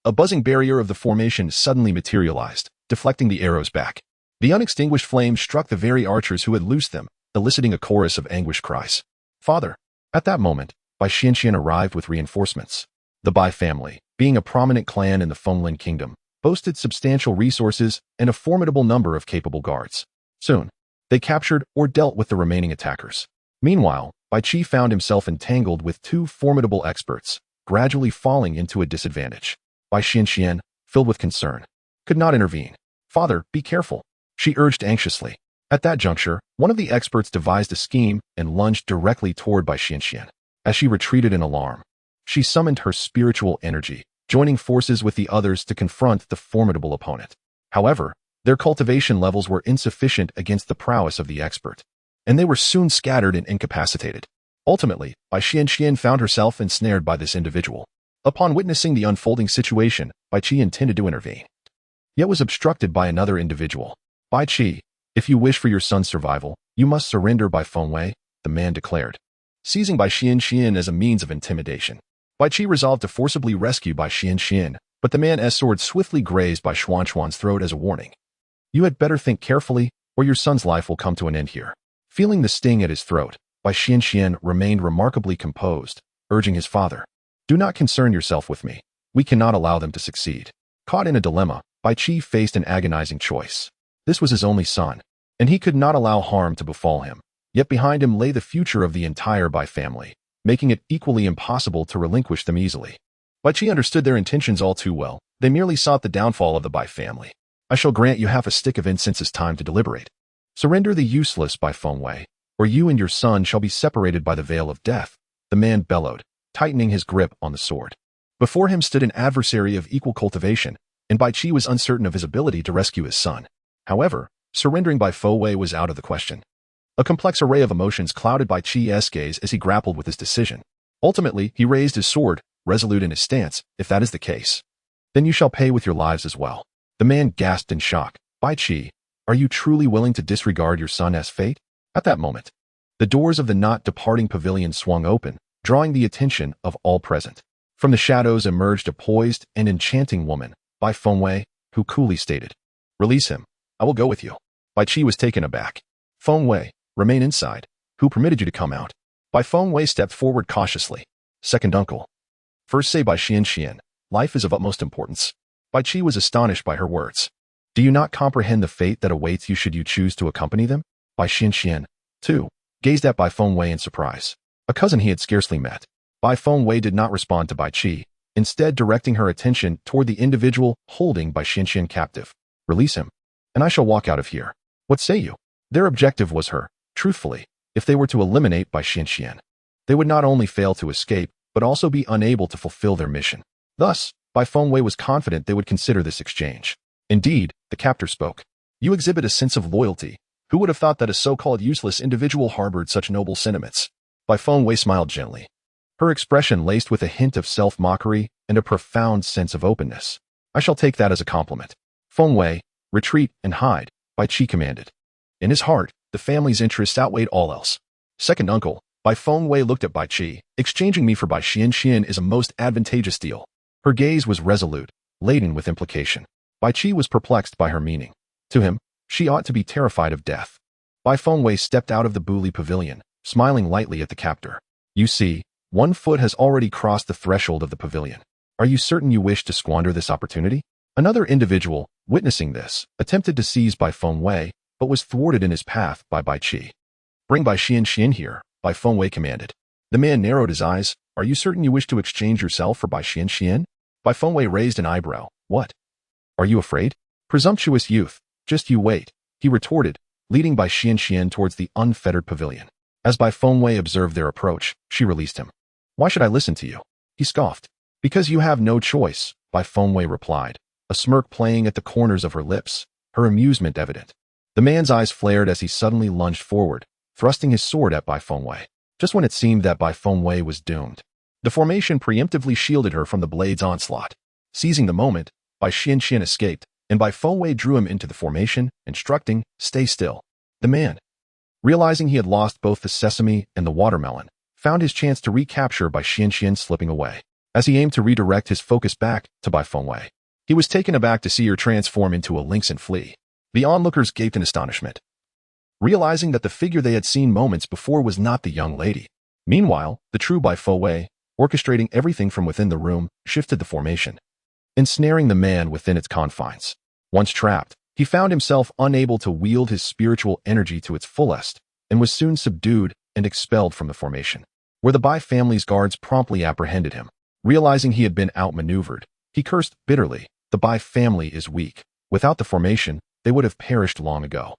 A buzzing barrier of the formation suddenly materialized, deflecting the arrows back. The unextinguished flame struck the very archers who had loosed them, eliciting a chorus of anguished cries. Father! At that moment, Bai Xianxian arrived with reinforcements. The Bai family, being a prominent clan in the Fenglin kingdom, boasted substantial resources and a formidable number of capable guards. Soon, they captured or dealt with the remaining attackers. Meanwhile, Bai Qi found himself entangled with 2 formidable experts, gradually falling into a disadvantage. Bai Xianxian, filled with concern, could not intervene. Father, be careful, she urged anxiously. At that juncture, one of the experts devised a scheme and lunged directly toward Bai Xianxian. As she retreated in alarm, she summoned her spiritual energy, joining forces with the others to confront the formidable opponent. However, their cultivation levels were insufficient against the prowess of the expert, and they were soon scattered and incapacitated. Ultimately, Bai Xianxian found herself ensnared by this individual. Upon witnessing the unfolding situation, Bai Qi intended to intervene, yet was obstructed by another individual. Bai Qi, if you wish for your son's survival, you must surrender Bai Fengwei, the man declared, seizing Bai Xianxian as a means of intimidation. Bai Qi resolved to forcibly rescue Bai Xianxian, but the man's sword swiftly grazed Bai Xuanchuan's throat as a warning. You had better think carefully, or your son's life will come to an end here. Feeling the sting at his throat, Bai Xianxian remained remarkably composed, urging his father, do not concern yourself with me. We cannot allow them to succeed. Caught in a dilemma, Bai Qi faced an agonizing choice. This was his only son, and he could not allow harm to befall him. Yet behind him lay the future of the entire Bai family, making it equally impossible to relinquish them easily. Bai Qi understood their intentions all too well. They merely sought the downfall of the Bai family. I shall grant you half a stick of incense's time to deliberate. Surrender the useless Bai Fengwei, or you and your son shall be separated by the veil of death, the man bellowed, tightening his grip on the sword. Before him stood an adversary of equal cultivation, and Bai Qi was uncertain of his ability to rescue his son. However, surrendering Bai Fowei was out of the question. A complex array of emotions clouded Bai Qi's gaze as he grappled with his decision. Ultimately, he raised his sword, resolute in his stance. If that is the case, then you shall pay with your lives as well. The man gasped in shock. Bai Qi, are you truly willing to disregard your son as fate? At that moment, the doors of the not departing pavilion swung open, drawing the attention of all present. From the shadows emerged a poised and enchanting woman, Bai Fowei, who coolly stated, "Release him. I will go with you." Bai Qi was taken aback. "Fowei, remain inside. Who permitted you to come out?" Bai Fowei stepped forward cautiously. "Second uncle." "First say Bai Xian. Life is of utmost importance." Bai Qi was astonished by her words. "Do you not comprehend the fate that awaits you should you choose to accompany them?" Bai Xian, too, gazed at Bai Fowei in surprise. A cousin he had scarcely met. Bai Fowei did not respond to Bai Qi, instead directing her attention toward the individual holding Bai Xian captive. "Release him, and I shall walk out of here. What say you?" Their objective was her. Truthfully, if they were to eliminate Bai Xian, they would not only fail to escape, but also be unable to fulfill their mission. Thus, Bai Fowei was confident they would consider this exchange. Indeed, the captor spoke. "You exhibit a sense of loyalty. Who would have thought that a so-called useless individual harbored such noble sentiments?" Bai Fowei smiled gently, her expression laced with a hint of self-mockery and a profound sense of openness. "I shall take that as a compliment." "Fowei, retreat and hide," Bai Qi commanded. In his heart, the family's interests outweighed all else. "Second uncle," Bai Fowei looked at Bai Qi. "Exchanging me for Bai Xian is a most advantageous deal." Her gaze was resolute, laden with implication. Bai Qi was perplexed by her meaning. To him, she ought to be terrified of death. Bai Fowei stepped out of the Buli pavilion, smiling lightly at the captor. "You see, one foot has already crossed the threshold of the pavilion. Are you certain you wish to squander this opportunity?" Another individual, witnessing this, attempted to seize Bai Fowei, but was thwarted in his path by Bai Qi. "Bring Bai Xian here," Bai Fowei commanded. The man narrowed his eyes. "Are you certain you wish to exchange yourself for Bai Xian?" Bai Fowei raised an eyebrow. "What? Are you afraid?" "Presumptuous youth, just you wait," he retorted, leading Bai Xian towards the unfettered pavilion. As Bai Fowei observed their approach, she released him. "Why should I listen to you?" he scoffed. "Because you have no choice," Bai Fowei replied, a smirk playing at the corners of her lips, her amusement evident. The man's eyes flared as he suddenly lunged forward, thrusting his sword at Bai Fowei. Just when it seemed that Bai Fowei was doomed, the formation preemptively shielded her from the blade's onslaught. Seizing the moment, Bai Xian escaped, and Bai Fowei drew him into the formation, instructing, "Stay still." The man, realizing he had lost both the sesame and the watermelon, found his chance to recapture Bai Xian slipping away. As he aimed to redirect his focus back to Bai Fowei, he was taken aback to see her transform into a lynx and flee. The onlookers gaped in astonishment, realizing that the figure they had seen moments before was not the young lady. Meanwhile, the true Bai Fowei, orchestrating everything from within the room, shifted the formation, ensnaring the man within its confines. Once trapped, he found himself unable to wield his spiritual energy to its fullest, and was soon subdued and expelled from the formation, where the Bai family's guards promptly apprehended him. Realizing he had been outmaneuvered, he cursed bitterly. "The Bai family is weak. Without the formation, they would have perished long ago."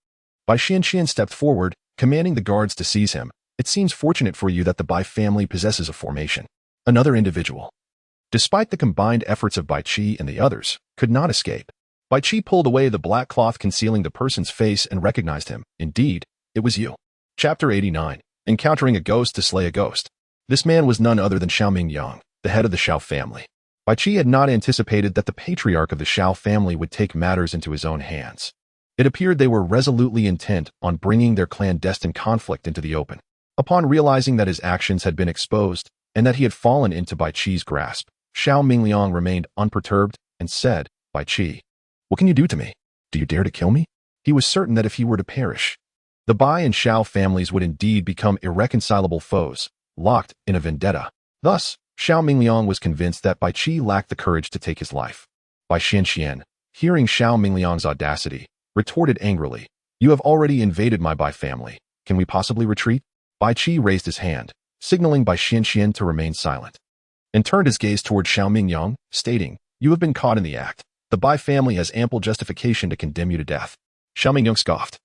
Bai Xian stepped forward, commanding the guards to seize him. "It seems fortunate for you that the Bai family possesses a formation." Another individual, despite the combined efforts of Bai Qi and the others, could not escape. Bai Qi pulled away the black cloth concealing the person's face and recognized him. "Indeed, it was you." Chapter 89. Encountering a ghost to slay a ghost. This man was none other than Xiaoming Yang, the head of the Xiao family. Bai Qi had not anticipated that the patriarch of the Xiao family would take matters into his own hands. It appeared they were resolutely intent on bringing their clandestine conflict into the open. Upon realizing that his actions had been exposed and that he had fallen into Bai Qi's grasp, Xiao Mingliang remained unperturbed and said, "Bai Qi, what can you do to me? Do you dare to kill me?" He was certain that if he were to perish, the Bai and Xiao families would indeed become irreconcilable foes, locked in a vendetta. Thus, Xiao Mingliang was convinced that Bai Qi lacked the courage to take his life. Bai Xian, hearing Xiao Mingliang's audacity, retorted angrily, "You have already invaded my Bai family. Can we possibly retreat?" Bai Qi raised his hand, signaling Bai Xian to remain silent, and turned his gaze toward Xiao Mingliang, stating, "You have been caught in the act. The Bai family has ample justification to condemn you to death." Xiao Mingliang scoffed.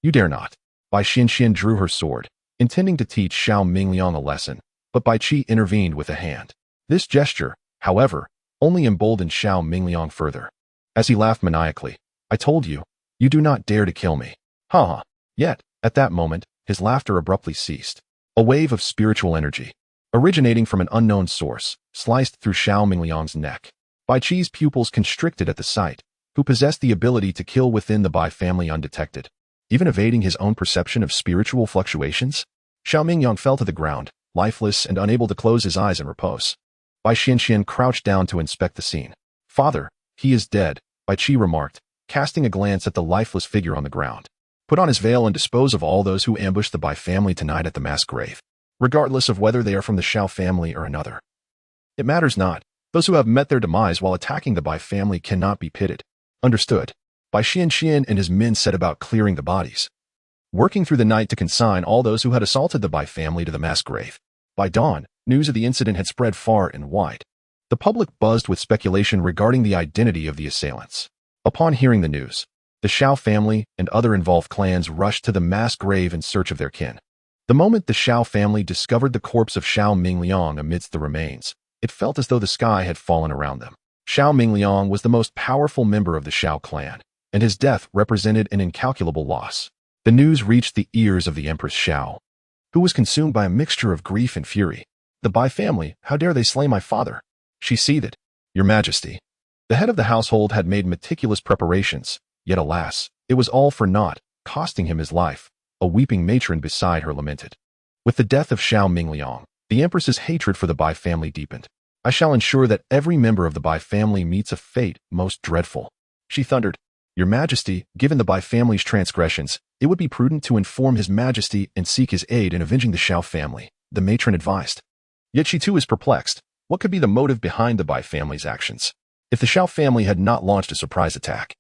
"You dare not." Bai Xian drew her sword, intending to teach Xiao Mingliang a lesson, but Bai Qi intervened with a hand. This gesture, However, only emboldened Xiao Mingliang further. As he laughed maniacally, "I told you, you do not dare to kill me. Ha ha." Yet, at that moment, his laughter abruptly ceased. A wave of spiritual energy, originating from an unknown source, sliced through Xiao Mingliang's neck. Bai Qi's pupils constricted at the sight, who possessed the ability to kill within the Bai family undetected, even evading his own perception of spiritual fluctuations. Xiao Mingliang fell to the ground, lifeless and unable to close his eyes in repose. Bai Xianxian crouched down to inspect the scene. "Father, he is dead," Bai Qi remarked, casting a glance at the lifeless figure on the ground. "Put on his veil and dispose of all those who ambushed the Bai family tonight at the mass grave, regardless of whether they are from the Xiao family or another. It matters not. Those who have met their demise while attacking the Bai family cannot be pitted." "Understood." Bai Xianxian and his men set about clearing the bodies, working through the night to consign all those who had assaulted the Bai family to the mass grave. By dawn, news of the incident had spread far and wide. The public buzzed with speculation regarding the identity of the assailants. Upon hearing the news, the Xiao family and other involved clans rushed to the mass grave in search of their kin. The moment the Xiao family discovered the corpse of Xiao Mingliang amidst the remains, it felt as though the sky had fallen around them. Xiao Mingliang was the most powerful member of the Xiao clan, and his death represented an incalculable loss. The news reached the ears of the Empress Xiao, who was consumed by a mixture of grief and fury. "The Bai family, how dare they slay my father?" She seethed. "Your Majesty." The head of the household had made meticulous preparations, yet alas, it was all for naught, costing him his life. A weeping matron beside her lamented. With the death of Xiao Mingliang, the Empress's hatred for the Bai family deepened. "I shall ensure that every member of the Bai family meets a fate most dreadful," she thundered. "Your Majesty, given the Bai family's transgressions, it would be prudent to inform His Majesty and seek his aid in avenging the Xiao family," the matron advised. Yet she too is perplexed. What could be the motive behind the Bai family's actions? If the Xiao family had not launched a surprise attack,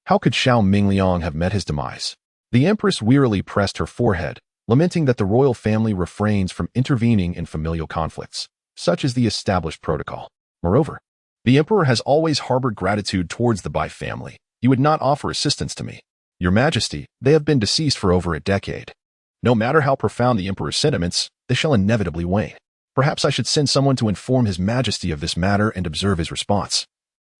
how could Xiao Mingliang have met his demise? The Empress wearily pressed her forehead, lamenting that the royal family refrains from intervening in familial conflicts, such as the established protocol. Moreover, the Emperor has always harbored gratitude towards the Bai family. "You would not offer assistance to me." "Your Majesty, they have been deceased for over a decade. No matter how profound the Emperor's sentiments, they shall inevitably wane. Perhaps I should send someone to inform His Majesty of this matter and observe his response,"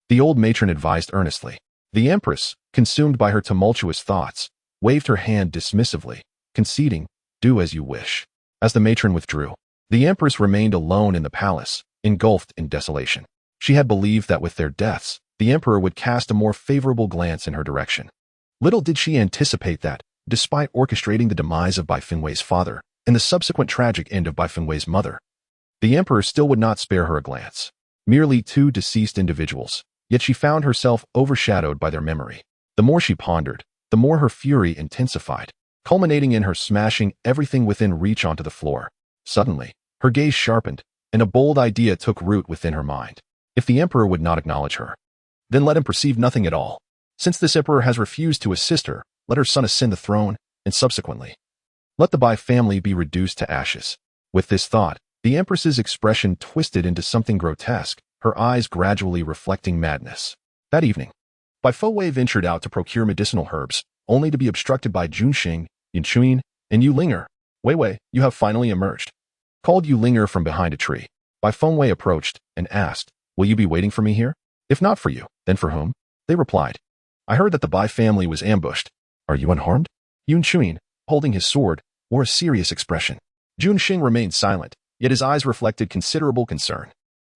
the old matron advised earnestly. The Empress, consumed by her tumultuous thoughts, waved her hand dismissively, conceding, "Do as you wish." As the matron withdrew, the Empress remained alone in the palace, engulfed in desolation. She had believed that with their deaths, the Emperor would cast a more favorable glance in her direction. Little did she anticipate that, despite orchestrating the demise of Bai Fengwei's father and the subsequent tragic end of Bai Fengwei's mother, the Emperor still would not spare her a glance. Merely two deceased individuals, yet she found herself overshadowed by their memory. The more she pondered, the more her fury intensified, culminating in her smashing everything within reach onto the floor. Suddenly, her gaze sharpened, and a bold idea took root within her mind. If the Emperor would not acknowledge her, then let him perceive nothing at all. Since this Emperor has refused to assist her, let her son ascend the throne, and subsequently, let the Bai family be reduced to ashes. With this thought, the Empress's expression twisted into something grotesque, her eyes gradually reflecting madness. That evening, Bai Fengwei ventured out to procure medicinal herbs, only to be obstructed by Junxing, Yinchuin, and Yu Linger. "Wei Wei, you have finally emerged," called Yu Linger from behind a tree. Bai Fengwei approached and asked, "Will you be waiting for me here?" "If not for you, then for whom?" They replied, "I heard that the Bai family was ambushed. Are you unharmed?" Yun Chuin, holding his sword, wore a serious expression. Junxing remained silent, yet his eyes reflected considerable concern.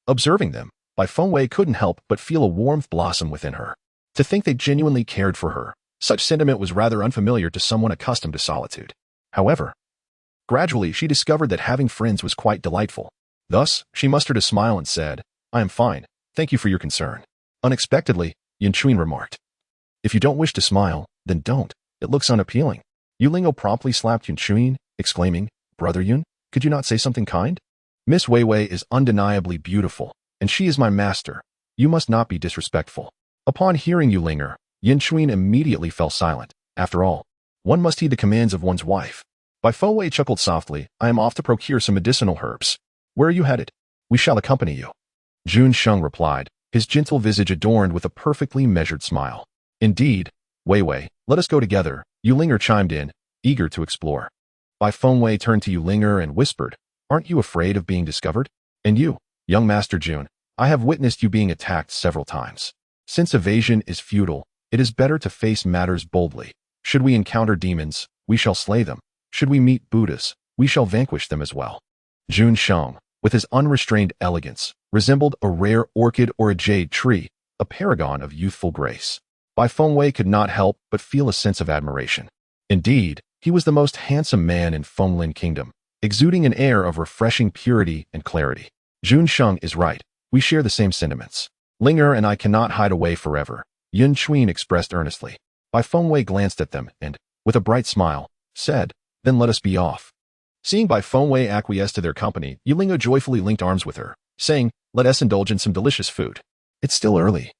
Observing them, Bai Fengwei couldn't help but feel a warmth blossom within her. To think they genuinely cared for her, such sentiment was rather unfamiliar to someone accustomed to solitude. However, gradually she discovered that having friends was quite delightful. Thus, she mustered a smile and said, "I am fine. Thank you for your concern." Unexpectedly, Yinchuin remarked, "If you don't wish to smile, then don't. It looks unappealing." Yulingo promptly slapped Yinchuin, exclaiming, "Brother Yun, could you not say something kind? Miss Wei Wei is undeniably beautiful, and she is my master. You must not be disrespectful." Upon hearing Yulinger, Yinchuin immediately fell silent. After all, one must heed the commands of one's wife. Bai Fengwei chuckled softly, "I am off to procure some medicinal herbs. Where are you headed?" "We shall accompany you," Jun Sheng replied, his gentle visage adorned with a perfectly measured smile. "Indeed, Wei Wei, let us go together," Yulinger chimed in, eager to explore. Bai Fengwei turned to Yulinger and whispered, "Aren't you afraid of being discovered? And you, young Master Jun, I have witnessed you being attacked several times. Since evasion is futile, it is better to face matters boldly. Should we encounter demons, we shall slay them. Should we meet Buddhas, we shall vanquish them as well. Jun Sheng, with his unrestrained elegance, resembled a rare orchid or a jade tree, a paragon of youthful grace. Bai Fengwei could not help but feel a sense of admiration. Indeed, he was the most handsome man in Fenglin Kingdom, exuding an air of refreshing purity and clarity. Jun Sheng is right. We share the same sentiments. Linger and I cannot hide away forever, Yun Chuan expressed earnestly. Bai Fengwei glanced at them and, with a bright smile, said, "Then let us be off." Seeing Bai Fengwei acquiesce to their company, Yulingo joyfully linked arms with her, saying, "Let us indulge in some delicious food. It's still early,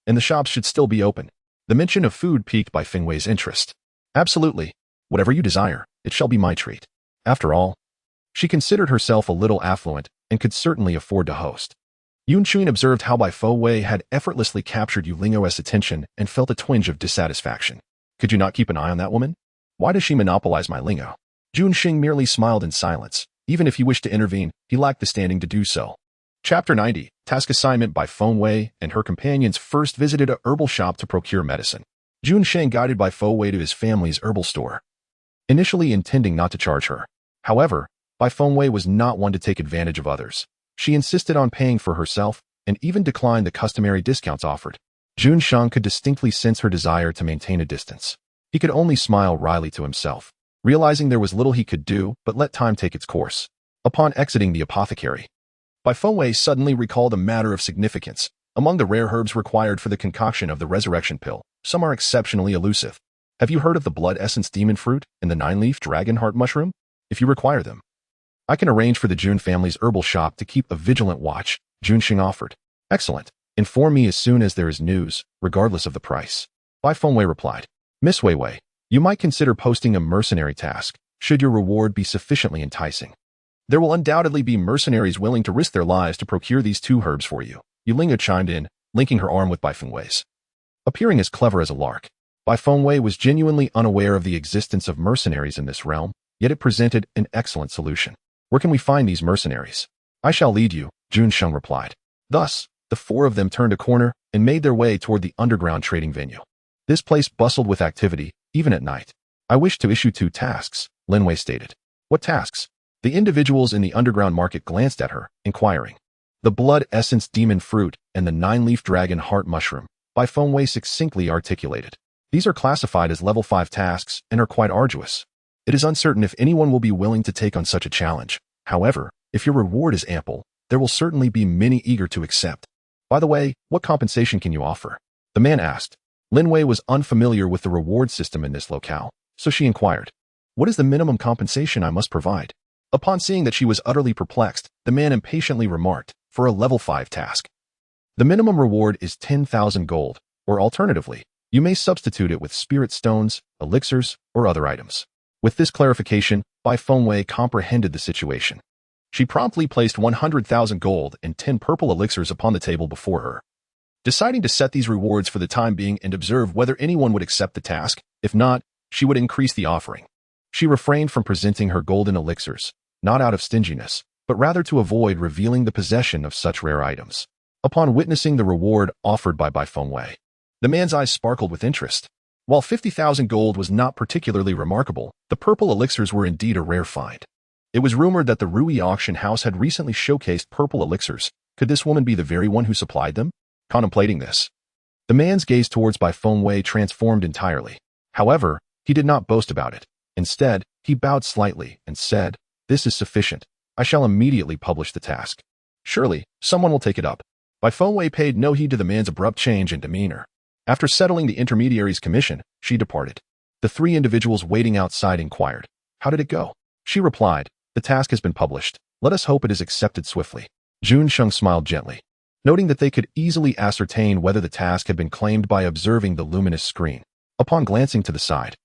and the shops should still be open." The mention of food piqued Bai Fengwei's interest. "Absolutely. Whatever you desire, it shall be my treat." After all, she considered herself a little affluent and could certainly afford to host. Yun Chuan observed how Bai Fengwei had effortlessly captured Yulingo's attention and felt a twinge of dissatisfaction. "Could you not keep an eye on that woman? Why does she monopolize my lingo?" Jun Xing merely smiled in silence. Even if he wished to intervene, he lacked the standing to do so. Chapter 90, Task Assignment. Bai Fengwei and her companions first visited a herbal shop to procure medicine. Jun Sheng guided Bai Fengwei to his family's herbal store, initially intending not to charge her. However, Bai Fengwei was not one to take advantage of others. She insisted on paying for herself and even declined the customary discounts offered. Jun Sheng could distinctly sense her desire to maintain a distance. He could only smile wryly to himself, realizing there was little he could do but let time take its course. Upon exiting the apothecary, Bai Fengwei suddenly recalled a matter of significance. Among the rare herbs required for the concoction of the resurrection pill, some are exceptionally elusive. Have you heard of the blood essence demon fruit and the 9-leaf dragon heart mushroom? If you require them, I can arrange for the Jun family's herbal shop to keep a vigilant watch, Jun Xing offered. Excellent. Inform me as soon as there is news, regardless of the price. Bai Fengwei replied. Miss Weiwei, you might consider posting a mercenary task, should your reward be sufficiently enticing. There will undoubtedly be mercenaries willing to risk their lives to procure these 2 herbs for you. Yulinga chimed in, linking her arm with Bai Fengwei's. Appearing as clever as a lark, Bai Fengwei was genuinely unaware of the existence of mercenaries in this realm, yet it presented an excellent solution. Where can we find these mercenaries? I shall lead you, Jun Sheng replied. Thus, the 4 of them turned a corner and made their way toward the underground trading venue. This place bustled with activity, even at night. I wish to issue 2 tasks, Lin Wei stated. What tasks? The individuals in the underground market glanced at her, inquiring. The blood essence demon fruit and the 9-leaf dragon heart mushroom, Bai Fengwei succinctly articulated. These are classified as level 5 tasks and are quite arduous. It is uncertain if anyone will be willing to take on such a challenge. However, if your reward is ample, there will certainly be many eager to accept. By the way, what compensation can you offer? The man asked. Lin Wei was unfamiliar with the reward system in this locale, so she inquired. What is the minimum compensation I must provide? Upon seeing that she was utterly perplexed, the man impatiently remarked, for a level 5 task. The minimum reward is 10,000 gold, or alternatively, you may substitute it with spirit stones, elixirs, or other items. With this clarification, Bai Fengwei comprehended the situation. She promptly placed 100,000 gold and 10 purple elixirs upon the table before her. Deciding to set these rewards for the time being and observe whether anyone would accept the task, if not, she would increase the offering. She refrained from presenting her golden elixirs, not out of stinginess, but rather to avoid revealing the possession of such rare items. Upon witnessing the reward offered by Bai Fengwei, the man's eyes sparkled with interest. While 50,000 gold was not particularly remarkable, the purple elixirs were indeed a rare find. It was rumored that the Rui auction house had recently showcased purple elixirs. Could this woman be the very one who supplied them? Contemplating this, the man's gaze towards Bai Fengwei transformed entirely. However, he did not boast about it. Instead, he bowed slightly and said, This is sufficient. I shall immediately publish the task. Surely, someone will take it up. Bai Fengwei paid no heed to the man's abrupt change in demeanor. After settling the intermediary's commission, she departed. The 3 individuals waiting outside inquired, How did it go? She replied, The task has been published. Let us hope it is accepted swiftly. Jun Sheng smiled gently, noting that they could easily ascertain whether the task had been claimed by observing the luminous screen. Upon glancing to the side,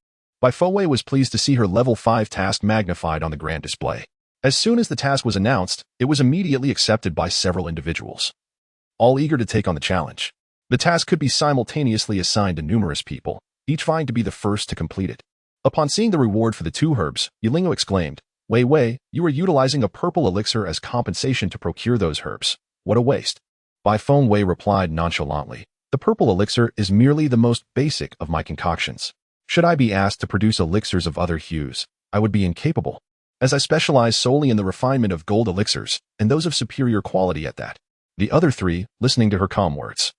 Bai Fengwei was pleased to see her level 5 task magnified on the grand display. As soon as the task was announced, it was immediately accepted by several individuals, all eager to take on the challenge. The task could be simultaneously assigned to numerous people, each vying to be the first to complete it. Upon seeing the reward for the 2 herbs, Yulingo exclaimed, Wei Wei, you are utilizing a purple elixir as compensation to procure those herbs. What a waste. Bai Fengwei replied nonchalantly, "The purple elixir is merely the most basic of my concoctions. Should I be asked to produce elixirs of other hues, I would be incapable, as I specialize solely in the refinement of gold elixirs, and those of superior quality at that." The other three, listening to her calm words,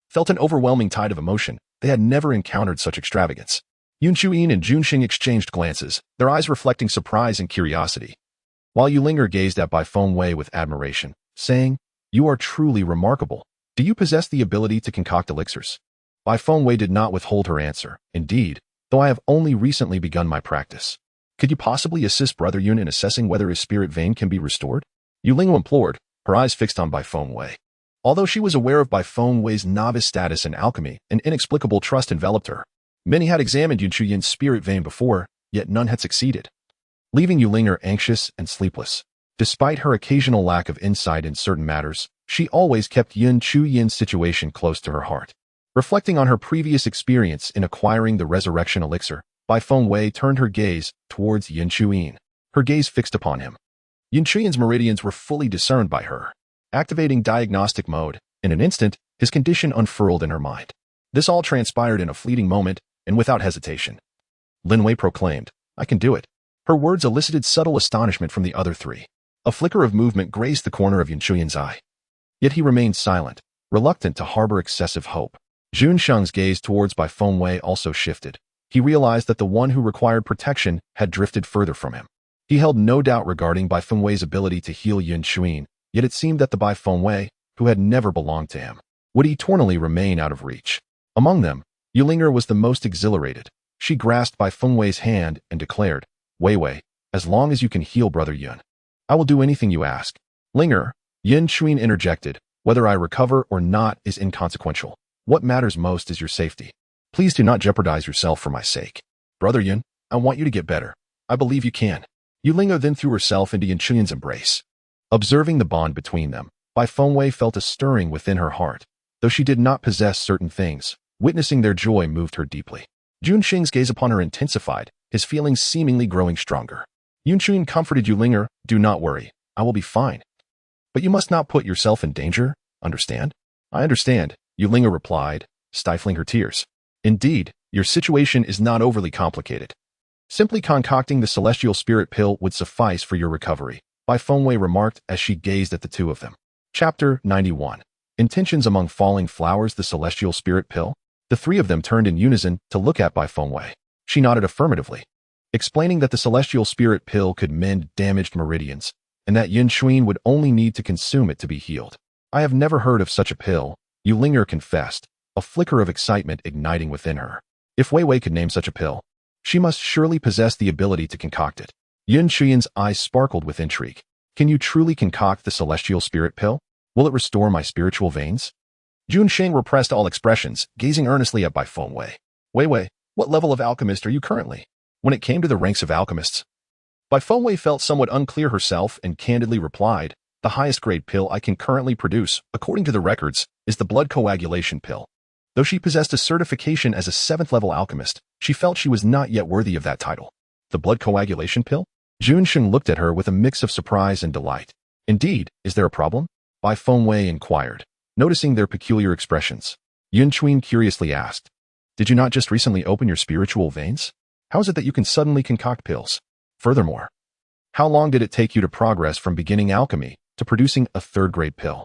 felt an overwhelming tide of emotion. They had never encountered such extravagance. Yun Chuyin and Jun Xing exchanged glances, their eyes reflecting surprise and curiosity, while Yulinger gazed at Bai Fengwei with admiration, saying, "You are truly remarkable. Do you possess the ability to concoct elixirs?" Bai Fengwei did not withhold her answer. "Indeed, though I have only recently begun my practice. Could you possibly assist Brother Yun in assessing whether his spirit vein can be restored?" Yuling implored, her eyes fixed on Bai Fengwei. Although she was aware of Bai Fengwei's novice status in alchemy, an inexplicable trust enveloped her. Many had examined Yun Chuyin's spirit vein before, yet none had succeeded, leaving Yulinger anxious and sleepless. Despite her occasional lack of insight in certain matters, she always kept Yun Chuyin's situation close to her heart. Reflecting on her previous experience in acquiring the resurrection elixir, Bai Fengwei turned her gaze towards Yun Chuyin, her gaze fixed upon him. Yun Chuyin's meridians were fully discerned by her. Activating diagnostic mode, in an instant, his condition unfurled in her mind. This all transpired in a fleeting moment, and without hesitation. Lin Wei proclaimed, "I can do it." Her words elicited subtle astonishment from the other three. A flicker of movement grazed the corner of Yun Chuyin's eye. Yet he remained silent, reluctant to harbor excessive hope. Jun Sheng's gaze towards Bai Fengwei also shifted. He realized that the one who required protection had drifted further from him. He held no doubt regarding Bai Fengwei's ability to heal Yun Chuyin, yet it seemed that the Bai Fengwei, who had never belonged to him, would eternally remain out of reach. Among them, Yulinger was the most exhilarated. She grasped Bai Fengwei's hand and declared, "Wei Wei, as long as you can heal Brother Yun, I will do anything you ask." "Linger," Yun Chuyin interjected, "whether I recover or not is inconsequential. What matters most is your safety. Please do not jeopardize yourself for my sake. Brother Yun, I want you to get better. I believe you can." Yulinger then threw herself into Yun Chuyin's embrace. Observing the bond between them, Bai Fengwei felt a stirring within her heart. Though she did not possess certain things, witnessing their joy moved her deeply. Jun Xing's gaze upon her intensified, his feelings seemingly growing stronger. Yun Chuyin comforted Yulinger, "Do not worry, I will be fine. But you must not put yourself in danger, understand?" "I understand," Yulinger replied, stifling her tears. "Indeed, your situation is not overly complicated. Simply concocting the celestial spirit pill would suffice for your recovery," Bai Fengwei remarked as she gazed at the two of them. Chapter 91. Intentions Among Falling Flowers. The celestial spirit pill? The three of them turned in unison to look at Bai Fengwei. She nodded affirmatively, explaining that the celestial spirit pill could mend damaged meridians, and that Yun Chuyin would only need to consume it to be healed. "I have never heard of such a pill," Yulinger confessed, a flicker of excitement igniting within her. If Wei Wei could name such a pill, she must surely possess the ability to concoct it. Yun Chuyin's eyes sparkled with intrigue. "Can you truly concoct the celestial spirit pill? Will it restore my spiritual veins?" Jun Sheng repressed all expressions, gazing earnestly at Bai Fengwei. "Wei Wei, what level of alchemist are you currently?" When it came to the ranks of alchemists, Bai Fengwei felt somewhat unclear herself and candidly replied, "The highest grade pill I can currently produce, according to the records, is the blood coagulation pill." Though she possessed a certification as a 7th level alchemist, she felt she was not yet worthy of that title. "The blood coagulation pill?" Jun Sheng looked at her with a mix of surprise and delight. "Indeed, is there a problem?" Bai Fengwei inquired, noticing their peculiar expressions. Yun Chuyin curiously asked, "Did you not just recently open your spiritual veins? How is it that you can suddenly concoct pills? Furthermore, how long did it take you to progress from beginning alchemy to producing a 3rd-grade pill?"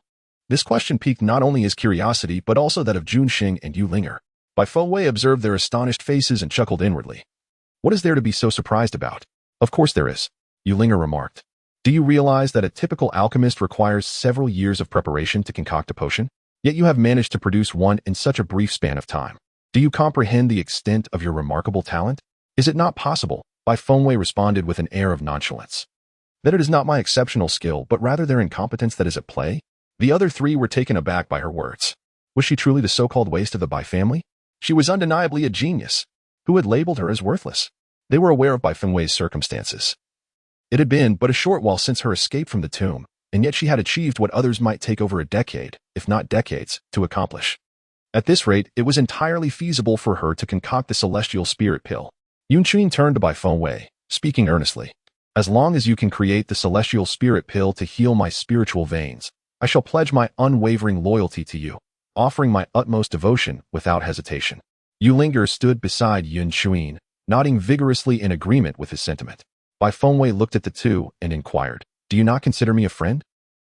This question piqued not only his curiosity but also that of Jun Sheng and Yulinger. Bai Fengwei observed their astonished faces and chuckled inwardly. "What is there to be so surprised about?" "Of course there is," Yulinger remarked. "Do you realize that a typical alchemist requires several years of preparation to concoct a potion? Yet you have managed to produce one in such a brief span of time. Do you comprehend the extent of your remarkable talent?" "Is it not possible?" Bai Fengwei responded with an air of nonchalance. "That it is not my exceptional skill, but rather their incompetence that is at play?" The other three were taken aback by her words. Was she truly the so-called waste of the Bai family? She was undeniably a genius. Who had labeled her as worthless? They were aware of Bai Fengwei's circumstances. It had been but a short while since her escape from the tomb, and yet she had achieved what others might take over a decade, if not decades, to accomplish. At this rate, it was entirely feasible for her to concoct the celestial spirit pill. Yun Chuyin turned to Bai Fengwei, speaking earnestly. "As long as you can create the celestial spirit pill to heal my spiritual veins, I shall pledge my unwavering loyalty to you, offering my utmost devotion without hesitation. Yulinger stood beside Yun Chuin, nodding vigorously in agreement with his sentiment. Bai Fengwei looked at the two and inquired, "Do you not consider me a friend?"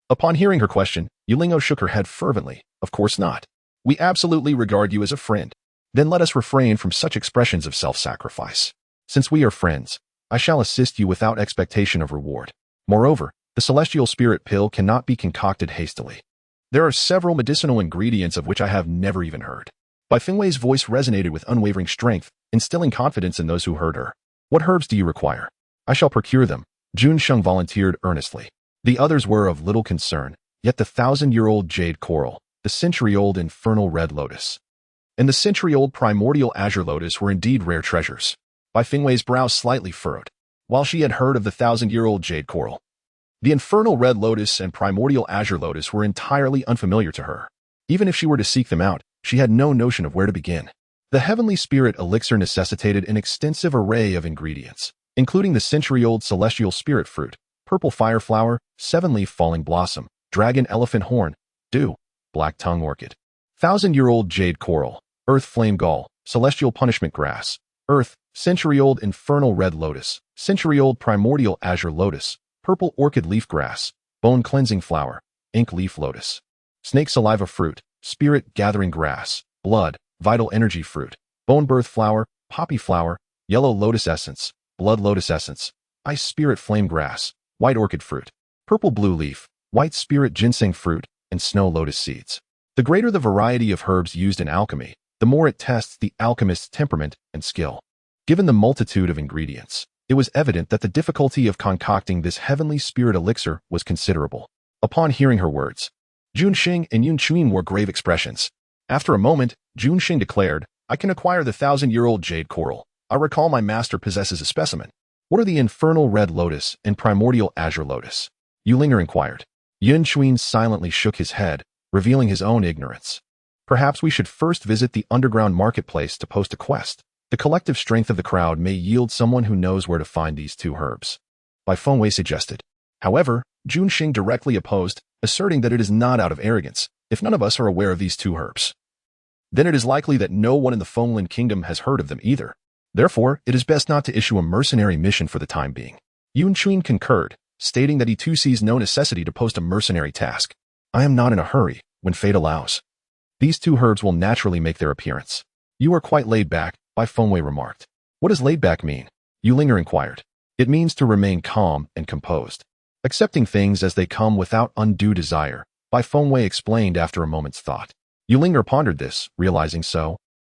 Upon hearing her question, Yulingo shook her head fervently. "Of course not. We absolutely regard you as a friend. Then let us refrain from such expressions of self-sacrifice. Since we are friends, I shall assist you without expectation of reward. Moreover, the celestial spirit pill cannot be concocted hastily. There are several medicinal ingredients of which I have never even heard." Bai Fengwei's voice resonated with unwavering strength, instilling confidence in those who heard her. "What herbs do you require? I shall procure them," Jun Sheng volunteered earnestly. The others were of little concern, yet the 1,000-year-old jade coral, the century-old infernal red lotus, and the century-old primordial azure lotus were indeed rare treasures. Bai Fengwei's brows slightly furrowed. While she had heard of the 1,000-year-old jade coral, the infernal red lotus and primordial azure lotus were entirely unfamiliar to her. Even if she were to seek them out, she had no notion of where to begin. The heavenly spirit elixir necessitated an extensive array of ingredients, including the century-old celestial spirit fruit, purple fire flower, seven-leaf falling blossom, dragon elephant horn, dew, black tongue orchid, 1,000-year-old jade coral, earth flame gall, celestial punishment grass, earth, century-old infernal red lotus, century-old primordial azure lotus, purple orchid leaf grass, bone cleansing flower, ink leaf lotus, snake saliva fruit, spirit gathering grass, blood, vital energy fruit, bone birth flower, poppy flower, yellow lotus essence, blood lotus essence, ice spirit flame grass, white orchid fruit, purple blue leaf, white spirit ginseng fruit, and snow lotus seeds. The greater the variety of herbs used in alchemy, the more it tests the alchemist's temperament and skill. Given the multitude of ingredients, it was evident that the difficulty of concocting this heavenly spirit elixir was considerable. Upon hearing her words, Jun Xing and Yun Chuin wore grave expressions. After a moment, Jun Xing declared, "I can acquire the 1,000-year-old jade coral. I recall my master possesses a specimen. What are the infernal red lotus and primordial azure lotus?" Yulinger inquired. Yun Chuin silently shook his head, revealing his own ignorance. "Perhaps we should first visit the underground marketplace to post a quest. The collective strength of the crowd may yield someone who knows where to find these two herbs," Bai Fengwei suggested. However, Jun Xing directly opposed, asserting that it is not out of arrogance if none of us are aware of these two herbs. Then it is likely that no one in the Fenglan Kingdom has heard of them either. Therefore, it is best not to issue a mercenary mission for the time being. Yun Chuin concurred, stating that he too sees no necessity to post a mercenary task. "I am not in a hurry, when fate allows. These two herbs will naturally make their appearance." "You are quite laid back," Bai Fengwei remarked. "What does laid back mean?" Yulinger inquired. "It means to remain calm and composed, accepting things as they come without undue desire," Bai Fengwei explained after a moment's thought. Yulinger pondered this, realizing so.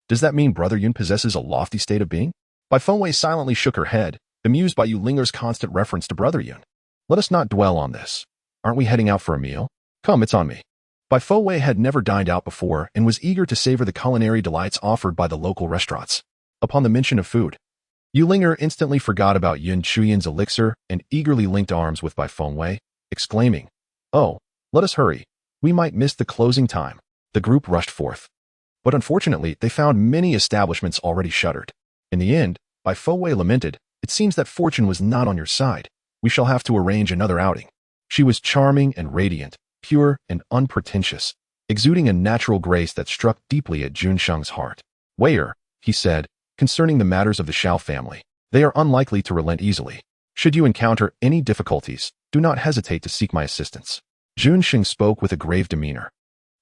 Does that mean Brother Yun possesses a lofty state of being? Bai Fengwei silently shook her head, amused by Yulinger's constant reference to Brother Yun. "Let us not dwell on this. Aren't we heading out for a meal? Come, it's on me." Bai Fengwei had never dined out before and was eager to savor the culinary delights offered by the local restaurants. Upon the mention of food, Yulinger instantly forgot about Yun Chuyan's elixir and eagerly linked arms with Bai Fengwei, exclaiming, "Oh, let us hurry. We might miss the closing time." The group rushed forth. But unfortunately, they found many establishments already shuttered. In the end, Bai Fengwei lamented, "It seems that fortune was not on your side. We shall have to arrange another outing." She was charming and radiant, pure and unpretentious, exuding a natural grace that struck deeply at Jun Sheng's heart. "Waiter," he said, "concerning the matters of the Shao family, they are unlikely to relent easily. Should you encounter any difficulties, do not hesitate to seek my assistance." Jun Sheng spoke with a grave demeanor.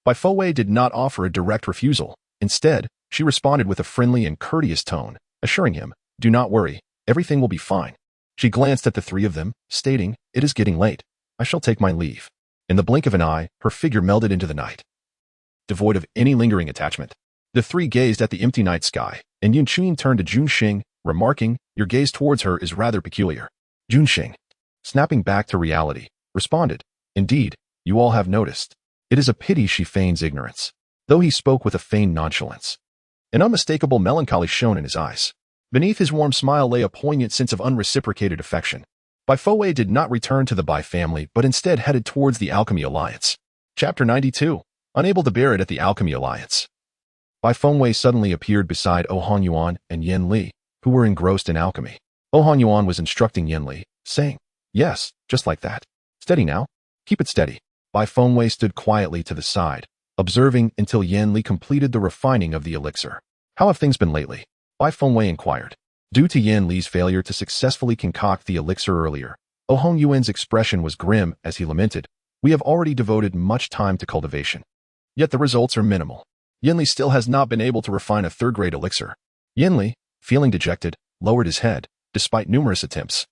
Bai Fengwei did not offer a direct refusal. Instead, she responded with a friendly and courteous tone, assuring him, "Do not worry, everything will be fine." She glanced at the three of them, stating, "It is getting late. I shall take my leave." In the blink of an eye, her figure melded into the night, devoid of any lingering attachment. The three gazed at the empty night sky, and Yun Chuin turned to Jun Xing, remarking, "Your gaze towards her is rather peculiar." Jun Xing, snapping back to reality, responded, "Indeed, you all have noticed. It is a pity she feigns ignorance," though he spoke with a feigned nonchalance. An unmistakable melancholy shone in his eyes. Beneath his warm smile lay a poignant sense of unreciprocated affection. Bai Fengwei did not return to the Bai family, but instead headed towards the Alchemy Alliance. Chapter 92. Unable to bear it at the Alchemy Alliance. Bai Fengwei suddenly appeared beside Oh Hanyuan and Yen Li, who were engrossed in alchemy. Oh Hanyuan was instructing Yen Li, saying, "Yes, just like that. Steady now. Keep it steady." Bai Fengwei stood quietly to the side, observing until Yan Li completed the refining of the elixir. How have things been lately? Bai Fengwei inquired. Due to Yan Li's failure to successfully concoct the elixir earlier, Hong Yuan's expression was grim as he lamented, "We have already devoted much time to cultivation. Yet the results are minimal. Yan Li still has not been able to refine a third-grade elixir." Yan Li, feeling dejected, lowered his head, despite numerous attempts.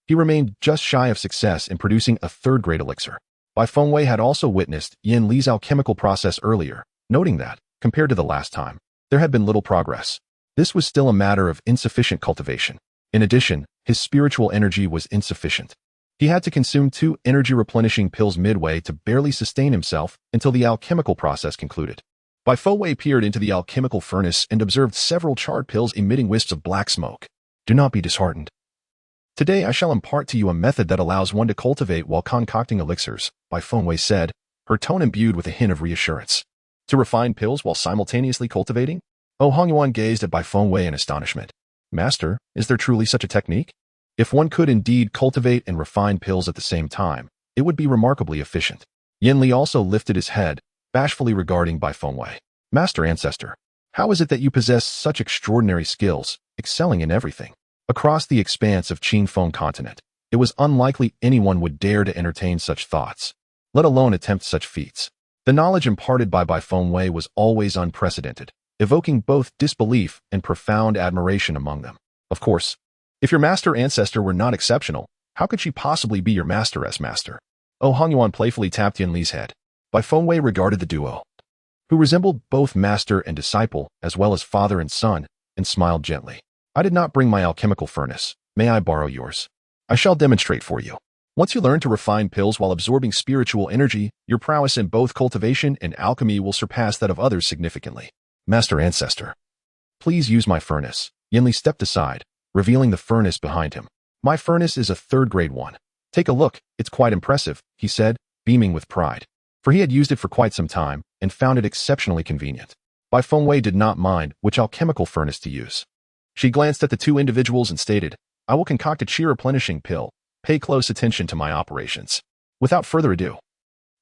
He remained just shy of success in producing a third-grade elixir. Bai Fengwei had also witnessed Yan Li's alchemical process earlier, noting that, compared to the last time, there had been little progress. This was still a matter of insufficient cultivation. In addition, his spiritual energy was insufficient. He had to consume 2 energy-replenishing pills midway to barely sustain himself until the alchemical process concluded. Bai Fengwei peered into the alchemical furnace and observed several charred pills emitting wisps of black smoke. "Do not be disheartened. Today I shall impart to you a method that allows one to cultivate while concocting elixirs," Bai Fengwei said, her tone imbued with a hint of reassurance. "To refine pills while simultaneously cultivating?" Hong Yuan gazed at Bai Fengwei in astonishment. "Master, is there truly such a technique? If one could indeed cultivate and refine pills at the same time, it would be remarkably efficient." Yan Li also lifted his head, bashfully regarding Bai Fengwei. "Master Ancestor, how is it that you possess such extraordinary skills, excelling in everything?" Across the expanse of Qingfeng continent, it was unlikely anyone would dare to entertain such thoughts, let alone attempt such feats. The knowledge imparted by Bai Fengwei was always unprecedented, evoking both disbelief and profound admiration among them. Of course, if your master ancestor were not exceptional, how could she possibly be your master's master? Hong Yuan playfully tapped Yan Li's head. Bai Fengwei regarded the duo, who resembled both master and disciple, as well as father and son, and smiled gently. "I did not bring my alchemical furnace. May I borrow yours? I shall demonstrate for you. Once you learn to refine pills while absorbing spiritual energy, your prowess in both cultivation and alchemy will surpass that of others significantly." "Master Ancestor, please use my furnace." Yan Li stepped aside, revealing the furnace behind him. "My furnace is a third-grade one. Take a look, it's quite impressive," he said, beaming with pride, for he had used it for quite some time and found it exceptionally convenient. Bai Fengwei did not mind which alchemical furnace to use. She glanced at the 2 individuals and stated, "I will concoct a chi-replenishing pill. Pay close attention to my operations." Without further ado,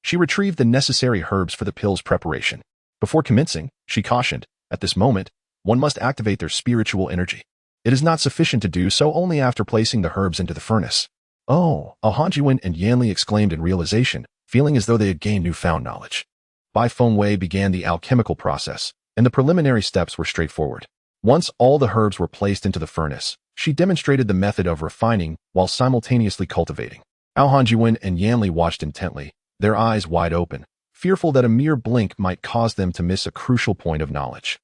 she retrieved the necessary herbs for the pill's preparation. Before commencing, she cautioned, "At this moment, one must activate their spiritual energy. It is not sufficient to do so only after placing the herbs into the furnace." "Oh," Hong Yuan and Yan Li exclaimed in realization, feeling as though they had gained newfound knowledge. Bai Fengwei began the alchemical process, and the preliminary steps were straightforward. Once all the herbs were placed into the furnace, she demonstrated the method of refining while simultaneously cultivating. Hong Yuan and Yan Li watched intently, their eyes wide open, fearful that a mere blink might cause them to miss a crucial point of knowledge.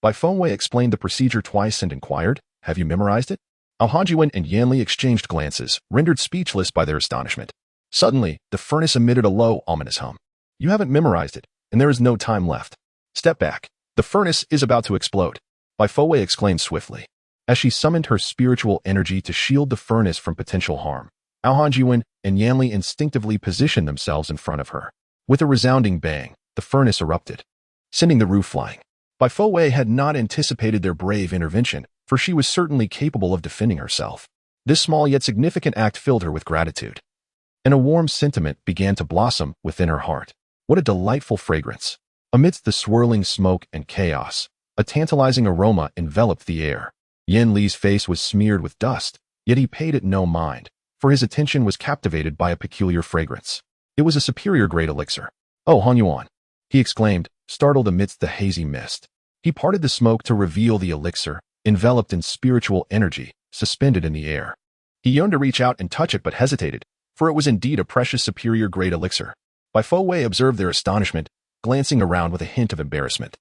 Bai Fengwei explained the procedure twice and inquired, "Have you memorized it?" Hong Yuan and Yan Li exchanged glances, rendered speechless by their astonishment. Suddenly, the furnace emitted a low, ominous hum. "You haven't memorized it, and there is no time left. Step back. The furnace is about to explode." Bai Fengwei exclaimed swiftly, as she summoned her spiritual energy to shield the furnace from potential harm. Hong Yuan and Yan Li instinctively positioned themselves in front of her. With a resounding bang, the furnace erupted, sending the roof flying. Bai Fengwei had not anticipated their brave intervention, for she was certainly capable of defending herself. This small yet significant act filled her with gratitude, and a warm sentiment began to blossom within her heart. What a delightful fragrance! Amidst the swirling smoke and chaos, a tantalizing aroma enveloped the air. Yan Li's face was smeared with dust, yet he paid it no mind, for his attention was captivated by a peculiar fragrance. It was a superior-grade elixir. "Oh, Hong Yuan," he exclaimed, startled amidst the hazy mist. He parted the smoke to reveal the elixir, enveloped in spiritual energy, suspended in the air. He yearned to reach out and touch it but hesitated, for it was indeed a precious superior-grade elixir. Bai Fengwei observed their astonishment, glancing around with a hint of embarrassment.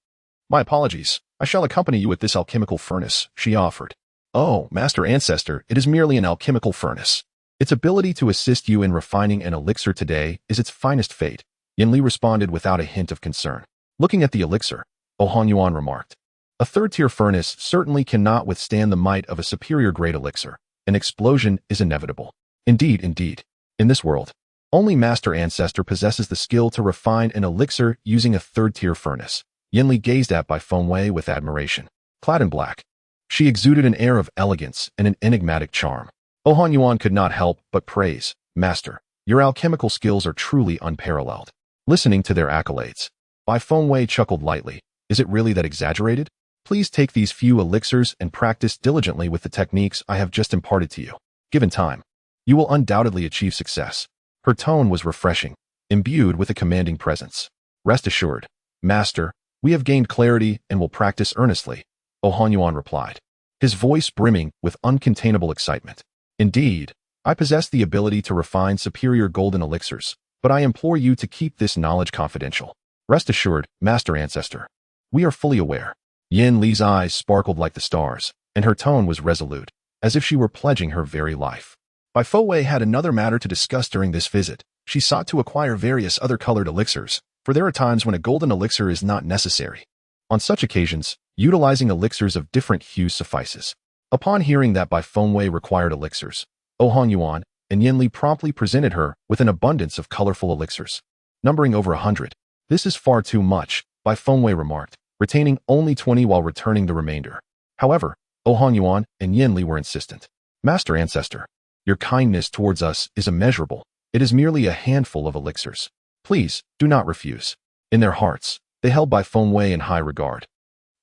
"My apologies. I shall accompany you with this alchemical furnace," she offered. "Oh, Master Ancestor, it is merely an alchemical furnace. Its ability to assist you in refining an elixir today is its finest fate," Yan Li responded without a hint of concern. Looking at the elixir, Hong Yuan remarked, "A third-tier furnace certainly cannot withstand the might of a superior-grade elixir. An explosion is inevitable." Indeed. In this world, only Master Ancestor possesses the skill to refine an elixir using a third-tier furnace. Yan Li gazed at Bai Fengwei with admiration. Clad in black, she exuded an air of elegance and an enigmatic charm. Hong Yuan could not help but praise, "Master, Your alchemical skills are truly unparalleled. Listening to their accolades, Bai Fengwei chuckled lightly. Is it really that exaggerated? Please take these few elixirs and practice diligently with the techniques I have just imparted to you. Given time, you will undoubtedly achieve success. Her tone was refreshing, imbued with a commanding presence. Rest assured, Master, we have gained clarity and will practice earnestly, O Hanyuan replied, his voice brimming with uncontainable excitement. Indeed, I possess the ability to refine superior golden elixirs, but I implore you to keep this knowledge confidential. Rest assured, Master Ancestor. We are fully aware. Yin Li's eyes sparkled like the stars, and her tone was resolute, as if she were pledging her very life. Bai Fengwei had another matter to discuss during this visit. She sought to acquire various other colored elixirs, for there are times when a golden elixir is not necessary. On such occasions, utilizing elixirs of different hues suffices. Upon hearing that Bai Fengwei required elixirs, O Hanyuan and Yin Li promptly presented her with an abundance of colorful elixirs, numbering over 100. This is far too much, Bai Fengwei remarked, retaining only 20 while returning the remainder. However, O Hanyuan and Yin Li were insistent. Master Ancestor, your kindness towards us is immeasurable. It is merely a handful of elixirs. Please, do not refuse. In their hearts, they held Bai Fengwei in high regard.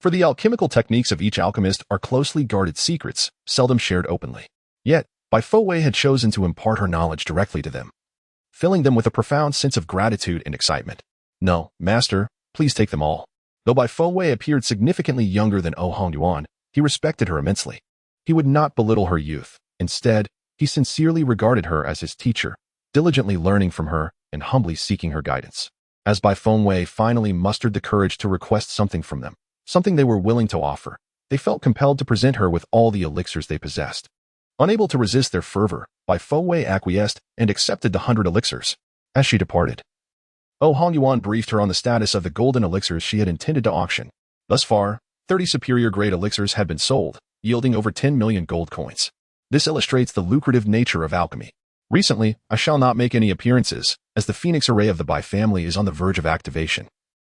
For the alchemical techniques of each alchemist are closely guarded secrets, seldom shared openly. Yet, Bai Fengwei had chosen to impart her knowledge directly to them, filling them with a profound sense of gratitude and excitement. No, Master, please take them all. Though Bai Fengwei appeared significantly younger than O Hanyuan, he respected her immensely. He would not belittle her youth. Instead, he sincerely regarded her as his teacher, diligently learning from her and humbly seeking her guidance. As Bai Fengwei finally mustered the courage to request something from them, something they were willing to offer, they felt compelled to present her with all the elixirs they possessed. Unable to resist their fervor, Bai Fengwei acquiesced and accepted the 100 elixirs. As she departed, O Hanyuan briefed her on the status of the golden elixirs she had intended to auction. Thus far, 30 superior-grade elixirs had been sold, yielding over 10 million gold coins. This illustrates the lucrative nature of alchemy. Recently, I shall not make any appearances, as the phoenix array of the Bai family is on the verge of activation,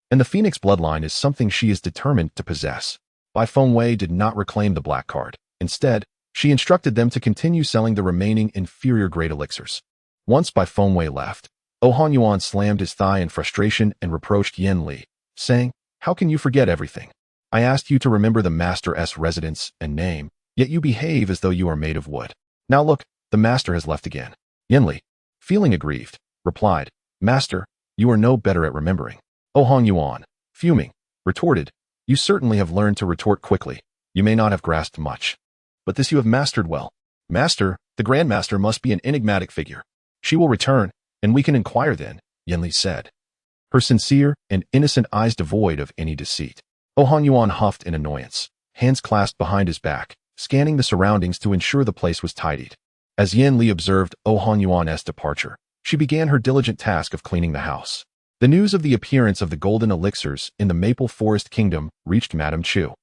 and the phoenix bloodline is something she is determined to possess. Bai Fengwei did not reclaim the black card. Instead, she instructed them to continue selling the remaining inferior-grade elixirs. Once Bai Fengwei left, O Hanyuan slammed his thigh in frustration and reproached Yin Li, saying, "How can you forget everything? I asked you to remember the Master's residence and name, yet you behave as though you are made of wood. Now look, the Master has left again." Yin Li, feeling aggrieved, replied, "Master, you are no better at remembering." O Hanyuan, fuming, retorted, "You certainly have learned to retort quickly. You may not have grasped much, but this you have mastered well. Master, the Grandmaster must be an enigmatic figure. She will return, and we can inquire then," Yin Li said, her sincere and innocent eyes devoid of any deceit. O Hanyuan huffed in annoyance, hands clasped behind his back, scanning the surroundings to ensure the place was tidied. As Yin Li observed O Hanyuan's departure, she began her diligent task of cleaning the house. The news of the appearance of the golden elixirs in the Maple Forest Kingdom reached Madame Chu.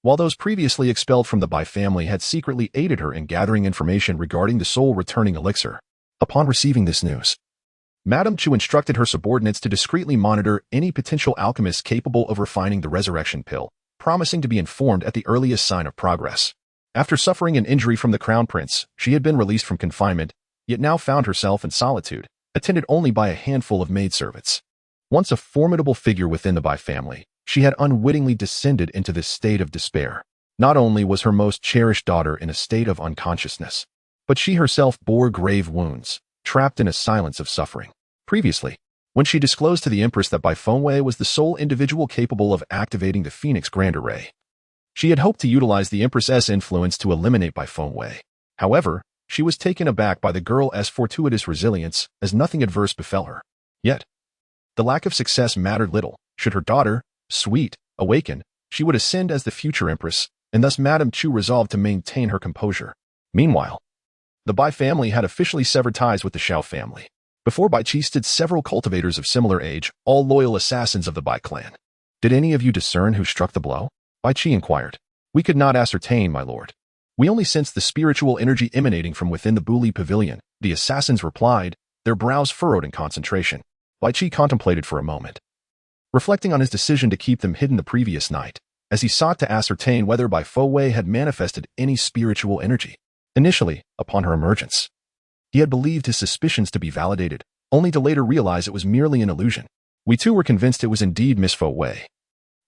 While those previously expelled from the Bai family had secretly aided her in gathering information regarding the soul-returning elixir, upon receiving this news, Madame Chu instructed her subordinates to discreetly monitor any potential alchemists capable of refining the resurrection pill, promising to be informed at the earliest sign of progress. After suffering an injury from the Crown Prince, she had been released from confinement, yet now found herself in solitude, attended only by a handful of maidservants. Once a formidable figure within the Bai family, she had unwittingly descended into this state of despair. Not only was her most cherished daughter in a state of unconsciousness, but she herself bore grave wounds, trapped in a silence of suffering. Previously, when she disclosed to the Empress that Bai Fengwei was the sole individual capable of activating the Phoenix Grand Array, she had hoped to utilize the Empress's influence to eliminate Bai Fengwei. However, she was taken aback by the girl's fortuitous resilience, as nothing adverse befell her. Yet, the lack of success mattered little. Should her daughter, Sweet, awaken, she would ascend as the future Empress, and thus Madame Chu resolved to maintain her composure. Meanwhile, the Bai family had officially severed ties with the Xiao family. Before Bai Qi stood several cultivators of similar age, all loyal assassins of the Bai clan. "Did any of you discern who struck the blow?" Bai Qi inquired. "We could not ascertain, my lord. We only sensed the spiritual energy emanating from within the Buli pavilion," the assassins replied, their brows furrowed in concentration. Bai Qi contemplated for a moment, reflecting on his decision to keep them hidden the previous night, as he sought to ascertain whether Bai Fengwei had manifested any spiritual energy. Initially, upon her emergence, He had believed his suspicions to be validated, only to later realize it was merely an illusion. We too were convinced it was indeed Miss Wei.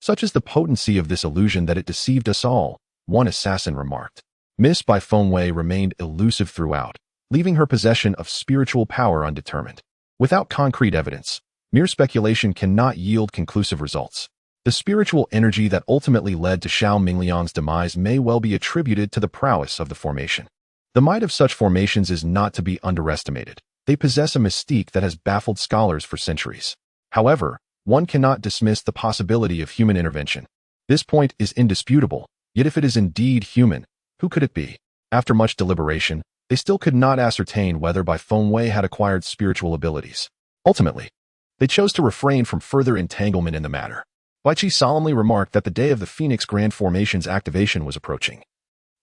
Such is the potency of this illusion that it deceived us all, one assassin remarked. Miss Wei remained elusive throughout, leaving her possession of spiritual power undetermined. Without concrete evidence, mere speculation cannot yield conclusive results. The spiritual energy that ultimately led to Xiao Mingliang's demise may well be attributed to the prowess of the formation. The might of such formations is not to be underestimated. They possess a mystique that has baffled scholars for centuries. However, one cannot dismiss the possibility of human intervention. This point is indisputable, yet if it is indeed human, who could it be? After much deliberation, they still could not ascertain whether Wei had acquired spiritual abilities. Ultimately, they chose to refrain from further entanglement in the matter. Baichi solemnly remarked that the day of the Phoenix Grand Formation's activation was approaching,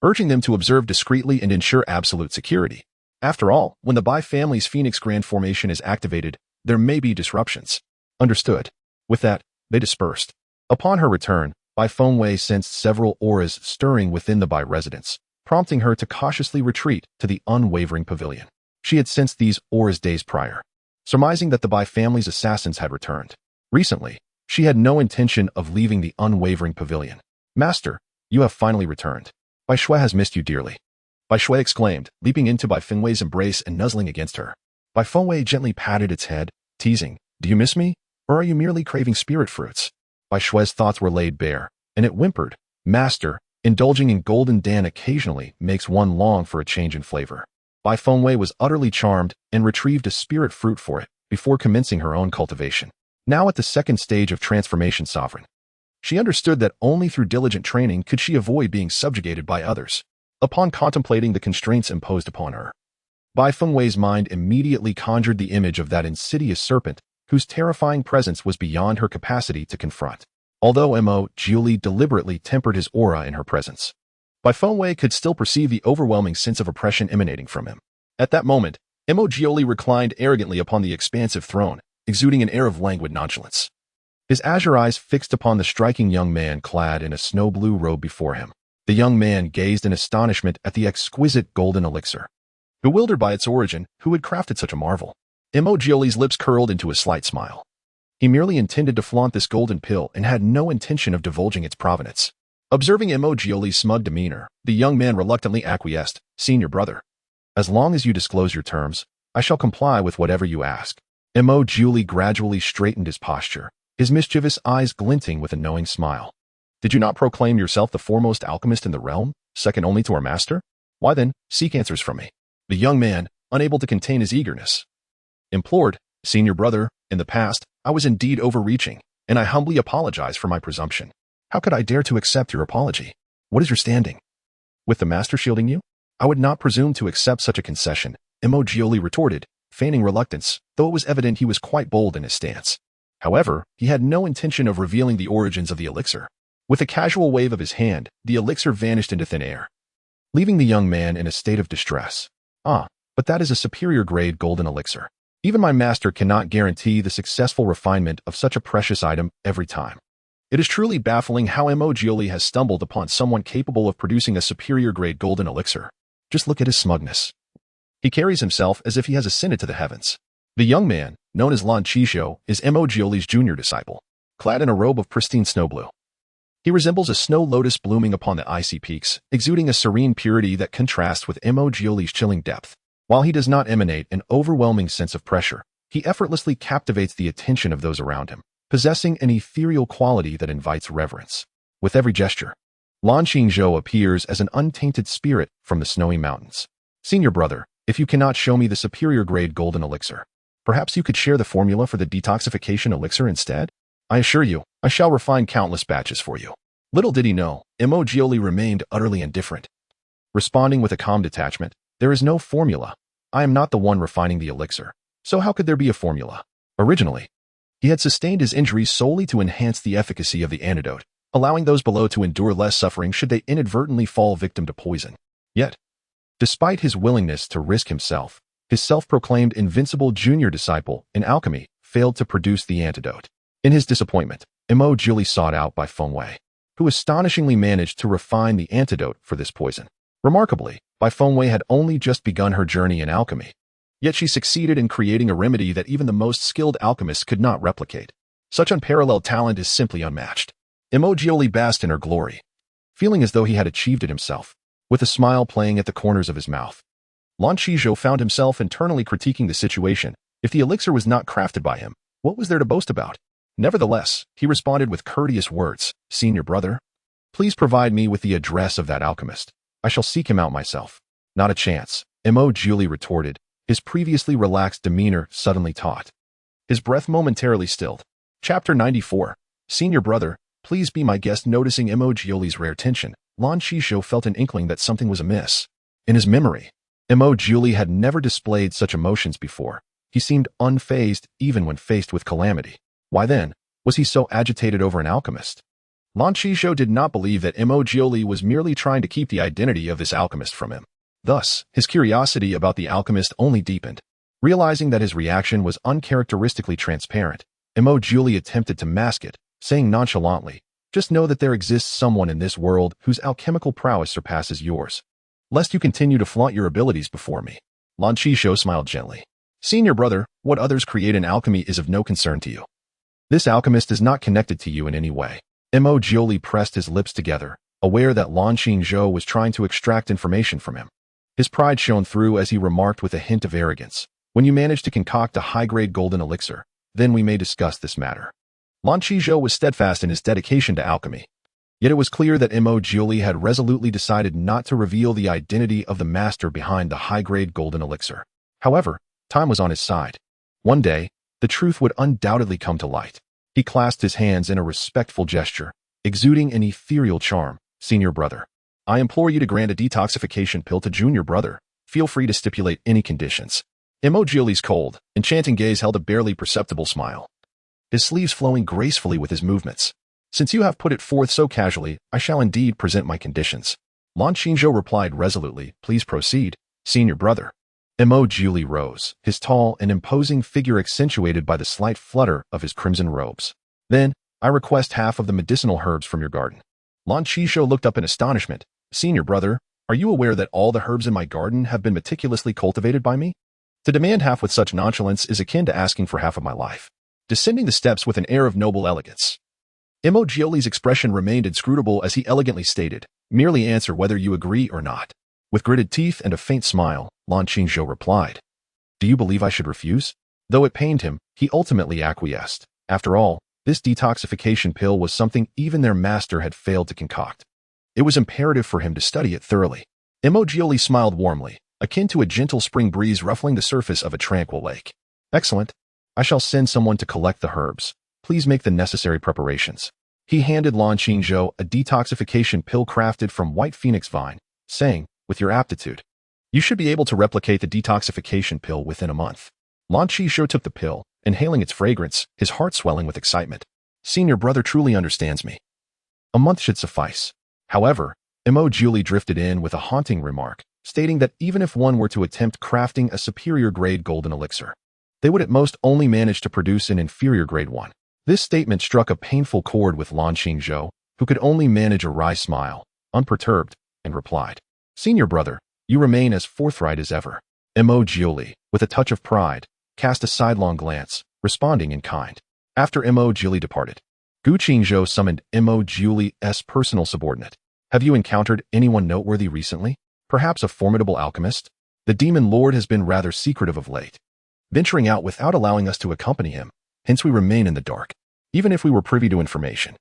urging them to observe discreetly and ensure absolute security. After all, when the Bai family's Phoenix Grand Formation is activated, there may be disruptions. Understood. With that, they dispersed. Upon her return, Wei sensed several auras stirring within the Bai residence, prompting her to cautiously retreat to the unwavering pavilion. She had sensed these auras days prior, surmising that the Bai family's assassins had returned. Recently, she had no intention of leaving the unwavering pavilion. Master, you have finally returned. Bai Shui has missed you dearly. Bai Shui exclaimed, leaping into Bai Fengwei's embrace and nuzzling against her. Bai Fengwei gently patted its head, teasing, "Do you miss me? Or are you merely craving spirit fruits?" Bai Shui's thoughts were laid bare, and it whimpered, "Master, indulging in golden dan occasionally makes one long for a change in flavor." Bai Fengwei was utterly charmed and retrieved a spirit fruit for it before commencing her own cultivation. Now at the second stage of transformation sovereign, she understood that only through diligent training could she avoid being subjugated by others. Upon contemplating the constraints imposed upon her, Bai Fengwei's mind immediately conjured the image of that insidious serpent whose terrifying presence was beyond her capacity to confront. Although Mo Jiuli deliberately tempered his aura in her presence, Bai Fengwei could still perceive the overwhelming sense of oppression emanating from him. At that moment, Mo Jiuli reclined arrogantly upon the expansive throne, exuding an air of languid nonchalance. His azure eyes fixed upon the striking young man clad in a snow-blue robe before him. The young man gazed in astonishment at the exquisite golden elixir. Bewildered by its origin, who had crafted such a marvel? Mo Jiuli's lips curled into a slight smile. He merely intended to flaunt this golden pill and had no intention of divulging its provenance. Observing Mo Jiuli's smug demeanor, the young man reluctantly acquiesced, "Senior brother, as long as you disclose your terms, I shall comply with whatever you ask." Mo Jiuli gradually straightened his posture, his mischievous eyes glinting with a knowing smile. "Did you not proclaim yourself the foremost alchemist in the realm, second only to our master? Why then, seek answers from me." The young man, unable to contain his eagerness, implored, "Senior brother, in the past, I was indeed overreaching, and I humbly apologize for my presumption. How could I dare to accept your apology? What is your standing? With the master shielding you? I would not presume to accept such a concession," Mo Jiuli retorted, feigning reluctance, though it was evident he was quite bold in his stance. However, he had no intention of revealing the origins of the elixir. With a casual wave of his hand, the elixir vanished into thin air, leaving the young man in a state of distress. "Ah, but that is a superior grade golden elixir. Even my master cannot guarantee the successful refinement of such a precious item every time. It is truly baffling how Mo Jiuli has stumbled upon someone capable of producing a superior grade golden elixir. Just look at his smugness. He carries himself as if he has ascended to the heavens." The young man, known as Lan Qishou, is Mo Jiuli's junior disciple, clad in a robe of pristine snow blue. He resembles a snow lotus blooming upon the icy peaks, exuding a serene purity that contrasts with Mo Jiuli's chilling depth. While he does not emanate an overwhelming sense of pressure, he effortlessly captivates the attention of those around him, possessing an ethereal quality that invites reverence. With every gesture, Lan Qingzhou appears as an untainted spirit from the snowy mountains. "Senior brother, if you cannot show me the superior grade golden elixir, perhaps you could share the formula for the detoxification elixir instead? I assure you, I shall refine countless batches for you." Little did he know, Mo Jiuli remained utterly indifferent. Responding with a calm detachment, "There is no formula. I am not the one refining the elixir, so how could there be a formula?" Originally, he had sustained his injuries solely to enhance the efficacy of the antidote, allowing those below to endure less suffering should they inadvertently fall victim to poison. Yet, despite his willingness to risk himself, his self-proclaimed invincible junior disciple in alchemy failed to produce the antidote. In his disappointment, Mo Jiuli sought out Bai Fengwei, who astonishingly managed to refine the antidote for this poison. Remarkably, Bai Fengwei had only just begun her journey in alchemy, Yet she succeeded in creating a remedy that even the most skilled alchemists could not replicate. Such unparalleled talent is simply unmatched. Emojioli basked in her glory, feeling as though he had achieved it himself, with a smile playing at the corners of his mouth. Lan Qizhou found himself internally critiquing the situation. If the elixir was not crafted by him, what was there to boast about? Nevertheless, he responded with courteous words, "Senior brother, please provide me with the address of that alchemist. I shall seek him out myself." "Not a chance," Emojioli retorted, his previously relaxed demeanor suddenly taut. His breath momentarily stilled. Chapter 94. Senior brother, please be my guest. Noticing Emojioli's rare tension, Lan Qizhou felt an inkling that something was amiss. In his memory, Emojioli had never displayed such emotions before. He seemed unfazed even when faced with calamity. Why then was he so agitated over an alchemist? Lan Qizhou did not believe that Emojioli was merely trying to keep the identity of this alchemist from him. Thus, his curiosity about the alchemist only deepened. Realizing that his reaction was uncharacteristically transparent, Emojioli attempted to mask it, saying nonchalantly, "Just know that there exists someone in this world whose alchemical prowess surpasses yours. Lest you continue to flaunt your abilities before me." Lan Qizhou smiled gently. "Senior brother, what others create in alchemy is of no concern to you. This alchemist is not connected to you in any way." Emojioli pressed his lips together, aware that Lan Qizhou was trying to extract information from him. His pride shone through as he remarked with a hint of arrogance, "When you manage to concoct a high-grade golden elixir, then we may discuss this matter." Lan Qizhou was steadfast in his dedication to alchemy. Yet it was clear that Emojioli had resolutely decided not to reveal the identity of the master behind the high-grade golden elixir. However, time was on his side. One day, the truth would undoubtedly come to light. He clasped his hands in a respectful gesture, exuding an ethereal charm. "Senior brother, I implore you to grant a detoxification pill to junior brother. Feel free to stipulate any conditions." Emojioli's cold, enchanting gaze held a barely perceptible smile, his sleeves flowing gracefully with his movements. "Since you have put it forth so casually, I shall indeed present my conditions." Lan Qizhou replied resolutely, "Please proceed, senior brother." Emojioli rose, his tall and imposing figure accentuated by the slight flutter of his crimson robes. "Then, I request half of the medicinal herbs from your garden." Lan Qizhou looked up in astonishment. "Senior brother, are you aware that all the herbs in my garden have been meticulously cultivated by me? To demand half with such nonchalance is akin to asking for half of my life." Descending the steps with an air of noble elegance, Emojioli's expression remained inscrutable as he elegantly stated, "Merely answer whether you agree or not." With gritted teeth and a faint smile, Lan Qizhou replied, "Do you believe I should refuse?" Though it pained him, he ultimately acquiesced. After all, this detoxification pill was something even their master had failed to concoct. It was imperative for him to study it thoroughly. Emojioli smiled warmly, akin to a gentle spring breeze ruffling the surface of a tranquil lake. "Excellent. I shall send someone to collect the herbs. Please make the necessary preparations." He handed Lan Qizhou a detoxification pill crafted from white phoenix vine, saying, "With your aptitude, you should be able to replicate the detoxification pill within a month." Lan Qizhou took the pill, inhaling its fragrance, his heart swelling with excitement. "Senior brother truly understands me. A month should suffice." However, Emojioli drifted in with a haunting remark, stating that even if one were to attempt crafting a superior-grade golden elixir, they would at most only manage to produce an inferior-grade one. This statement struck a painful chord with Lan Qizhou, who could only manage a wry smile, unperturbed, and replied, "Senior brother, you remain as forthright as ever." Emojioli, with a touch of pride, cast a sidelong glance, responding in kind. After Emojioli departed, Gu Qingzhou summoned Emojioli's personal subordinate. "Have you encountered anyone noteworthy recently? Perhaps a formidable alchemist? The demon lord has been rather secretive of late, venturing out without allowing us to accompany him. Hence we remain in the dark. Even if we were privy to information,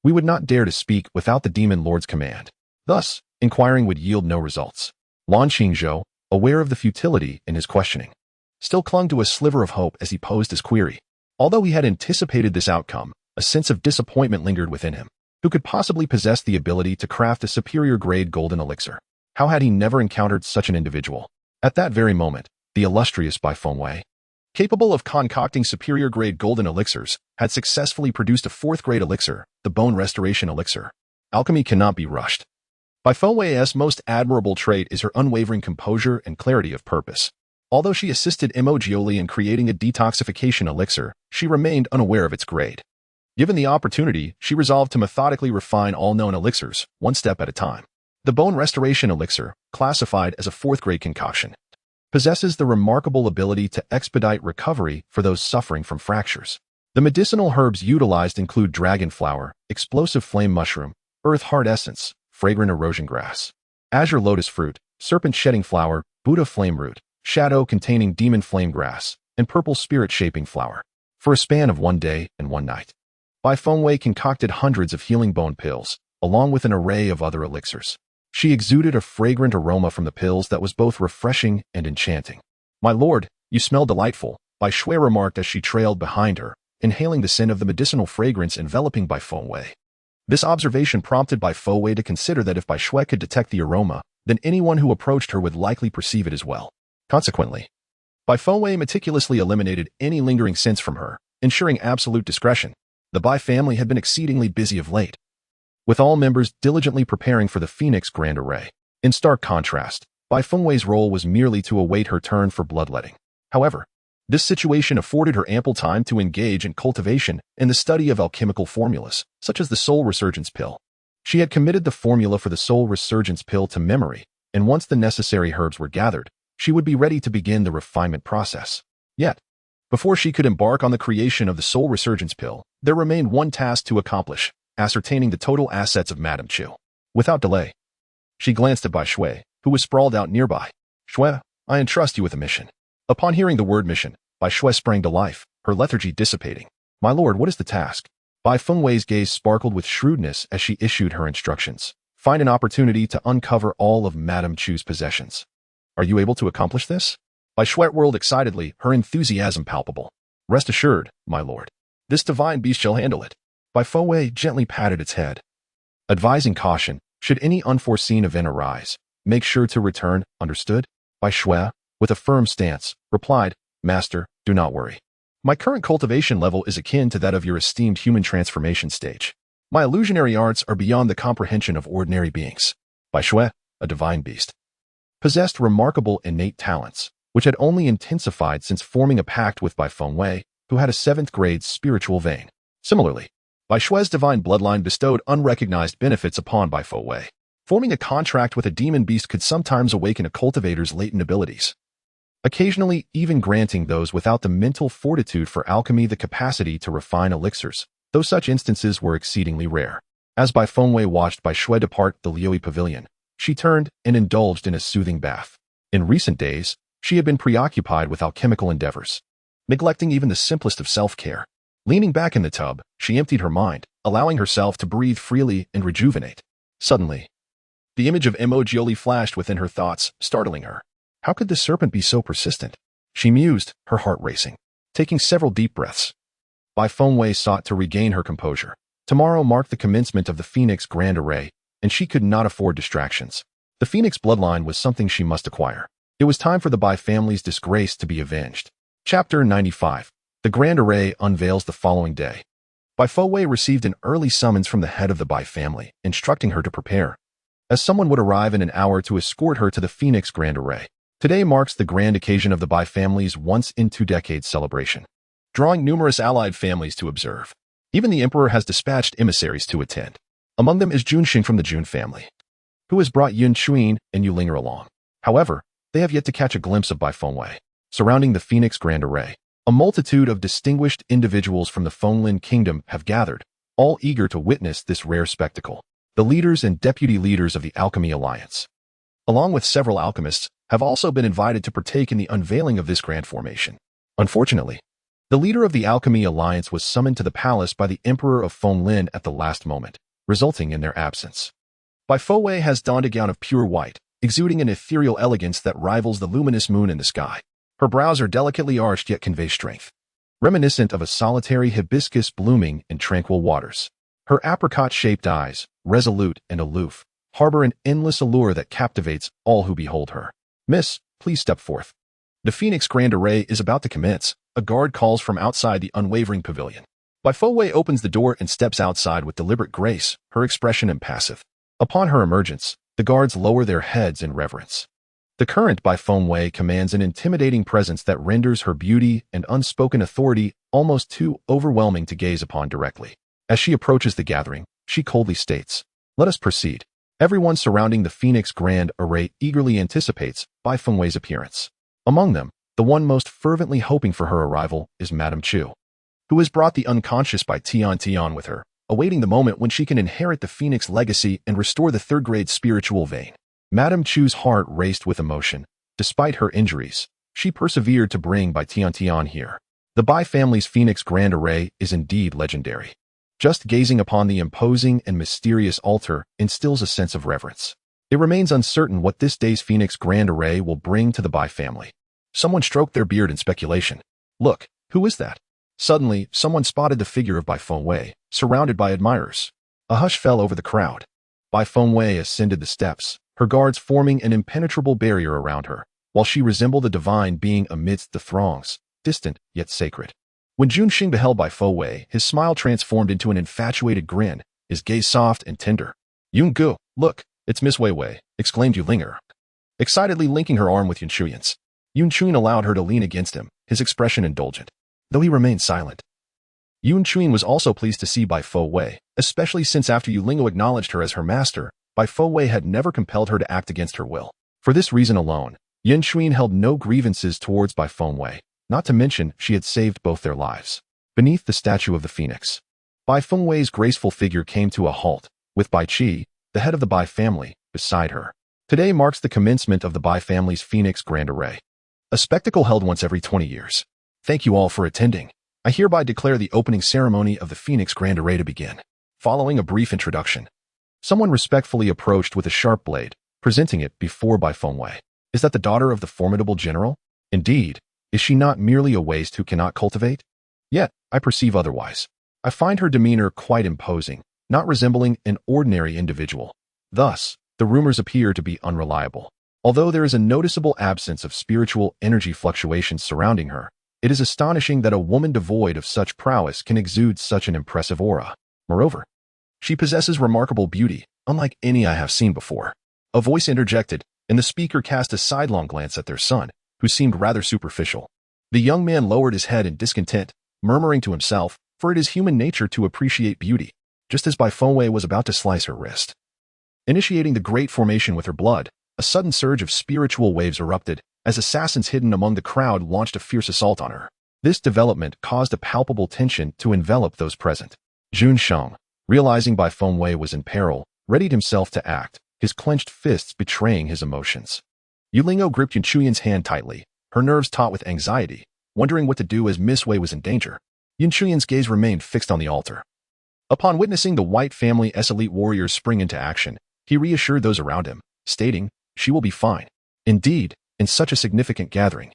we would not dare to speak without the demon lord's command." Thus, inquiring would yield no results. Lan Qizhou, aware of the futility in his questioning, still clung to a sliver of hope as he posed his query. Although he had anticipated this outcome, a sense of disappointment lingered within him. Who could possibly possess the ability to craft a superior-grade golden elixir? How had he never encountered such an individual? At that very moment, the illustrious Bai Fengwei, capable of concocting superior-grade golden elixirs, had successfully produced a fourth-grade elixir, the bone restoration elixir. Alchemy cannot be rushed. Bai Fengwei's most admirable trait is her unwavering composure and clarity of purpose. Although she assisted Emojioli in creating a detoxification elixir, she remained unaware of its grade. Given the opportunity, she resolved to methodically refine all known elixirs, one step at a time. The bone restoration elixir, classified as a fourth-grade concoction, possesses the remarkable ability to expedite recovery for those suffering from fractures. The medicinal herbs utilized include dragon flower, explosive flame mushroom, earth heart essence, fragrant erosion grass, azure lotus fruit, serpent shedding flower, Buddha flame root, shadow containing demon flame grass, and purple spirit shaping flower. For a span of 1 day and 1 night, Bai Fengwei concocted hundreds of healing bone pills, along with an array of other elixirs. She exuded a fragrant aroma from the pills that was both refreshing and enchanting. "My lord, you smell delightful," Bai Shui remarked as she trailed behind her, inhaling the scent of the medicinal fragrance enveloping Bai Fengwei. This observation prompted Bai Fengwei to consider that if Bai Shui could detect the aroma, then anyone who approached her would likely perceive it as well. Consequently, Bai Fengwei meticulously eliminated any lingering scents from her, ensuring absolute discretion. The Bai family had been exceedingly busy of late, with all members diligently preparing for the Phoenix Grand Array. In stark contrast, Bai Fengwei's role was merely to await her turn for bloodletting. However, this situation afforded her ample time to engage in cultivation and the study of alchemical formulas, such as the Soul Resurgence Pill. She had committed the formula for the Soul Resurgence Pill to memory, and once the necessary herbs were gathered, she would be ready to begin the refinement process. Yet, before she could embark on the creation of the Soul Resurgence Pill, there remained one task to accomplish: ascertaining the total assets of Madame Chu. Without delay, she glanced at Bai Shui, who was sprawled out nearby. "Shui, I entrust you with a mission." Upon hearing the word mission, Bai Shui sprang to life, her lethargy dissipating. "My lord, what is the task?" Bai Fengwei's gaze sparkled with shrewdness as she issued her instructions. "Find an opportunity to uncover all of Madame Chu's possessions." "Are you able to accomplish this?" Bai Shui whirled excitedly, her enthusiasm palpable. "Rest assured, my lord. This divine beast shall handle it." Bai Fengwei gently patted its head, advising caution: should any unforeseen event arise, make sure to return, understood? Bai Shui, with a firm stance, replied, "Master, do not worry. My current cultivation level is akin to that of your esteemed human transformation stage. My illusionary arts are beyond the comprehension of ordinary beings." Bai Shui, a divine beast, possessed remarkable innate talents, which had only intensified since forming a pact with Bai Fengwei, who had a 7th grade spiritual vein. Similarly, Bai Shui's divine bloodline bestowed unrecognized benefits upon Bai Fengwei. Forming a contract with a demon beast could sometimes awaken a cultivator's latent abilities, occasionally even granting those without the mental fortitude for alchemy the capacity to refine elixirs, though such instances were exceedingly rare. As Bai Fengwei watched Bai Shui depart the Liui Pavilion, she turned and indulged in a soothing bath. In recent days, she had been preoccupied with alchemical endeavors, neglecting even the simplest of self-care. Leaning back in the tub, she emptied her mind, allowing herself to breathe freely and rejuvenate. Suddenly, the image of Emojioli flashed within her thoughts, startling her. How could this serpent be so persistent? She mused, her heart racing. Taking several deep breaths, Bai Fengwei sought to regain her composure. Tomorrow marked the commencement of the Phoenix Grand Array, and she could not afford distractions. The Phoenix bloodline was something she must acquire. It was time for the Bai family's disgrace to be avenged. Chapter 95. The Grand Array unveils the following day. Bai Fengwei received an early summons from the head of the Bai family, instructing her to prepare, as someone would arrive in an hour to escort her to the Phoenix Grand Array. Today marks the grand occasion of the Bai family's once-in-2 decades celebration, drawing numerous allied families to observe. Even the emperor has dispatched emissaries to attend. Among them is Junxing from the Jun family, who has brought Yun Chuin and Yu Linger along. However, they have yet to catch a glimpse of Bai Fengwei. Surrounding the Phoenix Grand Array, a multitude of distinguished individuals from the Fenglin Kingdom have gathered, all eager to witness this rare spectacle. The leaders and deputy leaders of the Alchemy Alliance, along with several alchemists, have also been invited to partake in the unveiling of this grand formation. Unfortunately, the leader of the Alchemy Alliance was summoned to the palace by the Emperor of Fenglin at the last moment, resulting in their absence. Bai Fengwei has donned a gown of pure white, exuding an ethereal elegance that rivals the luminous moon in the sky. Her brows are delicately arched yet convey strength, reminiscent of a solitary hibiscus blooming in tranquil waters. Her apricot-shaped eyes, resolute and aloof, harbor an endless allure that captivates all who behold her. "Miss, please step forth. The Phoenix Grand Array is about to commence," a guard calls from outside the unwavering pavilion. Bai Fengwei opens the door and steps outside with deliberate grace, her expression impassive. Upon her emergence, the guards lower their heads in reverence. The current Bai Fengwei commands an intimidating presence that renders her beauty and unspoken authority almost too overwhelming to gaze upon directly. As she approaches the gathering, she coldly states, "Let us proceed." Everyone surrounding the Phoenix Grand Array eagerly anticipates Bai Fengwei's appearance. Among them, the one most fervently hoping for her arrival is Madame Chu, who has brought the unconscious by Tian with her, awaiting the moment when she can inherit the Phoenix legacy and restore the third-grade spiritual vein. Madame Chu's heart raced with emotion. Despite her injuries, she persevered to bring by Tian here. The Bai family's Phoenix Grand Array is indeed legendary. Just gazing upon the imposing and mysterious altar instills a sense of reverence. It remains uncertain what this day's Phoenix Grand Array will bring to the Bai family. Someone stroked their beard in speculation. Look, who is that? Suddenly, someone spotted the figure of Bai Fengwei, surrounded by admirers. A hush fell over the crowd. Bai Fengwei ascended the steps, her guards forming an impenetrable barrier around her, while she resembled a divine being amidst the throngs, distant yet sacred. When Junxing beheld Bai Fengwei, his smile transformed into an infatuated grin, his gaze soft and tender. Yungu, look, it's Miss Weiwei, exclaimed Yulinger, excitedly linking her arm with Yunchuyan's. Yunchuyan allowed her to lean against him, his expression indulgent, though he remained silent. Yunchuyan was also pleased to see Bai Fengwei, especially since after Yulingo acknowledged her as her master, Bai Fengwei had never compelled her to act against her will. For this reason alone, Yunchuyan held no grievances towards Bai Fengwei, not to mention she had saved both their lives. Beneath the statue of the phoenix, Bai Fengwei's graceful figure came to a halt, with Bai Qi, the head of the Bai family, beside her. Today marks the commencement of the Bai family's Phoenix Grand Array, a spectacle held once every 20 years. Thank you all for attending. I hereby declare the opening ceremony of the Phoenix Grand Array to begin. Following a brief introduction, someone respectfully approached with a sharp blade, presenting it before Bai Fengwei. Is that the daughter of the formidable general? Indeed, is she not merely a waste who cannot cultivate? Yet, I perceive otherwise. I find her demeanor quite imposing, not resembling an ordinary individual. Thus, the rumors appear to be unreliable. Although there is a noticeable absence of spiritual energy fluctuations surrounding her, it is astonishing that a woman devoid of such prowess can exude such an impressive aura. Moreover, she possesses remarkable beauty, unlike any I have seen before. A voice interjected, and the speaker cast a sidelong glance at their son, who seemed rather superficial. The young man lowered his head in discontent, murmuring to himself, for it is human nature to appreciate beauty, just as Bai Fengwei was about to slice her wrist. Initiating the great formation with her blood, a sudden surge of spiritual waves erupted, as assassins hidden among the crowd launched a fierce assault on her. This development caused a palpable tension to envelop those present. Junsheng, realizing Bai Fengwei was in peril, readied himself to act, his clenched fists betraying his emotions. Yulingo gripped Yunchuyan's hand tightly, her nerves taut with anxiety, wondering what to do as Miss Wei was in danger. Yunchuyan's gaze remained fixed on the altar. Upon witnessing the White family's elite warriors spring into action, he reassured those around him, stating, "She will be fine." Indeed, in such a significant gathering,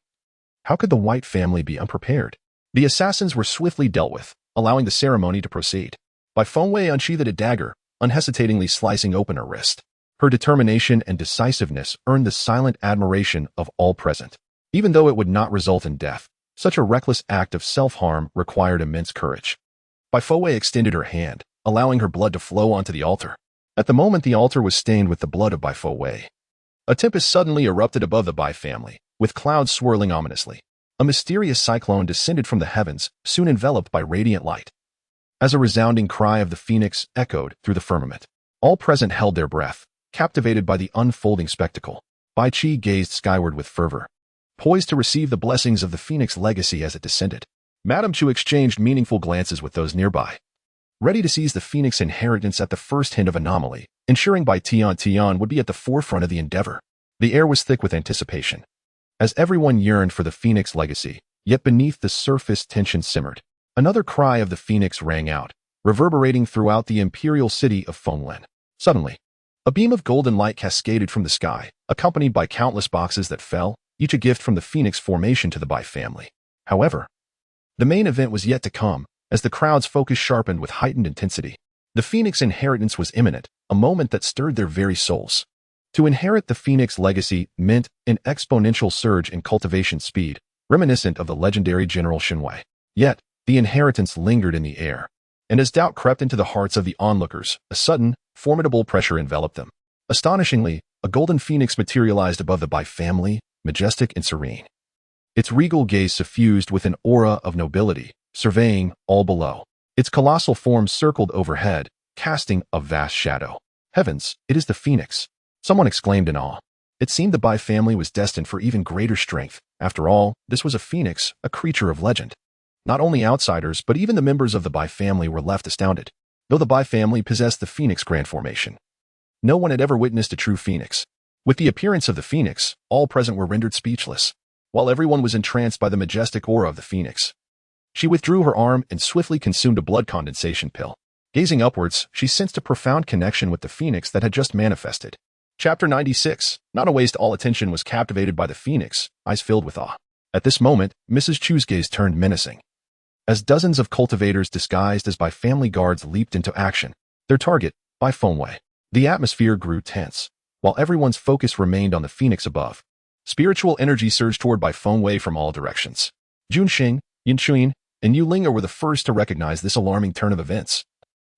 how could the White family be unprepared? The assassins were swiftly dealt with, allowing the ceremony to proceed. Bai Fengwei unsheathed a dagger, unhesitatingly slicing open her wrist. Her determination and decisiveness earned the silent admiration of all present. Even though it would not result in death, such a reckless act of self-harm required immense courage. Bai Fengwei extended her hand, allowing her blood to flow onto the altar. At the moment the altar was stained with the blood of Bai Fengwei. A tempest suddenly erupted above the Bai family, with clouds swirling ominously. A mysterious cyclone descended from the heavens, soon enveloped by radiant light. As a resounding cry of the phoenix echoed through the firmament, all present held their breath, captivated by the unfolding spectacle. Bai Qi gazed skyward with fervor, poised to receive the blessings of the phoenix legacy as it descended. Madame Chu exchanged meaningful glances with those nearby, ready to seize the phoenix inheritance at the first hint of anomaly, ensuring Bai Tian would be at the forefront of the endeavor. The air was thick with anticipation, as everyone yearned for the phoenix legacy, yet beneath the surface tension simmered. Another cry of the phoenix rang out, reverberating throughout the imperial city of Fenglen. Suddenly, a beam of golden light cascaded from the sky, accompanied by countless boxes that fell, each a gift from the phoenix formation to the Bai family. However, the main event was yet to come, as the crowd's focus sharpened with heightened intensity. The phoenix inheritance was imminent, a moment that stirred their very souls. To inherit the phoenix legacy meant an exponential surge in cultivation speed, reminiscent of the legendary General Shenwei. Yet, the inheritance lingered in the air, and as doubt crept into the hearts of the onlookers, a sudden, formidable pressure enveloped them. Astonishingly, a golden phoenix materialized above the Bai family, majestic and serene. Its regal gaze suffused with an aura of nobility, surveying all below. Its colossal form circled overhead, casting a vast shadow. Heavens, it is the phoenix! Someone exclaimed in awe. It seemed the Bai family was destined for even greater strength. After all, this was a phoenix, a creature of legend. Not only outsiders, but even the members of the Bai family were left astounded. Though the Bai family possessed the phoenix grand formation, no one had ever witnessed a true phoenix. With the appearance of the phoenix, all present were rendered speechless, while everyone was entranced by the majestic aura of the phoenix. She withdrew her arm and swiftly consumed a blood condensation pill. Gazing upwards, she sensed a profound connection with the phoenix that had just manifested. Chapter 96. Not a waste. All attention was captivated by the phoenix, eyes filled with awe. At this moment, Mrs. Chu's gaze turned menacing. As dozens of cultivators disguised as Bai family guards leaped into action, their target, Bai Fengwei. The atmosphere grew tense, while everyone's focus remained on the phoenix above. Spiritual energy surged toward Bai Fengwei from all directions. Jun Xing, Yin Chuin, and Yu Linger were the first to recognize this alarming turn of events,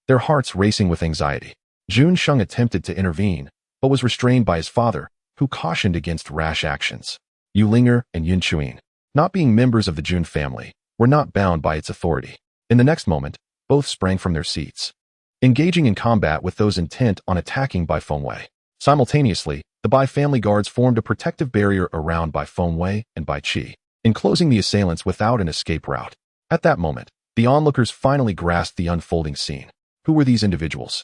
their hearts racing with anxiety. Jun Sheng attempted to intervene, but was restrained by his father, who cautioned against rash actions. Yu Linger and Yin Chuin, not being members of the Jun family, were not bound by its authority. In the next moment, both sprang from their seats, engaging in combat with those intent on attacking Bai Fengwei. Simultaneously, the Bai family guards formed a protective barrier around Bai Fengwei and Bai Qi, enclosing the assailants without an escape route. At that moment, the onlookers finally grasped the unfolding scene. Who were these individuals,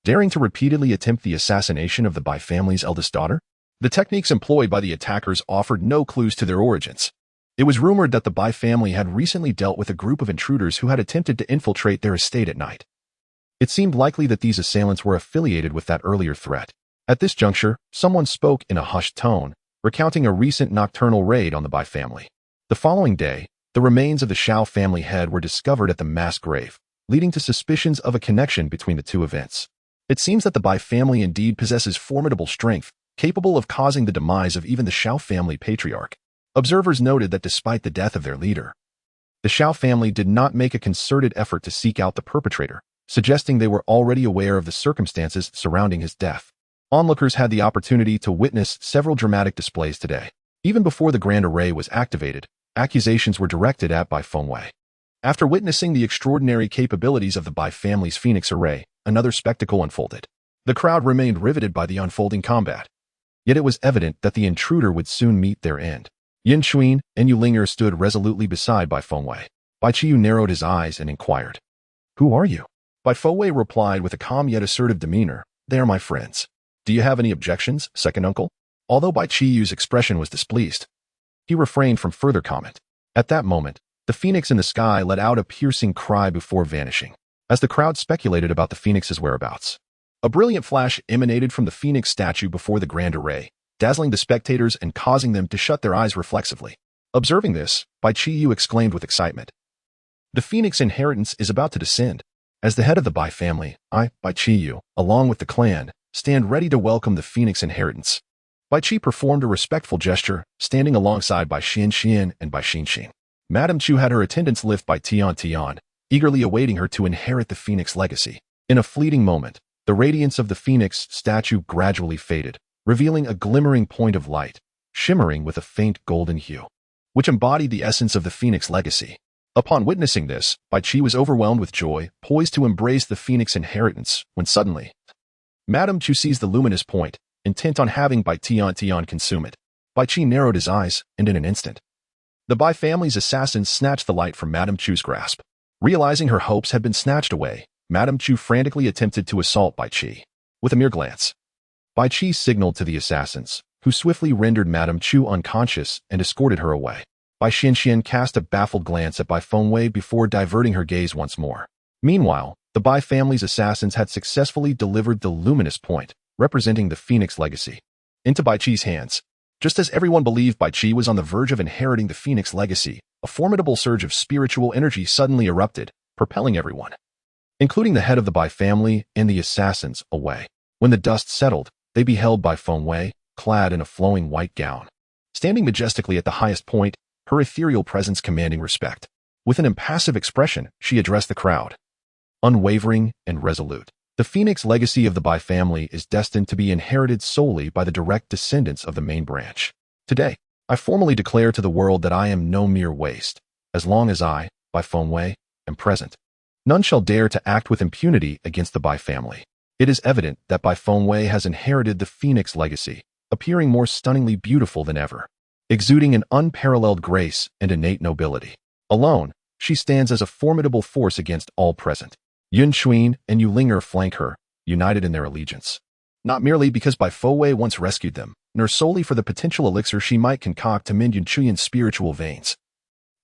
daring to repeatedly attempt the assassination of the Bai family's eldest daughter? The techniques employed by the attackers offered no clues to their origins. It was rumored that the Bai family had recently dealt with a group of intruders who had attempted to infiltrate their estate at night. It seemed likely that these assailants were affiliated with that earlier threat. At this juncture, someone spoke in a hushed tone, recounting a recent nocturnal raid on the Bai family. The following day, the remains of the Shao family head were discovered at the mass grave, leading to suspicions of a connection between the two events. It seems that the Bai family indeed possesses formidable strength, capable of causing the demise of even the Shao family patriarch. Observers noted that despite the death of their leader, the Shao family did not make a concerted effort to seek out the perpetrator, suggesting they were already aware of the circumstances surrounding his death. Onlookers had the opportunity to witness several dramatic displays today. Even before the Grand Array was activated, accusations were directed at Bai Fengwei. After witnessing the extraordinary capabilities of the Bai family's Phoenix Array, another spectacle unfolded. The crowd remained riveted by the unfolding combat. Yet it was evident that the intruder would soon meet their end. Yin Chuin and Yu Linger stood resolutely beside Bai Fengwei. Bai Qiyu narrowed his eyes and inquired, "Who are you?" Bai Fengwei replied with a calm yet assertive demeanor, "They are my friends." "Do you have any objections, second uncle?" Although Bai Qiyu's expression was displeased, he refrained from further comment. At that moment, the phoenix in the sky let out a piercing cry before vanishing. As the crowd speculated about the phoenix's whereabouts, a brilliant flash emanated from the phoenix statue before the Grand Array, dazzling the spectators and causing them to shut their eyes reflexively. Observing this, Bai Qiyu exclaimed with excitement, "The phoenix inheritance is about to descend." As the head of the Bai family, I, Bai Qiyu, along with the clan, stand ready to welcome the phoenix inheritance. Bai Qi performed a respectful gesture, standing alongside Bai Xian and Bai Xin. Madame Chu had her attendants lift by Tian, eagerly awaiting her to inherit the phoenix legacy. In a fleeting moment, the radiance of the phoenix statue gradually faded, revealing a glimmering point of light, shimmering with a faint golden hue, which embodied the essence of the phoenix legacy. Upon witnessing this, Bai Qi was overwhelmed with joy, poised to embrace the phoenix inheritance, when suddenly, Madame Chu seized the luminous point, intent on having Bai Tian consume it. Bai Qi narrowed his eyes, and in an instant, the Bai family's assassins snatched the light from Madame Chu's grasp. Realizing her hopes had been snatched away, Madame Chu frantically attempted to assault Bai Qi. With a mere glance, Bai Qi signaled to the assassins, who swiftly rendered Madame Chu unconscious and escorted her away. Bai Xian cast a baffled glance at Bai Fengwei before diverting her gaze once more. Meanwhile, the Bai family's assassins had successfully delivered the luminous point, representing the phoenix legacy, into Bai Qi's hands. Just as everyone believed Bai Qi was on the verge of inheriting the phoenix legacy, a formidable surge of spiritual energy suddenly erupted, propelling everyone, including the head of the Bai family and the assassins, away. When the dust settled, they beheld Bai Fengwei, clad in a flowing white gown, standing majestically at the highest point, her ethereal presence commanding respect. With an impassive expression, she addressed the crowd, unwavering and resolute. The phoenix legacy of the Bai family is destined to be inherited solely by the direct descendants of the main branch. Today, I formally declare to the world that I am no mere waste. As long as I, Bai Fengwei, am present, none shall dare to act with impunity against the Bai family. It is evident that Bai Fengwei has inherited the phoenix legacy, appearing more stunningly beautiful than ever, exuding an unparalleled grace and innate nobility. Alone, she stands as a formidable force against all present. Yunchuin and Yulinger flank her, united in their allegiance. Not merely because Bai Fowei once rescued them, nor solely for the potential elixir she might concoct to mend Yunchuin's spiritual veins,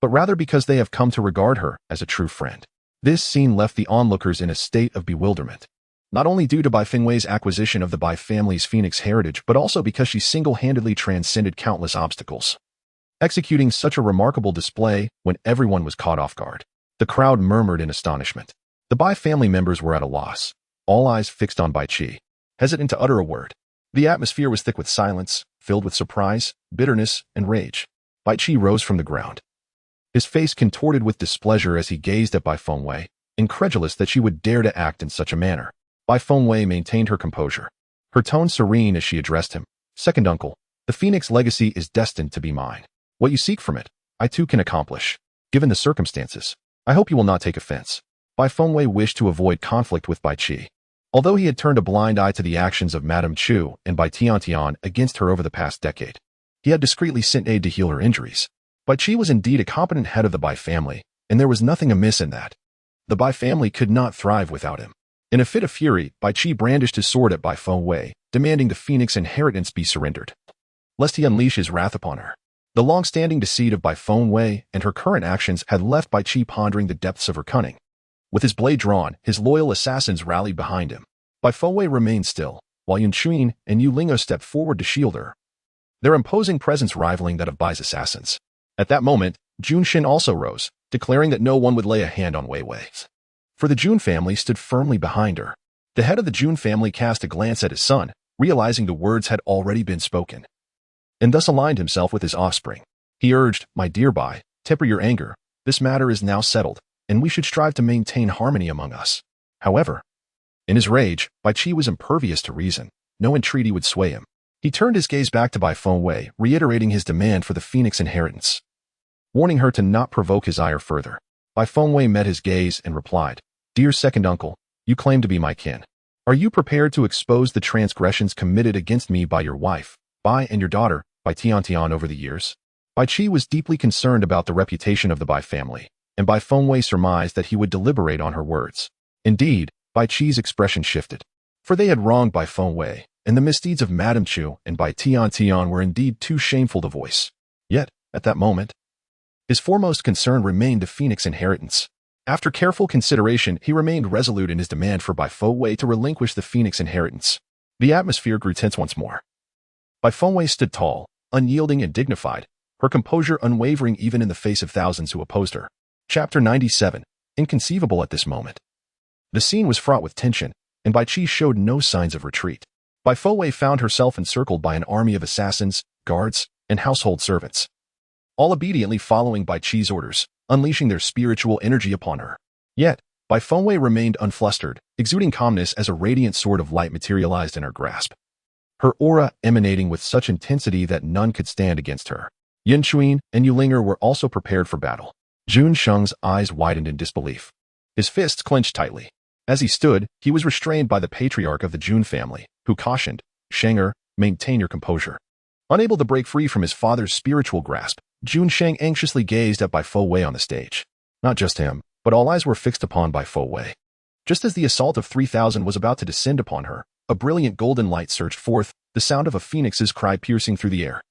but rather because they have come to regard her as a true friend. This scene left the onlookers in a state of bewilderment, not only due to Bai Fengwei's acquisition of the Bai family's phoenix heritage, but also because she single-handedly transcended countless obstacles, executing such a remarkable display when everyone was caught off guard. The crowd murmured in astonishment. The Bai family members were at a loss, all eyes fixed on Bai Qi, hesitant to utter a word. The atmosphere was thick with silence, filled with surprise, bitterness, and rage. Bai Qi rose from the ground, his face contorted with displeasure as he gazed at Bai Fengwei, incredulous that she would dare to act in such a manner. Bai Fengwei maintained her composure, her tone serene as she addressed him. Second uncle, the phoenix legacy is destined to be mine. What you seek from it, I too can accomplish. Given the circumstances, I hope you will not take offense. Bai Fengwei wished to avoid conflict with Bai Qi. Although he had turned a blind eye to the actions of Madame Chu and Bai Tiantian against her over the past decade, he had discreetly sent aid to heal her injuries. Bai Qi was indeed a competent head of the Bai family, and there was nothing amiss in that. The Bai family could not thrive without him. In a fit of fury, Bai Qi brandished his sword at Bai Fengwei, demanding the phoenix inheritance be surrendered, lest he unleash his wrath upon her. The long-standing deceit of Bai Fengwei and her current actions had left Bai Qi pondering the depths of her cunning. With his blade drawn, his loyal assassins rallied behind him. Bai Fengwei remained still, while Yunchuin and Yulingo stepped forward to shield her, their imposing presence rivaling that of Bai's assassins. At that moment, Jun Xin also rose, declaring that no one would lay a hand on Wei Wei. For the Jun family stood firmly behind her. The head of the Jun family cast a glance at his son, realizing the words had already been spoken, and thus aligned himself with his offspring. He urged, "My dear Bai, temper your anger. This matter is now settled, and we should strive to maintain harmony among us." However, in his rage, Bai Qi was impervious to reason. No entreaty would sway him. He turned his gaze back to Bai Fengwei, reiterating his demand for the phoenix inheritance, warning her to not provoke his ire further. Bai Fengwei met his gaze and replied, "Dear second uncle, you claim to be my kin. Are you prepared to expose the transgressions committed against me by your wife, Bai, and your daughter, Bai Tiantian, over the years?" Bai Qi was deeply concerned about the reputation of the Bai family, and Bai Fengwei surmised that he would deliberate on her words. Indeed, Bai Qi's expression shifted, for they had wronged Bai Fengwei, and the misdeeds of Madame Chu and Bai Tiantian were indeed too shameful to voice. Yet, at that moment, his foremost concern remained the phoenix inheritance. After careful consideration, he remained resolute in his demand for Bai Fengwei to relinquish the phoenix inheritance. The atmosphere grew tense once more. Bai Fengwei stood tall, unyielding and dignified, her composure unwavering even in the face of thousands who opposed her. Chapter 97, inconceivable at this moment. The scene was fraught with tension, and Bai Qi showed no signs of retreat. Bai Fengwei found herself encircled by an army of assassins, guards, and household servants, all obediently following Bai Qi's orders, unleashing their spiritual energy upon her. Yet, Bai Fengwei remained unflustered, exuding calmness as a radiant sword of light materialized in her grasp, her aura emanating with such intensity that none could stand against her. Yunchuin and Yulinger were also prepared for battle. Jun Sheng's eyes widened in disbelief. His fists clenched tightly. As he stood, he was restrained by the patriarch of the Jun family, who cautioned, "Shenger, maintain your composure." Unable to break free from his father's spiritual grasp, Jun Sheng anxiously gazed at Bai Fengwei on the stage. Not just him, but all eyes were fixed upon Bai Fengwei. Just as the assault of 3,000 was about to descend upon her, a brilliant golden light surged forth, the sound of a phoenix's cry piercing through the air.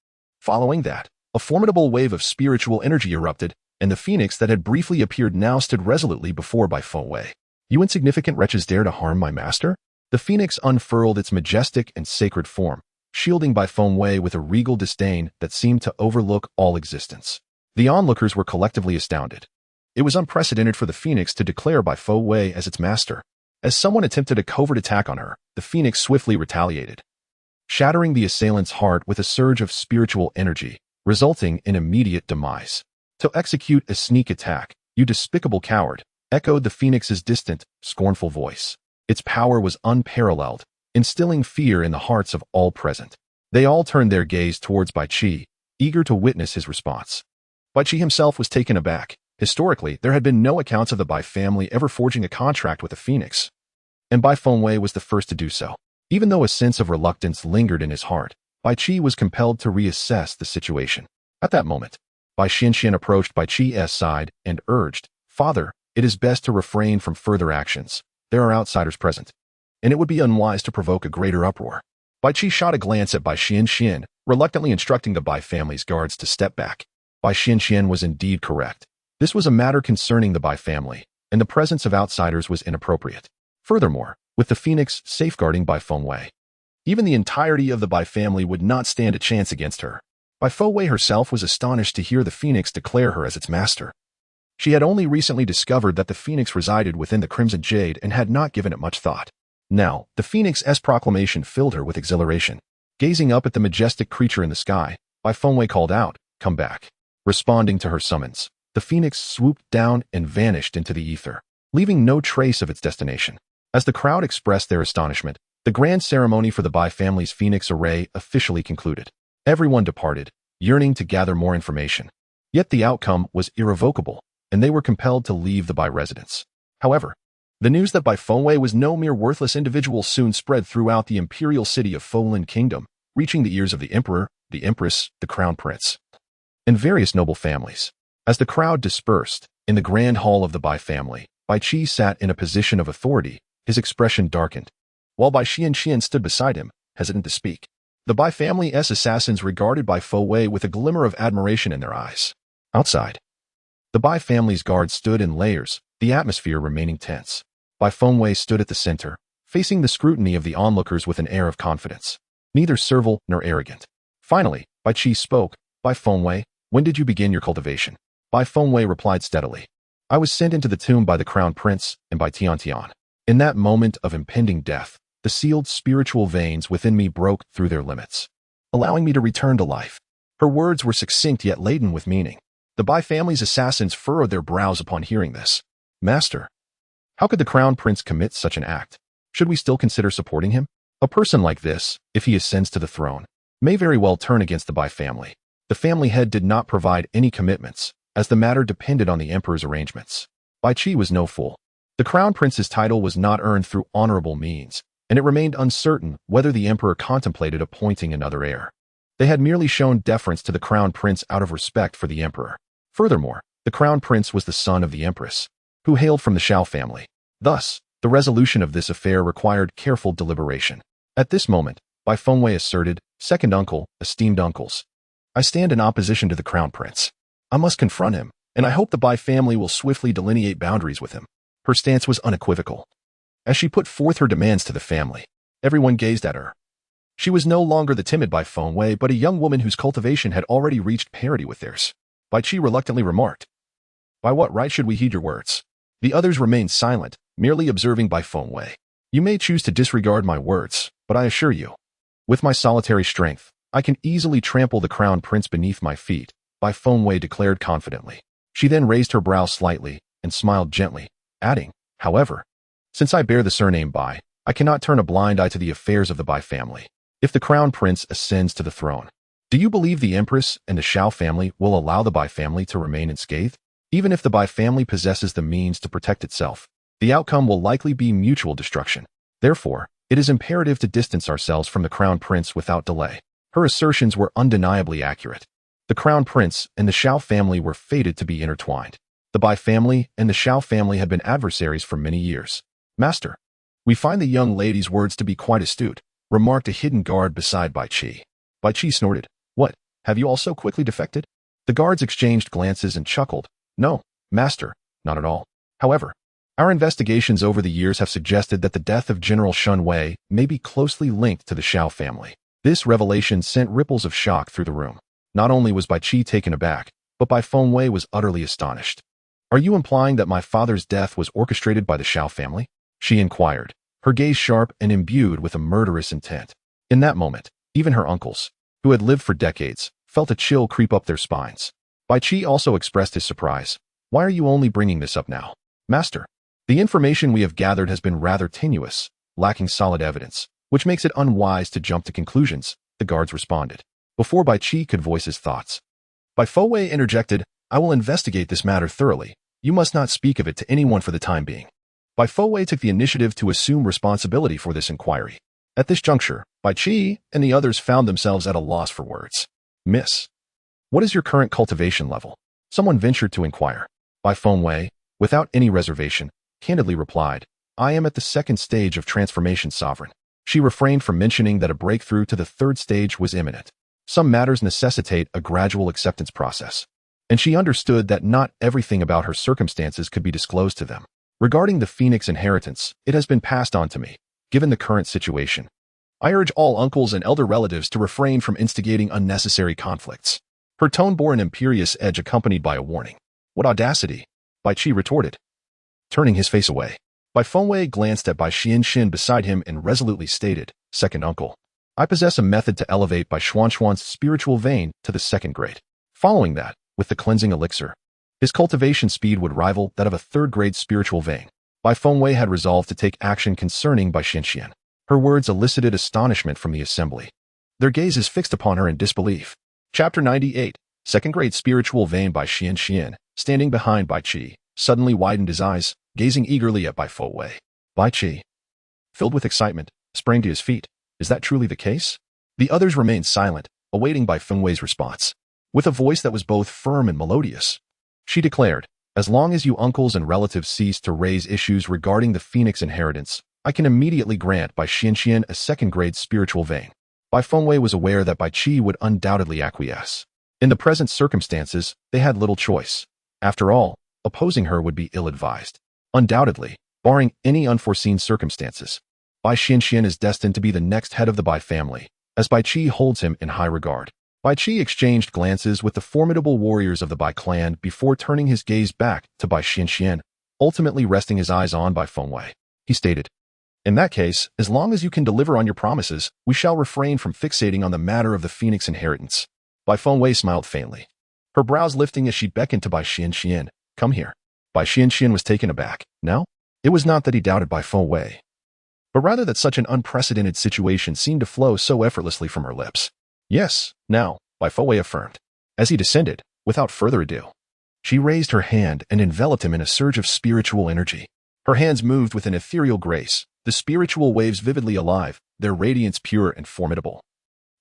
Following that, a formidable wave of spiritual energy erupted, and the phoenix that had briefly appeared now stood resolutely before Bai Fengwei. "You insignificant wretches dare to harm my master?" The phoenix unfurled its majestic and sacred form, shielding Bai Fengwei with a regal disdain that seemed to overlook all existence. The onlookers were collectively astounded. It was unprecedented for the phoenix to declare Bai Fengwei as its master. As someone attempted a covert attack on her, the phoenix swiftly retaliated, shattering the assailant's heart with a surge of spiritual energy, resulting in immediate demise. "To execute a sneak attack, you despicable coward," echoed the phoenix's distant, scornful voice. Its power was unparalleled, instilling fear in the hearts of all present. They all turned their gaze towards Bai Qi, eager to witness his response. Bai Qi himself was taken aback. Historically, there had been no accounts of the Bai family ever forging a contract with a phoenix, and Bai Fengwei was the first to do so. Even though a sense of reluctance lingered in his heart, Bai Qi was compelled to reassess the situation. At that moment, Bai Xianxian approached Bai Qi's side and urged, "Father, it is best to refrain from further actions. There are outsiders present, and it would be unwise to provoke a greater uproar." Bai Qi shot a glance at Bai Xianxian, reluctantly instructing the Bai family's guards to step back. Bai Xianxian was indeed correct. This was a matter concerning the Bai family, and the presence of outsiders was inappropriate. Furthermore, with the phoenix safeguarding Bai Fengwei, even the entirety of the Bai family would not stand a chance against her. Bai Fengwei herself was astonished to hear the phoenix declare her as its master. She had only recently discovered that the phoenix resided within the crimson jade and had not given it much thought. Now, the phoenix's proclamation filled her with exhilaration. Gazing up at the majestic creature in the sky, Bai Fengwei called out, "Come back." Responding to her summons, the phoenix swooped down and vanished into the ether, leaving no trace of its destination. As the crowd expressed their astonishment, the grand ceremony for the Bai family's phoenix array officially concluded. Everyone departed, yearning to gather more information. Yet the outcome was irrevocable, and they were compelled to leave the Bai residence. However, the news that Bai Fengwei was no mere worthless individual soon spread throughout the imperial city of Folin Kingdom, reaching the ears of the emperor, the empress, the crown prince, and various noble families. As the crowd dispersed, in the grand hall of the Bai family, Bai Qi sat in a position of authority, his expression darkened, while Bai Xianxian stood beside him, hesitant to speak. The Bai family's assassins regarded Bai Fengwei with a glimmer of admiration in their eyes. Outside, the Bai family's guards stood in layers, the atmosphere remaining tense. Bai Fengwei stood at the center, facing the scrutiny of the onlookers with an air of confidence, neither servile nor arrogant. Finally, Bai Qi spoke, "Bai Fengwei, when did you begin your cultivation?" Bai Fengwei replied steadily, "I was sent into the tomb by the crown prince and by Tian. In that moment of impending death, the sealed spiritual veins within me broke through their limits, allowing me to return to life." Her words were succinct yet laden with meaning. The Bai family's assassins furrowed their brows upon hearing this. "Master, how could the crown prince commit such an act? Should we still consider supporting him? A person like this, if he ascends to the throne, may very well turn against the Bai family." The family head did not provide any commitments, as the matter depended on the emperor's arrangements. Bai Qi was no fool. The crown prince's title was not earned through honorable means, and it remained uncertain whether the emperor contemplated appointing another heir. They had merely shown deference to the crown prince out of respect for the emperor. Furthermore, the crown prince was the son of the empress, who hailed from the Shao family. Thus, the resolution of this affair required careful deliberation. At this moment, Bai Fengwei asserted, "Second uncle, esteemed uncles, I stand in opposition to the crown prince. I must confront him, and I hope the Bai family will swiftly delineate boundaries with him." Her stance was unequivocal. As she put forth her demands to the family, everyone gazed at her. She was no longer the timid Bai Fengwei, but a young woman whose cultivation had already reached parity with theirs. Bai Qi reluctantly remarked, "By what right should we heed your words?" The others remained silent, merely observing Bai Fengwei. "You may choose to disregard my words, but I assure you, with my solitary strength, I can easily trample the crown prince beneath my feet," Bai Fengwei declared confidently. She then raised her brow slightly and smiled gently, adding, "However, since I bear the surname Bai, I cannot turn a blind eye to the affairs of the Bai family. If the crown prince ascends to the throne, do you believe the empress and the Shao family will allow the Bai family to remain unscathed? Even if the Bai family possesses the means to protect itself, the outcome will likely be mutual destruction. Therefore, it is imperative to distance ourselves from the crown prince without delay." Her assertions were undeniably accurate. The crown prince and the Shao family were fated to be intertwined. The Bai family and the Shao family had been adversaries for many years. "Master, we find the young lady's words to be quite astute," remarked a hidden guard beside Bai Qi. Bai Qi snorted, "What, have you also quickly defected?" The guards exchanged glances and chuckled. "No, master, not at all. However, our investigations over the years have suggested that the death of General Shun Wei may be closely linked to the Shao family." This revelation sent ripples of shock through the room. Not only was Bai Qi taken aback, but Bai Fengwei was utterly astonished. "Are you implying that my father's death was orchestrated by the Shao family?" she inquired, her gaze sharp and imbued with a murderous intent. In that moment, even her uncles, who had lived for decades, felt a chill creep up their spines. Bai Qi also expressed his surprise. "Why are you only bringing this up now, master? The information we have gathered has been rather tenuous, lacking solid evidence, which makes it unwise to jump to conclusions," the guards responded. Before Bai Qi could voice his thoughts, Bai Fengwei interjected, "I will investigate this matter thoroughly. You must not speak of it to anyone for the time being." Bai Fengwei took the initiative to assume responsibility for this inquiry. At this juncture, Bai Qi and the others found themselves at a loss for words. Miss, what is your current cultivation level? Someone ventured to inquire. Bai Fengwei, without any reservation, candidly replied, I am at the second stage of transformation, sovereign. She refrained from mentioning that a breakthrough to the third stage was imminent. Some matters necessitate a gradual acceptance process, and she understood that not everything about her circumstances could be disclosed to them. Regarding the Phoenix inheritance, it has been passed on to me, given the current situation. I urge all uncles and elder relatives to refrain from instigating unnecessary conflicts. Her tone bore an imperious edge accompanied by a warning. What audacity! Bai Qi retorted, turning his face away. Bai Fengwei glanced at Bai Xianxin beside him and resolutely stated, Second uncle, I possess a method to elevate Bai Xuanxuan's spiritual vein to the second grade. Following that, with the cleansing elixir, his cultivation speed would rival that of a third-grade spiritual vein. Bai Fengwei had resolved to take action concerning Bai Xianxian. Her words elicited astonishment from the assembly. Their gazes fixed upon her in disbelief. Chapter 98, Second-grade spiritual vein. Bai Xianxian, standing behind Bai Qi, suddenly widened his eyes, gazing eagerly at Bai Fengwei. Bai Qi, filled with excitement, sprang to his feet. Is that truly the case? The others remained silent, awaiting Bai Fengwei's response. With a voice that was both firm and melodious, she declared, as long as you uncles and relatives cease to raise issues regarding the Phoenix inheritance, I can immediately grant Bai Xianxian a second-grade spiritual vein. Bai Fengwei was aware that Bai Qi would undoubtedly acquiesce. In the present circumstances, they had little choice. After all, opposing her would be ill-advised. Undoubtedly, barring any unforeseen circumstances, Bai Xianxian is destined to be the next head of the Bai family, as Bai Qi holds him in high regard. Bai Qi exchanged glances with the formidable warriors of the Bai clan before turning his gaze back to Bai Xianxian, ultimately resting his eyes on Bai Fengwei. He stated, In that case, as long as you can deliver on your promises, we shall refrain from fixating on the matter of the Phoenix inheritance. Bai Fengwei smiled faintly, her brows lifting as she beckoned to Bai Xianxian. Come here. Bai Xianxian was taken aback. No? It was not that he doubted Bai Fengwei, but rather that such an unprecedented situation seemed to flow so effortlessly from her lips. Yes, now, Bai Fengwei affirmed. As he descended, without further ado, she raised her hand and enveloped him in a surge of spiritual energy. Her hands moved with an ethereal grace, the spiritual waves vividly alive, their radiance pure and formidable,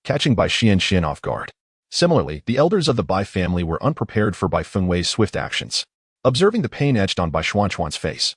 catching Bai Xianxian off guard. Similarly, the elders of the Bai family were unprepared for Bai Fengwei's swift actions. Observing the pain etched on Bai Xuanxuan's face,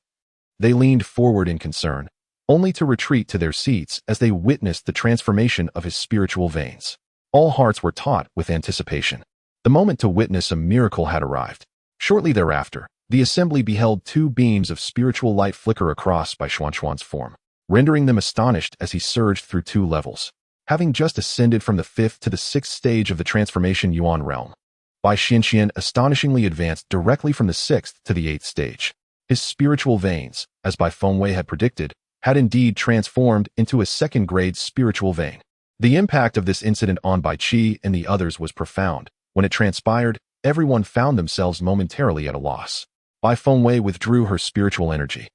they leaned forward in concern, only to retreat to their seats as they witnessed the transformation of his spiritual veins. All hearts were taut with anticipation. The moment to witness a miracle had arrived. Shortly thereafter, the assembly beheld two beams of spiritual light flicker across Bai Xuanxuan's form, rendering them astonished as he surged through 2 levels. Having just ascended from the 5th to the 6th stage of the transformation Yuan realm, Bai Xianxian astonishingly advanced directly from the 6th to the 8th stage. His spiritual veins, as Bai Fengwei had predicted, had indeed transformed into a second-grade spiritual vein. The impact of this incident on Bai Qi and the others was profound. When it transpired, everyone found themselves momentarily at a loss. Bai Fengwei withdrew her spiritual energy,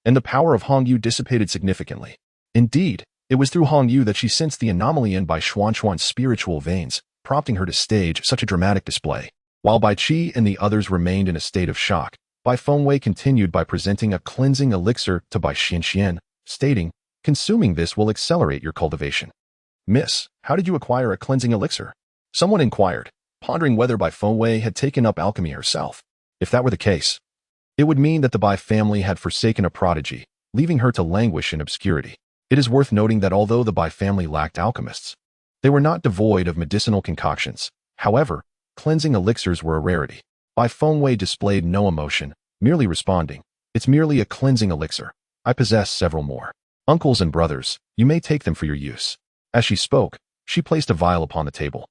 and the power of Hongyu dissipated significantly. Indeed, it was through Hongyu that she sensed the anomaly in Bai Xuanxuan's spiritual veins, prompting her to stage such a dramatic display. While Bai Qi and the others remained in a state of shock, Bai Fengwei continued by presenting a cleansing elixir to Bai Xianxian, stating, Consuming this will accelerate your cultivation. Miss, how did you acquire a cleansing elixir? Someone inquired, pondering whether Bai Fengwei had taken up alchemy herself. If that were the case, it would mean that the Bai family had forsaken a prodigy, leaving her to languish in obscurity. It is worth noting that although the Bai family lacked alchemists, they were not devoid of medicinal concoctions. However, cleansing elixirs were a rarity. Bai Fengwei displayed no emotion, merely responding, It's merely a cleansing elixir. I possess several more. Uncles and brothers, you may take them for your use. As she spoke, she placed a vial upon the table.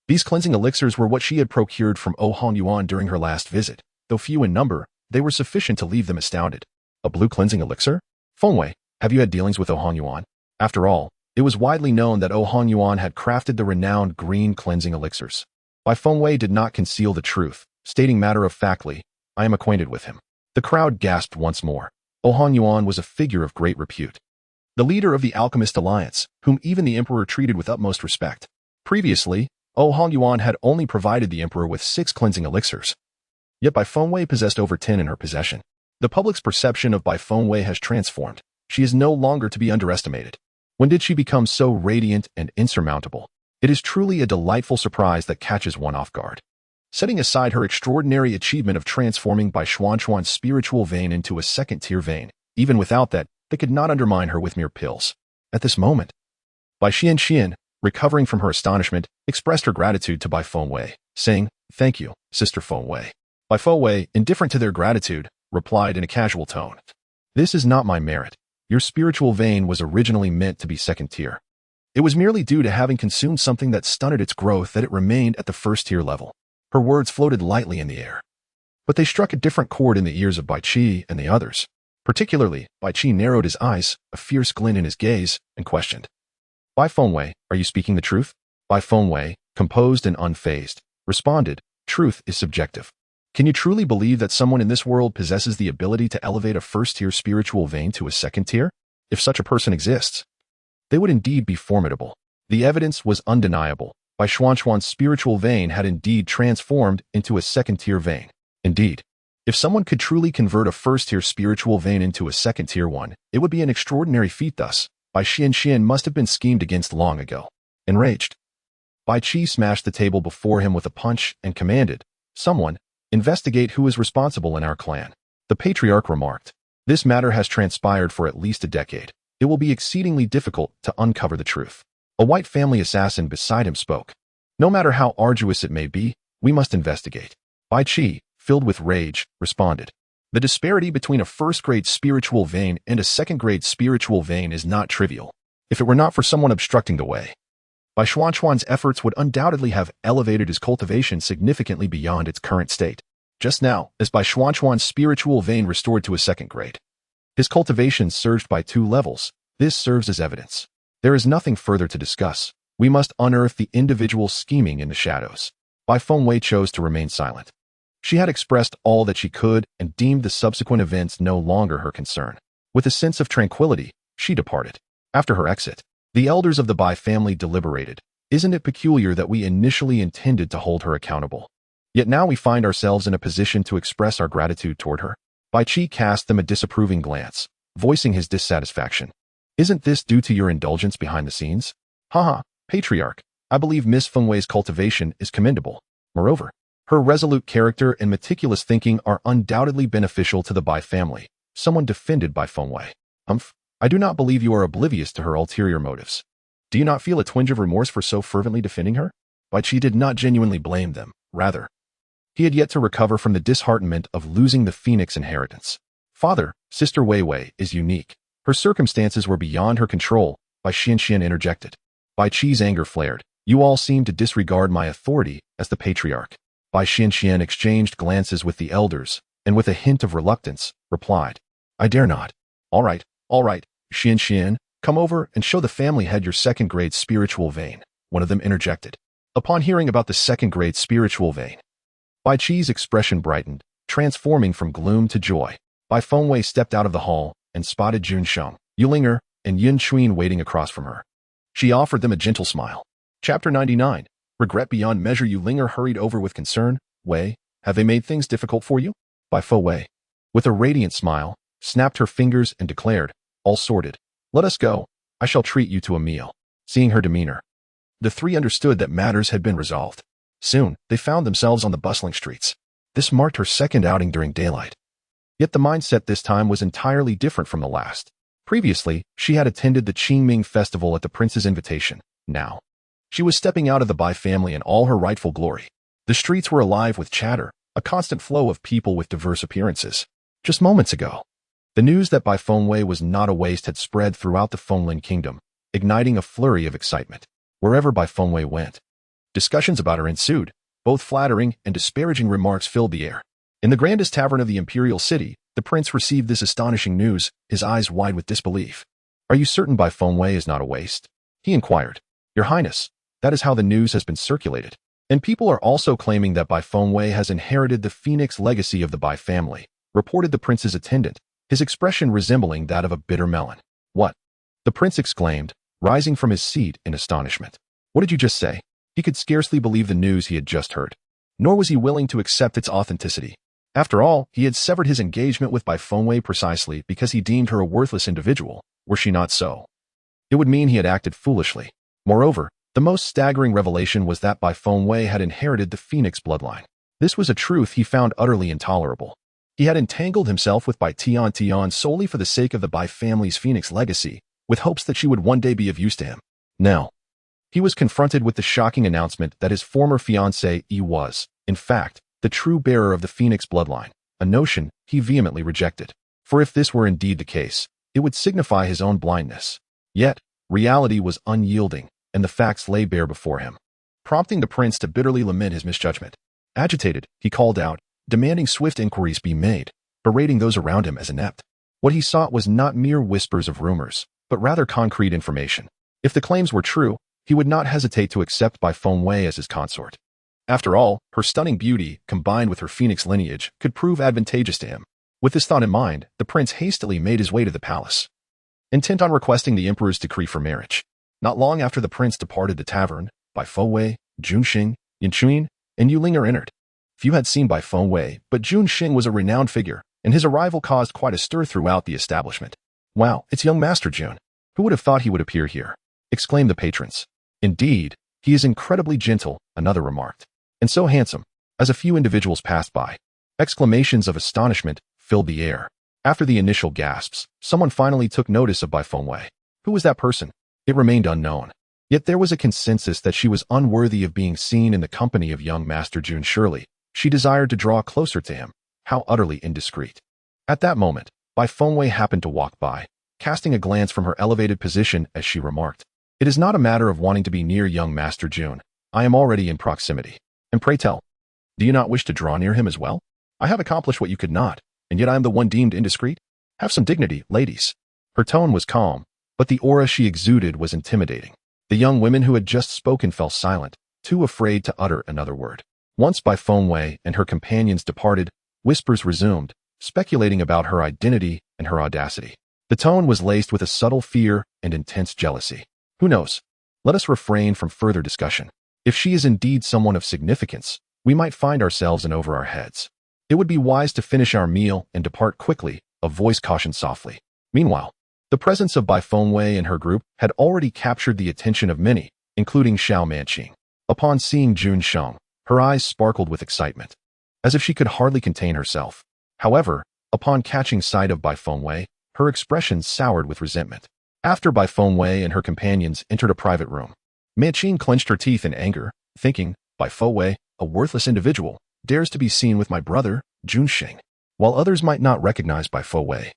These cleansing elixirs were what she had procured from Hongyuan during her last visit. Though few in number, they were sufficient to leave them astounded. A blue cleansing elixir? Fengwei, have you had dealings with Hongyuan? After all, it was widely known that Hongyuan had crafted the renowned green cleansing elixirs. Bai Fengwei did not conceal the truth, stating matter-of-factly, I am acquainted with him. The crowd gasped once more. Hongyuan was a figure of great repute, the leader of the Alchemist Alliance, whom even the Emperor treated with utmost respect. Previously, Hongyuan had only provided the Emperor with 6 cleansing elixirs. Yet Bai Fengwei possessed over 10 in her possession. The public's perception of Bai Fengwei has transformed. She is no longer to be underestimated. When did she become so radiant and insurmountable? It is truly a delightful surprise that catches one off guard. Setting aside her extraordinary achievement of transforming Bai Xuanxuan's spiritual vein into a second-tier vein, even without that, they could not undermine her with mere pills. At this moment, Bai Xianxian, recovering from her astonishment, expressed her gratitude to Bai Fengwei, saying, "Thank you, Sister Fengwei." Bai Fengwei, indifferent to their gratitude, replied in a casual tone, "This is not my merit. Your spiritual vein was originally meant to be second-tier. It was merely due to having consumed something that stunted its growth that it remained at the first-tier level." Her words floated lightly in the air. But they struck a different chord in the ears of Bai Qi and the others. Particularly, Bai Qi narrowed his eyes, a fierce glint in his gaze, and questioned, "Bai Fengwei, are you speaking the truth?" Bai Fengwei, composed and unfazed, responded, "Truth is subjective. Can you truly believe that someone in this world possesses the ability to elevate a first-tier spiritual vein to a second-tier? If such a person exists, they would indeed be formidable." The evidence was undeniable. Bai Xuanxuan's spiritual vein had indeed transformed into a second-tier vein. Indeed, if someone could truly convert a first-tier spiritual vein into a second-tier one, it would be an extraordinary feat. Thus, Bai Xianxian must have been schemed against long ago. Enraged, Bai Qi smashed the table before him with a punch and commanded, "Someone, investigate who is responsible in our clan." The patriarch remarked, "This matter has transpired for at least a decade. It will be exceedingly difficult to uncover the truth." A white family assassin beside him spoke, "No matter how arduous it may be, we must investigate." Bai Qi, filled with rage, responded, "The disparity between a first-grade spiritual vein and a second-grade spiritual vein is not trivial. If it were not for someone obstructing the way, Bai Xuanxuan's efforts would undoubtedly have elevated his cultivation significantly beyond its current state. Just now, as Bai Xuanxuan's spiritual vein restored to a second grade, his cultivation surged by 2 levels. This serves as evidence. There is nothing further to discuss. We must unearth the individual scheming in the shadows." Bai Fengwei chose to remain silent. She had expressed all that she could and deemed the subsequent events no longer her concern. With a sense of tranquility, she departed. After her exit, the elders of the Bai family deliberated. "Isn't it peculiar that we initially intended to hold her accountable? Yet now we find ourselves in a position to express our gratitude toward her?" Bai Qi cast them a disapproving glance, voicing his dissatisfaction. "Isn't this due to your indulgence behind the scenes?" "Haha, patriarch, I believe Miss Fengwei's cultivation is commendable. Moreover, her resolute character and meticulous thinking are undoubtedly beneficial to the Bai family." Someone defended Bai Fengwei. I do not believe you are oblivious to her ulterior motives. Do you not feel a twinge of remorse for so fervently defending her?" Bai Qi did not genuinely blame them. Rather, he had yet to recover from the disheartenment of losing the Phoenix inheritance. "Father, Sister Weiwei is unique. Her circumstances were beyond her control," Bai Xianxian interjected. Bai Qi's anger flared. "You all seem to disregard my authority as the patriarch." Bai Xianxian exchanged glances with the elders, and with a hint of reluctance, replied, "I dare not." All right, Xianxian, come over and show the family head your second-grade spiritual vein," one of them interjected. Upon hearing about the second-grade spiritual vein, Bai Qi's expression brightened, transforming from gloom to joy. Bai Fengwei stepped out of the hall and spotted Jun Sheng, Yulinger, and Yun Chuin waiting across from her. She offered them a gentle smile. Chapter 99. Regret beyond measure. Yulinger hurried over with concern. "Wei, have they made things difficult for you?" Bai Fengwei, with a radiant smile, snapped her fingers and declared, "All sorted. Let us go. I shall treat you to a meal." Seeing her demeanor, the 3 understood that matters had been resolved. Soon, they found themselves on the bustling streets. This marked her second outing during daylight. Yet the mindset this time was entirely different from the last. Previously, she had attended the Qingming festival at the prince's invitation. Now, she was stepping out of the Bai family in all her rightful glory. The streets were alive with chatter, a constant flow of people with diverse appearances. Just moments ago, the news that Bai Fengwei was not a waste had spread throughout the Fenglin kingdom, igniting a flurry of excitement. Wherever Bai Fengwei went, discussions about her ensued. Both flattering and disparaging remarks filled the air. In the grandest tavern of the imperial city, the prince received this astonishing news, his eyes wide with disbelief. "Are you certain Bai Fengwei is not a waste?" he inquired. "Your Highness, that is how the news has been circulated. And people are also claiming that Bai Fengwei has inherited the Phoenix legacy of the Bai family," reported the prince's attendant, his expression resembling that of a bitter melon. "What?" the prince exclaimed, rising from his seat in astonishment. "What did you just say?" He could scarcely believe the news he had just heard. Nor was he willing to accept its authenticity. After all, he had severed his engagement with Bai Fengwei precisely because he deemed her a worthless individual, were she not so? It would mean he had acted foolishly. Moreover, the most staggering revelation was that Bai Fengwei had inherited the Phoenix bloodline. This was a truth he found utterly intolerable. He had entangled himself with Bai Tian solely for the sake of the Bai family's Phoenix legacy, with hopes that she would one day be of use to him. Now, he was confronted with the shocking announcement that his former fiancé was, in fact, the true bearer of the Phoenix bloodline, a notion he vehemently rejected. For if this were indeed the case, it would signify his own blindness. Yet, reality was unyielding, and the facts lay bare before him, prompting the prince to bitterly lament his misjudgment. Agitated, he called out, demanding swift inquiries be made, berating those around him as inept. What he sought was not mere whispers of rumors, but rather concrete information. If the claims were true, he would not hesitate to accept Bai Fengwei as his consort. After all, her stunning beauty, combined with her Phoenix lineage, could prove advantageous to him. With this thought in mind, the prince hastily made his way to the palace, intent on requesting the emperor's decree for marriage. Not long after the prince departed the tavern, Bai Fengwei, Junxing, Yanquan, and Yulinger entered. Few had seen Bai Fengwei, but Junxing was a renowned figure, and his arrival caused quite a stir throughout the establishment. "Wow, it's young Master Jun. Who would have thought he would appear here?" exclaimed the patrons. "Indeed, he is incredibly gentle," another remarked. "And so handsome." As a few individuals passed by, exclamations of astonishment filled the air. After the initial gasps, someone finally took notice of Bai Fengwei. Who was that person? It remained unknown. Yet there was a consensus that she was unworthy of being seen in the company of young Master Jun. Surely, she desired to draw closer to him. How utterly indiscreet. At that moment, Bai Fengwei happened to walk by, casting a glance from her elevated position as she remarked, "It is not a matter of wanting to be near young Master Jun. I am already in proximity. And pray tell, do you not wish to draw near him as well? I have accomplished what you could not, and yet I am the one deemed indiscreet? Have some dignity, ladies." Her tone was calm, but the aura she exuded was intimidating. The young women who had just spoken fell silent, too afraid to utter another word. Once Bai Fengwei and her companions departed, whispers resumed, speculating about her identity and her audacity. The tone was laced with a subtle fear and intense jealousy. Who knows? Let us refrain from further discussion. If she is indeed someone of significance, we might find ourselves in over our heads. It would be wise to finish our meal and depart quickly, a voice cautioned softly. Meanwhile, the presence of Bai Fengwei and her group had already captured the attention of many, including Xiao Manqing. Upon seeing Junsheng, her eyes sparkled with excitement, as if she could hardly contain herself. However, upon catching sight of Bai Fengwei, her expression soured with resentment. After Bai Fengwei and her companions entered a private room, Manqing clenched her teeth in anger, thinking, Bai Fengwei, a worthless individual, dares to be seen with my brother, Junsheng. While others might not recognize Bai Fengwei,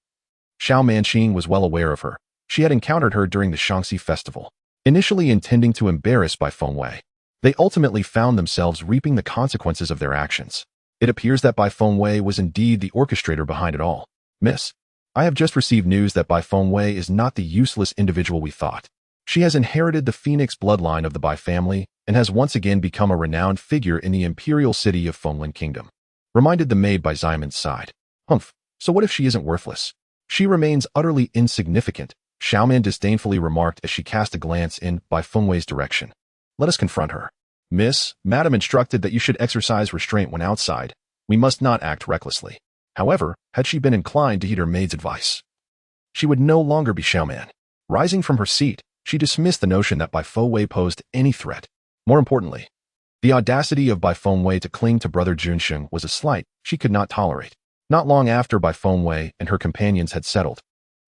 Xiao Manqing was well aware of her. She had encountered her during the Shaanxi festival. Initially intending to embarrass Bai Fengwei, they ultimately found themselves reaping the consequences of their actions. It appears that Bai Fengwei was indeed the orchestrator behind it all. "Miss, I have just received news that Bai Fengwei is not the useless individual we thought. She has inherited the Phoenix bloodline of the Bai family and has once again become a renowned figure in the imperial city of Fenglin Kingdom," reminded the maid by Ximon's side. "Humph, so what if she isn't worthless? She remains utterly insignificant," Xiaoman disdainfully remarked as she cast a glance in Bai Fengwei's direction. "Let us confront her." "Miss, Madam instructed that you should exercise restraint when outside. We must not act recklessly." However, had she been inclined to heed her maid's advice, she would no longer be Xiaoman. Rising from her seat, she dismissed the notion that Bai Fengwei posed any threat. More importantly, the audacity of Bai Fengwei to cling to brother Junsheng was a slight she could not tolerate. Not long after Bai Fengwei and her companions had settled,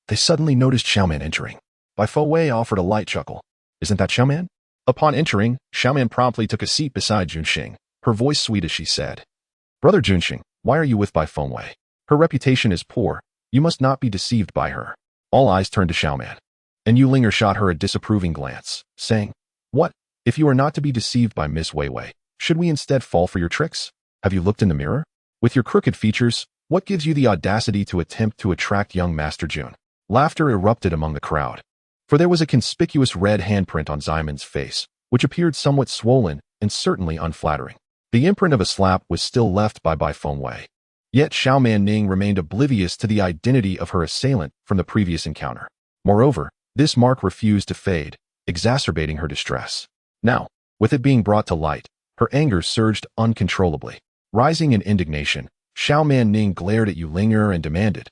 they suddenly noticed Xiaoman entering. Bai Fengwei offered a light chuckle. "Isn't that Xiaoman?" Upon entering, Xiaoman promptly took a seat beside Junsheng, her voice sweet as she said, "Brother Junsheng, why are you with Bai Fengwei? Her reputation is poor. You must not be deceived by her." All eyes turned to Xiaoman, and Yulinger shot her a disapproving glance, saying, "What? If you are not to be deceived by Miss Weiwei, should we instead fall for your tricks? Have you looked in the mirror? With your crooked features, what gives you the audacity to attempt to attract young Master Jun?" Laughter erupted among the crowd, for there was a conspicuous red handprint on Ximon's face, which appeared somewhat swollen and certainly unflattering. The imprint of a slap was still left by Bai Fengwei. Yet Xiao Manning remained oblivious to the identity of her assailant from the previous encounter. Moreover, this mark refused to fade, exacerbating her distress. Now, with it being brought to light, her anger surged uncontrollably. Rising in indignation, Xiao Manning glared at Yulinger and demanded,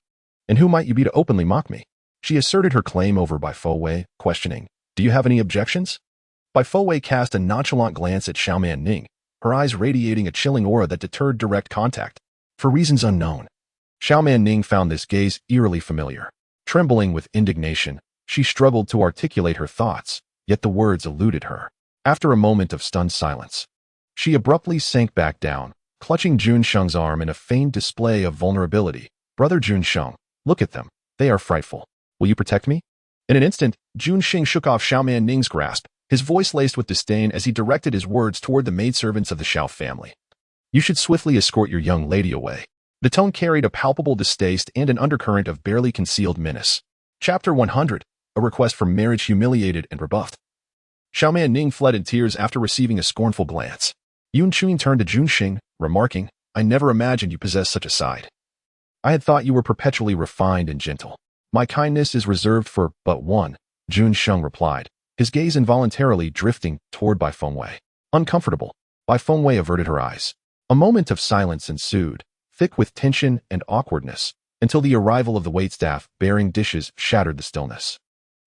"And who might you be to openly mock me?" She asserted her claim over Bai Fowei, questioning, "Do you have any objections?" Bai Fowei cast a nonchalant glance at Xiaoman Ning, her eyes radiating a chilling aura that deterred direct contact. For reasons unknown, Xiaoman Ning found this gaze eerily familiar. Trembling with indignation, she struggled to articulate her thoughts, yet the words eluded her. After a moment of stunned silence, she abruptly sank back down, clutching Jun Sheng's arm in a feigned display of vulnerability. "Brother Jun Sheng, look at them. They are frightful. Will you protect me?" In an instant, Jun Sheng shook off Xiaoman Ning's grasp, his voice laced with disdain as he directed his words toward the maidservants of the Xiao family. "You should swiftly escort your young lady away." The tone carried a palpable distaste and an undercurrent of barely concealed menace. Chapter 100, a request for marriage humiliated and rebuffed. Xiaoman Ning fled in tears after receiving a scornful glance. Yun Chuin turned to Jun Sheng, remarking, "I never imagined you possessed such a side. I had thought you were perpetually refined and gentle." "My kindness is reserved for but one," Jun Sheng replied, his gaze involuntarily drifting toward Bai Fengwei. Uncomfortable, Bai Fengwei averted her eyes. A moment of silence ensued, thick with tension and awkwardness, until the arrival of the waitstaff bearing dishes shattered the stillness.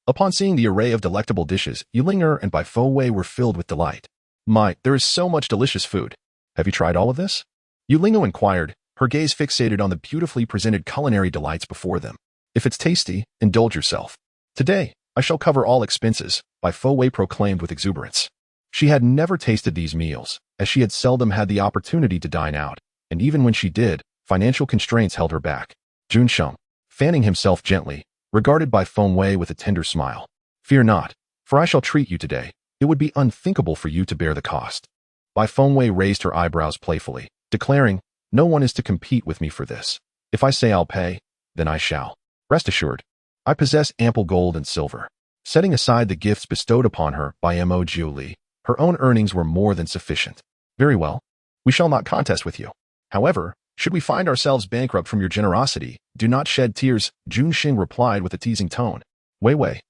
Upon seeing the array of delectable dishes, Yulinger and Bai Fengwei were filled with delight. "My, there is so much delicious food. Have you tried all of this?" Yulingo inquired, her gaze fixated on the beautifully presented culinary delights before them. "If it's tasty, indulge yourself. Today, I shall cover all expenses," Bai Fengwei proclaimed with exuberance. She had never tasted these meals, as she had seldom had the opportunity to dine out, and even when she did, financial constraints held her back. Jun Sheng, fanning himself gently, regarded Bai Fengwei with a tender smile. "Fear not, for I shall treat you today. It would be unthinkable for you to bear the cost." Bai Fengwei raised her eyebrows playfully, declaring, "No one is to compete with me for this. If I say I'll pay, then I shall. Rest assured, I possess ample gold and silver." Setting aside the gifts bestowed upon her by Mo Jiuli, her own earnings were more than sufficient. "Very well. We shall not contest with you. However, should we find ourselves bankrupt from your generosity, do not shed tears," Jun Sheng replied with a teasing tone. "Wei Wei,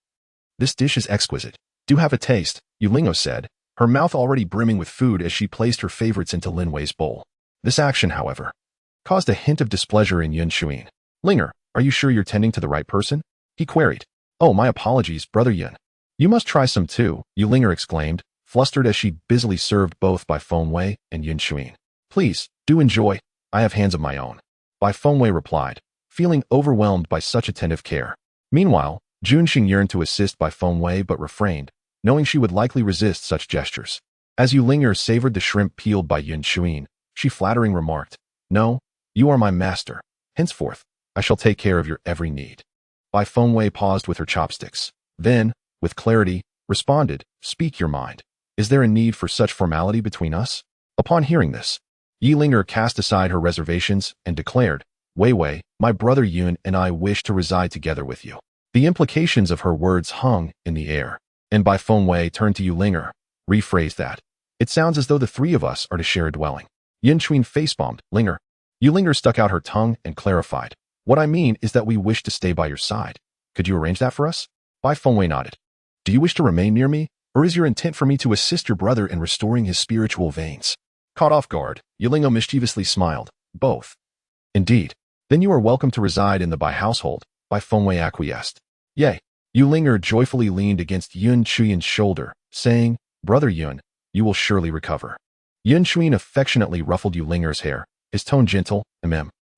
this dish is exquisite. Do have a taste," Yulingo said, her mouth already brimming with food as she placed her favorites into Lin Wei's bowl. This action, however, caused a hint of displeasure in Yun Chuin. "Linger, are you sure you're tending to the right person?" he queried. "Oh, my apologies, Brother Yun. You must try some too," Yulinger exclaimed, flustered as she busily served both Bai Fengwei and Yun Chuin. "Please, do enjoy. I have hands of my own," Bai Fengwei replied, feeling overwhelmed by such attentive care. Meanwhile, Jun Sheng yearned to assist Bai Fengwei but refrained, knowing she would likely resist such gestures. As Yulinger savored the shrimp peeled by Yun Chuin, she flattering remarked, "No, you are my master. Henceforth, I shall take care of your every need." Bai Fengwei paused with her chopsticks. Then, with clarity, responded, "Speak your mind. Is there a need for such formality between us?" Upon hearing this, Yilinger cast aside her reservations and declared, "Wei Wei, my brother Yun and I wish to reside together with you." The implications of her words hung in the air, and Bai Fengwei turned to Yulinger, rephrased that. "It sounds as though the three of us are to share a dwelling." Yin Chuin facepalmed, "Linger." Yulinger stuck out her tongue and clarified, "What I mean is that we wish to stay by your side. Could you arrange that for us?" Bai Fengwei nodded. "Do you wish to remain near me, or is your intent for me to assist your brother in restoring his spiritual veins?" Caught off guard, Yulingo mischievously smiled, "Both." "Indeed. Then you are welcome to reside in the Bai household," Bai Fengwei acquiesced. "Yay." Yulinger joyfully leaned against Yun Chuin's shoulder, saying, "Brother Yun, you will surely recover." Yun Chuin affectionately ruffled Yulinger's hair, his tone gentle,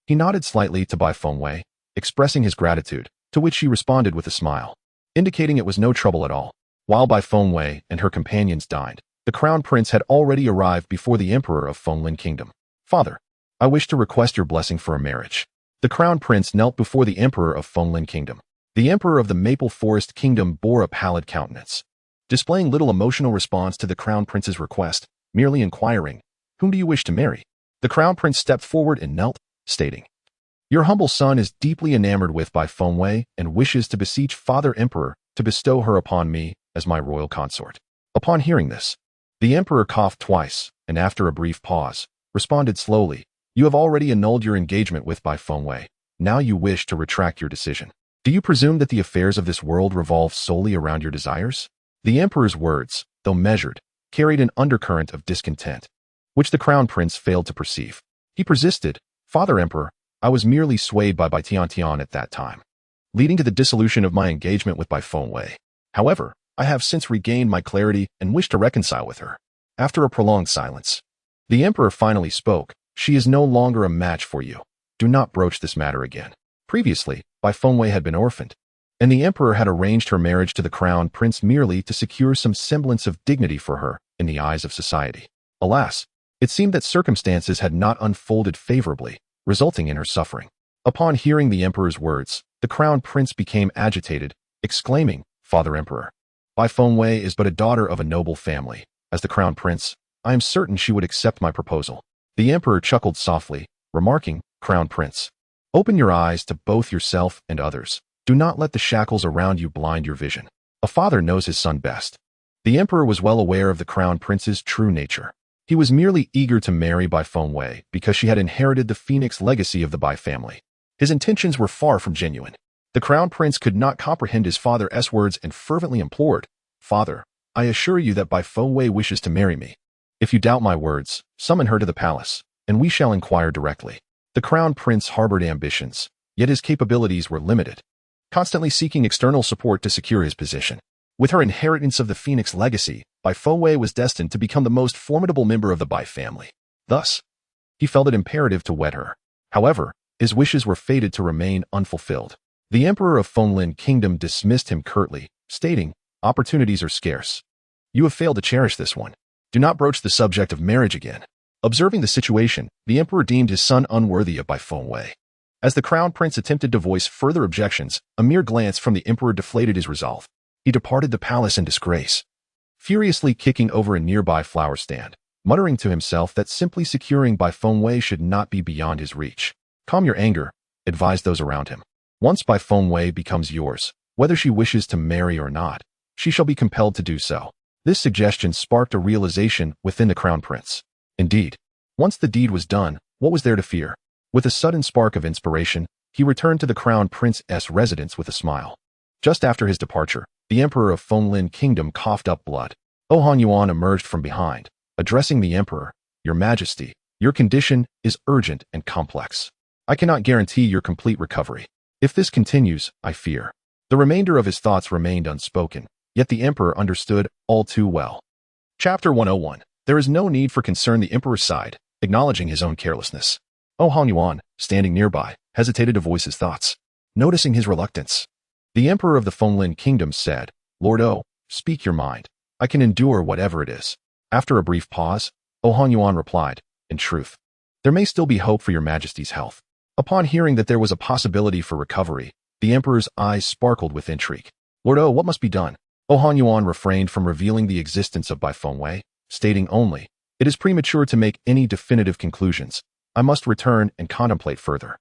He nodded slightly to Bai Fengwei, expressing his gratitude, to which she responded with a smile, indicating it was no trouble at all. While Bai Fengwei and her companions dined, the crown prince had already arrived before the emperor of Fenglin Kingdom. "Father, I wish to request your blessing for a marriage." The crown prince knelt before the emperor of Fenglin Kingdom. The emperor of the Maple Forest Kingdom bore a pallid countenance, displaying little emotional response to the crown prince's request, merely inquiring, "Whom do you wish to marry?" The crown prince stepped forward and knelt, stating, "Your humble son is deeply enamored with Bai Fengwei and wishes to beseech Father Emperor to bestow her upon me as my royal consort." Upon hearing this, the emperor coughed twice, and after a brief pause, responded slowly, "You have already annulled your engagement with Bai Fengwei. Now you wish to retract your decision. Do you presume that the affairs of this world revolve solely around your desires?" The emperor's words, though measured, carried an undercurrent of discontent, which the crown prince failed to perceive. He persisted, "Father Emperor, I was merely swayed by Bai Tiantian at that time. leading to the dissolution of my engagement with Bai Fengwei. However, I have since regained my clarity and wish to reconcile with her. After a prolonged silence, the emperor finally spoke. She is no longer a match for you. Do not broach this matter again. Previously, Bai Fengwei had been orphaned, and the emperor had arranged her marriage to the crown prince merely to secure some semblance of dignity for her in the eyes of society. Alas, it seemed that circumstances had not unfolded favorably, resulting in her suffering. Upon hearing the emperor's words, the crown prince became agitated, exclaiming, "Father Emperor, Bai Fengwei is but a daughter of a noble family. As the crown prince, I am certain she would accept my proposal." The emperor chuckled softly, remarking, "Crown prince, open your eyes to both yourself and others. Do not let the shackles around you blind your vision. A father knows his son best." The emperor was well aware of the crown prince's true nature. He was merely eager to marry Bai Fengwei because she had inherited the phoenix legacy of the Bai family. His intentions were far from genuine. The crown prince could not comprehend his father's words and fervently implored, "Father, I assure you that Bai Fengwei wishes to marry me. If you doubt my words, summon her to the palace, and we shall inquire directly." The crown prince harbored ambitions, yet his capabilities were limited, constantly seeking external support to secure his position. With her inheritance of the phoenix legacy, Bai Fengwei was destined to become the most formidable member of the Bai family. Thus, he felt it imperative to wed her. However, his wishes were fated to remain unfulfilled. The emperor of Fenglin Kingdom dismissed him curtly, stating, "Opportunities are scarce. You have failed to cherish this one. Do not broach the subject of marriage again." Observing the situation, the emperor deemed his son unworthy of Bai Fengwei. As the crown prince attempted to voice further objections, a mere glance from the emperor deflated his resolve. He departed the palace in disgrace, furiously kicking over a nearby flower stand, muttering to himself that simply securing Bai Fengwei should not be beyond his reach. "Calm your anger," advised those around him. "Once Bai Fengwei becomes yours, whether she wishes to marry or not, she shall be compelled to do so." This suggestion sparked a realization within the crown prince. Indeed, once the deed was done, what was there to fear? With a sudden spark of inspiration, he returned to the crown prince's residence with a smile. Just after his departure, the emperor of Fenglin Kingdom coughed up blood. Oh Han Yuan emerged from behind, addressing the emperor, "Your Majesty, your condition is urgent and complex. I cannot guarantee your complete recovery. If this continues, I fear." The remainder of his thoughts remained unspoken, yet the emperor understood all too well. Chapter 101. There is no need for concern. The emperor sighed, acknowledging his own carelessness. Oh Han Yuan, standing nearby, hesitated to voice his thoughts. Noticing his reluctance, the emperor of the Fenglin Kingdom said, "Lord O, speak your mind. I can endure whatever it is." After a brief pause, Oh Han Yuan replied, "In truth, there may still be hope for your Majesty's health." Upon hearing that there was a possibility for recovery, the emperor's eyes sparkled with intrigue. "Lord O, what must be done?" Oh Han Yuan refrained from revealing the existence of Bai Fengwei, stating only, "It is premature to make any definitive conclusions. I must return and contemplate further."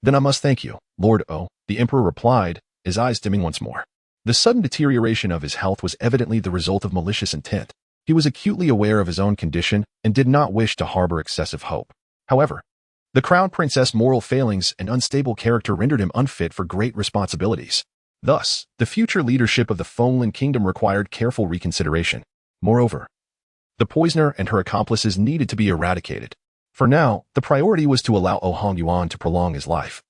"Then I must thank you, Lord O," the emperor replied, his eyes dimming once more. The sudden deterioration of his health was evidently the result of malicious intent. He was acutely aware of his own condition and did not wish to harbor excessive hope. However, the crown princess' moral failings and unstable character rendered him unfit for great responsibilities. Thus, the future leadership of the Fenglin Kingdom required careful reconsideration. Moreover, the poisoner and her accomplices needed to be eradicated. For now, the priority was to allow Oh Han Yuan to prolong his life.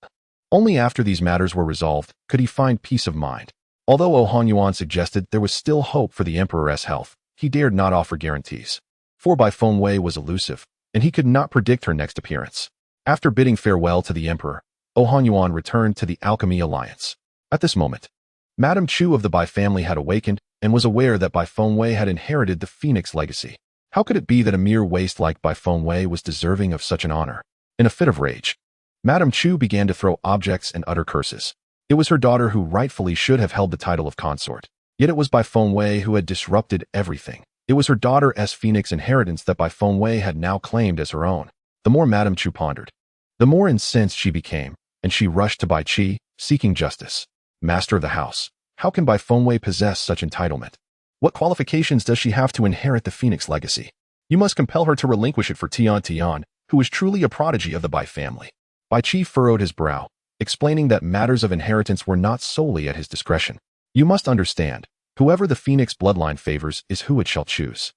Only after these matters were resolved could he find peace of mind. Although Oh Han Yuan suggested there was still hope for the emperor's health, he dared not offer guarantees. For Bai Fengwei was elusive, and he could not predict her next appearance. After bidding farewell to the emperor, Oh Han Yuan returned to the Alchemy Alliance. At this moment, Madame Chu of the Bai family had awakened and was aware that Bai Fengwei had inherited the phoenix legacy. How could it be that a mere waste like Bai Fengwei was deserving of such an honor? In a fit of rage, Madame Chu began to throw objects and utter curses. It was her daughter who rightfully should have held the title of consort. Yet it was Bai Fengwei who had disrupted everything. It was her daughter's phoenix inheritance that Bai Fengwei had now claimed as her own. The more Madame Chu pondered, the more incensed she became, and she rushed to Bai Qi, seeking justice. "Master of the house, how can Bai Fengwei possess such entitlement? What qualifications does she have to inherit the phoenix legacy? You must compel her to relinquish it for Tian Tian, who is truly a prodigy of the Bai family." Bai Qi furrowed his brow, explaining that matters of inheritance were not solely at his discretion. "You must understand, whoever the phoenix bloodline favors is who it shall choose.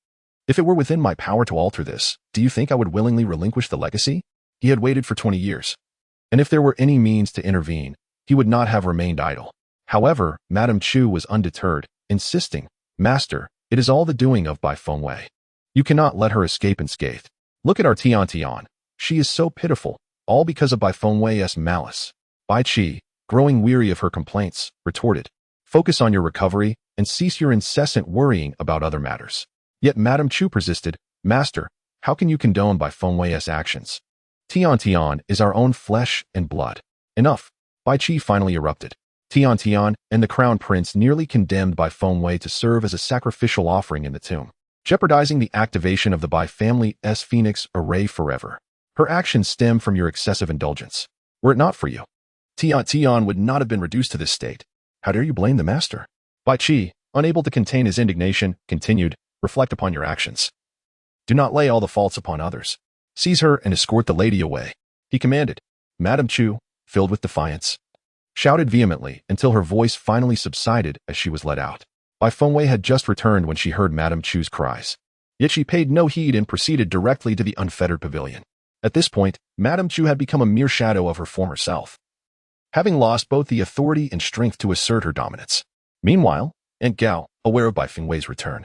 If it were within my power to alter this, do you think I would willingly relinquish the legacy?" He had waited for 20 years. And if there were any means to intervene, he would not have remained idle. However, Madame Chu was undeterred, insisting, "Master, it is all the doing of Bai Fengwei. You cannot let her escape unscathed. Look at our Tian. She is so pitiful, all because of Bai Fengwei's malice." Bai Qi, growing weary of her complaints, retorted, "Focus on your recovery and cease your incessant worrying about other matters." Yet Madame Chu persisted, "Master, how can you condone Bai Fengwei's actions? Tian is our own flesh and blood." "Enough," Bai Qi finally erupted. Tian and the crown prince nearly condemned Bai Fengwei to serve as a sacrificial offering in the tomb, jeopardizing the activation of the Bai family's phoenix array forever. Her actions stem from your excessive indulgence. Were it not for you, Tian would not have been reduced to this state. How dare you blame the master? Bai Qi, unable to contain his indignation, continued, "Reflect upon your actions. Do not lay all the faults upon others. Seize her and escort the lady away," he commanded. Madame Chu, filled with defiance, shouted vehemently until her voice finally subsided as she was led out. Bai Fengwei had just returned when she heard Madame Chu's cries. Yet she paid no heed and proceeded directly to the unfettered pavilion. At this point, Madame Chu had become a mere shadow of her former self, having lost both the authority and strength to assert her dominance. Meanwhile, Aunt Gao, aware of Bai Fengwei's return,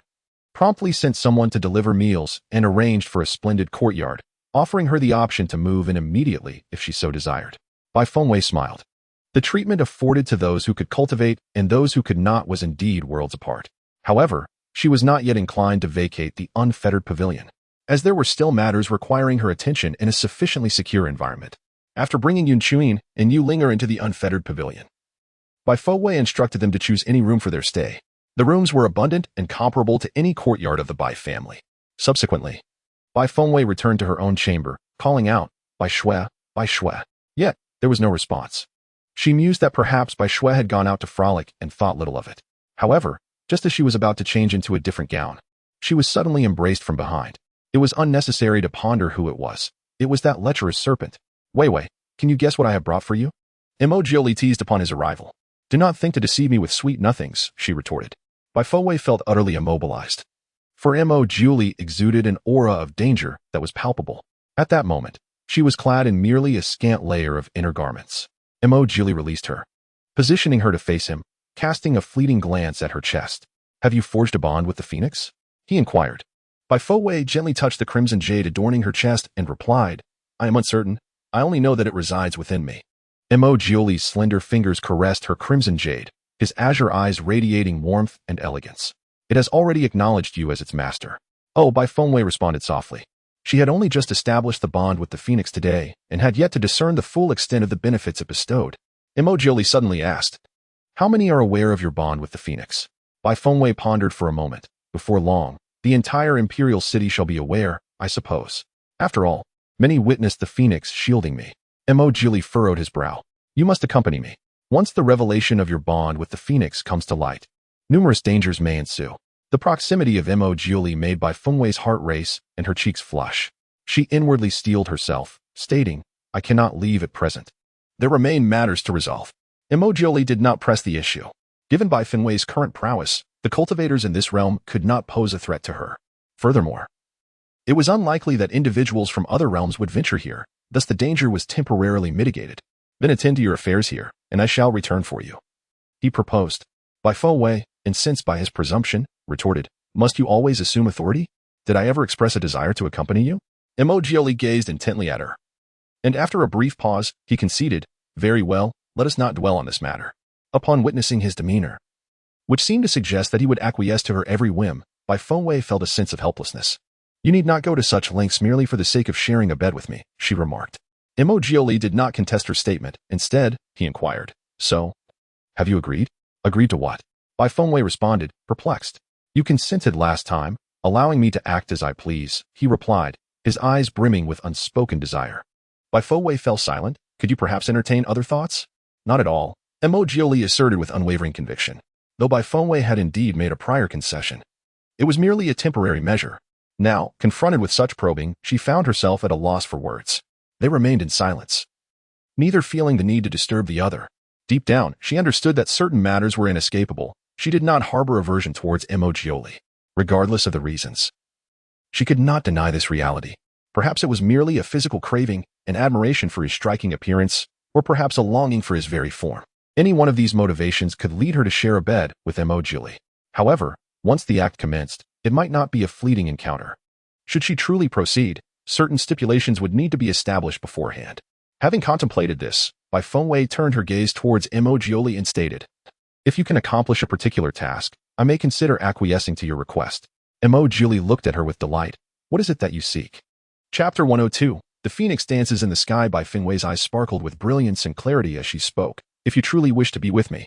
promptly sent someone to deliver meals and arranged for a splendid courtyard, offering her the option to move in immediately if she so desired. Bai Fengwei smiled. The treatment afforded to those who could cultivate and those who could not was indeed worlds apart. However, she was not yet inclined to vacate the unfettered pavilion, as there were still matters requiring her attention in a sufficiently secure environment. After bringing Yun Chuin and Yu Linger into the unfettered pavilion, Bai Fengwei instructed them to choose any room for their stay. The rooms were abundant and comparable to any courtyard of the Bai family. Subsequently, Bai Fengwei returned to her own chamber, calling out, Bai Shui, Bai Shui. Yet, there was no response. She mused that perhaps Bai Shui had gone out to frolic and thought little of it. However, just as she was about to change into a different gown, she was suddenly embraced from behind. It was unnecessary to ponder who it was. It was that lecherous serpent. Wei, can you guess what I have brought for you? Mo Jiuli teased upon his arrival. "Do not think to deceive me with sweet nothings," she retorted. Bai Fengwei felt utterly immobilized, for Mo Jiuli exuded an aura of danger that was palpable. At that moment, she was clad in merely a scant layer of inner garments. Mo Jiuli released her, positioning her to face him, casting a fleeting glance at her chest. "Have you forged a bond with the phoenix?" he inquired. Bai Fengwei gently touched the crimson jade adorning her chest and replied, "I am uncertain. I only know that it resides within me." Mo Jiuli's slender fingers caressed her crimson jade, his azure eyes radiating warmth and elegance. "It has already acknowledged you as its master." "Oh," Bai Fengwei responded softly. She had only just established the bond with the phoenix today and had yet to discern the full extent of the benefits it bestowed. Mo Jiuli suddenly asked, "How many are aware of your bond with the phoenix?" Bai Fengwei pondered for a moment. "Before long, the entire imperial city shall be aware, I suppose. After all, many witnessed the phoenix shielding me." Mo Jiuli furrowed his brow. "You must accompany me. Once the revelation of your bond with the phoenix comes to light, numerous dangers may ensue." The proximity of Mo Jiuli made Bai Fengwei's heart race and her cheeks flush. She inwardly steeled herself, stating, "I cannot leave at present. There remain matters to resolve." Mo Jiuli did not press the issue. Given Bai Fengwei's current prowess, the cultivators in this realm could not pose a threat to her. Furthermore, it was unlikely that individuals from other realms would venture here, thus the danger was temporarily mitigated. "Then attend to your affairs here, and I shall return for you," he proposed. Bai Fengwei, incensed by his presumption, retorted, "Must you always assume authority? Did I ever express a desire to accompany you?" Mo Jiuli gazed intently at her, and after a brief pause, he conceded, "Very well, let us not dwell on this matter." Upon witnessing his demeanor, which seemed to suggest that he would acquiesce to her every whim, Bai Fengwei felt a sense of helplessness. "You need not go to such lengths merely for the sake of sharing a bed with me," she remarked. Mo Jiuli did not contest her statement. Instead, he inquired, "So, have you agreed?" "Agreed to what?" Bai Fengwei responded, perplexed. "You consented last time, allowing me to act as I please," he replied, his eyes brimming with unspoken desire. Bai Fengwei fell silent. "Could you perhaps entertain other thoughts?" "Not at all," Mo Jiuli asserted with unwavering conviction. Though Bai Fengwei had indeed made a prior concession, it was merely a temporary measure. Now, confronted with such probing, she found herself at a loss for words. They remained in silence, neither feeling the need to disturb the other. Deep down, she understood that certain matters were inescapable. She did not harbor aversion towards Mo Jiuli, regardless of the reasons. She could not deny this reality. Perhaps it was merely a physical craving, an admiration for his striking appearance, or perhaps a longing for his very form. Any one of these motivations could lead her to share a bed with Julie. However, once the act commenced, it might not be a fleeting encounter. Should she truly proceed, certain stipulations would need to be established beforehand. Having contemplated this, Bai Fengwei turned her gaze towards Julie and stated, "If you can accomplish a particular task, I may consider acquiescing to your request." Julie looked at her with delight. "What is it that you seek?" Chapter 102. The Phoenix dances in the sky. Bai Fengwei's eyes sparkled with brilliance and clarity as she spoke. "If you truly wish to be with me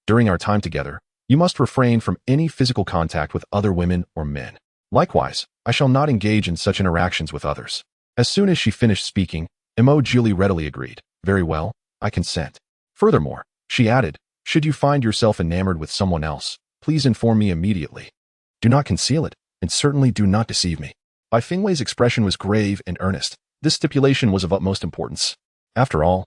during our time together, you must refrain from any physical contact with other women or men. Likewise, I shall not engage in such interactions with others." As soon as she finished speaking, Julie readily agreed. "Very well, I consent." Furthermore, she added, "Should you find yourself enamored with someone else, please inform me immediately. Do not conceal it, and certainly do not deceive me." Bai Fengwei's expression was grave and earnest. This stipulation was of utmost importance. After all,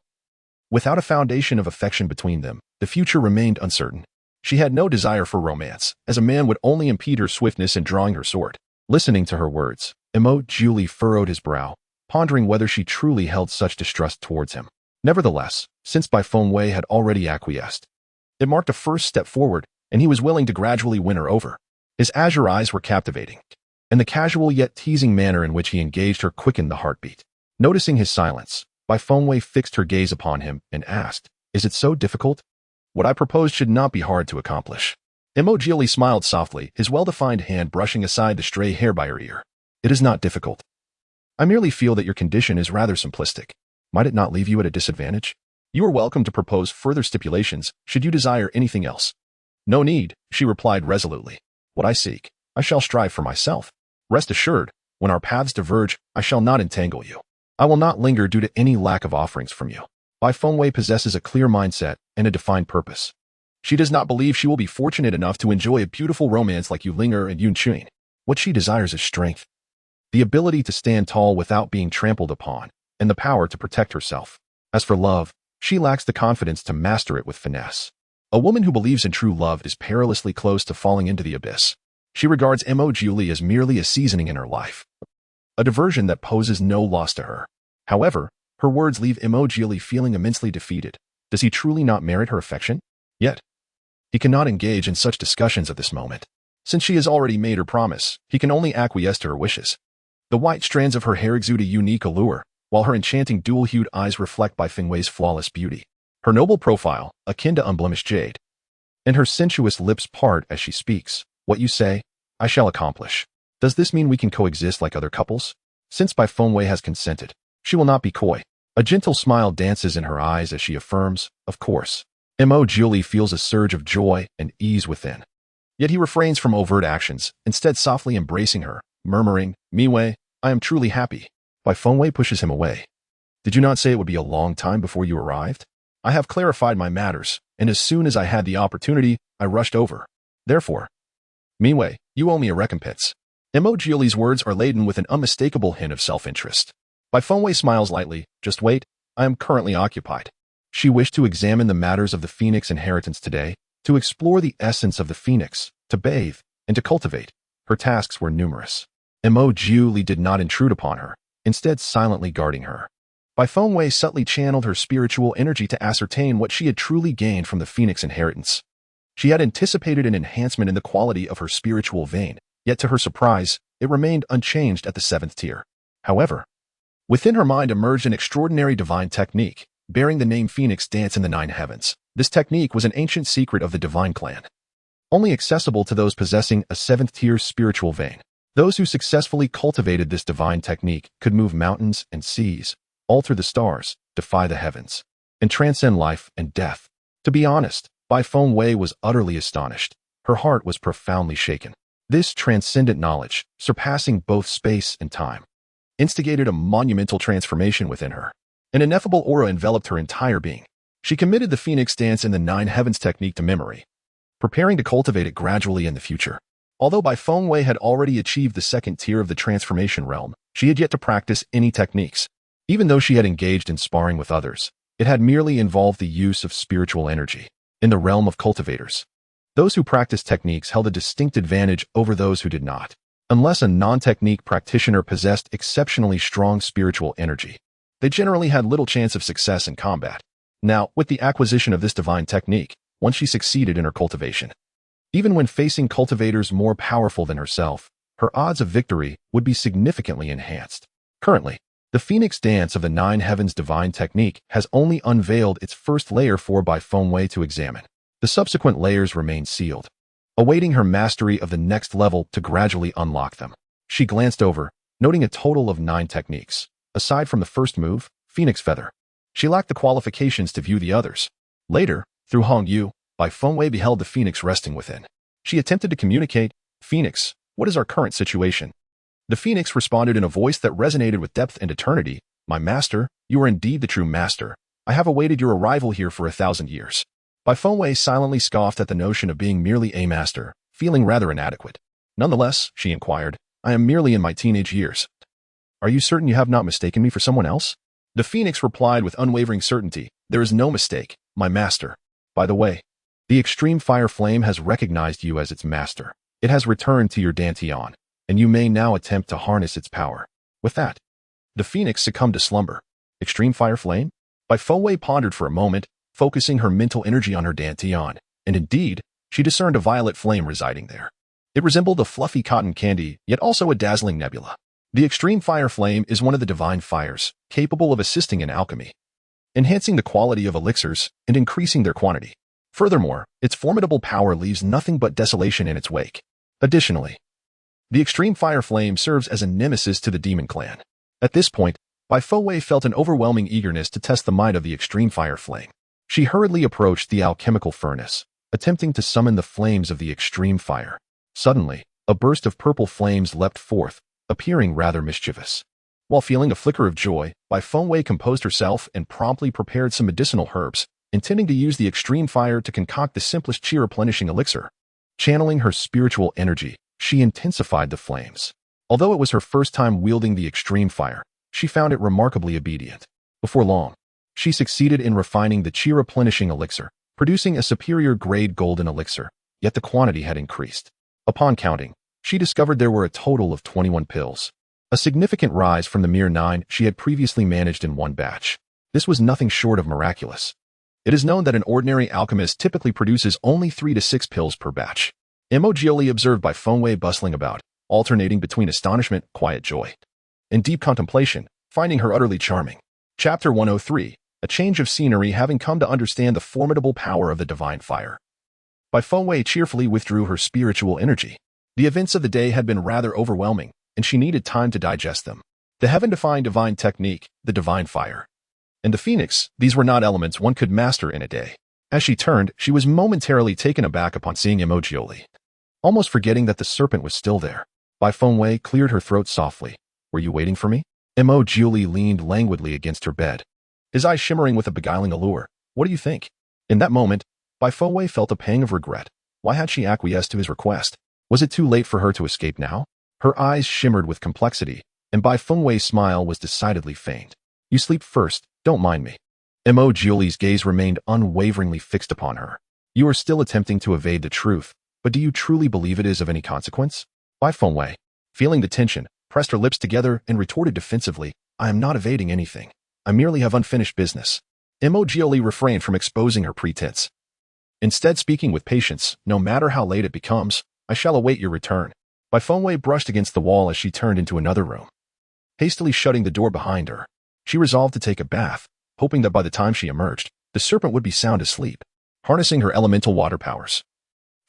without a foundation of affection between them, the future remained uncertain. She had no desire for romance, as a man would only impede her swiftness in drawing her sword. Listening to her words, Julie furrowed his brow, pondering whether she truly held such distrust towards him. Nevertheless, since Bai Fengwei had already acquiesced, it marked a first step forward, and he was willing to gradually win her over. His azure eyes were captivating, and the casual yet teasing manner in which he engaged her quickened the heartbeat. Noticing his silence, Bai Fengwei fixed her gaze upon him and asked, "Is it so difficult? What I proposed should not be hard to accomplish." Julie smiled softly, his well-defined hand brushing aside the stray hair by her ear. "It is not difficult. I merely feel that your condition is rather simplistic. Might it not leave you at a disadvantage? You are welcome to propose further stipulations should you desire anything else." "No need," she replied resolutely. "What I seek, I shall strive for myself. Rest assured, when our paths diverge, I shall not entangle you. I will not linger due to any lack of offerings from you." Bai Fengwei possesses a clear mindset and a defined purpose. She does not believe she will be fortunate enough to enjoy a beautiful romance like Linger and Yunqun. What she desires is strength, the ability to stand tall without being trampled upon, and the power to protect herself. As for love, she lacks the confidence to master it with finesse. A woman who believes in true love is perilously close to falling into the abyss. She regards Julie as merely a seasoning in her life, a diversion that poses no loss to her. However, her words leave Julie feeling immensely defeated. Does he truly not merit her affection? Yet, he cannot engage in such discussions at this moment. Since she has already made her promise, he can only acquiesce to her wishes. The white strands of her hair exude a unique allure, while her enchanting dual-hued eyes reflect Bai Fengwei's flawless beauty. Her noble profile, akin to unblemished jade, and her sensuous lips part as she speaks. "What you say, I shall accomplish. Does this mean we can coexist like other couples?" Since Bai Fengwei has consented, she will not be coy. A gentle smile dances in her eyes as she affirms, "Of course." Julie feels a surge of joy and ease within. Yet he refrains from overt actions, instead softly embracing her, murmuring, "Miwei, I am truly happy." Bai Fengwei pushes him away. "Did you not say it would be a long time before you arrived? I have clarified my matters, and as soon as I had the opportunity, I rushed over. Therefore, Miwei, you owe me a recompense." Julie's words are laden with an unmistakable hint of self-interest. Bai Fengwei smiles lightly. "Just wait, I am currently occupied." She wished to examine the matters of the Phoenix inheritance today, to explore the essence of the Phoenix, to bathe, and to cultivate. Her tasks were numerous. Julie did not intrude upon her, instead silently guarding her. Bai Fengwei subtly channeled her spiritual energy to ascertain what she had truly gained from the Phoenix inheritance. She had anticipated an enhancement in the quality of her spiritual vein, yet to her surprise, it remained unchanged at the 7th tier. However, within her mind emerged an extraordinary divine technique, bearing the name Phoenix Dance in the Nine Heavens. This technique was an ancient secret of the divine clan, only accessible to those possessing a 7th-tier spiritual vein. Those who successfully cultivated this divine technique could move mountains and seas, alter the stars, defy the heavens, and transcend life and death. To be honest, Bai Fengwei was utterly astonished. Her heart was profoundly shaken. This transcendent knowledge, surpassing both space and time, instigated a monumental transformation within her. An ineffable aura enveloped her entire being. She committed the Phoenix Dance in the Nine Heavens technique to memory, preparing to cultivate it gradually in the future. Although Bai Fengwei had already achieved the 2nd tier of the transformation realm, she had yet to practice any techniques. Even though she had engaged in sparring with others, it had merely involved the use of spiritual energy. In the realm of cultivators, those who practiced techniques held a distinct advantage over those who did not, unless a non-technique practitioner possessed exceptionally strong spiritual energy. They generally had little chance of success in combat. Now, with the acquisition of this divine technique, once she succeeded in her cultivation, even when facing cultivators more powerful than herself, her odds of victory would be significantly enhanced. Currently, the Phoenix Dance of the Nine Heavens divine technique has only unveiled its first layer for Bai Fengwei to examine. The subsequent layers remain sealed, awaiting her mastery of the next level to gradually unlock them. She glanced over, noting a total of 9 techniques. Aside from the first move, Phoenix Feather, she lacked the qualifications to view the others. Later, through Hong Yu, Bai Fengwei beheld the Phoenix resting within. She attempted to communicate, "Phoenix, what is our current situation?" The Phoenix responded in a voice that resonated with depth and eternity, "My master, you are indeed the true master. I have awaited your arrival here for 1,000 years." Bai Fengwei silently scoffed at the notion of being merely a master, feeling rather inadequate. "Nonetheless," she inquired, "I am merely in my teenage years. Are you certain you have not mistaken me for someone else?" The Phoenix replied with unwavering certainty, "There is no mistake, my master. By the way, the extreme fire flame has recognized you as its master. It has returned to your Dantian, and you may now attempt to harness its power." With that, the Phoenix succumbed to slumber. Extreme fire flame? Bai Fengwei pondered for a moment, focusing her mental energy on her Dantian, and indeed, she discerned a violet flame residing there. It resembled a fluffy cotton candy, yet also a dazzling nebula. The extreme fire flame is one of the divine fires, capable of assisting in alchemy, enhancing the quality of elixirs and increasing their quantity. Furthermore, its formidable power leaves nothing but desolation in its wake. Additionally, the extreme fire flame serves as a nemesis to the demon clan. At this point, Bai Fengwei felt an overwhelming eagerness to test the might of the extreme fire flame. She hurriedly approached the alchemical furnace, attempting to summon the flames of the extreme fire. Suddenly, a burst of purple flames leapt forth, appearing rather mischievous. While feeling a flicker of joy, Bai Fengwei composed herself and promptly prepared some medicinal herbs, intending to use the extreme fire to concoct the simplest chi-replenishing elixir. Channeling her spiritual energy, she intensified the flames. Although it was her first time wielding the extreme fire, she found it remarkably obedient. Before long, she succeeded in refining the chi-replenishing elixir, producing a superior grade golden elixir, yet the quantity had increased. Upon counting, she discovered there were a total of 21 pills, a significant rise from the mere 9 she had previously managed in one batch. This was nothing short of miraculous. It is known that an ordinary alchemist typically produces only 3 to 6 pills per batch. Emojioli observed Bai Fengwei bustling about, alternating between astonishment, quiet joy, and deep contemplation, finding her utterly charming. Chapter 103, a change of scenery. Having come to understand the formidable power of the divine fire, Bai Fengwei cheerfully withdrew her spiritual energy. The events of the day had been rather overwhelming, and she needed time to digest them. The heaven-defined divine technique, the divine fire, and the Phoenix, these were not elements one could master in a day. As she turned, she was momentarily taken aback upon seeing Emojioli, almost forgetting that the serpent was still there. Bai Fengwei cleared her throat softly. "Were you waiting for me?" Emojioli leaned languidly against her bed, his eyes shimmering with a beguiling allure. "What do you think?" In that moment, Bai Fengwei felt a pang of regret. Why had she acquiesced to his request? Was it too late for her to escape now? Her eyes shimmered with complexity, and Bai Fengwei's smile was decidedly feigned. "You sleep first, don't mind me." Emojioli's gaze remained unwaveringly fixed upon her. "You are still attempting to evade the truth, but do you truly believe it is of any consequence?" Bai Fengwei, feeling the tension, pressed her lips together and retorted defensively, "I am not evading anything. I merely have unfinished business." Emojioli refrained from exposing her pretense. "Instead, speaking with patience, no matter how late it becomes, I shall await your return." Bai Fengwei brushed against the wall as she turned into another room. Hastily shutting the door behind her, she resolved to take a bath, hoping that by the time she emerged, the serpent would be sound asleep. Harnessing her elemental water powers,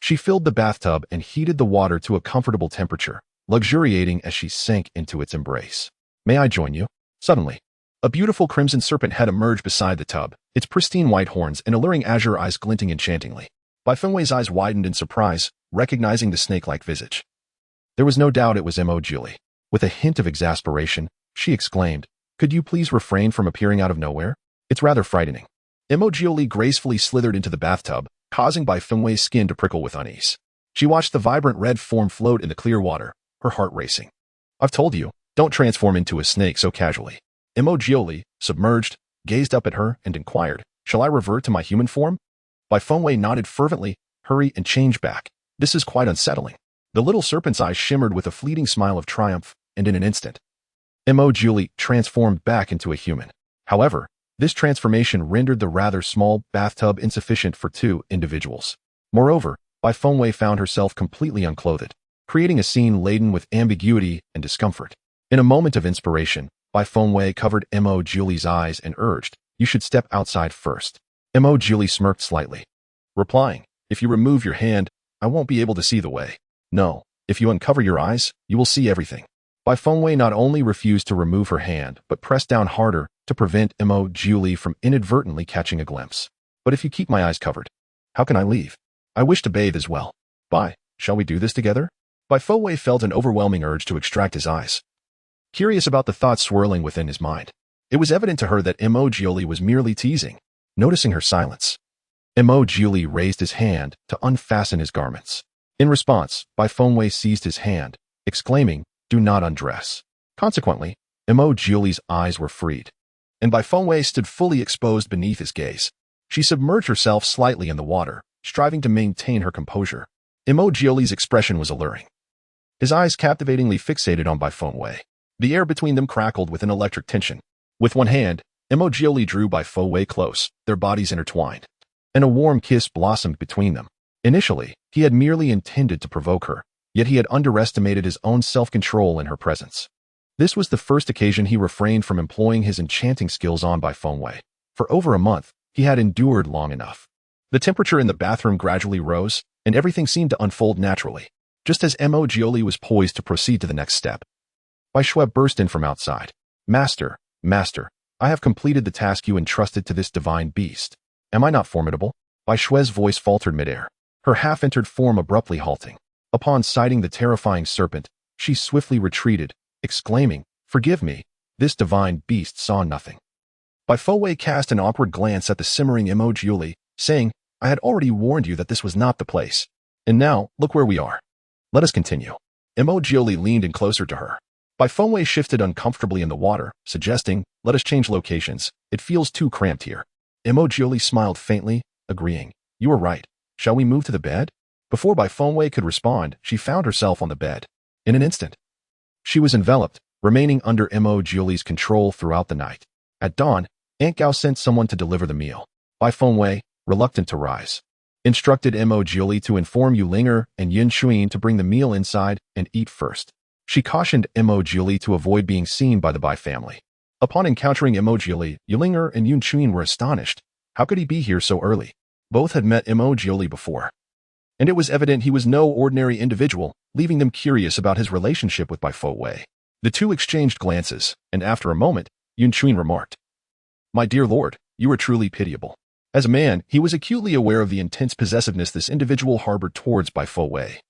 she filled the bathtub and heated the water to a comfortable temperature, luxuriating as she sank into its embrace. "May I join you?" Suddenly, a beautiful crimson serpent had emerged beside the tub, its pristine white horns and alluring azure eyes glinting enchantingly. Bai Fengwei's eyes widened in surprise, recognizing the snake-like visage. There was no doubt it was Emojioli. With a hint of exasperation, she exclaimed, "Could you please refrain from appearing out of nowhere? It's rather frightening." Emojioli gracefully slithered into the bathtub, causing Bai Fengwei's skin to prickle with unease. She watched the vibrant red form float in the clear water, her heart racing. "I've told you, don't transform into a snake so casually." Emojioli, submerged, gazed up at her and inquired, "Shall I revert to my human form?" Bai Fengwei nodded fervently, "Hurry and change back. This is quite unsettling." The little serpent's eyes shimmered with a fleeting smile of triumph, and in an instant, Emojioli transformed back into a human. However, This transformation rendered the rather small bathtub insufficient for two individuals. Moreover, Bai Fengwei found herself completely unclothed, creating a scene laden with ambiguity and discomfort. In a moment of inspiration, Bai Fengwei covered Mo Julie's eyes and urged, "You should step outside first." Mo Julie smirked slightly, replying, "If you remove your hand, I won't be able to see the way. No, if you uncover your eyes, you will see everything." Bai Fengwei not only refused to remove her hand, but pressed down harder to prevent Mo Julie from inadvertently catching a glimpse. "But if you keep my eyes covered, how can I leave? I wish to bathe as well. Bai, shall we do this together?" Bai Fengwei felt an overwhelming urge to extract his eyes, curious about the thoughts swirling within his mind. It was evident to her that Mo Julie was merely teasing. Noticing her silence, Mo Julie raised his hand to unfasten his garments. In response, Bai Fengwei seized his hand, exclaiming, "Do not undress." Consequently, Mo Julie's eyes were freed, and Bai Fengwei stood fully exposed beneath his gaze. She submerged herself slightly in the water, striving to maintain her composure. Mo Julie's expression was alluring, his eyes captivatingly fixated on Bai Fengwei. The air between them crackled with an electric tension. With one hand, Mo Julie drew Bai Fengwei close, their bodies intertwined, and a warm kiss blossomed between them. Initially, he had merely intended to provoke her, yet he had underestimated his own self-control in her presence. This was the first occasion he refrained from employing his enchanting skills on Bai Fengwei. For over a month, he had endured long enough. The temperature in the bathroom gradually rose, and everything seemed to unfold naturally. Just as Mo Julie was poised to proceed to the next step, Bai Shui burst in from outside. Master, I have completed the task you entrusted to this divine beast. Am I not formidable?" Bai Shui's voice faltered midair, her half-entered form abruptly halting. Upon sighting the terrifying serpent, she swiftly retreated, exclaiming, "Forgive me, this divine beast saw nothing." Bai Fengwei cast an awkward glance at the simmering Mo Julie, saying, "I had already warned you that this was not the place. And now, look where we are. Let us continue." Mo Julie leaned in closer to her. Bai Fengwei shifted uncomfortably in the water, suggesting, "Let us change locations. It feels too cramped here." Mo Julie smiled faintly, agreeing, "You are right. Shall we move to the bed?" Before Bai Fengwei could respond, she found herself on the bed. In an instant, she was enveloped, remaining under Mo Julie's control throughout the night. At dawn, Aunt Gao sent someone to deliver the meal. Bai Fengwei, reluctant to rise, instructed Mo Julie to inform Yulinger and Yun Xuan to bring the meal inside and eat first. She cautioned Mo Julie to avoid being seen by the Bai family. Upon encountering Mo Julie, Yulinger and Yun Xuan were astonished. How could he be here so early? Both had met Mo Julie before, and it was evident he was no ordinary individual, leaving them curious about his relationship with Bai Fengwei. The two exchanged glances, and after a moment, Yun Xuan remarked, "My dear lord, you are truly pitiable." As a man, he was acutely aware of the intense possessiveness this individual harbored towards Bai Fengwei.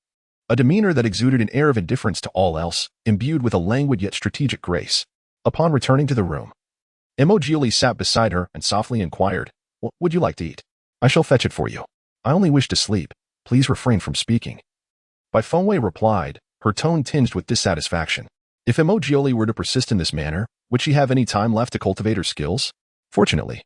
A demeanor that exuded an air of indifference to all else, imbued with a languid yet strategic grace. Upon returning to the room, Mo Julie sat beside her and softly inquired, "What would you like to eat?" "I shall fetch it for you. I only wish to sleep. Please refrain from speaking." Bai Fengwei replied, her tone tinged with dissatisfaction. If Mo Julie were to persist in this manner, would she have any time left to cultivate her skills? Fortunately,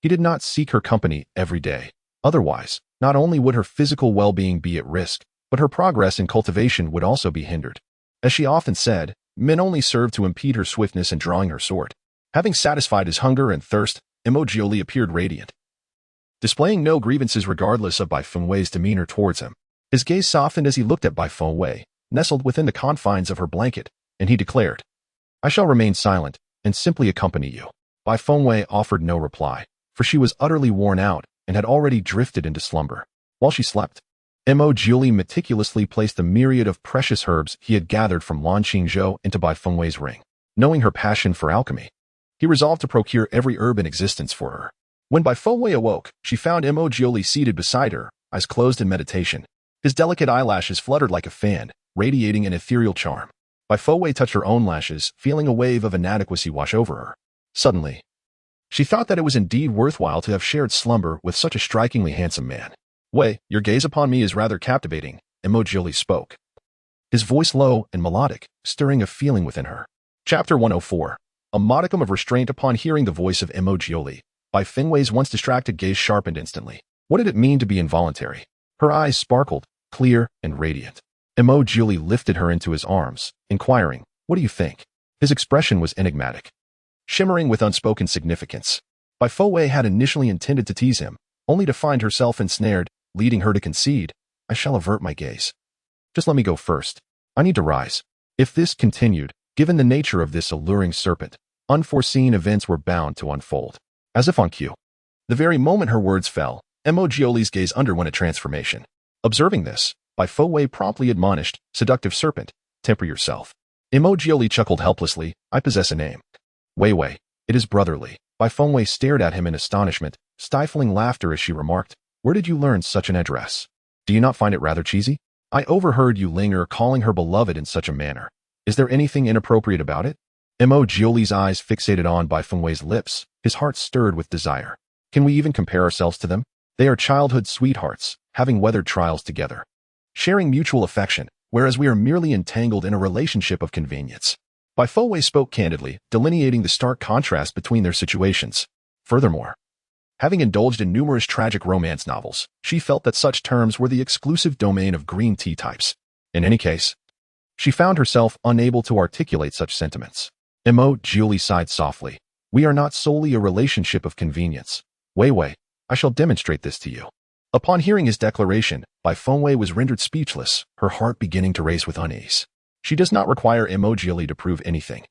he did not seek her company every day. Otherwise, not only would her physical well-being be at risk, but her progress in cultivation would also be hindered. As she often said, men only serve to impede her swiftness in drawing her sword. Having satisfied his hunger and thirst, Mo Julie appeared radiant, displaying no grievances regardless of Bai Fengwei's demeanor towards him. His gaze softened as he looked at Bai Fengwei, nestled within the confines of her blanket, and he declared, "I shall remain silent and simply accompany you." Bai Fengwei offered no reply, for she was utterly worn out and had already drifted into slumber. While she slept, Mo Julie meticulously placed the myriad of precious herbs he had gathered from Lan Qingzhou into Bai Fengwei's ring. Knowing her passion for alchemy, he resolved to procure every herb in existence for her. When Bai Fengwei awoke, she found Mo Julie seated beside her, eyes closed in meditation. His delicate eyelashes fluttered like a fan, radiating an ethereal charm. Bai Fengwei touched her own lashes, feeling a wave of inadequacy wash over her. Suddenly, she thought that it was indeed worthwhile to have shared slumber with such a strikingly handsome man. "Wei, your gaze upon me is rather captivating," Mo Julie spoke, his voice low and melodic, stirring a feeling within her. Chapter 104. A modicum of restraint. Upon hearing the voice of Mo Julie, Bai Fengwei's once distracted gaze sharpened instantly. What did it mean to be involuntary? Her eyes sparkled, clear and radiant. Mo Julie lifted her into his arms, inquiring, "What do you think?" His expression was enigmatic, shimmering with unspoken significance. Bai Fowei had initially intended to tease him, only to find herself ensnared, leading her to concede, I shall avert my gaze. Just let me go first. I need to rise. If this continued, given the nature of this alluring serpent, unforeseen events were bound to unfold. As if on cue. The very moment her words fell, Emojioli's gaze underwent a transformation. Observing this, Bai Fowei promptly admonished, seductive serpent, temper yourself. Emojioli chuckled helplessly, I possess a name. Wei, it is brotherly. Bai Fowei stared at him in astonishment, stifling laughter as she remarked, where did you learn such an address? Do you not find it rather cheesy? I overheard you linger calling her beloved in such a manner. Is there anything inappropriate about it? Emojioli's eyes fixated on Bai Fowei's lips, his heart stirred with desire. Can we even compare ourselves to them? They are childhood sweethearts, having weathered trials together, sharing mutual affection, whereas we are merely entangled in a relationship of convenience. Bai Fowei spoke candidly, delineating the stark contrast between their situations. Furthermore, having indulged in numerous tragic romance novels, she felt that such terms were the exclusive domain of green tea types. In any case, she found herself unable to articulate such sentiments. Emojioli sighed softly. We are not solely a relationship of convenience. Wei, I shall demonstrate this to you. Upon hearing his declaration, Bai Fowei was rendered speechless, her heart beginning to race with unease. She does not require Emojioli to prove anything.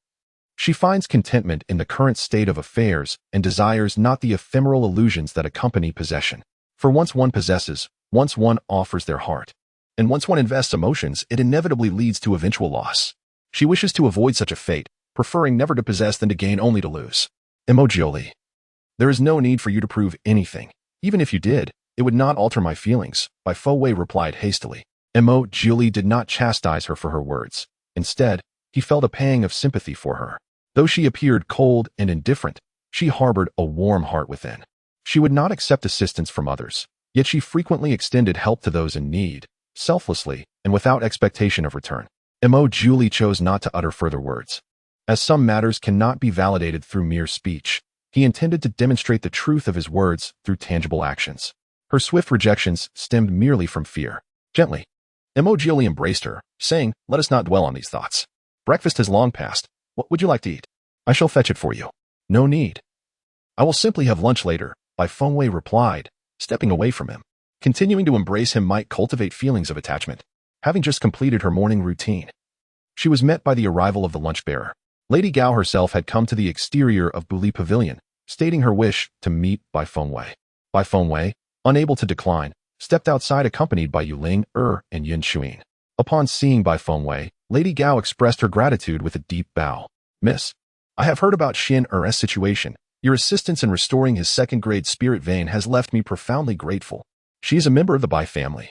She finds contentment in the current state of affairs and desires not the ephemeral illusions that accompany possession. For once one possesses, once one offers their heart, and once one invests emotions, it inevitably leads to eventual loss. She wishes to avoid such a fate, preferring never to possess than to gain only to lose. Emojioli, there is no need for you to prove anything. Even if you did, it would not alter my feelings, Bai Fowei replied hastily. Emojioli did not chastise her for her words. Instead, he felt a pang of sympathy for her. Though she appeared cold and indifferent, she harbored a warm heart within. She would not accept assistance from others, yet she frequently extended help to those in need, selflessly and without expectation of return. Emojioli chose not to utter further words. As some matters cannot be validated through mere speech, he intended to demonstrate the truth of his words through tangible actions. Her swift rejections stemmed merely from fear. Gently, Emojioli embraced her, saying, let us not dwell on these thoughts. Breakfast has long passed. What would you like to eat? I shall fetch it for you. No need. I will simply have lunch later, Bai Fowei replied, stepping away from him. Continuing to embrace him might cultivate feelings of attachment. Having just completed her morning routine, she was met by the arrival of the lunch bearer. Lady Gao herself had come to the exterior of Buli Pavilion, stating her wish to meet Bai Fowei. Bai Fowei, unable to decline, stepped outside accompanied by Yuling, and Yun Xuan. Upon seeing Bai Fowei, Lady Gao expressed her gratitude with a deep bow. Miss, I have heard about Xian's situation. Your assistance in restoring his second-grade spirit vein has left me profoundly grateful. She is a member of the Bai family,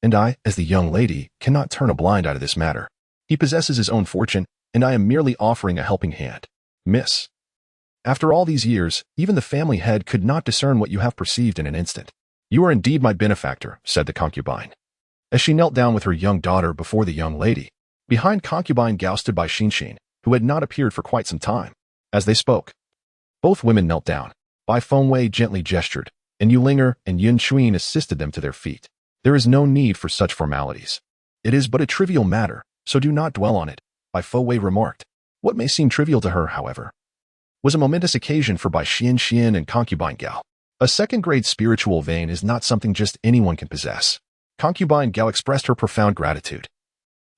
and I, as the young lady, cannot turn a blind eye to this matter. He possesses his own fortune, and I am merely offering a helping hand. Miss, after all these years, even the family head could not discern what you have perceived in an instant. You are indeed my benefactor, said the concubine, as she knelt down with her young daughter before the young lady. Behind concubine Gao stood Bai Xinxin, who had not appeared for quite some time. As they spoke, both women knelt down. Bai Fowei gently gestured, and Yulinger and Yun Xuan assisted them to their feet. There is no need for such formalities. It is but a trivial matter, so do not dwell on it, Bai Fowei remarked. What may seem trivial to her, however, was a momentous occasion for Bai Xinxin and concubine Gao. A second-grade spiritual vein is not something just anyone can possess. Concubine Gao expressed her profound gratitude,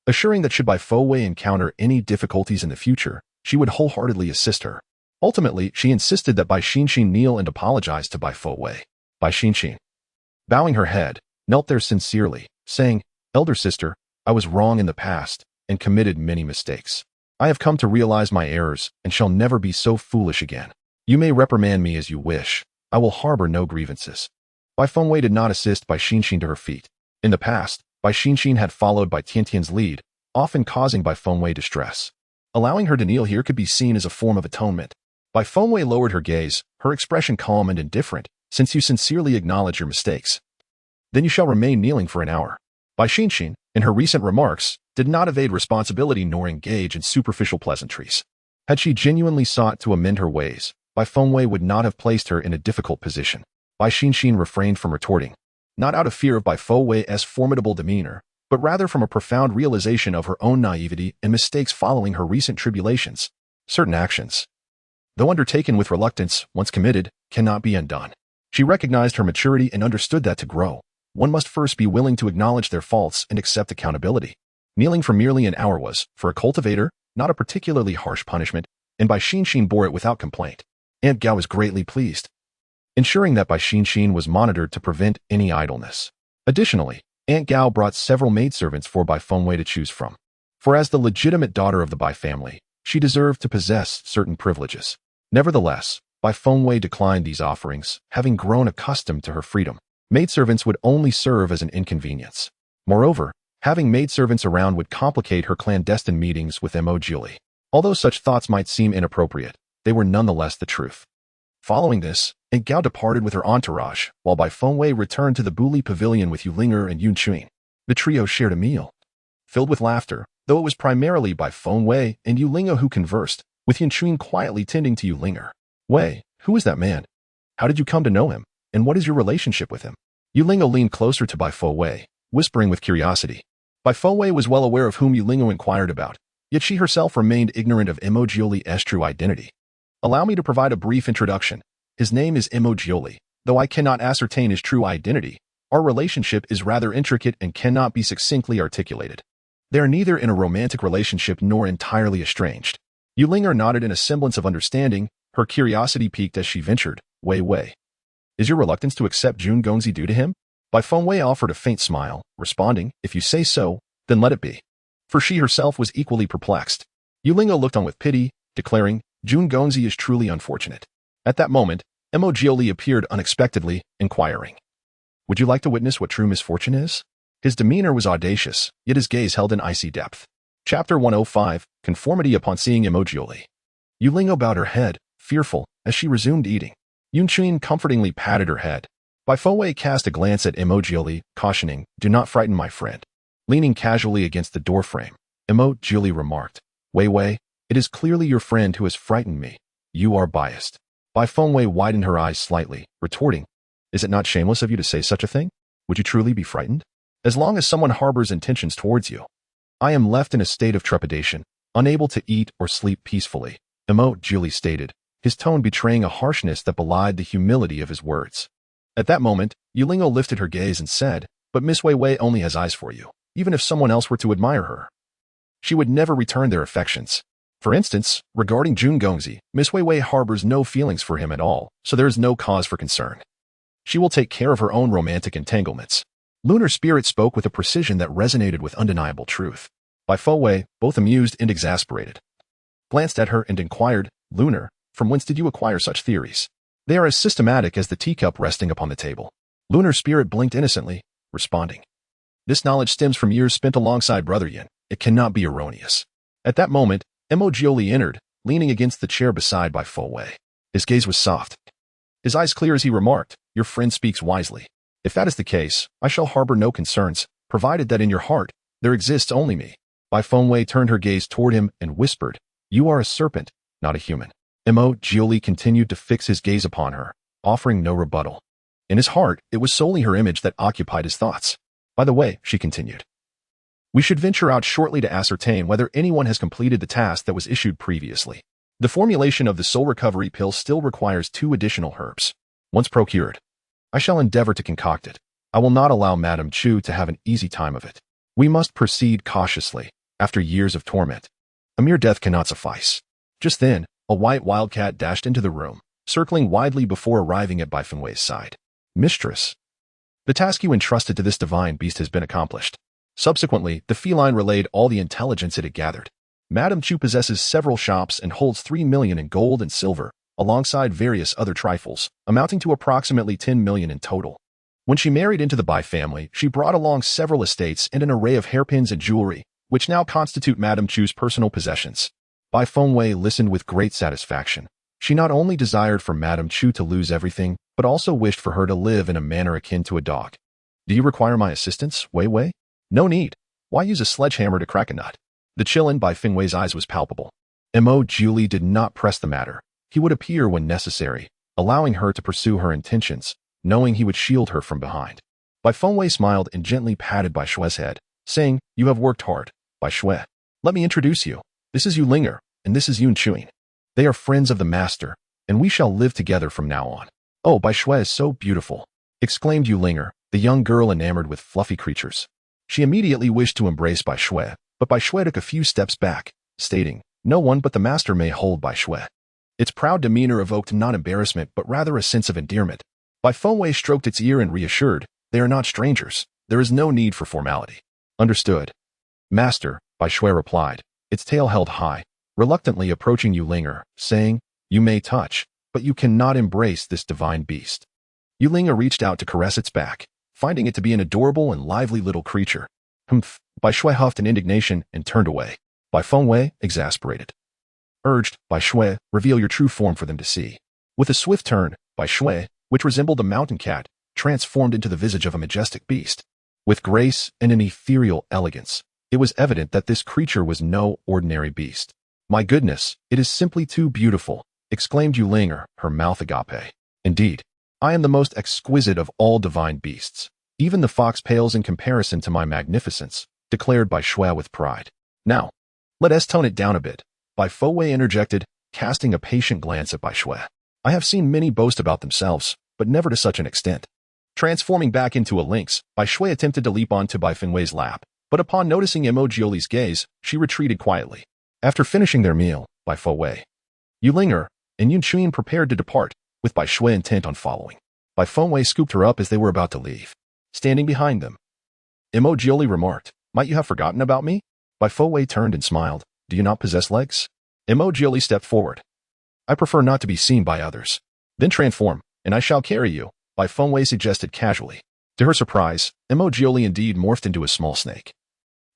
assuring that should Bai Fowei encounter any difficulties in the future, she would wholeheartedly assist her. Ultimately, she insisted that Bai Xinxin kneel and apologize to Bai Fowei. Bai Xinxin, bowing her head, knelt there sincerely, saying, Elder sister, I was wrong in the past and committed many mistakes. I have come to realize my errors and shall never be so foolish again. You may reprimand me as you wish. I will harbor no grievances. Bai Fowei did not assist Bai Xinxin to her feet. In the past, Bai Xinxin had followed Bai Tiantian's lead, often causing Bai Fowei distress. Allowing her to kneel here could be seen as a form of atonement. Bai Fowei lowered her gaze, her expression calm and indifferent. Since you sincerely acknowledge your mistakes, then you shall remain kneeling for an hour. Bai Xinxin, in her recent remarks, did not evade responsibility nor engage in superficial pleasantries. Had she genuinely sought to amend her ways, Bai Fowei would not have placed her in a difficult position. Bai Xinxin refrained from retorting, not out of fear of Bai Fowei's formidable demeanor, but rather from a profound realization of her own naivety and mistakes following her recent tribulations. Certain actions though undertaken with reluctance, once committed, cannot be undone. She recognized her maturity and understood that to grow, one must first be willing to acknowledge their faults and accept accountability. Kneeling for merely an hour was, for a cultivator, not a particularly harsh punishment, and Bai Xin bore it without complaint. Aunt Gao was greatly pleased, ensuring that Bai Xin was monitored to prevent any idleness. Additionally, Aunt Gao brought several maidservants for Bai Fengwei to choose from. For as the legitimate daughter of the Bai family, she deserved to possess certain privileges. Nevertheless, Bai Fengwei declined these offerings, having grown accustomed to her freedom. Maidservants would only serve as an inconvenience. Moreover, having maidservants around would complicate her clandestine meetings with Mo Julie. Although such thoughts might seem inappropriate, they were nonetheless the truth. Following this, Aunt Gao departed with her entourage, while Bai Fengwei returned to the Buli Pavilion with Yulinger and Yunchuin. The trio shared a meal, filled with laughter, though it was primarily Bai Fengwei and Yulinger who conversed, with Yunchuin quietly tending to Yulinger. Wei, who is that man? How did you come to know him, and what is your relationship with him? Yulinger leaned closer to Bai Fengwei, whispering with curiosity. Bai Fengwei was well aware of whom Yulinger inquired about, yet she herself remained ignorant of Mo Julie's true identity. Allow me to provide a brief introduction. His name is Mo Julie. Though I cannot ascertain his true identity, our relationship is rather intricate and cannot be succinctly articulated. They are neither in a romantic relationship nor entirely estranged. Yulinger nodded in a semblance of understanding, her curiosity piqued as she ventured, Wei. Is your reluctance to accept Jun Gongzi due to him? Bai Fengwei offered a faint smile, responding, if you say so, then let it be. For she herself was equally perplexed. Yulinger looked on with pity, declaring, Jun Gongzi is truly unfortunate. At that moment, Mo Jioli appeared unexpectedly, inquiring, would you like to witness what true misfortune is? His demeanor was audacious, yet his gaze held an icy depth. Chapter 105, Conformity upon seeing Mo Jioli. Yulinger bowed her head, fearful, as she resumed eating. Yunchuin comfortingly patted her head. Bai Fengwei cast a glance at Mo Jioli, cautioning, do not frighten my friend. Leaning casually against the doorframe, Mo Jioli remarked, Wei, it is clearly your friend who has frightened me. You are biased. Bai Fengwei widened her eyes slightly, retorting, is it not shameless of you to say such a thing? Would you truly be frightened? As long as someone harbors intentions towards you. I am left in a state of trepidation, unable to eat or sleep peacefully, Mo Jioli stated, his tone betraying a harshness that belied the humility of his words. At that moment, Yulinger lifted her gaze and said, but Miss Wei only has eyes for you, even if someone else were to admire her. She would never return their affections. For instance, regarding Jun Gongzi, Miss Wei harbors no feelings for him at all, so there is no cause for concern. She will take care of her own romantic entanglements. Lunar Spirit spoke with a precision that resonated with undeniable truth. Bai Fengwei, both amused and exasperated, glanced at her and inquired, Lunar, from whence did you acquire such theories? They are as systematic as the teacup resting upon the table. Lunar Spirit blinked innocently, responding, this knowledge stems from years spent alongside Brother Yin. It cannot be erroneous. At that moment, Mo Jioli entered, leaning against the chair beside Bai Fengwei. His gaze was soft, his eyes clear as he remarked, your friend speaks wisely. If that is the case, I shall harbor no concerns, provided that in your heart, there exists only me. Bai Fengwei turned her gaze toward him and whispered, you are a serpent, not a human. Mo Jioli continued to fix his gaze upon her, offering no rebuttal. In his heart, it was solely her image that occupied his thoughts. By the way, she continued, we should venture out shortly to ascertain whether anyone has completed the task that was issued previously. The formulation of the soul recovery pill still requires 2 additional herbs. Once procured, I shall endeavor to concoct it. I will not allow Madame Chu to have an easy time of it. We must proceed cautiously, after years of torment. A mere death cannot suffice. Just then, a white wildcat dashed into the room, circling widely before arriving at Bai Fengwei's side. Mistress, the task you entrusted to this divine beast has been accomplished. Subsequently, the feline relayed all the intelligence it had gathered. Madame Chu possesses several shops and holds 3 million in gold and silver, alongside various other trifles, amounting to approximately 10 million in total. When she married into the Bai family, she brought along several estates and an array of hairpins and jewelry, which now constitute Madame Chu's personal possessions. Bai Fengwei listened with great satisfaction. She not only desired for Madame Chu to lose everything, but also wished for her to live in a manner akin to a dog. Do you require my assistance, Wei? No need. Why use a sledgehammer to crack a nut? The chill in Bai Fengwei's eyes was palpable. Mo Jioli did not press the matter. He would appear when necessary, allowing her to pursue her intentions, knowing he would shield her from behind. Bai Fengwei smiled and gently patted Bai Shue's head, saying, you have worked hard, Bai Shue. Let me introduce you. This is Yulinger, and this is Yunchuin. They are friends of the master, and we shall live together from now on. Oh, Bai Shui is so beautiful, exclaimed Yulinger, the young girl enamored with fluffy creatures. She immediately wished to embrace Bai Shui, but Bai Shui took a few steps back, stating, "No one but the master may hold Bai Shui." Its proud demeanor evoked not embarrassment but rather a sense of endearment. Bai Fengwei stroked its ear and reassured, "They are not strangers. There is no need for formality." "Understood." "Master," Bai Shui replied, its tail held high, reluctantly approaching Yulinger, saying, "You may touch, but you cannot embrace this divine beast." Yulinger reached out to caress its back, finding it to be an adorable and lively little creature. "Humph," Bai Shui huffed in indignation and turned away. Bai Fengwei, exasperated, urged, "Bai Shui, reveal your true form for them to see." With a swift turn, Bai Shui, which resembled a mountain cat, transformed into the visage of a majestic beast. With grace and an ethereal elegance, it was evident that this creature was no ordinary beast. "My goodness, it is simply too beautiful," exclaimed Yulinger, her mouth agape. "Indeed, I am the most exquisite of all divine beasts. Even the fox pales in comparison to my magnificence," declared Bai Shui with pride. "Now, let us tone it down a bit," Bai Fengwei interjected, casting a patient glance at Bai Shui. "I have seen many boast about themselves, but never to such an extent." Transforming back into a lynx, Bai Shui attempted to leap onto Bai Fengwei's lap, but upon noticing Emojioli's gaze, she retreated quietly. After finishing their meal, Bai Fengwei, Yulinger, and Yunchuin prepared to depart, with Bai Shui intent on following. Bai Fengwei scooped her up as they were about to leave. Standing behind them, Emojioli remarked, "Might you have forgotten about me?" Bai Fengwei turned and smiled. "Do you not possess legs?" Emojioli stepped forward. "I prefer not to be seen by others." "Then transform, and I shall carry you," Bai Fengwei suggested casually. To her surprise, Emojioli indeed morphed into a small snake,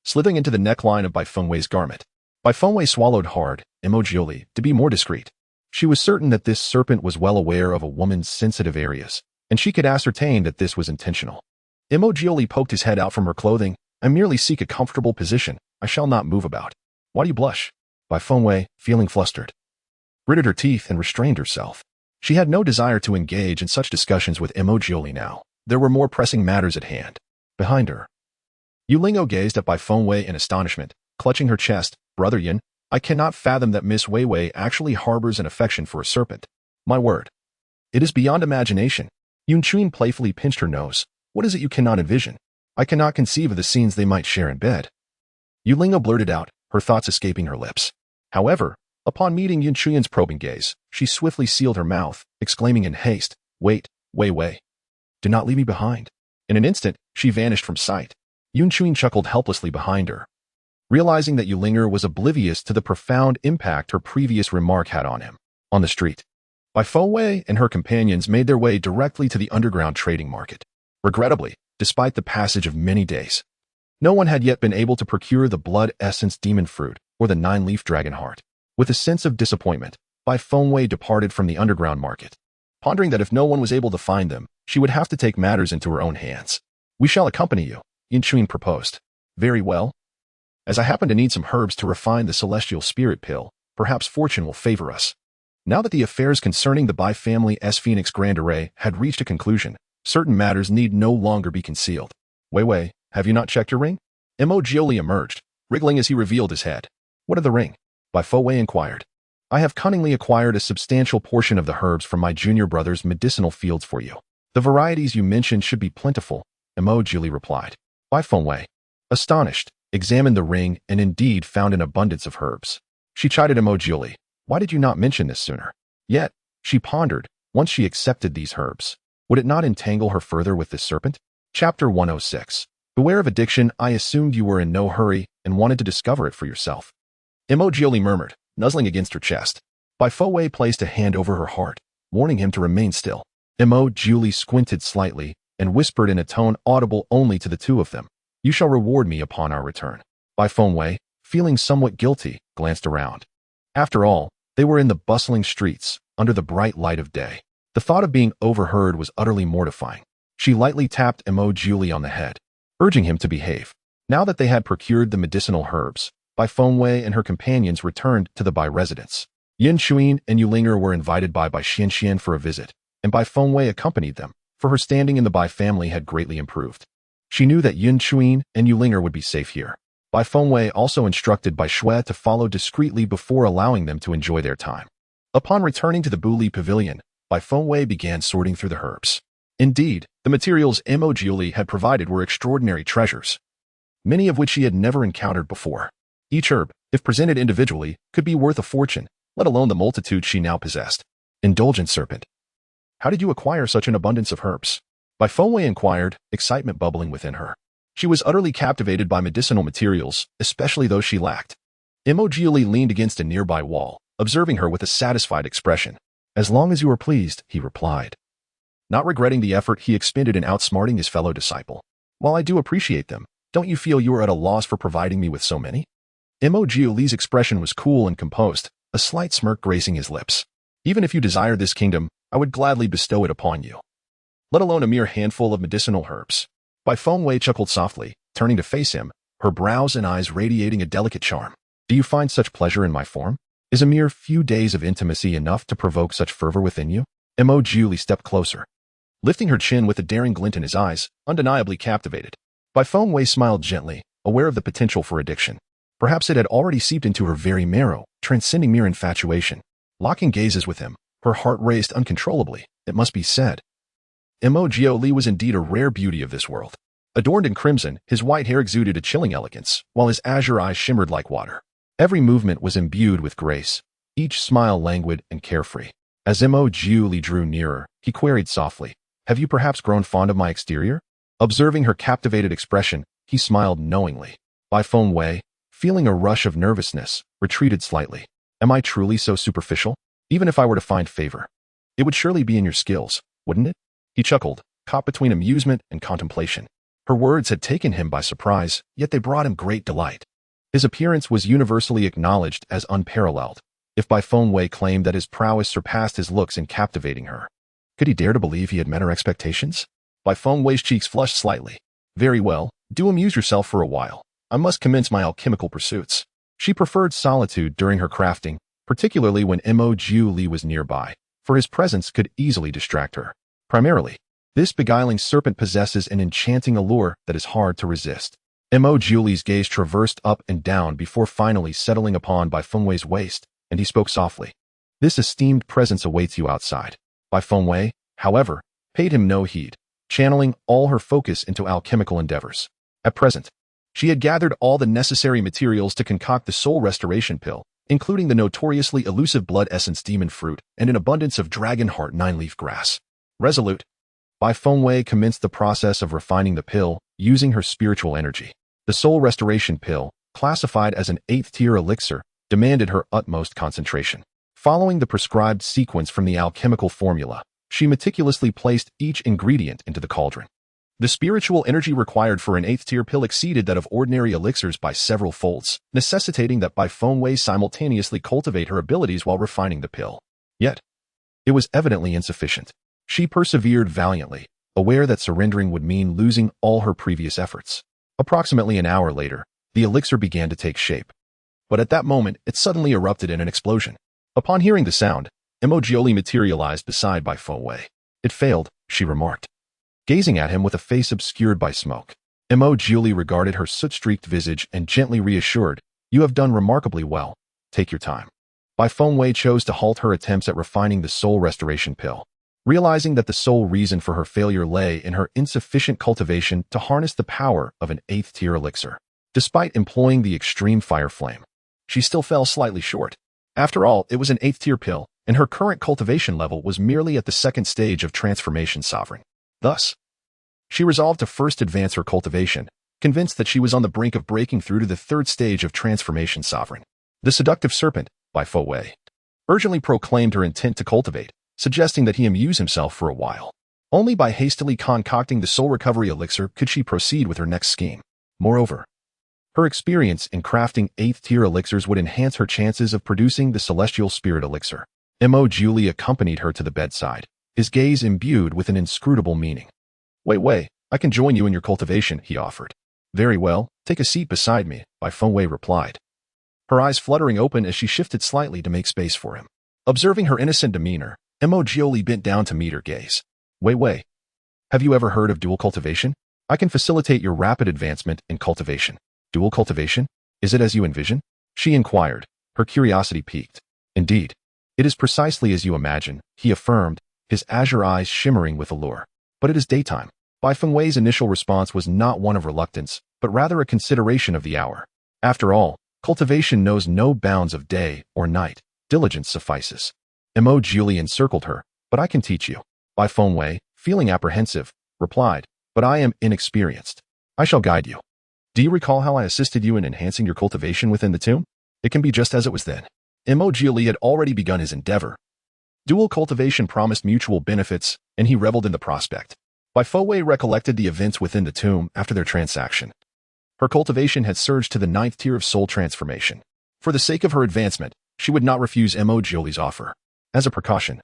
slithering into the neckline of Bai Fengwei's garment. Bai Fengwei swallowed hard, Emojioli, to be more discreet. She was certain that this serpent was well aware of a woman's sensitive areas, and she could ascertain that this was intentional. Emojioli poked his head out from her clothing. "I merely seek a comfortable position. I shall not move about." "Why do you blush?" Bai Fengwei, feeling flustered, gritted her teeth and restrained herself. She had no desire to engage in such discussions with Emojioli now. There were more pressing matters at hand. Behind her, Yulingo gazed at Bai Fengwei in astonishment, clutching her chest. "Brother Yin, I cannot fathom that Miss Weiwei actually harbors an affection for a serpent. My word. It is beyond imagination." Yunchuin playfully pinched her nose. "What is it you cannot envision?" "I cannot conceive of the scenes they might share in bed." Yulingo blurted out, her thoughts escaping her lips. However, upon meeting Yunchuin's probing gaze, she swiftly sealed her mouth, exclaiming in haste, "Wait, Weiwei. Do not leave me behind." In an instant, she vanished from sight. Yunchuin chuckled helplessly behind her, realizing that Yulinger was oblivious to the profound impact her previous remark had on him. On the street, Bai Fengwei and her companions made their way directly to the underground trading market. Regrettably, despite the passage of many days, no one had yet been able to procure the blood essence demon fruit or the 9-leaf dragon heart. With a sense of disappointment, Bai Fengwei departed from the underground market, pondering that if no one was able to find them, she would have to take matters into her own hands. "We shall accompany you," Yunchuin proposed. "Very well. As I happen to need some herbs to refine the celestial spirit pill, perhaps fortune will favor us." Now that the affairs concerning the Bai family's Phoenix Grand Array had reached a conclusion, certain matters need no longer be concealed. "Weiwei, have you not checked your ring?" Emojioli emerged, wriggling as he revealed his head. "What of the ring?" Bai Fengwei inquired. "I have cunningly acquired a substantial portion of the herbs from my junior brother's medicinal fields for you. The varieties you mentioned should be plentiful," Emojioli replied. Bai Fengwei, astonished, examined the ring and indeed found an abundance of herbs. She chided Emojioli. "Why did you not mention this sooner?" Yet, she pondered, once she accepted these herbs, would it not entangle her further with this serpent? Chapter 106. Beware of addiction. "I assumed you were in no hurry and wanted to discover it for yourself," Emojioli murmured, nuzzling against her chest. Bai Fengwei placed a hand over her heart, warning him to remain still. Emojioli squinted slightly and whispered in a tone audible only to the two of them, "You shall reward me upon our return." Bai Fengwei, feeling somewhat guilty, glanced around. After all, they were in the bustling streets, under the bright light of day. The thought of being overheard was utterly mortifying. She lightly tapped Emojioli on the head, urging him to behave. Now that they had procured the medicinal herbs, Bai Fengwei and her companions returned to the Bai residence. Yunchuin and Yulinger were invited by Bai Xianxian for a visit, and Bai Fengwei accompanied them, for her standing in the Bai family had greatly improved. She knew that Yunchuin and Yulinger would be safe here. Bai Fengwei also instructed Bai Shui to follow discreetly before allowing them to enjoy their time. Upon returning to the Buli Pavilion, Bai Fengwei began sorting through the herbs. Indeed, the materials Mo had provided were extraordinary treasures, many of which she had never encountered before. Each herb, if presented individually, could be worth a fortune, let alone the multitude she now possessed. Indulgent serpent. How did you acquire such an abundance of herbs? Bai Fengwei inquired, excitement bubbling within her. She was utterly captivated by medicinal materials, especially those she lacked. Mo leaned against a nearby wall, observing her with a satisfied expression. As long as you are pleased, he replied, not regretting the effort he expended in outsmarting his fellow disciple. While I do appreciate them, don't you feel you are at a loss for providing me with so many? Mo expression was cool and composed, a slight smirk gracing his lips. Even if you desire this kingdom, I would gladly bestow it upon you, let alone a mere handful of medicinal herbs. Bai Fengwei chuckled softly, turning to face him, her brows and eyes radiating a delicate charm. Do you find such pleasure in my form? Is a mere few days of intimacy enough to provoke such fervor within you? Mo stepped closer, lifting her chin with a daring glint in his eyes, undeniably captivated. Bai Fengwei smiled gently, aware of the potential for addiction. Perhaps it had already seeped into her very marrow, transcending mere infatuation. Locking gazes with him, her heart raced uncontrollably, it must be said. Mo was indeed a rare beauty of this world. Adorned in crimson, his white hair exuded a chilling elegance, while his azure eyes shimmered like water. Every movement was imbued with grace, each smile languid and carefree. As Mo drew nearer, he queried softly, have you perhaps grown fond of my exterior? Observing her captivated expression, he smiled knowingly. Bai Fengwei, feeling a rush of nervousness, retreated slightly. Am I truly so superficial? Even if I were to find favor, it would surely be in your skills, wouldn't it? He chuckled, caught between amusement and contemplation. Her words had taken him by surprise, yet they brought him great delight. His appearance was universally acknowledged as unparalleled. If Bai Fengwei claimed that his prowess surpassed his looks in captivating her, could he dare to believe he had met her expectations? Bai Fengwei's cheeks flushed slightly. Very well, do amuse yourself for a while. I must commence my alchemical pursuits. She preferred solitude during her crafting, particularly when Mo was nearby, for his presence could easily distract her. Primarily, this beguiling serpent possesses an enchanting allure that is hard to resist. Mo gaze traversed up and down before finally settling upon Bai Fengwei's waist, and he spoke softly. This esteemed presence awaits you outside. Bai Fengwei, however, paid him no heed, channeling all her focus into alchemical endeavors. At present, she had gathered all the necessary materials to concoct the soul restoration pill, including the notoriously elusive blood essence demon fruit and an abundance of dragon heart 9-leaf grass. Resolute, Bai Fengwei commenced the process of refining the pill using her spiritual energy. The soul restoration pill, classified as an 8th-tier elixir, demanded her utmost concentration. Following the prescribed sequence from the alchemical formula, she meticulously placed each ingredient into the cauldron. The spiritual energy required for an 8th-tier pill exceeded that of ordinary elixirs by several folds, necessitating that Bai Fengwei simultaneously cultivate her abilities while refining the pill. Yet, it was evidently insufficient. She persevered valiantly, aware that surrendering would mean losing all her previous efforts. Approximately an hour later, the elixir began to take shape. But at that moment, it suddenly erupted in an explosion. Upon hearing the sound, Mo materialized beside Bai Fengwei. It failed, she remarked, gazing at him with a face obscured by smoke. Mo regarded her soot-streaked visage and gently reassured, you have done remarkably well. Take your time. Bai Fengwei chose to halt her attempts at refining the soul restoration pill, realizing that the sole reason for her failure lay in her insufficient cultivation to harness the power of an 8th-tier elixir. Despite employing the extreme fire flame, she still fell slightly short. After all, it was an 8th-tier pill, and her current cultivation level was merely at the 2nd stage of transformation sovereign. Thus, she resolved to first advance her cultivation, convinced that she was on the brink of breaking through to the 3rd stage of transformation sovereign. The seductive serpent, Bai Fengwei, urgently proclaimed her intent to cultivate, suggesting that he amuse himself for a while. Only by hastily concocting the soul recovery elixir could she proceed with her next scheme. Moreover, her experience in crafting 8th-tier elixirs would enhance her chances of producing the celestial spirit elixir. Mo accompanied her to the bedside, his gaze imbued with an inscrutable meaning. Wait, I can join you in your cultivation, he offered. Very well, take a seat beside me, Bai Fengwei replied, her eyes fluttering open as she shifted slightly to make space for him. Observing her innocent demeanor, Mo bent down to meet her gaze. Wait. Have you ever heard of dual cultivation? I can facilitate your rapid advancement in cultivation. Dual cultivation? Is it as you envision? She inquired, her curiosity piqued. Indeed, It is precisely as you imagine, he affirmed, his azure eyes shimmering with allure. But it is daytime. Bai Fengwei's initial response was not one of reluctance, but rather a consideration of the hour. After all, cultivation knows no bounds of day or night. Diligence suffices. Mo Julie encircled her. But I can teach you. Bai Fengwei, feeling apprehensive, replied, but I am inexperienced. I shall guide you. Do you recall how I assisted you in enhancing your cultivation within the tomb? It can be just as it was then. Mo Julie had already begun his endeavor. Dual cultivation promised mutual benefits, and he reveled in the prospect. Bai Fengwei recollected the events within the tomb after their transaction. Her cultivation had surged to the 9th tier of soul transformation. For the sake of her advancement, she would not refuse Mo Julie's offer. As a precaution,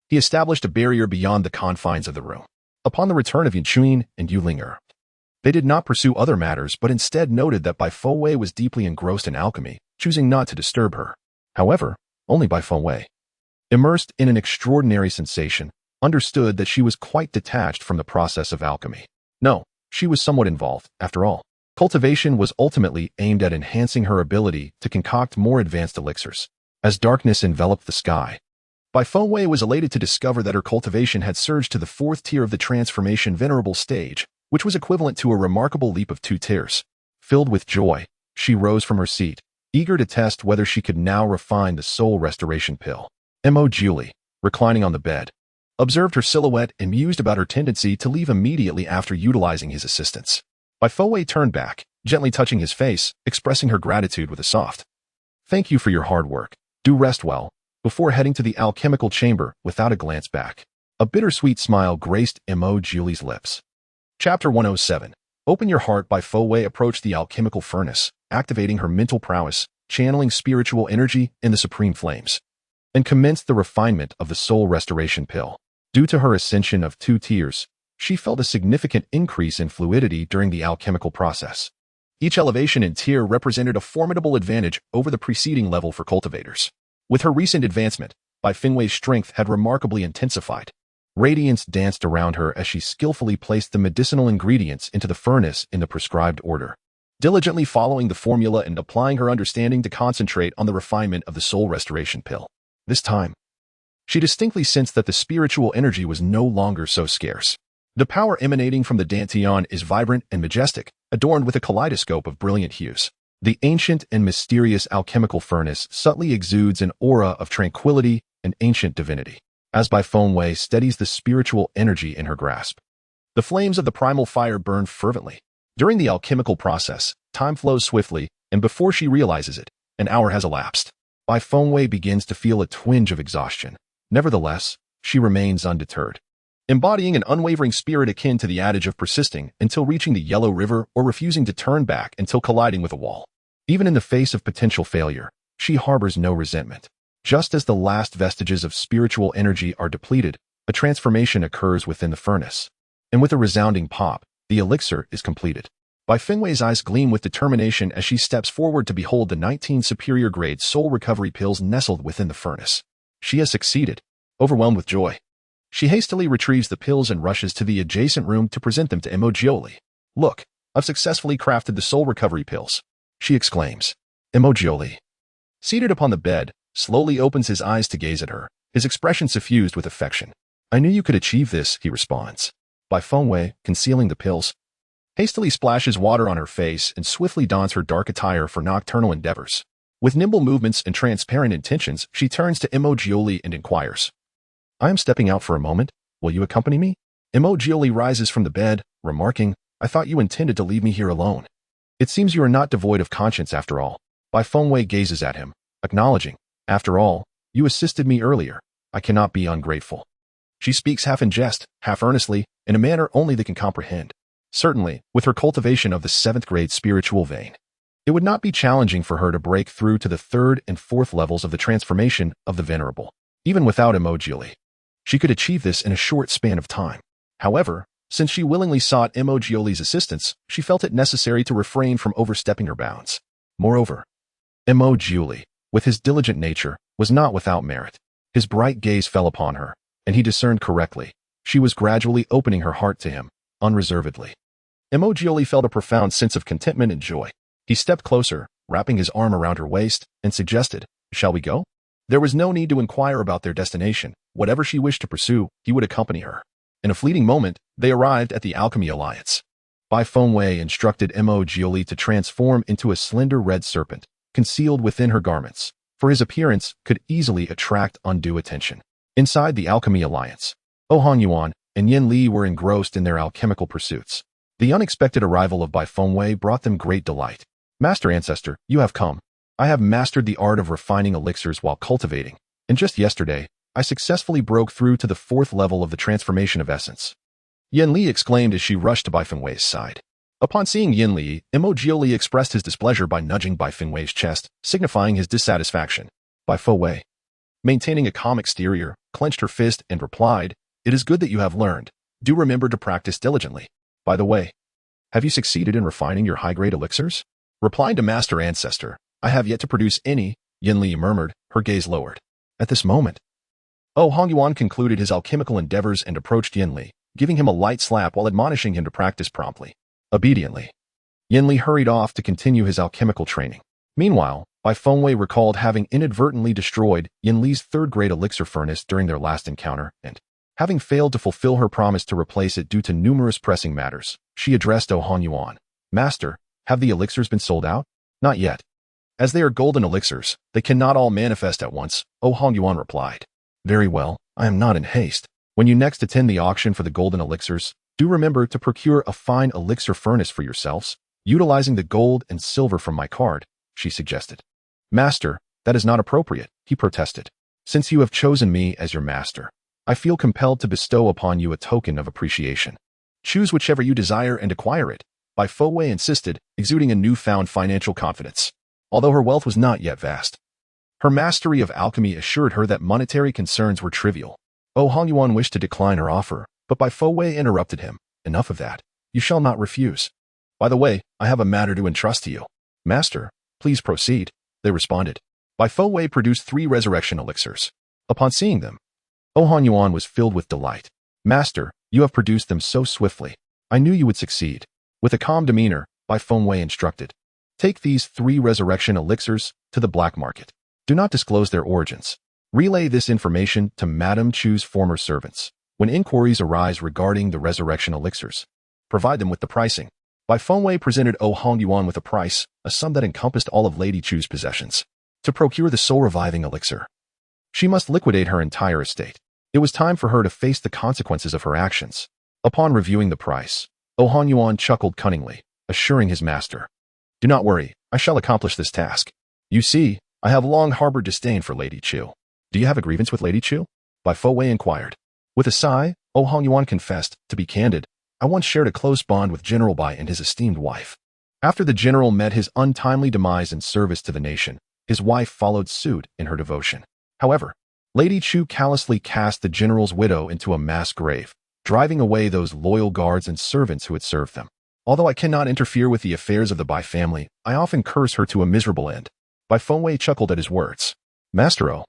he established a barrier beyond the confines of the room. Upon the return of Yunchuin and Yulinger, they did not pursue other matters but instead noted that Bai Fengwei was deeply engrossed in alchemy, choosing not to disturb her. However, only Bai Fengwei, immersed in an extraordinary sensation, understood that she was quite detached from the process of alchemy. No, she was somewhat involved, after all. Cultivation was ultimately aimed at enhancing her ability to concoct more advanced elixirs. As darkness enveloped the sky, Bai Fengwei was elated to discover that her cultivation had surged to the 4th tier of the transformation venerable stage, which was equivalent to a remarkable leap of 2 tiers. Filled with joy, she rose from her seat, eager to test whether she could now refine the soul restoration pill. Mo Julie, reclining on the bed, observed her silhouette and mused about her tendency to leave immediately after utilizing his assistance. Bai Fengwei turned back, gently touching his face, expressing her gratitude with a soft, "Thank you for your hard work. Do rest well," before heading to the alchemical chamber without a glance back. A bittersweet smile graced Mo Julie's lips. Chapter 107. Open Your Heart. Bai Fengwei approached the alchemical furnace, activating her mental prowess, channeling spiritual energy in the supreme flames, and commenced the refinement of the soul restoration pill. Due to her ascension of 2 tiers, she felt a significant increase in fluidity during the alchemical process. Each elevation in tier represented a formidable advantage over the preceding level for cultivators. With her recent advancement, Bai Fengwei's strength had remarkably intensified. Radiance danced around her as she skillfully placed the medicinal ingredients into the furnace in the prescribed order, diligently following the formula and applying her understanding to concentrate on the refinement of the soul restoration pill. This time, she distinctly sensed that the spiritual energy was no longer so scarce. The power emanating from the Dantian is vibrant and majestic, adorned with a kaleidoscope of brilliant hues. The ancient and mysterious alchemical furnace subtly exudes an aura of tranquility and ancient divinity, as Bai Fengwei steadies the spiritual energy in her grasp. The flames of the primal fire burn fervently. During the alchemical process, time flows swiftly, and before she realizes it, an hour has elapsed. Bai Fengwei begins to feel a twinge of exhaustion. Nevertheless, she remains undeterred, embodying an unwavering spirit akin to the adage of persisting until reaching the Yellow River or refusing to turn back until colliding with a wall. Even in the face of potential failure, she harbors no resentment. Just as the last vestiges of spiritual energy are depleted, a transformation occurs within the furnace. And with a resounding pop, the elixir is completed. Bai Fengwei's eyes gleam with determination as she steps forward to behold the 19 superior grade soul recovery pills nestled within the furnace. She has succeeded. Overwhelmed with joy, she hastily retrieves the pills and rushes to the adjacent room to present them to Mo Julie. "Look, I've successfully crafted the soul recovery pills," she exclaims. Mo Julie, seated upon the bed, slowly opens his eyes to gaze at her, his expression suffused with affection. "I knew you could achieve this," he responds. Bai Fengwei, concealing the pills, hastily splashes water on her face and swiftly dons her dark attire for nocturnal endeavors. With nimble movements and transparent intentions, she turns to Mo Julie and inquires, "I am stepping out for a moment. Will you accompany me?" Mo Julie rises from the bed, remarking, "I thought you intended to leave me here alone. It seems you are not devoid of conscience after all." Bai Fengwei gazes at him, acknowledging, "After all, you assisted me earlier. I cannot be ungrateful." She speaks half in jest, half earnestly, in a manner only they can comprehend. Certainly, with her cultivation of the 7th grade spiritual vein, it would not be challenging for her to break through to the 3rd and 4th levels of the transformation of the venerable. Even without Mo Julie, she could achieve this in a short span of time. However, since she willingly sought Mo Julie's assistance, she felt it necessary to refrain from overstepping her bounds. Moreover, Mo Julie, with his diligent nature, was not without merit. His bright gaze fell upon her, and he discerned correctly. She was gradually opening her heart to him, unreservedly. Mo Julie felt a profound sense of contentment and joy. He stepped closer, wrapping his arm around her waist, and suggested, "Shall we go?" There was no need to inquire about their destination. Whatever she wished to pursue, he would accompany her. In a fleeting moment, they arrived at the Alchemy Alliance. Bai Fengwei instructed Mo Jiuli to transform into a slender red serpent, concealed within her garments, for his appearance could easily attract undue attention. Inside the Alchemy Alliance, Oh Hongyuan and Yin Li were engrossed in their alchemical pursuits. The unexpected arrival of Bai Fengwei brought them great delight. Master Ancestor, you have come. I have mastered the art of refining elixirs while cultivating, and just yesterday, I successfully broke through to the 4th level of the transformation of essence. Yin Li exclaimed as she rushed to Bai Fengwei's side. Upon seeing Yin Li, Mo Jiuli expressed his displeasure by nudging Bai Fengwei's chest, signifying his dissatisfaction. Bai Fengwei, maintaining a calm exterior, clenched her fist and replied, "It is good that you have learned. Do remember to practice diligently. By the way, have you succeeded in refining your high-grade elixirs?" Replying to Master Ancestor, "I have yet to produce any," Yin Li murmured, her gaze lowered. At this moment, Oh Hongyuan concluded his alchemical endeavors and approached Yin Li, giving him a light slap while admonishing him to practice promptly. Obediently, Yin Li hurried off to continue his alchemical training. Meanwhile, Bai Fengwei recalled having inadvertently destroyed Yin Li's 3rd-grade elixir furnace during their last encounter, and, having failed to fulfill her promise to replace it due to numerous pressing matters, she addressed Oh Hongyuan. "Master, have the elixirs been sold out?" "Not yet. As they are golden elixirs, they cannot all manifest at once," Oh Hongyuan replied. "Very well, I am not in haste. When you next attend the auction for the golden elixirs, do remember to procure a fine elixir furnace for yourselves, utilizing the gold and silver from my card," she suggested. "Master, that is not appropriate," he protested. "Since you have chosen me as your master, I feel compelled to bestow upon you a token of appreciation. Choose whichever you desire and acquire it," Bai Fengwei insisted, exuding a newfound financial confidence. Although her wealth was not yet vast, her mastery of alchemy assured her that monetary concerns were trivial. Oh Hongyuan wished to decline her offer, but Bai Fengwei interrupted him. "Enough of that. You shall not refuse. By the way, I have a matter to entrust to you." "Master, please proceed," they responded. Bai Fengwei produced 3 resurrection elixirs. Upon seeing them, Oh Hongyuan was filled with delight. "Master, you have produced them so swiftly. I knew you would succeed." With a calm demeanor, Bai Fengwei instructed, "Take these 3 resurrection elixirs to the black market. Do not disclose their origins. Relay this information to Madame Chu's former servants. When inquiries arise regarding the resurrection elixirs, provide them with the pricing." Bai Fengwei presented Oh Hongyuan with a price, a sum that encompassed all of Lady Chu's possessions. To procure the soul-reviving elixir, she must liquidate her entire estate. It was time for her to face the consequences of her actions. Upon reviewing the price, Oh Hongyuan chuckled cunningly, assuring his master, "Do not worry, I shall accomplish this task. You see, I have long harbored disdain for Lady Chu." "Do you have a grievance with Lady Chu?" Bai Fengwei inquired. With a sigh, Oh Hongyuan confessed, "To be candid, I once shared a close bond with General Bai and his esteemed wife. After the general met his untimely demise in service to the nation, his wife followed suit in her devotion. However, Lady Chu callously cast the general's widow into a mass grave, driving away those loyal guards and servants who had served them. Although I cannot interfere with the affairs of the Bai family, I often curse her to a miserable end." Bai Fengwei chuckled at his words. "Master Oh,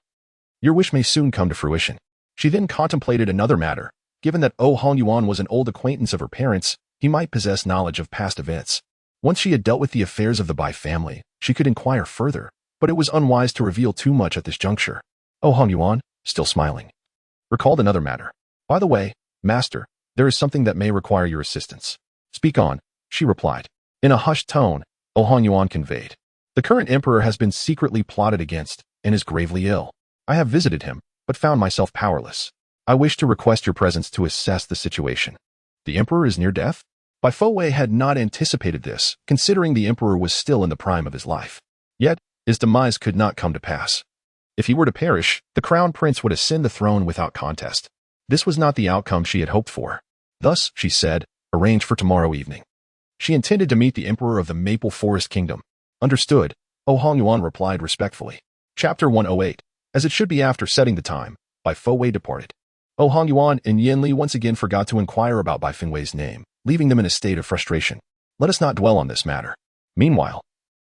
your wish may soon come to fruition." She then contemplated another matter. Given that Oh Hongyuan was an old acquaintance of her parents, he might possess knowledge of past events. Once she had dealt with the affairs of the Bai family, she could inquire further, but it was unwise to reveal too much at this juncture. Oh Hongyuan, still smiling, recalled another matter. "By the way, Master, there is something that may require your assistance." "Speak on," she replied. In a hushed tone, Oh Hongyuan conveyed, "The current emperor has been secretly plotted against and is gravely ill. I have visited him, but found myself powerless. I wish to request your presence to assess the situation." "The emperor is near death?" Bai Fengwei had not anticipated this, considering the emperor was still in the prime of his life. Yet, his demise could not come to pass. If he were to perish, the crown prince would ascend the throne without contest. This was not the outcome she had hoped for. Thus, she said, "Arrange for tomorrow evening." She intended to meet the emperor of the Maple Forest Kingdom. "Understood," Oh Hongyuan replied respectfully. Chapter 108. As it should be after setting the time, Bai Fengwei departed. Oh Hongyuan and Yin Li once again forgot to inquire about Bai Fengwei's name, leaving them in a state of frustration. Let us not dwell on this matter. Meanwhile,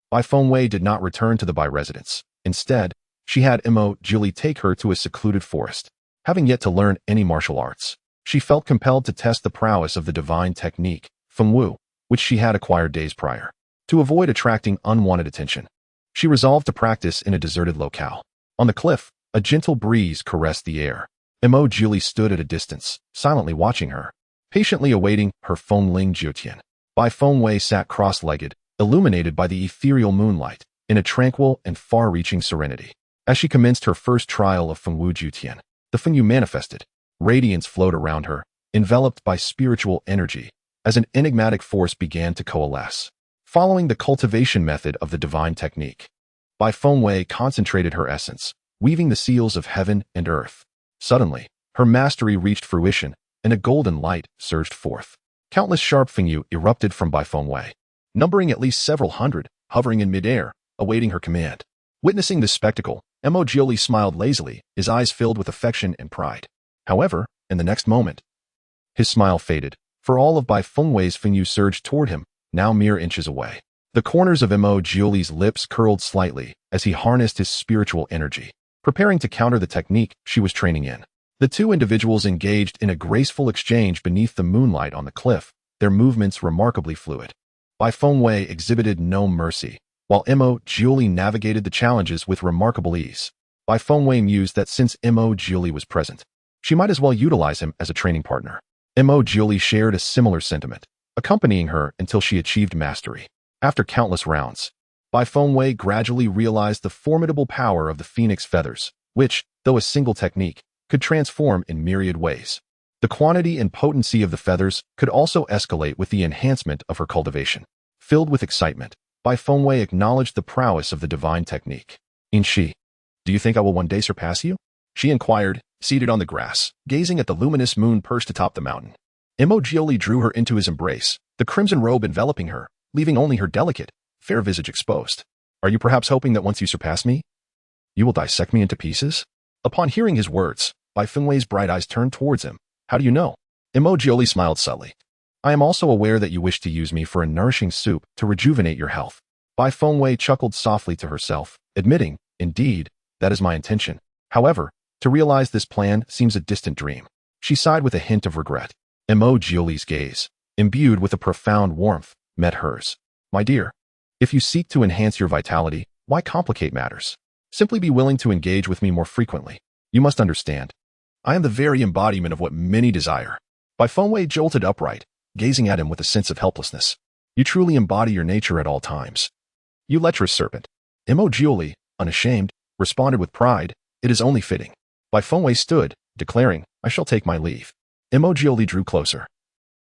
Bai Fengwei did not return to the Bai residence. Instead, she had Mo Jiuli take her to a secluded forest. Having yet to learn any martial arts, she felt compelled to test the prowess of the divine technique, Feng Wu, which she had acquired days prior. To avoid attracting unwanted attention, she resolved to practice in a deserted locale. On the cliff, a gentle breeze caressed the air. Mo Julie stood at a distance, silently watching her, patiently awaiting her Fengling Jiutian. Bai Fengwei sat cross-legged, illuminated by the ethereal moonlight, in a tranquil and far-reaching serenity. As she commenced her first trial of Fengwu Jiutian, the Fengyu manifested. Radiance flowed around her, enveloped by spiritual energy, as an enigmatic force began to coalesce. Following the cultivation method of the divine technique, Bai Fengwei concentrated her essence, weaving the seals of heaven and earth. Suddenly, her mastery reached fruition, and a golden light surged forth. Countless sharp Fengyu erupted from Bai Fengwei, numbering at least several hundred, hovering in midair, awaiting her command. Witnessing this spectacle, Mo Jiuli smiled lazily, his eyes filled with affection and pride. However, in the next moment, his smile faded, for all of Bai Fengwei's Fengyu surged toward him, now mere inches away. The corners of Mo Jiuli's lips curled slightly as he harnessed his spiritual energy, preparing to counter the technique she was training in. The two individuals engaged in a graceful exchange beneath the moonlight on the cliff, their movements remarkably fluid. Bai Fengwei exhibited no mercy, while Mo Jiuli navigated the challenges with remarkable ease. Bai Fengwei mused that since Mo Jiuli was present, she might as well utilize him as a training partner. Mo Jiuli shared a similar sentiment, accompanying her until she achieved mastery. After countless rounds, Bai Fengwei gradually realized the formidable power of the phoenix feathers, which, though a single technique, could transform in myriad ways. The quantity and potency of the feathers could also escalate with the enhancement of her cultivation. Filled with excitement, Bai Fengwei acknowledged the prowess of the divine technique. "Inshi, do you think I will one day surpass you?" she inquired, seated on the grass, gazing at the luminous moon perched atop the mountain. Mo Jiuli drew her into his embrace, the crimson robe enveloping her, leaving only her delicate, fair visage exposed. "Are you perhaps hoping that once you surpass me, you will dissect me into pieces?" Upon hearing his words, Bai Fengwei's bright eyes turned towards him. "How do you know?" Mo Jiuli smiled subtly. "I am also aware that you wish to use me for a nourishing soup to rejuvenate your health." Bai Fengwei chuckled softly to herself, admitting, "Indeed, that is my intention. However, to realize this plan seems a distant dream." She sighed with a hint of regret. Mo Jiuli's gaze, imbued with a profound warmth, met hers. "My dear, if you seek to enhance your vitality, why complicate matters? Simply be willing to engage with me more frequently. You must understand, I am the very embodiment of what many desire." Bai Fengwei jolted upright, gazing at him with a sense of helplessness. "You truly embody your nature at all times. You lecherous serpent." Mo Jiuli, unashamed, responded with pride, "It is only fitting." Bai Fengwei stood, declaring, "I shall take my leave." Mo Jiuli drew closer,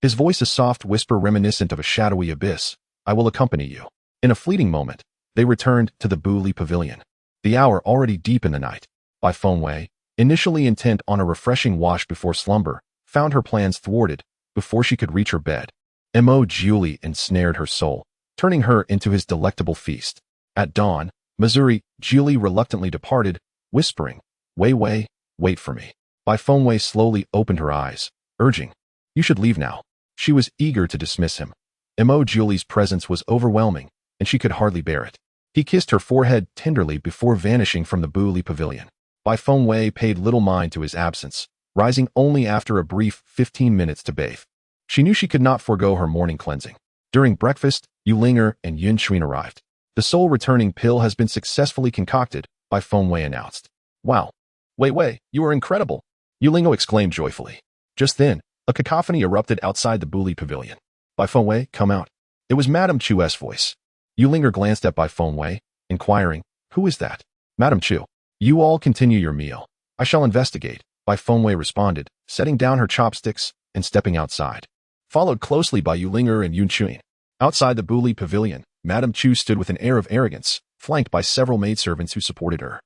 his voice a soft whisper reminiscent of a shadowy abyss. "I will accompany you." In a fleeting moment, they returned to the Buli Pavilion. The hour already deep in the night. Bai Fengwei, initially intent on a refreshing wash before slumber, found her plans thwarted before she could reach her bed. Mo Jiuli ensnared her soul, turning her into his delectable feast. At dawn, Missouri Jiuli reluctantly departed, whispering, Wei, wait for me." Bai Fengwei slowly opened her eyes, urging, "You should leave now." She was eager to dismiss him. Mo Jiuli's presence was overwhelming, and she could hardly bear it. He kissed her forehead tenderly before vanishing from the Buli Pavilion. Bai Fengwei paid little mind to his absence, rising only after a brief 15 minutes to bathe. She knew she could not forego her morning cleansing. During breakfast, Yulinger and Yunshuin arrived. "The soul-returning pill has been successfully concocted," Bai Fengwei announced. "Wow. Wei, you are incredible," Yulingo exclaimed joyfully. Just then, a cacophony erupted outside the Buli Pavilion. "Bai Fengwei, come out." It was Madame Chu's voice. Yulinger glanced at Bai Fengwei, inquiring, "Who is that?" "Madame Chu. You all continue your meal. I shall investigate," Bai Fengwei responded, setting down her chopsticks and stepping outside, followed closely by Yulinger and Yunshuin. Outside the Buli Pavilion, Madame Chu stood with an air of arrogance, flanked by several maidservants who supported her.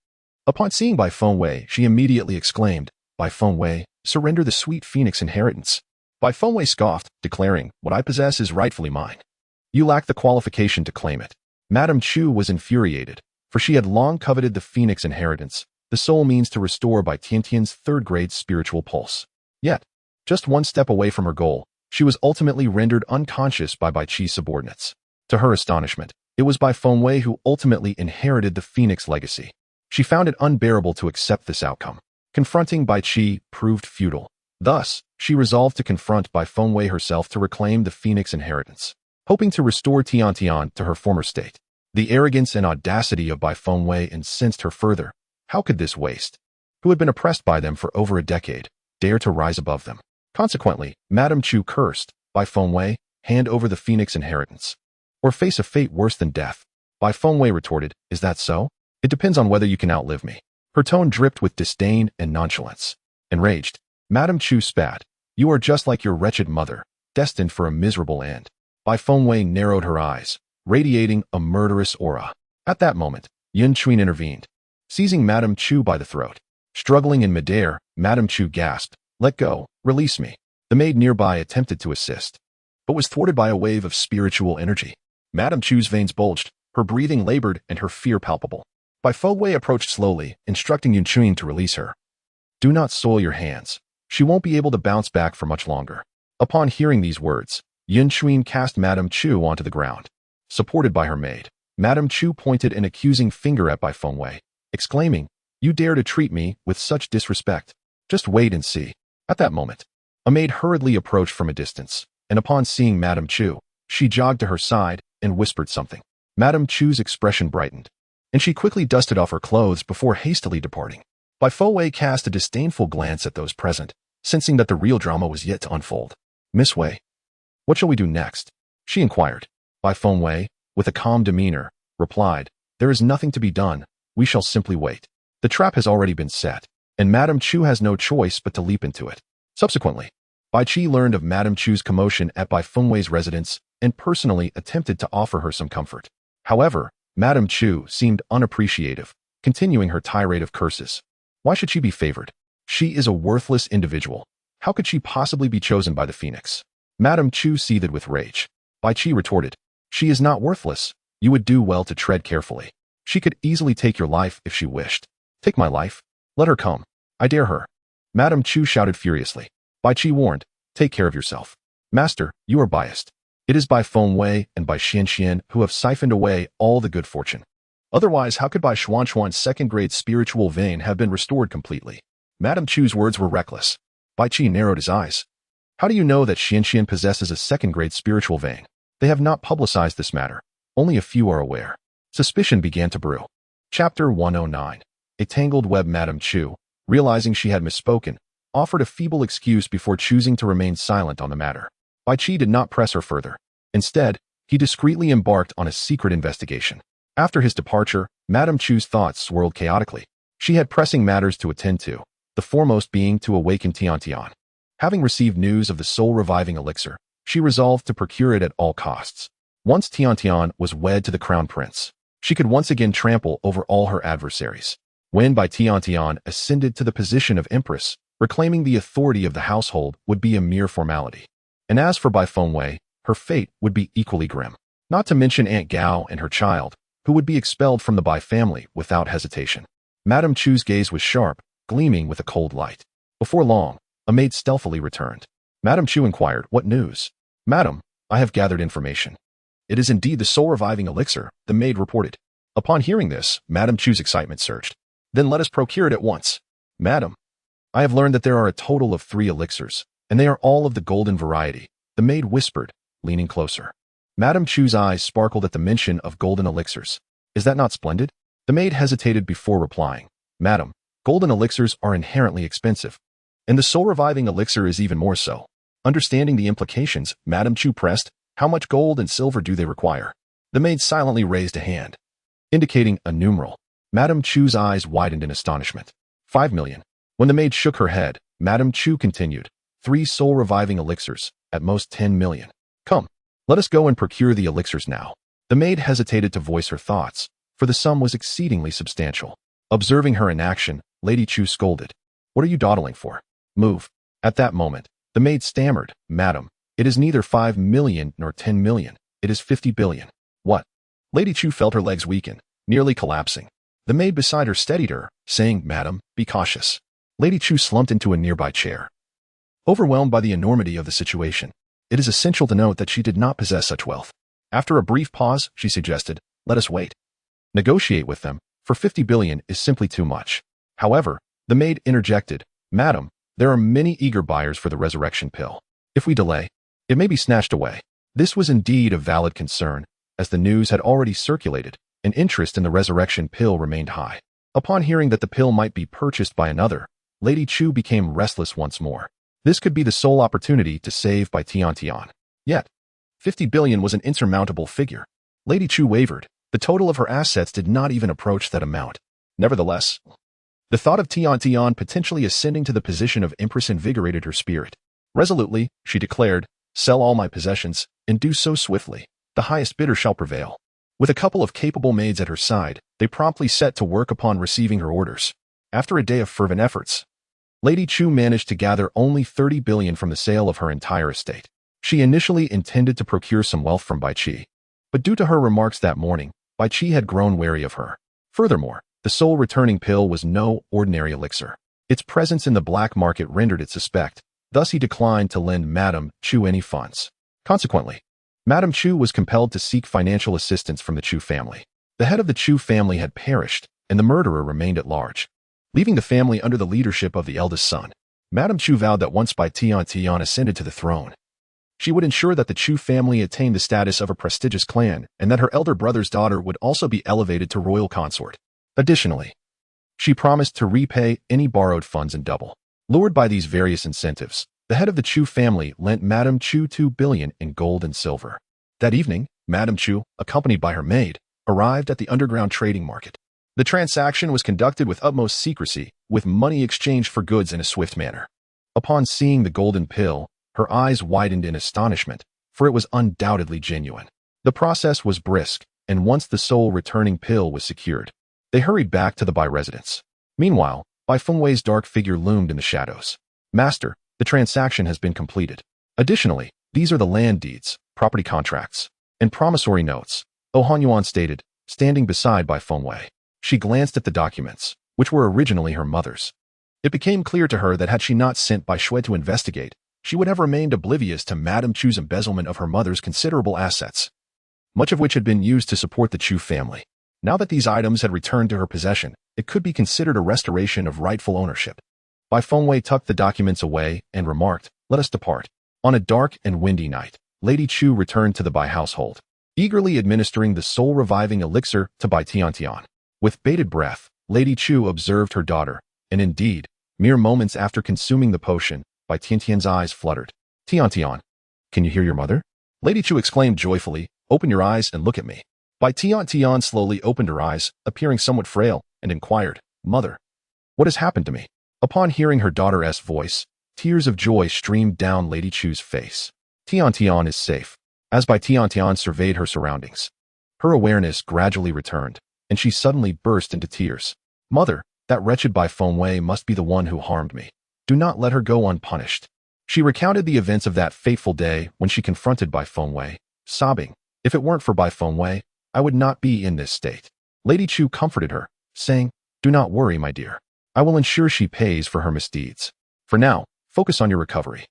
Upon seeing Bai Fengwei, she immediately exclaimed, "Bai Fengwei, surrender the sweet phoenix inheritance." Bai Fengwei scoffed, declaring, "What I possess is rightfully mine. You lack the qualification to claim it." Madame Chu was infuriated, for she had long coveted the phoenix inheritance, the sole means to restore Bai Tiantian's third-grade spiritual pulse. Yet, just one step away from her goal, she was ultimately rendered unconscious by Bai Qi's subordinates. To her astonishment, it was Bai Fengwei who ultimately inherited the phoenix legacy. She found it unbearable to accept this outcome. Confronting Bai Qi proved futile. Thus, she resolved to confront Bai Fengwei herself to reclaim the phoenix inheritance, hoping to restore Tiantian to her former state. The arrogance and audacity of Bai Fengwei incensed her further. How could this waste, who had been oppressed by them for over a decade, dare to rise above them? Consequently, Madame Chu cursed, Bai Fengwei, hand over the phoenix inheritance, or face a fate worse than death. Bai Fengwei retorted, is that so? It depends on whether you can outlive me. Her tone dripped with disdain and nonchalance. Enraged, Madame Chu spat, you are just like your wretched mother, destined for a miserable end. Bai Fengwei narrowed her eyes, radiating a murderous aura. At that moment, Yun Chuin intervened, seizing Madame Chu by the throat. Struggling in midair, Madame Chu gasped, let go, release me. The maid nearby attempted to assist, but was thwarted by a wave of spiritual energy. Madame Chu's veins bulged, her breathing labored and her fear palpable. Bai Fengwei approached slowly, instructing Yun Chuin to release her. Do not soil your hands. She won't be able to bounce back for much longer. Upon hearing these words, Yun Chuin cast Madame Chu onto the ground. Supported by her maid, Madame Chu pointed an accusing finger at Bai Fengwei, exclaiming, you dare to treat me with such disrespect. Just wait and see. At that moment, a maid hurriedly approached from a distance, and upon seeing Madame Chu, she jogged to her side and whispered something. Madame Chu's expression brightened, and she quickly dusted off her clothes before hastily departing. Bai Fengwei cast a disdainful glance at those present, sensing that the real drama was yet to unfold. Miss Wei, what shall we do next? She inquired. Bai Fengwei, with a calm demeanor, replied, there is nothing to be done, we shall simply wait. The trap has already been set, and Madame Chu has no choice but to leap into it. Subsequently, Bai Qi learned of Madame Chu's commotion at Bai Fengwei's residence and personally attempted to offer her some comfort. However, Madame Chu seemed unappreciative, continuing her tirade of curses. Why should she be favored? She is a worthless individual. How could she possibly be chosen by the Phoenix? Madame Chu seethed with rage. Bai Qi retorted, she is not worthless. You would do well to tread carefully. She could easily take your life if she wished. Take my life. Let her come. I dare her. Madame Chu shouted furiously. Bai Qi warned, take care of yourself. Master, you are biased. It is Bai Fengwei and Bai Xianxian who have siphoned away all the good fortune. Otherwise, how could Bai Xuanchuan's second-grade spiritual vein have been restored completely? Madame Chu's words were reckless. Bai Qi narrowed his eyes. How do you know that Xianxian possesses a second-grade spiritual vein? They have not publicized this matter. Only a few are aware. Suspicion began to brew. Chapter 109. A tangled web. Madame Chu, realizing she had misspoken, offered a feeble excuse before choosing to remain silent on the matter. Bai Qi did not press her further. Instead, he discreetly embarked on a secret investigation. After his departure, Madame Chu's thoughts swirled chaotically. She had pressing matters to attend to, the foremost being to awaken Tiantian. Having received news of the soul-reviving elixir, she resolved to procure it at all costs. Once Tiantian was wed to the crown prince, she could once again trample over all her adversaries. When Bai Tiantian ascended to the position of empress, reclaiming the authority of the household would be a mere formality. And as for Bai Fengwei, her fate would be equally grim. Not to mention Aunt Gao and her child, who would be expelled from the Bai family without hesitation. Madame Chu's gaze was sharp, gleaming with a cold light. Before long, a maid stealthily returned. Madame Chu inquired, what news? Madam, I have gathered information. It is indeed the soul-reviving elixir, the maid reported. Upon hearing this, Madame Chu's excitement surged. Then let us procure it at once. Madam, I have learned that there are a total of 3 elixirs, and they are all of the golden variety, the maid whispered, leaning closer. Madame Chu's eyes sparkled at the mention of golden elixirs. Is that not splendid? The maid hesitated before replying. Madam, golden elixirs are inherently expensive, and the soul-reviving elixir is even more so. Understanding the implications, Madame Chu pressed, how much gold and silver do they require? The maid silently raised a hand, indicating a numeral. Madame Chu's eyes widened in astonishment. 5 million. When the maid shook her head, Madame Chu continued, 3 soul-reviving elixirs, at most 10 million. Come, let us go and procure the elixirs now. The maid hesitated to voice her thoughts, for the sum was exceedingly substantial. Observing her in action, Lady Chu scolded. What are you dawdling for? Move. At that moment, the maid stammered, Madam, it is neither 5 million nor 10 million. It is 50 billion. What? Lady Chu felt her legs weaken, nearly collapsing. The maid beside her steadied her, saying, Madam, be cautious. Lady Chu slumped into a nearby chair. Overwhelmed by the enormity of the situation, it is essential to note that she did not possess such wealth. After a brief pause, she suggested, let us wait. Negotiate with them, for 50 billion is simply too much. However, the maid interjected, Madam, there are many eager buyers for the resurrection pill. If we delay, it may be snatched away. This was indeed a valid concern, as the news had already circulated, and interest in the resurrection pill remained high. Upon hearing that the pill might be purchased by another, Lady Chu became restless once more. This could be the sole opportunity to save Bai Tiantian. Yet, 50 billion was an insurmountable figure. Lady Chu wavered. The total of her assets did not even approach that amount. Nevertheless, the thought of Tiantian potentially ascending to the position of empress invigorated her spirit. Resolutely, she declared, "Sell all my possessions, and do so swiftly. The highest bidder shall prevail." With a couple of capable maids at her side, they promptly set to work upon receiving her orders. After a day of fervent efforts, Lady Chu managed to gather only 30 billion from the sale of her entire estate. She initially intended to procure some wealth from Bai Qi, but due to her remarks that morning, Bai Qi had grown wary of her. Furthermore, the soul returning pill was no ordinary elixir. Its presence in the black market rendered it suspect, thus he declined to lend Madame Chu any funds. Consequently, Madame Chu was compelled to seek financial assistance from the Chu family. The head of the Chu family had perished, and the murderer remained at large, leaving the family under the leadership of the eldest son. Madame Chu vowed that once Bai Tiantian ascended to the throne, she would ensure that the Chu family attained the status of a prestigious clan and that her elder brother's daughter would also be elevated to royal consort. Additionally, she promised to repay any borrowed funds in double. Lured by these various incentives, the head of the Chu family lent Madame Chu 2 billion in gold and silver. That evening, Madame Chu, accompanied by her maid, arrived at the underground trading market. The transaction was conducted with utmost secrecy, with money exchanged for goods in a swift manner. Upon seeing the golden pill, her eyes widened in astonishment, for it was undoubtedly genuine. The process was brisk, and once the soul-returning pill was secured, they hurried back to the Bai residence. Meanwhile, Bai Fengwei's dark figure loomed in the shadows. "Master, the transaction has been completed. Additionally, these are the land deeds, property contracts, and promissory notes," Oh Hanyuan stated, standing beside Bai Fengwei. She glanced at the documents, which were originally her mother's. It became clear to her that had she not sent Bai Shui to investigate, she would have remained oblivious to Madame Chu's embezzlement of her mother's considerable assets, much of which had been used to support the Chu family. Now that these items had returned to her possession, it could be considered a restoration of rightful ownership. Bai Fengwei tucked the documents away and remarked, "Let us depart." On a dark and windy night, Lady Chu returned to the Bai household, eagerly administering the soul-reviving elixir to Bai Tiantian. With bated breath, Lady Chu observed her daughter, and indeed, mere moments after consuming the potion, Bai Tiantian's eyes fluttered. "Tiantian, can you hear your mother?" Lady Chu exclaimed joyfully, "Open your eyes and look at me." Bai Tiantian slowly opened her eyes, appearing somewhat frail, and inquired, "Mother, what has happened to me?" Upon hearing her daughter's voice, tears of joy streamed down Lady Chu's face. Tiantian is safe. As Bai Tiantian surveyed her surroundings, her awareness gradually returned, and she suddenly burst into tears. "Mother, that wretched Bai Fengwei must be the one who harmed me. Do not let her go unpunished." She recounted the events of that fateful day when she confronted Bai Fengwei, sobbing, "If it weren't for Bai Fengwei, I would not be in this state." Lady Chu comforted her, saying, "Do not worry, my dear. I will ensure she pays for her misdeeds. For now, focus on your recovery.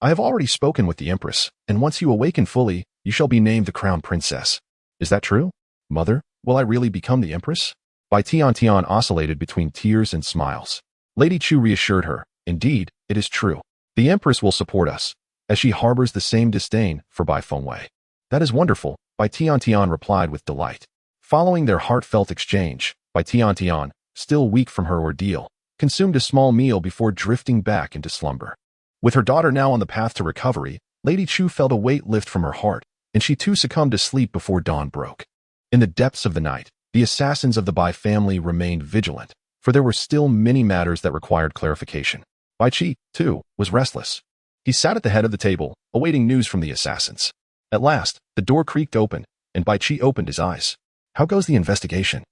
I have already spoken with the Empress, and once you awaken fully, you shall be named the Crown Princess." "Is that true? Mother, will I really become the Empress?" Bai Tiantian oscillated between tears and smiles. Lady Chu reassured her, "Indeed, it is true. The Empress will support us, as she harbors the same disdain for Bai Fengwei." "That is wonderful," Bai Tiantian replied with delight. Following their heartfelt exchange, Bai Tiantian, still weak from her ordeal, consumed a small meal before drifting back into slumber. With her daughter now on the path to recovery, Lady Chu felt a weight lift from her heart, and she too succumbed to sleep before dawn broke. In the depths of the night, the assassins of the Bai family remained vigilant, for there were still many matters that required clarification. Bai Qi, too, was restless. He sat at the head of the table, awaiting news from the assassins. At last, the door creaked open, and Bai Qi opened his eyes. "How goes the investigation?"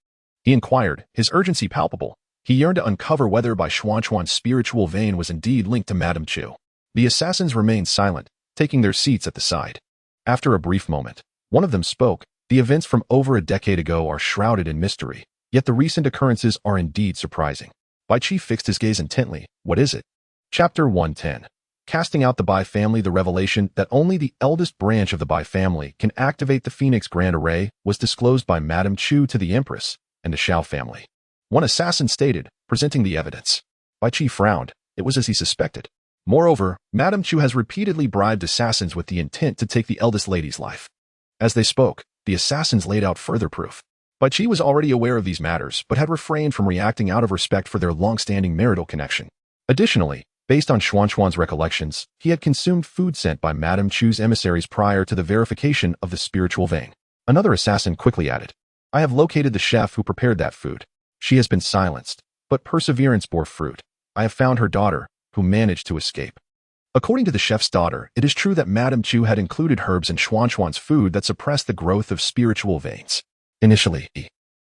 he inquired, his urgency palpable. He yearned to uncover whether Bai Xuanchuan's spiritual vein was indeed linked to Madame Chu. The assassins remained silent, taking their seats at the side. After a brief moment, one of them spoke. "The events from over a decade ago are shrouded in mystery, yet the recent occurrences are indeed surprising." Bai Qi fixed his gaze intently. "What is it?" Chapter 110. Casting out the Bai family. The revelation that only the eldest branch of the Bai family can activate the Phoenix Grand Array was disclosed by Madame Chu to the Empress and the Shao family. One assassin stated, presenting the evidence. Bai Qi frowned. It was as he suspected. Moreover, Madame Chu has repeatedly bribed assassins with the intent to take the eldest lady's life. As they spoke, the assassins laid out further proof. Bai Qi was already aware of these matters, but had refrained from reacting out of respect for their long-standing marital connection. Additionally, based on Xuanxuan's recollections, he had consumed food sent by Madame Chu's emissaries prior to the verification of the spiritual vein. Another assassin quickly added, I have located the chef who prepared that food. She has been silenced, but perseverance bore fruit. I have found her daughter, who managed to escape. According to the chef's daughter, it is true that Madame Chu had included herbs in Xuanxuan's food that suppressed the growth of spiritual veins. Initially,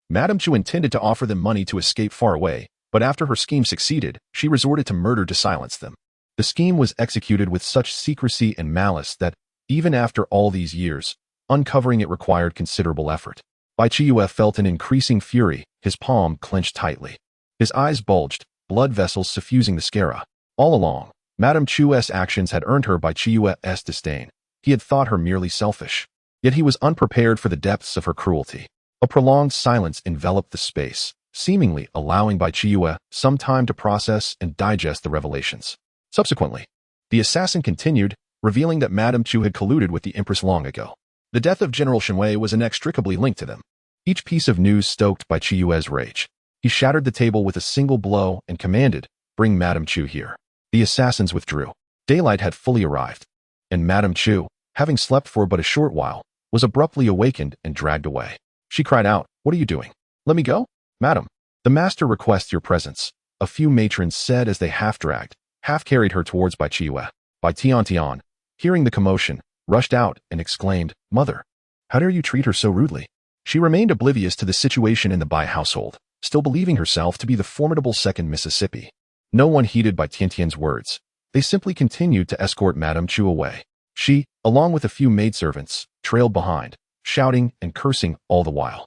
Madame Chu intended to offer them money to escape far away, but after her scheme succeeded, she resorted to murder to silence them. The scheme was executed with such secrecy and malice that, even after all these years, uncovering it required considerable effort. Bai Qiyue felt an increasing fury, his palm clenched tightly. His eyes bulged, blood vessels suffusing the sclera. All along, Madame Chu's actions had earned her Bai Qiyue's disdain. He had thought her merely selfish. Yet he was unprepared for the depths of her cruelty. A prolonged silence enveloped the space, seemingly allowing Bai Qiyue some time to process and digest the revelations. Subsequently, the assassin continued, revealing that Madame Chu had colluded with the Empress long ago. The death of General Shenwei was inextricably linked to them. Each piece of news stoked Bai Qiyue's rage. He shattered the table with a single blow and commanded, bring Madame Chu here. The assassins withdrew. Daylight had fully arrived, and Madame Chu, having slept for but a short while, was abruptly awakened and dragged away. She cried out, what are you doing? Let me go? Madam, the master requests your presence, a few matrons said as they half-dragged, half-carried her towards Bai Qiyue. Bai Tian, hearing the commotion, rushed out and exclaimed, Mother, how dare you treat her so rudely? She remained oblivious to the situation in the Bai household, still believing herself to be the formidable second Mississippi. No one heeded Bai Tian's words. They simply continued to escort Madame Chu away. She, along with a few maidservants, trailed behind, shouting and cursing all the while.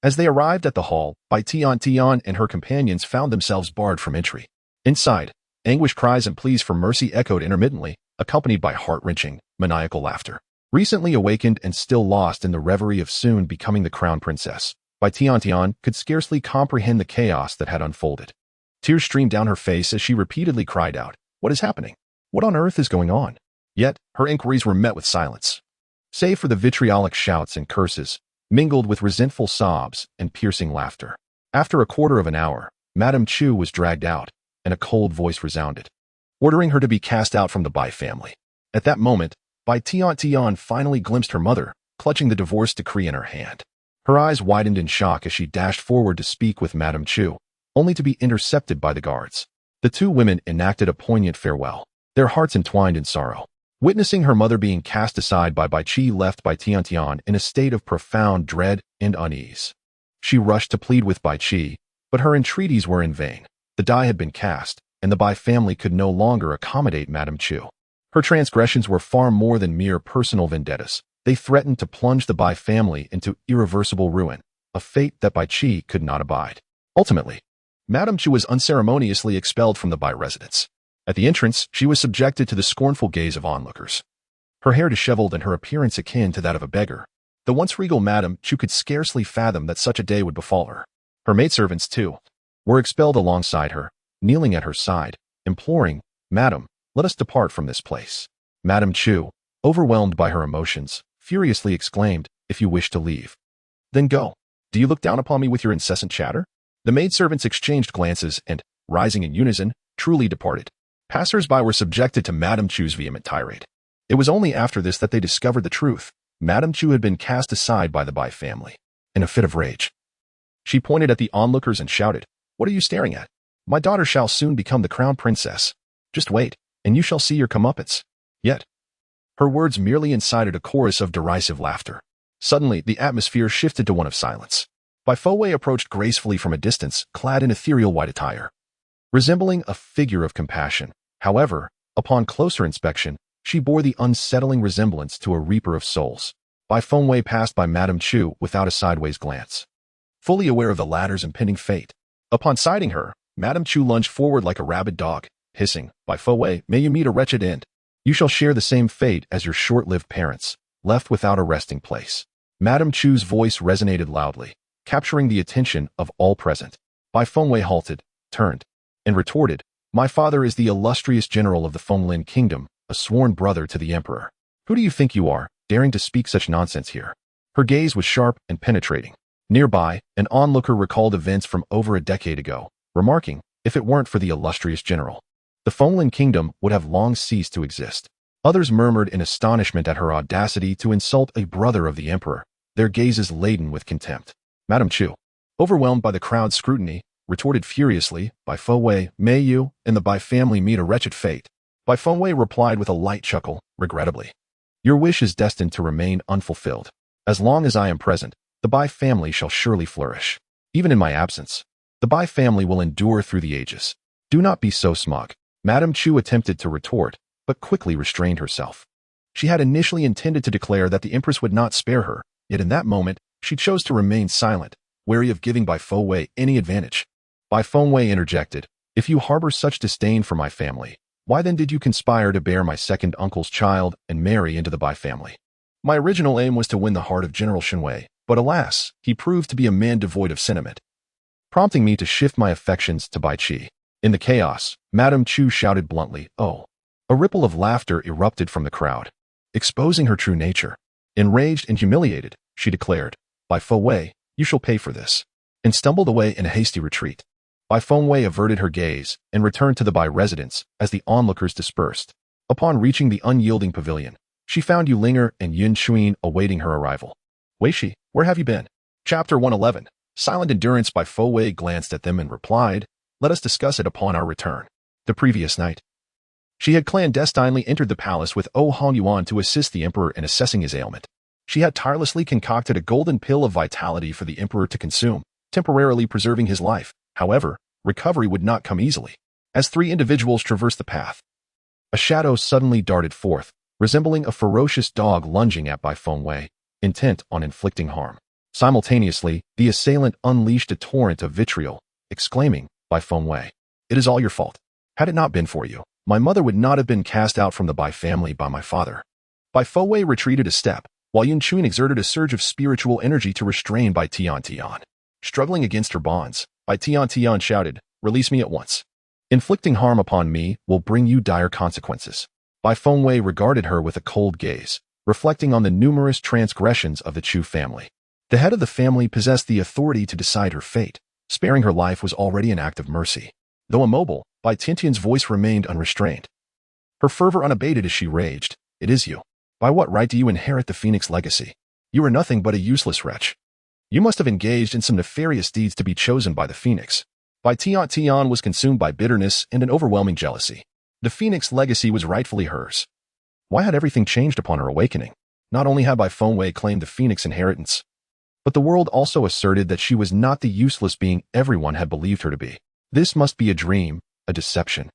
As they arrived at the hall, Bai Tian and her companions found themselves barred from entry. Inside, anguished cries and pleas for mercy echoed intermittently, accompanied by heart-wrenching, maniacal laughter. Recently awakened and still lost in the reverie of soon becoming the crown princess, Bai Tian could scarcely comprehend the chaos that had unfolded. Tears streamed down her face as she repeatedly cried out, what is happening? What on earth is going on? Yet, her inquiries were met with silence. Save for the vitriolic shouts and curses, mingled with resentful sobs and piercing laughter. After a quarter of an hour, Madame Chu was dragged out, and a cold voice resounded, ordering her to be cast out from the Bai family. At that moment, Bai Tian finally glimpsed her mother, clutching the divorce decree in her hand. Her eyes widened in shock as she dashed forward to speak with Madame Chu, only to be intercepted by the guards. The two women enacted a poignant farewell, their hearts entwined in sorrow. Witnessing her mother being cast aside by Bai Qi left Bai Tian in a state of profound dread and unease. She rushed to plead with Bai Qi, but her entreaties were in vain. The die had been cast, and the Bai family could no longer accommodate Madame Chu. Her transgressions were far more than mere personal vendettas. They threatened to plunge the Bai family into irreversible ruin, a fate that Bai Qi could not abide. Ultimately, Madame Chu was unceremoniously expelled from the Bai residence. At the entrance, she was subjected to the scornful gaze of onlookers. Her hair disheveled and her appearance akin to that of a beggar, the once regal Madame Chu could scarcely fathom that such a day would befall her. Her maidservants, too, were expelled alongside her, kneeling at her side, imploring, Madam, let us depart from this place. Madame Chu, overwhelmed by her emotions, furiously exclaimed, if you wish to leave, then go. Do you look down upon me with your incessant chatter? The maidservants exchanged glances and, rising in unison, truly departed. Passers-by were subjected to Madame Chu's vehement tirade. It was only after this that they discovered the truth. Madame Chu had been cast aside by the Bai family. In a fit of rage, she pointed at the onlookers and shouted, what are you staring at? My daughter shall soon become the crown princess. Just wait, and you shall see your comeuppance. Yet, her words merely incited a chorus of derisive laughter. Suddenly, the atmosphere shifted to one of silence. Bai Fowei approached gracefully from a distance, clad in ethereal white attire, resembling a figure of compassion. However, upon closer inspection, she bore the unsettling resemblance to a reaper of souls. Bai Fowei passed by Madame Chu without a sideways glance, fully aware of the latter's impending fate. Upon sighting her, Madame Chu lunged forward like a rabid dog, hissing, Bai Fowei, may you meet a wretched end. You shall share the same fate as your short-lived parents, left without a resting place. Madame Chu's voice resonated loudly, capturing the attention of all present. Bai Fowei halted, turned, and retorted, my father is the illustrious general of the Fenglin kingdom, a sworn brother to the emperor. Who do you think you are, daring to speak such nonsense here? Her gaze was sharp and penetrating. Nearby, an onlooker recalled events from over a decade ago, remarking, if it weren't for the illustrious general, the Fengling kingdom would have long ceased to exist. Others murmured in astonishment at her audacity to insult a brother of the emperor, their gazes laden with contempt. Madame Chu, overwhelmed by the crowd's scrutiny, retorted furiously, Bai Fengwei, may you and the Bai family meet a wretched fate. Bai Fengwei replied with a light chuckle, regrettably. Your wish is destined to remain unfulfilled. As long as I am present, the Bai family shall surely flourish. Even in my absence, the Bai family will endure through the ages. Do not be so smug. Madame Chu attempted to retort, but quickly restrained herself. She had initially intended to declare that the empress would not spare her, yet in that moment, she chose to remain silent, wary of giving Bai Fengwei any advantage. Bai Fengwei interjected, if you harbor such disdain for my family, why then did you conspire to bear my second uncle's child and marry into the Bai family? My original aim was to win the heart of General Shenwei, but alas, he proved to be a man devoid of sentiment, prompting me to shift my affections to Bai Qi. In the chaos, Madame Chu shouted bluntly, oh. A ripple of laughter erupted from the crowd, exposing her true nature. Enraged and humiliated, she declared, Bai Fengwei, you shall pay for this, and stumbled away in a hasty retreat. Bai Fengwei averted her gaze and returned to the Bai residence as the onlookers dispersed. Upon reaching the unyielding pavilion, she found Yu Linger and Yun Xuan awaiting her arrival. Weishi, where have you been? Chapter 111. Silent endurance. Bai Fengwei glanced at them and replied, let us discuss it upon our return. The previous night, she had clandestinely entered the palace with Oh Han Yuan to assist the emperor in assessing his ailment. She had tirelessly concocted a golden pill of vitality for the emperor to consume, temporarily preserving his life. However, recovery would not come easily. As three individuals traversed the path, a shadow suddenly darted forth, resembling a ferocious dog lunging at Bai Fengwei, intent on inflicting harm. Simultaneously, the assailant unleashed a torrent of vitriol, exclaiming, Bai Fengwei, it is all your fault. Had it not been for you, my mother would not have been cast out from the Bai family by my father. Bai Fengwei retreated a step, while Yun Xuan exerted a surge of spiritual energy to restrain Bai Tian. Struggling against her bonds, Bai Tian shouted, release me at once. Inflicting harm upon me will bring you dire consequences. Bai Fengwei regarded her with a cold gaze, reflecting on the numerous transgressions of the Chu family. The head of the family possessed the authority to decide her fate. Sparing her life was already an act of mercy. Though immobile, Bai Tian's voice remained unrestrained. Her fervor unabated as she raged, it is you. By what right do you inherit the Phoenix legacy? You are nothing but a useless wretch. You must have engaged in some nefarious deeds to be chosen by the Phoenix. Bai Tian was consumed by bitterness and an overwhelming jealousy. The Phoenix legacy was rightfully hers. Why had everything changed upon her awakening? Not only had Bai Fengwei claimed the Phoenix inheritance, but the world also asserted that she was not the useless being everyone had believed her to be. This must be a dream, a deception.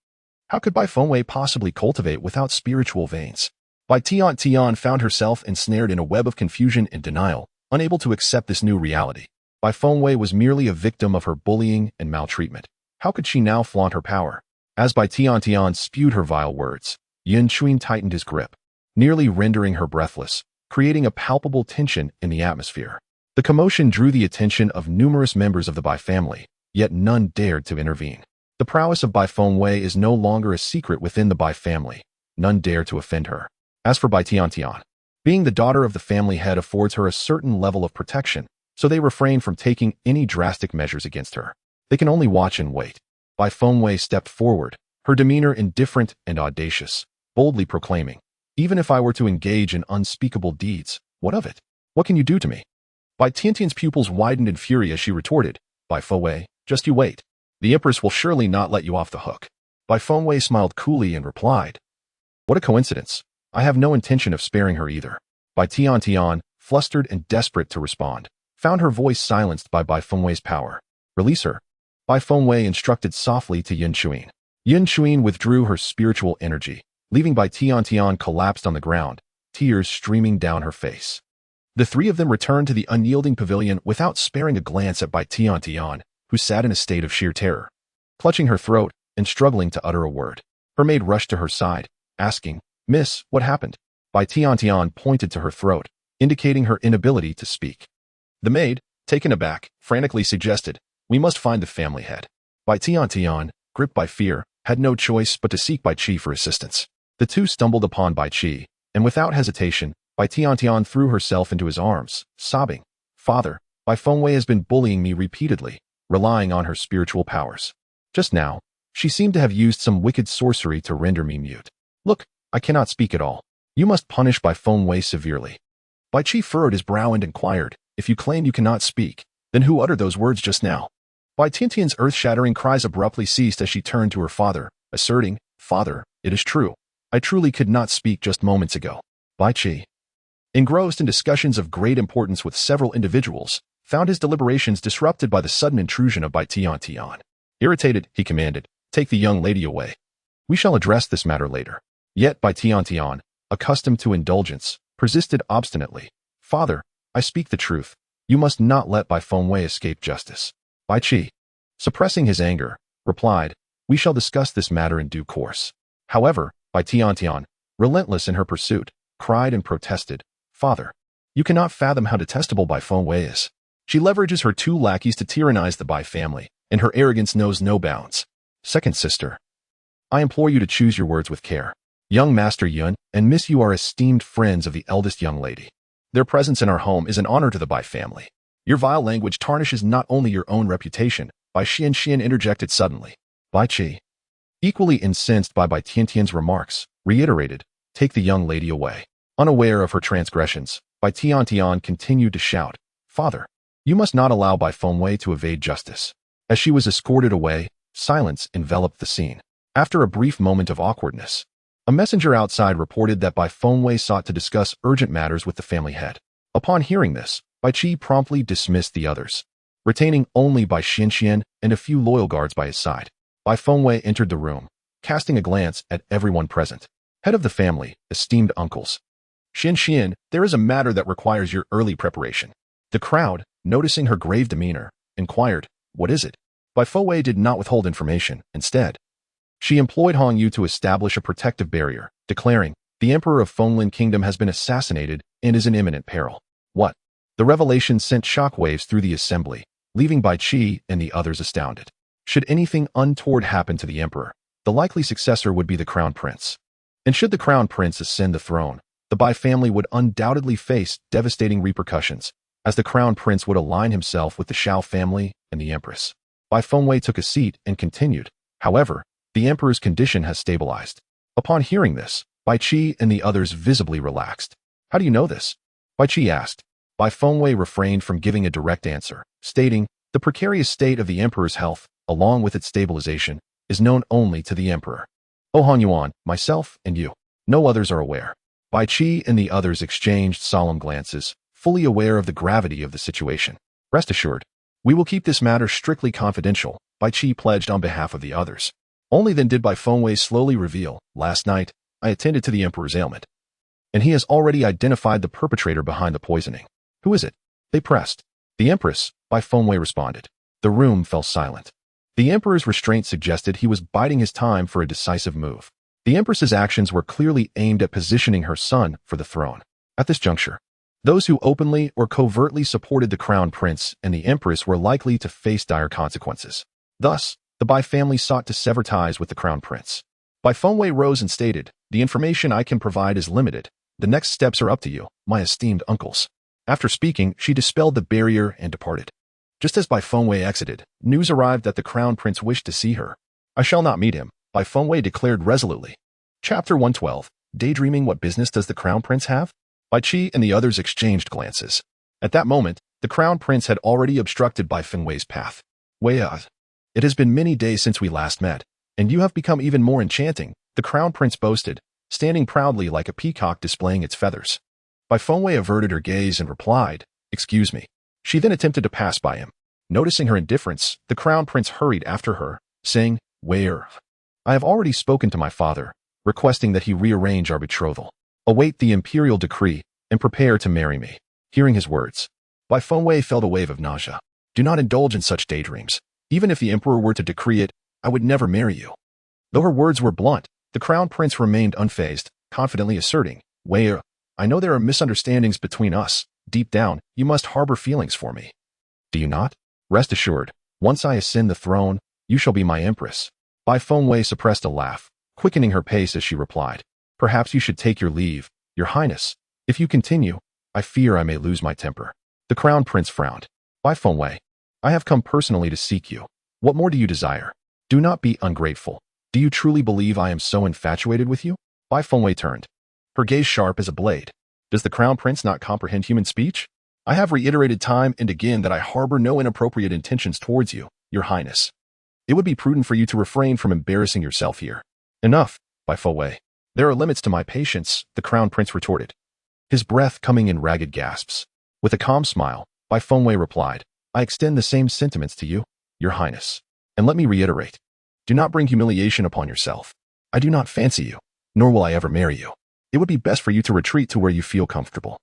How could Bai Fengwei possibly cultivate without spiritual veins? Bai Tian found herself ensnared in a web of confusion and denial, unable to accept this new reality. Bai Fengwei was merely a victim of her bullying and maltreatment. How could she now flaunt her power? As Bai Tian spewed her vile words, Yun Xuan tightened his grip, nearly rendering her breathless, creating a palpable tension in the atmosphere. The commotion drew the attention of numerous members of the Bai family, yet none dared to intervene. The prowess of Bai Fengwei is no longer a secret within the Bai family. None dare to offend her. As for Bai Tian, being the daughter of the family head affords her a certain level of protection, so they refrain from taking any drastic measures against her. They can only watch and wait. Bai Fengwei stepped forward, her demeanor indifferent and audacious, boldly proclaiming, even if I were to engage in unspeakable deeds, what of it? What can you do to me? Bai Tian's pupils widened in fury as she retorted, Bai Fengwei, just you wait. The Empress will surely not let you off the hook. Bai Fengwei smiled coolly and replied, what a coincidence. I have no intention of sparing her either. Bai Tian, flustered and desperate to respond, found her voice silenced by Bai Fengwei's power. Release her. Bai Fengwei instructed softly to Yun Xuan. Yun Xuan withdrew her spiritual energy, leaving Bai Tian collapsed on the ground, tears streaming down her face. The three of them returned to the unyielding pavilion without sparing a glance at Bai Tian, who sat in a state of sheer terror, clutching her throat and struggling to utter a word. Her maid rushed to her side, asking, Miss, what happened? Bai Tian pointed to her throat, indicating her inability to speak. The maid, taken aback, frantically suggested, we must find the family head. Bai Tian, gripped by fear, had no choice but to seek Bai Qi for assistance. The two stumbled upon Bai Qi, and without hesitation, Bai Tian threw herself into his arms, sobbing, Father, Bai Fengwei has been bullying me repeatedly, relying on her spiritual powers. Just now, she seemed to have used some wicked sorcery to render me mute. Look, I cannot speak at all. You must punish Bai Fengwei severely. Bai Qi furrowed his brow and inquired, if you claim you cannot speak, then who uttered those words just now? Bai Tiantian's earth-shattering cries abruptly ceased as she turned to her father, asserting, Father, it is true. I truly could not speak just moments ago. Bai Qi, engrossed in discussions of great importance with several individuals, found his deliberations disrupted by the sudden intrusion of Bai Tiantian. Irritated, he commanded, take the young lady away. We shall address this matter later. Yet Bai Tiantian, accustomed to indulgence, persisted obstinately. Father, I speak the truth. You must not let Bai Fengwei escape justice. Bai Qi, suppressing his anger, replied, we shall discuss this matter in due course. However, Bai Tiantian, relentless in her pursuit, cried and protested, Father, you cannot fathom how detestable Bai Fengwei is. She leverages her 2 lackeys to tyrannize the Bai family, and her arrogance knows no bounds. Second sister, I implore you to choose your words with care. Young Master Yun and Miss Yu are esteemed friends of the eldest young lady. Their presence in our home is an honor to the Bai family. Your vile language tarnishes not only your own reputation. Bai Xian interjected suddenly. Bai Qi, equally incensed by Bai Tiantian's remarks, reiterated, take the young lady away. Unaware of her transgressions, Bai Tiantian continued to shout, Father, you must not allow Bai Fengwei to evade justice. As she was escorted away, silence enveloped the scene. After a brief moment of awkwardness, a messenger outside reported that Bai Fengwei sought to discuss urgent matters with the family head. Upon hearing this, Bai Qi promptly dismissed the others, retaining only Bai Xian and a few loyal guards by his side. Bai Fengwei entered the room, casting a glance at everyone present. Head of the family, esteemed uncles. Xian, there is a matter that requires your early preparation. The crowd, noticing her grave demeanor, inquired, what is it? Bai Fengwei did not withhold information. Instead, she employed Hong Yu to establish a protective barrier, declaring, the Emperor of Fenglin Kingdom has been assassinated and is in imminent peril. What? The revelation sent shockwaves through the assembly, leaving Bai Qi and the others astounded. Should anything untoward happen to the emperor, the likely successor would be the crown prince. And should the crown prince ascend the throne, the Bai family would undoubtedly face devastating repercussions, as the crown prince would align himself with the Shao family and the empress. Bai Fengwei took a seat and continued, however, the emperor's condition has stabilized. Upon hearing this, Bai Qi and the others visibly relaxed. How do you know this? Bai Qi asked. Bai Fengwei refrained from giving a direct answer, stating, the precarious state of the emperor's health, along with its stabilization, is known only to the emperor. Han Yuan, myself, and you. No others are aware. Bai Qi and the others exchanged solemn glances, fully aware of the gravity of the situation. Rest assured, we will keep this matter strictly confidential, Bai Qi pledged on behalf of the others. Only then did Bai Fengwei slowly reveal, last night, I attended to the emperor's ailment. And he has already identified the perpetrator behind the poisoning. Who is it? They pressed. The empress, Bai Fengwei responded. The room fell silent. The emperor's restraint suggested he was biding his time for a decisive move. The empress's actions were clearly aimed at positioning her son for the throne. At this juncture, those who openly or covertly supported the crown prince and the empress were likely to face dire consequences. Thus, the Bai family sought to sever ties with the crown prince. Bai Fengwei rose and stated, the information I can provide is limited. The next steps are up to you, my esteemed uncles. After speaking, she dispelled the barrier and departed. Just as Bai Fengwei exited, news arrived that the crown prince wished to see her. I shall not meet him, Bai Fengwei declared resolutely. Chapter 112, Daydreaming. What business does the crown prince have? Bai Qi and the others exchanged glances. At that moment, the crown prince had already obstructed Bai Fengwei's path. Weiya, it has been many days since we last met, and you have become even more enchanting, the crown prince boasted, standing proudly like a peacock displaying its feathers. Bai Fengwei averted her gaze and replied, excuse me. She then attempted to pass by him. Noticing her indifference, the crown prince hurried after her, saying, where? I have already spoken to my father, requesting that he rearrange our betrothal. Await the imperial decree, and prepare to marry me. Hearing his words, Bai Fengwei felt a wave of nausea. Do not indulge in such daydreams. Even if the emperor were to decree it, I would never marry you. Though her words were blunt, the crown prince remained unfazed, confidently asserting, where? I know there are misunderstandings between us. Deep down, you must harbor feelings for me. Do you not? Rest assured, once I ascend the throne, you shall be my empress. Bai Fengwei suppressed a laugh, quickening her pace as she replied, perhaps you should take your leave, your highness. If you continue, I fear I may lose my temper. The crown prince frowned. Bai Fengwei, I have come personally to seek you. What more do you desire? Do not be ungrateful. Do you truly believe I am so infatuated with you? Bai Fengwei turned, her gaze sharp as a blade. Does the Crown Prince not comprehend human speech? I have reiterated time and again that I harbor no inappropriate intentions towards you, Your Highness. It would be prudent for you to refrain from embarrassing yourself here. Enough, Bai Fengwei. There are limits to my patience, the Crown Prince retorted, his breath coming in ragged gasps. With a calm smile, Bai Fengwei replied, I extend the same sentiments to you, Your Highness. And let me reiterate, do not bring humiliation upon yourself. I do not fancy you, nor will I ever marry you. It would be best for you to retreat to where you feel comfortable.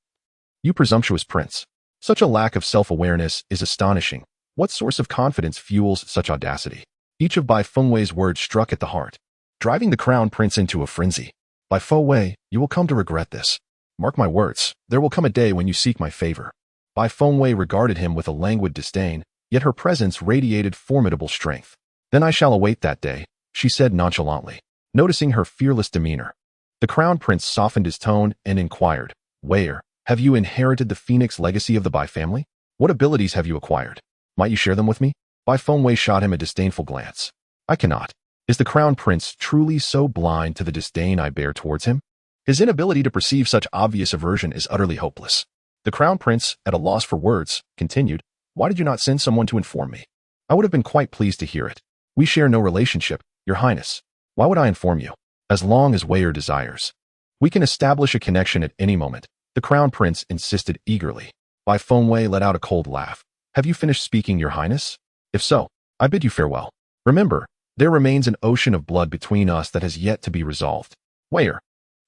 You presumptuous prince. Such a lack of self-awareness is astonishing. What source of confidence fuels such audacity? Each of Bai Fengwei's words struck at the heart, driving the Crown Prince into a frenzy. Bai Fengwei, you will come to regret this. Mark my words, there will come a day when you seek my favor. Bai Fengwei regarded him with a languid disdain, yet her presence radiated formidable strength. Then I shall await that day, she said nonchalantly, noticing her fearless demeanor. The Crown Prince softened his tone and inquired, Where, have you inherited the phoenix legacy of the Bai family? What abilities have you acquired? Might you share them with me? Bai Fengwei shot him a disdainful glance. I cannot. Is the Crown Prince truly so blind to the disdain I bear towards him? His inability to perceive such obvious aversion is utterly hopeless. The Crown Prince, at a loss for words, continued, Why did you not send someone to inform me? I would have been quite pleased to hear it. We share no relationship, Your Highness. Why would I inform you? As long as Wei desires. We can establish a connection at any moment, the Crown Prince insisted eagerly. Bai Fengwei let out a cold laugh. Have you finished speaking, Your Highness? If so, I bid you farewell. Remember, there remains an ocean of blood between us that has yet to be resolved. Wei,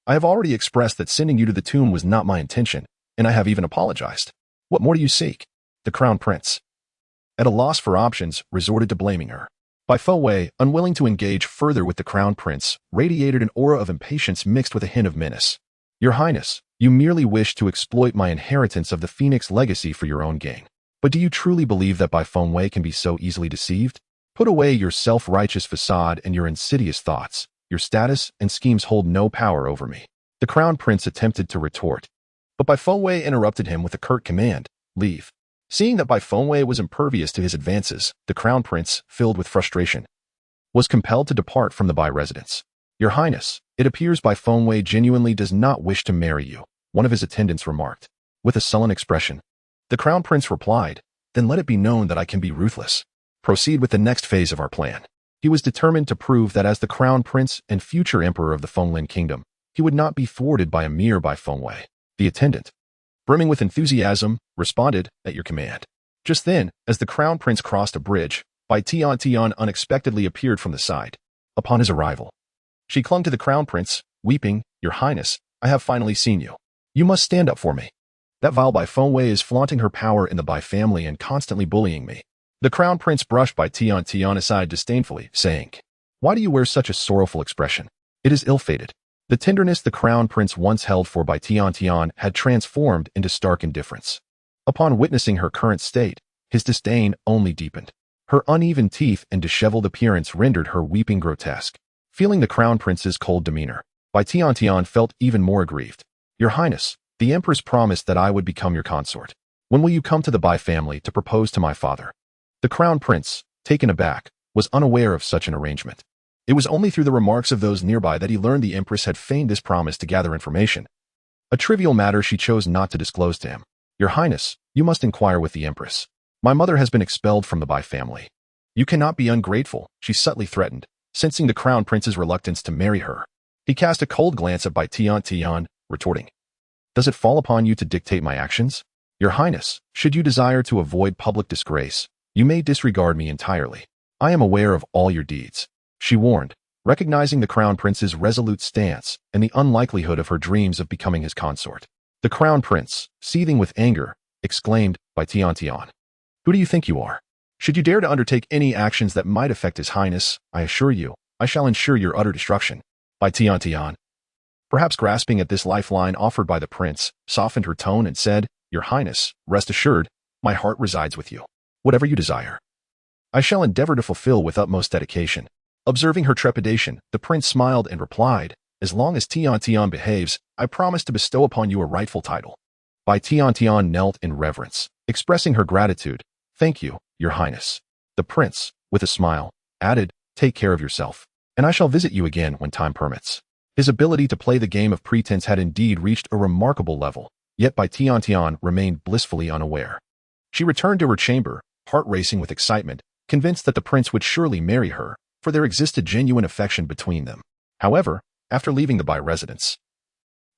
I have already expressed that sending you to the tomb was not my intention, and I have even apologized. What more do you seek? The Crown Prince, at a loss for options, resorted to blaming her. Bai Fengwei, unwilling to engage further with the Crown Prince, radiated an aura of impatience mixed with a hint of menace. Your Highness, you merely wish to exploit my inheritance of the Phoenix legacy for your own gain. But do you truly believe that Bai Fengwei can be so easily deceived? Put away your self-righteous facade and your insidious thoughts. Your status and schemes hold no power over me. The Crown Prince attempted to retort, but Bai Fengwei interrupted him with a curt command, Leave. Seeing that Bai Fengwei was impervious to his advances, the Crown Prince, filled with frustration, was compelled to depart from the Bai residence. Your Highness, it appears Bai Fengwei genuinely does not wish to marry you, one of his attendants remarked, with a sullen expression. The Crown Prince replied, Then let it be known that I can be ruthless. Proceed with the next phase of our plan. He was determined to prove that as the Crown Prince and future Emperor of the Fenglin Kingdom, he would not be thwarted by a mere Bai Fengwei. The attendant, brimming with enthusiasm, responded, At your command. Just then, as the Crown Prince crossed a bridge, Bai Tian unexpectedly appeared from the side. Upon his arrival, she clung to the Crown Prince, weeping, Your Highness, I have finally seen you. You must stand up for me. That vile Bai Fengwei is flaunting her power in the Bai family and constantly bullying me. The Crown Prince brushed Bai Tian aside disdainfully, saying, Why do you wear such a sorrowful expression? It is ill-fated. The tenderness the Crown Prince once held for Bai Tian had transformed into stark indifference. Upon witnessing her current state, his disdain only deepened. Her uneven teeth and disheveled appearance rendered her weeping grotesque. Feeling the Crown Prince's cold demeanor, Bai Tian felt even more aggrieved. Your Highness, the Empress promised that I would become your consort. When will you come to the Bai family to propose to my father? The Crown Prince, taken aback, was unaware of such an arrangement. It was only through the remarks of those nearby that he learned the Empress had feigned this promise to gather information. A trivial matter she chose not to disclose to him. Your Highness, you must inquire with the Empress. My mother has been expelled from the Bai family. You cannot be ungrateful, she subtly threatened, sensing the Crown Prince's reluctance to marry her. He cast a cold glance at Bai Tian, retorting, Does it fall upon you to dictate my actions? Your Highness, should you desire to avoid public disgrace, you may disregard me entirely. I am aware of all your deeds, she warned, recognizing the Crown Prince's resolute stance and the unlikelihood of her dreams of becoming his consort. The Crown Prince, seething with anger, exclaimed, Bai Tian, who do you think you are? Should you dare to undertake any actions that might affect His Highness, I assure you, I shall ensure your utter destruction. Bai Tian, perhaps grasping at this lifeline offered by the prince, softened her tone and said, Your Highness, rest assured, my heart resides with you. Whatever you desire, I shall endeavor to fulfill with utmost dedication. Observing her trepidation, the prince smiled and replied, As long as Tian behaves, I promise to bestow upon you a rightful title. Bai Tian knelt in reverence, expressing her gratitude, Thank you, Your Highness. The prince, with a smile, added, take care of yourself, and I shall visit you again when time permits. His ability to play the game of pretense had indeed reached a remarkable level, yet Bai Tiantian remained blissfully unaware. She returned to her chamber, heart racing with excitement, convinced that the prince would surely marry her, for there existed genuine affection between them. However, after leaving the Bai residence,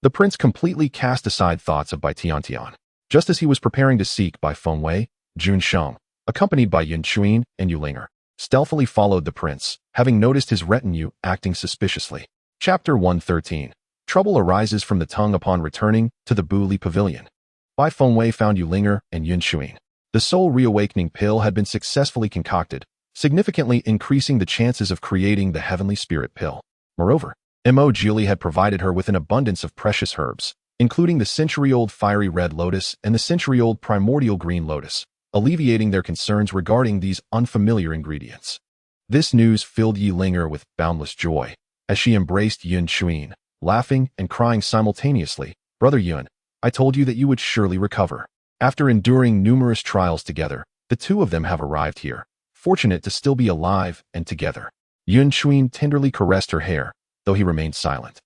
the prince completely cast aside thoughts of Bai Tiantian. Just as he was preparing to seek Bai Fengwei, Jun Sheng, accompanied by Yun Chuin and Yu Linger, stealthily followed the prince, having noticed his retinue acting suspiciously. Chapter 113. Trouble arises from the tongue upon returning to the Buli Pavilion. Bai Fengwei found Yu Linger and Yun Chuin. The soul reawakening pill had been successfully concocted, significantly increasing the chances of creating the heavenly spirit pill. Moreover, Mo Julie had provided her with an abundance of precious herbs, including the century-old fiery red lotus and the century-old primordial green lotus, alleviating their concerns regarding these unfamiliar ingredients. This news filled Yi Linger with boundless joy, as she embraced Yun Chuin, laughing and crying simultaneously. Brother Yun, I told you that you would surely recover. After enduring numerous trials together, the two of them have arrived here, fortunate to still be alive and together. Yun Chuin tenderly caressed her hair, though he remained silent.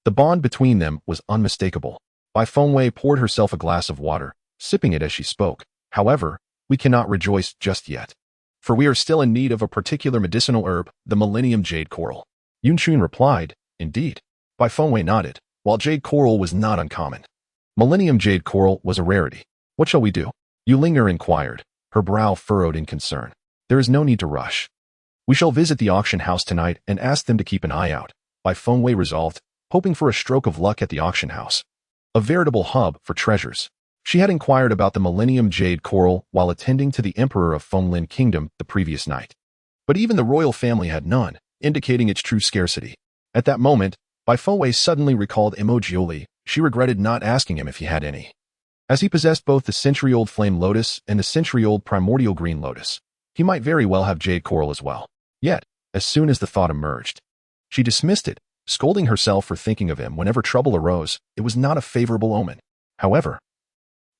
The bond between them was unmistakable. Bai Fengwei poured herself a glass of water, sipping it as she spoke. However, we cannot rejoice just yet, for we are still in need of a particular medicinal herb, the Millennium Jade Coral. Yun Chuin replied, indeed. Bai Fengwei nodded. While jade coral was not uncommon, Millennium Jade Coral was a rarity. What shall we do? Yu Linger inquired, her brow furrowed in concern. There is no need to rush. We shall visit the auction house tonight and ask them to keep an eye out. Bai Fengwei resolved, hoping for a stroke of luck at the auction house, a veritable hub for treasures. She had inquired about the Millennium Jade Coral while attending to the Emperor of Fenglin Kingdom the previous night. But even the royal family had none, indicating its true scarcity. At that moment, Bai Fengwei suddenly recalled Emojioli. She regretted not asking him if he had any. As he possessed both the century-old flame lotus and the century-old primordial green lotus, he might very well have jade coral as well. Yet, as soon as the thought emerged, she dismissed it, scolding herself for thinking of him whenever trouble arose. It was not a favorable omen. However,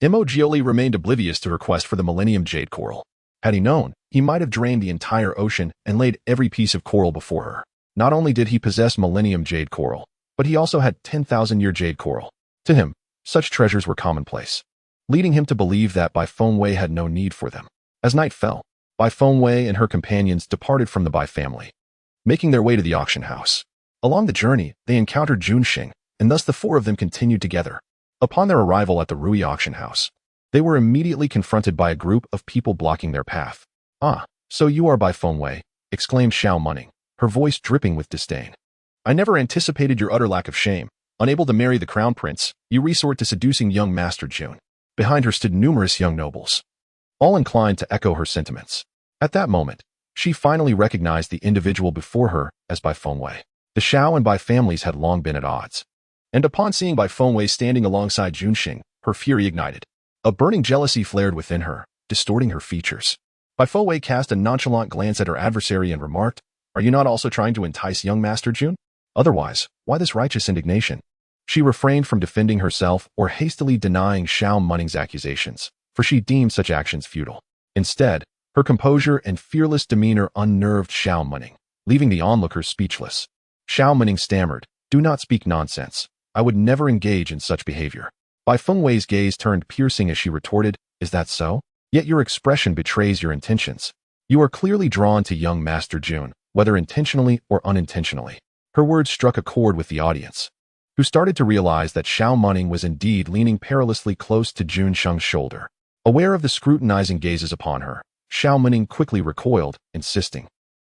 Emojioli remained oblivious to her quest for the Millennium Jade Coral. Had he known, he might have drained the entire ocean and laid every piece of coral before her. Not only did he possess Millennium Jade Coral, but he also had 10,000-year jade coral. To him, such treasures were commonplace, leading him to believe that Bai Fengwei had no need for them. As night fell, Bai Fengwei and her companions departed from the Bai family, making their way to the auction house. Along the journey, they encountered Junxing, and thus the four of them continued together. Upon their arrival at the Rui auction house, they were immediately confronted by a group of people blocking their path. Ah, so you are Bai Fengwei, exclaimed Xiao Munning, her voice dripping with disdain. I never anticipated your utter lack of shame. Unable to marry the crown prince, you resort to seducing young Master Jun. Behind her stood numerous young nobles, all inclined to echo her sentiments. At that moment, she finally recognized the individual before her as Bai Fengwei. The Xiao and Bai families had long been at odds, and upon seeing Bai Fengwei standing alongside Junxing, her fury ignited. A burning jealousy flared within her, distorting her features. Bai Fengwei cast a nonchalant glance at her adversary and remarked, Are you not also trying to entice young Master Jun? Otherwise, why this righteous indignation? She refrained from defending herself or hastily denying Xiao Munning's accusations, for she deemed such actions futile. Instead, her composure and fearless demeanor unnerved Xiao Munning, leaving the onlookers speechless. Xiao Munning stammered, Do not speak nonsense. I would never engage in such behavior. Bai Fengwei's gaze turned piercing as she retorted, Is that so? Yet your expression betrays your intentions. You are clearly drawn to young Master Jun, whether intentionally or unintentionally. Her words struck a chord with the audience, who started to realize that Xiao Munning was indeed leaning perilously close to Jun Sheng's shoulder. Aware of the scrutinizing gazes upon her, Xiao Munning quickly recoiled, insisting,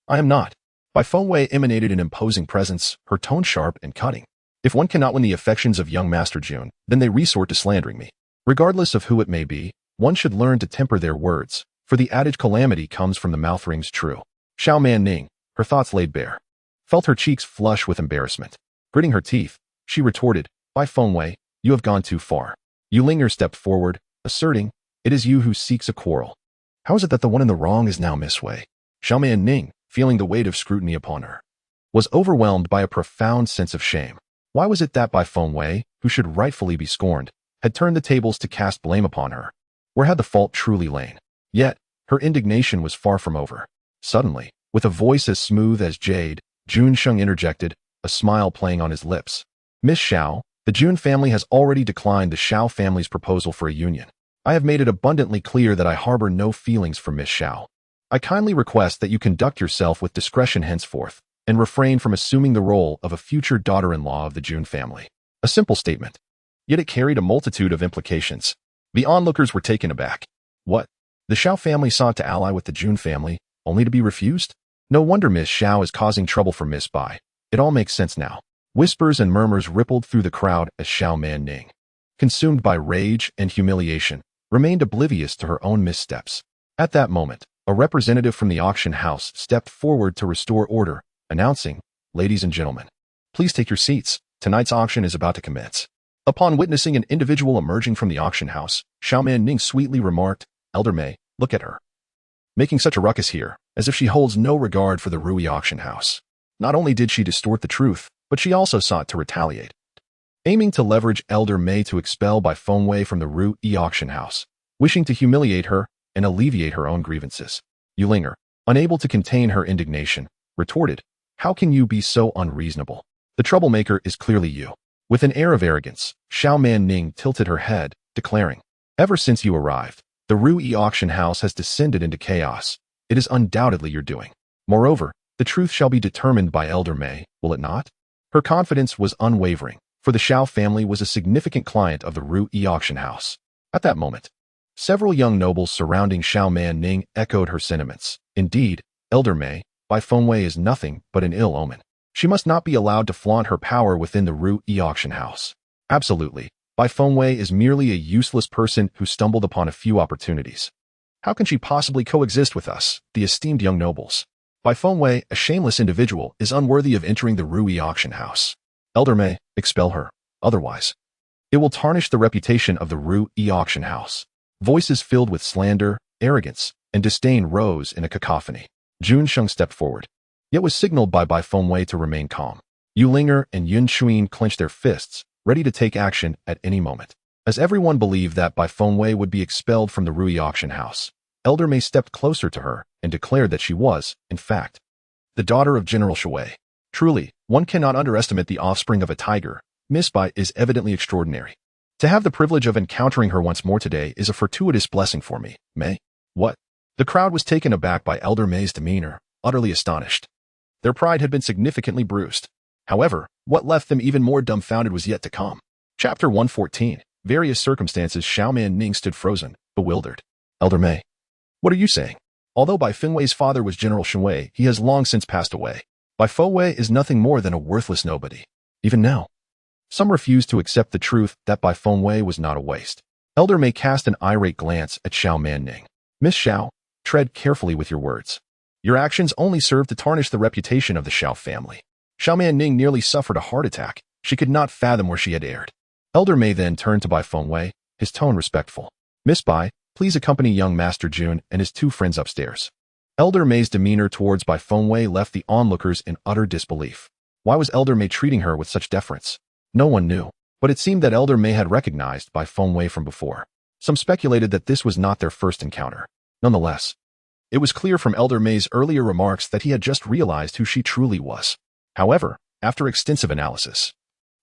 I am not. Bai Fengwei emanated an imposing presence, her tone sharp and cutting. If one cannot win the affections of young Master Jun, then they resort to slandering me. Regardless of who it may be, one should learn to temper their words, for the adage calamity comes from the mouth rings true. Xiao Manning, her thoughts laid bare, felt her cheeks flush with embarrassment. Gritting her teeth, she retorted, Bai Fengwei, you have gone too far. Yu Linger stepped forward, asserting, It is you who seeks a quarrel. How is it that the one in the wrong is now Miss Wei? Xiao Manning, feeling the weight of scrutiny upon her, was overwhelmed by a profound sense of shame. Why was it that Bai Fengwei, who should rightfully be scorned, had turned the tables to cast blame upon her? Where had the fault truly lain? Yet, Her indignation was far from over. Suddenly, with a voice as smooth as jade, Jun Sheng interjected, a smile playing on his lips. Miss Xiao, the Jun family has already declined the Xiao family's proposal for a union. I have made it abundantly clear that I harbor no feelings for Miss Xiao. I kindly request that you conduct yourself with discretion henceforth, and refrain from assuming the role of a future daughter-in-law of the Jun family. A simple statement. Yet it carried a multitude of implications. The onlookers were taken aback. What? The Xiao family sought to ally with the Jun family, only to be refused? No wonder Miss Xiao is causing trouble for Miss Bai. It all makes sense now. Whispers and murmurs rippled through the crowd as Xiao Manning, consumed by rage and humiliation, remained oblivious to her own missteps. At that moment, a representative from the auction house stepped forward to restore order, announcing, "Ladies and gentlemen, please take your seats. Tonight's auction is about to commence." Upon witnessing an individual emerging from the auction house, Xiao Manning sweetly remarked, "Elder May, look at her. Making such a ruckus here, as if she holds no regard for the Rui auction house." Not only did she distort the truth, but she also sought to retaliate, aiming to leverage Elder May to expel Bai Fengwei from the Rui auction house, wishing to humiliate her and alleviate her own grievances. Yulinger, unable to contain her indignation, retorted, "How can you be so unreasonable? The troublemaker is clearly you." With an air of arrogance, Xiao Manning tilted her head, declaring, "Ever since you arrived, the Rui auction house has descended into chaos. It is undoubtedly your doing. Moreover, the truth shall be determined by Elder May, will it not?" Her confidence was unwavering, for the Xiao family was a significant client of the Rui auction house. At that moment, several young nobles surrounding Xiao Manning echoed her sentiments. Indeed, Elder May, Bai Fengwei is nothing but an ill omen. She must not be allowed to flaunt her power within the Rui auction house. Absolutely, Bai Fengwei is merely a useless person who stumbled upon a few opportunities. How can she possibly coexist with us, the esteemed young nobles? Bai Fengwei, a shameless individual, is unworthy of entering the Rui auction house. Elder May, expel her. Otherwise, it will tarnish the reputation of the Rui auction house. Voices filled with slander, arrogance, and disdain rose in a cacophony. Jun Sheng stepped forward, yet was signaled by Bai Fengwei to remain calm. Yulinger and Yun Xuan clenched their fists, ready to take action at any moment. As everyone believed that Bai Fengwei would be expelled from the Rui auction house, Elder May stepped closer to her and declared that she was, in fact, the daughter of General Shui. Truly, one cannot underestimate the offspring of a tiger. Miss Bai is evidently extraordinary. To have the privilege of encountering her once more today is a fortuitous blessing for me, May. What? The crowd was taken aback by Elder May's demeanor, utterly astonished. Their pride had been significantly bruised. However, what left them even more dumbfounded was yet to come. Chapter 114. Various circumstances. Xiao Manning stood frozen, bewildered. Elder May, what are you saying? Although Bai Fengwei's father was General Shui, he has long since passed away. Bai Fengwei is nothing more than a worthless nobody. Even now, some refused to accept the truth that Bai Fengwei was not a waste. Elder May cast an irate glance at Xiao Manning. Miss Xiao, tread carefully with your words. Your actions only serve to tarnish the reputation of the Xiao family. Xiao Manning nearly suffered a heart attack. She could not fathom where she had erred. Elder May then turned to Bai Fengwei, his tone respectful. Miss Bai, please accompany young Master Jun and his two friends upstairs. Elder May's demeanor towards Bai Fengwei left the onlookers in utter disbelief. Why was Elder May treating her with such deference? No one knew, but it seemed that Elder May had recognized Bai Fengwei from before. Some speculated that this was not their first encounter. Nonetheless, it was clear from Elder May's earlier remarks that he had just realized who she truly was. However, after extensive analysis,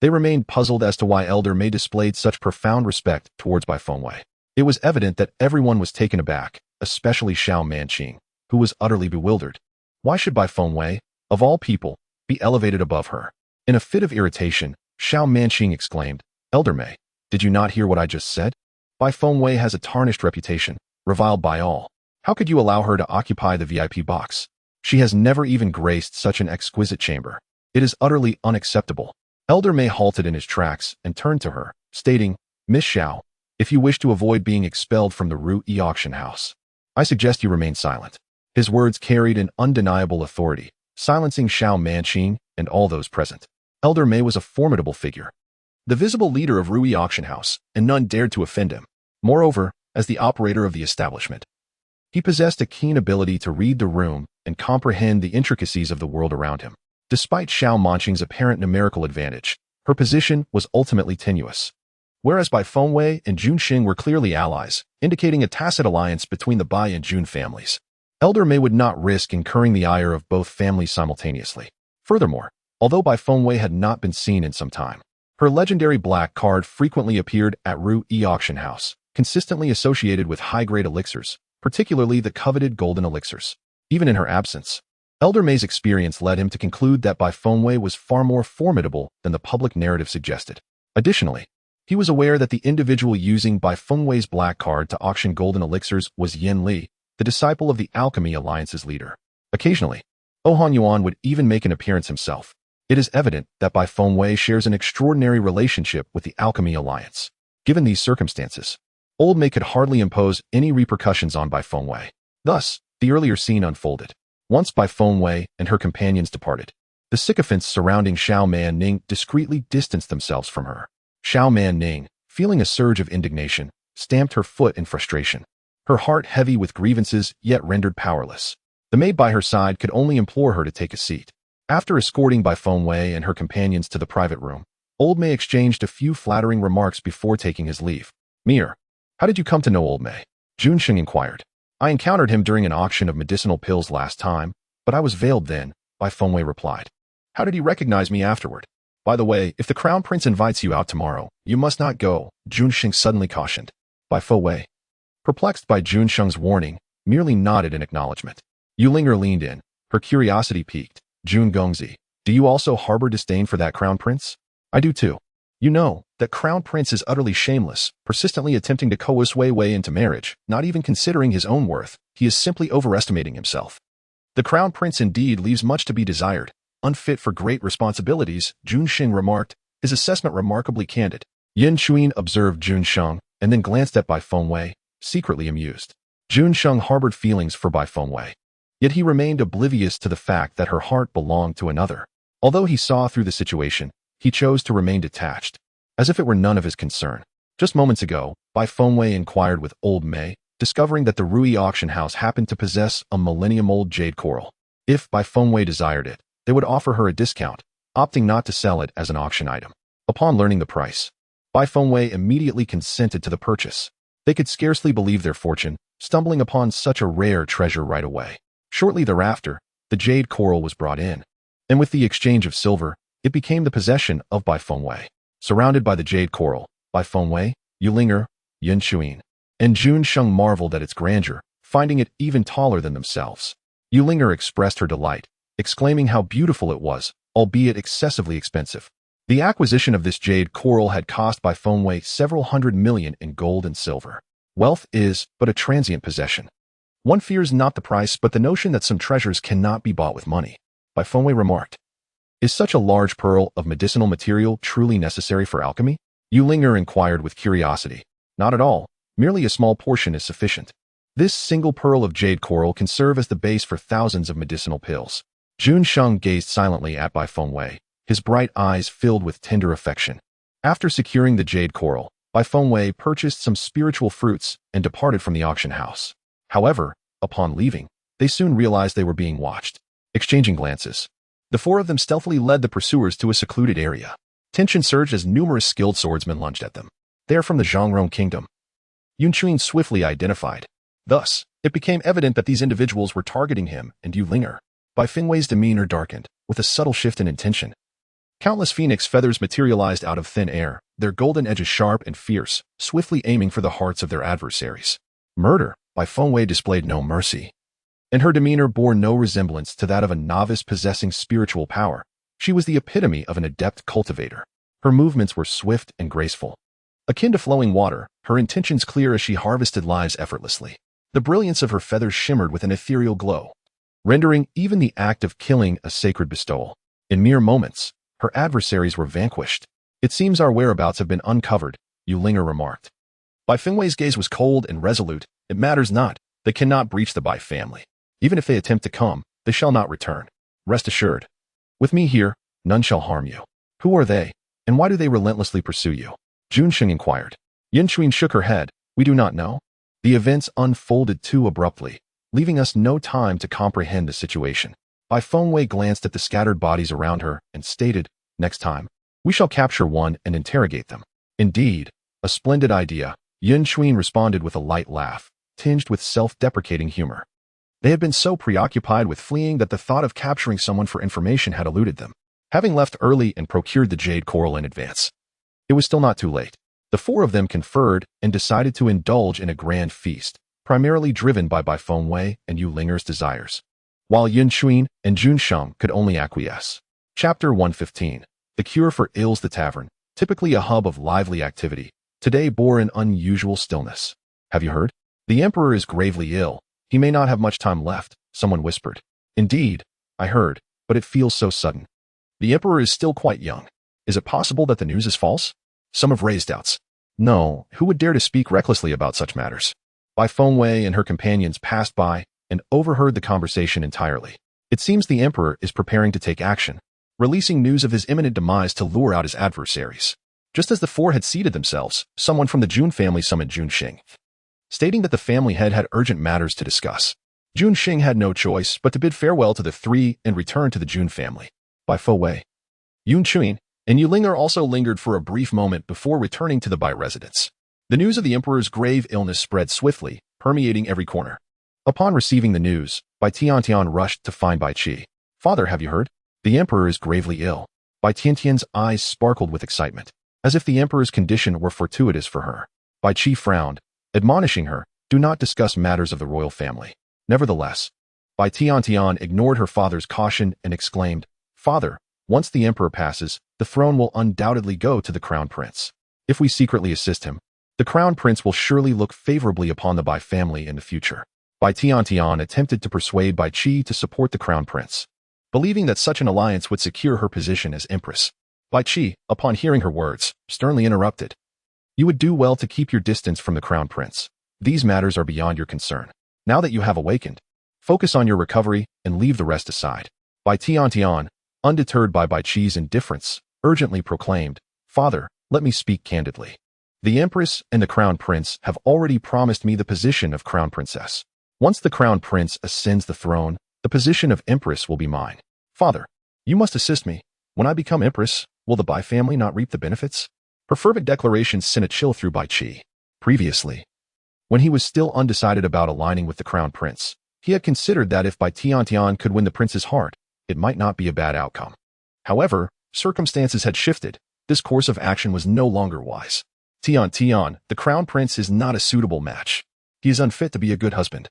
they remained puzzled as to why Elder May displayed such profound respect towards Bai Fengwei. It was evident that everyone was taken aback, especially Xiao Manqing, who was utterly bewildered. Why should Bai Fengwei, of all people, be elevated above her? In a fit of irritation, Xiao Manqing exclaimed, Elder May, did you not hear what I just said? Bai Fengwei has a tarnished reputation, reviled by all. How could you allow her to occupy the VIP box? She has never even graced such an exquisite chamber. It is utterly unacceptable. Elder May halted in his tracks and turned to her, stating, Miss Xiao, if you wish to avoid being expelled from the Rui auction house, I suggest you remain silent. His words carried an undeniable authority, silencing Xiao Manqing and all those present. Elder May was a formidable figure, the visible leader of Rui auction house, and none dared to offend him. Moreover, as the operator of the establishment, he possessed a keen ability to read the room and comprehend the intricacies of the world around him. Despite Xiao Manqing's apparent numerical advantage, her position was ultimately tenuous. whereas Bai Fengwei and Jun Xing were clearly allies, indicating a tacit alliance between the Bai and Jun families. Elder Mei would not risk incurring the ire of both families simultaneously. Furthermore, although Bai Fengwei had not been seen in some time, her legendary black card frequently appeared at Ru-E auction house, consistently associated with high-grade elixirs, particularly the coveted golden elixirs. Even in her absence, Elder Mei's experience led him to conclude that Bai Fengwei was far more formidable than the public narrative suggested. Additionally, he was aware that the individual using Bai Fengwei's black card to auction golden elixirs was Yin Li, the disciple of the Alchemy Alliance's leader. Occasionally, Oh Han Yuan would even make an appearance himself. It is evident that Bai Fengwei shares an extraordinary relationship with the Alchemy Alliance. Given these circumstances, Old Mei could hardly impose any repercussions on Bai Fengwei. Thus, the earlier scene unfolded. Once Bai Fengwei and her companions departed, the sycophants surrounding Xiao Man Ning discreetly distanced themselves from her. Xiao Man Ning, feeling a surge of indignation, stamped her foot in frustration. Her heart heavy with grievances yet rendered powerless. The maid by her side could only implore her to take a seat. After escorting Bai Fengwei and her companions to the private room, Old Mei exchanged a few flattering remarks before taking his leave. Mir, how did you come to know Old Mei? Jun Xing inquired. I encountered him during an auction of medicinal pills last time, but I was veiled then, Bai Fengwei replied. How did he recognize me afterward? By the way, if the Crown Prince invites you out tomorrow, you must not go, Jun Xing suddenly cautioned. Bai Fengwei, perplexed by Jun Xing's warning, merely nodded in acknowledgement. Yulinger leaned in, her curiosity piqued. Jun Gongzi, do you also harbor disdain for that Crown Prince? I do too. You know, that Crown Prince is utterly shameless, persistently attempting to coerce Wei Wei into marriage, not even considering his own worth. He is simply overestimating himself. The Crown Prince indeed leaves much to be desired, unfit for great responsibilities, Jun Xing remarked, his assessment remarkably candid. Yin Chuin observed Jun Sheng, and then glanced at Bai Fengwei, secretly amused. Jun Sheng harbored feelings for Bai Fengwei. Yet he remained oblivious to the fact that her heart belonged to another. Although he saw through the situation, he chose to remain detached, as if it were none of his concern. Just moments ago, Bai Fengwei inquired with Old Mei, discovering that the Ru-E auction house happened to possess a millennium-old jade coral. If Bai Fengwei desired it, they would offer her a discount, opting not to sell it as an auction item. Upon learning the price, Bai Fengwei immediately consented to the purchase. They could scarcely believe their fortune, stumbling upon such a rare treasure right away. Shortly thereafter, the jade coral was brought in, and with the exchange of silver, it became the possession of Bai Fengwei. Surrounded by the jade coral, Bai Fengwei, Yulinger, Yin Chuin, and Jun Sheng marveled at its grandeur, finding it even taller than themselves. Yulinger expressed her delight, exclaiming how beautiful it was, albeit excessively expensive. The acquisition of this jade coral had cost Bai Fengwei several hundred million in gold and silver. Wealth is but a transient possession. One fears not the price but the notion that some treasures cannot be bought with money, Bai Fengwei remarked. Is such a large pearl of medicinal material truly necessary for alchemy? Yulinger inquired with curiosity. Not at all, merely a small portion is sufficient. This single pearl of jade coral can serve as the base for thousands of medicinal pills. Jun Sheng gazed silently at Bai Fengwei, his bright eyes filled with tender affection. After securing the jade coral, Bai Fengwei purchased some spiritual fruits and departed from the auction house. However, upon leaving, they soon realized they were being watched. Exchanging glances, the four of them stealthily led the pursuers to a secluded area. Tension surged as numerous skilled swordsmen lunged at them. They are from the Zhongrong Kingdom, Yun Chuin swiftly identified. Thus, it became evident that these individuals were targeting him and Yulinger. Bai Fengwei's demeanor darkened, with a subtle shift in intention. Countless phoenix feathers materialized out of thin air, their golden edges sharp and fierce, swiftly aiming for the hearts of their adversaries. Murder, Bai Fengwei displayed no mercy, and her demeanor bore no resemblance to that of a novice possessing spiritual power. She was the epitome of an adept cultivator. Her movements were swift and graceful. Akin to flowing water, her intentions clear as she harvested lives effortlessly. The brilliance of her feathers shimmered with an ethereal glow, rendering even the act of killing a sacred bestowal. In mere moments, her adversaries were vanquished. It seems our whereabouts have been uncovered, Yulinger remarked. Bai Fengwei's gaze was cold and resolute. It matters not. They cannot breach the Bai family. Even if they attempt to come, they shall not return. Rest assured. With me here, none shall harm you. Who are they, and why do they relentlessly pursue you? Jun Xing inquired. Yin Chuin shook her head. We do not know. The events unfolded too abruptly, leaving us no time to comprehend the situation. Bai Fengwei glanced at the scattered bodies around her and stated, next time, we shall capture one and interrogate them. Indeed, A splendid idea, Yun Chuin responded with a light laugh, tinged with self-deprecating humor. They had been so preoccupied with fleeing that the thought of capturing someone for information had eluded them. Having left early and procured the jade coral in advance, it was still not too late. The four of them conferred and decided to indulge in a grand feast, primarily driven by Bai Fengwei and Yu Linger's desires, while Yun Chuin and Jun Sheng could only acquiesce. Chapter 115. The Cure for Ills. The tavern, typically a hub of lively activity, today bore an unusual stillness. Have you heard? The emperor is gravely ill. He may not have much time left, someone whispered. Indeed, I heard, but it feels so sudden. The emperor is still quite young. Is it possible that the news is false? Some have raised doubts. No, who would dare to speak recklessly about such matters? Bai Fengwei and her companions passed by and overheard the conversation entirely. It seems the emperor is preparing to take action, releasing news of his imminent demise to lure out his adversaries. Just as the four had seated themselves, someone from the Jun family summoned Jun Xing, stating that the family head had urgent matters to discuss. Jun Xing had no choice but to bid farewell to the three and return to the Jun family. Bai Fengwei, Yun Chuin, and Yu Linger also lingered for a brief moment before returning to the Bai residence. The news of the emperor's grave illness spread swiftly, permeating every corner. Upon receiving the news, Bai Tiantian rushed to find Bai Qi. Father, have you heard? The emperor is gravely ill. Bai Tiantian's eyes sparkled with excitement, as if the emperor's condition were fortuitous for her. Bai Qi frowned, admonishing her, do not discuss matters of the royal family. Nevertheless, Bai Tiantian ignored her father's caution and exclaimed, Father, once the emperor passes, the throne will undoubtedly go to the crown prince. If we secretly assist him, the crown prince will surely look favorably upon the Bai family in the future. Bai Tiantian attempted to persuade Bai Qi to support the crown prince, believing that such an alliance would secure her position as empress. Bai Qi, upon hearing her words, sternly interrupted. You would do well to keep your distance from the crown prince. These matters are beyond your concern. Now that you have awakened, focus on your recovery and leave the rest aside. Bai Tiantian, undeterred by Bai Qi's indifference, urgently proclaimed, Father, let me speak candidly. The empress and the crown prince have already promised me the position of crown princess. Once the crown prince ascends the throne, the position of empress will be mine. Father, you must assist me. When I become empress, will the Bai family not reap the benefits? Her fervent declaration sent a chill through Bai Qi. Previously, when he was still undecided about aligning with the crown prince, he had considered that if Bai Tiantian could win the prince's heart, it might not be a bad outcome. However, circumstances had shifted. This course of action was no longer wise. Tian, the crown prince is not a suitable match. He is unfit to be a good husband.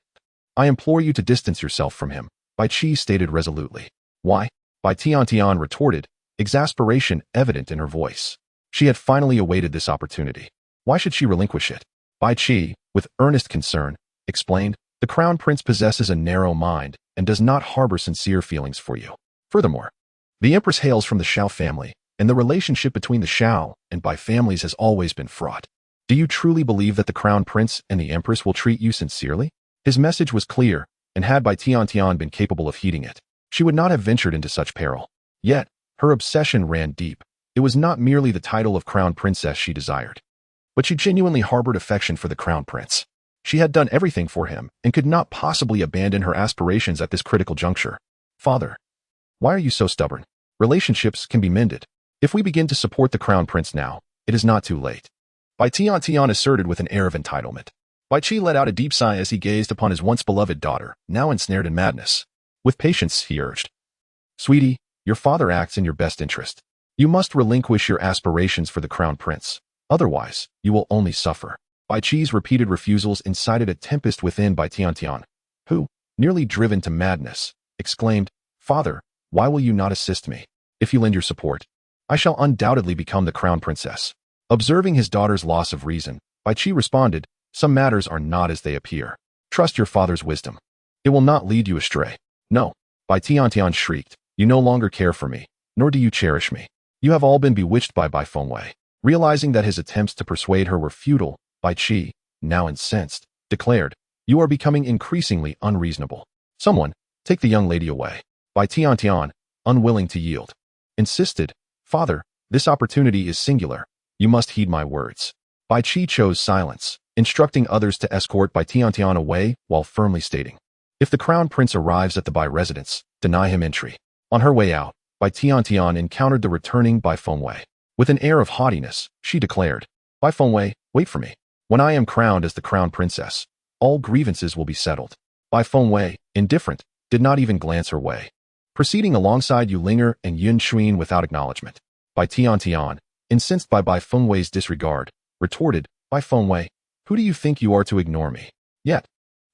I implore you to distance yourself from him, Bai Qi stated resolutely. Why? Bai Tian retorted, exasperation evident in her voice. She had finally awaited this opportunity. Why should she relinquish it? Bai Qi, with earnest concern, explained, the crown prince possesses a narrow mind and does not harbor sincere feelings for you. Furthermore, the empress hails from the Shao family, and the relationship between the Shao and Bai families has always been fraught. Do you truly believe that the crown prince and the empress will treat you sincerely? His message was clear, and had Bai Tiantian been capable of heeding it, she would not have ventured into such peril. Yet, her obsession ran deep. It was not merely the title of crown princess she desired, but she genuinely harbored affection for the crown prince. She had done everything for him and could not possibly abandon her aspirations at this critical juncture. Father, why are you so stubborn? Relationships can be mended. If we begin to support the crown prince now, it is not too late. Bai Tian asserted with an air of entitlement. Bai Qi let out a deep sigh as he gazed upon his once beloved daughter, now ensnared in madness. With patience, he urged. Sweetie, your father acts in your best interest. You must relinquish your aspirations for the crown prince. Otherwise, you will only suffer. Bai Qi's repeated refusals incited a tempest within Bai Tian, who, nearly driven to madness, exclaimed, Father, why will you not assist me? If you lend your support, I shall undoubtedly become the crown princess. Observing his daughter's loss of reason, Bai Qi responded, some matters are not as they appear. Trust your father's wisdom. It will not lead you astray. No, Bai Tian shrieked, you no longer care for me, nor do you cherish me. You have all been bewitched by Bai Fengwei. Realizing that his attempts to persuade her were futile, Bai Qi, now incensed, declared, you are becoming increasingly unreasonable. Someone, take the young lady away. Bai Tian, unwilling to yield, insisted, Father, this opportunity is singular. You must heed my words. Bai Qi chose silence, instructing others to escort Bai Tian away while firmly stating, if the crown prince arrives at the Bai residence, deny him entry. On her way out, Bai Tian encountered the returning Bai Fengwei. With an air of haughtiness, she declared, Bai Fengwei, Wait for me. When I am crowned as the crown princess, all grievances will be settled. Bai Fengwei, indifferent, did not even glance her way, proceeding alongside Yu Linger and Yun Xuan without acknowledgement. Bai Tian, incensed by Bai Fengwei's disregard, retorted, Bai Fengwei, who do you think you are to ignore me? Yet,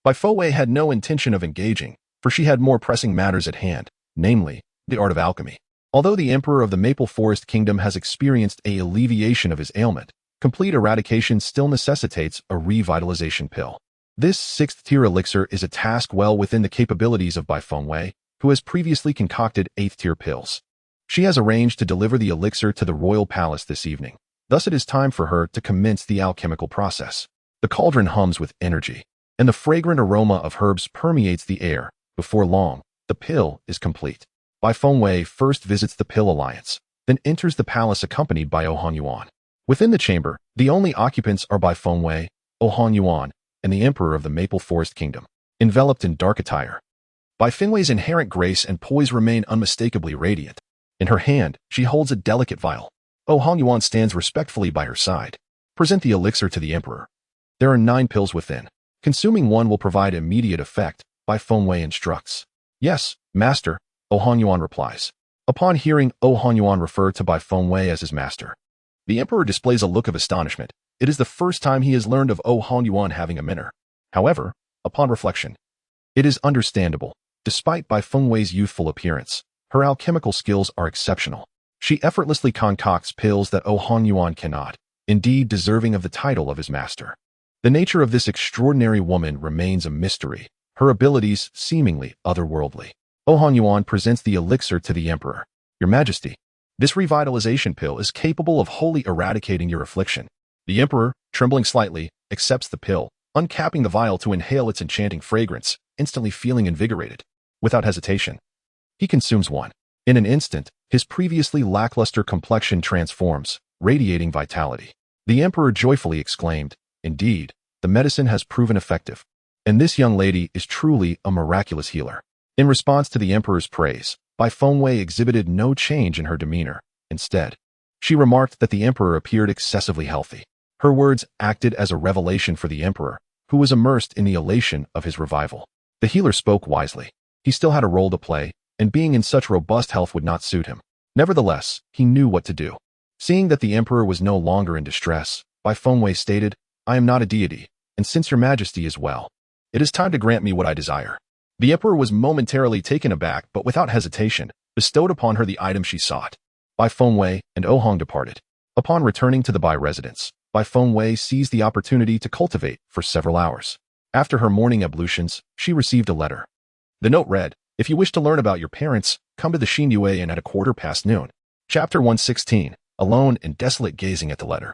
Bai Fengwei had no intention of engaging, for she had more pressing matters at hand, namely, the art of alchemy. Although the Emperor of the Maple Forest Kingdom has experienced a alleviation of his ailment, complete eradication still necessitates a revitalization pill. This 6th-tier elixir is a task well within the capabilities of Bai Fengwei, who has previously concocted 8th-tier pills. She has arranged to deliver the elixir to the royal palace this evening. Thus it is time for her to commence the alchemical process. The cauldron hums with energy, and the fragrant aroma of herbs permeates the air. Before long, the pill is complete. Bai Fengwei first visits the Pill Alliance, then enters the palace accompanied by Yuan. Within the chamber, the only occupants are Bai Fengwei, Yuan, and the Emperor of the Maple Forest Kingdom, enveloped in dark attire. Bai Fengwei's inherent grace and poise remain unmistakably radiant. In her hand, she holds a delicate vial. Yuan stands respectfully by her side. Present the elixir to the Emperor. There are 9 pills within. Consuming one will provide immediate effect, Bai Fengwei instructs. Yes, master, Yuan replies. Upon hearing Yuan refer to Bai Fengwei as his master, the Emperor displays a look of astonishment. It is the first time he has learned of Yuan having a mentor. However, upon reflection, it is understandable. Despite Bai Fengwei's youthful appearance, her alchemical skills are exceptional. She effortlessly concocts pills that Yuan cannot, indeed deserving of the title of his master. The nature of this extraordinary woman remains a mystery, her abilities seemingly otherworldly. Yuan presents the elixir to the Emperor. Your Majesty, this revitalization pill is capable of wholly eradicating your affliction. The Emperor, trembling slightly, accepts the pill, uncapping the vial to inhale its enchanting fragrance, instantly feeling invigorated. Without hesitation, he consumes one. In an instant, his previously lackluster complexion transforms, radiating vitality. The Emperor joyfully exclaimed, Indeed, the medicine has proven effective, and this young lady is truly a miraculous healer. In response to the Emperor's praise, Bai Fengwei exhibited no change in her demeanor. Instead, she remarked that the Emperor appeared excessively healthy. Her words acted as a revelation for the Emperor, who was immersed in the elation of his revival. The healer spoke wisely. He still had a role to play, and being in such robust health would not suit him. Nevertheless, he knew what to do. Seeing that the Emperor was no longer in distress, Bai Fengwei stated, I am not a deity, and since your Majesty is well, it is time to grant me what I desire. The Emperor was momentarily taken aback, but without hesitation, bestowed upon her the item she sought. Bai Fengwei and Ohong departed. Upon returning to the Bai residence, Bai Fengwei seized the opportunity to cultivate for several hours. After her morning ablutions, she received a letter. The note read, If you wish to learn about your parents, come to the Xinyue Inn at 1:15 noon. Chapter 116, Alone and desolate gazing at the letter.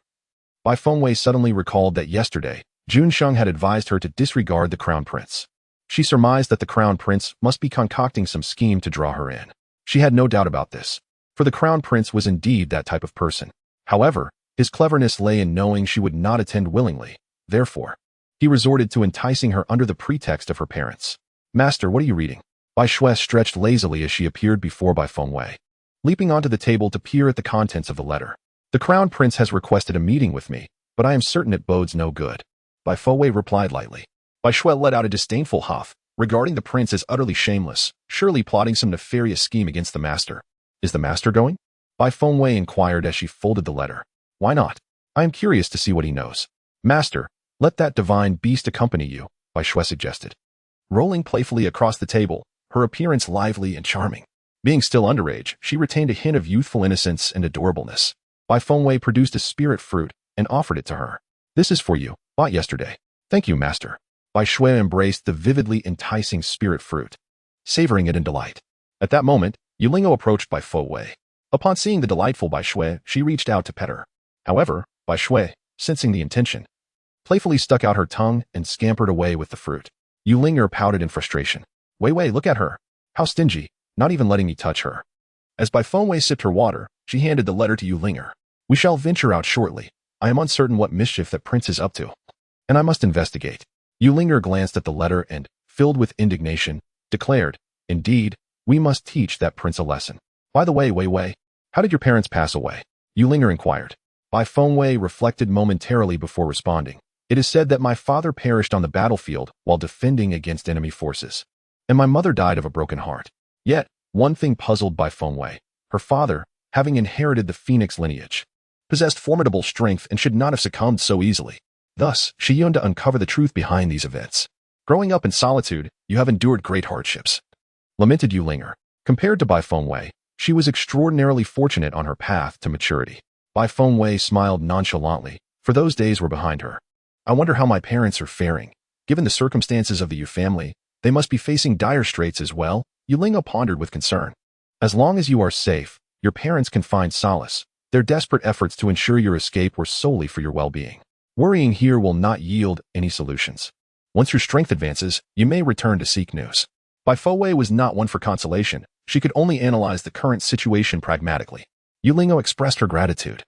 Bai Fengwei suddenly recalled that yesterday, Jun Sheng had advised her to disregard the crown prince. She surmised that the crown prince must be concocting some scheme to draw her in. She had no doubt about this, for the crown prince was indeed that type of person. However, his cleverness lay in knowing she would not attend willingly. Therefore, he resorted to enticing her under the pretext of her parents. Master, what are you reading? Bai Shui stretched lazily as she appeared before Bai Fengwei, leaping onto the table to peer at the contents of the letter. The crown prince has requested a meeting with me, but I am certain it bodes no good. Bai Fengwei replied lightly. Bai Shui let out a disdainful huff, regarding the prince as utterly shameless, surely plotting some nefarious scheme against the master. Is the master going? Bai Fengwei inquired as she folded the letter. Why not? I am curious to see what he knows. Master, let that divine beast accompany you, Bai Shui suggested. Rolling playfully across the table, her appearance lively and charming. Being still underage, she retained a hint of youthful innocence and adorableness. Bai Fengwei produced a spirit fruit and offered it to her. This is for you, bought yesterday. Thank you, master. Bai Shui embraced the vividly enticing spirit fruit, savoring it in delight. At that moment, Yulingo approached Bai Fengwei. Upon seeing the delightful Bai Shui, she reached out to pet her. However, Bai Shui, sensing the intention, playfully stuck out her tongue and scampered away with the fruit. Yulinger pouted in frustration. Wei, look at her. How stingy, not even letting me touch her. As Bai Fengwei sipped her water, she handed the letter to Yulinger. We shall venture out shortly. I am uncertain what mischief that prince is up to, and I must investigate. Yulinger glanced at the letter and, filled with indignation, declared, Indeed, we must teach that prince a lesson. By the way, Wei, how did your parents pass away? Yulinger inquired. Bai Fengwei reflected momentarily before responding. It is said that my father perished on the battlefield while defending against enemy forces, and my mother died of a broken heart. Yet, one thing puzzled Bai Fengwei. Her father, having inherited the phoenix lineage, possessed formidable strength and should not have succumbed so easily. Thus, she yearned to uncover the truth behind these events. Growing up in solitude, you have endured great hardships, lamented Yulinger. Compared to Bai Fengwei, she was extraordinarily fortunate on her path to maturity. Bai Fengwei smiled nonchalantly, for those days were behind her. I wonder how my parents are faring. Given the circumstances of the Yu family, they must be facing dire straits as well, Yulinger pondered with concern. As long as you are safe, your parents can find solace. Their desperate efforts to ensure your escape were solely for your well-being. Worrying here will not yield any solutions. Once your strength advances, you may return to seek news. Bai Fengwei was not one for consolation. She could only analyze the current situation pragmatically. Yulinger expressed her gratitude,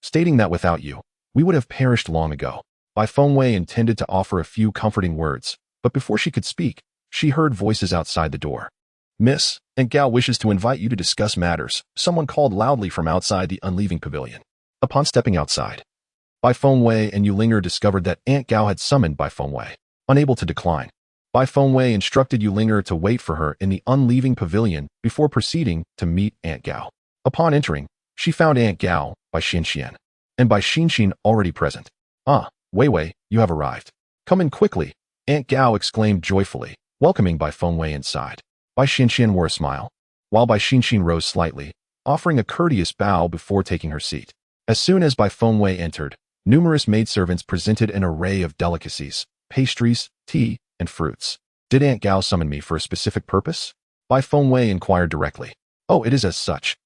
stating that without you, we would have perished long ago. Bai Fengwei intended to offer a few comforting words, but before she could speak, she heard voices outside the door. Miss, Aunt Gao wishes to invite you to discuss matters, someone called loudly from outside the unleaving pavilion. Upon stepping outside, Bai Fengwei and Yulinger discovered that Aunt Gao had summoned Bai Fengwei. Unable to decline, Bai Fengwei instructed Yulinger to wait for her in the unleaving pavilion before proceeding to meet Aunt Gao. Upon entering, she found Aunt Gao, Bai Xinxian, and Bai Xinxian already present. Ah, Wei Wei, you have arrived. Come in quickly, Aunt Gao exclaimed joyfully, welcoming Bai Fengwei inside. Bai Xinxian wore a smile, while Bai Xinxian rose slightly, offering a courteous bow before taking her seat. As soon as Bai Fengwei entered, numerous maidservants presented an array of delicacies, pastries, tea, and fruits. Did Aunt Gao summon me for a specific purpose? Bai Fengwei inquired directly. Oh, it is as such.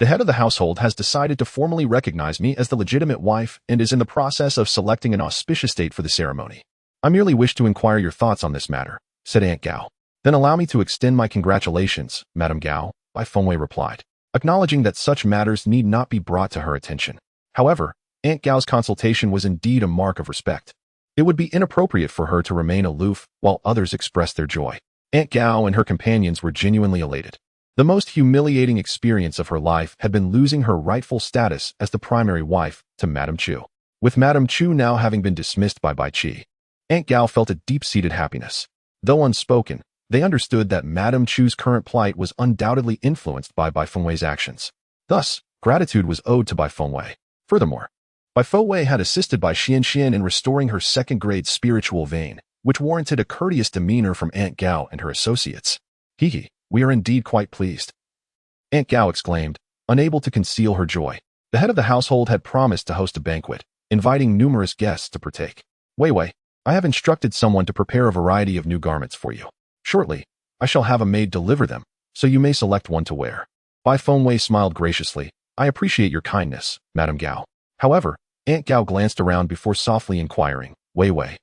The head of the household has decided to formally recognize me as the legitimate wife and is in the process of selecting an auspicious date for the ceremony. I merely wish to inquire your thoughts on this matter, said Aunt Gao. Then allow me to extend my congratulations, Madame Gao, Bai Fengwei replied, acknowledging that such matters need not be brought to her attention. However, Aunt Gao's consultation was indeed a mark of respect. It would be inappropriate for her to remain aloof while others expressed their joy. Aunt Gao and her companions were genuinely elated. The most humiliating experience of her life had been losing her rightful status as the primary wife to Madame Chu. With Madame Chu now having been dismissed by Bai Qi, Aunt Gao felt a deep-seated happiness. Though unspoken, they understood that Madame Chu's current plight was undoubtedly influenced by Bai Fengwei's actions. Thus, gratitude was owed to Bai Fengwei. Furthermore, Bai Fengwei had assisted Bai Xinxian in restoring her second-grade spiritual vein, which warranted a courteous demeanor from Aunt Gao and her associates. Hee, we are indeed quite pleased, Aunt Gao exclaimed, unable to conceal her joy. The head of the household had promised to host a banquet, inviting numerous guests to partake. Wei Wei, I have instructed someone to prepare a variety of new garments for you. Shortly, I shall have a maid deliver them, so you may select one to wear. Bai Fengwei smiled graciously. I appreciate your kindness, Madame Gao. However, Aunt Gao glanced around before softly inquiring, Wei Wei,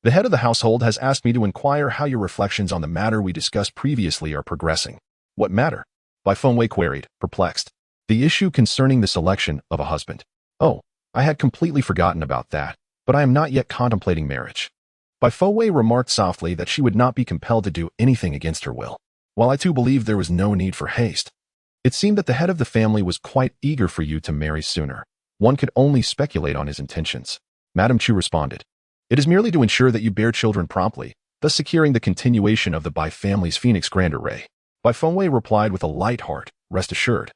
the head of the household has asked me to inquire how your reflections on the matter we discussed previously are progressing. What matter? Bai Fengwei queried, perplexed. The issue concerning the selection of a husband. Oh, I had completely forgotten about that, but I am not yet contemplating marriage. Bai Fengwei remarked softly that she would not be compelled to do anything against her will. While I too believed there was no need for haste, it seemed that the head of the family was quite eager for you to marry sooner. One could only speculate on his intentions. Madame Chu responded. It is merely to ensure that you bear children promptly, thus securing the continuation of the Bai family's phoenix grand array. Bai Fengwei replied with a light heart, rest assured.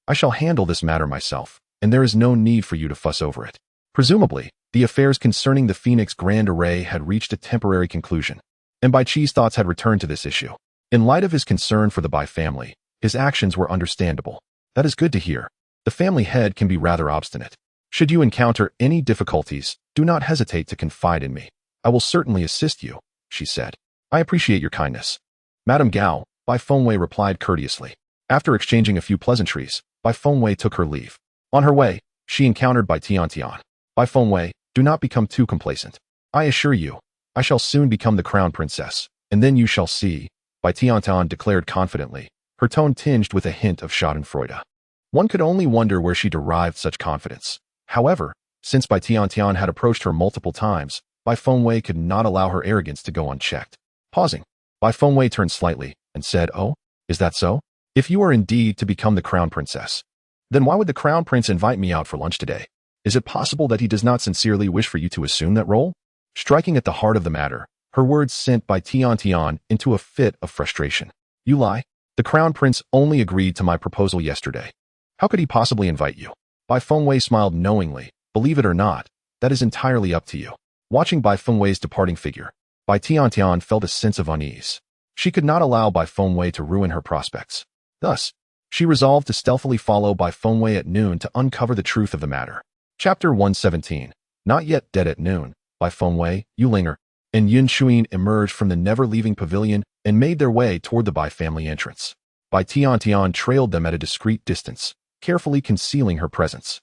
I shall handle this matter myself, and there is no need for you to fuss over it. Presumably, the affairs concerning the phoenix grand array had reached a temporary conclusion, and Bai Qi's thoughts had returned to this issue. In light of his concern for the Bai family, his actions were understandable. That is good to hear. The family head can be rather obstinate. Should you encounter any difficulties, do not hesitate to confide in me. I will certainly assist you, she said. I appreciate your kindness. Madame Gao, Bai Fengwei replied courteously. After exchanging a few pleasantries, Bai Fengwei took her leave. On her way, she encountered Bai Tiantian. Bai Fengwei, do not become too complacent. I assure you, I shall soon become the crown princess, and then you shall see, Bai Tiantian declared confidently, her tone tinged with a hint of schadenfreude. One could only wonder where she derived such confidence. However, since Bai Tiantian had approached her multiple times, Bai Fengwei could not allow her arrogance to go unchecked. Pausing, Bai Fengwei turned slightly and said, Oh, is that so? If you are indeed to become the crown princess, then why would the crown prince invite me out for lunch today? Is it possible that he does not sincerely wish for you to assume that role? Striking at the heart of the matter, her words sent Bai Tian into a fit of frustration. You lie. The crown prince only agreed to my proposal yesterday. How could he possibly invite you? Bai Fengwei smiled knowingly. Believe it or not, that is entirely up to you. Watching Bai Fengwei's departing figure, Bai Tian felt a sense of unease. She could not allow Bai Fengwei to ruin her prospects. Thus, she resolved to stealthily follow Bai Fengwei at noon to uncover the truth of the matter. Chapter 117. Not yet dead at noon. Bai Fengwei, Yulinger, and Yun Shuin emerged from the never-leaving pavilion and made their way toward the Bai family entrance. Bai Tian trailed them at a discreet distance, carefully concealing her presence.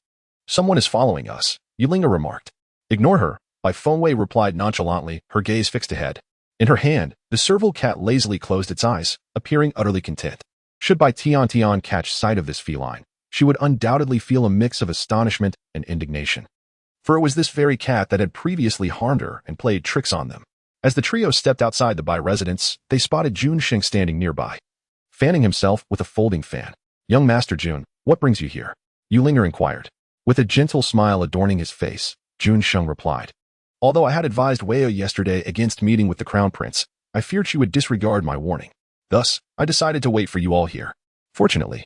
Someone is following us, Yulinger remarked. Ignore her, Bai Fengwei replied nonchalantly, her gaze fixed ahead. In her hand, the serval cat lazily closed its eyes, appearing utterly content. Should Bai Tian catch sight of this feline, she would undoubtedly feel a mix of astonishment and indignation. For it was this very cat that had previously harmed her and played tricks on them. As the trio stepped outside the Bai residence, they spotted Jun Xing standing nearby, fanning himself with a folding fan. Young Master Jun, what brings you here? Yulinger inquired. With a gentle smile adorning his face, Jun Xing replied. Although I had advised Weio yesterday against meeting with the crown prince, I feared she would disregard my warning. Thus, I decided to wait for you all here. Fortunately,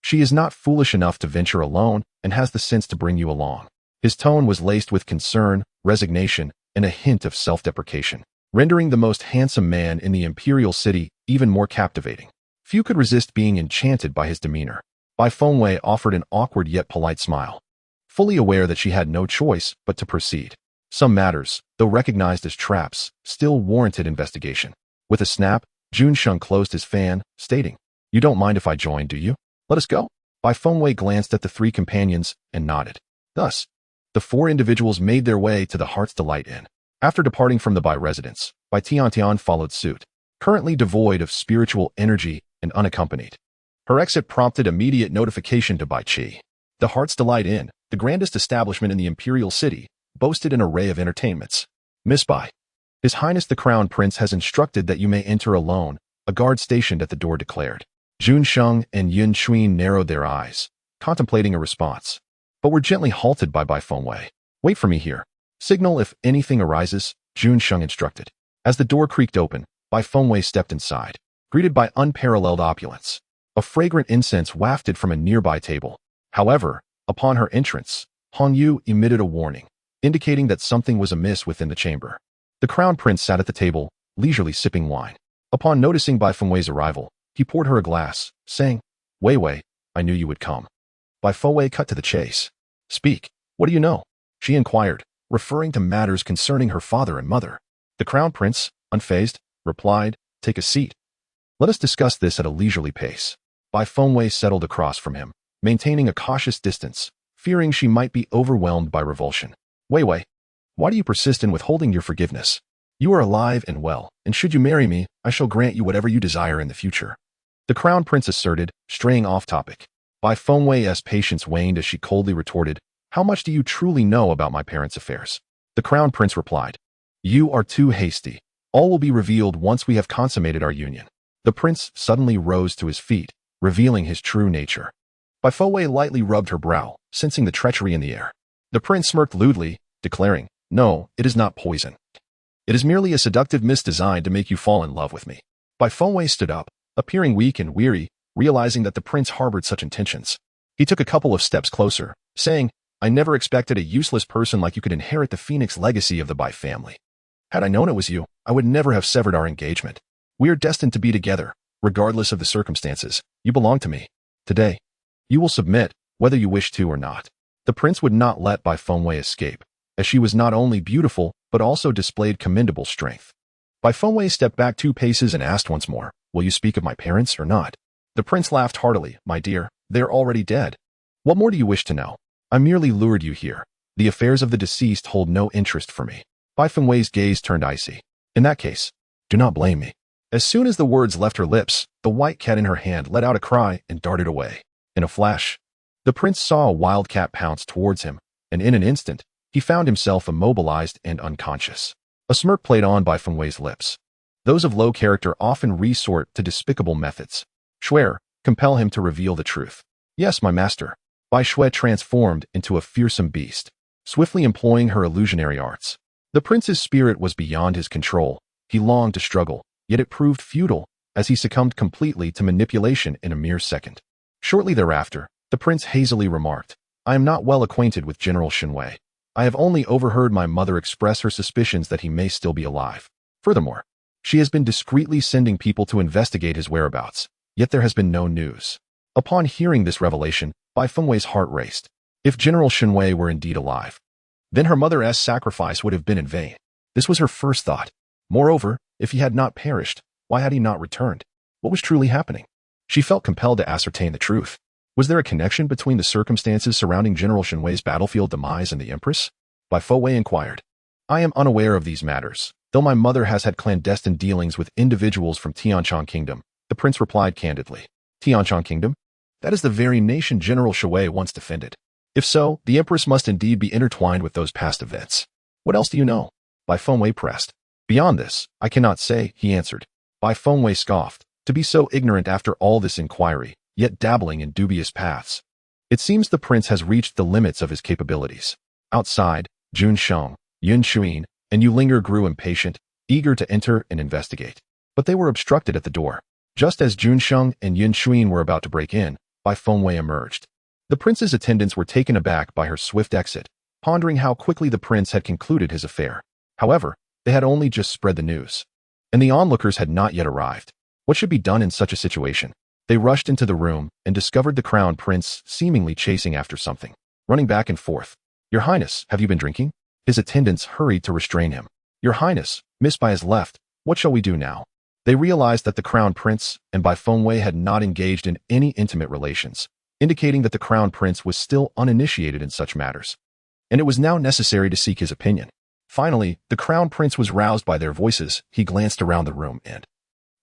she is not foolish enough to venture alone and has the sense to bring you along. His tone was laced with concern, resignation, and a hint of self-deprecation, rendering the most handsome man in the imperial city even more captivating. Few could resist being enchanted by his demeanor. Bai Fengwei offered an awkward yet polite smile, fully aware that she had no choice but to proceed. Some matters, though recognized as traps, still warranted investigation. With a snap, Jun Xing closed his fan, stating, You don't mind if I join, do you? Let us go. Bai Fengwei glanced at the three companions and nodded. Thus, the four individuals made their way to the Heart's Delight Inn. After departing from the Bai residence, Bai Tian followed suit, currently devoid of spiritual energy and unaccompanied. Her exit prompted immediate notification to Bai Qi. The Heart's Delight Inn, the grandest establishment in the imperial city, boasted an array of entertainments. Miss Bai, His Highness the Crown Prince has instructed that you may enter alone, a guard stationed at the door declared. Jun Xing and Yun Shuin narrowed their eyes, contemplating a response, but were gently halted by Bai Fengwei. Wait for me here. Signal if anything arises, Jun Xing instructed. As the door creaked open, Bai Fengwei stepped inside, greeted by unparalleled opulence. A fragrant incense wafted from a nearby table. However, upon her entrance, Han Yu emitted a warning, indicating that something was amiss within the chamber. The Crown Prince sat at the table, leisurely sipping wine. Upon noticing Bai Fengwei's arrival, he poured her a glass, saying, Wei, I knew you would come. Bai Fengwei cut to the chase. Speak, what do you know? She inquired, referring to matters concerning her father and mother. The Crown Prince, unfazed, replied, Take a seat. Let us discuss this at a leisurely pace. Bai Fengwei settled across from him, maintaining a cautious distance, fearing she might be overwhelmed by revulsion. Wei, why do you persist in withholding your forgiveness? You are alive and well, and should you marry me, I shall grant you whatever you desire in the future. The Crown Prince asserted, straying off topic. Bai Fengwei's patience waned as she coldly retorted, How much do you truly know about my parents' affairs? The Crown Prince replied, You are too hasty. All will be revealed once we have consummated our union. The prince suddenly rose to his feet, revealing his true nature. Bai Fengwei lightly rubbed her brow, sensing the treachery in the air. The prince smirked lewdly, declaring, No, it is not poison. It is merely a seductive mist designed to make you fall in love with me. Bai Fengwei stood up, appearing weak and weary, realizing that the prince harbored such intentions. He took a couple of steps closer, saying, I never expected a useless person like you could inherit the phoenix legacy of the Bai family. Had I known it was you, I would never have severed our engagement. We are destined to be together, regardless of the circumstances. You belong to me. Today, you will submit, whether you wish to or not. The prince would not let Bai Fengwei escape, as she was not only beautiful, but also displayed commendable strength. Bai Fengwei stepped back 2 paces and asked once more, Will you speak of my parents or not? The prince laughed heartily, My dear, they are already dead. What more do you wish to know? I merely lured you here. The affairs of the deceased hold no interest for me. Bai Fengwei's gaze turned icy. In that case, do not blame me. As soon as the words left her lips, the white cat in her hand let out a cry and darted away. In a flash, the prince saw a wild cat pounce towards him, and in an instant, he found himself immobilized and unconscious. A smirk played on Bai Fengwei's lips. Those of low character often resort to despicable methods. Swear, compel him to reveal the truth. Yes, my master. Bai Shui transformed into a fearsome beast, swiftly employing her illusionary arts. The prince's spirit was beyond his control. He longed to struggle, yet it proved futile, as he succumbed completely to manipulation in a mere second. Shortly thereafter, the prince hazily remarked, "I am not well acquainted with General Shenwei. I have only overheard my mother express her suspicions that he may still be alive. Furthermore, she has been discreetly sending people to investigate his whereabouts, yet there has been no news." Upon hearing this revelation, Bai Fengwei's heart raced. If General Shenwei were indeed alive, then her mother's sacrifice would have been in vain. This was her first thought. Moreover, if he had not perished, why had he not returned? What was truly happening? She felt compelled to ascertain the truth. Was there a connection between the circumstances surrounding General Shenwei's battlefield demise and the Empress? Bai Fengwei inquired. "I am unaware of these matters, though my mother has had clandestine dealings with individuals from Tianchan Kingdom," the prince replied candidly. Tianchan Kingdom? That is the very nation General Shenwei once defended. If so, the Empress must indeed be intertwined with those past events. What else do you know? Bai Fengwei pressed. "Beyond this, I cannot say," he answered. Bai Fengwei scoffed. To be so ignorant after all this inquiry, yet dabbling in dubious paths. It seems the prince has reached the limits of his capabilities. Outside, Jun Sheng, Yun Xuan, and Yulinger grew impatient, eager to enter and investigate. But they were obstructed at the door. Just as Jun Sheng and Yun Xuan were about to break in, Bai Fengwei emerged. The prince's attendants were taken aback by her swift exit, pondering how quickly the prince had concluded his affair. However, they had only just spread the news, and the onlookers had not yet arrived. What should be done in such a situation? They rushed into the room and discovered the crown prince seemingly chasing after something, running back and forth. "Your Highness, have you been drinking?" His attendants hurried to restrain him. "Your Highness, Miss Bai has left. What shall we do now?" They realized that the crown prince and Bai Fengwei had not engaged in any intimate relations, indicating that the crown prince was still uninitiated in such matters, and it was now necessary to seek his opinion. Finally, the crown prince was roused by their voices. He glanced around the room and,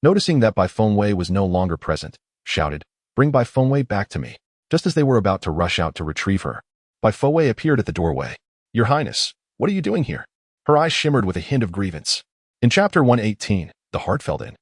noticing that Bai Fengwei was no longer present, shouted, "Bring Bai Fengwei back to me." Just as they were about to rush out to retrieve her, Bai Fengwei appeared at the doorway. "Your Highness, what are you doing here?" Her eyes shimmered with a hint of grievance. In Chapter 118, The Heartfelt Inn.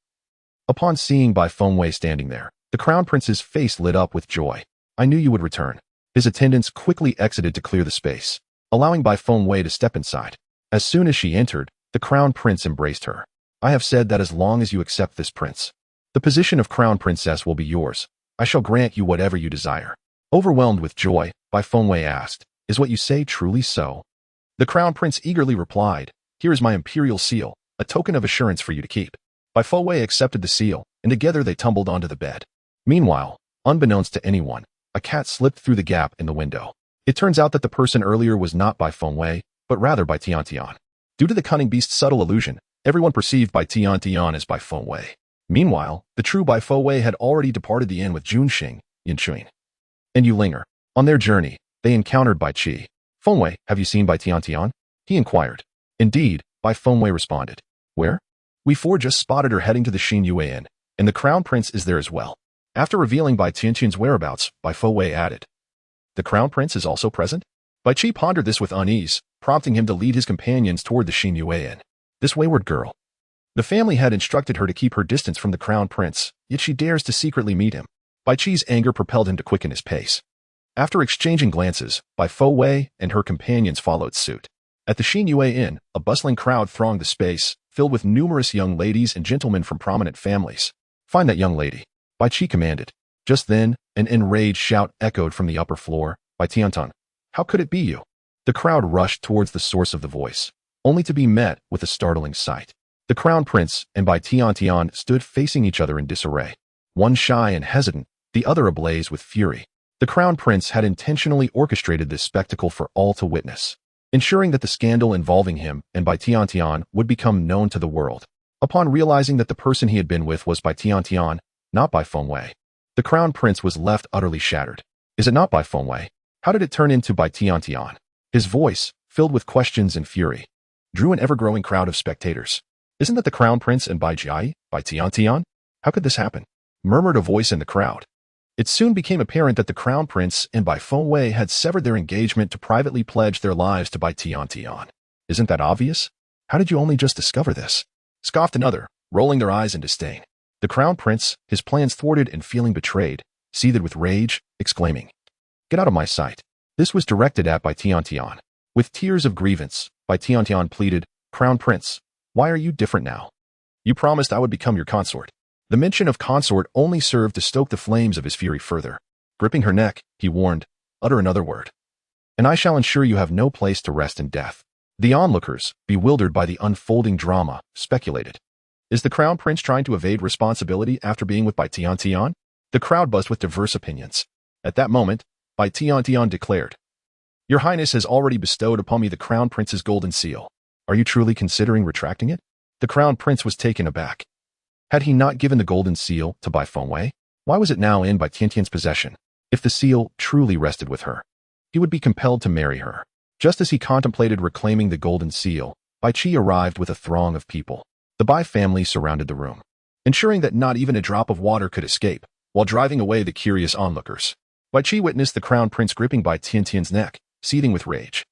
Upon seeing Bai Fengwei standing there, the crown prince's face lit up with joy. "I knew you would return." His attendants quickly exited to clear the space, allowing Bai Fengwei to step inside. As soon as she entered, the crown prince embraced her. "I have said that as long as you accept this prince, the position of crown princess will be yours. I shall grant you whatever you desire." Overwhelmed with joy, Bai Fengwei asked, "Is what you say truly so?" The crown prince eagerly replied, "Here is my imperial seal, a token of assurance for you to keep." Bai Fengwei accepted the seal, and together they tumbled onto the bed. Meanwhile, unbeknownst to anyone, a cat slipped through the gap in the window. It turns out that the person earlier was not Bai Fengwei, but rather Bai Tiantian. Due to the cunning beast's subtle illusion, everyone perceived Bai Tiantian as Bai Fengwei. Meanwhile, the true Bai Fengwei had already departed the inn with Jun Xing, Yin Xuan, and Yulinger. On their journey, they encountered Bai Qi. "Fengwei, have you seen Bai Tiantian?" he inquired. "Indeed," Bai Fengwei responded. "Where?" "We four just spotted her heading to the Xin Yue Inn, and the crown prince is there as well." After revealing Bai Tiantian's whereabouts, Bai Fengwei added, "The crown prince is also present?" Bai Qi pondered this with unease, prompting him to lead his companions toward the Xin Yue Inn. This wayward girl. The family had instructed her to keep her distance from the crown prince, yet she dares to secretly meet him. Bai Qi's anger propelled him to quicken his pace. After exchanging glances, Bai Fengwei and her companions followed suit. At the Xin Yue Inn, a bustling crowd thronged the space, filled with numerous young ladies and gentlemen from prominent families. "Find that young lady," Bai Qi commanded. Just then, an enraged shout echoed from the upper floor. "Bai Tiantian, how could it be you?" The crowd rushed towards the source of the voice, only to be met with a startling sight. The crown prince and Bai Tiantian stood facing each other in disarray. One shy and hesitant, the other ablaze with fury. The crown prince had intentionally orchestrated this spectacle for all to witness, ensuring that the scandal involving him and Bai Tiantian would become known to the world. Upon realizing that the person he had been with was Bai Tiantian, not Bai Fengwei, the crown prince was left utterly shattered. "Is it not Bai Fengwei? How did it turn into Bai Tiantian?" His voice, filled with questions and fury, drew an ever-growing crowd of spectators. "Isn't that the crown prince and Bai Jiai, Bai Tiantian? How could this happen?" murmured a voice in the crowd. It soon became apparent that the crown prince and Bai Fengwei had severed their engagement to privately pledge their lives to Bai Tiantian. "Isn't that obvious? How did you only just discover this?" scoffed another, rolling their eyes in disdain. The crown prince, his plans thwarted and feeling betrayed, seethed with rage, exclaiming, Get out of my sight. This was directed at Bai Tiantian. With tears of grievance, Bai Tiantian pleaded, Crown Prince, why are you different now? You promised I would become your consort. The mention of consort only served to stoke the flames of his fury further. Gripping her neck, he warned, utter another word, and I shall ensure you have no place to rest in death. The onlookers, bewildered by the unfolding drama, speculated. Is the Crown Prince trying to evade responsibility after being with Bai Tiantian? The crowd buzzed with diverse opinions. At that moment, Bai Tiantian declared, Your Highness has already bestowed upon me the Crown Prince's golden seal. Are you truly considering retracting it? The Crown Prince was taken aback. Had he not given the golden seal to Bai Fengwei? Why was it now in Bai Tiantian's possession? If the seal truly rested with her, he would be compelled to marry her. Just as he contemplated reclaiming the golden seal, Bai Qi arrived with a throng of people. The Bai family surrounded the room, ensuring that not even a drop of water could escape, while driving away the curious onlookers. Bai Qi witnessed the Crown Prince gripping Bai Tiantian's neck, seething with rage.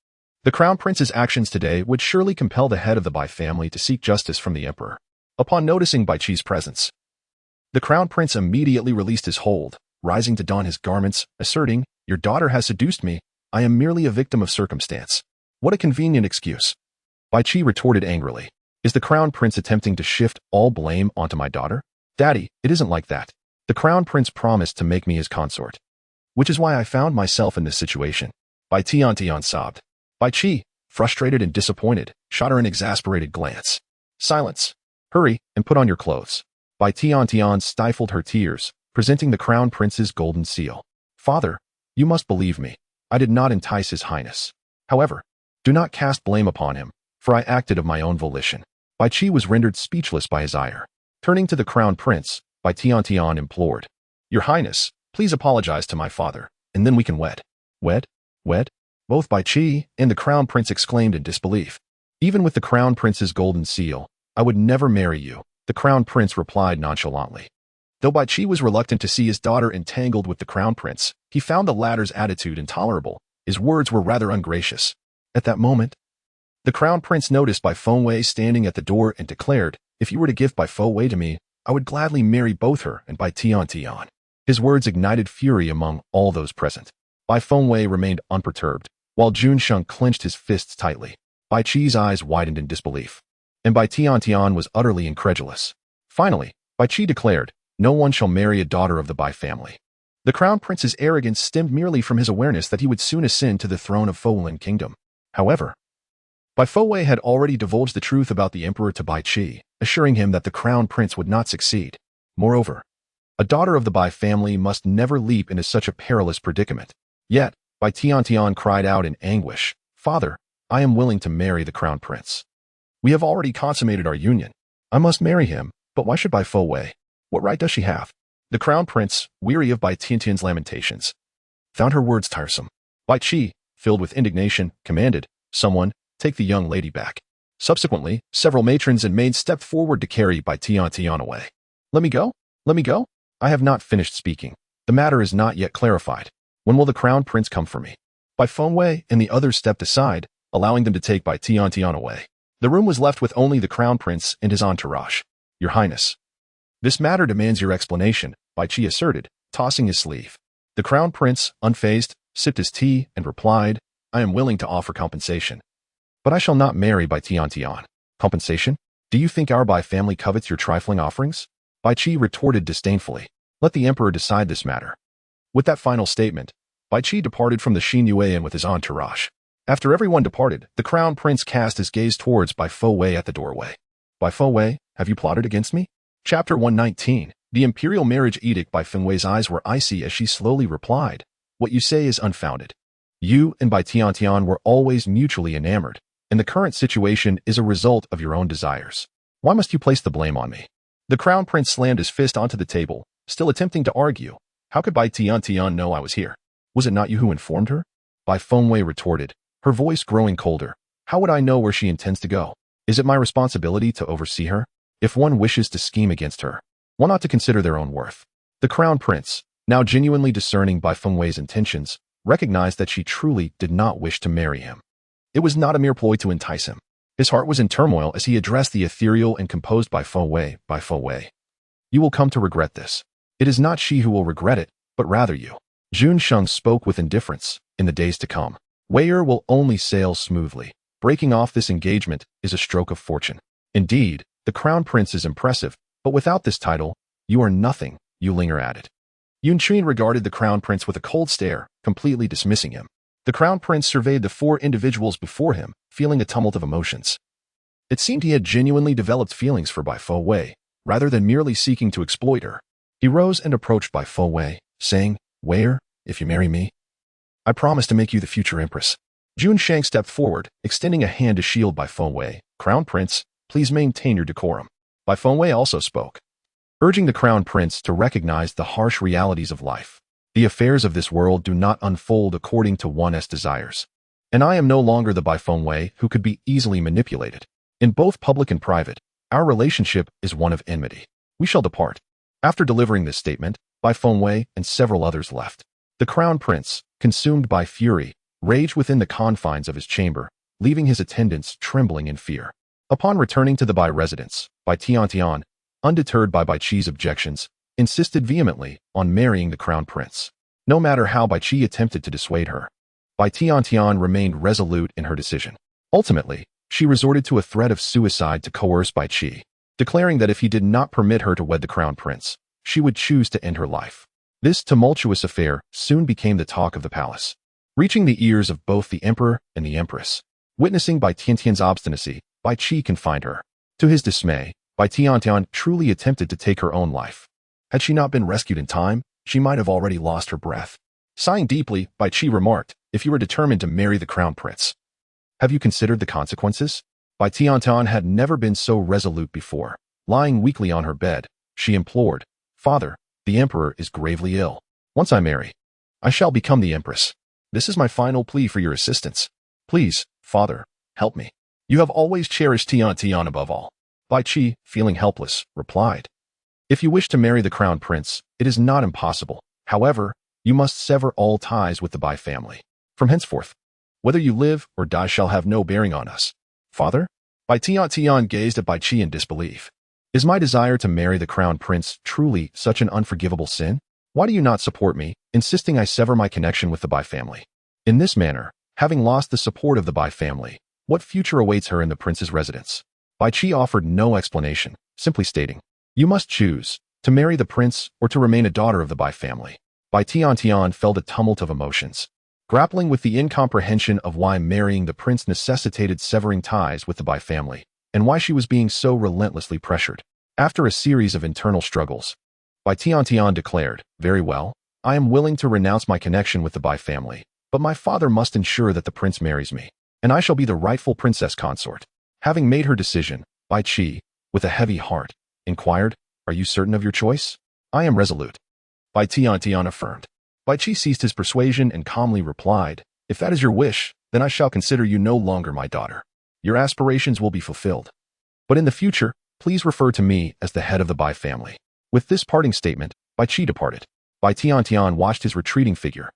The Crown Prince's actions today would surely compel the head of the Bai family to seek justice from the Emperor. Upon noticing Bai Qi's presence, the Crown Prince immediately released his hold, rising to don his garments, asserting, Your daughter has seduced me. I am merely a victim of circumstance. What a convenient excuse. Bai Qi retorted angrily. Is the Crown Prince attempting to shift all blame onto my daughter? Daddy, it isn't like that. The Crown Prince promised to make me his consort, which is why I found myself in this situation. Bai Tiantian sobbed. Bai Qi, frustrated and disappointed, shot her an exasperated glance. Silence. Hurry and put on your clothes. Bai Tiantian stifled her tears, presenting the Crown Prince's golden seal. Father, you must believe me. I did not entice His Highness. However, do not cast blame upon him, for I acted of my own volition. Bai Qi was rendered speechless by his ire. Turning to the Crown Prince, Bai Tiantian implored, Your Highness, please apologize to my father, and then we can wed. Wed? Wed? Both Bai Qi and the Crown Prince exclaimed in disbelief. Even with the Crown Prince's golden seal, I would never marry you, the Crown Prince replied nonchalantly. Though Bai Qi was reluctant to see his daughter entangled with the Crown Prince, he found the latter's attitude intolerable. His words were rather ungracious. At that moment, the Crown Prince noticed Bai Fengwei standing at the door and declared, If you were to give Bai Fengwei to me, I would gladly marry both her and Bai Tiantian. His words ignited fury among all those present. Bai Fengwei remained unperturbed, while Junsheng clenched his fists tightly. Bai Qi's eyes widened in disbelief, and Bai Tiantian was utterly incredulous. Finally, Bai Qi declared, No one shall marry a daughter of the Bai family. The Crown Prince's arrogance stemmed merely from his awareness that he would soon ascend to the throne of Folan Kingdom. However, Bai Fengwei had already divulged the truth about the Emperor to Bai Qi, assuring him that the Crown Prince would not succeed. Moreover, a daughter of the Bai family must never leap into such a perilous predicament. Yet, Bai Tiantian cried out in anguish, Father, I am willing to marry the Crown Prince. We have already consummated our union. I must marry him, but why should Bai Fengwei? What right does she have? The Crown Prince, weary of Bai Tiantian's lamentations, found her words tiresome. Bai Qi, filled with indignation, commanded, Someone, take the young lady back. Subsequently, several matrons and maids stepped forward to carry Bai Tiantian away. Let me go? Let me go? I have not finished speaking. The matter is not yet clarified. When will the Crown Prince come for me? Bai Fengwei and the others stepped aside, allowing them to take Bai Tiantian away. The room was left with only the Crown Prince and his entourage. Your Highness, this matter demands your explanation, Bai Qi asserted, tossing his sleeve. The Crown Prince, unfazed, sipped his tea and replied, I am willing to offer compensation, but I shall not marry Bai Tiantian. Compensation? Do you think our Bai family covets your trifling offerings? Bai Qi retorted disdainfully. Let the Emperor decide this matter. With that final statement, Bai Qi departed from the Xinyue with his entourage. After everyone departed, the Crown Prince cast his gaze towards Bai Fengwei at the doorway. Bai Fengwei, have you plotted against me? Chapter 119. The Imperial Marriage Edict. Bai Fengwei's eyes were icy as she slowly replied, What you say is unfounded. You and Bai Tiantian were always mutually enamored, and the current situation is a result of your own desires. Why must you place the blame on me? The Crown Prince slammed his fist onto the table, still attempting to argue. How could Bai Tiantian know I was here? Was it not you who informed her? Bai Fengwei retorted, her voice growing colder. How would I know where she intends to go? Is it my responsibility to oversee her? If one wishes to scheme against her, one ought to consider their own worth. The Crown Prince, now genuinely discerning Bai Fengwei's intentions, recognized that she truly did not wish to marry him. It was not a mere ploy to entice him. His heart was in turmoil as he addressed the ethereal and composed Bai Fengwei. Bai Fengwei, you will come to regret this. It is not she who will regret it, but rather you. Jun Sheng spoke with indifference. In the days to come, Wei will only sail smoothly. Breaking off this engagement is a stroke of fortune. Indeed, the crown prince is impressive, but without this title, you are nothing, Yu Linger added. Yun Qin regarded the crown prince with a cold stare, completely dismissing him. The crown prince surveyed the four individuals before him, feeling a tumult of emotions. It seemed he had genuinely developed feelings for Bai Fo Wei, rather than merely seeking to exploit her. He rose and approached Bai Fo Wei, saying, Wei, if you marry me, I promise to make you the future empress. Jun Shang stepped forward, extending a hand to shield Bai Fo Wei. Crown Prince, please maintain your decorum. Bai Fo Wei also spoke, urging the Crown Prince to recognize the harsh realities of life. The affairs of this world do not unfold according to one's desires. And I am no longer the Bai Fo Wei who could be easily manipulated. In both public and private, our relationship is one of enmity. We shall depart. After delivering this statement, Bai Fo Wei and several others left. The Crown Prince, consumed by fury, raged within the confines of his chamber, leaving his attendants trembling in fear. Upon returning to the Bai residence, Bai Tiantian, undeterred by Bai Qi's objections, insisted vehemently on marrying the Crown Prince. No matter how Bai Qi attempted to dissuade her, Bai Tiantian remained resolute in her decision. Ultimately, she resorted to a threat of suicide to coerce Bai Qi, declaring that if he did not permit her to wed the Crown Prince, she would choose to end her life. This tumultuous affair soon became the talk of the palace, reaching the ears of both the emperor and the empress. Witnessing Bai Tiantian's obstinacy, Bai Qi confined her. To his dismay, Bai Tiantian truly attempted to take her own life. Had she not been rescued in time, she might have already lost her breath. Sighing deeply, Bai Qi remarked, if you are determined to marry the Crown Prince, have you considered the consequences? Bai Tiantian had never been so resolute before. Lying weakly on her bed, she implored, Father, the emperor is gravely ill. Once I marry, I shall become the empress. This is my final plea for your assistance. Please, Father, help me. You have always cherished Tiantian above all. Bai Qi, feeling helpless, replied, if you wish to marry the Crown Prince, it is not impossible. However, you must sever all ties with the Bai family. From henceforth, whether you live or die shall have no bearing on us. Father? Bai Tiantian gazed at Bai Qi in disbelief. Is my desire to marry the Crown Prince truly such an unforgivable sin? Why do you not support me, insisting I sever my connection with the Bai family? In this manner, having lost the support of the Bai family, what future awaits her in the prince's residence? Bai Qi offered no explanation, simply stating, you must choose, to marry the prince or to remain a daughter of the Bai family. Bai Tiantian felt a tumult of emotions, grappling with the incomprehension of why marrying the prince necessitated severing ties with the Bai family, and why she was being so relentlessly pressured. After a series of internal struggles, Bai Tiantian declared, very well, I am willing to renounce my connection with the Bai family, but my father must ensure that the prince marries me, and I shall be the rightful princess consort. Having made her decision, Bai Qi, with a heavy heart, inquired, are you certain of your choice? I am resolute. Bai Tiantian affirmed. Bai Qi ceased his persuasion and calmly replied, if that is your wish, then I shall consider you no longer my daughter. Your aspirations will be fulfilled. But in the future, please refer to me as the head of the Bai family. With this parting statement, Bai Qi departed. Bai Tiantian watched his retreating figure,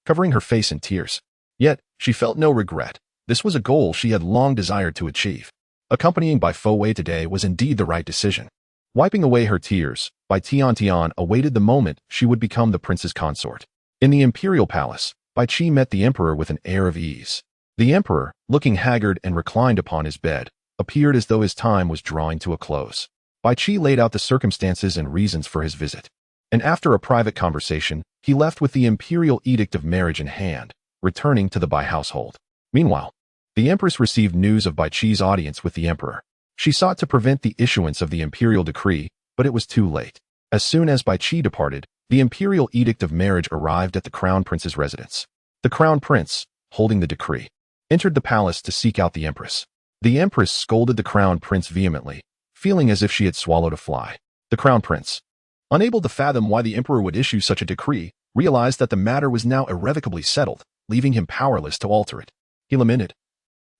covering her face in tears. Yet, she felt no regret. This was a goal she had long desired to achieve. Accompanying Bai Fo Wei today was indeed the right decision. Wiping away her tears, Bai Tiantian awaited the moment she would become the prince's consort. In the imperial palace, Bai Qi met the emperor with an air of ease. The emperor, looking haggard and reclined upon his bed, appeared as though his time was drawing to a close. Bai Qi laid out the circumstances and reasons for his visit, and after a private conversation, he left with the imperial edict of marriage in hand, returning to the Bai household. Meanwhile, the empress received news of Bai Qi's audience with the emperor. She sought to prevent the issuance of the imperial decree, but it was too late. As soon as Bai Qi departed, the imperial edict of marriage arrived at the crown prince's residence. The crown prince, holding the decree, entered the palace to seek out the empress. The empress scolded the crown prince vehemently, feeling as if she had swallowed a fly. The crown prince, unable to fathom why the emperor would issue such a decree, realized that the matter was now irrevocably settled, leaving him powerless to alter it. He lamented,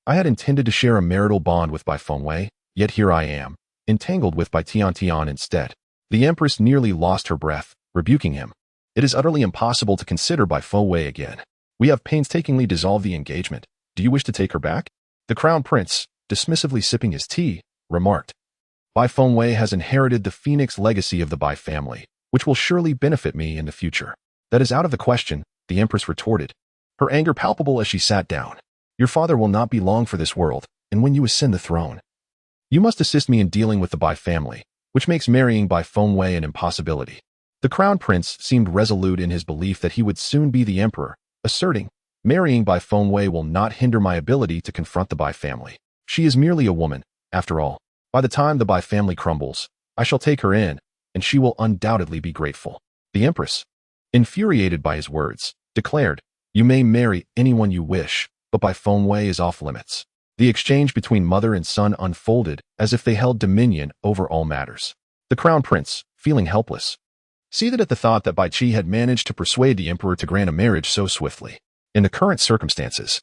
I had intended to share a marital bond with Bai Fo Wei, yet here I am, entangled with Bai Tiantian instead. The empress nearly lost her breath, rebuking him. It is utterly impossible to consider Bai Fo Wei again. We have painstakingly dissolved the engagement. Do you wish to take her back? The crown prince, dismissively sipping his tea, remarked, Bai Fo Wei has inherited the phoenix legacy of the Bai family, which will surely benefit me in the future. That is out of the question, the Empress retorted, her anger palpable as she sat down. Your father will not be long for this world, and when you ascend the throne, you must assist me in dealing with the Bai family, which makes marrying Bai Fengwei an impossibility. The crown prince seemed resolute in his belief that he would soon be the emperor, asserting, marrying Bai Fengwei will not hinder my ability to confront the Bai family. She is merely a woman, after all. By the time the Bai family crumbles, I shall take her in, and she will undoubtedly be grateful. The Empress, infuriated by his words, declared, you may marry anyone you wish, but Bai Fengwei is off limits. The exchange between mother and son unfolded as if they held dominion over all matters. The crown prince, feeling helpless, seethed at the thought that Bai Qi had managed to persuade the emperor to grant a marriage so swiftly. In the current circumstances,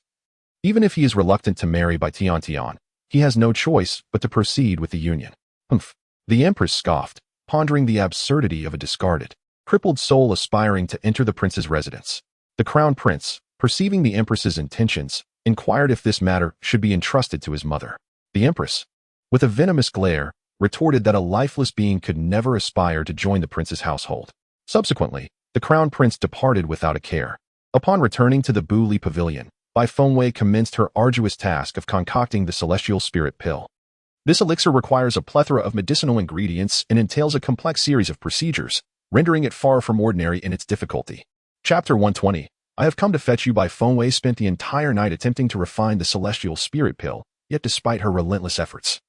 even if he is reluctant to marry Bai Tian, he has no choice but to proceed with the union. Humph. The empress scoffed, pondering the absurdity of a discarded, crippled soul aspiring to enter the prince's residence. The crown prince, perceiving the empress's intentions, inquired if this matter should be entrusted to his mother. The empress, with a venomous glare, retorted that a lifeless being could never aspire to join the prince's household. Subsequently, the crown prince departed without a care. Upon returning to the Bu Li pavilion, Bai Fengwei commenced her arduous task of concocting the celestial spirit pill. This elixir requires a plethora of medicinal ingredients and entails a complex series of procedures, rendering it far from ordinary in its difficulty. Chapter 120. I have come to fetch you. Bai Fengwei spent the entire night attempting to refine the celestial spirit pill, yet despite her relentless efforts,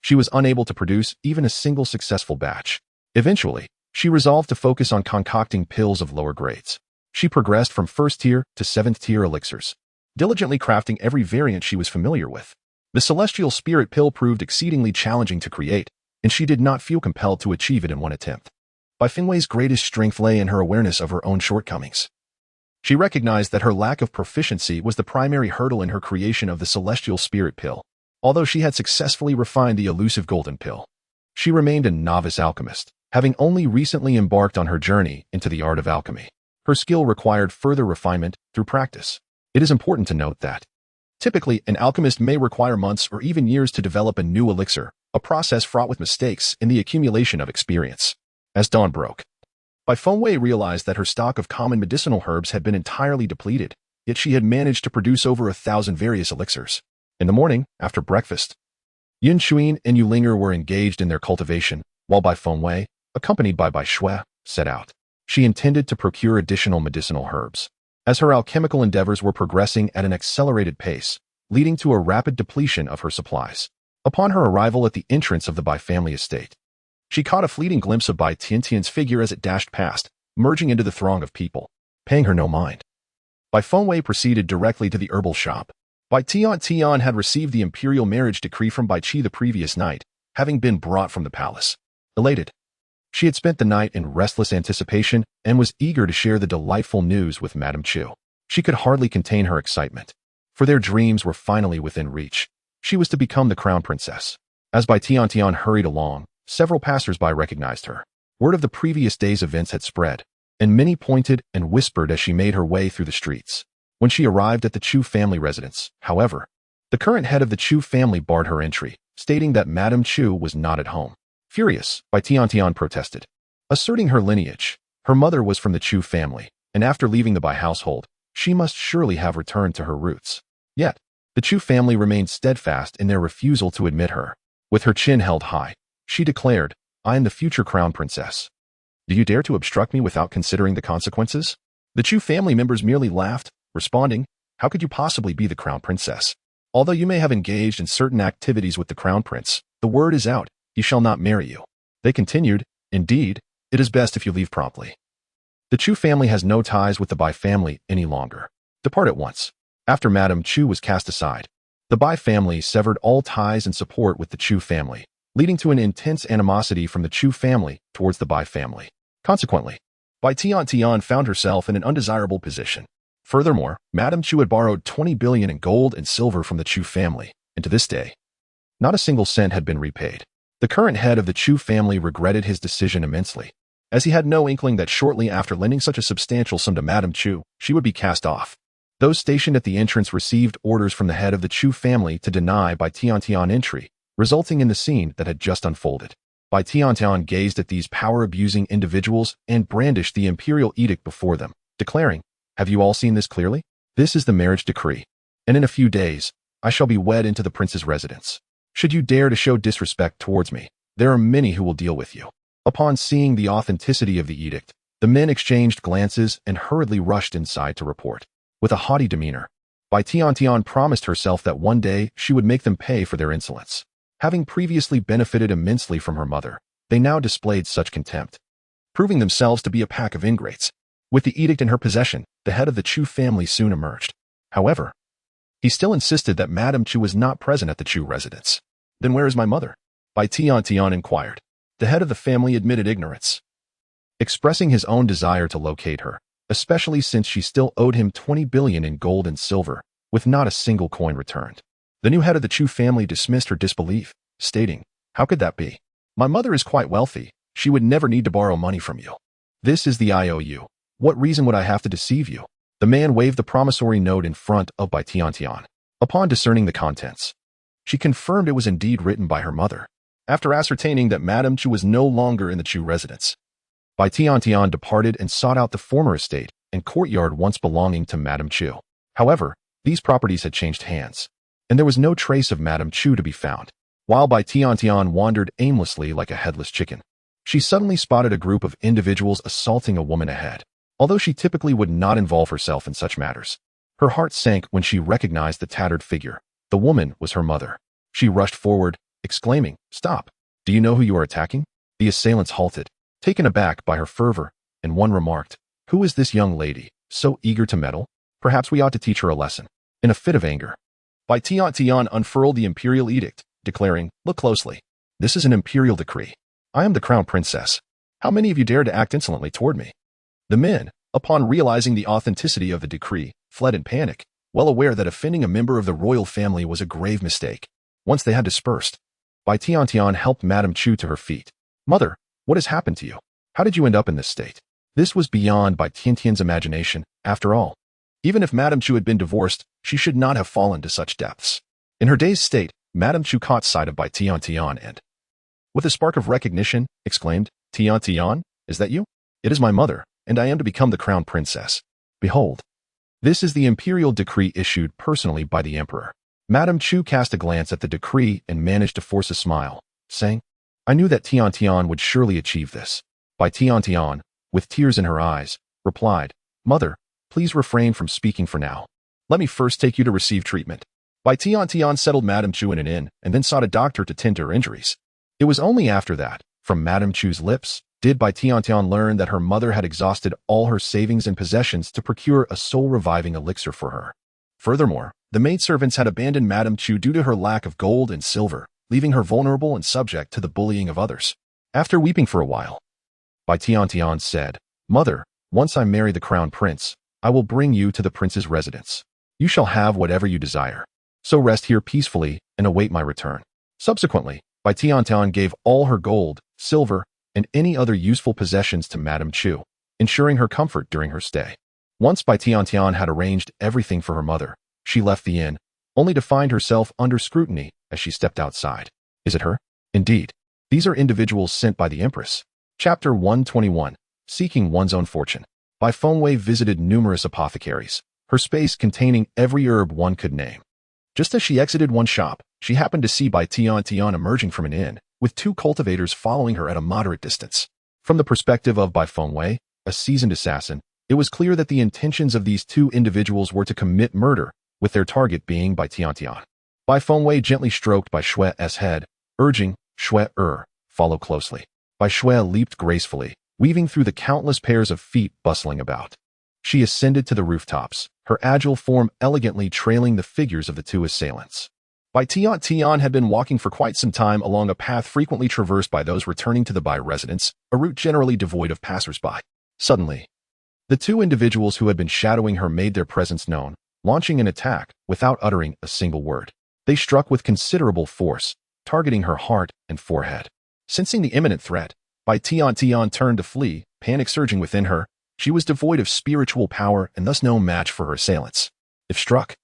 she was unable to produce even a single successful batch. Eventually, she resolved to focus on concocting pills of lower grades. She progressed from 1st tier to 7th tier elixirs, diligently crafting every variant she was familiar with. The celestial spirit pill proved exceedingly challenging to create, and she did not feel compelled to achieve it in one attempt. Bai Fengwei's greatest strength lay in her awareness of her own shortcomings. She recognized that her lack of proficiency was the primary hurdle in her creation of the celestial spirit pill. Although she had successfully refined the elusive golden pill, she remained a novice alchemist, having only recently embarked on her journey into the art of alchemy. Her skill required further refinement through practice. It is important to note that, typically, an alchemist may require months or even years to develop a new elixir, a process fraught with mistakes and the accumulation of experience. As dawn broke, Bai Fengwei realized that her stock of common medicinal herbs had been entirely depleted, yet she had managed to produce over 1,000 various elixirs. In the morning, after breakfast, Yin Xuan and Yu Linger were engaged in their cultivation, while Bai Fengwei, accompanied by Bai Shui, set out. She intended to procure additional medicinal herbs, as her alchemical endeavors were progressing at an accelerated pace, leading to a rapid depletion of her supplies. Upon her arrival at the entrance of the Bai family estate, she caught a fleeting glimpse of Bai Tiantian's figure as it dashed past, merging into the throng of people, paying her no mind. Bai Fengwei proceeded directly to the herbal shop. Bai Tian had received the imperial marriage decree from Bai Qi the previous night, having been brought from the palace. Elated, she had spent the night in restless anticipation and was eager to share the delightful news with Madame Chu. She could hardly contain her excitement, for their dreams were finally within reach. She was to become the crown princess. As Bai Tian hurried along, several passers-by recognized her. Word of the previous day's events had spread, and many pointed and whispered as she made her way through the streets. When she arrived at the Chu family residence, however, the current head of the Chu family barred her entry, stating that Madame Chu was not at home. Furious, Bai Tian protested, asserting her lineage. Her mother was from the Chu family, and after leaving the Bai household, she must surely have returned to her roots. Yet, the Chu family remained steadfast in their refusal to admit her. With her chin held high, she declared, I am the future crown princess. Do you dare to obstruct me without considering the consequences? The Chu family members merely laughed, responding, how could you possibly be the crown princess? Although you may have engaged in certain activities with the crown prince, the word is out, he shall not marry you. They continued, indeed, it is best if you leave promptly. The Chu family has no ties with the Bai family any longer. Depart at once. After Madame Chu was cast aside, the Bai family severed all ties and support with the Chu family, leading to an intense animosity from the Chu family towards the Bai family. Consequently, Bai Tian found herself in an undesirable position. Furthermore, Madame Chu had borrowed 20 billion in gold and silver from the Chu family, and to this day, not a single cent had been repaid. The current head of the Chu family regretted his decision immensely, as he had no inkling that shortly after lending such a substantial sum to Madame Chu, she would be cast off. Those stationed at the entrance received orders from the head of the Chu family to deny Bai Tian entry, resulting in the scene that had just unfolded. Bai Tiantian gazed at these power-abusing individuals and brandished the imperial edict before them, declaring, "Have you all seen this clearly? This is the marriage decree, and in a few days, I shall be wed into the prince's residence. Should you dare to show disrespect towards me, there are many who will deal with you." Upon seeing the authenticity of the edict, the men exchanged glances and hurriedly rushed inside to report. With a haughty demeanor, Bai Tiantian promised herself that one day she would make them pay for their insolence. Having previously benefited immensely from her mother, they now displayed such contempt, proving themselves to be a pack of ingrates. With the edict in her possession, the head of the Chu family soon emerged. However, he still insisted that Madame Chu was not present at the Chu residence. "Then where is my mother?" Bai Tiantian inquired. The head of the family admitted ignorance, expressing his own desire to locate her, especially since she still owed him 20 billion in gold and silver, with not a single coin returned. The new head of the Chu family dismissed her disbelief, stating, "How could that be? My mother is quite wealthy. She would never need to borrow money from you. This is the IOU. What reason would I have to deceive you?" The man waved the promissory note in front of Bai Tiantian. Upon discerning the contents, she confirmed it was indeed written by her mother. After ascertaining that Madame Chu was no longer in the Chu residence, Bai Tiantian departed and sought out the former estate and courtyard once belonging to Madame Chu. However, these properties had changed hands, and there was no trace of Madame Chu to be found. While Bai Tiantian wandered aimlessly like a headless chicken, she suddenly spotted a group of individuals assaulting a woman ahead. Although she typically would not involve herself in such matters, her heart sank when she recognized the tattered figure. The woman was her mother. She rushed forward, exclaiming, "Stop! Do you know who you are attacking?" The assailants halted, taken aback by her fervor, and one remarked, "Who is this young lady, so eager to meddle? Perhaps we ought to teach her a lesson." In a fit of anger, Bai Tiantian unfurled the imperial edict, declaring, "Look closely. This is an imperial decree. I am the crown princess. How many of you dare to act insolently toward me?" The men, upon realizing the authenticity of the decree, fled in panic, well aware that offending a member of the royal family was a grave mistake. Once they had dispersed, Bai Tiantian helped Madame Chu to her feet. "Mother, what has happened to you? How did you end up in this state?" This was beyond Bai Tiantian's imagination, after all. Even if Madame Chu had been divorced, she should not have fallen to such depths. In her dazed state, Madame Chu caught sight of Bai Tiantian and, with a spark of recognition, exclaimed, "Tiantian, is that you? It is my mother, and I am to become the crown princess. Behold, this is the imperial decree issued personally by the emperor." Madame Chu cast a glance at the decree and managed to force a smile, saying, "I knew that Tiantian would surely achieve this." Bai Tiantian, with tears in her eyes, replied, "Mother, please refrain from speaking for now. Let me first take you to receive treatment." Bai Tiantian settled Madame Chu in an inn and then sought a doctor to tend to her injuries. It was only after that, from Madame Chu's lips, did Bai Tiantian learn that her mother had exhausted all her savings and possessions to procure a soul-reviving elixir for her. Furthermore, the maidservants had abandoned Madame Chu due to her lack of gold and silver, leaving her vulnerable and subject to the bullying of others. After weeping for a while, Bai Tiantian said, "Mother, once I marry the crown prince, I will bring you to the prince's residence. You shall have whatever you desire. So rest here peacefully and await my return." Subsequently, Bai Tiantian gave all her gold, silver, and any other useful possessions to Madame Chu, ensuring her comfort during her stay. Once Bai Tiantian had arranged everything for her mother, she left the inn, only to find herself under scrutiny as she stepped outside. Is it her? Indeed. These are individuals sent by the Empress. Chapter 121, Seeking One's Own Fortune. Bai Fengwei visited numerous apothecaries, her space containing every herb one could name. Just as she exited one shop, she happened to see Bai Tiantian emerging from an inn, with two cultivators following her at a moderate distance. From the perspective of Bai Fengwei, a seasoned assassin, it was clear that the intentions of these two individuals were to commit murder, with their target being Bai Tiantian. Bai Fengwei gently stroked Bai Shue's head, urging, "Shue, follow closely." Bai Shue leaped gracefully, weaving through the countless pairs of feet bustling about. She ascended to the rooftops, her agile form elegantly trailing the figures of the two assailants. Bai Tiantian had been walking for quite some time along a path frequently traversed by those returning to the Bai residence, a route generally devoid of passers-by. Suddenly, the two individuals who had been shadowing her made their presence known, launching an attack without uttering a single word. They struck with considerable force, targeting her heart and forehead. Sensing the imminent threat, Bai Tiantian turned to flee, panic surging within her. She was devoid of spiritual power and thus no match for her assailants. If struck,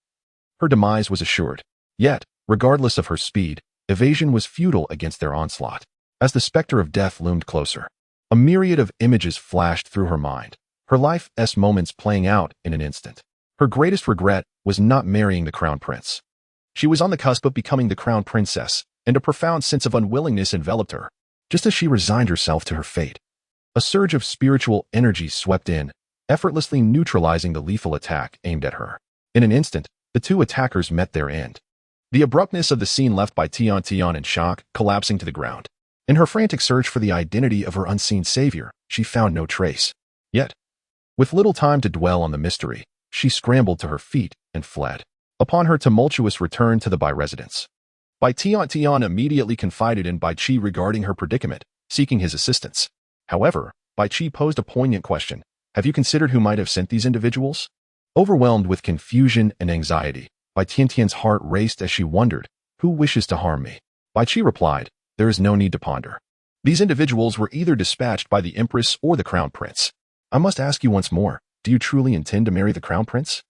her demise was assured. Yet, regardless of her speed, evasion was futile against their onslaught. As the specter of death loomed closer, a myriad of images flashed through her mind, her life's moments playing out in an instant. Her greatest regret was not marrying the crown prince. She was on the cusp of becoming the crown princess, and a profound sense of unwillingness enveloped her. Just as she resigned herself to her fate, a surge of spiritual energy swept in, effortlessly neutralizing the lethal attack aimed at her. In an instant, the two attackers met their end. The abruptness of the scene left by Tian in shock, collapsing to the ground. In her frantic search for the identity of her unseen savior, she found no trace. Yet, with little time to dwell on the mystery, she scrambled to her feet and fled. Upon her tumultuous return to the Bai residence, Tian immediately confided in Bai Qi regarding her predicament, seeking his assistance. However, Bai Qi posed a poignant question. Have you considered who might have sent these individuals? Overwhelmed with confusion and anxiety, Bai Tian's heart raced as she wondered, who wishes to harm me? Bai Qi replied, there is no need to ponder. These individuals were either dispatched by the empress or the crown prince. I must ask you once more, do you truly intend to marry the crown prince?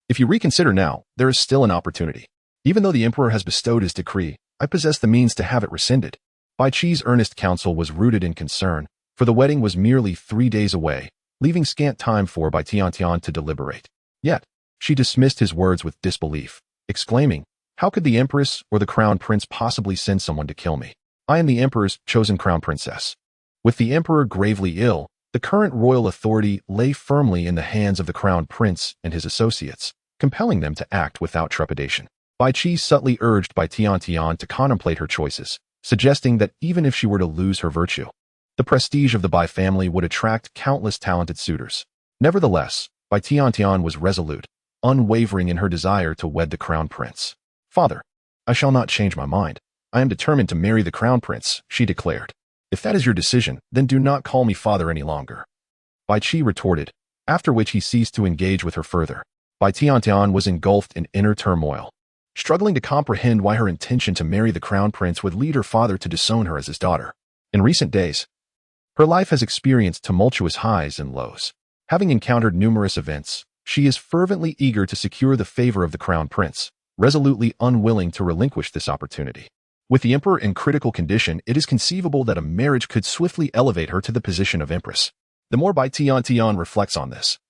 If you reconsider now, there is still an opportunity. Even though the emperor has bestowed his decree, I possess the means to have it rescinded. Bai Qi's earnest counsel was rooted in concern, for the wedding was merely 3 days away, leaving scant time for Bai Tian to deliberate. Yet, she dismissed his words with disbelief, exclaiming, how could the empress or the crown prince possibly send someone to kill me? I am the emperor's chosen crown princess. With the emperor gravely ill, the current royal authority lay firmly in the hands of the crown prince and his associates, compelling them to act without trepidation. Bai Qi subtly urged Bai Tian to contemplate her choices, suggesting that even if she were to lose her virtue, the prestige of the Bai family would attract countless talented suitors. Nevertheless, Bai Tian was resolute, unwavering in her desire to wed the crown prince. Father, I shall not change my mind. I am determined to marry the crown prince, she declared. If that is your decision, then do not call me father any longer. Bai Qi retorted, after which he ceased to engage with her further. Bai Tian was engulfed in inner turmoil, struggling to comprehend why her intention to marry the crown prince would lead her father to disown her as his daughter. In recent days, her life has experienced tumultuous highs and lows. Having encountered numerous events, she is fervently eager to secure the favor of the crown prince, resolutely unwilling to relinquish this opportunity. With the emperor in critical condition, it is conceivable that a marriage could swiftly elevate her to the position of empress. The more Bai Tian reflects on this,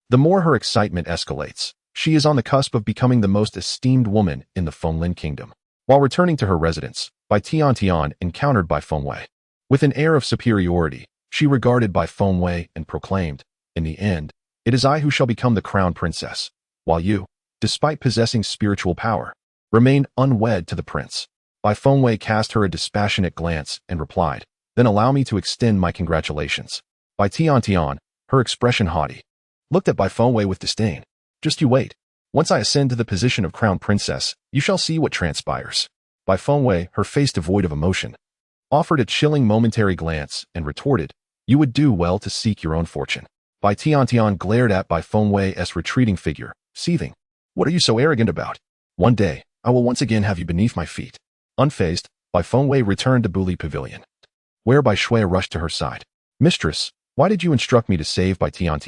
the more her excitement escalates. She is on the cusp of becoming the most esteemed woman in the Fenglin kingdom. While returning to her residence, Bai Tian encountered Bai Fengwei. With an air of superiority, she regarded Bai Fengwei and proclaimed, in the end, it is I who shall become the crown princess, while you, despite possessing spiritual power, remain unwed to the prince. Bai Fengwei cast her a dispassionate glance and replied, then allow me to extend my congratulations. Bai Tian, her expression haughty, looked at Bai Fengwei with disdain. Just you wait. Once I ascend to the position of crown princess, you shall see what transpires. Bai Fengwei, her face devoid of emotion, offered a chilling momentary glance and retorted, you would do well to seek your own fortune. Bai Tian glared at Bai Fengwei's retreating figure, seething. What are you so arrogant about? One day, I will once again have you beneath my feet. Unfazed, Bai Fengwei returned to Buli Pavilion, where Bai Shui rushed to her side. Mistress, why did you instruct me to save Bai Tian?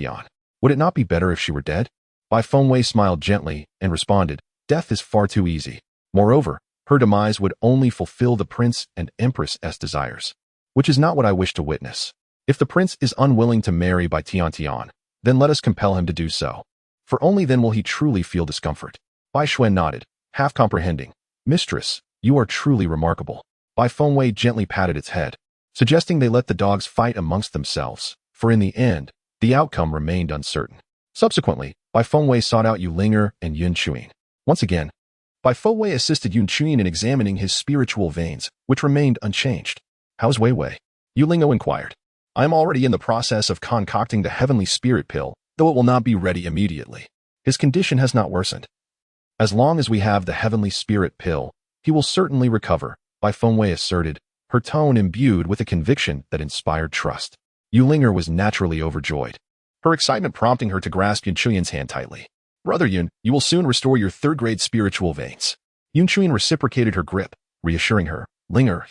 Would it not be better if she were dead? Bai Fengwei smiled gently and responded, death is far too easy. Moreover, her demise would only fulfill the prince and empress's desires, which is not what I wish to witness. If the prince is unwilling to marry Bai Tian, then let us compel him to do so, for only then will he truly feel discomfort. Bai Shui nodded, half comprehending. Mistress, you are truly remarkable. Bai Fengwei gently patted its head, suggesting they let the dogs fight amongst themselves, for in the end, the outcome remained uncertain. Subsequently, Bai Fengwei sought out Yulinger and Yun Chuyin. Once again, Bai Fengwei assisted Yun Chuyin in examining his spiritual veins, which remained unchanged. How's Wei Wei? Yulingo inquired. I am already in the process of concocting the heavenly spirit pill, though it will not be ready immediately. His condition has not worsened. As long as we have the heavenly spirit pill, he will certainly recover, Bai Fengwei asserted, her tone imbued with a conviction that inspired trust. Yulinger was naturally overjoyed, her excitement prompting her to grasp Yun Chuyin's hand tightly. Brother Yun, you will soon restore your third-grade spiritual veins. Yun Chuyin reciprocated her grip, reassuring her, Linger,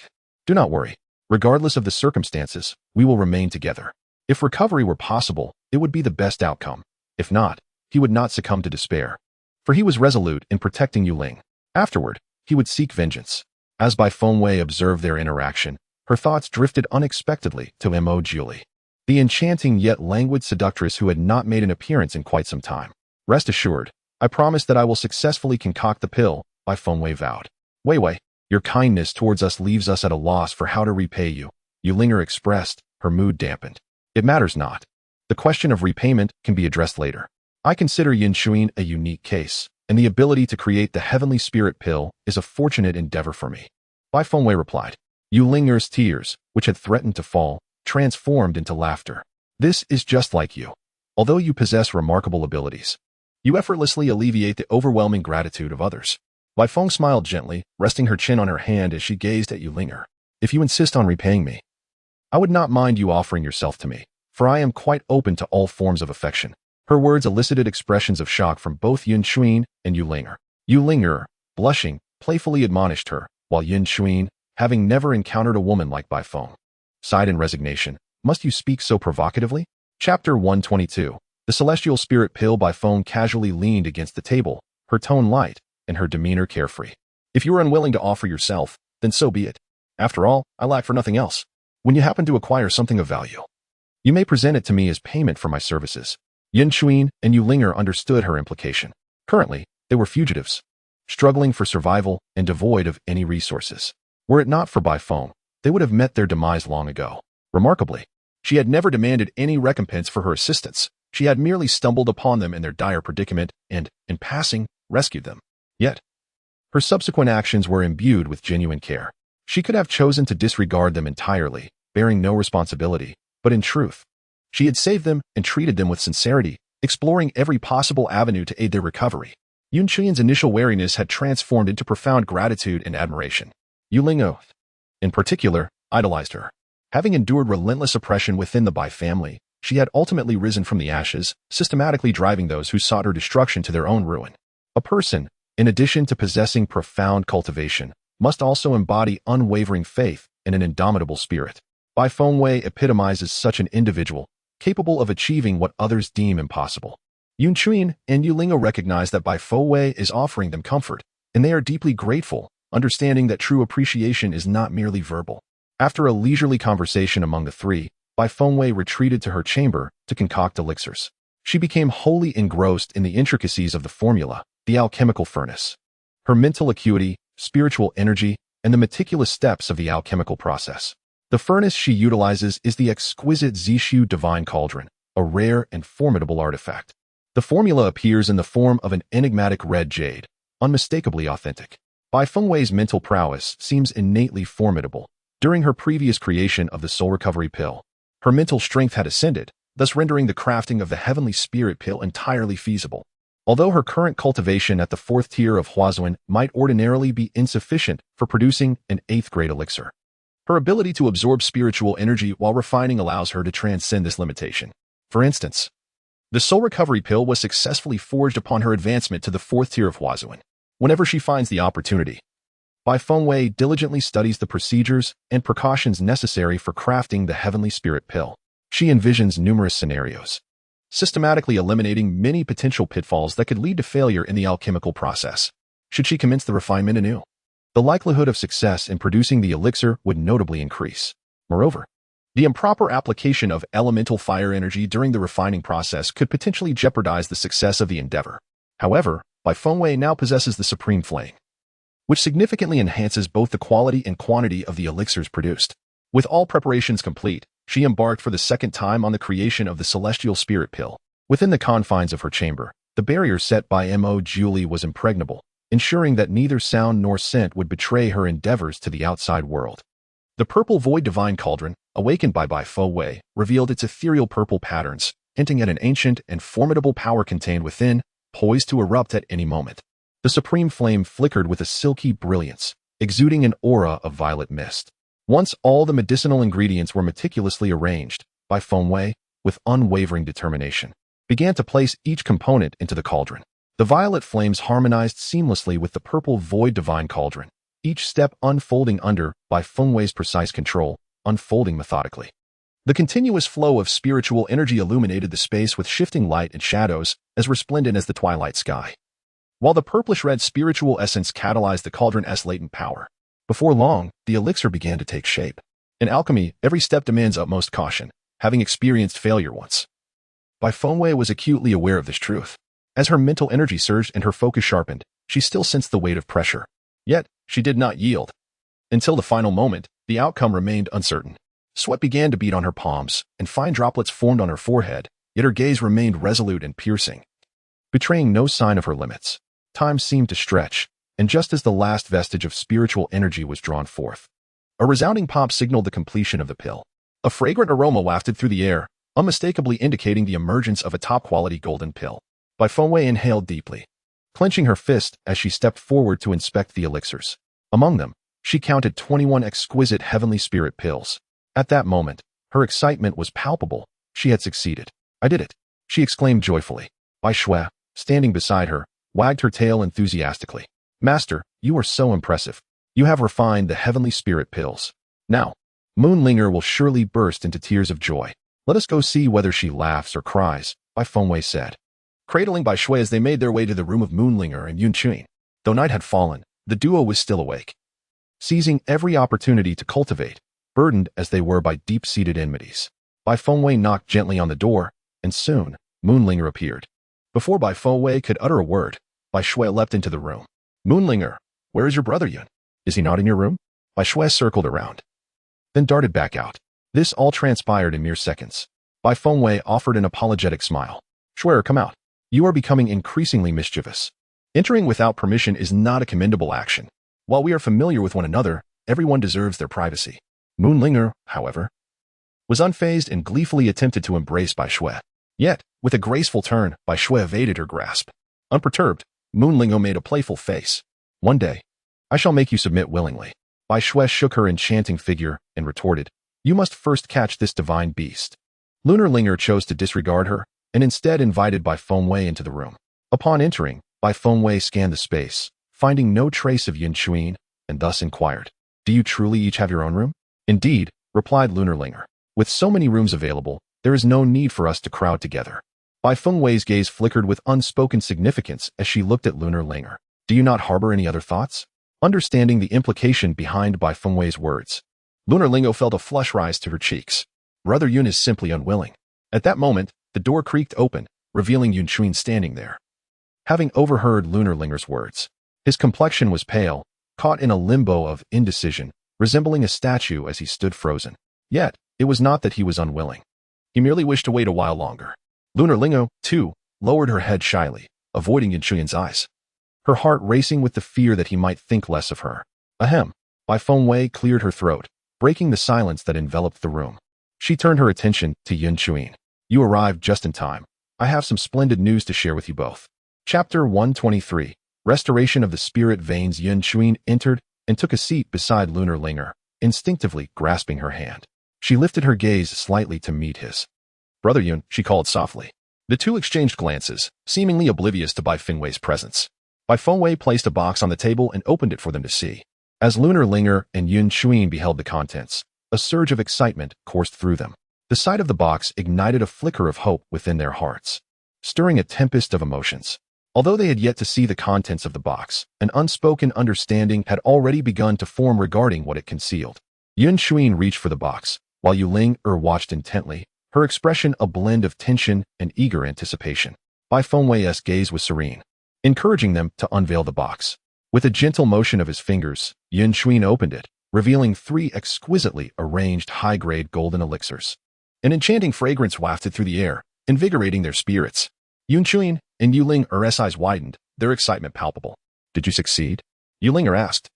do not worry. Regardless of the circumstances, we will remain together. If recovery were possible, it would be the best outcome. If not, he would not succumb to despair, for he was resolute in protecting Yuling. Afterward, he would seek vengeance. As Bai Fengwei observed their interaction, Her thoughts drifted unexpectedly to Julie, the enchanting yet languid seductress who had not made an appearance in quite some time. Rest assured, I promise that I will successfully concoct the pill, Bai Fengwei vowed. Wei, your kindness towards us leaves us at a loss for how to repay you, Yulinger expressed, her mood dampened. It matters not. The question of repayment can be addressed later. I consider Yinshuin a unique case, and the ability to create the heavenly spirit pill is a fortunate endeavor for me. Bai Fengwei replied. Yulinger's tears, which had threatened to fall, transformed into laughter. This is just like you. Although you possess remarkable abilities, you effortlessly alleviate the overwhelming gratitude of others. Bai Feng smiled gently, resting her chin on her hand as she gazed at Yulinger. If you insist on repaying me, I would not mind you offering yourself to me, for I am quite open to all forms of affection. Her words elicited expressions of shock from both Yinshuin and Yulinger. Yulinger, blushing, playfully admonished her, while Yinshuin, having never encountered a woman like Bai Feng, sighed in resignation. Must you speak so provocatively? Chapter 122. The celestial spirit pill. Bai Feng casually leaned against the table, her tone light, and her demeanor carefree. If you are unwilling to offer yourself, then so be it. After all, I lack for nothing else. When you happen to acquire something of value, you may present it to me as payment for my services. Yinshuin and Yulinger understood her implication. Currently, they were fugitives, struggling for survival and devoid of any resources. Were it not for Bai Feng, they would have met their demise long ago. Remarkably, she had never demanded any recompense for her assistance. She had merely stumbled upon them in their dire predicament and, in passing, rescued them. Yet, her subsequent actions were imbued with genuine care. She could have chosen to disregard them entirely, bearing no responsibility, but in truth, she had saved them and treated them with sincerity, exploring every possible avenue to aid their recovery. Yunshuin's initial wariness had transformed into profound gratitude and admiration. Yulinger, in particular, idolized her. Having endured relentless oppression within the Bai family, she had ultimately risen from the ashes, systematically driving those who sought her destruction to their own ruin. A person, in addition to possessing profound cultivation, must also embody unwavering faith and an indomitable spirit. Bai Fengwei epitomizes such an individual, capable of achieving what others deem impossible. Yunshuin and Yulinger recognize that Bai Fengwei is offering them comfort, and they are deeply grateful, understanding that true appreciation is not merely verbal. After a leisurely conversation among the three, Bai Fengwei retreated to her chamber to concoct elixirs. She became wholly engrossed in the intricacies of the formula, the alchemical furnace. Her mental acuity, spiritual energy, and the meticulous steps of the alchemical process. The furnace she utilizes is the exquisite Zishu divine cauldron, a rare and formidable artifact. The formula appears in the form of an enigmatic red jade, unmistakably authentic. Bai Fengwei's mental prowess seems innately formidable. During her previous creation of the soul recovery pill, her mental strength had ascended, thus rendering the crafting of the heavenly spirit pill entirely feasible. Although her current cultivation at the 4th tier of Huazuan might ordinarily be insufficient for producing an 8th grade elixir, her ability to absorb spiritual energy while refining allows her to transcend this limitation. For instance, the soul recovery pill was successfully forged upon her advancement to the 4th tier of Huazuan. Whenever she finds the opportunity, Bai Fengwei diligently studies the procedures and precautions necessary for crafting the heavenly spirit pill. She envisions numerous scenarios, systematically eliminating many potential pitfalls that could lead to failure in the alchemical process. Should she commence the refinement anew, the likelihood of success in producing the elixir would notably increase. Moreover, the improper application of elemental fire energy during the refining process could potentially jeopardize the success of the endeavor. However, Bai Fengwei now possesses the supreme flame, which significantly enhances both the quality and quantity of the elixirs produced. With all preparations complete, she embarked for the second time on the creation of the celestial spirit pill. Within the confines of her chamber, the barrier set by Julie was impregnable, ensuring that neither sound nor scent would betray her endeavors to the outside world. The purple void divine cauldron, awakened by Bai Fengwei, revealed its ethereal purple patterns, hinting at an ancient and formidable power contained within, poised to erupt at any moment. The supreme flame flickered with a silky brilliance, exuding an aura of violet mist. Once all the medicinal ingredients were meticulously arranged, Bai Fengwei, with unwavering determination, began to place each component into the cauldron. The violet flames harmonized seamlessly with the purple void divine cauldron, each step unfolding under Bai Fengwei's precise control, unfolding methodically. The continuous flow of spiritual energy illuminated the space with shifting light and shadows as resplendent as the twilight sky, while the purplish-red spiritual essence catalyzed the cauldron's latent power. Before long, the elixir began to take shape. In alchemy, every step demands utmost caution, having experienced failure once. Bai Fengwei was acutely aware of this truth. As her mental energy surged and her focus sharpened, she still sensed the weight of pressure. Yet, she did not yield. Until the final moment, the outcome remained uncertain. Sweat began to bead on her palms, and fine droplets formed on her forehead, yet her gaze remained resolute and piercing, betraying no sign of her limits. Time seemed to stretch, and just as the last vestige of spiritual energy was drawn forth, a resounding pop signaled the completion of the pill. A fragrant aroma wafted through the air, unmistakably indicating the emergence of a top-quality golden pill. Bai Fengwei inhaled deeply, clenching her fist as she stepped forward to inspect the elixirs. Among them, she counted 21 exquisite heavenly spirit pills. At that moment, her excitement was palpable. She had succeeded. "I did it," she exclaimed joyfully. Bai Shui, standing beside her, wagged her tail enthusiastically. "Master, you are so impressive. You have refined the heavenly spirit pills. Now, Moonlinger will surely burst into tears of joy. Let us go see whether she laughs or cries," Bai Fengwei said, cradling Bai Shui as they made their way to the room of Moonlinger and Yunqun. Though night had fallen, the duo was still awake, seizing every opportunity to cultivate, burdened as they were by deep-seated enmities. Bai Fengwei knocked gently on the door, and soon, Moonlinger appeared. Before Bai Fengwei could utter a word, Bai Shui leapt into the room. "Moonlinger, where is your brother Yun? Is he not in your room?" Bai Shui circled around, then darted back out. This all transpired in mere seconds. Bai Fengwei offered an apologetic smile. "Shui, come out. You are becoming increasingly mischievous. Entering without permission is not a commendable action. While we are familiar with one another, everyone deserves their privacy." Moonlinger, however, was unfazed and gleefully attempted to embrace Bai Shui. Yet, with a graceful turn, Bai Shui evaded her grasp. Unperturbed, Moonlinger made a playful face. "One day, I shall make you submit willingly." Bai Shui shook her enchanting figure and retorted, "You must first catch this divine beast." Lunarlinger chose to disregard her and instead invited Bai Fengwei into the room. Upon entering, Bai Fengwei scanned the space, finding no trace of Yunqun, and thus inquired, "Do you truly each have your own room?" "Indeed," replied Lunarlinger. "With so many rooms available, there is no need for us to crowd together." Bai Fengwei's gaze flickered with unspoken significance as she looked at Lunarlinger. "Do you not harbor any other thoughts?" Understanding the implication behind Bai Fengwei's words, Lunarlinger felt a flush rise to her cheeks. Brother Yun is simply unwilling. At that moment, the door creaked open, revealing Yunqun standing there. Having overheard Lunarlinger's words, his complexion was pale, caught in a limbo of indecision, resembling a statue as he stood frozen. Yet, it was not that he was unwilling. He merely wished to wait a while longer. Lunarlinger, too, lowered her head shyly, avoiding Yunqun's eyes, her heart racing with the fear that he might think less of her. Ahem. Bai Fengwei cleared her throat, breaking the silence that enveloped the room. She turned her attention to Yunqun. "You arrived just in time. I have some splendid news to share with you both." Chapter 123. Restoration of the Spirit Veins. Yunqun entered and took a seat beside Lunarlinger, instinctively grasping her hand. She lifted her gaze slightly to meet his. "Brother Yun," she called softly. The two exchanged glances, seemingly oblivious to Bai Fengwei's presence. Bai Fengwei placed a box on the table and opened it for them to see. As Lunarlinger and Yunqun beheld the contents, a surge of excitement coursed through them. The sight of the box ignited a flicker of hope within their hearts, stirring a tempest of emotions. Although they had yet to see the contents of the box, an unspoken understanding had already begun to form regarding what it concealed. Yunqun reached for the box, while Yuling watched intently, her expression a blend of tension and eager anticipation. Bai Fengwei's gaze was serene, encouraging them to unveil the box. With a gentle motion of his fingers, Yunqun opened it, revealing 3 exquisitely arranged high-grade golden elixirs. An enchanting fragrance wafted through the air, invigorating their spirits. Yunqun and Yuling's eyes widened, their excitement palpable. "Did you succeed?" Yuling asked,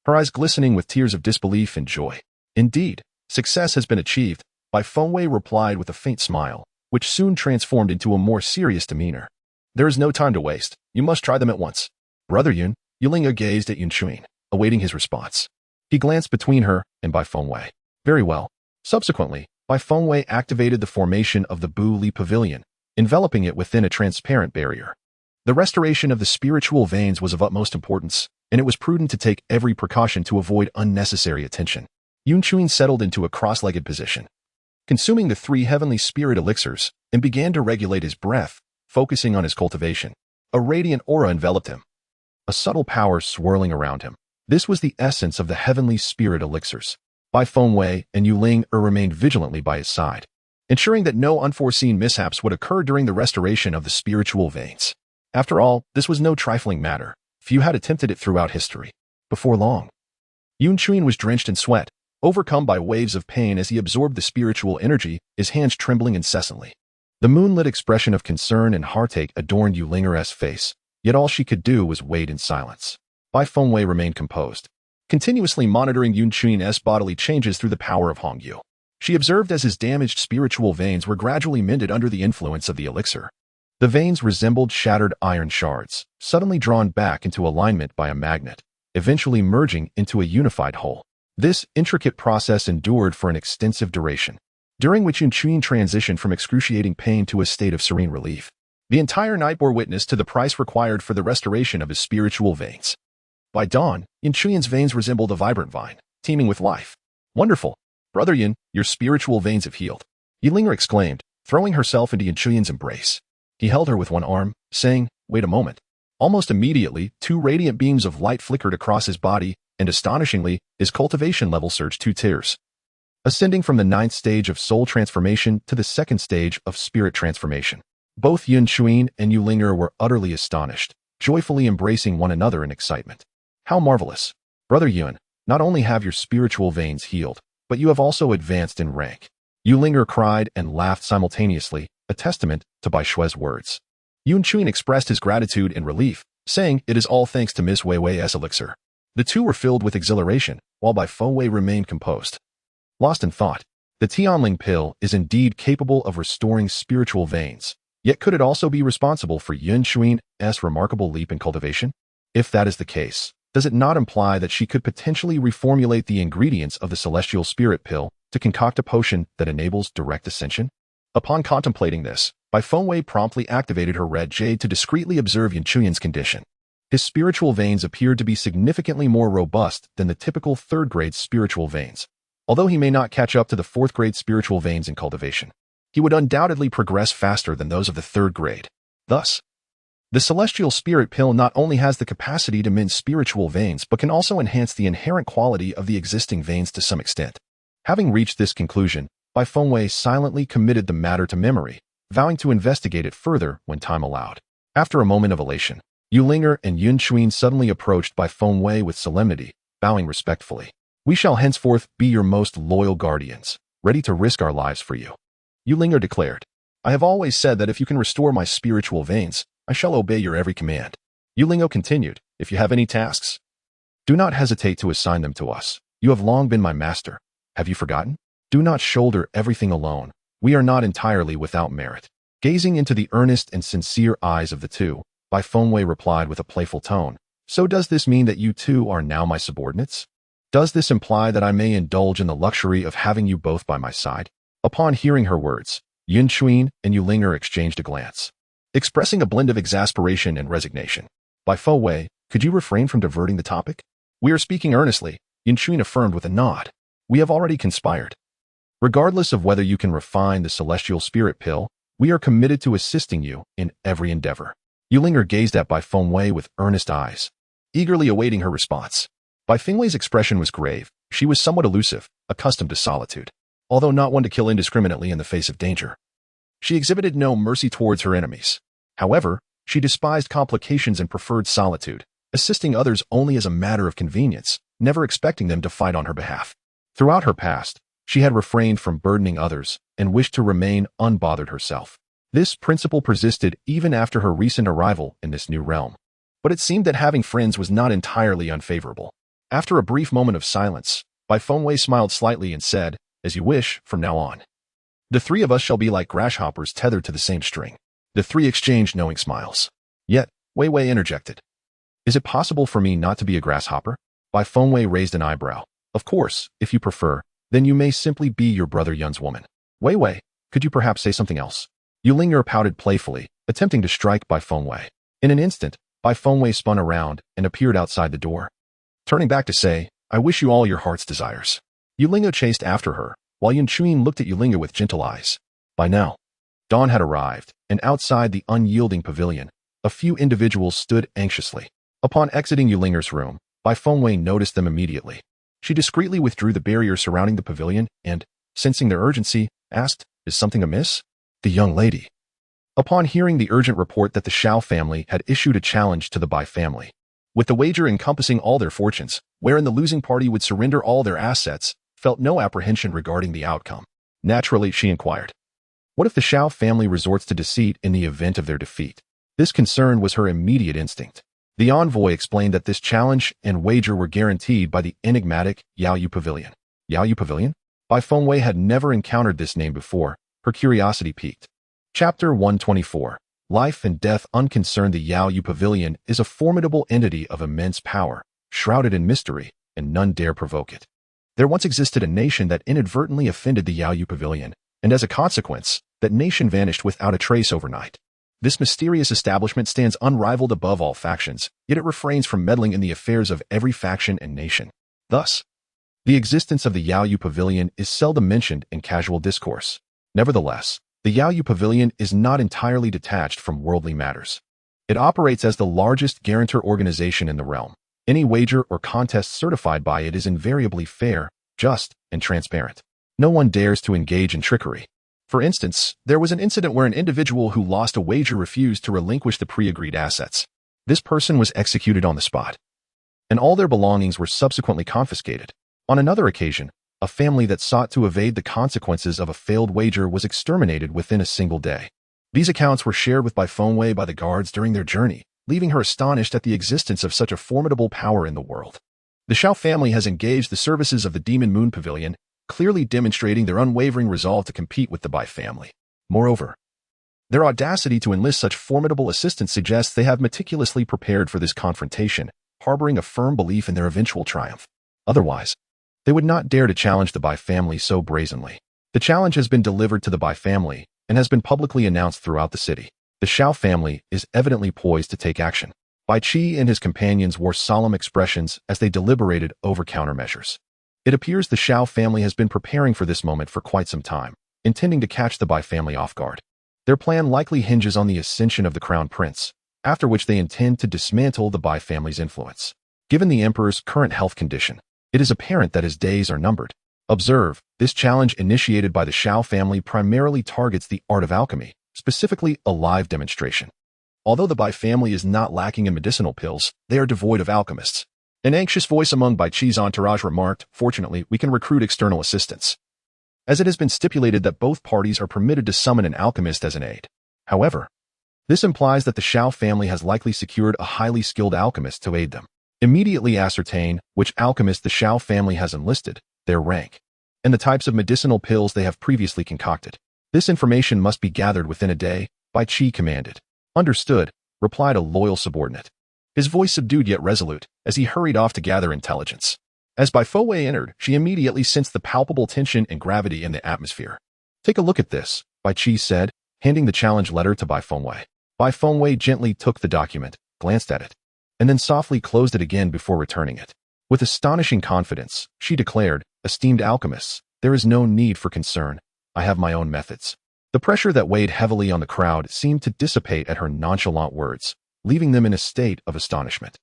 her eyes glistening with tears of disbelief and joy. "Indeed, success has been achieved," Bai Fengwei replied with a faint smile, which soon transformed into a more serious demeanor. "There is no time to waste. You must try them at once." "Brother Yun," Yuling gazed at Yunqun, awaiting his response. He glanced between her and Bai Fengwei. "Very well." Subsequently, Bai Fengwei activated the formation of the Bu Li Pavilion, enveloping it within a transparent barrier. The restoration of the spiritual veins was of utmost importance, and it was prudent to take every precaution to avoid unnecessary attention. Yunqun settled into a cross-legged position, consuming the 3 heavenly spirit elixirs, and began to regulate his breath, focusing on his cultivation. A radiant aura enveloped him, a subtle power swirling around him. This was the essence of the heavenly spirit elixirs. Bai Fengwei and Yu Ling remained vigilantly by his side, ensuring that no unforeseen mishaps would occur during the restoration of the spiritual veins. After all, this was no trifling matter. Few had attempted it throughout history. Before long, Yun Chuin was drenched in sweat, overcome by waves of pain as he absorbed the spiritual energy, his hands trembling incessantly. The moonlit expression of concern and heartache adorned Yu Linger's face, yet all she could do was wait in silence. Bai Fengwei remained composed, continuously monitoring Yun Chuin's bodily changes through the power of Hongyu. She observed as his damaged spiritual veins were gradually mended under the influence of the elixir. The veins resembled shattered iron shards, suddenly drawn back into alignment by a magnet, eventually merging into a unified whole. This intricate process endured for an extensive duration, during which Yun Chuin transitioned from excruciating pain to a state of serene relief. The entire night bore witness to the price required for the restoration of his spiritual veins. By dawn, Yun Chuin's veins resembled a vibrant vine, teeming with life. "Wonderful! Brother Yun, your spiritual veins have healed," Yilinger exclaimed, throwing herself into Yun Chuin's embrace. He held her with one arm, saying, "Wait a moment." Almost immediately, 2 radiant beams of light flickered across his body, and astonishingly, his cultivation level surged 2 tiers, ascending from the 9th stage of soul transformation to the 2nd stage of spirit transformation. Both Yun Chuin and Yu Linger were utterly astonished, joyfully embracing one another in excitement. "How marvelous! Brother Yun, not only have your spiritual veins healed, but you have also advanced in rank." Yu Linger cried and laughed simultaneously, a testament to Bai Shui's words. Yun Chuin expressed his gratitude and relief, saying, "It is all thanks to Miss Wei Wei's elixir." The two were filled with exhilaration, while Bai Fengwei remained composed. Lost in thought, the Tianling pill is indeed capable of restoring spiritual veins, yet could it also be responsible for Yun Chuin's remarkable leap in cultivation? If that is the case, does it not imply that she could potentially reformulate the ingredients of the celestial spirit pill to concoct a potion that enables direct ascension? Upon contemplating this, Bai Fengwei promptly activated her red jade to discreetly observe Yun Chuin's condition. His spiritual veins appeared to be significantly more robust than the typical 3rd-grade spiritual veins. Although he may not catch up to the 4th-grade spiritual veins in cultivation, he would undoubtedly progress faster than those of the 3rd grade. Thus, the celestial spirit pill not only has the capacity to mend spiritual veins but can also enhance the inherent quality of the existing veins to some extent. Having reached this conclusion, Bai Fengwei silently committed the matter to memory, vowing to investigate it further when time allowed. After a moment of elation, Yu Linger and Yun Chuin suddenly approached Bai Fengwei with solemnity, bowing respectfully. "We shall henceforth be your most loyal guardians, ready to risk our lives for you," Yu Linger declared. "I have always said that if you can restore my spiritual veins, I shall obey your every command." Yu Linger continued, "If you have any tasks, do not hesitate to assign them to us. You have long been my master. Have you forgotten? Do not shoulder everything alone. We are not entirely without merit." Gazing into the earnest and sincere eyes of the two, Bai Fengwei replied with a playful tone, "So does this mean that you two are now my subordinates? Does this imply that I may indulge in the luxury of having you both by my side?" Upon hearing her words, Yun Chuin and Yu Linger exchanged a glance, expressing a blend of exasperation and resignation. "Bai Fengwei, could you refrain from diverting the topic? We are speaking earnestly," Yun Chuin affirmed with a nod. "We have already conspired. Regardless of whether you can refine the celestial spirit pill, we are committed to assisting you in every endeavor." Yu Linger gazed at Bai Fengwei with earnest eyes, eagerly awaiting her response. Bai Fengwei's expression was grave. She was somewhat elusive, accustomed to solitude, although not one to kill indiscriminately in the face of danger. She exhibited no mercy towards her enemies. However, she despised complications and preferred solitude, assisting others only as a matter of convenience, never expecting them to fight on her behalf. Throughout her past, she had refrained from burdening others and wished to remain unbothered herself. This principle persisted even after her recent arrival in this new realm. But it seemed that having friends was not entirely unfavorable. After a brief moment of silence, Bai Fengwei smiled slightly and said, "As you wish, from now on. The 3 of us shall be like grasshoppers tethered to the same string." The 3 exchanged knowing smiles. Yet, Wei Wei interjected, "Is it possible for me not to be a grasshopper?" Bai Fengwei raised an eyebrow. "Of course, if you prefer, then you may simply be your brother Yun's woman." "Wei Wei, could you perhaps say something else?" Yu Linger pouted playfully, attempting to strike Bai Fengwei. In an instant, Bai Fengwei spun around and appeared outside the door, turning back to say, "I wish you all your heart's desires." Yu Linger chased after her, while Yun Chuin looked at Yu Linger with gentle eyes. By now, dawn had arrived, and outside the unyielding pavilion, a few individuals stood anxiously. Upon exiting Yu Linger's room, Bai Fengwei noticed them immediately. She discreetly withdrew the barrier surrounding the pavilion and, sensing their urgency, asked, "Is something amiss?" The young lady. Upon hearing the urgent report that the Shao family had issued a challenge to the Bai family, with the wager encompassing all their fortunes, wherein the losing party would surrender all their assets, felt no apprehension regarding the outcome. Naturally, she inquired, what if the Shao family resorts to deceit in the event of their defeat? This concern was her immediate instinct. The envoy explained that this challenge and wager were guaranteed by the enigmatic Yaoyu Pavilion. Yaoyu Pavilion? Bai Fengwei had never encountered this name before. Her curiosity piqued. Chapter 124. Life and Death Unconcerned. The Yaoyu Pavilion is a formidable entity of immense power, shrouded in mystery, and none dare provoke it. There once existed a nation that inadvertently offended the Yaoyu Pavilion, and as a consequence, that nation vanished without a trace overnight. This mysterious establishment stands unrivaled above all factions, yet it refrains from meddling in the affairs of every faction and nation. Thus, the existence of the Yaoyu Pavilion is seldom mentioned in casual discourse. Nevertheless, the Yaoyu Pavilion is not entirely detached from worldly matters. It operates as the largest guarantor organization in the realm. Any wager or contest certified by it is invariably fair, just, and transparent. No one dares to engage in trickery. For instance, there was an incident where an individual who lost a wager refused to relinquish the pre-agreed assets. This person was executed on the spot, and all their belongings were subsequently confiscated. On another occasion, a family that sought to evade the consequences of a failed wager was exterminated within a single day. These accounts were shared with Bai Fengwei by the guards during their journey, leaving her astonished at the existence of such a formidable power in the world. The Shao family has engaged the services of the Demon Moon Pavilion, clearly demonstrating their unwavering resolve to compete with the Bai family. Moreover, their audacity to enlist such formidable assistance suggests they have meticulously prepared for this confrontation, harboring a firm belief in their eventual triumph. Otherwise, they would not dare to challenge the Bai family so brazenly. The challenge has been delivered to the Bai family and has been publicly announced throughout the city. The Shao family is evidently poised to take action. Bai Qi and his companions wore solemn expressions as they deliberated over countermeasures. It appears the Shao family has been preparing for this moment for quite some time, intending to catch the Bai family off guard. Their plan likely hinges on the ascension of the crown prince, after which they intend to dismantle the Bai family's influence. Given the emperor's current health condition, it is apparent that his days are numbered. Observe, this challenge initiated by the Shao family primarily targets the art of alchemy, specifically a live demonstration. Although the Bai family is not lacking in medicinal pills, they are devoid of alchemists. An anxious voice among Bai Qi's entourage remarked, "Fortunately, we can recruit external assistance, as it has been stipulated that both parties are permitted to summon an alchemist as an aid." However, this implies that the Shao family has likely secured a highly skilled alchemist to aid them. Immediately ascertain which alchemist the Shao family has enlisted, their rank, and the types of medicinal pills they have previously concocted. This information must be gathered within a day, Bai Qi commanded. "Understood," replied a loyal subordinate, his voice subdued yet resolute, as he hurried off to gather intelligence. As Bai Fengwei entered, she immediately sensed the palpable tension and gravity in the atmosphere. "Take a look at this," Bai Qi said, handing the challenge letter to Bai Fengwei. Bai Fengwei gently took the document, glanced at it, and then softly closed it again before returning it. With astonishing confidence, she declared, "Esteemed alchemists, there is no need for concern. I have my own methods." The pressure that weighed heavily on the crowd seemed to dissipate at her nonchalant words, leaving them in a state of astonishment.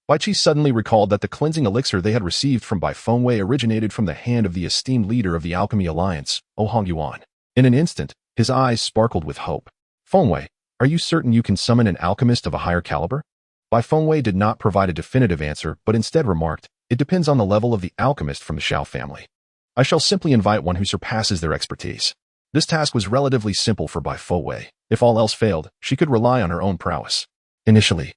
Bai Qi suddenly recalled that the cleansing elixir they had received from Bai Fengwei originated from the hand of the esteemed leader of the Alchemy Alliance, Hongyuan. In an instant, his eyes sparkled with hope. "Fengwei, are you certain you can summon an alchemist of a higher caliber?" Bai Fengwei did not provide a definitive answer, but instead remarked, "It depends on the level of the alchemist from the Shao family. I shall simply invite one who surpasses their expertise." This task was relatively simple for Bai Fengwei. If all else failed, she could rely on her own prowess. Initially,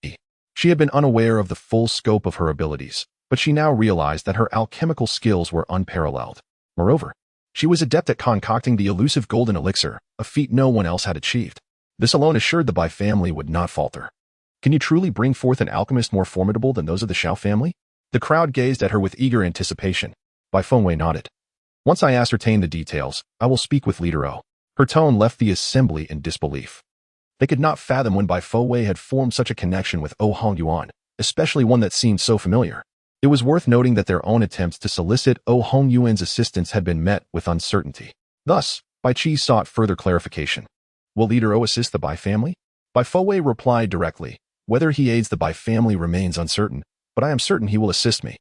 she had been unaware of the full scope of her abilities, but she now realized that her alchemical skills were unparalleled. Moreover, she was adept at concocting the elusive golden elixir, a feat no one else had achieved. This alone assured the Bai family would not falter. "Can you truly bring forth an alchemist more formidable than those of the Shao family?" The crowd gazed at her with eager anticipation. Bai Fengwei nodded. "Once I ascertain the details, I will speak with Leader O." Her tone left the assembly in disbelief. They could not fathom when Bai Fengwei had formed such a connection with Hongyuan, especially one that seemed so familiar. It was worth noting that their own attempts to solicit Hongyuan's assistance had been met with uncertainty. Thus, Bai Qi sought further clarification. "Will Leader O assist the Bai family?" Bai Fengwei replied directly, "Whether he aids the Bai family remains uncertain, but I am certain he will assist me."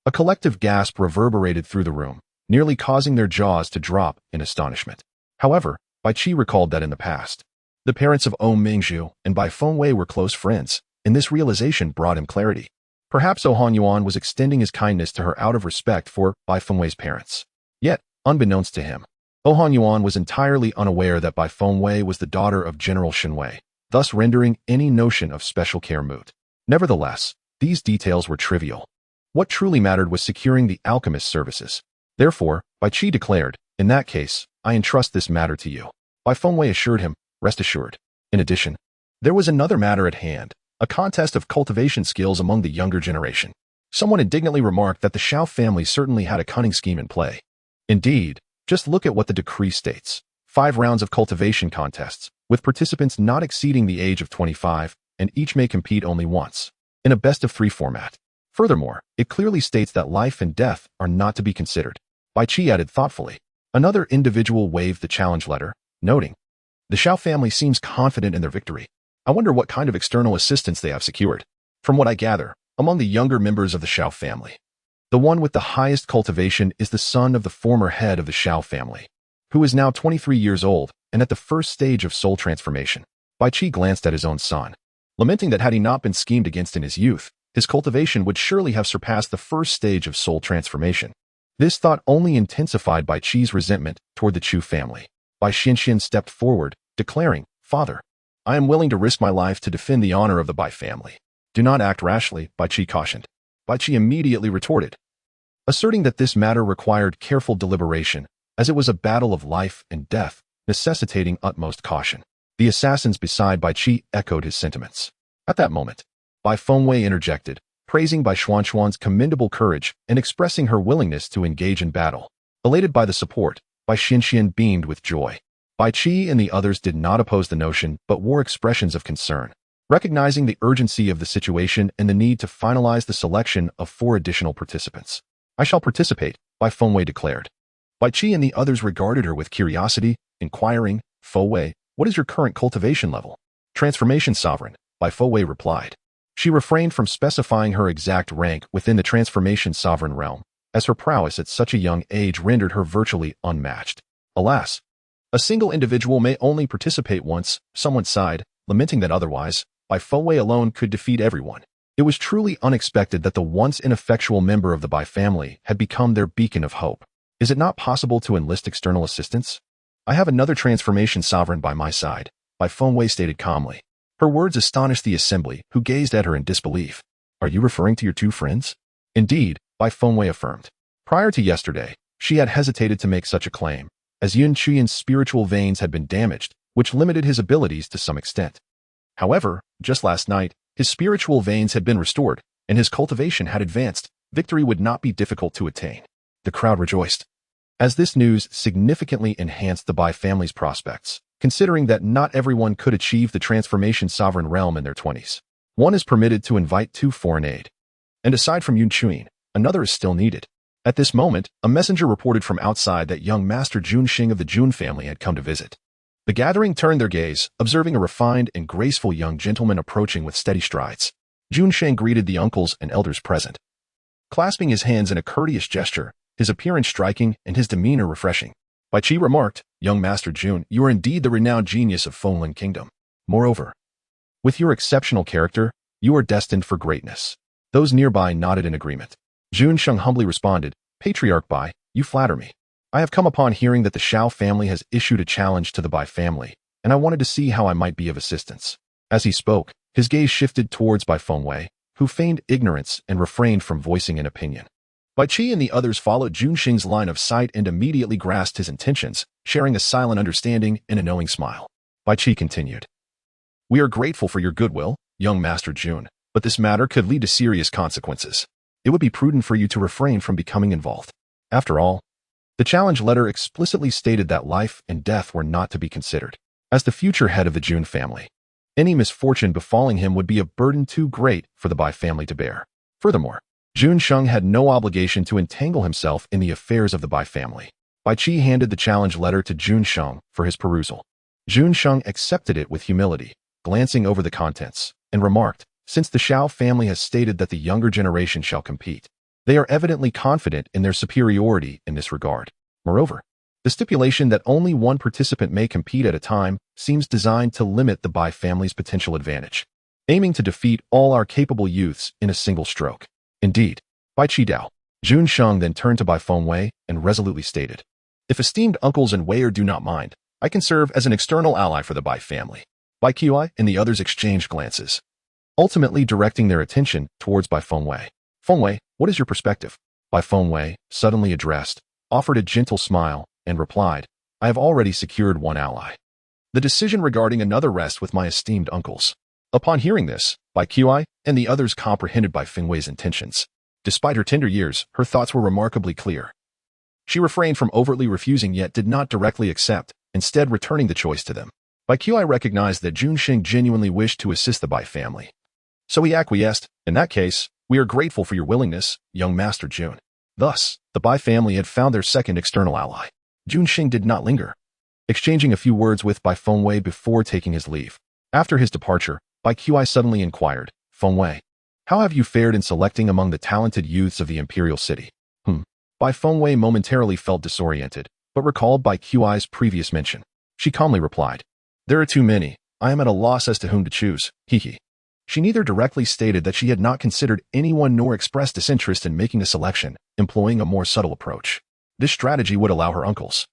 A collective gasp reverberated through the room, nearly causing their jaws to drop in astonishment. However, Bai Qi recalled that in the past, the parents of Oh Mingzhu and Bai Fengwei were close friends, and this realization brought him clarity. Perhaps Oh Han Yuan was extending his kindness to her out of respect for Bai Fengwei's parents. Yet, unbeknownst to him, Oh Han Yuan was entirely unaware that Bai Fengwei was the daughter of General Shenwei, thus rendering any notion of special care moot. Nevertheless, these details were trivial. What truly mattered was securing the alchemist's services. Therefore, Bai Qi declared, "In that case, I entrust this matter to you." Bai Fengwei assured him, "Rest assured." In addition, there was another matter at hand, a contest of cultivation skills among the younger generation. Someone indignantly remarked that the Shao family certainly had a cunning scheme in play. Indeed, just look at what the decree states. 5 rounds of cultivation contests, with participants not exceeding the age of 25, and each may compete only once, in a best-of-3 format. Furthermore, it clearly states that life and death are not to be considered. Bai Qi added thoughtfully. Another individual waved the challenge letter, noting, "The Shao family seems confident in their victory. I wonder what kind of external assistance they have secured. From what I gather, among the younger members of the Shao family, the one with the highest cultivation is the son of the former head of the Shao family, who is now 23 years old and at the first stage of soul transformation." Bai Qi glanced at his own son, lamenting that had he not been schemed against in his youth, his cultivation would surely have surpassed the first stage of soul transformation. This thought only intensified Bai Qi's resentment toward the Chu family. Bai Xianxian stepped forward, declaring, "Father, I am willing to risk my life to defend the honor of the Bai family." "Do not act rashly," Bai Qi cautioned. Bai Qi immediately retorted, asserting that this matter required careful deliberation, as it was a battle of life and death, necessitating utmost caution. The assassins beside Bai Qi echoed his sentiments. At that moment, Bai Fengwei interjected, praising Bai Xuanxuan's commendable courage and expressing her willingness to engage in battle. Elated by the support, Bai Xianxian beamed with joy. Bai Qi and the others did not oppose the notion but wore expressions of concern, recognizing the urgency of the situation and the need to finalize the selection of 4 additional participants. "I shall participate," Bai Fengwei declared. Bai Qi and the others regarded her with curiosity, inquiring, "Fengwei, what is your current cultivation level?" "Transformation Sovereign," Bai Fengwei replied. She refrained from specifying her exact rank within the Transformation Sovereign realm, as her prowess at such a young age rendered her virtually unmatched. Alas, a single individual may only participate once, someone sighed, lamenting that otherwise, Bai Fengwei alone could defeat everyone. It was truly unexpected that the once ineffectual member of the Bai family had become their beacon of hope. "Is it not possible to enlist external assistance?" "I have another Transformation Sovereign by my side," Bai Fengwei stated calmly. Her words astonished the assembly, who gazed at her in disbelief. "Are you referring to your 2 friends?" "Indeed," Bai Fengwei affirmed. Prior to yesterday, she had hesitated to make such a claim, as Yun Qian's spiritual veins had been damaged, which limited his abilities to some extent. However, just last night, his spiritual veins had been restored, and his cultivation had advanced. Victory would not be difficult to attain. The crowd rejoiced, as this news significantly enhanced the Bai family's prospects, considering that not everyone could achieve the Transformation Sovereign realm in their 20s. One is permitted to invite 2 foreign aid. And aside from Yun Qian, another is still needed. At this moment, a messenger reported from outside that young Master Jun Xing of the Jun family had come to visit. The gathering turned their gaze, observing a refined and graceful young gentleman approaching with steady strides. Jun Xing greeted the uncles and elders present, clasping his hands in a courteous gesture, his appearance striking and his demeanor refreshing. Bai Qi remarked, "Young Master Jun, you are indeed the renowned genius of Fenglin Kingdom. Moreover, with your exceptional character, you are destined for greatness." Those nearby nodded in agreement. Jun Sheng humbly responded, "Patriarch Bai, you flatter me. I have come upon hearing that the Shao family has issued a challenge to the Bai family, and I wanted to see how I might be of assistance." As he spoke, his gaze shifted towards Bai Fengwei, who feigned ignorance and refrained from voicing an opinion. Bai Qi and the others followed Jun Xing's line of sight and immediately grasped his intentions, sharing a silent understanding and a knowing smile. Bai Qi continued, "We are grateful for your goodwill, young Master Jun, but this matter could lead to serious consequences. It would be prudent for you to refrain from becoming involved. After all, the challenge letter explicitly stated that life and death were not to be considered. As the future head of the Jun family, any misfortune befalling him would be a burden too great for the Bai family to bear. Furthermore, Jun Sheng had no obligation to entangle himself in the affairs of the Bai family." Bai Qi handed the challenge letter to Jun Sheng for his perusal. Jun Sheng accepted it with humility, glancing over the contents, and remarked, "Since the Shao family has stated that the younger generation shall compete, They are evidently confident in their superiority in this regard. Moreover, the stipulation that only one participant may compete at a time seems designed to limit the Bai family's potential advantage, aiming to defeat all our capable youths in a single stroke. Indeed, Bai Qidao, Jun Sheng then turned to Bai Fengwei and resolutely stated, "If esteemed uncles and Weier do not mind, I can serve as an external ally for the Bai family." Bai Qi and the others exchanged glances, ultimately directing their attention towards Bai Fengwei. "Fengwei, what is your perspective?" Bai Fengwei, suddenly addressed, offered a gentle smile and replied, "I have already secured one ally. The decision regarding another rests with my esteemed uncles." Upon hearing this, Bai Qi and the others comprehended Bai Fengwei's intentions. Despite her tender years, her thoughts were remarkably clear. She refrained from overtly refusing yet did not directly accept, instead returning the choice to them. Bai Qi recognized that Jun Sheng genuinely wished to assist the Bai family. So he acquiesced. "In that case, we are grateful for your willingness, young Master Jun." Thus, the Bai family had found their second external ally. Jun Sheng did not linger, exchanging a few words with Bai Fengwei before taking his leave. After his departure, Bai Qi suddenly inquired, "Fengwei, how have you fared in selecting among the talented youths of the imperial city?" Bai Fengwei momentarily felt disoriented, but recalled Bai Qi's previous mention. She calmly replied, "There are too many. I am at a loss as to whom to choose. Hee. She neither directly stated that she had not considered anyone nor expressed disinterest in making a selection, employing a more subtle approach. This strategy would allow her uncles,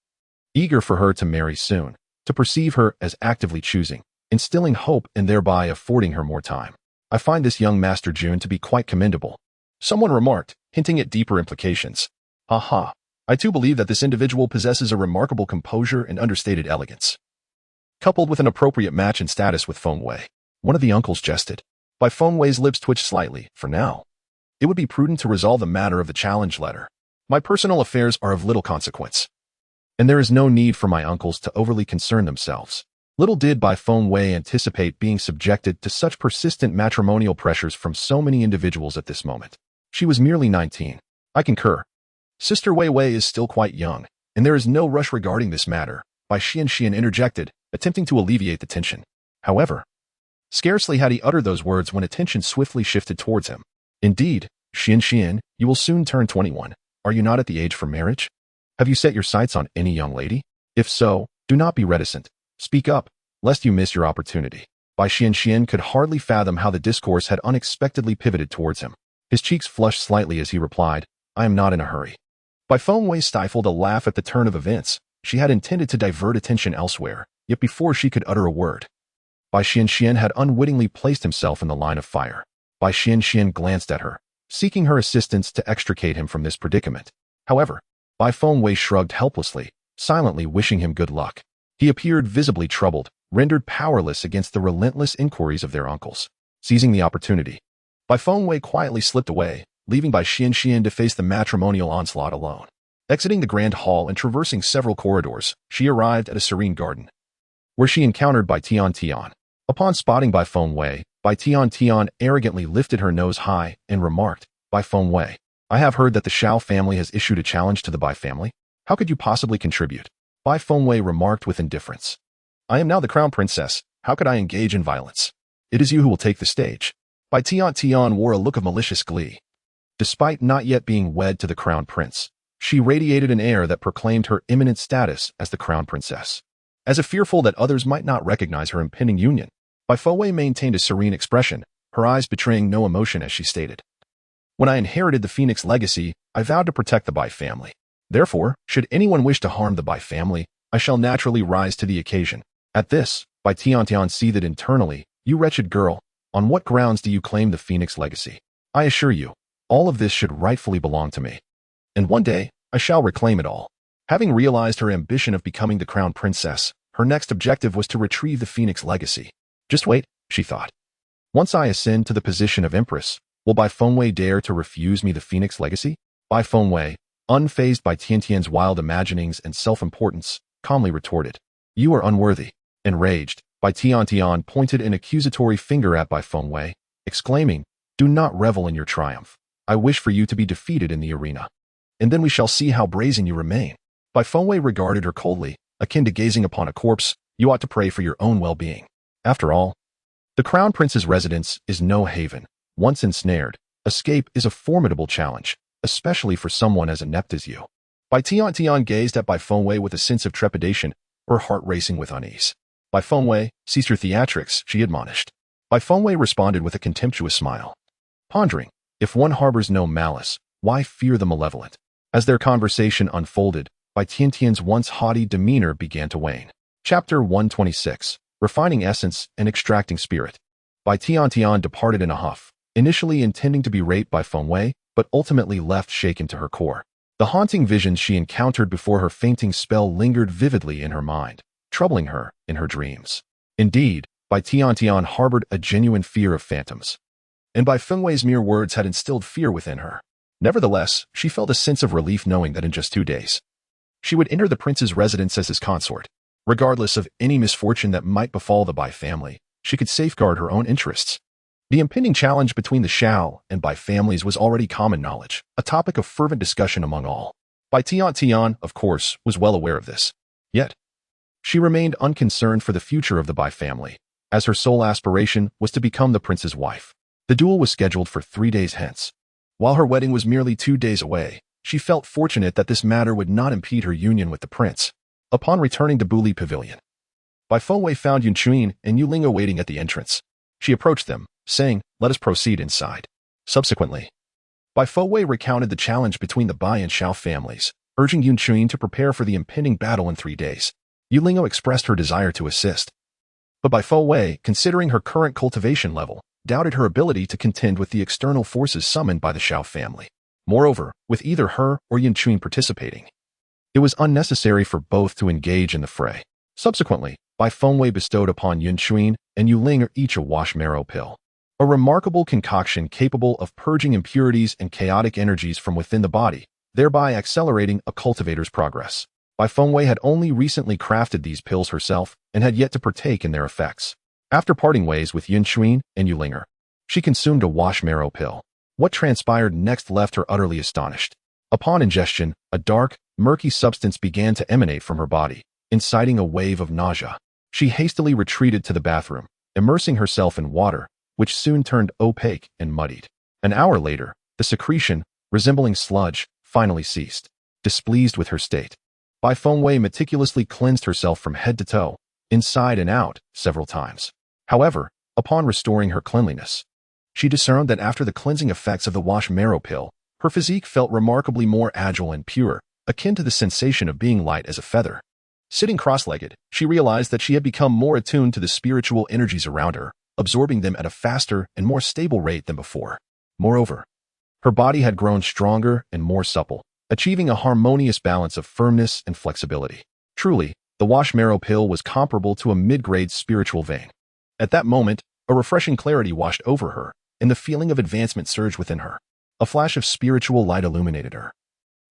eager for her to marry soon, to perceive her as actively choosing, instilling hope and thereby affording her more time. "I find this young Master Jun to be quite commendable," someone remarked, hinting at deeper implications. "Aha, I too believe that this individual possesses a remarkable composure and understated elegance, coupled with an appropriate match in status with Fengwei." One of the uncles jested. Bai Fengwei's lips twitched slightly. "For now, it would be prudent to resolve the matter of the challenge letter. My personal affairs are of little consequence, and there is no need for my uncles to overly concern themselves." Little did Bai Fengwei anticipate being subjected to such persistent matrimonial pressures from so many individuals at this moment. She was merely 19. "I concur. Sister Wei Wei is still quite young, and there is no rush regarding this matter," Bai Xian interjected, attempting to alleviate the tension. However, scarcely had he uttered those words when attention swiftly shifted towards him. "Indeed, Xian, you will soon turn 21. Are you not at the age for marriage? Have you set your sights on any young lady? If so, do not be reticent. Speak up, lest you miss your opportunity." Bai Xian could hardly fathom how the discourse had unexpectedly pivoted towards him. His cheeks flushed slightly as he replied, "I am not in a hurry." Bai Fengwei stifled a laugh at the turn of events. She had intended to divert attention elsewhere, yet before she could utter a word, Bai Xian had unwittingly placed himself in the line of fire. Bai Xian glanced at her, seeking her assistance to extricate him from this predicament. However, Bai Fengwei shrugged helplessly, silently wishing him good luck. He appeared visibly troubled, rendered powerless against the relentless inquiries of their uncles. Seizing the opportunity, Bai Fengwei quietly slipped away, leaving Bai Xian to face the matrimonial onslaught alone. Exiting the grand hall and traversing several corridors, she arrived at a serene garden, where she encountered Bai Tian. Upon spotting Bai Fengwei, Bai Tian arrogantly lifted her nose high and remarked, "Bai Fengwei, I have heard that the Shao family has issued a challenge to the Bai family. How could you possibly contribute?" Bai Fengwei remarked with indifference, "I am now the crown princess. How could I engage in violence? It is you who will take the stage." Bai Tian wore a look of malicious glee. Despite not yet being wed to the crown prince, she radiated an air that proclaimed her imminent status as the crown princess. As if fearful that others might not recognize her impending union, Bai Fengwei maintained a serene expression, her eyes betraying no emotion as she stated, "When I inherited the Phoenix legacy, I vowed to protect the Bai family. Therefore, should anyone wish to harm the Bai family, I shall naturally rise to the occasion." At this, Bai Tian seethed internally, "You wretched girl, on what grounds do you claim the Phoenix legacy? I assure you, all of this should rightfully belong to me. And one day, I shall reclaim it all." Having realized her ambition of becoming the crown princess, her next objective was to retrieve the Phoenix legacy. Just wait, she thought. Once I ascend to the position of empress, will Bai Fengwei dare to refuse me the Phoenix legacy? Bai Fengwei, unfazed by Tian's wild imaginings and self-importance, calmly retorted, "You are unworthy." Enraged, Bai Tian pointed an accusatory finger at Bai Fengwei, exclaiming, "Do not revel in your triumph. I wish for you to be defeated in the arena, and then we shall see how brazen you remain." Bai Fengwei regarded her coldly, akin to gazing upon a corpse. "You ought to pray for your own well-being. After all, the crown prince's residence is no haven. Once ensnared, escape is a formidable challenge." especially for someone as inept as you. Bai Tian gazed at Bai Fengwei with a sense of trepidation, her heart racing with unease. Bai Fengwei, cease your theatrics, she admonished. Bai Fengwei responded with a contemptuous smile. Pondering, if one harbors no malice, why fear the malevolent? As their conversation unfolded, Bai Tiantian's once haughty demeanor began to wane. Chapter 126, Refining Essence and Extracting Spirit. Bai Tian departed in a huff, initially intending to berate Bai Fengwei, but ultimately left shaken to her core. The haunting visions she encountered before her fainting spell lingered vividly in her mind, troubling her in her dreams. Indeed, Bai Tian harbored a genuine fear of phantoms, and Bai Fengwei's mere words had instilled fear within her. Nevertheless, she felt a sense of relief knowing that in just 2 days, she would enter the prince's residence as his consort. Regardless of any misfortune that might befall the Bai family, she could safeguard her own interests. The impending challenge between the Shao and Bai families was already common knowledge, a topic of fervent discussion among all. Bai Tian, of course, was well aware of this. Yet, she remained unconcerned for the future of the Bai family, as her sole aspiration was to become the prince's wife. The duel was scheduled for 3 days hence. While her wedding was merely 2 days away, she felt fortunate that this matter would not impede her union with the prince. Upon returning to Buli Pavilion, Bai Fengwei found Yunchuin and Yuling waiting at the entrance. She approached them, saying, "Let us proceed inside." Subsequently, Bai Fengwei recounted the challenge between the Bai and Shao families, urging Yunchuin to prepare for the impending battle in 3 days. Yuling expressed her desire to assist, but Bai Fengwei, considering her current cultivation level, doubted her ability to contend with the external forces summoned by the Shao family. Moreover, with either her or Yunchuin participating, it was unnecessary for both to engage in the fray. Subsequently, Bai Fengwei bestowed upon Yunchuin and Yuling each a wash marrow pill, a remarkable concoction capable of purging impurities and chaotic energies from within the body, thereby accelerating a cultivator's progress. Bai Fengwei had only recently crafted these pills herself and had yet to partake in their effects. After parting ways with Yunchuin and Yuling, she consumed a wash marrow pill. What transpired next left her utterly astonished. Upon ingestion, a dark, murky substance began to emanate from her body, inciting a wave of nausea. She hastily retreated to the bathroom, immersing herself in water, which soon turned opaque and muddied. An hour later, the secretion, resembling sludge, finally ceased. Displeased with her state, Bai Fengwei meticulously cleansed herself from head to toe, inside and out, several times. However, upon restoring her cleanliness, she discerned that after the cleansing effects of the wash marrow pill, her physique felt remarkably more agile and pure, akin to the sensation of being light as a feather. Sitting cross-legged, she realized that she had become more attuned to the spiritual energies around her, absorbing them at a faster and more stable rate than before. Moreover, her body had grown stronger and more supple, achieving a harmonious balance of firmness and flexibility. Truly, the wash marrow pill was comparable to a mid-grade spiritual vein. At that moment, a refreshing clarity washed over her, and the feeling of advancement surged within her. A flash of spiritual light illuminated her,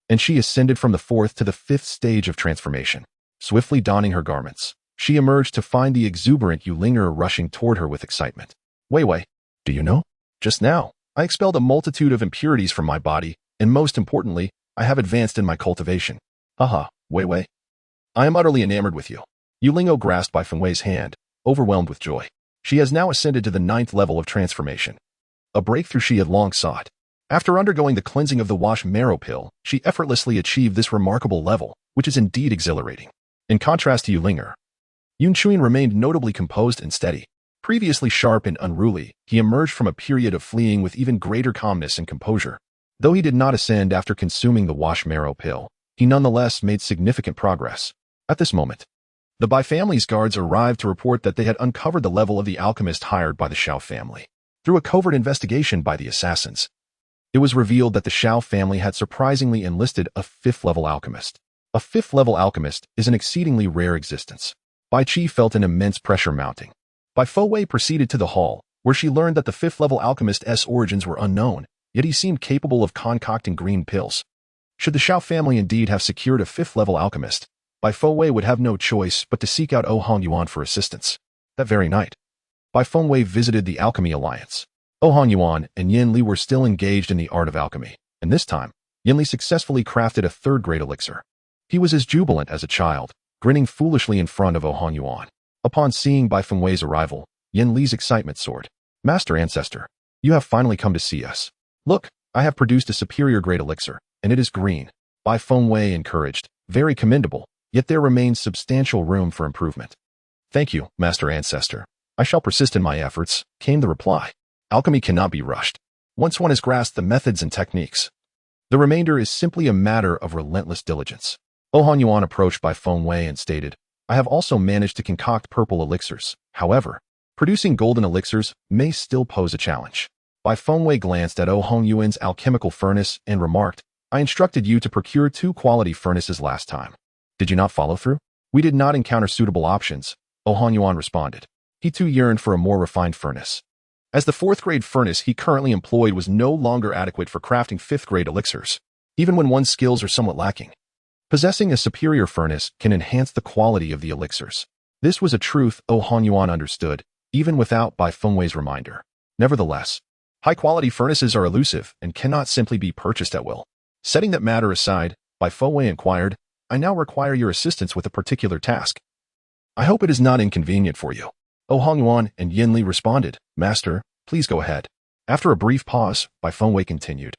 and she ascended from the 4th to the 5th stage of transformation. Swiftly donning her garments, she emerged to find the exuberant Yuling rushing toward her with excitement. Wei, do you know? Just now, I expelled a multitude of impurities from my body, and most importantly, I have advanced in my cultivation. Haha, Wei. I am utterly enamored with you. Yuling grasped Bai Fengwei's hand, overwhelmed with joy. She has now ascended to the 9th level of transformation, a breakthrough she had long sought. After undergoing the cleansing of the wash marrow pill, she effortlessly achieved this remarkable level, which is indeed exhilarating. In contrast to Yuling, Yunchuin remained notably composed and steady. Previously sharp and unruly, he emerged from a period of fleeing with even greater calmness and composure. Though he did not ascend after consuming the wash marrow pill, he nonetheless made significant progress. At this moment, the Bai family's guards arrived to report that they had uncovered the level of the alchemist hired by the Shao family. Through a covert investigation by the assassins, it was revealed that the Shao family had surprisingly enlisted a 5th-level alchemist. A 5th-level alchemist is an exceedingly rare existence. Bai Qi felt an immense pressure mounting. Bai Fengwei proceeded to the hall, where she learned that the 5th-level alchemist's origins were unknown, yet he seemed capable of concocting green pills. Should the Shao family indeed have secured a 5th-level alchemist, Bai Fengwei would have no choice but to seek out Hongyuan for assistance. That very night, Bai Fengwei visited the Alchemy Alliance. Hongyuan and Yin Li were still engaged in the art of alchemy, and this time, Yin Li successfully crafted a 3rd-grade elixir. He was as jubilant as a child, grinning foolishly in front of Hongyuan. Upon seeing Bai Fengwei's arrival, Yin Li's excitement soared. "Master Ancestor, you have finally come to see us. Look, I have produced a superior grade elixir, and it is green. Bai Fengwei encouraged. Very commendable, yet there remains substantial room for improvement. Thank you, Master Ancestor. I shall persist in my efforts, came the reply. Alchemy cannot be rushed. Once one has grasped the methods and techniques, the remainder is simply a matter of relentless diligence. Han Yuan approached Bai Fengwei and stated, I have also managed to concoct purple elixirs. However, producing golden elixirs may still pose a challenge. Bai Fengwei glanced at Han Yuan's alchemical furnace and remarked, I instructed you to procure 2 quality furnaces last time. Did you not follow through? We did not encounter suitable options, Han Yuan responded. He too yearned for a more refined furnace. As the 4th-grade furnace he currently employed was no longer adequate for crafting 5th-grade elixirs, even when one's skills are somewhat lacking. Possessing a superior furnace can enhance the quality of the elixirs. This was a truth Han Yuan understood, even without Bai Fengwei's reminder. Nevertheless, high-quality furnaces are elusive and cannot simply be purchased at will. Setting that matter aside, Bai Fengwei inquired, I now require your assistance with a particular task. I hope it is not inconvenient for you. Han Yuan and Yin Li responded, Master, please go ahead. After a brief pause, Bai Fengwei continued.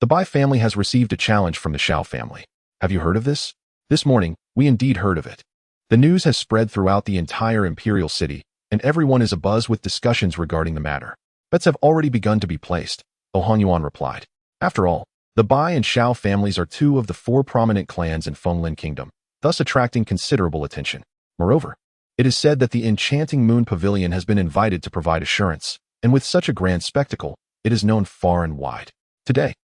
The Bai family has received a challenge from the Shao family. Have you heard of this? This morning, we indeed heard of it. The news has spread throughout the entire imperial city, and everyone is abuzz with discussions regarding the matter. Bets have already begun to be placed, Han Yuan replied. After all, the Bai and Shao families are 2 of the 4 prominent clans in Fenglin Kingdom, thus attracting considerable attention. Moreover, it is said that the enchanting moon pavilion has been invited to provide assurance, and with such a grand spectacle, it is known far and wide. Today,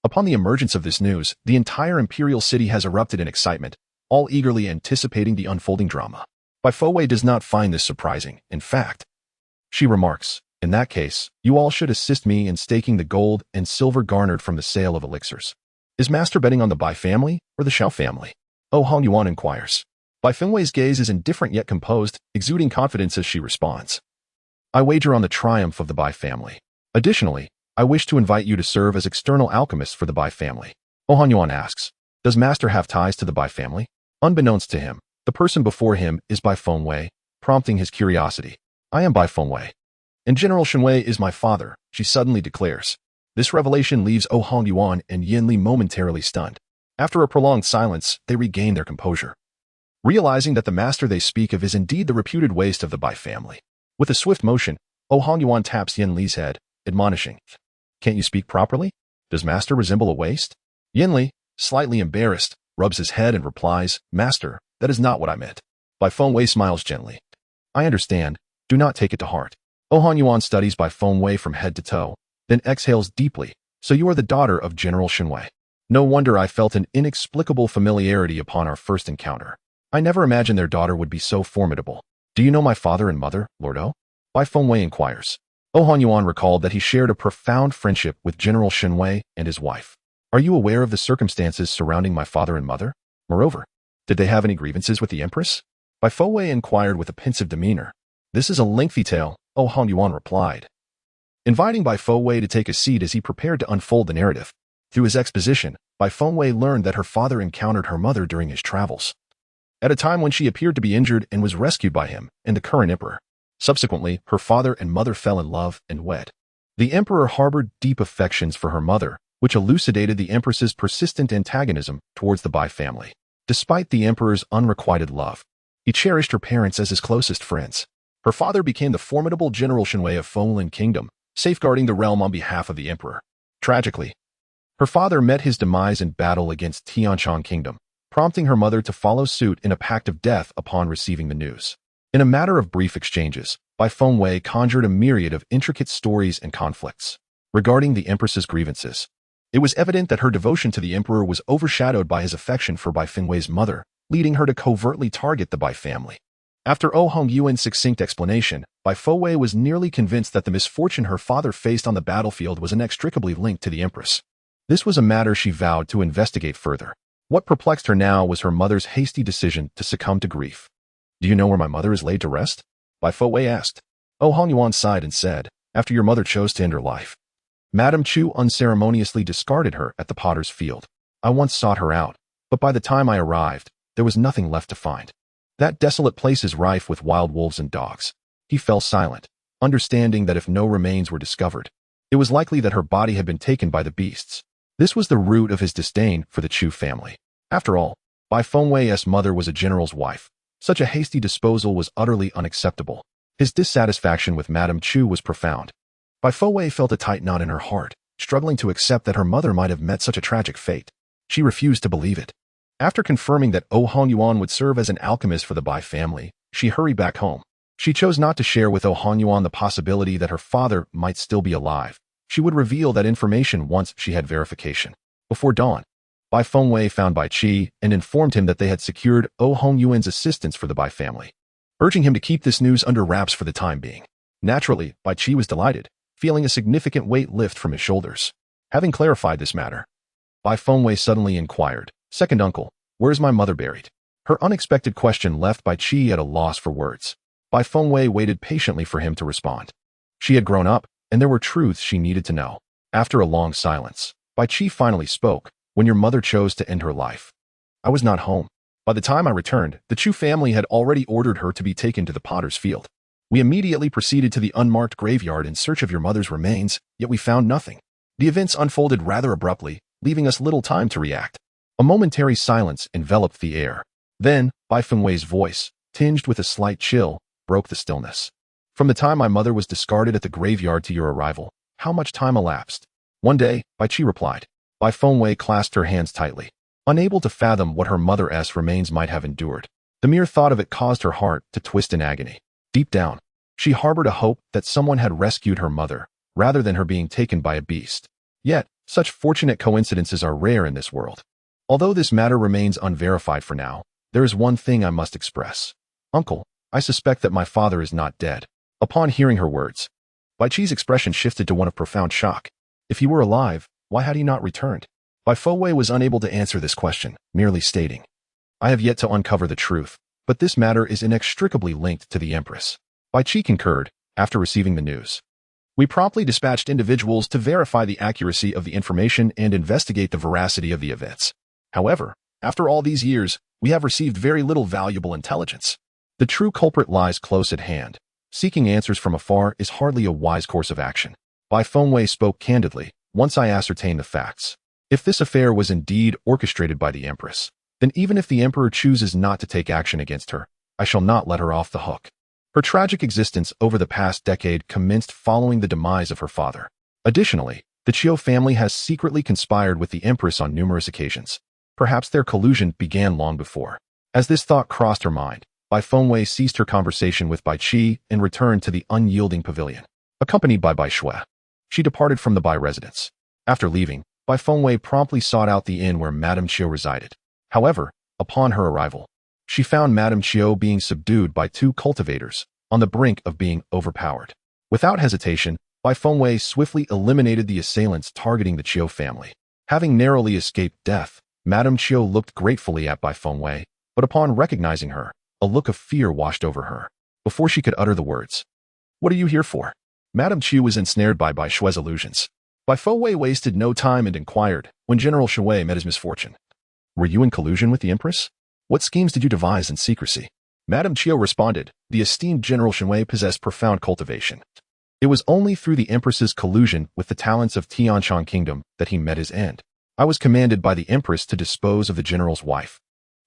upon the emergence of this news, the entire imperial city has erupted in excitement, all eagerly anticipating the unfolding drama. Bai Fengwei does not find this surprising. In fact, she remarks, in that case, you all should assist me in staking the gold and silver garnered from the sale of elixirs. Is Master betting on the Bai family or the Shao family? Han Yuan inquires. Bai Fengwei's gaze is indifferent yet composed, exuding confidence as she responds. I wager on the triumph of the Bai family. Additionally, I wish to invite you to serve as external alchemists for the Bai family. Han Yuan asks, does Master have ties to the Bai family? Unbeknownst to him, the person before him is Bai Fengwei, prompting his curiosity. I am Bai Fengwei. And General Shenwei is my father, she suddenly declares. This revelation leaves Han Yuan and Yin Li momentarily stunned. After a prolonged silence, they regain their composure, realizing that the master they speak of is indeed the reputed waste of the Bai family. With a swift motion, Han Yuan taps Yin Li's head, admonishing, Can't you speak properly? Does Master resemble a waste? Yin Li, slightly embarrassed, rubs his head and replies, Master, that is not what I meant. Bai Fengwei smiles gently. I understand. Do not take it to heart. Han Yuan studies Bai Fengwei from head to toe, then exhales deeply. So you are the daughter of General Shenwei. No wonder I felt an inexplicable familiarity upon our first encounter. I never imagined their daughter would be so formidable. Do you know my father and mother, Lord O? Bai Fengwei inquires. Han Yuan recalled that he shared a profound friendship with General Shenwei and his wife. Are you aware of the circumstances surrounding my father and mother? Moreover, did they have any grievances with the Empress? Bai Fengwei inquired with a pensive demeanor. This is a lengthy tale, Han Yuan replied, inviting Bai Fengwei to take a seat as he prepared to unfold the narrative. Through his exposition, Bai Fengwei learned that her father encountered her mother during his travels, at a time when she appeared to be injured and was rescued by him and the current emperor. Subsequently, her father and mother fell in love and wed. The emperor harbored deep affections for her mother, which elucidated the empress's persistent antagonism towards the Bai family. Despite the emperor's unrequited love, he cherished her parents as his closest friends. Her father became the formidable General Shenwei of Fenglin Kingdom, safeguarding the realm on behalf of the emperor. Tragically, her father met his demise in battle against Tianshan Kingdom, prompting her mother to follow suit in a pact of death upon receiving the news. In a matter of brief exchanges, Bai Fengwei conjured a myriad of intricate stories and conflicts regarding the empress's grievances. It was evident that her devotion to the emperor was overshadowed by his affection for Bai Fengwei's mother, leading her to covertly target the Bai family. After Han Yuan's succinct explanation, Bai Fengwei was nearly convinced that the misfortune her father faced on the battlefield was inextricably linked to the empress. This was a matter she vowed to investigate further. What perplexed her now was her mother's hasty decision to succumb to grief. Do you know where my mother is laid to rest? Bai Fengwei asked. Han Yuan sighed and said, after your mother chose to end her life, Madame Chu unceremoniously discarded her at the potter's field. I once sought her out, but by the time I arrived, there was nothing left to find. That desolate place is rife with wild wolves and dogs. He fell silent, understanding that if no remains were discovered, It was likely that her body had been taken by the beasts. This was the root of his disdain for the Chu family. After all, Bai Fengwei's mother was a general's wife. Such a hasty disposal was utterly unacceptable. His dissatisfaction with Madame Chu was profound. Bai Fengwei felt a tight knot in her heart, struggling to accept that her mother might have met such a tragic fate. She refused to believe it. After confirming that Hongyuan would serve as an alchemist for the Bai family, she hurried back home. She chose not to share with Hongyuan the possibility that her father might still be alive. She would reveal that information once she had verification. Before dawn, Bai Fengwei found Bai Qi and informed him that they had secured Hongyuan's assistance for the Bai family, urging him to keep this news under wraps for the time being. Naturally, Bai Qi was delighted, feeling a significant weight lift from his shoulders. Having clarified this matter, Bai Fengwei suddenly inquired, "Second uncle, where is my mother buried?" Her unexpected question left Bai Qi at a loss for words. Bai Fengwei waited patiently for him to respond. She had grown up, and there were truths she needed to know. After a long silence, Bai Qi finally spoke, "When your mother chose to end her life, I was not home. By the time I returned, the Chu family had already ordered her to be taken to the potter's field. We immediately proceeded to the unmarked graveyard in search of your mother's remains, yet we found nothing. The events unfolded rather abruptly, leaving us little time to react." A momentary silence enveloped the air. Then, Bai Fengwei's voice, tinged with a slight chill, broke the stillness. "From the time my mother was discarded at the graveyard to your arrival, how much time elapsed?" "One day," Bai Qi replied. Bai Fengwei clasped her hands tightly, unable to fathom what her mother's remains might have endured. The mere thought of it caused her heart to twist in agony. Deep down, she harbored a hope that someone had rescued her mother, rather than her being taken by a beast. Yet, such fortunate coincidences are rare in this world. Although this matter remains unverified for now, there is one thing I must express. Uncle, I suspect that my father is not dead. Upon hearing her words, Bai Qi's expression shifted to one of profound shock. If he were alive, why had he not returned? Bai Fengwei was unable to answer this question, merely stating, "I have yet to uncover the truth, but this matter is inextricably linked to the Empress." Bai Qi concurred, after receiving the news. "We promptly dispatched individuals to verify the accuracy of the information and investigate the veracity of the events. However, after all these years, we have received very little valuable intelligence. The true culprit lies close at hand. Seeking answers from afar is hardly a wise course of action." Bai Fengwei spoke candidly, "Once I ascertain the facts, if this affair was indeed orchestrated by the Empress, then even if the Emperor chooses not to take action against her, I shall not let her off the hook. Her tragic existence over the past decade commenced following the demise of her father. Additionally, the Chiu family has secretly conspired with the Empress on numerous occasions. Perhaps their collusion began long before." As this thought crossed her mind, Bai Fengwei ceased her conversation with Bai Qi and returned to the unyielding pavilion. Accompanied by Bai Shui, she departed from the Bai residence. After leaving, Bai Fengwei promptly sought out the inn where Madame Chiu resided. However, upon her arrival, she found Madame Chiu being subdued by two cultivators, on the brink of being overpowered. Without hesitation, Bai Fengwei swiftly eliminated the assailants targeting the Chiu family. Having narrowly escaped death, Madame Chiu looked gratefully at Bai Fengwei, but upon recognizing her, a look of fear washed over her. Before she could utter the words, "What are you here for?" Madame Chiu was ensnared by Bai Shui's illusions. Bai Fengwei wasted no time and inquired, when General Shui met his misfortune, "Were you in collusion with the Empress? What schemes did you devise in secrecy?" Madame Chiu responded, "The esteemed General Shui possessed profound cultivation. It was only through the Empress's collusion with the talents of Tianshan Kingdom that he met his end. I was commanded by the Empress to dispose of the general's wife,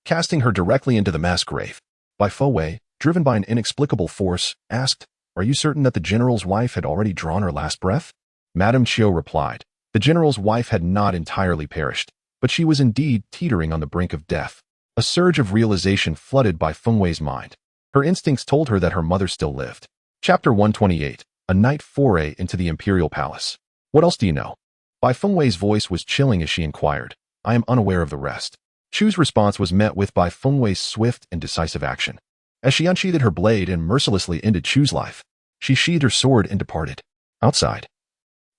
casting her directly into the mass grave." Bai Fengwei, driven by an inexplicable force, asked, "Are you certain that the general's wife had already drawn her last breath?" Madame Chiu replied, "The general's wife had not entirely perished, but she was indeed teetering on the brink of death." A surge of realization flooded Bai Fengwei's mind. Her instincts told her that her mother still lived. Chapter 128, A Night Foray into the Imperial Palace. "What else do you know?" Bai Fengwei's voice was chilling as she inquired. "I am unaware of the rest." Chu's response was met with Bai Fengwei's swift and decisive action. As she unsheathed her blade and mercilessly ended Chu's life, she sheathed her sword and departed. Outside,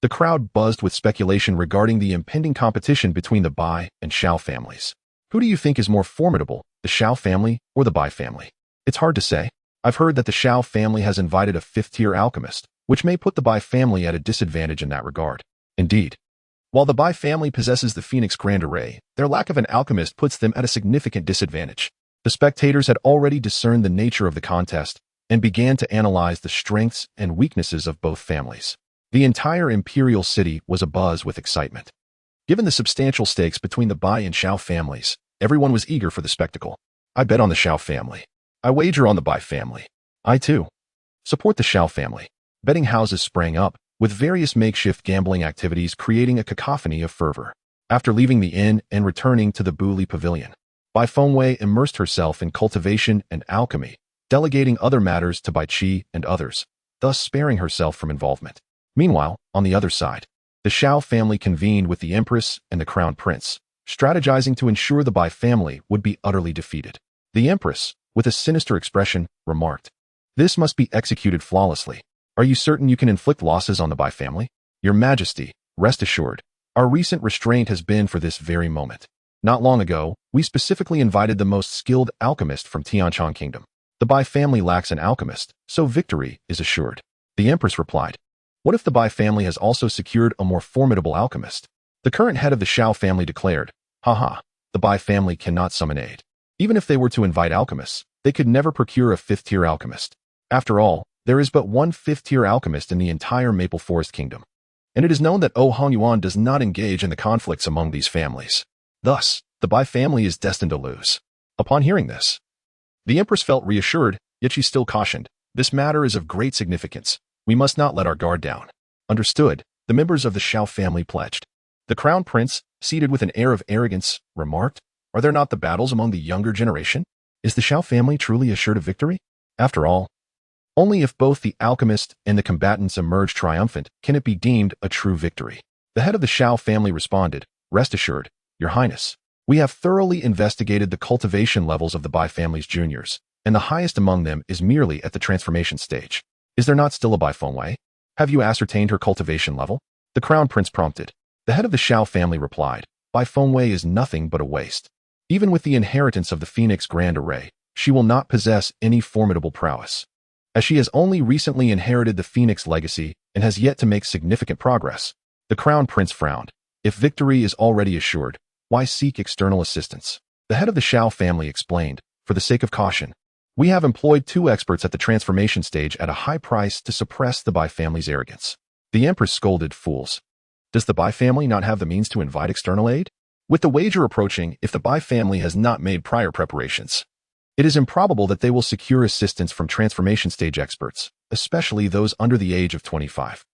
the crowd buzzed with speculation regarding the impending competition between the Bai and Shao families. Who do you think is more formidable, the Shao family or the Bai family? It's hard to say. I've heard that the Shao family has invited a fifth-tier alchemist, which may put the Bai family at a disadvantage in that regard. Indeed, while the Bai family possesses the Phoenix Grand Array, their lack of an alchemist puts them at a significant disadvantage. The spectators had already discerned the nature of the contest and began to analyze the strengths and weaknesses of both families. The entire imperial city was abuzz with excitement. Given the substantial stakes between the Bai and Xiao families, everyone was eager for the spectacle. I bet on the Xiao family. I wager on the Bai family. I, too, support the Xiao family. Betting houses sprang up, with various makeshift gambling activities creating a cacophony of fervor. After leaving the inn and returning to the Buli pavilion, Bai Fengwei immersed herself in cultivation and alchemy, delegating other matters to Bai Qi and others, thus sparing herself from involvement. Meanwhile, on the other side, the Xiao family convened with the Empress and the Crown Prince, strategizing to ensure the Bai family would be utterly defeated. The Empress, with a sinister expression, remarked, "This must be executed flawlessly. Are you certain you can inflict losses on the Bai family? Your Majesty, rest assured, our recent restraint has been for this very moment. Not long ago, we specifically invited the most skilled alchemist from Tianchong Kingdom. The Bai family lacks an alchemist, so victory is assured." The Empress replied, "What if the Bai family has also secured a more formidable alchemist?" The current head of the Xiao family declared, "Haha, the Bai family cannot summon aid. Even if they were to invite alchemists, they could never procure a fifth-tier alchemist. After all, there is but one fifth-tier alchemist in the entire Maple Forest Kingdom. And it is known that Hongyuan does not engage in the conflicts among these families. Thus, the Bai family is destined to lose." Upon hearing this, the Empress felt reassured, yet she still cautioned, "This matter is of great significance. We must not let our guard down." Understood, the members of the Xiao family pledged. The Crown Prince, seated with an air of arrogance, remarked, "Are there not the battles among the younger generation? Is the Xiao family truly assured of victory? After all, only if both the alchemist and the combatants emerge triumphant can it be deemed a true victory." The head of the Xiao family responded, "Rest assured, Your Highness, we have thoroughly investigated the cultivation levels of the Bai family's juniors, and the highest among them is merely at the transformation stage. Is there not still a Bai Fengwei? Have you ascertained her cultivation level?" The Crown Prince prompted. The head of the Xiao family replied, "Bai Fengwei is nothing but a waste. Even with the inheritance of the Phoenix Grand Array, she will not possess any formidable prowess. As she has only recently inherited the Phoenix legacy and has yet to make significant progress." The Crown Prince frowned. If victory is already assured, why seek external assistance? The head of the Xiao family explained, "For the sake of caution, we have employed 2 experts at the transformation stage at a high price to suppress the Bai family's arrogance." The Empress scolded, "Fools. Does the Bai family not have the means to invite external aid? With the wager approaching, if the Bai family has not made prior preparations, it is improbable that they will secure assistance from transformation stage experts, especially those under the age of 25.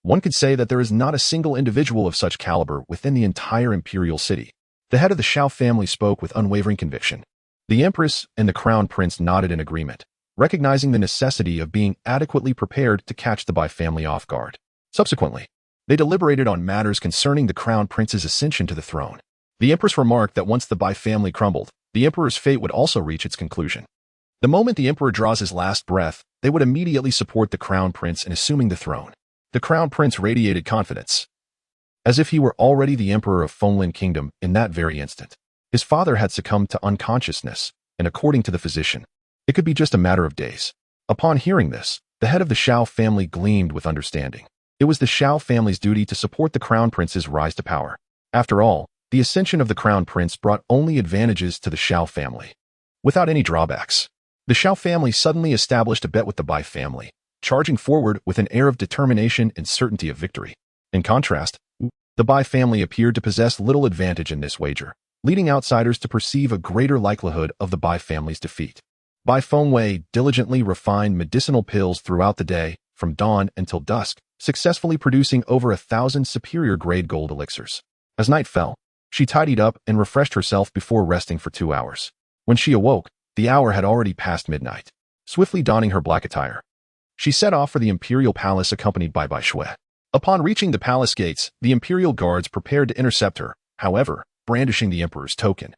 One could say that there is not a single individual of such caliber within the entire imperial city." The head of the Xiao family spoke with unwavering conviction. The Empress and the Crown Prince nodded in agreement, recognizing the necessity of being adequately prepared to catch the Bai family off guard. Subsequently, they deliberated on matters concerning the Crown Prince's ascension to the throne. The Empress remarked that once the Bai family crumbled, the Emperor's fate would also reach its conclusion. The moment the Emperor draws his last breath, they would immediately support the Crown Prince in assuming the throne. The Crown Prince radiated confidence, as if he were already the Emperor of Fenglin Kingdom in that very instant. His father had succumbed to unconsciousness, and according to the physician, it could be just a matter of days. Upon hearing this, the head of the Xiao family gleamed with understanding. It was the Xiao family's duty to support the Crown Prince's rise to power. After all, the ascension of the Crown Prince brought only advantages to the Xiao family, without any drawbacks. The Xiao family suddenly established a bet with the Bai family, charging forward with an air of determination and certainty of victory. In contrast, the Bai family appeared to possess little advantage in this wager, leading outsiders to perceive a greater likelihood of the Bai family's defeat. Bai Fengwei diligently refined medicinal pills throughout the day, from dawn until dusk, successfully producing over 1,000 superior-grade gold elixirs. As night fell, she tidied up and refreshed herself before resting for 2 hours. When she awoke, the hour had already passed midnight. Swiftly donning her black attire, she set off for the imperial palace accompanied by Bai Shui. Upon reaching the palace gates, the imperial guards prepared to intercept her, however, brandishing the emperor's token.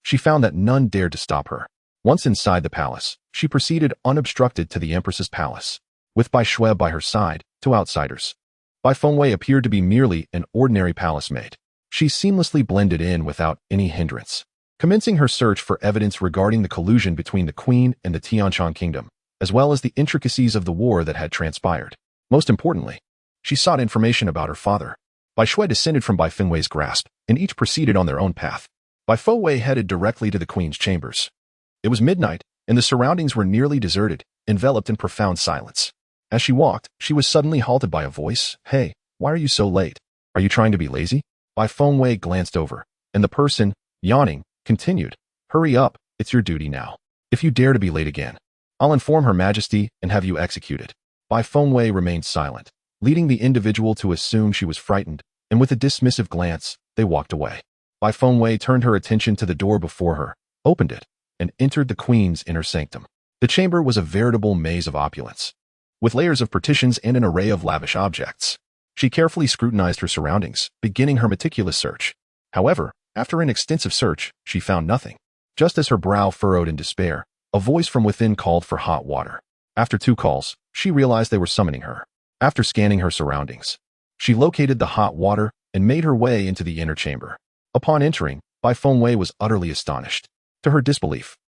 She found that none dared to stop her. Once inside the palace, she proceeded unobstructed to the empress's palace, with Bai Shui by her side. To outsiders, Bai Fengwei appeared to be merely an ordinary palace maid. She seamlessly blended in without any hindrance, commencing her search for evidence regarding the collusion between the queen and the Tianchong Kingdom, as well as the intricacies of the war that had transpired. Most importantly, she sought information about her father. Bai Shui descended from Bai Fengwei's grasp, and each proceeded on their own path. Bai Fengwei headed directly to the queen's chambers. It was midnight, and the surroundings were nearly deserted, enveloped in profound silence. As she walked, she was suddenly halted by a voice. Hey, why are you so late? Are you trying to be lazy? Bai Fengwei glanced over, and the person, yawning, continued. Hurry up, it's your duty now. If you dare to be late again, I'll inform Her Majesty and have you executed. Bai Fengwei remained silent, leading the individual to assume she was frightened, and with a dismissive glance, they walked away. Bai Fengwei turned her attention to the door before her, opened it, and entered the queen's inner sanctum. The chamber was a veritable maze of opulence, with layers of partitions and an array of lavish objects. She carefully scrutinized her surroundings, beginning her meticulous search. However, after an extensive search, she found nothing. Just as her brow furrowed in despair, a voice from within called for hot water. After 2 calls, she realized they were summoning her. After scanning her surroundings, she located the hot water and made her way into the inner chamber. Upon entering, Bai Fengwei was utterly astonished. To her disbelief,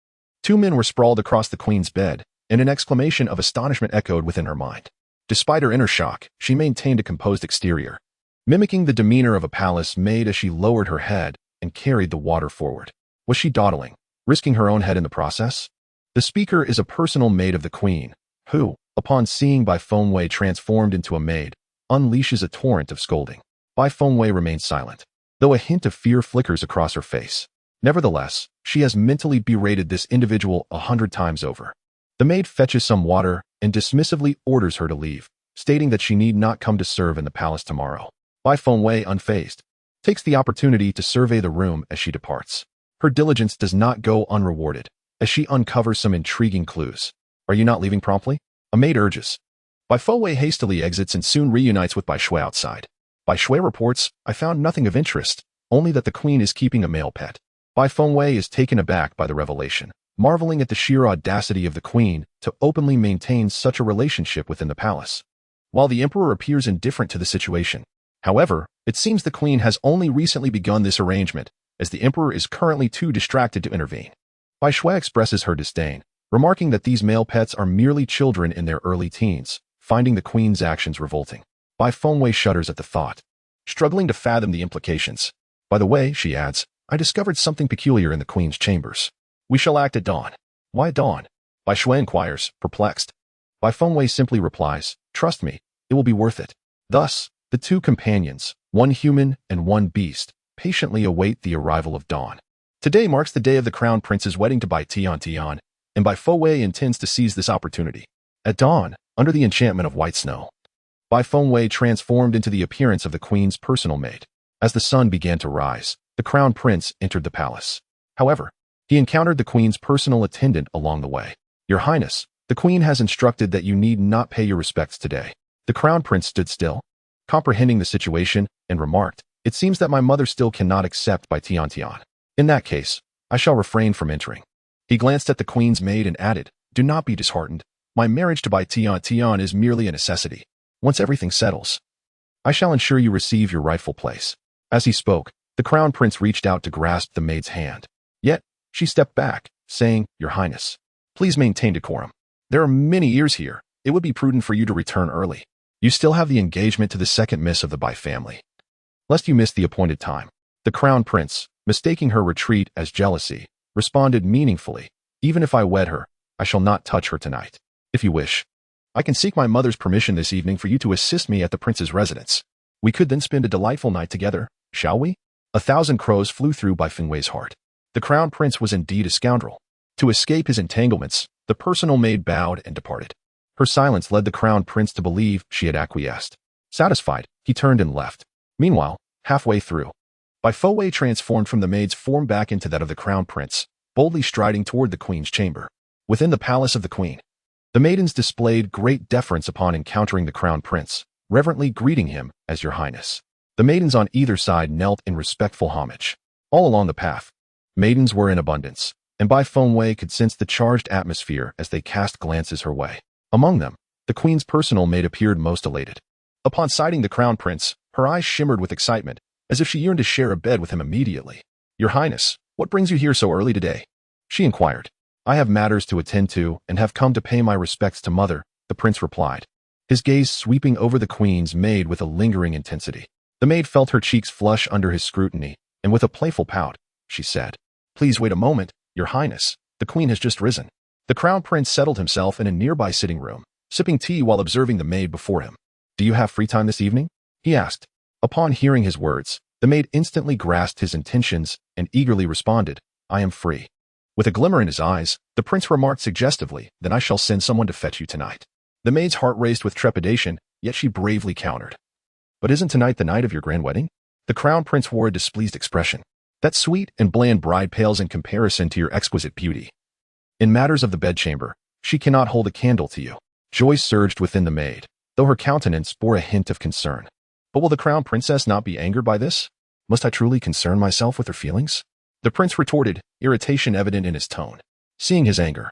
2 men were sprawled across the queen's bed, and an exclamation of astonishment echoed within her mind. Despite her inner shock, she maintained a composed exterior, mimicking the demeanor of a palace maid as she lowered her head and carried the water forward. Was she dawdling, risking her own head in the process? The speaker is a personal maid of the queen, who, upon seeing Bai Fengwei transformed into a maid, unleashes a torrent of scolding. Bai Fengwei remains silent, though a hint of fear flickers across her face. Nevertheless, she has mentally berated this individual 100 times over. The maid fetches some water and dismissively orders her to leave, stating that she need not come to serve in the palace tomorrow. Bai Fengwei, unfazed, takes the opportunity to survey the room as she departs. Her diligence does not go unrewarded, as she uncovers some intriguing clues. Are you not leaving promptly? A maid urges. Bai Fengwei hastily exits and soon reunites with Bai Shui outside. Bai Shui reports, I found nothing of interest, only that the queen is keeping a male pet. Bai Fengwei is taken aback by the revelation, marveling at the sheer audacity of the queen to openly maintain such a relationship within the palace. While the emperor appears indifferent to the situation, however, it seems the queen has only recently begun this arrangement, as the emperor is currently too distracted to intervene. Bai Shui expresses her disdain, remarking that these male pets are merely children in their early teens, finding the queen's actions revolting. Bai Fengwei shudders at the thought, struggling to fathom the implications. By the way, she adds, I discovered something peculiar in the queen's chambers. We shall act at dawn. Why dawn? Bai Shui inquires, perplexed. Bai Fengwei simply replies, trust me, it will be worth it. Thus, the 2 companions, one human and one beast, patiently await the arrival of dawn. Today marks the day of the crown prince's wedding to Bai Tian, and Bai Fengwei intends to seize this opportunity. At dawn, under the enchantment of white snow, Bai Fengwei transformed into the appearance of the queen's personal maid. As the sun began to rise, the crown prince entered the palace. However, he encountered the queen's personal attendant along the way. Your Highness, the queen has instructed that you need not pay your respects today. The crown prince stood still, comprehending the situation, and remarked, it seems that my mother still cannot accept Bai Tian. In that case, I shall refrain from entering. He glanced at the queen's maid and added, do not be disheartened. My marriage to Bai Tian is merely a necessity. Once everything settles, I shall ensure you receive your rightful place. As he spoke, the crown prince reached out to grasp the maid's hand. Yet, she stepped back, saying, Your Highness, please maintain decorum. There are many ears here. It would be prudent for you to return early. You still have the engagement to the second miss of the Bai family, lest you miss the appointed time. The crown prince, mistaking her retreat as jealousy, responded meaningfully, Even if I wed her, I shall not touch her tonight. If you wish, I can seek my mother's permission this evening for you to assist me at the prince's residence. We could then spend a delightful night together, shall we? 1,000 crows flew through Bai Fengwei's heart. The crown prince was indeed a scoundrel. To escape his entanglements, the personal maid bowed and departed. Her silence led the crown prince to believe she had acquiesced. Satisfied, he turned and left. Meanwhile, halfway through, Bai Fengwei transformed from the maid's form back into that of the crown prince, boldly striding toward the queen's chamber. Within the palace of the queen, the maidens displayed great deference upon encountering the crown prince, reverently greeting him as Your Highness. The maidens on either side knelt in respectful homage. All along the path, maidens were in abundance, and Bai Fengwei could sense the charged atmosphere as they cast glances her way. Among them, the queen's personal maid appeared most elated. Upon sighting the crown prince, her eyes shimmered with excitement, as if she yearned to share a bed with him immediately. Your Highness, what brings you here so early today? She inquired. I have matters to attend to and have come to pay my respects to mother, the prince replied, his gaze sweeping over the queen's maid with a lingering intensity. The maid felt her cheeks flush under his scrutiny, and with a playful pout, she said, Please wait a moment, Your Highness, the queen has just risen. The crown prince settled himself in a nearby sitting room, sipping tea while observing the maid before him. "Do you have free time this evening?" he asked. Upon hearing his words, the maid instantly grasped his intentions and eagerly responded, "I am free." With a glimmer in his eyes, the prince remarked suggestively, "Then I shall send someone to fetch you tonight." The maid's heart raced with trepidation, yet she bravely countered, "But isn't tonight the night of your grand wedding?" The crown prince wore a displeased expression. "That sweet and bland bride pales in comparison to your exquisite beauty. In matters of the bedchamber, she cannot hold a candle to you." Joy surged within the maid, though her countenance bore a hint of concern. "But will the crown princess not be angered by this? Must I truly concern myself with her feelings?" The prince retorted, irritation evident in his tone. Seeing his anger,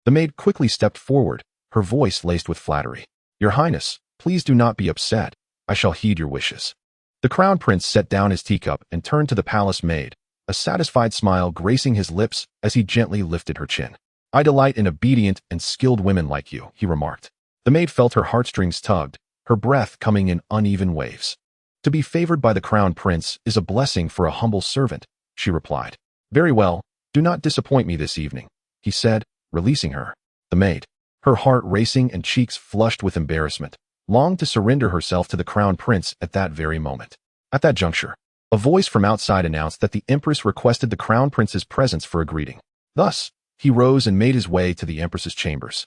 the maid quickly stepped forward, her voice laced with flattery. "Your Highness, please do not be upset. I shall heed your wishes." The crown prince set down his teacup and turned to the palace maid, a satisfied smile gracing his lips as he gently lifted her chin. "I delight in obedient and skilled women like you," he remarked. The maid felt her heartstrings tugged, her breath coming in uneven waves. "To be favored by the crown prince is a blessing for a humble servant," she replied. "Very well, do not disappoint me this evening," he said, releasing her. The maid, her heart racing and cheeks flushed with embarrassment, longed to surrender herself to the crown prince at that very moment. At that juncture, a voice from outside announced that the empress requested the crown prince's presence for a greeting. Thus, he rose and made his way to the empress's chambers,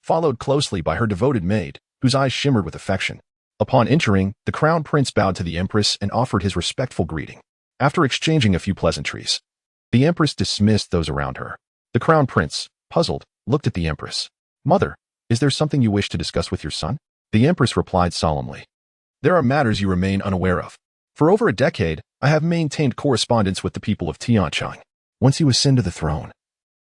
followed closely by her devoted maid, whose eyes shimmered with affection. Upon entering, the crown prince bowed to the empress and offered his respectful greeting. After exchanging a few pleasantries, the empress dismissed those around her. The crown prince, puzzled, looked at the empress. "Mother, is there something you wish to discuss with your son?" The empress replied solemnly. "There are matters you remain unaware of. For over a decade, I have maintained correspondence with the people of Tianchang. Once you ascend to the throne,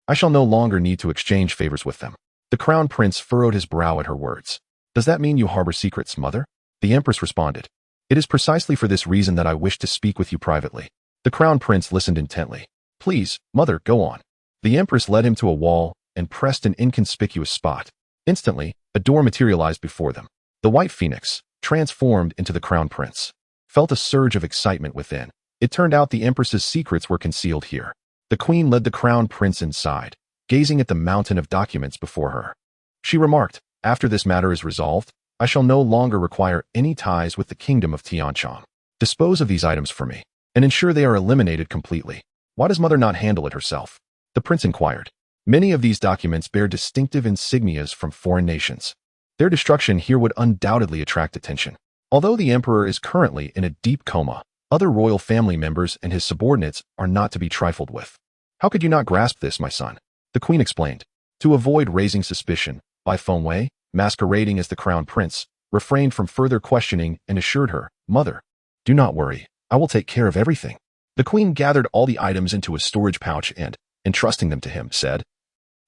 I shall no longer need to exchange favors with them." The crown prince furrowed his brow at her words. "Does that mean you harbor secrets, mother?" The empress responded. "It is precisely for this reason that I wish to speak with you privately." The crown prince listened intently. "Please, mother, go on." The empress led him to a wall and pressed an inconspicuous spot. Instantly, a door materialized before them. The white phoenix, transformed into the crown prince, felt a surge of excitement within. It turned out the empress's secrets were concealed here. The queen led the crown prince inside, gazing at the mountain of documents before her. She remarked, "After this matter is resolved, I shall no longer require any ties with the kingdom of Tianchang. Dispose of these items for me, and ensure they are eliminated completely." "Why does mother not handle it herself?" the prince inquired. "Many of these documents bear distinctive insignias from foreign nations. Their destruction here would undoubtedly attract attention. Although the emperor is currently in a deep coma, other royal family members and his subordinates are not to be trifled with." "How could you not grasp this, my son?" the queen explained. To avoid raising suspicion, Bai Fengwei, masquerading as the crown prince, refrained from further questioning and assured her, "Mother, do not worry, I will take care of everything." The queen gathered all the items into a storage pouch and, entrusting them to him, said,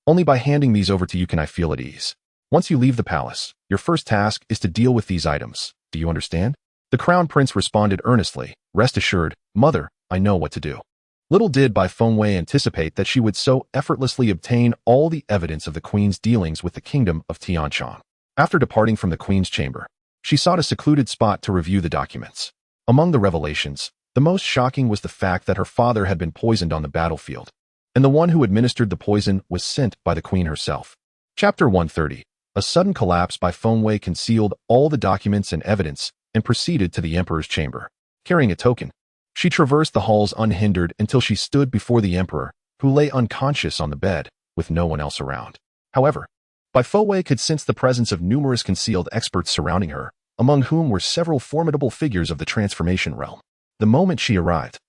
"Only by handing these over to you can I feel at ease. Once you leave the palace, your first task is to deal with these items. Do you understand?" The crown prince responded earnestly, "Rest assured, mother, I know what to do." Little did Bai Fengwei anticipate that she would so effortlessly obtain all the evidence of the queen's dealings with the kingdom of Tianchang. After departing from the queen's chamber, she sought a secluded spot to review the documents. Among the revelations, the most shocking was the fact that her father had been poisoned on the battlefield, and the one who administered the poison was sent by the queen herself. Chapter 130. A sudden collapse by Fengwei concealed all the documents and evidence and proceeded to the emperor's chamber. Carrying a token, she traversed the halls unhindered until she stood before the emperor, who lay unconscious on the bed, with no one else around. However, Bai Fengwei could sense the presence of numerous concealed experts surrounding her, among whom were several formidable figures of the transformation realm. The moment she arrived,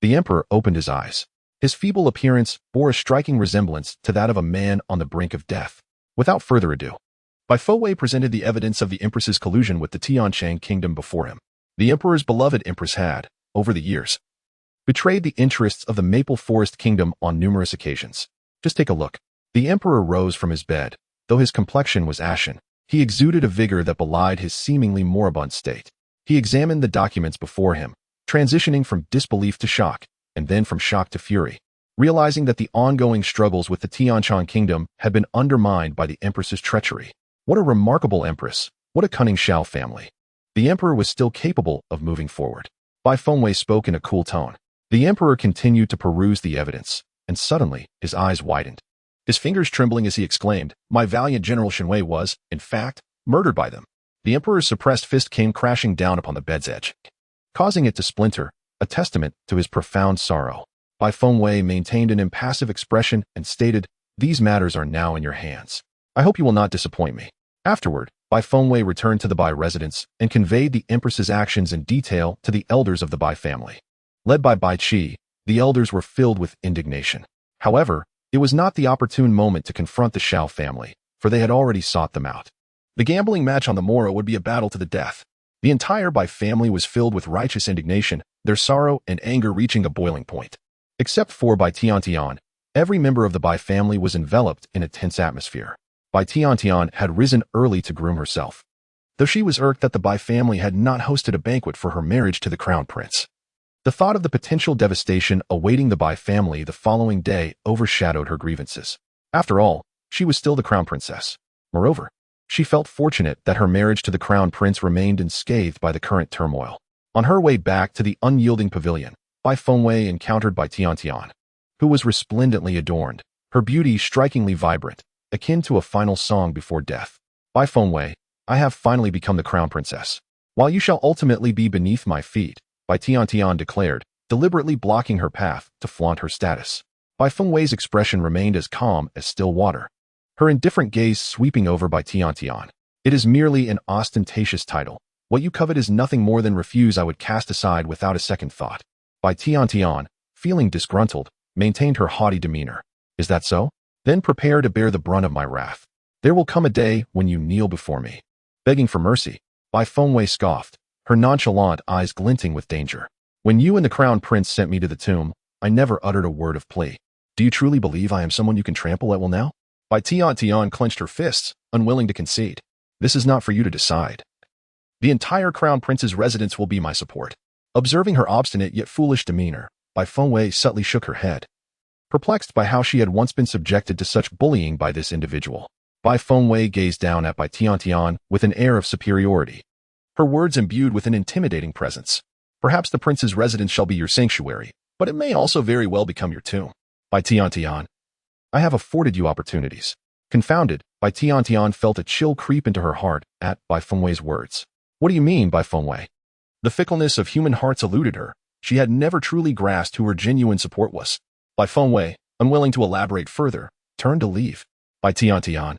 the emperor opened his eyes. His feeble appearance bore a striking resemblance to that of a man on the brink of death. Without further ado, Bai Fengwei presented the evidence of the empress's collusion with the Tianchang kingdom before him. The emperor's beloved empress had, over the years, betrayed the interests of the Maple Forest kingdom on numerous occasions. Just take a look. The emperor rose from his bed. Though his complexion was ashen, he exuded a vigor that belied his seemingly moribund state. He examined the documents before him, transitioning from disbelief to shock, and then from shock to fury, realizing that the ongoing struggles with the Tianchang kingdom had been undermined by the empress's treachery. What a remarkable empress! What a cunning Shao family! The emperor was still capable of moving forward. Bai Fengwei spoke in a cool tone. The emperor continued to peruse the evidence, and suddenly his eyes widened. his fingers trembling as he exclaimed, "My valiant General Shenwei was, in fact, murdered by them." The emperor's suppressed fist came crashing down upon the bed's edge, causing it to splinter, a testament to his profound sorrow. Bai Fengwei maintained an impassive expression and stated, "These matters are now in your hands. I hope you will not disappoint me." Afterward, Bai Fengwei returned to the Bai residence and conveyed the empress's actions in detail to the elders of the Bai family. Led by Bai Qi, the elders were filled with indignation. However, it was not the opportune moment to confront the Shao family, for they had already sought them out. The gambling match on the morrow would be a battle to the death. The entire Bai family was filled with righteous indignation, their sorrow and anger reaching a boiling point. Except for Bai Tiantian, every member of the Bai family was enveloped in a tense atmosphere. Bai Tiantian had risen early to groom herself, though she was irked that the Bai family had not hosted a banquet for her marriage to the crown prince. The thought of the potential devastation awaiting the Bai family the following day overshadowed her grievances. After all, she was still the crown princess. Moreover, she felt fortunate that her marriage to the crown prince remained unscathed by the current turmoil. On her way back to the unyielding pavilion, Bai Fengwei encountered Bai Tiantian, who was resplendently adorned, her beauty strikingly vibrant, akin to a final song before death. "Bai Fengwei, I have finally become the crown princess. While you shall ultimately be beneath my feet," Bai Tiantian declared, deliberately blocking her path to flaunt her status. Bai Fengwei's expression remained as calm as still water, her indifferent gaze sweeping over Bai Tiantian. "It is merely an ostentatious title. What you covet is nothing more than refuse I would cast aside without a second thought." Bai Tiantian, feeling disgruntled, maintained her haughty demeanor. "Is that so? Then prepare to bear the brunt of my wrath. There will come a day when you kneel before me, begging for mercy." Bai Fengwei scoffed, her nonchalant eyes glinting with danger. "When you and the crown prince sent me to the tomb, I never uttered a word of plea. Do you truly believe I am someone you can trample at will now?" Bai Tiantian clenched her fists, unwilling to concede. "This is not for you to decide. The entire crown prince's residence will be my support." Observing her obstinate yet foolish demeanor, Bai Fengwei subtly shook her head, perplexed by how she had once been subjected to such bullying by this individual. Bai Fengwei gazed down at Bai Tiantian with an air of superiority, her words imbued with an intimidating presence. "Perhaps the prince's residence shall be your sanctuary, but it may also very well become your tomb. Bai Tiantian, I have afforded you opportunities." Confounded, Bai Tiantian felt a chill creep into her heart at Bai Fengwei's words. "What do you mean, Bai Fengwei?" The fickleness of human hearts eluded her. She had never truly grasped who her genuine support was. Bai Fengwei, unwilling to elaborate further, turned to leave. Bai Tiantian,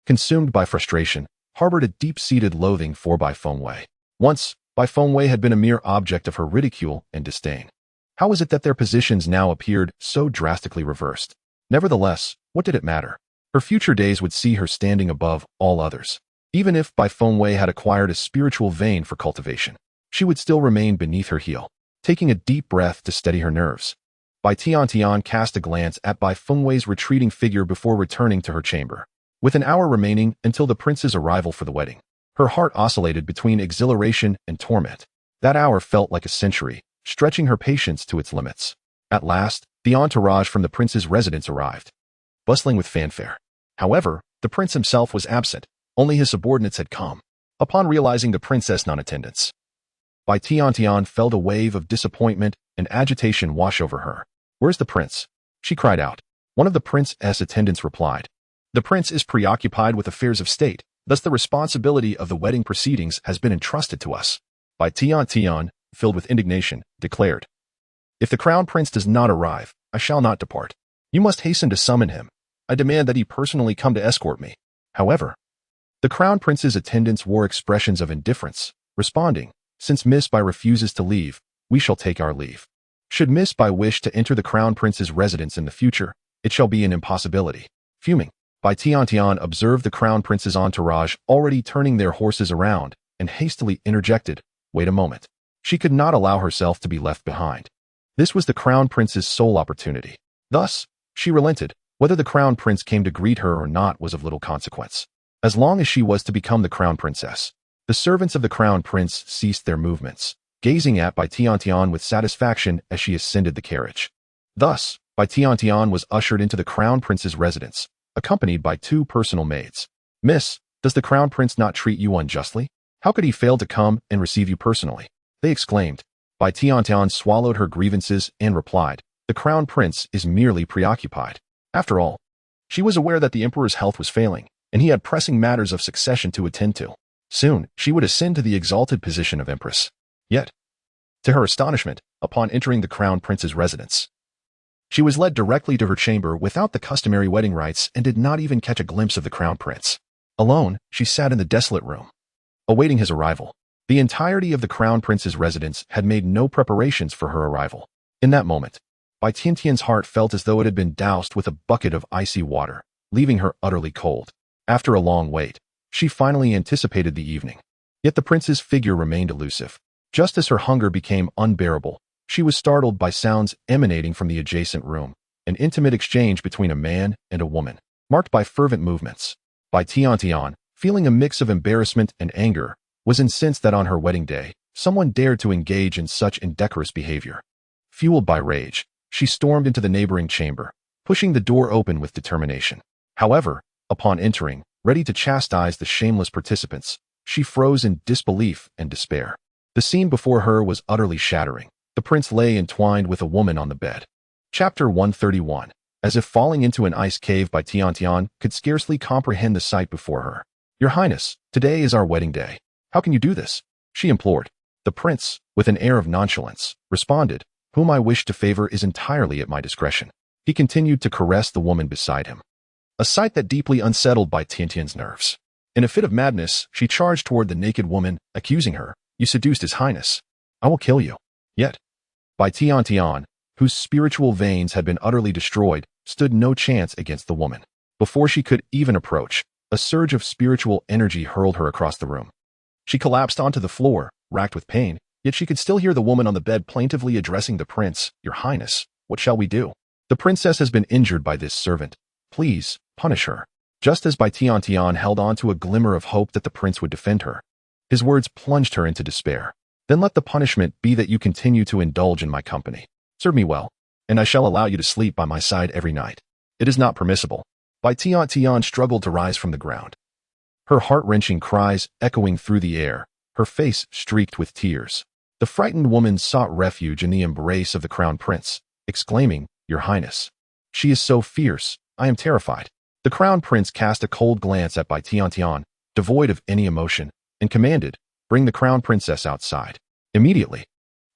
consumed by frustration, harbored a deep-seated loathing for Bai Fengwei. Once, Bai Fengwei had been a mere object of her ridicule and disdain. How was it that their positions now appeared so drastically reversed? Nevertheless, what did it matter? Her future days would see her standing above all others. Even if Bai Fengwei had acquired a spiritual vein for cultivation, she would still remain beneath her heel. Taking a deep breath to steady her nerves, Bai Tiantian cast a glance at Bai Fengwei's retreating figure before returning to her chamber. With an hour remaining until the prince's arrival for the wedding, her heart oscillated between exhilaration and torment. That hour felt like a century, stretching her patience to its limits. At last, the entourage from the prince's residence arrived, bustling with fanfare. However, the prince himself was absent. Only his subordinates had come. Upon realizing the princess non-attendance, Bai Tiantian felt a wave of disappointment and agitation wash over her. "Where's the prince?" she cried out. One of the prince's attendants replied, "The prince is preoccupied with affairs of state, thus the responsibility of the wedding proceedings has been entrusted to us." Bai Tiantian, filled with indignation, declared, "If the crown prince does not arrive, I shall not depart. You must hasten to summon him. I demand that he personally come to escort me." However, the crown prince's attendants wore expressions of indifference, responding, "Since Miss Bai refuses to leave, we shall take our leave. Should Miss Bai wish to enter the crown prince's residence in the future, it shall be an impossibility." Fuming, Bai Tiantian observed the crown prince's entourage already turning their horses around and hastily interjected, "Wait a moment." She could not allow herself to be left behind. This was the crown prince's sole opportunity. Thus, she relented. Whether the crown prince came to greet her or not was of little consequence. As long as she was to become the crown princess, the servants of the crown prince ceased their movements, gazing at Bai Tiantian with satisfaction as she ascended the carriage. Thus, Bai Tiantian was ushered into the crown prince's residence, accompanied by 2 personal maids. "Miss, does the crown prince not treat you unjustly? How could he fail to come and receive you personally?" they exclaimed. Bai Tiantian swallowed her grievances and replied, "The crown prince is merely preoccupied. After all, She was aware that the emperor's health was failing, and he had pressing matters of succession to attend to. Soon, she would ascend to the exalted position of empress. Yet, to her astonishment, upon entering the crown prince's residence, she was led directly to her chamber without the customary wedding rites and did not even catch a glimpse of the crown prince. Alone, she sat in the desolate room, awaiting his arrival. The entirety of the crown prince's residence had made no preparations for her arrival. In that moment, Bai Tiantian's heart felt as though it had been doused with a bucket of icy water, leaving her utterly cold. After a long wait, she finally anticipated the evening. Yet the prince's figure remained elusive. Just as her hunger became unbearable, she was startled by sounds emanating from the adjacent room, an intimate exchange between a man and a woman, marked by fervent movements. Bai Tiantian, feeling a mix of embarrassment and anger, was incensed that on her wedding day, someone dared to engage in such indecorous behavior. Fueled by rage, she stormed into the neighboring chamber, pushing the door open with determination. However, upon entering, ready to chastise the shameless participants, she froze in disbelief and despair. The scene before her was utterly shattering. The prince lay entwined with a woman on the bed. Chapter 131. As if falling into an ice cave, Bai Tiantian could scarcely comprehend the sight before her. "Your Highness, today is our wedding day. How can you do this?" she implored. The prince, with an air of nonchalance, responded, "Whom I wish to favor is entirely at my discretion." He continued to caress the woman beside him, a sight that deeply unsettled Bai Tiantian's nerves. In a fit of madness, she charged toward the naked woman, accusing her, "You seduced His Highness. I will kill you." Yet, Bai Tiantian, whose spiritual veins had been utterly destroyed, stood no chance against the woman. Before she could even approach, a surge of spiritual energy hurled her across the room. She collapsed onto the floor, racked with pain, yet she could still hear the woman on the bed plaintively addressing the prince, "Your Highness, what shall we do? The princess has been injured by this servant. Please, punish her." Just as Bai Tiantian held on to a glimmer of hope that the prince would defend her, his words plunged her into despair. "Then let the punishment be that you continue to indulge in my company. Serve me well, and I shall allow you to sleep by my side every night." "It is not permissible." Bai Tiantian struggled to rise from the ground, her heart-wrenching cries echoing through the air, her face streaked with tears. The frightened woman sought refuge in the embrace of the crown prince, exclaiming, "Your Highness, she is so fierce, I am terrified." The crown prince cast a cold glance at Bai Tiantian, devoid of any emotion, and commanded, "Bring the crown princess outside." Immediately,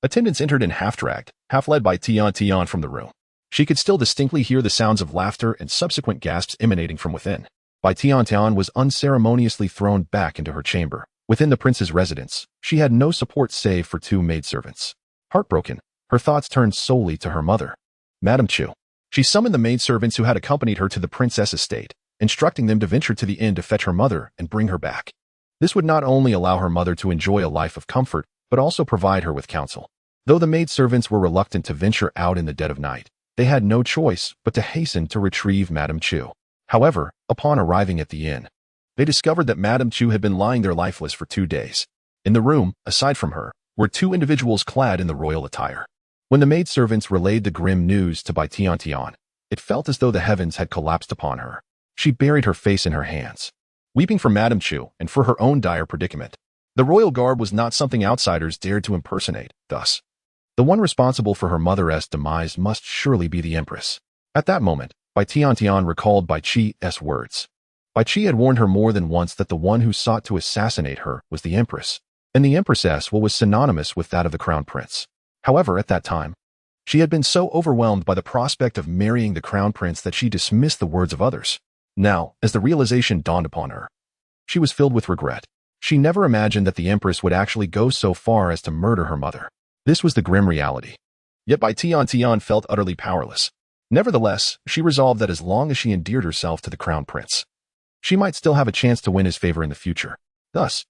attendants entered and half-dragged, half-led Bai Tiantian from the room. She could still distinctly hear the sounds of laughter and subsequent gasps emanating from within. Bai Tiantian was unceremoniously thrown back into her chamber. Within the prince's residence, she had no support save for two maidservants. Heartbroken, her thoughts turned solely to her mother, Madame Chu. She summoned the maidservants who had accompanied her to the princess' estate, instructing them to venture to the inn to fetch her mother and bring her back. This would not only allow her mother to enjoy a life of comfort, but also provide her with counsel. Though the maidservants were reluctant to venture out in the dead of night, they had no choice but to hasten to retrieve Madame Chu. However, upon arriving at the inn, they discovered that Madame Chu had been lying there lifeless for 2 days. In the room, aside from her, were 2 individuals clad in the royal attire. When the maidservants relayed the grim news to Bai Tiantian, it felt as though the heavens had collapsed upon her. She buried her face in her hands, weeping for Madame Chu and for her own dire predicament. The royal garb was not something outsiders dared to impersonate, thus, the one responsible for her mother's demise must surely be the empress. At that moment, Bai Tiantian recalled Bai Qi's words. Bai Qi had warned her more than once that the one who sought to assassinate her was the empress, and the empress's will was synonymous with that of the crown prince. However, at that time, she had been so overwhelmed by the prospect of marrying the crown prince that she dismissed the words of others. Now, as the realization dawned upon her, she was filled with regret. She never imagined that the empress would actually go so far as to murder her mother. This was the grim reality. Yet Bai Tiantian felt utterly powerless. Nevertheless, she resolved that as long as she endeared herself to the crown prince, she might still have a chance to win his favor in the future. Thus,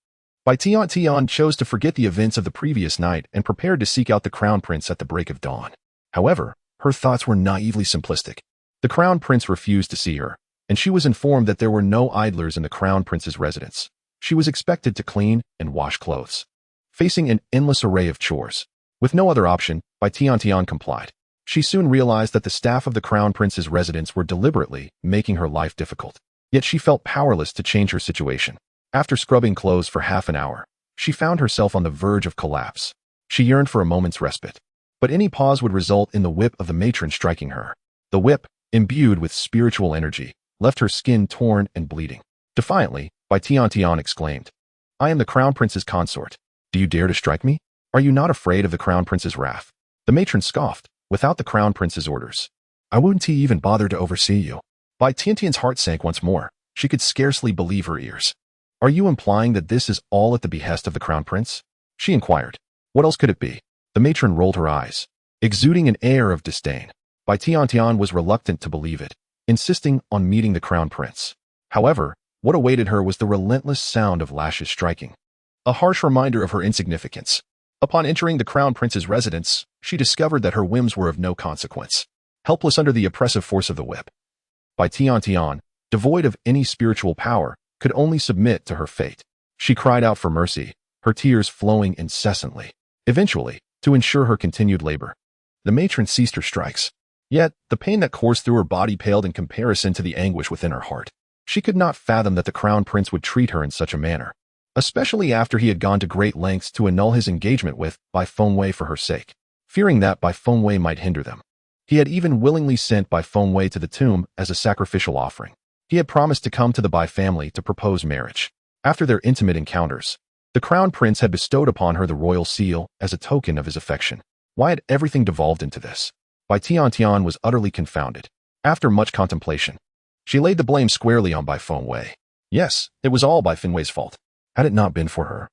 Bai Tiantian chose to forget the events of the previous night and prepared to seek out the crown prince at the break of dawn. However, her thoughts were naively simplistic. The crown prince refused to see her, and she was informed that there were no idlers in the crown prince's residence. She was expected to clean and wash clothes, facing an endless array of chores. With no other option, Bai Tiantian complied. She soon realized that the staff of the crown prince's residence were deliberately making her life difficult. Yet she felt powerless to change her situation. After scrubbing clothes for half an hour, she found herself on the verge of collapse. She yearned for a moment's respite, but any pause would result in the whip of the matron striking her. The whip, imbued with spiritual energy, left her skin torn and bleeding. Defiantly, Bai Tiantian exclaimed, "I am the Crown Prince's consort. Do you dare to strike me? Are you not afraid of the Crown Prince's wrath?" The matron scoffed, "Without the Crown Prince's orders, I wouldn't even bother to oversee you." Bai Tiantian's heart sank once more. She could scarcely believe her ears. "Are you implying that this is all at the behest of the Crown Prince?" she inquired. "What else could it be?" The matron rolled her eyes, exuding an air of disdain. Bai Tiantian was reluctant to believe it, insisting on meeting the Crown Prince. However, what awaited her was the relentless sound of lashes striking, a harsh reminder of her insignificance. Upon entering the Crown Prince's residence, she discovered that her whims were of no consequence, helpless under the oppressive force of the whip. Bai Tiantian, devoid of any spiritual power, could only submit to her fate. She cried out for mercy, her tears flowing incessantly. Eventually, to ensure her continued labor, the matron ceased her strikes. Yet, the pain that coursed through her body paled in comparison to the anguish within her heart. She could not fathom that the Crown Prince would treat her in such a manner, especially after he had gone to great lengths to annul his engagement with Bai Fengwei for her sake, fearing that Bai Fengwei might hinder them. He had even willingly sent Bai Fengwei to the tomb as a sacrificial offering. He had promised to come to the Bai family to propose marriage. After their intimate encounters, the Crown Prince had bestowed upon her the royal seal as a token of his affection. Why had everything devolved into this? Bai Tiantian was utterly confounded. After much contemplation, she laid the blame squarely on Bai Fengwei. Yes, it was all Bai Fengwei's fault. Had it not been for her,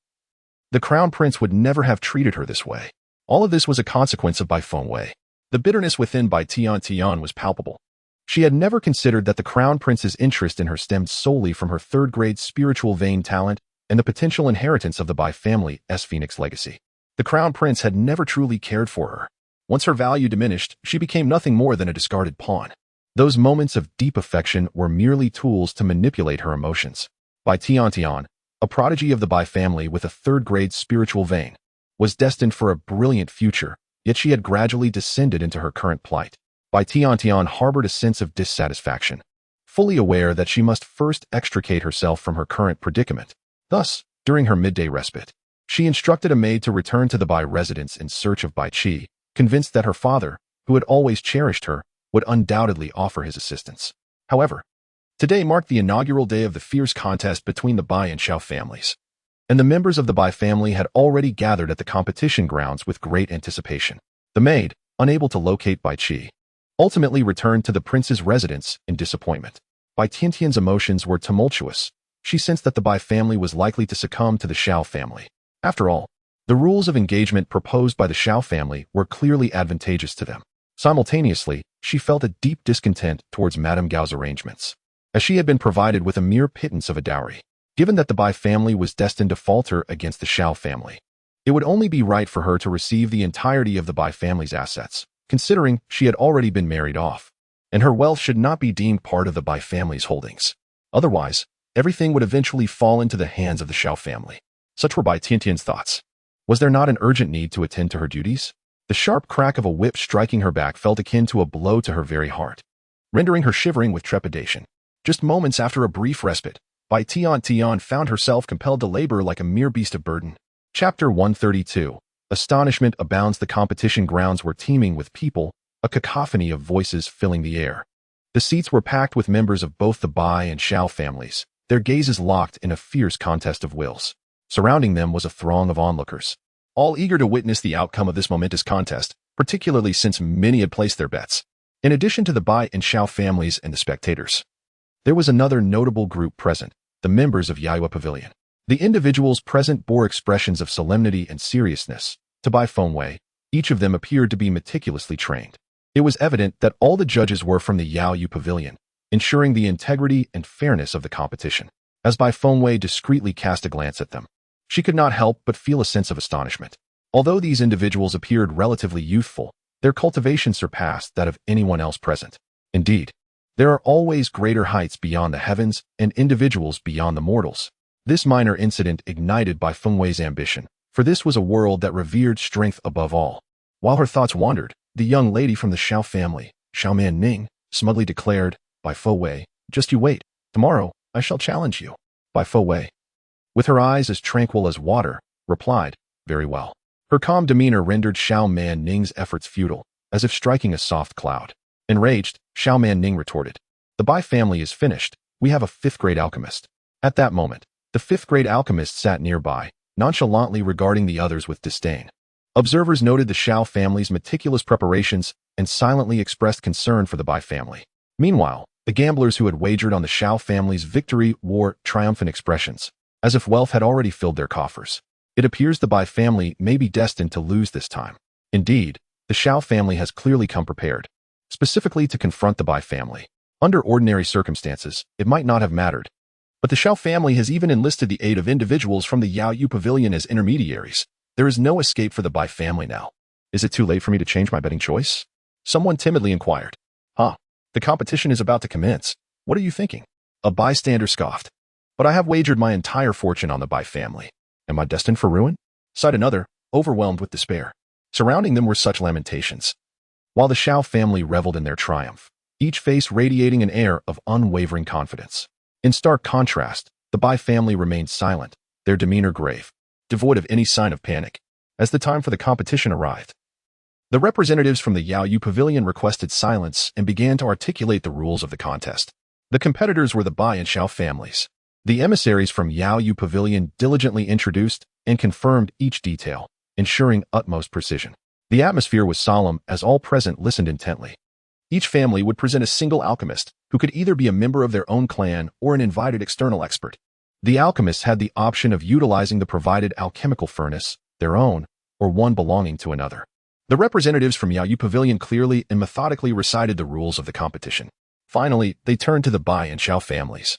the Crown Prince would never have treated her this way. All of this was a consequence of Bai Fengwei. The bitterness within Bai Tiantian was palpable. She had never considered that the Crown Prince's interest in her stemmed solely from her third-grade spiritual vein talent and the potential inheritance of the Bai family's Phoenix legacy. The Crown Prince had never truly cared for her. Once her value diminished, she became nothing more than a discarded pawn. Those moments of deep affection were merely tools to manipulate her emotions. Bai Tiantian, a prodigy of the Bai family with a third-grade spiritual vein, was destined for a brilliant future, yet she had gradually descended into her current plight. Bai Tiantian harbored a sense of dissatisfaction, fully aware that she must first extricate herself from her current predicament. Thus, during her midday respite, she instructed a maid to return to the Bai residence in search of Bai Qi, convinced that her father, who had always cherished her, would undoubtedly offer his assistance. However, today marked the inaugural day of the fierce contest between the Bai and Xiao families, and the members of the Bai family had already gathered at the competition grounds with great anticipation. The maid, unable to locate Bai Qi, ultimately returned to the prince's residence in disappointment. Bai Tiantian's emotions were tumultuous. She sensed that the Bai family was likely to succumb to the Xiao family. After all, the rules of engagement proposed by the Xiao family were clearly advantageous to them. Simultaneously, she felt a deep discontent towards Madame Gao's arrangements, as she had been provided with a mere pittance of a dowry. Given that the Bai family was destined to falter against the Xiao family, it would only be right for her to receive the entirety of the Bai family's assets, considering she had already been married off, and her wealth should not be deemed part of the Bai family's holdings. Otherwise, everything would eventually fall into the hands of the Xiao family. Such were Bai Tiantian's thoughts. Was there not an urgent need to attend to her duties? The sharp crack of a whip striking her back felt akin to a blow to her very heart, rendering her shivering with trepidation. Just moments after a brief respite, Bai Tiantian found herself compelled to labor like a mere beast of burden. Chapter 132. Astonishment abounds. The competition grounds were teeming with people, a cacophony of voices filling the air. The seats were packed with members of both the Bai and Xiao families, their gazes locked in a fierce contest of wills. Surrounding them was a throng of onlookers, all eager to witness the outcome of this momentous contest, particularly since many had placed their bets. In addition to the Bai and Xiao families and the spectators, there was another notable group present, the members of Yaiwa Pavilion. The individuals present bore expressions of solemnity and seriousness. To Bai Fengwei, each of them appeared to be meticulously trained. It was evident that all the judges were from the Yao Pavilion, ensuring the integrity and fairness of the competition. As Bai Fengwei discreetly cast a glance at them, she could not help but feel a sense of astonishment. Although these individuals appeared relatively youthful, their cultivation surpassed that of anyone else present. Indeed, there are always greater heights beyond the heavens and individuals beyond the mortals. This minor incident ignited Bai Fengwei's ambition, for this was a world that revered strength above all. While her thoughts wandered, the young lady from the Xiao family, Xiaoman Ning, smugly declared, "Bai Fengwei, just you wait. Tomorrow, I shall challenge you." Bai Fengwei, with her eyes as tranquil as water, replied, "Very well." Her calm demeanor rendered Xiaoman Ning's efforts futile, as if striking a soft cloud. Enraged, Xiaoman Ning retorted, The Bai family is finished. We have a fifth-grade alchemist. At that moment, the fifth-grade alchemist sat nearby, nonchalantly regarding the others with disdain. Observers noted the Shao family's meticulous preparations and silently expressed concern for the Bai family. Meanwhile, the gamblers who had wagered on the Shao family's victory wore triumphant expressions, as if wealth had already filled their coffers. It appears the Bai family may be destined to lose this time. Indeed, the Shao family has clearly come prepared, specifically to confront the Bai family. Under ordinary circumstances, it might not have mattered. But the Shao family has even enlisted the aid of individuals from the Yao Yu Pavilion as intermediaries. There is no escape for the Bai family now. Is it too late for me to change my betting choice? Someone timidly inquired. The competition is about to commence. What are you thinking? A bystander scoffed. But I have wagered my entire fortune on the Bai family. Am I destined for ruin? Sighed another, overwhelmed with despair. Surrounding them were such lamentations, while the Shao family reveled in their triumph, each face radiating an air of unwavering confidence. In stark contrast, the Bai family remained silent, their demeanor grave, devoid of any sign of panic. As the time for the competition arrived, the representatives from the Yao Yu Pavilion requested silence and began to articulate the rules of the contest. The competitors were the Bai and Shao families. The emissaries from Yao Yu Pavilion diligently introduced and confirmed each detail, ensuring utmost precision. The atmosphere was solemn as all present listened intently. Each family would present a single alchemist, who could either be a member of their own clan or an invited external expert. The alchemists had the option of utilizing the provided alchemical furnace, their own, or one belonging to another. The representatives from Yao Yu Pavilion clearly and methodically recited the rules of the competition. Finally, they turned to the Bai and Shao families,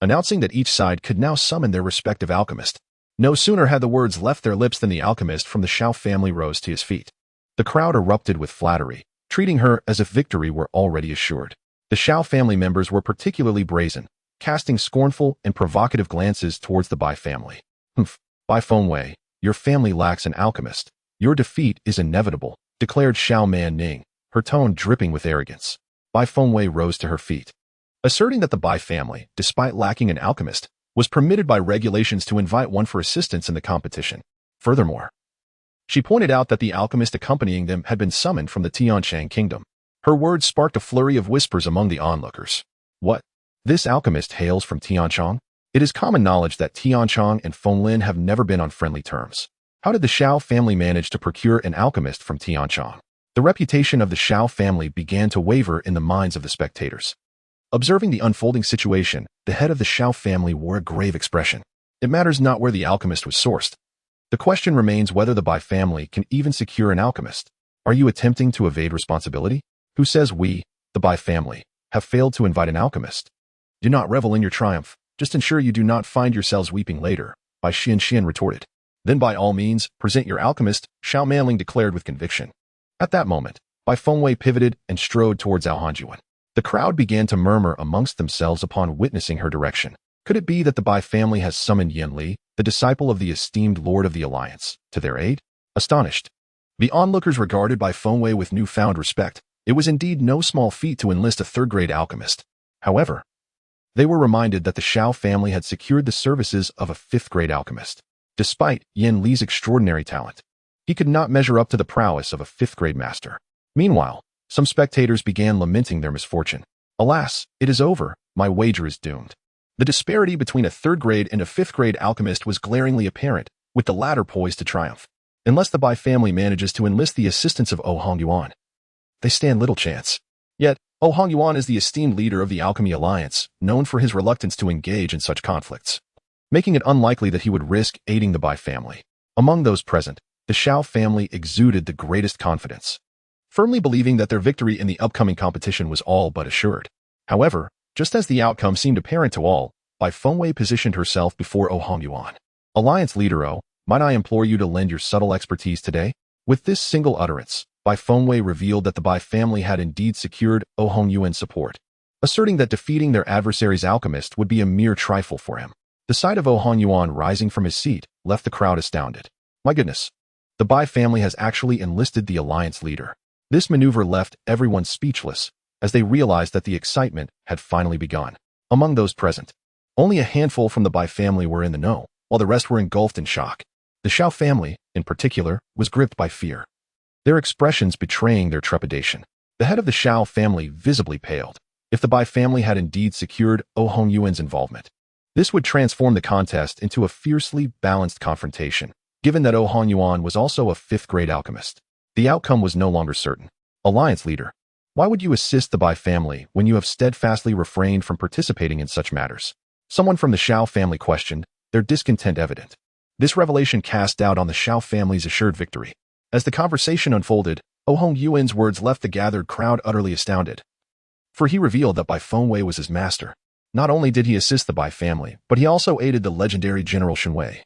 announcing that each side could now summon their respective alchemist. No sooner had the words left their lips than the alchemist from the Shao family rose to his feet. The crowd erupted with flattery, treating her as if victory were already assured. The Shao family members were particularly brazen, casting scornful and provocative glances towards the Bai family. Bai Fengwei, your family lacks an alchemist. Your defeat is inevitable, declared Shao Man Ning, her tone dripping with arrogance. Bai Fengwei rose to her feet, asserting that the Bai family, despite lacking an alchemist, was permitted by regulations to invite one for assistance in the competition. Furthermore, she pointed out that the alchemist accompanying them had been summoned from the Tianchang kingdom. Her words sparked a flurry of whispers among the onlookers. What? This alchemist hails from Tianchang? It is common knowledge that Tianchang and Fenglin have never been on friendly terms. How did the Shao family manage to procure an alchemist from Tianchang? The reputation of the Shao family began to waver in the minds of the spectators. Observing the unfolding situation, the head of the Shao family wore a grave expression. It matters not where the alchemist was sourced. The question remains whether the Bai family can even secure an alchemist. Are you attempting to evade responsibility? Who says we, the Bai family, have failed to invite an alchemist? Do not revel in your triumph. Just ensure you do not find yourselves weeping later, Bai Xian retorted. Then by all means, present your alchemist, Shao Manling declared with conviction. At that moment, Bai Fengwei pivoted and strode towards Ao Hanjuan. The crowd began to murmur amongst themselves upon witnessing her direction. Could it be that the Bai family has summoned Yan Li, the disciple of the esteemed Lord of the Alliance, to their aid? Astonished, the onlookers regarded Bai Fengwei with newfound respect. It was indeed no small feat to enlist a third-grade alchemist. However, they were reminded that the Shao family had secured the services of a fifth-grade alchemist. Despite Yan Li's extraordinary talent, he could not measure up to the prowess of a fifth-grade master. Meanwhile, some spectators began lamenting their misfortune. Alas, it is over, my wager is doomed. The disparity between a third-grade and a fifth-grade alchemist was glaringly apparent, with the latter poised to triumph. Unless the Bai family manages to enlist the assistance of Hongyuan, they stand little chance. Yet, Hongyuan is the esteemed leader of the Alchemy Alliance, known for his reluctance to engage in such conflicts, making it unlikely that he would risk aiding the Bai family. Among those present, the Shao family exuded the greatest confidence, firmly believing that their victory in the upcoming competition was all but assured. However, just as the outcome seemed apparent to all, Bai Fengwei positioned herself before Hongyuan. Alliance leader might I implore you to lend your subtle expertise today? With this single utterance, Bai Fengwei revealed that the Bai family had indeed secured Hongyuan's support, asserting that defeating their adversary's alchemist would be a mere trifle for him. The sight of Hongyuan rising from his seat left the crowd astounded. My goodness, the Bai family has actually enlisted the alliance leader. This maneuver left everyone speechless, as they realized that the excitement had finally begun. Among those present, only a handful from the Bai family were in the know, while the rest were engulfed in shock. The Shao family, in particular, was gripped by fear, their expressions betraying their trepidation. The head of the Shao family visibly paled. if the Bai family had indeed secured Oh Hongyuan's involvement. This would transform the contest into a fiercely balanced confrontation, given that Oh Hongyuan was also a fifth-grade alchemist. The outcome was no longer certain. Alliance leader. Why would you assist the Bai family when you have steadfastly refrained from participating in such matters? Someone from the Shao family questioned, their discontent evident. This revelation cast doubt on the Shao family's assured victory. As the conversation unfolded, Oh Hongyuan's words left the gathered crowd utterly astounded. For he revealed that Bai Fengwei was his master. Not only did he assist the Bai family, but he also aided the legendary General Shenwei.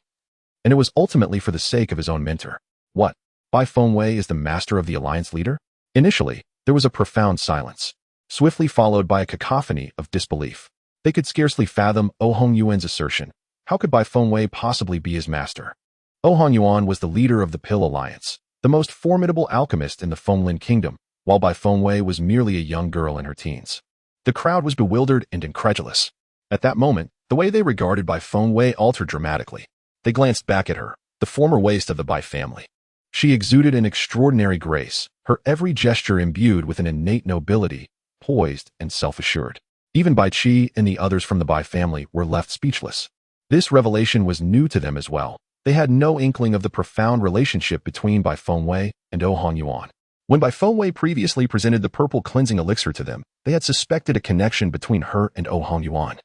And it was ultimately for the sake of his own mentor. What? Bai Fengwei is the master of the alliance leader? Initially, there was a profound silence, swiftly followed by a cacophony of disbelief. They could scarcely fathom Oh Hongyuan's assertion. How could Bai Fengwei possibly be his master? Oh Hongyuan was the leader of the Pill Alliance, the most formidable alchemist in the Fenglin Kingdom, while Bai Fengwei was merely a young girl in her teens. The crowd was bewildered and incredulous. At that moment, the way they regarded Bai Fengwei altered dramatically. They glanced back at her, the former waist of the Bai family. She exuded an extraordinary grace, her every gesture imbued with an innate nobility, poised and self-assured. Even Bai Qi and the others from the Bai family were left speechless. This revelation was new to them as well. They had no inkling of the profound relationship between Bai Fengwei and Oh Hongyuan. When Bai Fengwei previously presented the purple cleansing elixir to them, they had suspected a connection between her and Oh Hongyuan,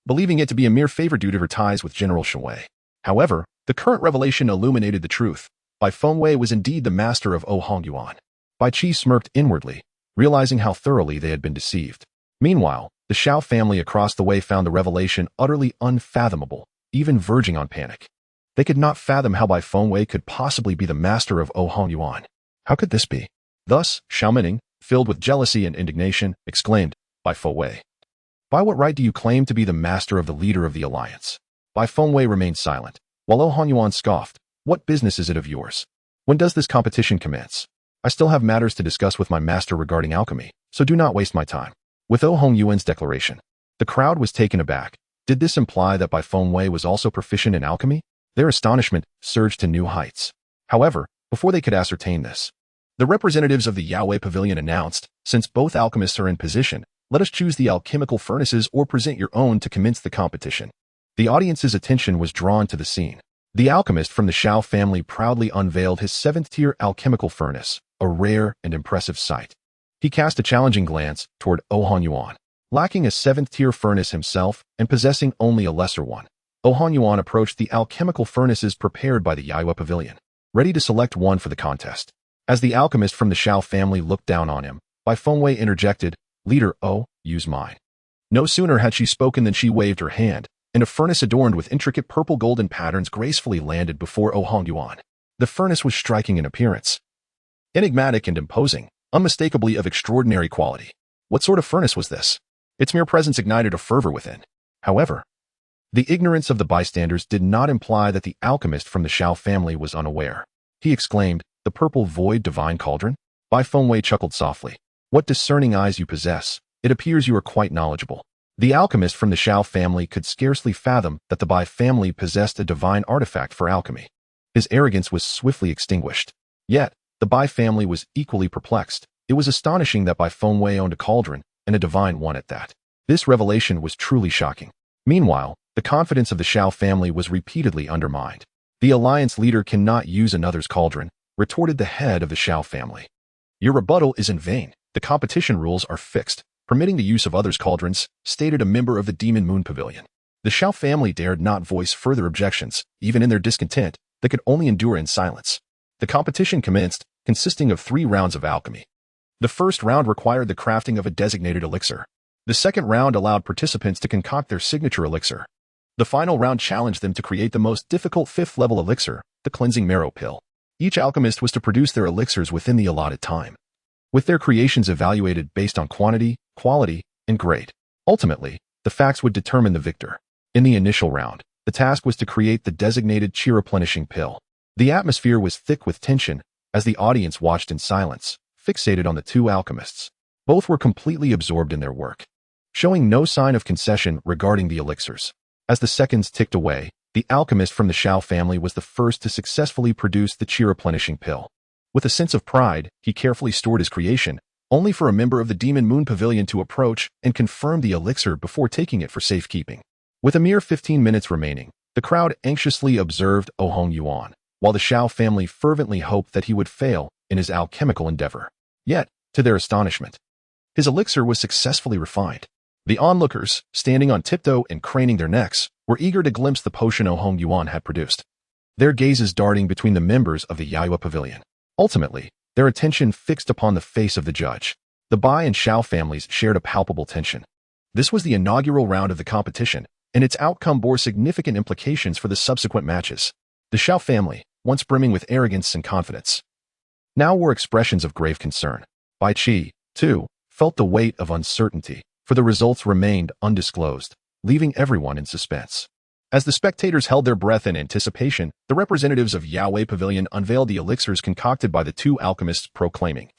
believing it to be a mere favor due to her ties with General Shenwei. However, the current revelation illuminated the truth. Bai Fengwei was indeed the master of Oh Hongyuan. Bai Qi smirked inwardly, realizing how thoroughly they had been deceived. Meanwhile, the Shao family across the way found the revelation utterly unfathomable, even verging on panic. They could not fathom how Bai Fengwei could possibly be the master of Oh Hongyuan. How could this be? Thus, Xiaomining, filled with jealousy and indignation, exclaimed, Bai Fengwei, by what right do you claim to be the master of the leader of the alliance? Bai Fengwei remained silent, while Oh Hongyuan scoffed, what business is it of yours? When does this competition commence? I still have matters to discuss with my master regarding alchemy, so do not waste my time. With Oh Hongyuan's declaration, the crowd was taken aback. Did this imply that Bai Fengwei was also proficient in alchemy? Their astonishment surged to new heights. However, before they could ascertain this, the representatives of the Yahweh Pavilion announced, since both alchemists are in position, let us choose the alchemical furnaces or present your own to commence the competition. The audience's attention was drawn to the scene. The alchemist from the Shao family proudly unveiled his 7th-tier alchemical furnace, a rare and impressive sight. He cast a challenging glance toward Oh Hongyuan. Lacking a 7th-tier furnace himself and possessing only a lesser one, Oh Hongyuan approached the alchemical furnaces prepared by the Yahweh Pavilion, ready to select one for the contest. As the alchemist from the Shao family looked down on him, Bai Fengwei interjected, Leader, oh, use mine. No sooner had she spoken than she waved her hand, and a furnace adorned with intricate purple golden patterns gracefully landed before Oh Hongyuan. The furnace was striking in appearance, enigmatic and imposing, unmistakably of extraordinary quality. What sort of furnace was this? Its mere presence ignited a fervor within. However, the ignorance of the bystanders did not imply that the alchemist from the Shao family was unaware. He exclaimed, the purple void divine cauldron? Bai Fengwei chuckled softly. What discerning eyes you possess. It appears you are quite knowledgeable. The alchemist from the Shao family could scarcely fathom that the Bai family possessed a divine artifact for alchemy. His arrogance was swiftly extinguished. Yet, the Bai family was equally perplexed. It was astonishing that Bai Fengwei owned a cauldron, and a divine one at that. This revelation was truly shocking. Meanwhile, the confidence of the Shao family was repeatedly undermined. The alliance leader cannot use another's cauldron, retorted the head of the Shao family. Your rebuttal is in vain. The competition rules are fixed, permitting the use of others' cauldrons, stated a member of the Demon Moon Pavilion. The Shao family dared not voice further objections, even in their discontent, they could only endure in silence. The competition commenced, consisting of 3 rounds of alchemy. The first round required the crafting of a designated elixir. The second round allowed participants to concoct their signature elixir. The final round challenged them to create the most difficult 5th-level elixir, the cleansing marrow pill. Each alchemist was to produce their elixirs within the allotted time, with their creations evaluated based on quantity, quality, and grade. Ultimately, the facts would determine the victor. In the initial round, the task was to create the designated chi-replenishing pill. The atmosphere was thick with tension as the audience watched in silence, fixated on the 2 alchemists. Both were completely absorbed in their work, showing no sign of concession regarding the elixirs. As the seconds ticked away, the alchemist from the Shao family was the first to successfully produce the chi-replenishing pill. With a sense of pride, he carefully stored his creation, only for a member of the Demon Moon Pavilion to approach and confirm the elixir before taking it for safekeeping. With a mere 15 minutes remaining, the crowd anxiously observed Oh Hong Yuan, while the Xiao family fervently hoped that he would fail in his alchemical endeavor. Yet, to their astonishment, his elixir was successfully refined. The onlookers, standing on tiptoe and craning their necks, were eager to glimpse the potion Oh Hong Yuan had produced, their gazes darting between the members of the Yayue Pavilion. Ultimately, their attention fixed upon the face of the judge. The Bai and Xiao families shared a palpable tension. This was the inaugural round of the competition, and its outcome bore significant implications for the subsequent matches. The Xiao family, once brimming with arrogance and confidence, now wore expressions of grave concern. Bai Qi, too, felt the weight of uncertainty, for the results remained undisclosed, leaving everyone in suspense. As the spectators held their breath in anticipation, the representatives of Yayue Pavilion unveiled the elixirs concocted by the two alchemists, proclaiming,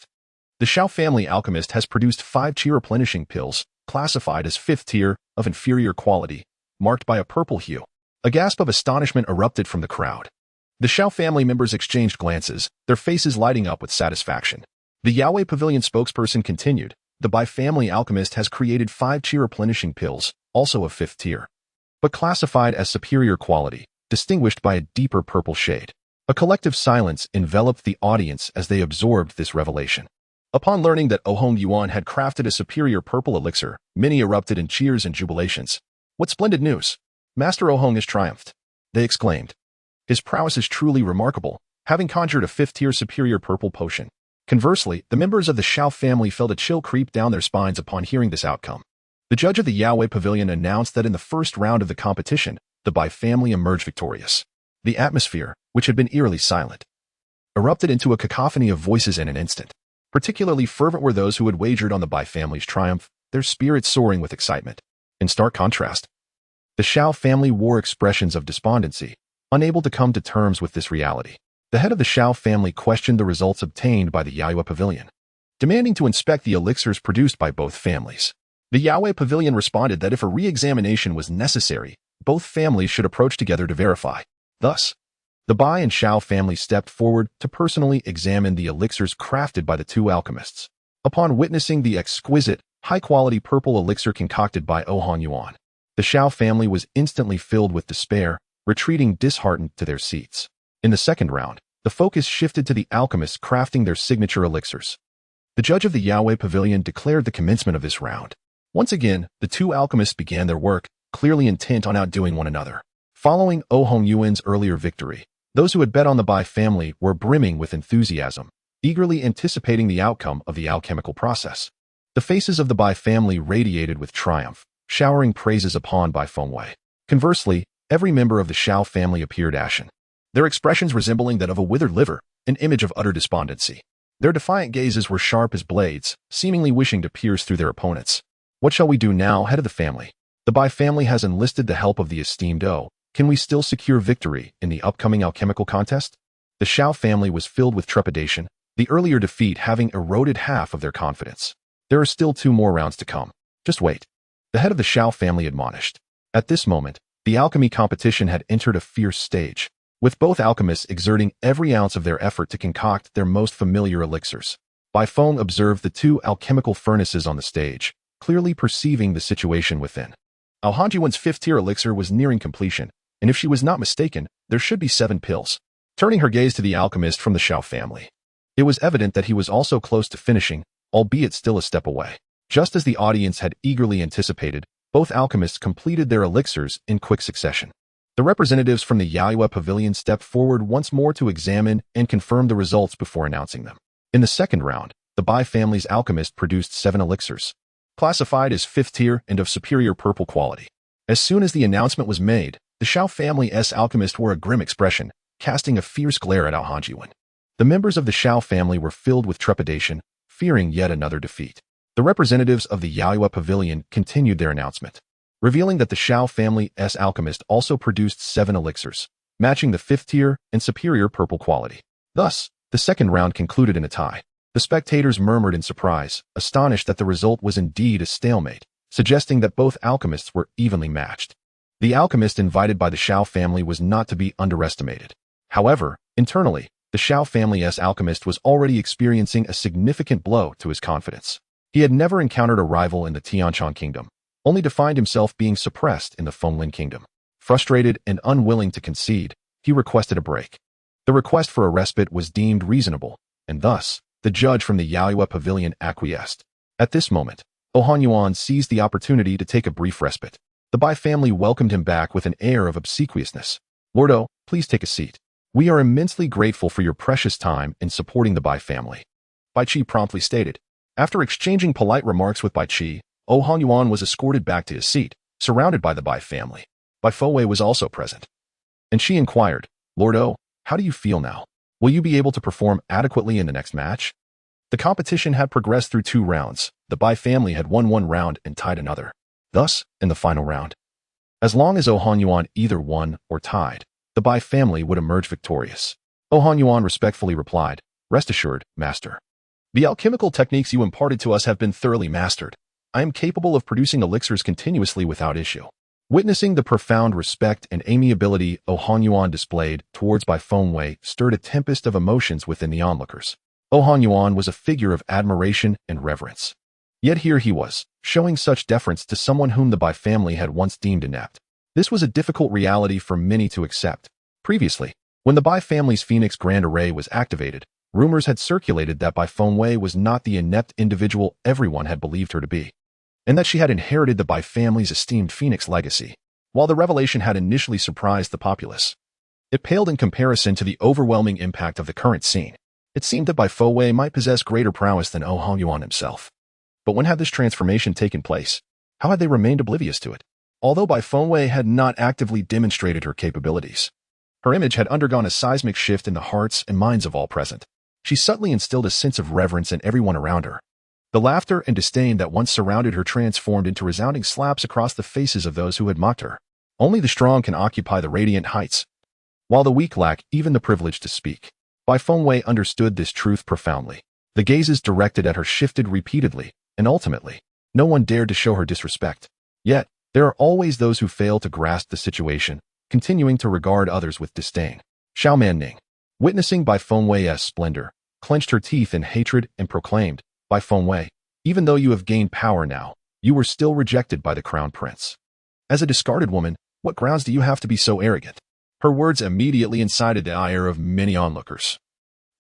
"The Xiao family alchemist has produced 5 qi replenishing pills, classified as 5th tier, of inferior quality, marked by a purple hue." A gasp of astonishment erupted from the crowd. The Xiao family members exchanged glances, their faces lighting up with satisfaction. The Yayue Pavilion spokesperson continued, "The Bai family alchemist has created 5 qi replenishing pills, also of 5th tier, but classified as superior quality, distinguished by a deeper purple shade." A collective silence enveloped the audience as they absorbed this revelation. Upon learning that Oh Hong Yuan had crafted a superior purple elixir, many erupted in cheers and jubilations. "What splendid news! Master Oh Hong has triumphed," they exclaimed. "His prowess is truly remarkable, having conjured a 5th-tier superior purple potion." Conversely, the members of the Xiao family felt a chill creep down their spines upon hearing this outcome. The judge of the Yayue Pavilion announced that in the first round of the competition, the Bai family emerged victorious. The atmosphere, which had been eerily silent, erupted into a cacophony of voices in an instant. Particularly fervent were those who had wagered on the Bai family's triumph, their spirits soaring with excitement. In stark contrast, the Xiao family wore expressions of despondency, unable to come to terms with this reality. The head of the Xiao family questioned the results obtained by the Yayue Pavilion, demanding to inspect the elixirs produced by both families. The Yayue Pavilion responded that if a re-examination was necessary, both families should approach together to verify. Thus, the Bai and Xiao families stepped forward to personally examine the elixirs crafted by the two alchemists. Upon witnessing the exquisite, high-quality purple elixir concocted by Oh Hong Yuan, the Xiao family was instantly filled with despair, retreating disheartened to their seats. In the second round, the focus shifted to the alchemists crafting their signature elixirs. The judge of the Yayue Pavilion declared the commencement of this round. Once again, the two alchemists began their work, clearly intent on outdoing one another. Following Oh Hong Yuan's earlier victory, those who had bet on the Bai family were brimming with enthusiasm, eagerly anticipating the outcome of the alchemical process. The faces of the Bai family radiated with triumph, showering praises upon Bai Fengwei. Conversely, every member of the Xiao family appeared ashen, their expressions resembling that of a withered liver, an image of utter despondency. Their defiant gazes were sharp as blades, seemingly wishing to pierce through their opponents. "What shall we do now, head of the family? The Bai family has enlisted the help of the esteemed O. Can we still secure victory in the upcoming alchemical contest?" The Xiao family was filled with trepidation, the earlier defeat having eroded half of their confidence. "There are still 2 more rounds to come. Just wait," the head of the Xiao family admonished. At this moment, the alchemy competition had entered a fierce stage, with both alchemists exerting every ounce of their effort to concoct their most familiar elixirs. Bai Feng observed the 2 alchemical furnaces on the stage, clearly perceiving the situation within. Oh Hong Yuan's 5th-tier elixir was nearing completion, and if she was not mistaken, there should be 7 pills. Turning her gaze to the alchemist from the Xiao family, it was evident that he was also close to finishing, albeit still a step away. Just as the audience had eagerly anticipated, both alchemists completed their elixirs in quick succession. The representatives from the Yayue Pavilion stepped forward once more to examine and confirm the results before announcing them. In the second round, the Bai family's alchemist produced 7 elixirs, classified as 5th tier and of superior purple quality. As soon as the announcement was made, the Xiao family's alchemist wore a grim expression, casting a fierce glare at Oh Hong Yuan. The members of the Xiao family were filled with trepidation, fearing yet another defeat. The representatives of the Yayue Pavilion continued their announcement, revealing that the Xiao family's alchemist also produced 7 elixirs, matching the 5th tier and superior purple quality. Thus, the second round concluded in a tie. The spectators murmured in surprise, astonished that the result was indeed a stalemate, suggesting that both alchemists were evenly matched. The alchemist invited by the Xiao family was not to be underestimated. However, internally, The Xiao family's alchemist was already experiencing a significant blow to his confidence. He had never encountered a rival in the Tianchan kingdom, only to find himself being suppressed in the Fenglin kingdom. Frustrated and unwilling to concede, he requested a break. The request for a respite was deemed reasonable, and thus, the judge from the Yaoyue pavilion acquiesced. At this moment, Oh Hanyuan seized the opportunity to take a brief respite. The Bai family welcomed him back with an air of obsequiousness. Lord Oh, please take a seat. We are immensely grateful for your precious time in supporting the Bai family. Bai Qi promptly stated. After exchanging polite remarks with Bai Qi, Oh Hanyuan was escorted back to his seat, surrounded by the Bai family. Bai Fowei was also present. And she inquired, Lord Oh, how do you feel now? Will you be able to perform adequately in the next match? The competition had progressed through 2 rounds. The Bai family had won 1 round and tied another. Thus, in the final round, as long as Oh Hanyuan either won or tied, the Bai family would emerge victorious. Oh Hanyuan respectfully replied, Rest assured, master. The alchemical techniques you imparted to us have been thoroughly mastered. I am capable of producing elixirs continuously without issue. Witnessing the profound respect and amiability Oh Hanyuan displayed towards Bai Fengwei stirred a tempest of emotions within the onlookers. Oh Hanyuan was a figure of admiration and reverence. Yet here he was, showing such deference to someone whom the Bai family had once deemed inept. This was a difficult reality for many to accept. Previously, when the Bai family's Phoenix Grand Array was activated, rumors had circulated that Bai Fengwei was not the inept individual everyone had believed her to be, and that she had inherited the Bai family's esteemed Phoenix legacy. While the revelation had initially surprised the populace, it paled in comparison to the overwhelming impact of the current scene. It seemed that Bai Fengwei might possess greater prowess than Oh Hanyuan himself. But when had this transformation taken place? How had they remained oblivious to it? Although Bai Fengwei had not actively demonstrated her capabilities, her image had undergone a seismic shift in the hearts and minds of all present. She subtly instilled a sense of reverence in everyone around her. The laughter and disdain that once surrounded her transformed into resounding slaps across the faces of those who had mocked her. Only the strong can occupy the radiant heights, while the weak lack even the privilege to speak. Bai Fengwei understood this truth profoundly. The gazes directed at her shifted repeatedly, and ultimately, no one dared to show her disrespect. Yet, there are always those who fail to grasp the situation, continuing to regard others with disdain. Xiao Manning, witnessing Bai Fengwei's splendor, clenched her teeth in hatred and proclaimed, Bai Fengwei, even though you have gained power now, you were still rejected by the crown prince. As a discarded woman, what grounds do you have to be so arrogant? Her words immediately incited the ire of many onlookers,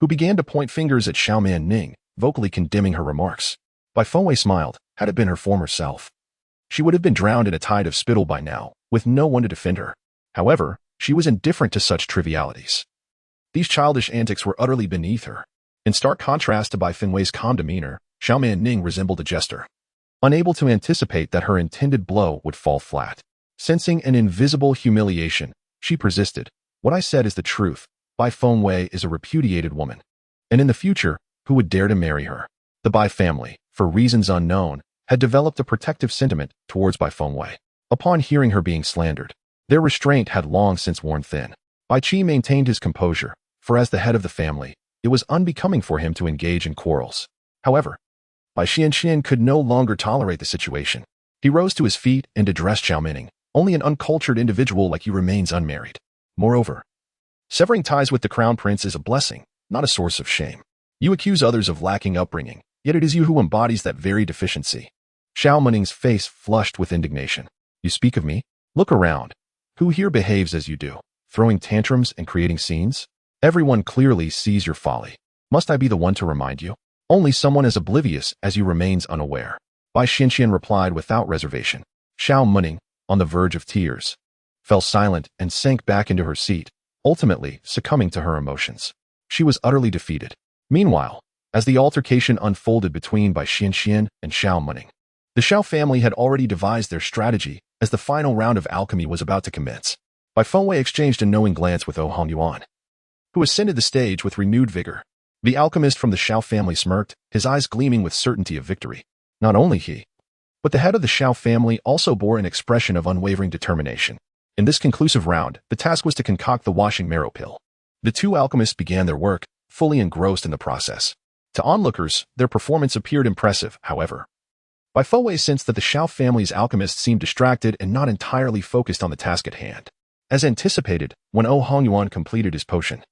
who began to point fingers at Xiao Manning, vocally condemning her remarks. Bai Fengwei smiled. Had it been her former self, she would have been drowned in a tide of spittle by now, with no one to defend her. However, she was indifferent to such trivialities. These childish antics were utterly beneath her. In stark contrast to Bai Fengwei's calm demeanor, Xiao Manning resembled a jester, unable to anticipate that her intended blow would fall flat. Sensing an invisible humiliation, she persisted. What I said is the truth. Bai Fengwei is a repudiated woman, and in the future, who would dare to marry her? The Bai family, for reasons unknown, had developed a protective sentiment towards Bai Fengwei. Upon hearing her being slandered, their restraint had long since worn thin. Bai Qi maintained his composure, for as the head of the family, it was unbecoming for him to engage in quarrels. However, Bai Xianxian could no longer tolerate the situation. He rose to his feet and addressed Xiao Mining. Only an uncultured individual like you remains unmarried. Moreover, severing ties with the crown prince is a blessing, not a source of shame. You accuse others of lacking upbringing, yet it is you who embodies that very deficiency. Xiao Mining's face flushed with indignation. You speak of me? Look around. Who here behaves as you do, throwing tantrums and creating scenes? Everyone clearly sees your folly. Must I be the one to remind you? Only someone as oblivious as you remains unaware. Bai Xianxian replied without reservation. Xiao Mining, on the verge of tears, fell silent and sank back into her seat, ultimately succumbing to her emotions. She was utterly defeated. Meanwhile, as the altercation unfolded between Bai Xianxian and Xiao Mining, the Xiao family had already devised their strategy as the final round of alchemy was about to commence. Bai Fengwei exchanged a knowing glance with Oh Hongyuan, who ascended the stage with renewed vigor. The alchemist from the Xiao family smirked, his eyes gleaming with certainty of victory. Not only he, but the head of the Xiao family also bore an expression of unwavering determination. In this conclusive round, the task was to concoct the washing marrow pill. The two alchemists began their work, fully engrossed in the process. To onlookers, their performance appeared impressive, however. Bai Fengwei sensed that the Xiao family's alchemists seemed distracted and not entirely focused on the task at hand. As anticipated, when Oh Hongyuan completed his potion,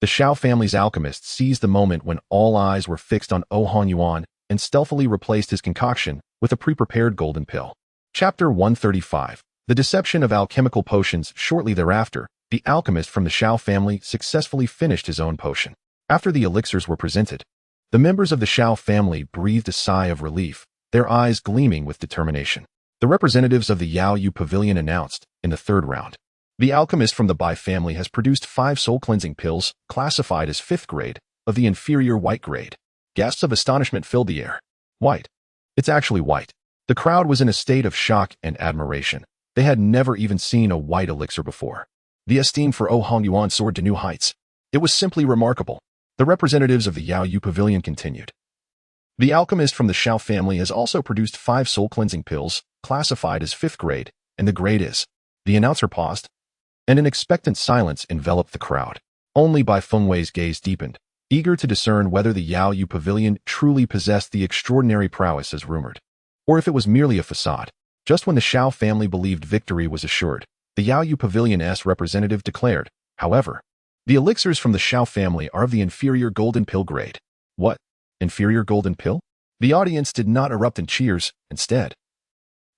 The Xiao family's alchemist seized the moment when all eyes were fixed on Han Yuan and stealthily replaced his concoction with a pre-prepared golden pill. Chapter 135. The Deception of Alchemical Potions. Shortly thereafter, the alchemist from the Xiao family successfully finished his own potion. After the elixirs were presented, the members of the Xiao family breathed a sigh of relief, their eyes gleaming with determination. The representatives of the Yao Yu Pavilion announced, in the third round, the alchemist from the Bai family has produced 5 soul-cleansing pills, classified as 5th grade, of the inferior white grade. Gasps of astonishment filled the air. White. It's actually white. The crowd was in a state of shock and admiration. They had never even seen a white elixir before. The esteem for Han Yuan soared to new heights. It was simply remarkable. The representatives of the Yao Yu Pavilion continued. The alchemist from the Xiao family has also produced 5 soul-cleansing pills, classified as 5th grade, and the grade is. The announcer paused, and an expectant silence enveloped the crowd. Only Bai Fengwei's gaze deepened, eager to discern whether the Yao Yu Pavilion truly possessed the extraordinary prowess as rumored, or if it was merely a facade. Just when the Xiao family believed victory was assured, the Yao Yu Pavilion's representative declared, however, the elixirs from the Xiao family are of the inferior golden pill grade. What? Inferior golden pill? The audience did not erupt in cheers. Instead,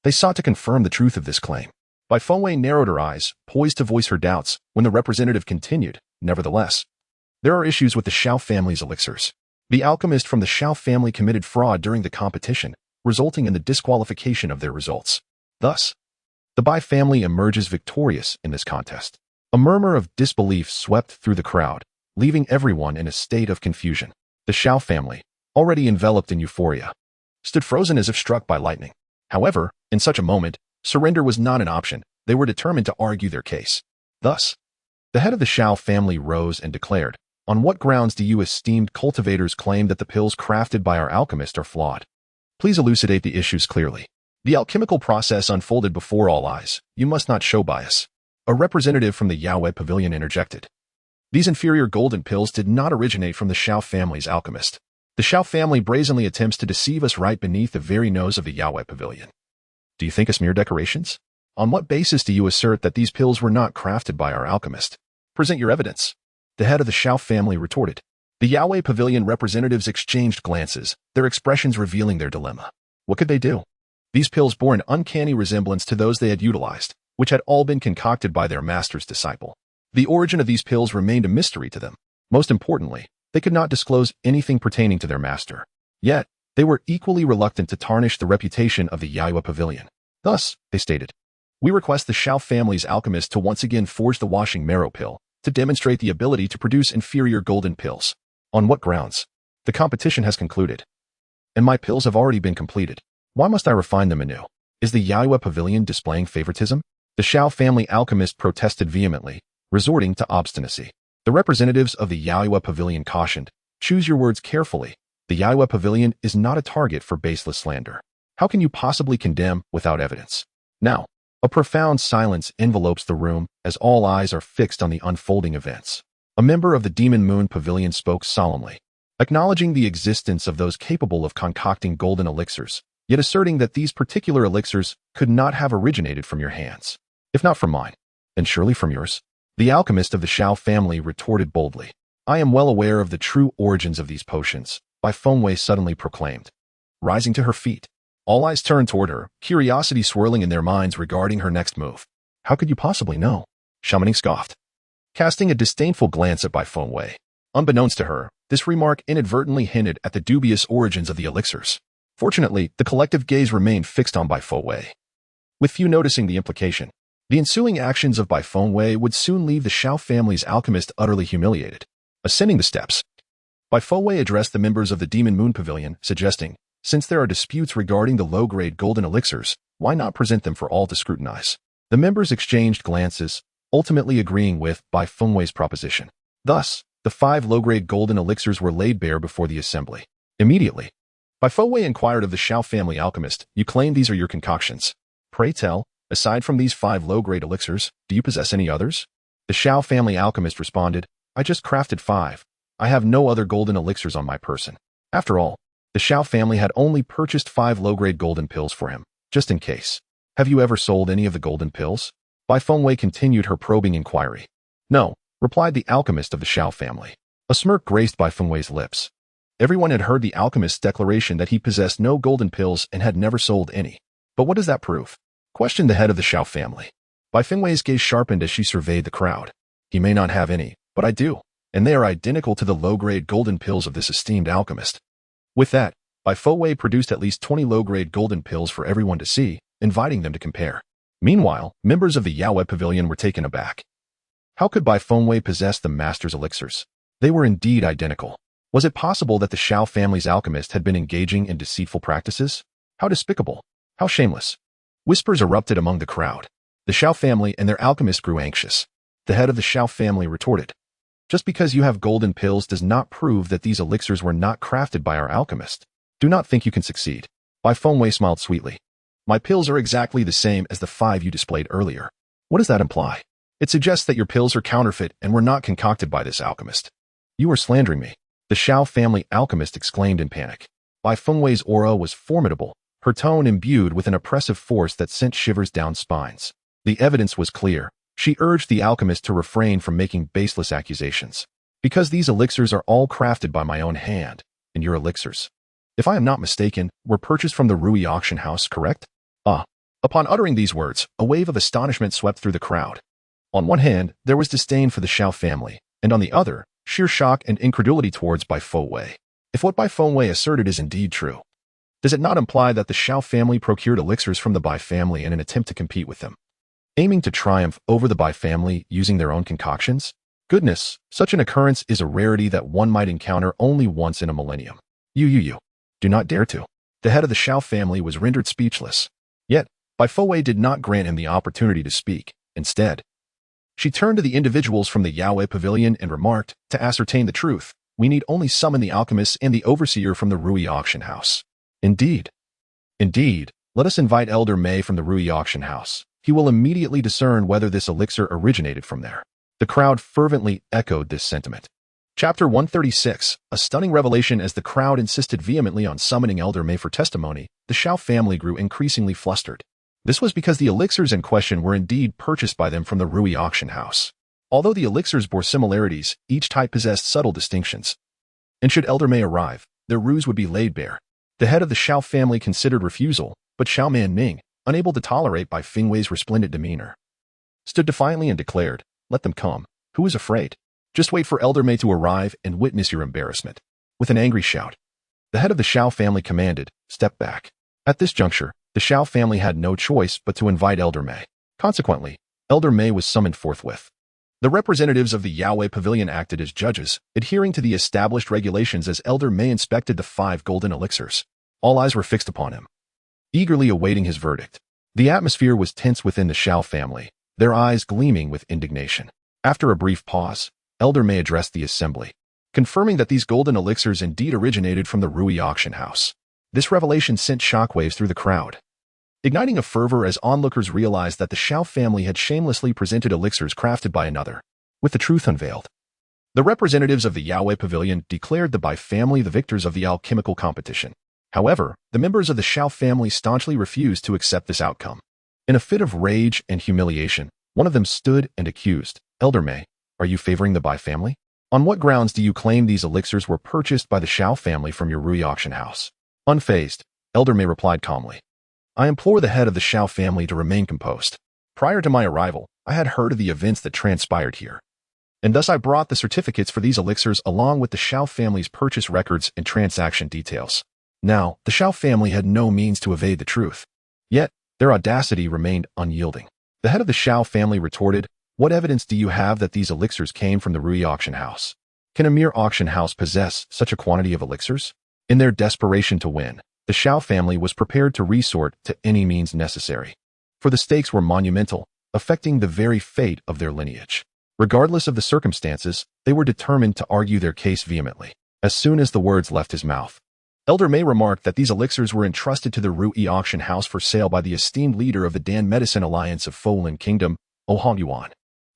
they sought to confirm the truth of this claim. Bai Fengwei narrowed her eyes, poised to voice her doubts, when the representative continued, nevertheless, there are issues with the Xiao family's elixirs. The alchemist from the Xiao family committed fraud during the competition, resulting in the disqualification of their results. Thus, the Bai family emerges victorious in this contest. A murmur of disbelief swept through the crowd, leaving everyone in a state of confusion. The Xiao family, already enveloped in euphoria, stood frozen as if struck by lightning. However, in such a moment, surrender was not an option. They were determined to argue their case. Thus, the head of the Xiao family rose and declared, on what grounds do you esteemed cultivators claim that the pills crafted by our alchemist are flawed? Please elucidate the issues clearly. The alchemical process unfolded before all eyes. You must not show bias. A representative from the Yao Pavilion interjected. These inferior golden pills did not originate from the Xiao family's alchemist. The Xiao family brazenly attempts to deceive us right beneath the very nose of the Yao Pavilion. Do you think us mere decorations? On what basis do you assert that these pills were not crafted by our alchemist? Present your evidence. The head of the Xiao family retorted. The Yao Pavilion representatives exchanged glances, their expressions revealing their dilemma. What could they do? These pills bore an uncanny resemblance to those they had utilized, which had all been concocted by their master's disciple. The origin of these pills remained a mystery to them. Most importantly, they could not disclose anything pertaining to their master. Yet, they were equally reluctant to tarnish the reputation of the Yao Pavilion. Thus, they stated, we request the Xiao family's alchemist to once again forge the washing marrow pill, to demonstrate the ability to produce inferior golden pills. On what grounds? The competition has concluded, and my pills have already been completed. Why must I refine them anew? Is the Yao Pavilion displaying favoritism? The Xiao family alchemist protested vehemently, resorting to obstinacy. The representatives of the Yao Pavilion cautioned, choose your words carefully. The Yao Pavilion is not a target for baseless slander. How can you possibly condemn without evidence? Now, a profound silence envelopes the room as all eyes are fixed on the unfolding events. A member of the Demon Moon Pavilion spoke solemnly, acknowledging the existence of those capable of concocting golden elixirs, yet asserting that these particular elixirs could not have originated from your hands. If not from mine, then surely from yours. The alchemist of the Xiao family retorted boldly. I am well aware of the true origins of these potions, Bai Fengwei suddenly proclaimed. Rising to her feet, all eyes turned toward her, curiosity swirling in their minds regarding her next move. How could you possibly know? Xiaomaning scoffed, casting a disdainful glance at Bai Fengwei. Unbeknownst to her, this remark inadvertently hinted at the dubious origins of the elixirs. Fortunately, the collective gaze remained fixed on Bai Fengwei, with few noticing the implication. The ensuing actions of Bai Fengwei would soon leave the Xiao family's alchemist utterly humiliated. Ascending the steps, Bai Fengwei addressed the members of the Demon Moon Pavilion, suggesting, since there are disputes regarding the low-grade golden elixirs, why not present them for all to scrutinize? The members exchanged glances, ultimately agreeing with Bai Fengwei's proposition. Thus, the 5 low-grade golden elixirs were laid bare before the assembly. Immediately, Bai Fengwei inquired of the Xiao family alchemist, you claim these are your concoctions. Pray tell, aside from these 5 low-grade elixirs, do you possess any others? The Xiao family alchemist responded, I just crafted 5. I have no other golden elixirs on my person. After all, the Xiao family had only purchased 5 low-grade golden pills for him, just in case. Have you ever sold any of the golden pills? Bai Fengwei continued her probing inquiry. No, replied the alchemist of the Shao family. A smirk graced Bai Fengwei's lips. Everyone had heard the alchemist's declaration that he possessed no golden pills and had never sold any. But what does that prove? Questioned the head of the Shao family. Bai Fengwei's gaze sharpened as she surveyed the crowd. He may not have any, but I do, and they are identical to the low-grade golden pills of this esteemed alchemist. With that, Bai Fengwei produced at least 20 low-grade golden pills for everyone to see, inviting them to compare. Meanwhile, members of the Yaowei Pavilion were taken aback. How could Bai Fengwei possess the master's elixirs? They were indeed identical. Was it possible that the Shao family's alchemist had been engaging in deceitful practices? How despicable! How shameless! Whispers erupted among the crowd. The Shao family and their alchemist grew anxious. The head of the Shao family retorted, "Just because you have golden pills does not prove that these elixirs were not crafted by our alchemist. Do not think you can succeed." Bai Fengwei smiled sweetly. "My pills are exactly the same as the 5 you displayed earlier." "What does that imply?" "It suggests that your pills are counterfeit and were not concocted by this alchemist." "You are slandering me," the Shao family alchemist exclaimed in panic. Bai Fengwei's aura was formidable, her tone imbued with an oppressive force that sent shivers down spines. The evidence was clear. She urged the alchemist to refrain from making baseless accusations. "Because these elixirs are all crafted by my own hand, and your elixirs, if I am not mistaken, were purchased from the Rui auction house, correct?" Upon uttering these words, a wave of astonishment swept through the crowd. On one hand, there was disdain for the Shao family, and on the other, sheer shock and incredulity towards Bai Fengwei. If what Bai Fengwei asserted is indeed true, does it not imply that the Shao family procured elixirs from the Bai family in an attempt to compete with them, aiming to triumph over the Bai family using their own concoctions? Goodness, such an occurrence is a rarity that one might encounter only once in a millennium. You. Do not dare to. The head of the Shao family was rendered speechless. Yet, Bai Fengwei did not grant him the opportunity to speak. Instead, she turned to the individuals from the Yaowei Pavilion and remarked, "To ascertain the truth, we need only summon the alchemist and the overseer from the Rui auction house." Indeed, let us invite Elder Mei from the Rui auction house. He will immediately discern whether this elixir originated from there. The crowd fervently echoed this sentiment. Chapter 136, a stunning revelation. As the crowd insisted vehemently on summoning Elder Mei for testimony, the Shao family grew increasingly flustered. This was because the elixirs in question were indeed purchased by them from the Rui auction house. Although the elixirs bore similarities, each type possessed subtle distinctions. And should Elder Mei arrive, their ruse would be laid bare. The head of the Shao family considered refusal, but Shao Manning, unable to tolerate Bai Fengwei's resplendent demeanor, stood defiantly and declared, "Let them come. Who is afraid? Just wait for Elder Mei to arrive and witness your embarrassment." With an angry shout, the head of the Shao family commanded, "Step back." At this juncture, the Shao family had no choice but to invite Elder Mei. Consequently, Elder Mei was summoned forthwith. The representatives of the Yaowei Pavilion acted as judges, adhering to the established regulations as Elder Mei inspected the 5 golden elixirs. All eyes were fixed upon him, eagerly awaiting his verdict. The atmosphere was tense within the Shao family, their eyes gleaming with indignation. After a brief pause, Elder Mei addressed the assembly, confirming that these golden elixirs indeed originated from the Rui auction house. This revelation sent shockwaves through the crowd, igniting a fervor as onlookers realized that the Shao family had shamelessly presented elixirs crafted by another. With the truth unveiled, the representatives of the Yaowei Pavilion declared the Bai family the victors of the alchemical competition. However, the members of the Shao family staunchly refused to accept this outcome. In a fit of rage and humiliation, one of them stood and accused, "Elder Mei, are you favoring the Bai family? On what grounds do you claim these elixirs were purchased by the Shao family from your Rui auction house?" Unfazed, Elder Mei replied calmly, "I implore the head of the Shao family to remain composed. Prior to my arrival, I had heard of the events that transpired here, and thus I brought the certificates for these elixirs along with the Shao family's purchase records and transaction details." Now, the Shao family had no means to evade the truth. Yet, their audacity remained unyielding. The head of the Shao family retorted, "What evidence do you have that these elixirs came from the Rui auction house? Can a mere auction house possess such a quantity of elixirs?" In their desperation to win, the Shao family was prepared to resort to any means necessary. For the stakes were monumental, affecting the very fate of their lineage. Regardless of the circumstances, they were determined to argue their case vehemently. As soon as the words left his mouth, Elder Mei remarked that these elixirs were entrusted to the Rui auction house for sale by the esteemed leader of the Dan Medicine Alliance of Folan Kingdom, Ohan Yuan.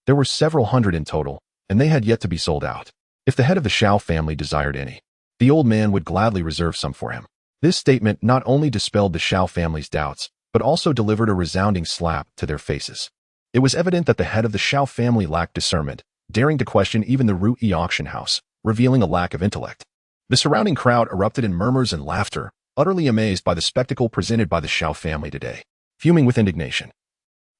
There were several hundred in total, and they had yet to be sold out. If the head of the Shao family desired any, the old man would gladly reserve some for him. This statement not only dispelled the Shao family's doubts, but also delivered a resounding slap to their faces. It was evident that the head of the Shao family lacked discernment, daring to question even the Ru'i auction house, revealing a lack of intellect. The surrounding crowd erupted in murmurs and laughter, utterly amazed by the spectacle presented by the Xiao family today. Fuming with indignation,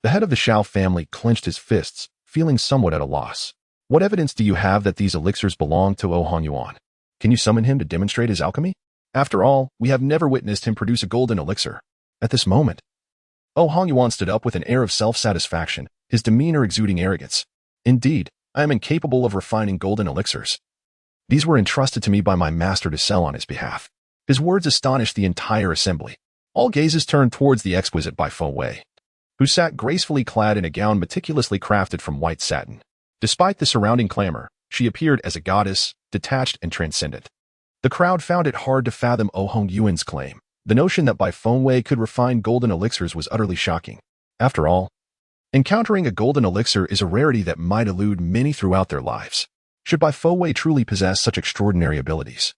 the head of the Xiao family clenched his fists, feeling somewhat at a loss. What evidence do you have that these elixirs belong to Yuan? Can you summon him to demonstrate his alchemy? After all, we have never witnessed him produce a golden elixir. At this moment, Yuan stood up with an air of self-satisfaction, his demeanor exuding arrogance. Indeed, I am incapable of refining golden elixirs. These were entrusted to me by my master to sell on his behalf. His words astonished the entire assembly. All gazes turned towards the exquisite Bai Fengwei, who sat gracefully clad in a gown meticulously crafted from white satin. Despite the surrounding clamor, she appeared as a goddess, detached and transcendent. The crowd found it hard to fathom Yuan's claim. The notion that Bai Fengwei could refine golden elixirs was utterly shocking. After all, encountering a golden elixir is a rarity that might elude many throughout their lives. Should Bai Fengwei truly possess such extraordinary abilities,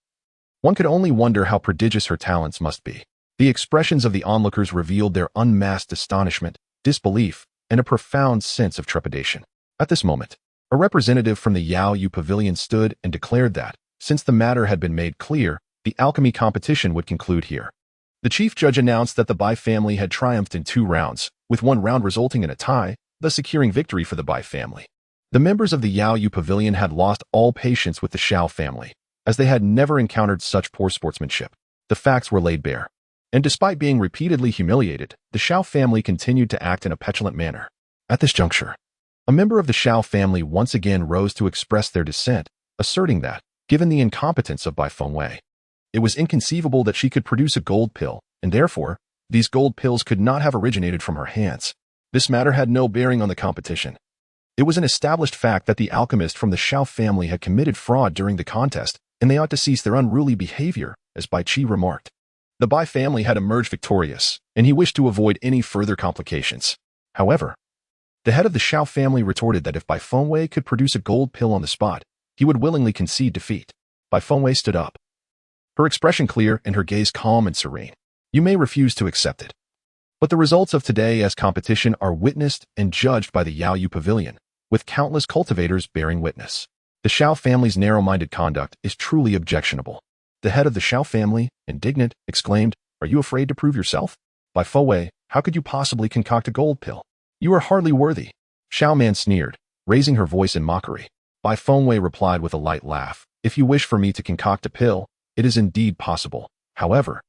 one could only wonder how prodigious her talents must be. The expressions of the onlookers revealed their unmasked astonishment, disbelief, and a profound sense of trepidation. At this moment, a representative from the Yao Yu pavilion stood and declared that, since the matter had been made clear, the alchemy competition would conclude here. The chief judge announced that the Bai family had triumphed in 2 rounds, with 1 round resulting in a tie, thus securing victory for the Bai family. The members of the Yao Yu pavilion had lost all patience with the Xiao family, as they had never encountered such poor sportsmanship. The facts were laid bare. And despite being repeatedly humiliated, the Xiao family continued to act in a petulant manner. At this juncture, a member of the Xiao family once again rose to express their dissent, asserting that, given the incompetence of Bai Fengwei, it was inconceivable that she could produce a gold pill, and therefore, these gold pills could not have originated from her hands. This matter had no bearing on the competition. It was an established fact that the alchemist from the Xiao family had committed fraud during the contest, and they ought to cease their unruly behavior, as Bai Qi remarked. The Bai family had emerged victorious, and he wished to avoid any further complications. However, the head of the Xiao family retorted that if Bai Fengwei could produce a gold pill on the spot, he would willingly concede defeat. Bai Fengwei stood up, her expression clear and her gaze calm and serene. You may refuse to accept it, but the results of today's competition are witnessed and judged by the Yao Yu pavilion, with countless cultivators bearing witness. The Xiao family's narrow-minded conduct is truly objectionable. The head of the Xiao family, indignant, exclaimed, "Are you afraid to prove yourself? Bai Fengwei, how could you possibly concoct a gold pill? You are hardly worthy." Xiao Man sneered, raising her voice in mockery. Bai Fengwei replied with a light laugh, "If you wish for me to concoct a pill, it is indeed possible. However,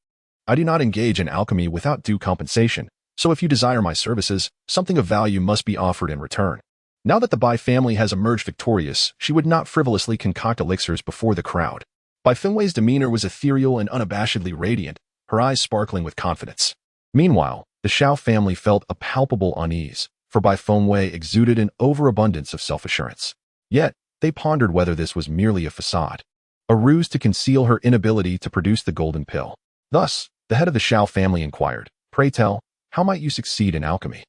I do not engage in alchemy without due compensation, so if you desire my services, something of value must be offered in return." Now that the Bai family has emerged victorious, she would not frivolously concoct elixirs before the crowd. Bai Fengwei's demeanor was ethereal and unabashedly radiant, her eyes sparkling with confidence. Meanwhile, the Xiao family felt a palpable unease, for Bai Fengwei exuded an overabundance of self-assurance. Yet, they pondered whether this was merely a facade, a ruse to conceal her inability to produce the golden pill. Thus, the head of the Xiao family inquired, "Pray tell, how might you succeed in alchemy?"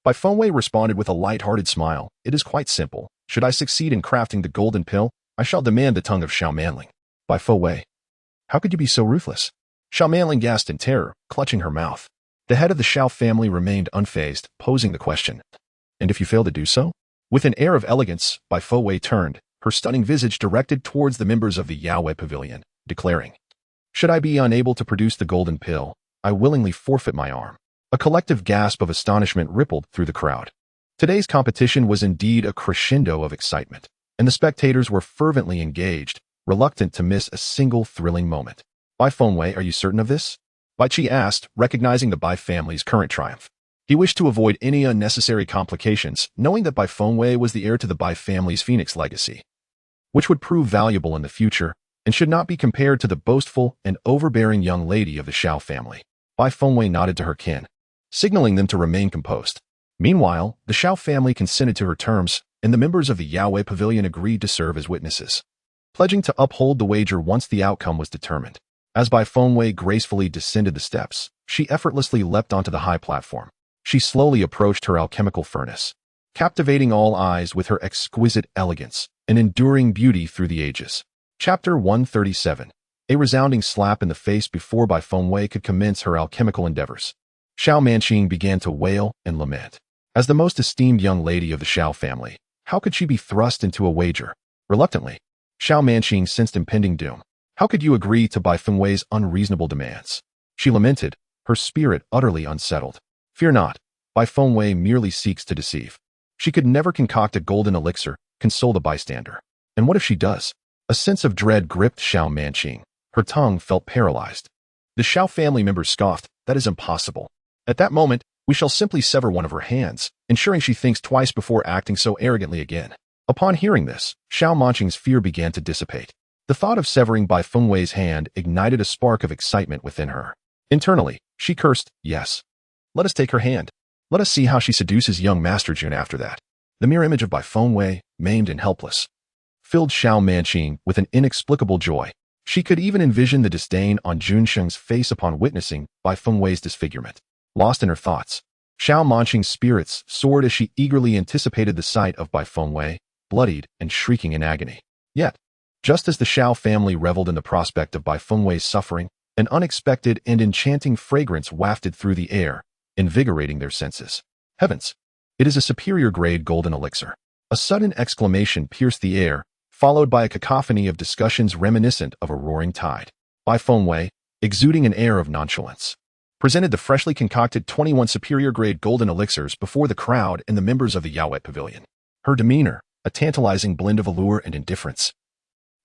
Bai Fengwei responded with a light-hearted smile, "It is quite simple. Should I succeed in crafting the golden pill, I shall demand the tongue of Xiao Manling." Bai Fengwei, how could you be so ruthless? Xiao Manling gasped in terror, clutching her mouth. The head of the Xiao family remained unfazed, posing the question, "And if you fail to do so?" With an air of elegance, Bai Fengwei turned, her stunning visage directed towards the members of the Yao pavilion, declaring, "Should I be unable to produce the golden pill, I willingly forfeit my arm." A collective gasp of astonishment rippled through the crowd. Today's competition was indeed a crescendo of excitement, and the spectators were fervently engaged, reluctant to miss a single thrilling moment. "Bai Fengwei, are you certain of this?" Bai Qi asked, recognizing the Bai family's current triumph. He wished to avoid any unnecessary complications, knowing that Bai Fengwei was the heir to the Bai family's phoenix legacy, which would prove valuable in the future and should not be compared to the boastful and overbearing young lady of the Xiao family. Bai Fengwei nodded to her kin, signaling them to remain composed. Meanwhile, the Xiao family consented to her terms, and the members of the Yao pavilion agreed to serve as witnesses, pledging to uphold the wager once the outcome was determined. As Bai Fengwei gracefully descended the steps, she effortlessly leapt onto the high platform. She slowly approached her alchemical furnace, captivating all eyes with her exquisite elegance and enduring beauty through the ages. Chapter 137. A resounding slap in the face before Bai Fengwei could commence her alchemical endeavors. Xiao Manqing began to wail and lament. As the most esteemed young lady of the Xiao family, How could she be thrust into a wager? Reluctantly, Xiao Manqing sensed impending doom. How could you agree to Bai Fengwei's unreasonable demands? She lamented, her spirit utterly unsettled. Fear not, Bai Fengwei merely seeks to deceive. She could never concoct a golden elixir, console the bystander. And what if she does? A sense of dread gripped Xiao Manqing. Her tongue felt paralyzed. The Xiao family members scoffed, that is impossible. At that moment, we shall simply sever one of her hands, ensuring she thinks twice before acting so arrogantly again. Upon hearing this, Xiao Manqing's fear began to dissipate. The thought of severing Bai Fengwei's hand ignited a spark of excitement within her. Internally, she cursed, yes. Let us take her hand. Let us see how she seduces young Master Jun after that. The mere image of Bai Fengwei, maimed and helpless, filled Xiao Manqing with an inexplicable joy. She could even envision the disdain on Jun Sheng's face upon witnessing Bai Fengwei's disfigurement. Lost in her thoughts, Xiao Manqing's spirits soared as she eagerly anticipated the sight of Bai Fengwei, bloodied and shrieking in agony. Yet, just as the Xiao family reveled in the prospect of Bai Fengwei's suffering, an unexpected and enchanting fragrance wafted through the air, invigorating their senses. Heavens! It is a superior-grade golden elixir. A sudden exclamation pierced the air, followed by a cacophony of discussions reminiscent of a roaring tide. Bai Fengwei, exuding an air of nonchalance, presented the freshly concocted 21 superior-grade golden elixirs before the crowd and the members of the Yaoet Pavilion. Her demeanor, a tantalizing blend of allure and indifference,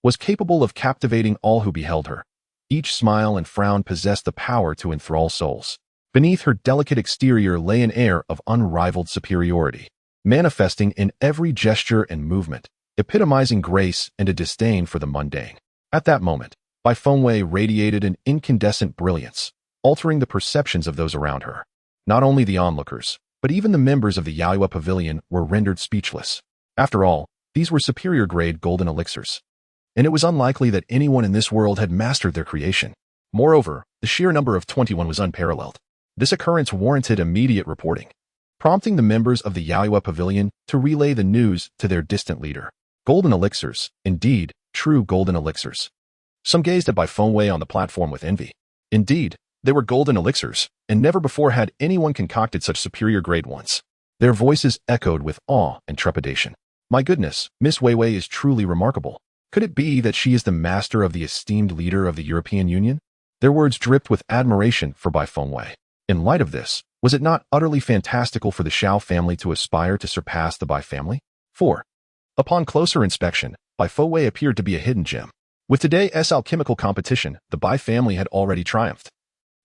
was capable of captivating all who beheld her. Each smile and frown possessed the power to enthrall souls. Beneath her delicate exterior lay an air of unrivaled superiority, manifesting in every gesture and movement, epitomizing grace and a disdain for the mundane. At that moment, Bai Fengwei radiated an incandescent brilliance, altering the perceptions of those around her. Not only the onlookers, but even the members of the Yaoet Pavilion were rendered speechless. After all, these were superior-grade golden elixirs, and it was unlikely that anyone in this world had mastered their creation. Moreover, the sheer number of 21 was unparalleled. This occurrence warranted immediate reporting, prompting the members of the Yaoet Pavilion to relay the news to their distant leader. Golden elixirs, indeed, true golden elixirs. Some gazed at Bai Fengwei on the platform with envy. Indeed, they were golden elixirs, and never before had anyone concocted such superior-grade ones. Their voices echoed with awe and trepidation. My goodness, Miss Weiwei is truly remarkable. Could it be that she is the master of the esteemed leader of the European Union? Their words dripped with admiration for Bai Fengwei. In light of this, was it not utterly fantastical for the Xiao family to aspire to surpass the Bai family? 4. Upon closer inspection, Bai Fengwei appeared to be a hidden gem. With today's alchemical competition, the Bai family had already triumphed.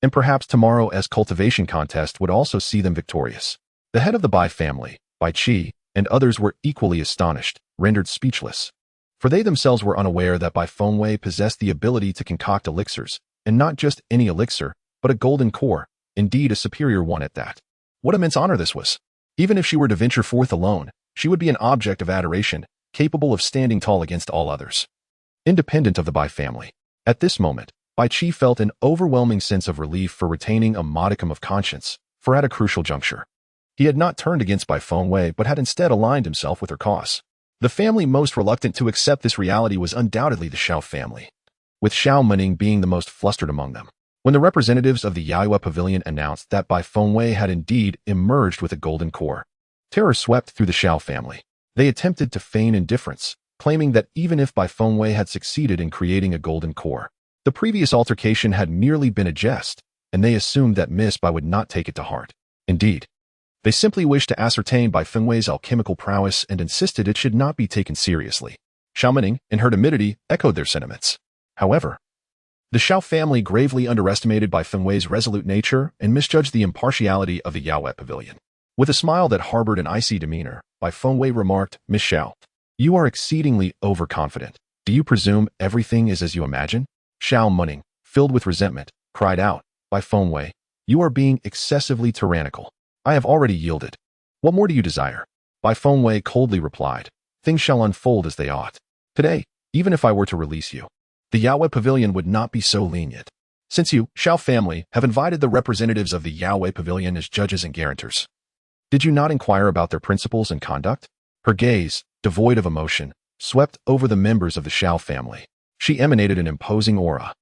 And perhaps tomorrow's cultivation contest would also see them victorious. The head of the Bai family, Bai Qi, and others were equally astonished, rendered speechless. For they themselves were unaware that Bai Fengwei possessed the ability to concoct elixirs, and not just any elixir, but a golden core, indeed a superior one at that. What immense honor this was! Even if she were to venture forth alone, she would be an object of adoration, capable of standing tall against all others. Independent of the Bai family. At this moment, Bai Qi felt an overwhelming sense of relief for retaining a modicum of conscience, for at a crucial juncture, he had not turned against Bai Fengwei but had instead aligned himself with her cause. The family most reluctant to accept this reality was undoubtedly the Xiao family, with Xiao Mening being the most flustered among them. When the representatives of the Yaoet Pavilion announced that Bai Fengwei had indeed emerged with a golden core, terror swept through the Xiao family. They attempted to feign indifference, claiming that even if Bai Fengwei had succeeded in creating a golden core, the previous altercation had merely been a jest, and they assumed that Miss Bai would not take it to heart. Indeed, they simply wished to ascertain Bai Fengwei's alchemical prowess and insisted it should not be taken seriously. Xiao Mening, in her timidity, echoed their sentiments. However, the Xiao family gravely underestimated Bai Fengwei's resolute nature and misjudged the impartiality of the Yaoet Pavilion. With a smile that harbored an icy demeanor, Bai Fengwei remarked, Miss Xiao, you are exceedingly overconfident. Do you presume everything is as you imagine? Xiao Mening, filled with resentment, cried out, Bai Fengwei, you are being excessively tyrannical. I have already yielded. What more do you desire? Bai Fengwei coldly replied, things shall unfold as they ought. Today, even if I were to release you, the Yaoet Pavilion would not be so lenient. Since you, Xiao family, have invited the representatives of the Yaoet Pavilion as judges and guarantors, did you not inquire about their principles and conduct? Her gaze, devoid of emotion, swept over the members of the Xiao family. She emanated an imposing aura.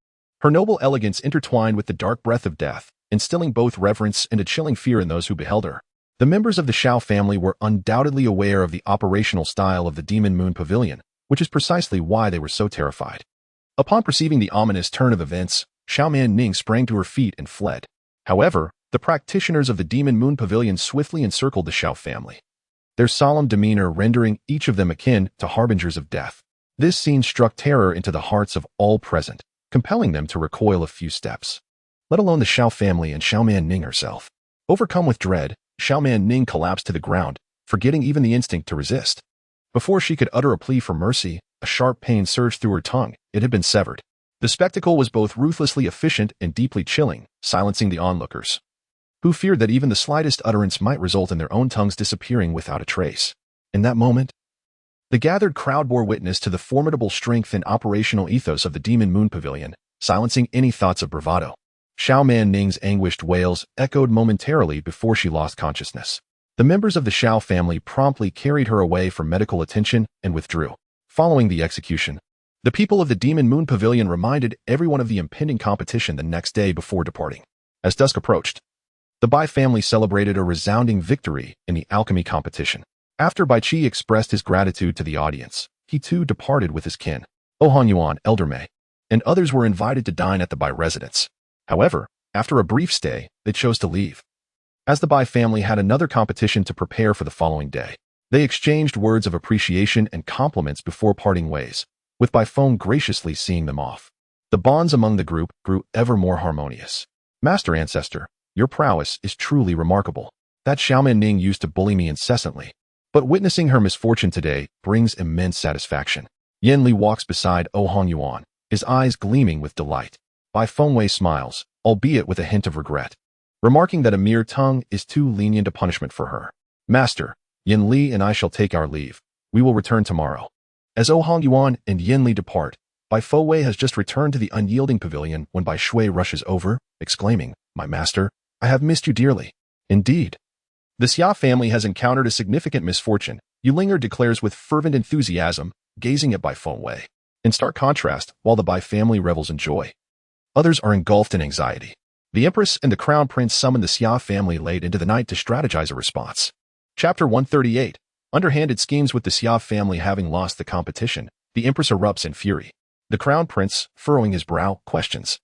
Her noble elegance intertwined with the dark breath of death, instilling both reverence and a chilling fear in those who beheld her. The members of the Xiao family were undoubtedly aware of the operational style of the Demon Moon Pavilion, which is precisely why they were so terrified. Upon perceiving the ominous turn of events, Xiaoman Ning sprang to her feet and fled. However, the practitioners of the Demon Moon Pavilion swiftly encircled the Xiao family, their solemn demeanor rendering each of them akin to harbingers of death. This scene struck terror into the hearts of all present, compelling them to recoil a few steps, let alone the Xiao family and Xiaoman Ning herself. Overcome with dread, Xiaoman Ning collapsed to the ground, forgetting even the instinct to resist. Before she could utter a plea for mercy, a sharp pain surged through her tongue. It had been severed. The spectacle was both ruthlessly efficient and deeply chilling, silencing the onlookers, who feared that even the slightest utterance might result in their own tongues disappearing without a trace. In that moment, the gathered crowd bore witness to the formidable strength and operational ethos of the Demon Moon Pavilion, silencing any thoughts of bravado. Xiaoman Ning's anguished wails echoed momentarily before she lost consciousness. The members of the Xiao family promptly carried her away for medical attention and withdrew. Following the execution, the people of the Demon Moon Pavilion reminded everyone of the impending competition the next day before departing. As dusk approached, the Bai family celebrated a resounding victory in the alchemy competition. After Bai Qi expressed his gratitude to the audience, he too departed with his kin. Han Yuan, Elder Mei, and others were invited to dine at the Bai residence. However, after a brief stay, they chose to leave, as the Bai family had another competition to prepare for the following day. They exchanged words of appreciation and compliments before parting ways, with Bai Feng graciously seeing them off. The bonds among the group grew ever more harmonious. Master Ancestor, your prowess is truly remarkable. That Xiaoman Ning used to bully me incessantly, but witnessing her misfortune today brings immense satisfaction. Yin Li walks beside Han Yuan, his eyes gleaming with delight. Bai Fengwei smiles, albeit with a hint of regret, remarking that a mere tongue is too lenient a punishment for her. Master, Yin Li and I shall take our leave. We will return tomorrow. As Han Yuan and Yin Li depart, Bai Fengwei has just returned to the unyielding pavilion when Bai Shui rushes over, exclaiming, "My master, I have missed you dearly." Indeed. The Xia family has encountered a significant misfortune, Yulinger declares with fervent enthusiasm, gazing at Bai Fengwei. In stark contrast, while the Bai family revels in joy, others are engulfed in anxiety. The Empress and the Crown Prince summon the Xia family late into the night to strategize a response. Chapter 138. Underhanded schemes. With the Xia family having lost the competition, the Empress erupts in fury. The Crown Prince, furrowing his brow, questions,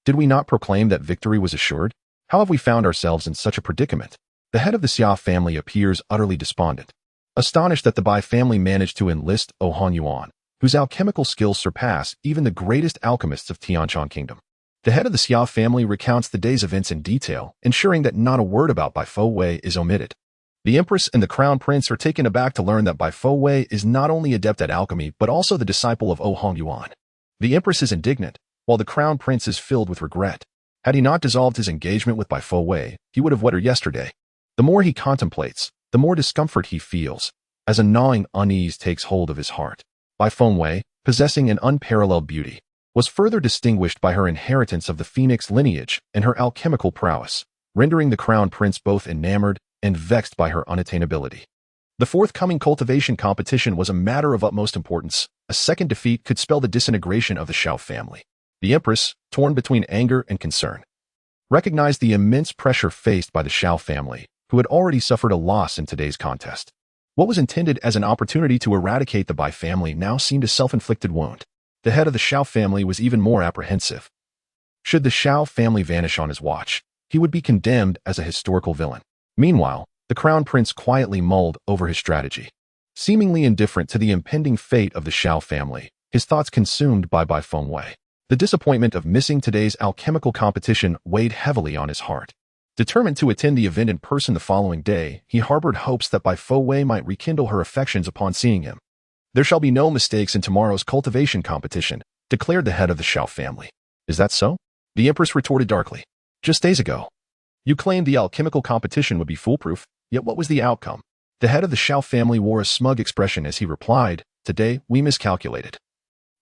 "Did we not proclaim that victory was assured? How have we found ourselves in such a predicament?" The head of the Xia family appears utterly despondent, astonished that the Bai family managed to enlist Han Yuan, whose alchemical skills surpass even the greatest alchemists of Tianshan Kingdom. The head of the Xia family recounts the day's events in detail, ensuring that not a word about Bai Fengwei is omitted. The Empress and the Crown Prince are taken aback to learn that Bai Fengwei is not only adept at alchemy but also the disciple of Han Yuan. The Empress is indignant, while the Crown Prince is filled with regret. Had he not dissolved his engagement with Bai Fengwei, he would have wed her yesterday. The more he contemplates, the more discomfort he feels, as a gnawing unease takes hold of his heart. Bai Fengwei, possessing an unparalleled beauty, was further distinguished by her inheritance of the Phoenix lineage and her alchemical prowess, rendering the Crown Prince both enamored and vexed by her unattainability. The forthcoming cultivation competition was a matter of utmost importance. A second defeat could spell the disintegration of the Xiao family. The Empress, torn between anger and concern, recognized the immense pressure faced by the Xiao family, who had already suffered a loss in today's contest. What was intended as an opportunity to eradicate the Bai family now seemed a self-inflicted wound. The head of the Xiao family was even more apprehensive. Should the Xiao family vanish on his watch, he would be condemned as a historical villain. Meanwhile, the Crown Prince quietly mulled over his strategy. Seemingly indifferent to the impending fate of the Xiao family, his thoughts consumed by Bai Fengwei. The disappointment of missing today's alchemical competition weighed heavily on his heart. Determined to attend the event in person the following day, he harbored hopes that Bai Fengwei might rekindle her affections upon seeing him. "There shall be no mistakes in tomorrow's cultivation competition," declared the head of the Xiao family. "Is that so?" The Empress retorted darkly. "Just days ago, you claimed the alchemical competition would be foolproof, yet what was the outcome?" The head of the Xiao family wore a smug expression as he replied, "Today, we miscalculated.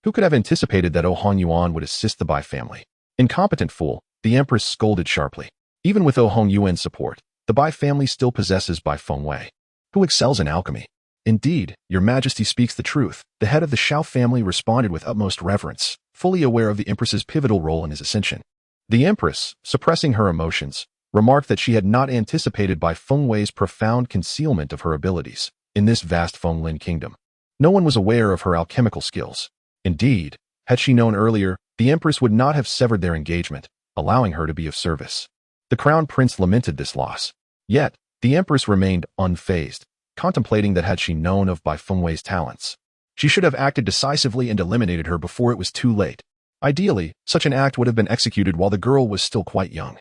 Who could have anticipated that Han Yuan would assist the Bai family?" "Incompetent fool," the Empress scolded sharply. Even with Han Yuan's support, the Bai family still possesses Bai Fengwei, who excels in alchemy. "Indeed, your majesty speaks the truth," the head of the Xiao family responded with utmost reverence, fully aware of the Empress's pivotal role in his ascension. The Empress, suppressing her emotions, remarked that she had not anticipated Bai Fengwei's profound concealment of her abilities in this vast Fenglin kingdom. No one was aware of her alchemical skills. Indeed, had she known earlier, the Empress would not have severed their engagement, allowing her to be of service. The Crown Prince lamented this loss. Yet, the Empress remained unfazed, contemplating that had she known of Bai Fengwei's talents, she should have acted decisively and eliminated her before it was too late. Ideally, such an act would have been executed while the girl was still quite young,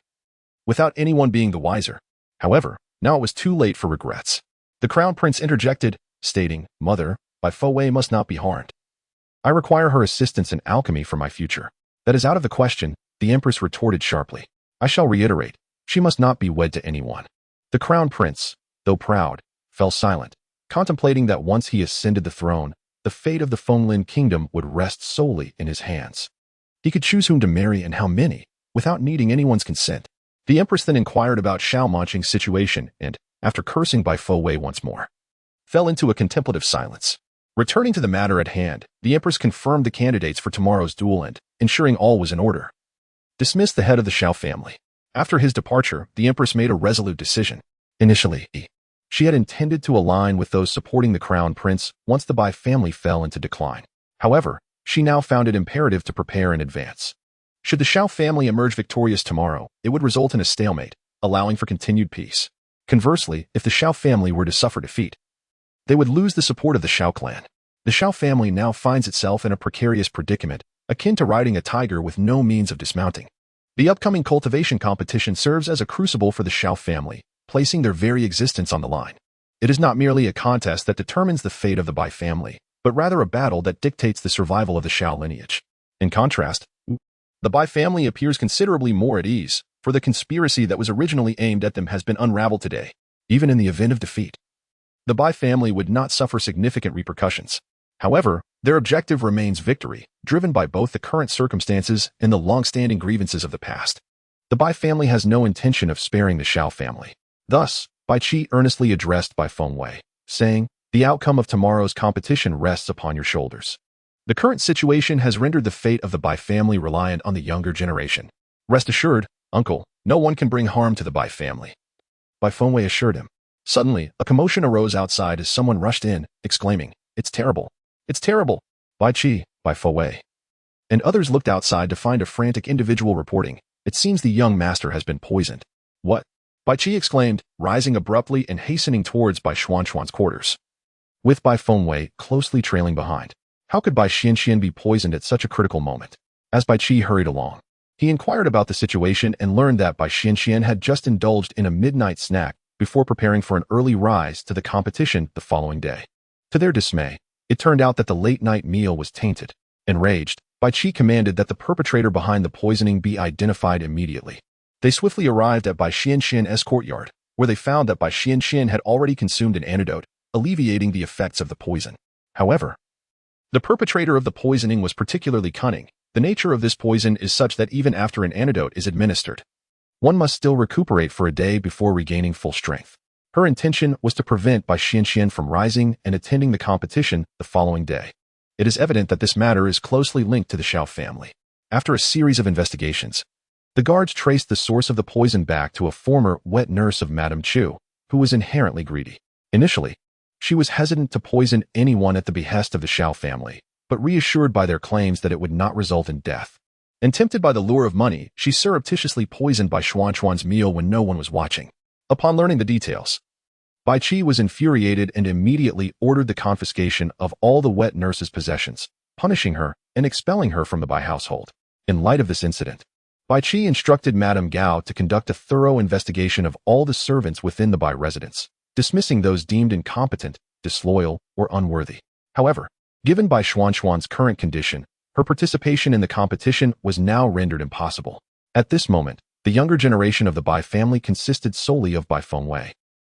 without anyone being the wiser. However, now it was too late for regrets. The Crown Prince interjected, stating, "Mother, Bai Fengwei must not be harmed. I require her assistance in alchemy for my future." "That is out of the question," the Empress retorted sharply. "I shall reiterate, she must not be wed to anyone." The Crown Prince, though proud, fell silent, contemplating that once he ascended the throne, the fate of the Fenglin kingdom would rest solely in his hands. He could choose whom to marry and how many, without needing anyone's consent. The Empress then inquired about Xiao Manqing's situation and, after cursing Bai Fengwei once more, fell into a contemplative silence. Returning to the matter at hand, the Empress confirmed the candidates for tomorrow's duel and, ensuring all was in order, dismissed the head of the Xiao family. After his departure, the Empress made a resolute decision. Initially, she had intended to align with those supporting the Crown Prince once the Bai family fell into decline. However, she now found it imperative to prepare in advance. Should the Xiao family emerge victorious tomorrow, it would result in a stalemate, allowing for continued peace. Conversely, if the Xiao family were to suffer defeat, they would lose the support of the Xiao clan. The Xiao family now finds itself in a precarious predicament, akin to riding a tiger with no means of dismounting. The upcoming cultivation competition serves as a crucible for the Xiao family, placing their very existence on the line. It is not merely a contest that determines the fate of the Bai family, but rather a battle that dictates the survival of the Xiao lineage. In contrast, the Bai family appears considerably more at ease, for the conspiracy that was originally aimed at them has been unraveled today. Even in the event of defeat, the Bai family would not suffer significant repercussions. However, their objective remains victory, driven by both the current circumstances and the long-standing grievances of the past. The Bai family has no intention of sparing the Xiao family. Thus, Bai Qi earnestly addressed Bai Fengwei, saying, "The outcome of tomorrow's competition rests upon your shoulders. The current situation has rendered the fate of the Bai family reliant on the younger generation. Rest assured, uncle, no one can bring harm to the Bai family." Bai Fengwei assured him. Suddenly, a commotion arose outside as someone rushed in, exclaiming, "It's terrible! It's terrible! Bai Qi, Bai Fengwei." And others looked outside to find a frantic individual reporting, "It seems the young master has been poisoned." "What?" Bai Qi exclaimed, rising abruptly and hastening towards Bai Xuanxuan's quarters, with Bai Fengwei closely trailing behind. How could Bai Xianxian be poisoned at such a critical moment? As Bai Qi hurried along, he inquired about the situation and learned that Bai Xianxian had just indulged in a midnight snack before preparing for an early rise to the competition the following day. To their dismay, it turned out that the late-night meal was tainted. Enraged, Bai Qi commanded that the perpetrator behind the poisoning be identified immediately. They swiftly arrived at Bai Xianxian's courtyard, where they found that Bai Xianxian had already consumed an antidote, alleviating the effects of the poison. However, the perpetrator of the poisoning was particularly cunning. The nature of this poison is such that even after an antidote is administered, one must still recuperate for a day before regaining full strength. Her intention was to prevent Bai Xianxian from rising and attending the competition the following day. It is evident that this matter is closely linked to the Xiao family. After a series of investigations, the guards traced the source of the poison back to a former wet nurse of Madame Chu, who was inherently greedy. Initially, she was hesitant to poison anyone at the behest of the Xiao family, but reassured by their claims that it would not result in death. And tempted by the lure of money, she surreptitiously poisoned Bai Xuanxuan's meal when no one was watching. Upon learning the details, Bai Qi was infuriated and immediately ordered the confiscation of all the wet nurse's possessions, punishing her and expelling her from the Bai household. In light of this incident, Bai Qi instructed Madame Gao to conduct a thorough investigation of all the servants within the Bai residence, dismissing those deemed incompetent, disloyal, or unworthy. However, given Bai Xuanxuan's current condition, her participation in the competition was now rendered impossible. At this moment, the younger generation of the Bai family consisted solely of Bai Fengwei,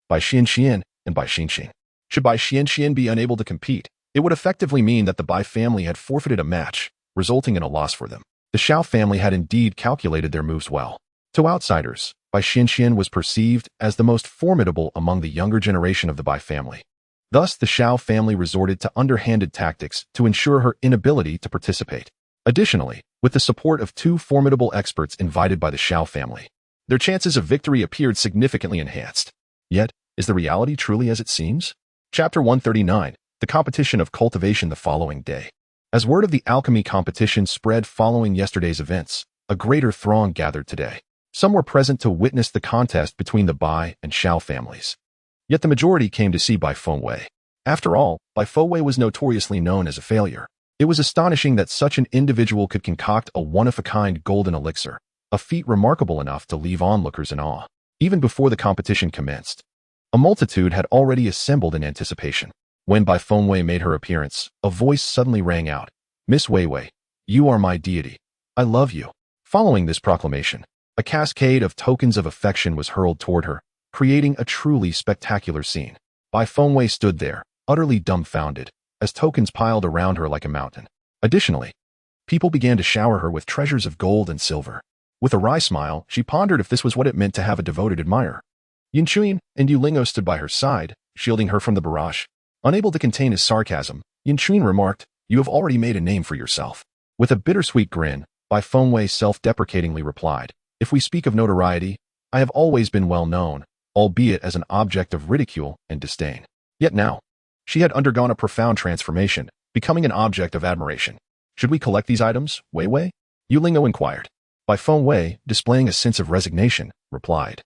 Bai Xianxian, and Bai Xingxing. Should Bai Xianxian be unable to compete, it would effectively mean that the Bai family had forfeited a match, resulting in a loss for them. The Xiao family had indeed calculated their moves well. To outsiders, Bai Xianxian was perceived as the most formidable among the younger generation of the Bai family. Thus, the Xiao family resorted to underhanded tactics to ensure her inability to participate. Additionally, with the support of two formidable experts invited by the Xiao family, their chances of victory appeared significantly enhanced. Yet, is the reality truly as it seems? Chapter 139, The Competition of Cultivation the following day. As word of the alchemy competition spread following yesterday's events, a greater throng gathered today. Some were present to witness the contest between the Bai and Xiao families. Yet the majority came to see Bai Fengwei. After all, Bai Fengwei was notoriously known as a failure. It was astonishing that such an individual could concoct a one-of-a-kind golden elixir, a feat remarkable enough to leave onlookers in awe. Even before the competition commenced, a multitude had already assembled in anticipation. When Bai Fengwei made her appearance, a voice suddenly rang out, "Miss Weiwei, you are my deity. I love you." Following this proclamation, a cascade of tokens of affection was hurled toward her, creating a truly spectacular scene. Bai Fengwei stood there, utterly dumbfounded, as tokens piled around her like a mountain. Additionally, people began to shower her with treasures of gold and silver. With a wry smile, she pondered if this was what it meant to have a devoted admirer. Yinchuin and Yulingo stood by her side, shielding her from the barrage. Unable to contain his sarcasm, Yinchuin remarked, "You have already made a name for yourself." With a bittersweet grin, Bai Fengwei self-deprecatingly replied, "If we speak of notoriety, I have always been well known, albeit as an object of ridicule and disdain." Yet now, she had undergone a profound transformation, becoming an object of admiration. "Should we collect these items, Weiwei?" Yulingo inquired. Bai Fengwei, displaying a sense of resignation, replied,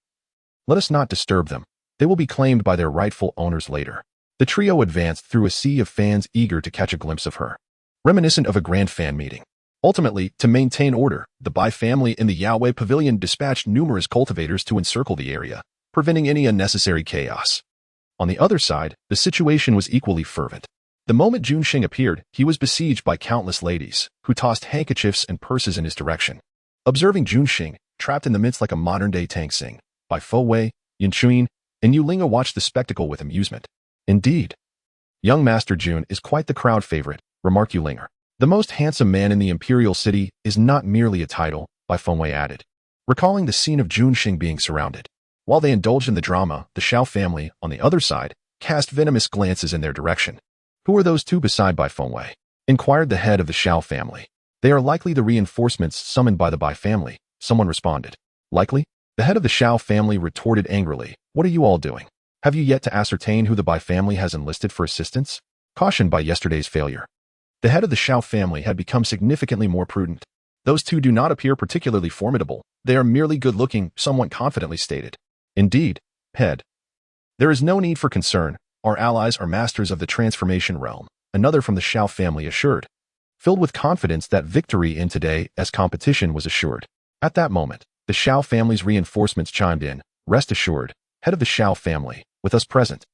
"Let us not disturb them. They will be claimed by their rightful owners later." The trio advanced through a sea of fans eager to catch a glimpse of her, reminiscent of a grand fan meeting. Ultimately, to maintain order, the Bai family in the Yaowei pavilion dispatched numerous cultivators to encircle the area, preventing any unnecessary chaos. On the other side, the situation was equally fervent. The moment Junxing appeared, he was besieged by countless ladies, who tossed handkerchiefs and purses in his direction. Observing Junxing, trapped in the midst like a modern-day Tangsing, Bai Fengwei, Yinchuin, and Yulinga watched the spectacle with amusement. "Indeed, young Master Jun is quite the crowd favorite," remarked Yulinger. "The most handsome man in the imperial city is not merely a title," Bai Fengwei added, recalling the scene of Junxing being surrounded. While they indulged in the drama, the Xiao family, on the other side, cast venomous glances in their direction. "Who are those two beside Bai Fengwei?" inquired the head of the Xiao family. "They are likely the reinforcements summoned by the Bai family," someone responded. "Likely?" The head of the Xiao family retorted angrily, "What are you all doing? Have you yet to ascertain who the Bai family has enlisted for assistance?" Cautioned by yesterday's failure, the head of the Xiao family had become significantly more prudent. "Those two do not appear particularly formidable. They are merely good-looking," someone confidently stated. "Indeed, head. There is no need for concern. Our allies are masters of the transformation realm," another from the Xiao family assured, filled with confidence that victory in today's competition was assured. At that moment, the Xiao family's reinforcements chimed in, "Rest assured, head of the Xiao family, with us present,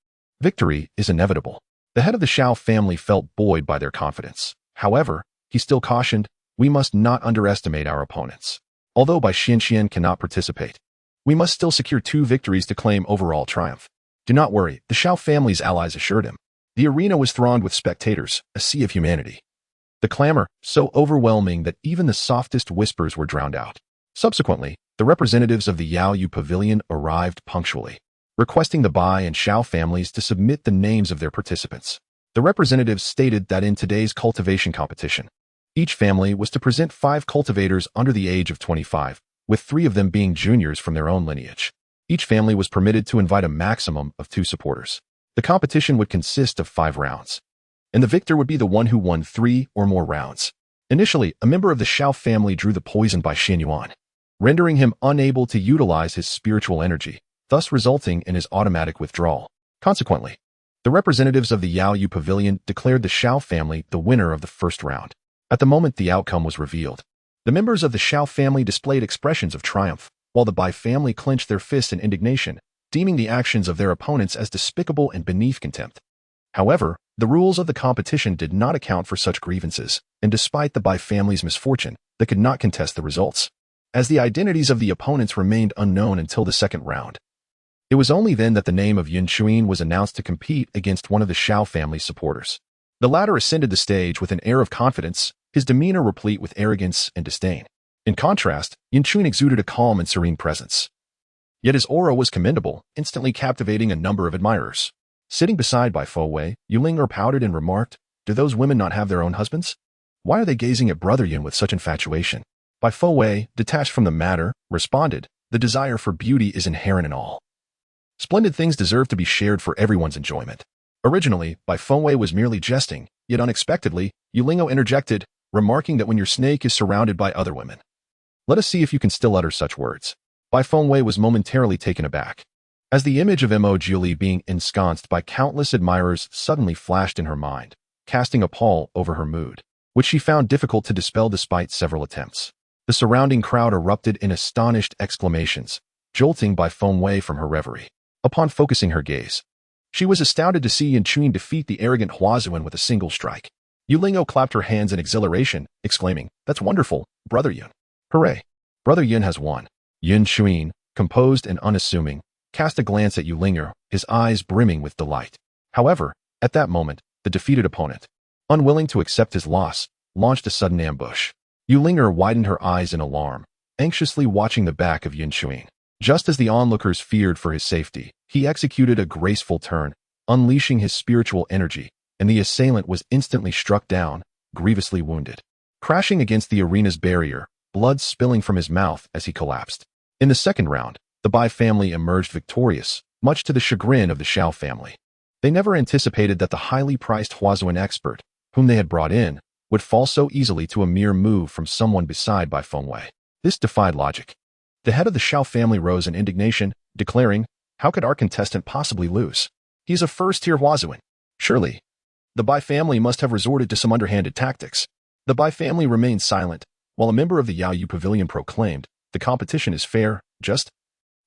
victory is inevitable." The head of the Xiao family felt buoyed by their confidence. However, he still cautioned, "We must not underestimate our opponents. Although Bai Xianxian cannot participate, we must still secure 2 victories to claim overall triumph." "Do not worry," the Xiao family's allies assured him. The arena was thronged with spectators, a sea of humanity. The clamor, so overwhelming that even the softest whispers were drowned out. Subsequently, the representatives of the Yaoyu pavilion arrived punctually, requesting the Bai and Xiao families to submit the names of their participants. The representatives stated that in today's cultivation competition, each family was to present 5 cultivators under the age of 25, with 3 of them being juniors from their own lineage. Each family was permitted to invite a maximum of 2 supporters. The competition would consist of 5 rounds, and the victor would be the one who won 3 or more rounds. Initially, a member of the Xiao family drew the poison by Xianyuan, rendering him unable to utilize his spiritual energy, thus resulting in his automatic withdrawal. Consequently, the representatives of the Yaoyu pavilion declared the Xiao family the winner of the first round. At the moment the outcome was revealed, the members of the Xiao family displayed expressions of triumph, while the Bai family clenched their fists in indignation, deeming the actions of their opponents as despicable and beneath contempt. However, the rules of the competition did not account for such grievances, and despite the Bai family's misfortune, they could not contest the results, as the identities of the opponents remained unknown until the second round. It was only then that the name of Yinchuin was announced to compete against one of the Xiao family's supporters. The latter ascended the stage with an air of confidence, his demeanor replete with arrogance and disdain. In contrast, Yinchuin exuded a calm and serene presence. Yet his aura was commendable, instantly captivating a number of admirers. Sitting beside Bai Fengwei, Yulinger pouted and remarked, "Do those women not have their own husbands? Why are they gazing at Brother Yun with such infatuation?" Bai Fengwei, detached from the matter, responded, The desire for beauty is inherent in all. Splendid things deserve to be shared for everyone's enjoyment. Originally, Bai Fengwei was merely jesting, yet unexpectedly, Yulingo interjected, remarking that when your snake is surrounded by other women. Let us see if you can still utter such words. Bai Fengwei was momentarily taken aback. As the image of Mo Jiuli being ensconced by countless admirers suddenly flashed in her mind, casting a pall over her mood, which she found difficult to dispel despite several attempts. The surrounding crowd erupted in astonished exclamations, jolting Bai Fengwei from her reverie. Upon focusing her gaze, she was astounded to see Yunchuin defeat the arrogant Huazuan with a single strike. Yulingo clapped her hands in exhilaration, exclaiming, "That's wonderful, Brother Yun. Hooray! Brother Yun has won." Yunchuin, composed and unassuming, cast a glance at Yulinger, his eyes brimming with delight. However, at that moment, the defeated opponent, unwilling to accept his loss, launched a sudden ambush. Yulinger widened her eyes in alarm, anxiously watching the back of Yunchuin. Just as the onlookers feared for his safety, he executed a graceful turn, unleashing his spiritual energy, and the assailant was instantly struck down, grievously wounded. Crashing against the arena's barrier, blood spilling from his mouth as he collapsed. In the second round, the Bai family emerged victorious, much to the chagrin of the Xiao family. They never anticipated that the highly priced Huazuan expert, whom they had brought in, would fall so easily to a mere move from someone beside Bai Fengwei. This defied logic. The head of the Xiao family rose in indignation, declaring, "How could our contestant possibly lose? He is a first-tier Huazuan. Surely, the Bai family must have resorted to some underhanded tactics." The Bai family remained silent, while a member of the Yaoyu Pavilion proclaimed, "The competition is fair, just,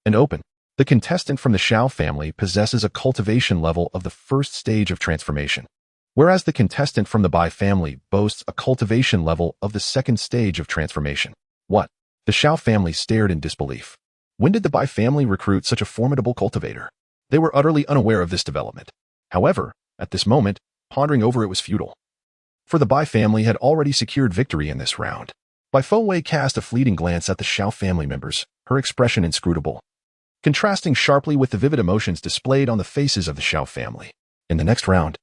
and open." The contestant from the Xiao family possesses a cultivation level of the first stage of transformation, whereas the contestant from the Bai family boasts a cultivation level of the second stage of transformation. What? The Xiao family stared in disbelief. When did the Bai family recruit such a formidable cultivator? They were utterly unaware of this development. However, at this moment, pondering over it was futile. For the Bai family had already secured victory in this round. Bai Fengwei cast a fleeting glance at the Xiao family members, her expression inscrutable, contrasting sharply with the vivid emotions displayed on the faces of the Xiao family. In the next round,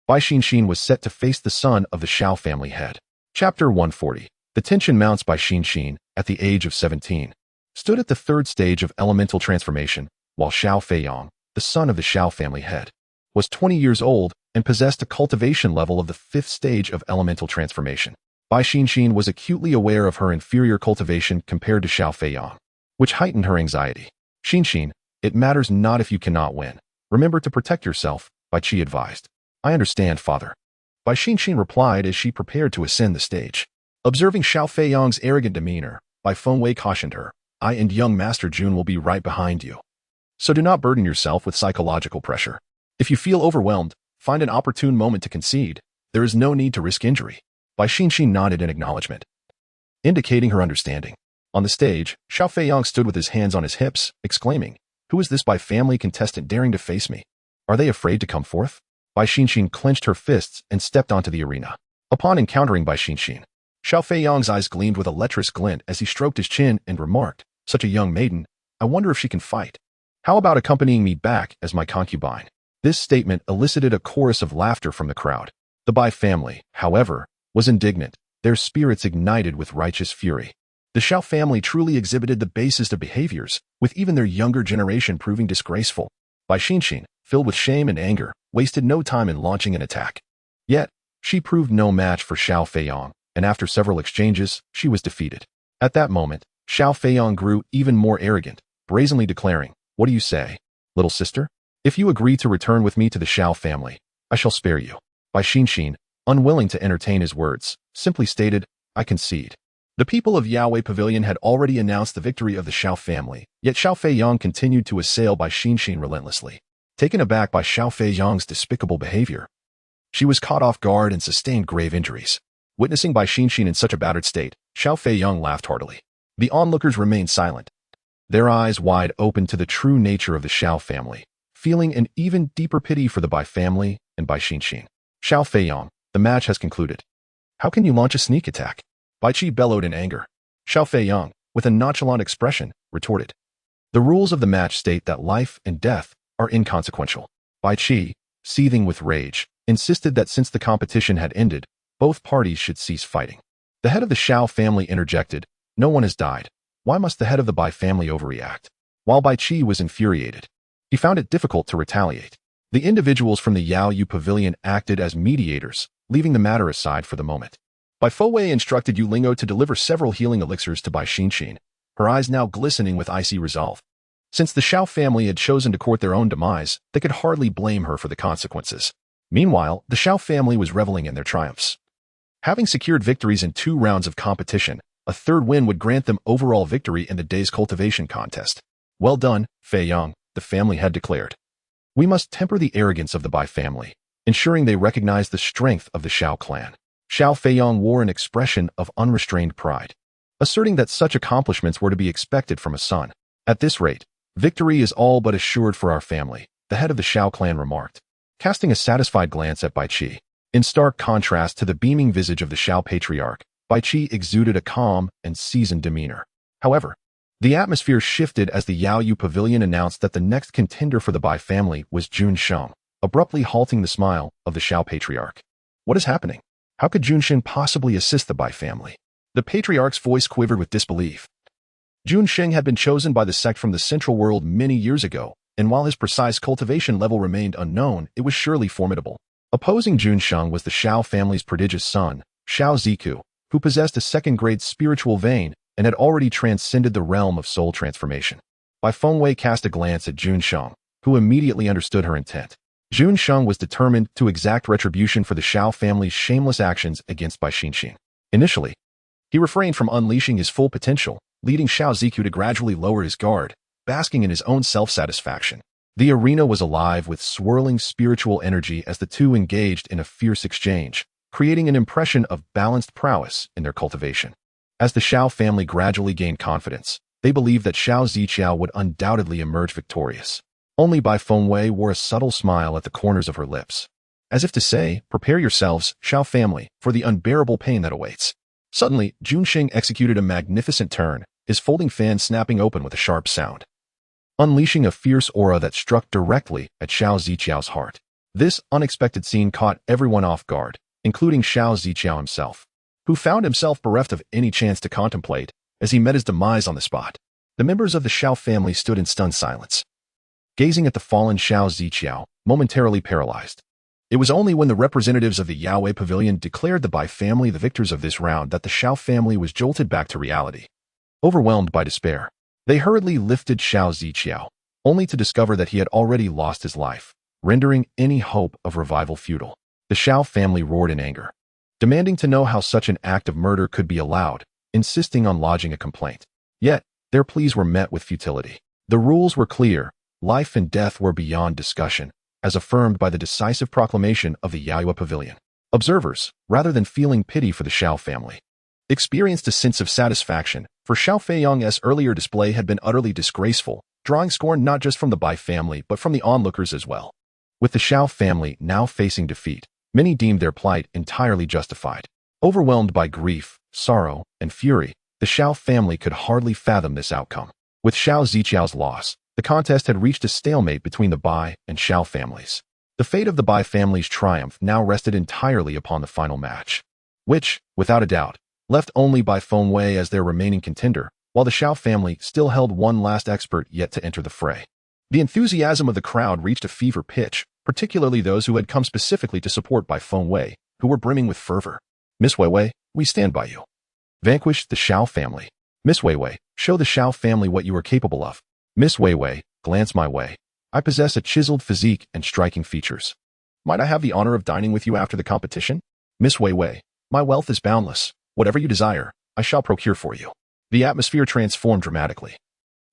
Bai Xinxin was set to face the son of the Xiao family head. Chapter 140. The tension mounts. Bai Xinxin, at the age of 17, stood at the third stage of elemental transformation, while Xiao Feiyang, the son of the Xiao family head, was 20 years old and possessed a cultivation level of the fifth stage of elemental transformation. Bai Xinxin was acutely aware of her inferior cultivation compared to Xiao Feiyang, which heightened her anxiety. "Xinxin, it matters not if you cannot win. Remember to protect yourself," Bai Qi advised. "I understand, father," Bai Xinxin replied as she prepared to ascend the stage. Observing Xiao Feiyang's arrogant demeanor, Bai Fengwei cautioned her, "I and young Master Jun will be right behind you. So do not burden yourself with psychological pressure. If you feel overwhelmed, find an opportune moment to concede. There is no need to risk injury." Bai Xinxin nodded in acknowledgement, indicating her understanding. On the stage, Xiao Feiyang stood with his hands on his hips, exclaiming, "Who is this Bai family contestant daring to face me? Are they afraid to come forth?" Bai Xinxin clenched her fists and stepped onto the arena. Upon encountering Bai Xinxin, Xiao Feiyang's eyes gleamed with a lecherous glint as he stroked his chin and remarked, "Such a young maiden, I wonder if she can fight. How about accompanying me back as my concubine?" This statement elicited a chorus of laughter from the crowd. The Bai family, however, was indignant, their spirits ignited with righteous fury. The Xiao family truly exhibited the basest of behaviors, with even their younger generation proving disgraceful. Bai Xinxin, filled with shame and anger, wasted no time in launching an attack. Yet, she proved no match for Xiao Feiyang, and after several exchanges, she was defeated. At that moment, Xiao Feiyang grew even more arrogant, brazenly declaring, "What do you say, little sister? If you agree to return with me to the Xiao family, I shall spare you." Bai Xinxin, unwilling to entertain his words, simply stated, "I concede." The people of Yaoyu Pavilion had already announced the victory of the Xiao family, yet Xiao Feiyang continued to assail Bai Xinxin relentlessly. Taken aback by Xiao Feiyang's despicable behavior, she was caught off guard and sustained grave injuries. Witnessing Bai Xinxin in such a battered state, Xiao Feiyang laughed heartily. The onlookers remained silent, their eyes wide open to the true nature of the Xiao family, feeling an even deeper pity for the Bai family and Bai Xinxin. "Xiao Feiyang, the match has concluded. How can you launch a sneak attack?" Bai Qi bellowed in anger. Xiao Feiyang, with a nonchalant expression, retorted, "The rules of the match state that life and death are inconsequential." Bai Qi, seething with rage, insisted that since the competition had ended, both parties should cease fighting. The head of the Xiao family interjected, "No one has died. Why must the head of the Bai family overreact? While Bai Qi was infuriated, he found it difficult to retaliate. The individuals from the Yao Yu pavilion acted as mediators, leaving the matter aside for the moment. Bai Fowei instructed Yu Lingo to deliver several healing elixirs to Bai Xinxin, her eyes now glistening with icy resolve. Since the Shao family had chosen to court their own demise, they could hardly blame her for the consequences. Meanwhile, the Shao family was reveling in their triumphs. Having secured victories in 2 rounds of competition, a 3rd win would grant them overall victory in the day's cultivation contest. Well done, Fei Yang, the family had declared. We must temper the arrogance of the Bai family, ensuring they recognize the strength of the Shao clan. Shao Feiyang wore an expression of unrestrained pride, asserting that such accomplishments were to be expected from a son. At this rate, victory is all but assured for our family, the head of the Shao clan remarked, casting a satisfied glance at Bai Qi. In stark contrast to the beaming visage of the Shao patriarch, Bai Qi exuded a calm and seasoned demeanor. However, the atmosphere shifted as the Yao Yu pavilion announced that the next contender for the Bai family was Jun Sheng, abruptly halting the smile of the Shao patriarch. What is happening? How could Jun Sheng possibly assist the Bai family? The patriarch's voice quivered with disbelief. Jun Sheng had been chosen by the sect from the Central World many years ago, and while his precise cultivation level remained unknown, it was surely formidable. Opposing Jun Sheng was the Shao family's prodigious son, Shao Ziku, who possessed a second-grade spiritual vein and had already transcended the realm of soul transformation. Bai Fengwei cast a glance at Jun Sheng, who immediately understood her intent. Jun Sheng was determined to exact retribution for the Shao family's shameless actions against Bai Xinxin. Initially, he refrained from unleashing his full potential, leading Shao Ziku to gradually lower his guard, basking in his own self-satisfaction. The arena was alive with swirling spiritual energy as the two engaged in a fierce exchange, creating an impression of balanced prowess in their cultivation. As the Shao family gradually gained confidence, they believed that Shao Ziqiao would undoubtedly emerge victorious. Only Bai Fengwei wore a subtle smile at the corners of her lips, as if to say, prepare yourselves, Shao family, for the unbearable pain that awaits. Suddenly, Jun Sheng executed a magnificent turn, his folding fan snapping open with a sharp sound, unleashing a fierce aura that struck directly at Shao Ziqiao's heart. This unexpected scene caught everyone off guard, including Shao Ziqiao himself, who found himself bereft of any chance to contemplate as he met his demise on the spot. The members of the Shao family stood in stunned silence, gazing at the fallen Shao Ziqiao, momentarily paralyzed. It was only when the representatives of the Yaowei pavilion declared the Bai family the victors of this round that the Shao family was jolted back to reality. Overwhelmed by despair, they hurriedly lifted Shao Ziqiao, only to discover that he had already lost his life, rendering any hope of revival futile. The Shao family roared in anger, demanding to know how such an act of murder could be allowed, insisting on lodging a complaint. Yet, their pleas were met with futility. The rules were clear, life and death were beyond discussion, as affirmed by the decisive proclamation of the Yaoyue pavilion. Observers, rather than feeling pity for the Shao family, experienced a sense of satisfaction, for Shao Feiyang's earlier display had been utterly disgraceful, drawing scorn not just from the Bai family but from the onlookers as well. With the Shao family now facing defeat, many deemed their plight entirely justified. Overwhelmed by grief, sorrow, and fury, the Shao family could hardly fathom this outcome. With Shao Ziqiao's loss, the contest had reached a stalemate between the Bai and Shao families. The fate of the Bai family's triumph now rested entirely upon the final match, which, without a doubt, left only Bai Fengwei as their remaining contender, while the Shao family still held one last expert yet to enter the fray. The enthusiasm of the crowd reached a fever pitch, particularly those who had come specifically to support Bai Fengwei, who were brimming with fervor. Miss Weiwei, we stand by you. Vanquish the Shao family. Miss Weiwei, show the Shao family what you are capable of. Miss Weiwei, glance my way. I possess a chiseled physique and striking features. Might I have the honor of dining with you after the competition? Miss Weiwei, my wealth is boundless. Whatever you desire, I shall procure for you. The atmosphere transformed dramatically,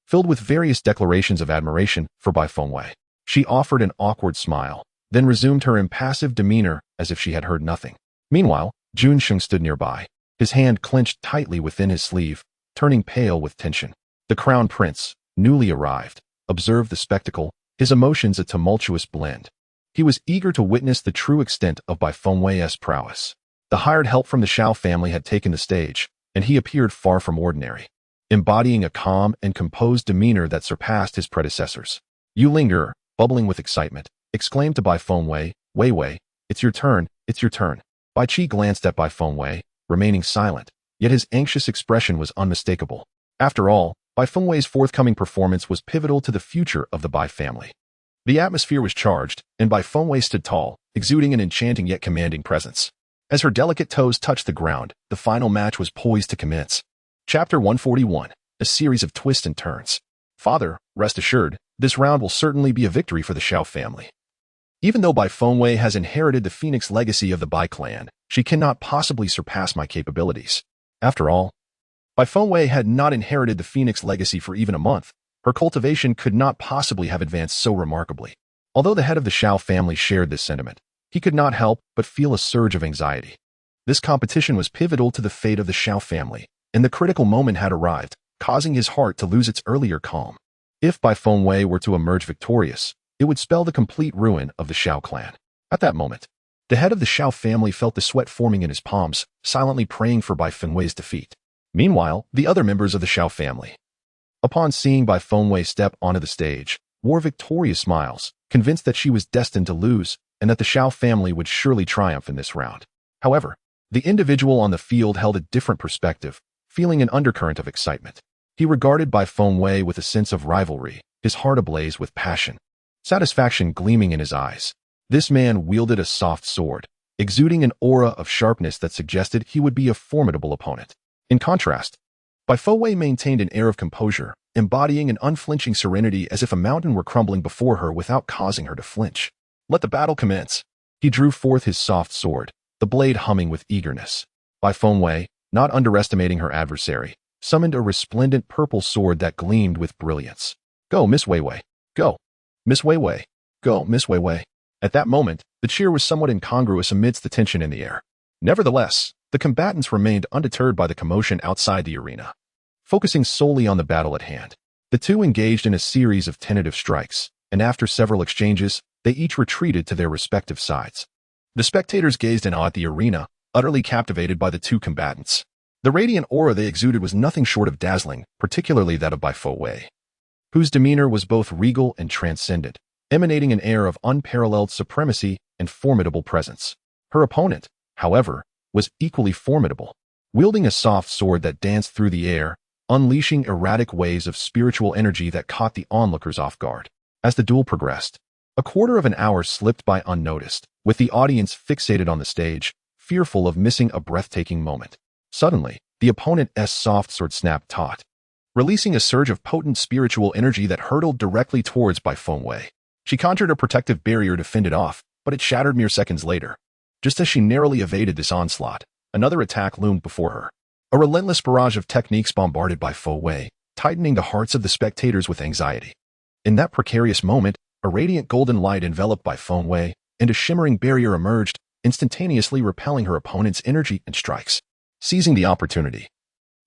filled with various declarations of admiration for Bai Fengwei. She offered an awkward smile, then resumed her impassive demeanor as if she had heard nothing. Meanwhile, Jun Sheng stood nearby, his hand clenched tightly within his sleeve, turning pale with tension. The crown prince, newly arrived, observed the spectacle, his emotions a tumultuous blend. He was eager to witness the true extent of Bai Fengwei's prowess. The hired help from the Shao family had taken the stage, and he appeared far from ordinary, embodying a calm and composed demeanor that surpassed his predecessors. Yu Linger, bubbling with excitement, exclaimed to Bai Fengwei, Weiwei, it's your turn, it's your turn. Bai Qi glanced at Bai Fengwei, remaining silent, yet his anxious expression was unmistakable. After all, Bai Fengwei's forthcoming performance was pivotal to the future of the Bai family. The atmosphere was charged, and Bai Fengwei stood tall, exuding an enchanting yet commanding presence. As her delicate toes touched the ground, the final match was poised to commence. Chapter 141, a series of twists and turns. Father, rest assured, this round will certainly be a victory for the Xiao family. Even though Bai Fengwei has inherited the phoenix legacy of the Bai clan, she cannot possibly surpass my capabilities. After all, Bai Fengwei had not inherited the phoenix legacy for even a month. Her cultivation could not possibly have advanced so remarkably. Although the head of the Xiao family shared this sentiment, he could not help but feel a surge of anxiety. This competition was pivotal to the fate of the Xiao family, and the critical moment had arrived, causing his heart to lose its earlier calm. If Bai Fengwei were to emerge victorious, it would spell the complete ruin of the Xiao clan. At that moment, the head of the Xiao family felt the sweat forming in his palms, silently praying for Bai Fengwei's defeat. Meanwhile, the other members of the Xiao family, upon seeing Bai Fengwei step onto the stage, wore victorious smiles, convinced that she was destined to lose, and that the Xiao family would surely triumph in this round. However, the individual on the field held a different perspective, feeling an undercurrent of excitement. He regarded Bai Fengwei with a sense of rivalry, his heart ablaze with passion, satisfaction gleaming in his eyes. This man wielded a soft sword, exuding an aura of sharpness that suggested he would be a formidable opponent. In contrast, Bai Fengwei maintained an air of composure, embodying an unflinching serenity as if a mountain were crumbling before her without causing her to flinch. Let the battle commence. He drew forth his soft sword, the blade humming with eagerness. Bai Fengwei, not underestimating her adversary, summoned a resplendent purple sword that gleamed with brilliance. Go, Miss Weiwei. Go. Miss Weiwei. Go, Miss Weiwei. At that moment, the cheer was somewhat incongruous amidst the tension in the air. Nevertheless, the combatants remained undeterred by the commotion outside the arena. Focusing solely on the battle at hand, the two engaged in a series of tentative strikes, and after several exchanges, they each retreated to their respective sides. The spectators gazed in awe at the arena, utterly captivated by the two combatants. The radiant aura they exuded was nothing short of dazzling, particularly that of Bai Fengwei, whose demeanor was both regal and transcendent, emanating an air of unparalleled supremacy and formidable presence. Her opponent, however, was equally formidable, wielding a soft sword that danced through the air, unleashing erratic waves of spiritual energy that caught the onlookers off guard. As the duel progressed, a quarter of an hour slipped by unnoticed, with the audience fixated on the stage, fearful of missing a breathtaking moment. Suddenly, the opponent's soft sword snapped taut, releasing a surge of potent spiritual energy that hurtled directly towards Bai Fengwei. She conjured a protective barrier to fend it off, but it shattered mere seconds later. Just as she narrowly evaded this onslaught, another attack loomed before her. A relentless barrage of techniques bombarded Bai Fengwei, tightening the hearts of the spectators with anxiety. In that precarious moment, a radiant golden light enveloped Bai Fengwei, and a shimmering barrier emerged, instantaneously repelling her opponent's energy and strikes. Seizing the opportunity,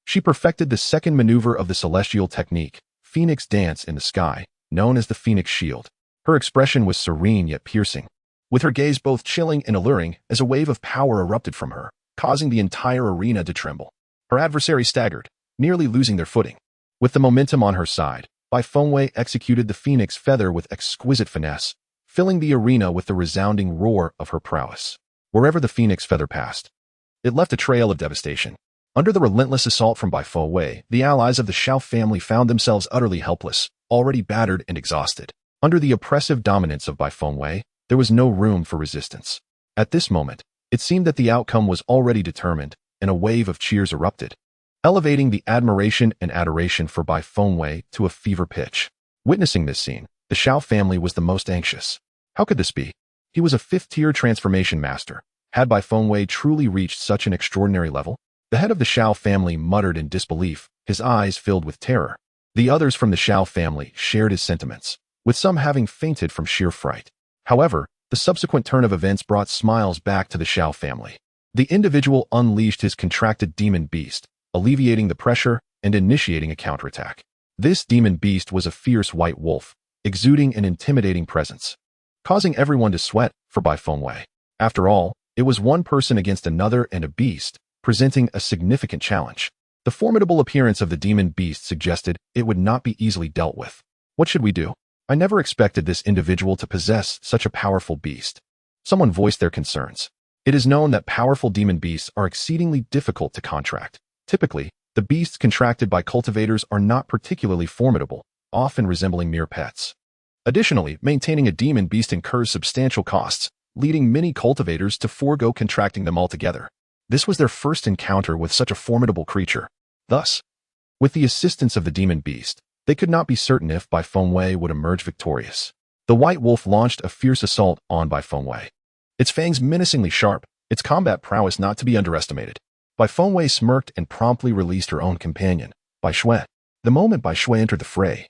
she perfected the second maneuver of the celestial technique, Phoenix Dance in the Sky, known as the Phoenix Shield. Her expression was serene yet piercing, with her gaze both chilling and alluring as a wave of power erupted from her, causing the entire arena to tremble. Her adversary staggered, nearly losing their footing. With the momentum on her side, Bai Fengwei executed the Phoenix Feather with exquisite finesse, filling the arena with the resounding roar of her prowess. Wherever the Phoenix Feather passed, it left a trail of devastation. Under the relentless assault from Bai Fengwei, the allies of the Xiao family found themselves utterly helpless, already battered and exhausted. Under the oppressive dominance of Bai Fengwei, there was no room for resistance. At this moment, it seemed that the outcome was already determined, and a wave of cheers erupted, elevating the admiration and adoration for Bai Fengwei to a fever pitch. Witnessing this scene, the Xiao family was the most anxious. How could this be? He was a fifth-tier transformation master. Had Bai Fengwei truly reached such an extraordinary level? The head of the Xiao family muttered in disbelief, his eyes filled with terror. The others from the Xiao family shared his sentiments, with some having fainted from sheer fright. However, the subsequent turn of events brought smiles back to the Xiao family. The individual unleashed his contracted demon beast, alleviating the pressure and initiating a counterattack. This demon beast was a fierce white wolf, exuding an intimidating presence, causing everyone to sweat for Bai Fengwei. After all, it was one person against another and a beast, presenting a significant challenge. The formidable appearance of the demon beast suggested it would not be easily dealt with. What should we do? I never expected this individual to possess such a powerful beast. Someone voiced their concerns. It is known that powerful demon beasts are exceedingly difficult to contract. Typically, The beasts contracted by cultivators are not particularly formidable, often resembling mere pets. Additionally, maintaining a demon beast incurs substantial costs, leading many cultivators to forego contracting them altogether. This was their first encounter with such a formidable creature. Thus, with the assistance of the demon beast, they could not be certain if Bai Fengwei would emerge victorious. The white wolf launched a fierce assault on Bai Fengwei. Its fangs menacingly sharp, its combat prowess not to be underestimated. Bai Fengwei smirked and promptly released her own companion, Bai Shui. The moment Bai Shui entered the fray,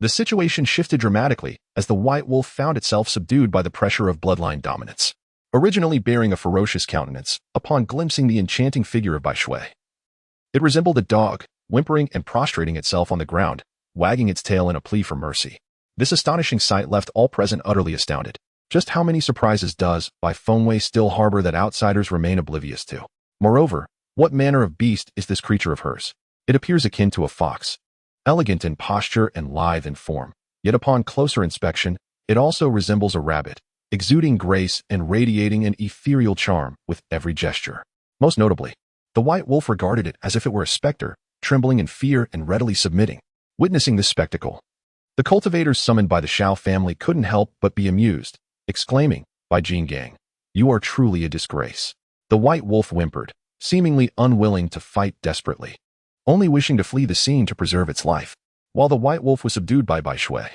the situation shifted dramatically as the white wolf found itself subdued by the pressure of bloodline dominance. Originally bearing a ferocious countenance, upon glimpsing the enchanting figure of Bai Shui, it resembled a dog, whimpering and prostrating itself on the ground, wagging its tail in a plea for mercy. This astonishing sight left all present utterly astounded. Just how many surprises does Bai Fengwei still harbor that outsiders remain oblivious to? Moreover, what manner of beast is this creature of hers? It appears akin to a fox, elegant in posture and lithe in form, yet upon closer inspection, it also resembles a rabbit, exuding grace and radiating an ethereal charm with every gesture. Most notably, the white wolf regarded it as if it were a specter, trembling in fear and readily submitting. Witnessing this spectacle, the cultivators summoned by the Shao family couldn't help but be amused, exclaiming, "Bai Jingang, you are truly a disgrace." The white wolf whimpered, seemingly unwilling to fight desperately, only wishing to flee the scene to preserve its life. While the white wolf was subdued by Bai Shui,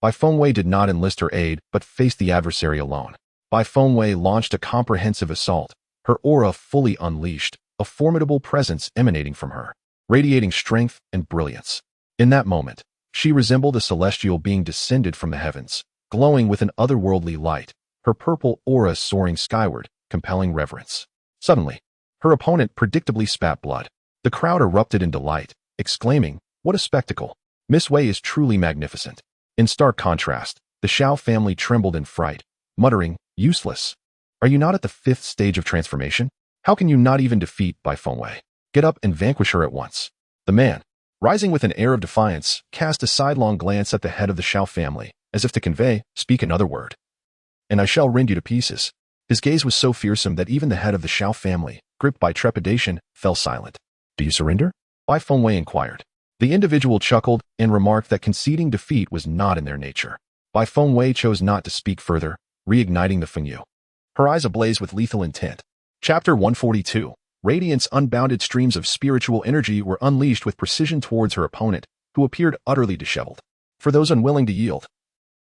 Bai Fengwei did not enlist her aid but faced the adversary alone. Bai Fengwei launched a comprehensive assault, her aura fully unleashed, a formidable presence emanating from her, radiating strength and brilliance. In that moment, she resembled a celestial being descended from the heavens, glowing with an otherworldly light, her purple aura soaring skyward, compelling reverence. Suddenly, her opponent predictably spat blood. The crowd erupted in delight, exclaiming, "What a spectacle! Miss Wei is truly magnificent." In stark contrast, the Shao family trembled in fright, muttering, "Useless! Are you not at the 5th stage of transformation? How can you not even defeat Bai Fengwei? Get up and vanquish her at once." The man, rising with an air of defiance, cast a sidelong glance at the head of the Shao family, as if to convey, "Speak another word, and I shall rend you to pieces." His gaze was so fearsome that even the head of the Shao family, gripped by trepidation, fell silent. "Do you surrender?" Bai Fengwei inquired. The individual chuckled and remarked that conceding defeat was not in their nature. Bai Fengwei chose not to speak further, reigniting the Fengyu, her eyes ablaze with lethal intent. Chapter 142. Radiant's unbounded streams of spiritual energy were unleashed with precision towards her opponent, who appeared utterly disheveled. For those unwilling to yield,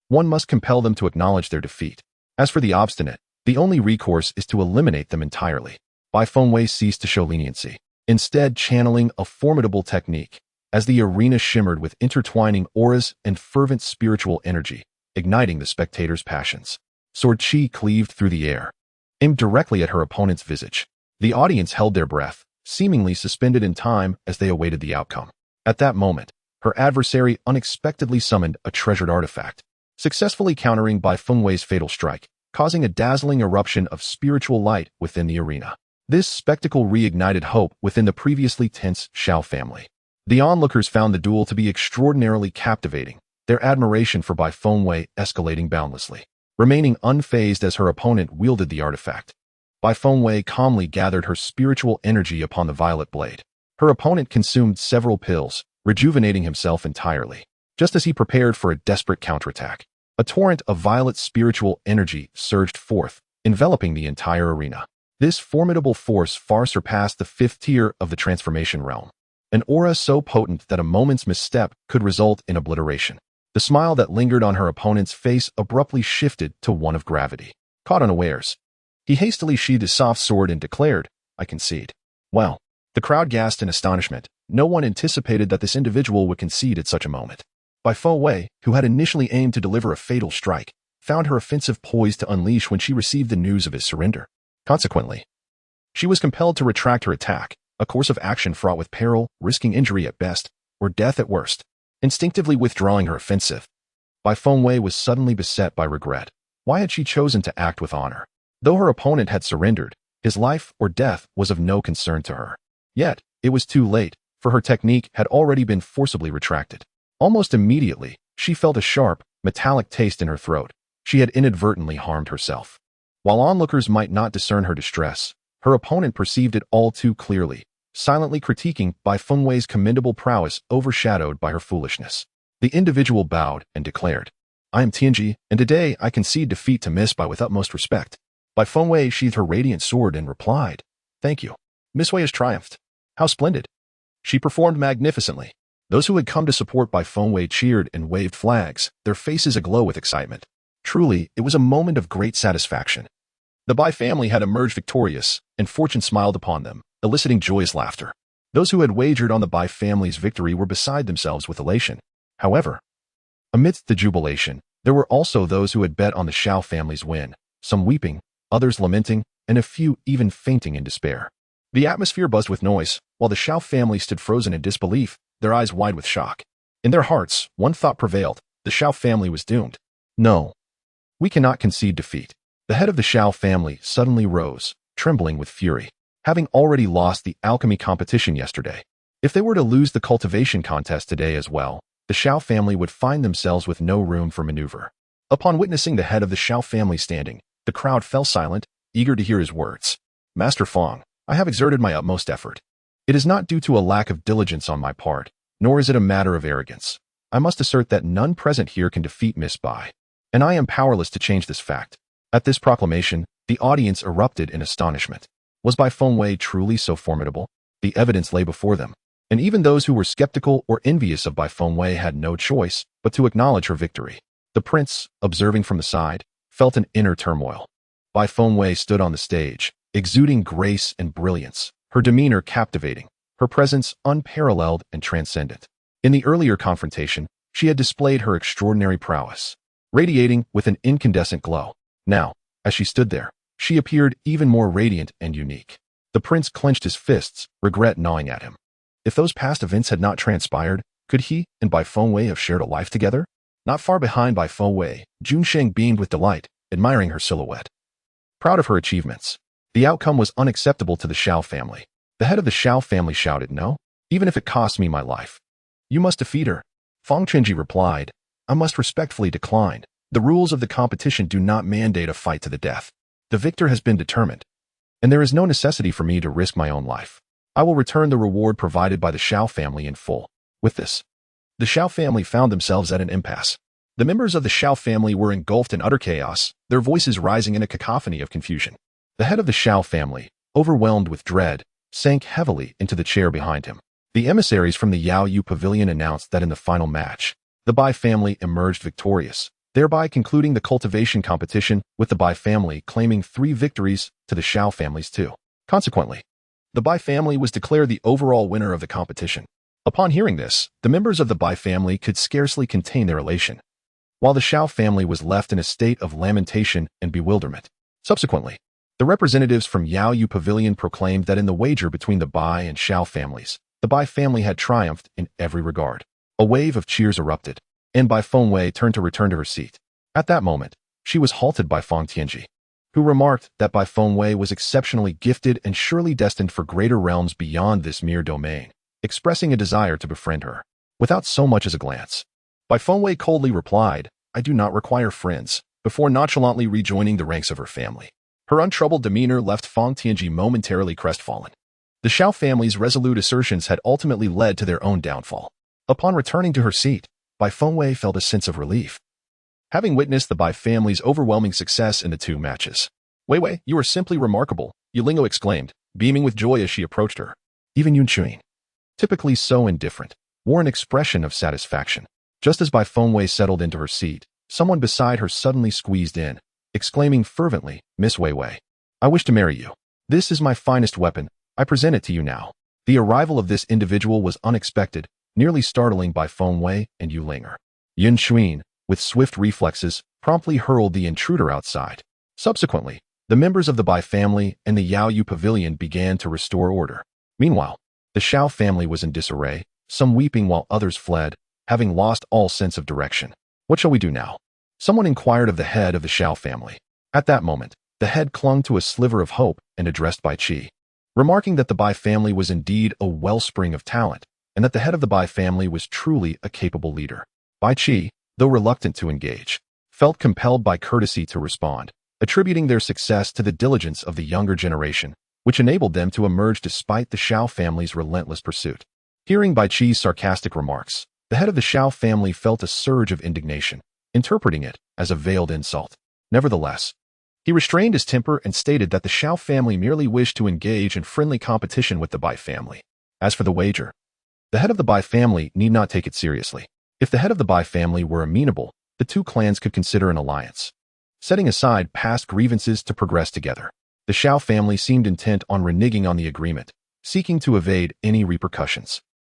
one must compel them to acknowledge their defeat. As for the obstinate, the only recourse is to eliminate them entirely. Bai Fengwei ceased to show leniency, instead channeling a formidable technique, as the arena shimmered with intertwining auras and fervent spiritual energy, igniting the spectators' passions. Sword chi cleaved through the air, aimed directly at her opponent's visage. The audience held their breath, seemingly suspended in time as they awaited the outcome. At that moment, her adversary unexpectedly summoned a treasured artifact, successfully countering Bai Fengwei's fatal strike, causing a dazzling eruption of spiritual light within the arena. This spectacle reignited hope within the previously tense Shao family. The onlookers found the duel to be extraordinarily captivating, their admiration for Bai Fengwei escalating boundlessly. Remaining unfazed as her opponent wielded the artifact, Bai Fengwei calmly gathered her spiritual energy upon the violet blade. Her opponent consumed several pills, rejuvenating himself entirely. Just as he prepared for a desperate counterattack, a torrent of violet spiritual energy surged forth, enveloping the entire arena. This formidable force far surpassed the 5th tier of the transformation realm, an aura so potent that a moment's misstep could result in obliteration. The smile that lingered on her opponent's face abruptly shifted to one of gravity. Caught unawares, he hastily sheathed his soft sword and declared, "I concede." Well, the crowd gasped in astonishment. No one anticipated that this individual would concede at such a moment. Bai Fengwei, who had initially aimed to deliver a fatal strike, found her offensive poised to unleash when she received the news of his surrender. Consequently, she was compelled to retract her attack, a course of action fraught with peril, risking injury at best, or death at worst. Instinctively withdrawing her offensive, Bai Fengwei was suddenly beset by regret. Why had she chosen to act with honor? Though her opponent had surrendered, his life or death was of no concern to her. Yet, it was too late, for her technique had already been forcibly retracted. Almost immediately, she felt a sharp, metallic taste in her throat. She had inadvertently harmed herself. While onlookers might not discern her distress, her opponent perceived it all too clearly. silently critiquing Bai Fengwei's commendable prowess overshadowed by her foolishness. The individual bowed and declared, "I am Tianji, and today I concede defeat to Miss Bai with utmost respect." Bai Fengwei sheathed her radiant sword and replied, "Thank you. Miss Wei has triumphed. How splendid." She performed magnificently. Those who had come to support Bai Fengwei cheered and waved flags, their faces aglow with excitement. Truly, it was a moment of great satisfaction. The Bai family had emerged victorious, and fortune smiled upon them, eliciting joyous laughter. Those who had wagered on the Bai family's victory were beside themselves with elation. However, amidst the jubilation, there were also those who had bet on the Shao family's win, some weeping, others lamenting, and a few even fainting in despair. The atmosphere buzzed with noise, while the Shao family stood frozen in disbelief, their eyes wide with shock. In their hearts, one thought prevailed: the Shao family was doomed. "No, we cannot concede defeat." The head of the Shao family suddenly rose, trembling with fury, having already lost the alchemy competition yesterday. If they were to lose the cultivation contest today as well, the Shao family would find themselves with no room for maneuver. Upon witnessing the head of the Shao family standing, the crowd fell silent, eager to hear his words. "Master Fong, I have exerted my utmost effort. It is not due to a lack of diligence on my part, nor is it a matter of arrogance. I must assert that none present here can defeat Miss Bai, and I am powerless to change this fact." At this proclamation, the audience erupted in astonishment. Was Bai Fengwei truly so formidable? The evidence lay before them, and even those who were skeptical or envious of Bai Fengwei had no choice but to acknowledge her victory. The prince, observing from the side, felt an inner turmoil. Bai Fengwei stood on the stage, exuding grace and brilliance, her demeanor captivating, her presence unparalleled and transcendent. In the earlier confrontation, she had displayed her extraordinary prowess, radiating with an incandescent glow. Now, as she stood there, she appeared even more radiant and unique. The prince clenched his fists, regret gnawing at him. If those past events had not transpired, could he and Bai Fengwei have shared a life together? Not far behind Bai Fengwei, Junsheng beamed with delight, admiring her silhouette. Proud of her achievements, the outcome was unacceptable to the Shao family. The head of the Shao family shouted, "No, even if it costs me my life. You must defeat her." Fong Chenji replied, "I must respectfully decline. The rules of the competition do not mandate a fight to the death. The victor has been determined, and there is no necessity for me to risk my own life. I will return the reward provided by the Shao family in full." With this, the Shao family found themselves at an impasse. The members of the Shao family were engulfed in utter chaos, their voices rising in a cacophony of confusion. The head of the Shao family, overwhelmed with dread, sank heavily into the chair behind him. The emissaries from the Yao Yu pavilion announced that in the final match, the Bai family emerged victorious, thereby concluding the cultivation competition, with the Bai family claiming 3 victories to the Shao family's 2. Consequently, the Bai family was declared the overall winner of the competition. Upon hearing this, the members of the Bai family could scarcely contain their elation, while the Shao family was left in a state of lamentation and bewilderment. Subsequently, the representatives from Yao Yu pavilion proclaimed that in the wager between the Bai and Shao families, the Bai family had triumphed in every regard. A wave of cheers erupted, and Bai Fengwei turned to return to her seat. At that moment, she was halted by Fong Tianji, who remarked that Bai Fengwei was exceptionally gifted and surely destined for greater realms beyond this mere domain, expressing a desire to befriend her. Without so much as a glance, Bai Fengwei coldly replied, "I do not require friends," before nonchalantly rejoining the ranks of her family. Her untroubled demeanor left Fong Tianji momentarily crestfallen. The Shao family's resolute assertions had ultimately led to their own downfall. Upon returning to her seat, Bai Fengwei felt a sense of relief, having witnessed the Bai family's overwhelming success in the 2 matches. "Wei Wei, you are simply remarkable," Yulingo exclaimed, beaming with joy as she approached her. Even Yun Chuin, typically so indifferent, wore an expression of satisfaction. Just as Bai Fengwei settled into her seat, someone beside her suddenly squeezed in, exclaiming fervently, "Miss Wei Wei, I wish to marry you. This is my finest weapon. I present it to you now." The arrival of this individual was unexpected, nearly startling Bai Fengwei and Yu Linger. Yun Chuin, with swift reflexes, promptly hurled the intruder outside. Subsequently, the members of the Bai family and the Yao Yu pavilion began to restore order. Meanwhile, the Shao family was in disarray, some weeping while others fled, having lost all sense of direction. "What shall we do now?" someone inquired of the head of the Shao family. At that moment, the head clung to a sliver of hope and addressed Bai Qi, remarking that the Bai family was indeed a wellspring of talent, and that the head of the Bai family was truly a capable leader. Bai Qi, though reluctant to engage, felt compelled by courtesy to respond, attributing their success to the diligence of the younger generation, which enabled them to emerge despite the Shao family's relentless pursuit. Hearing Bai Qi's sarcastic remarks, the head of the Shao family felt a surge of indignation, interpreting it as a veiled insult. Nevertheless, he restrained his temper and stated that the Shao family merely wished to engage in friendly competition with the Bai family. As for the wager, the head of the Bai family need not take it seriously. If the head of the Bai family were amenable, the two clans could consider an alliance, setting aside past grievances to progress together. The Shao family seemed intent on reneging on the agreement, seeking to evade any repercussions.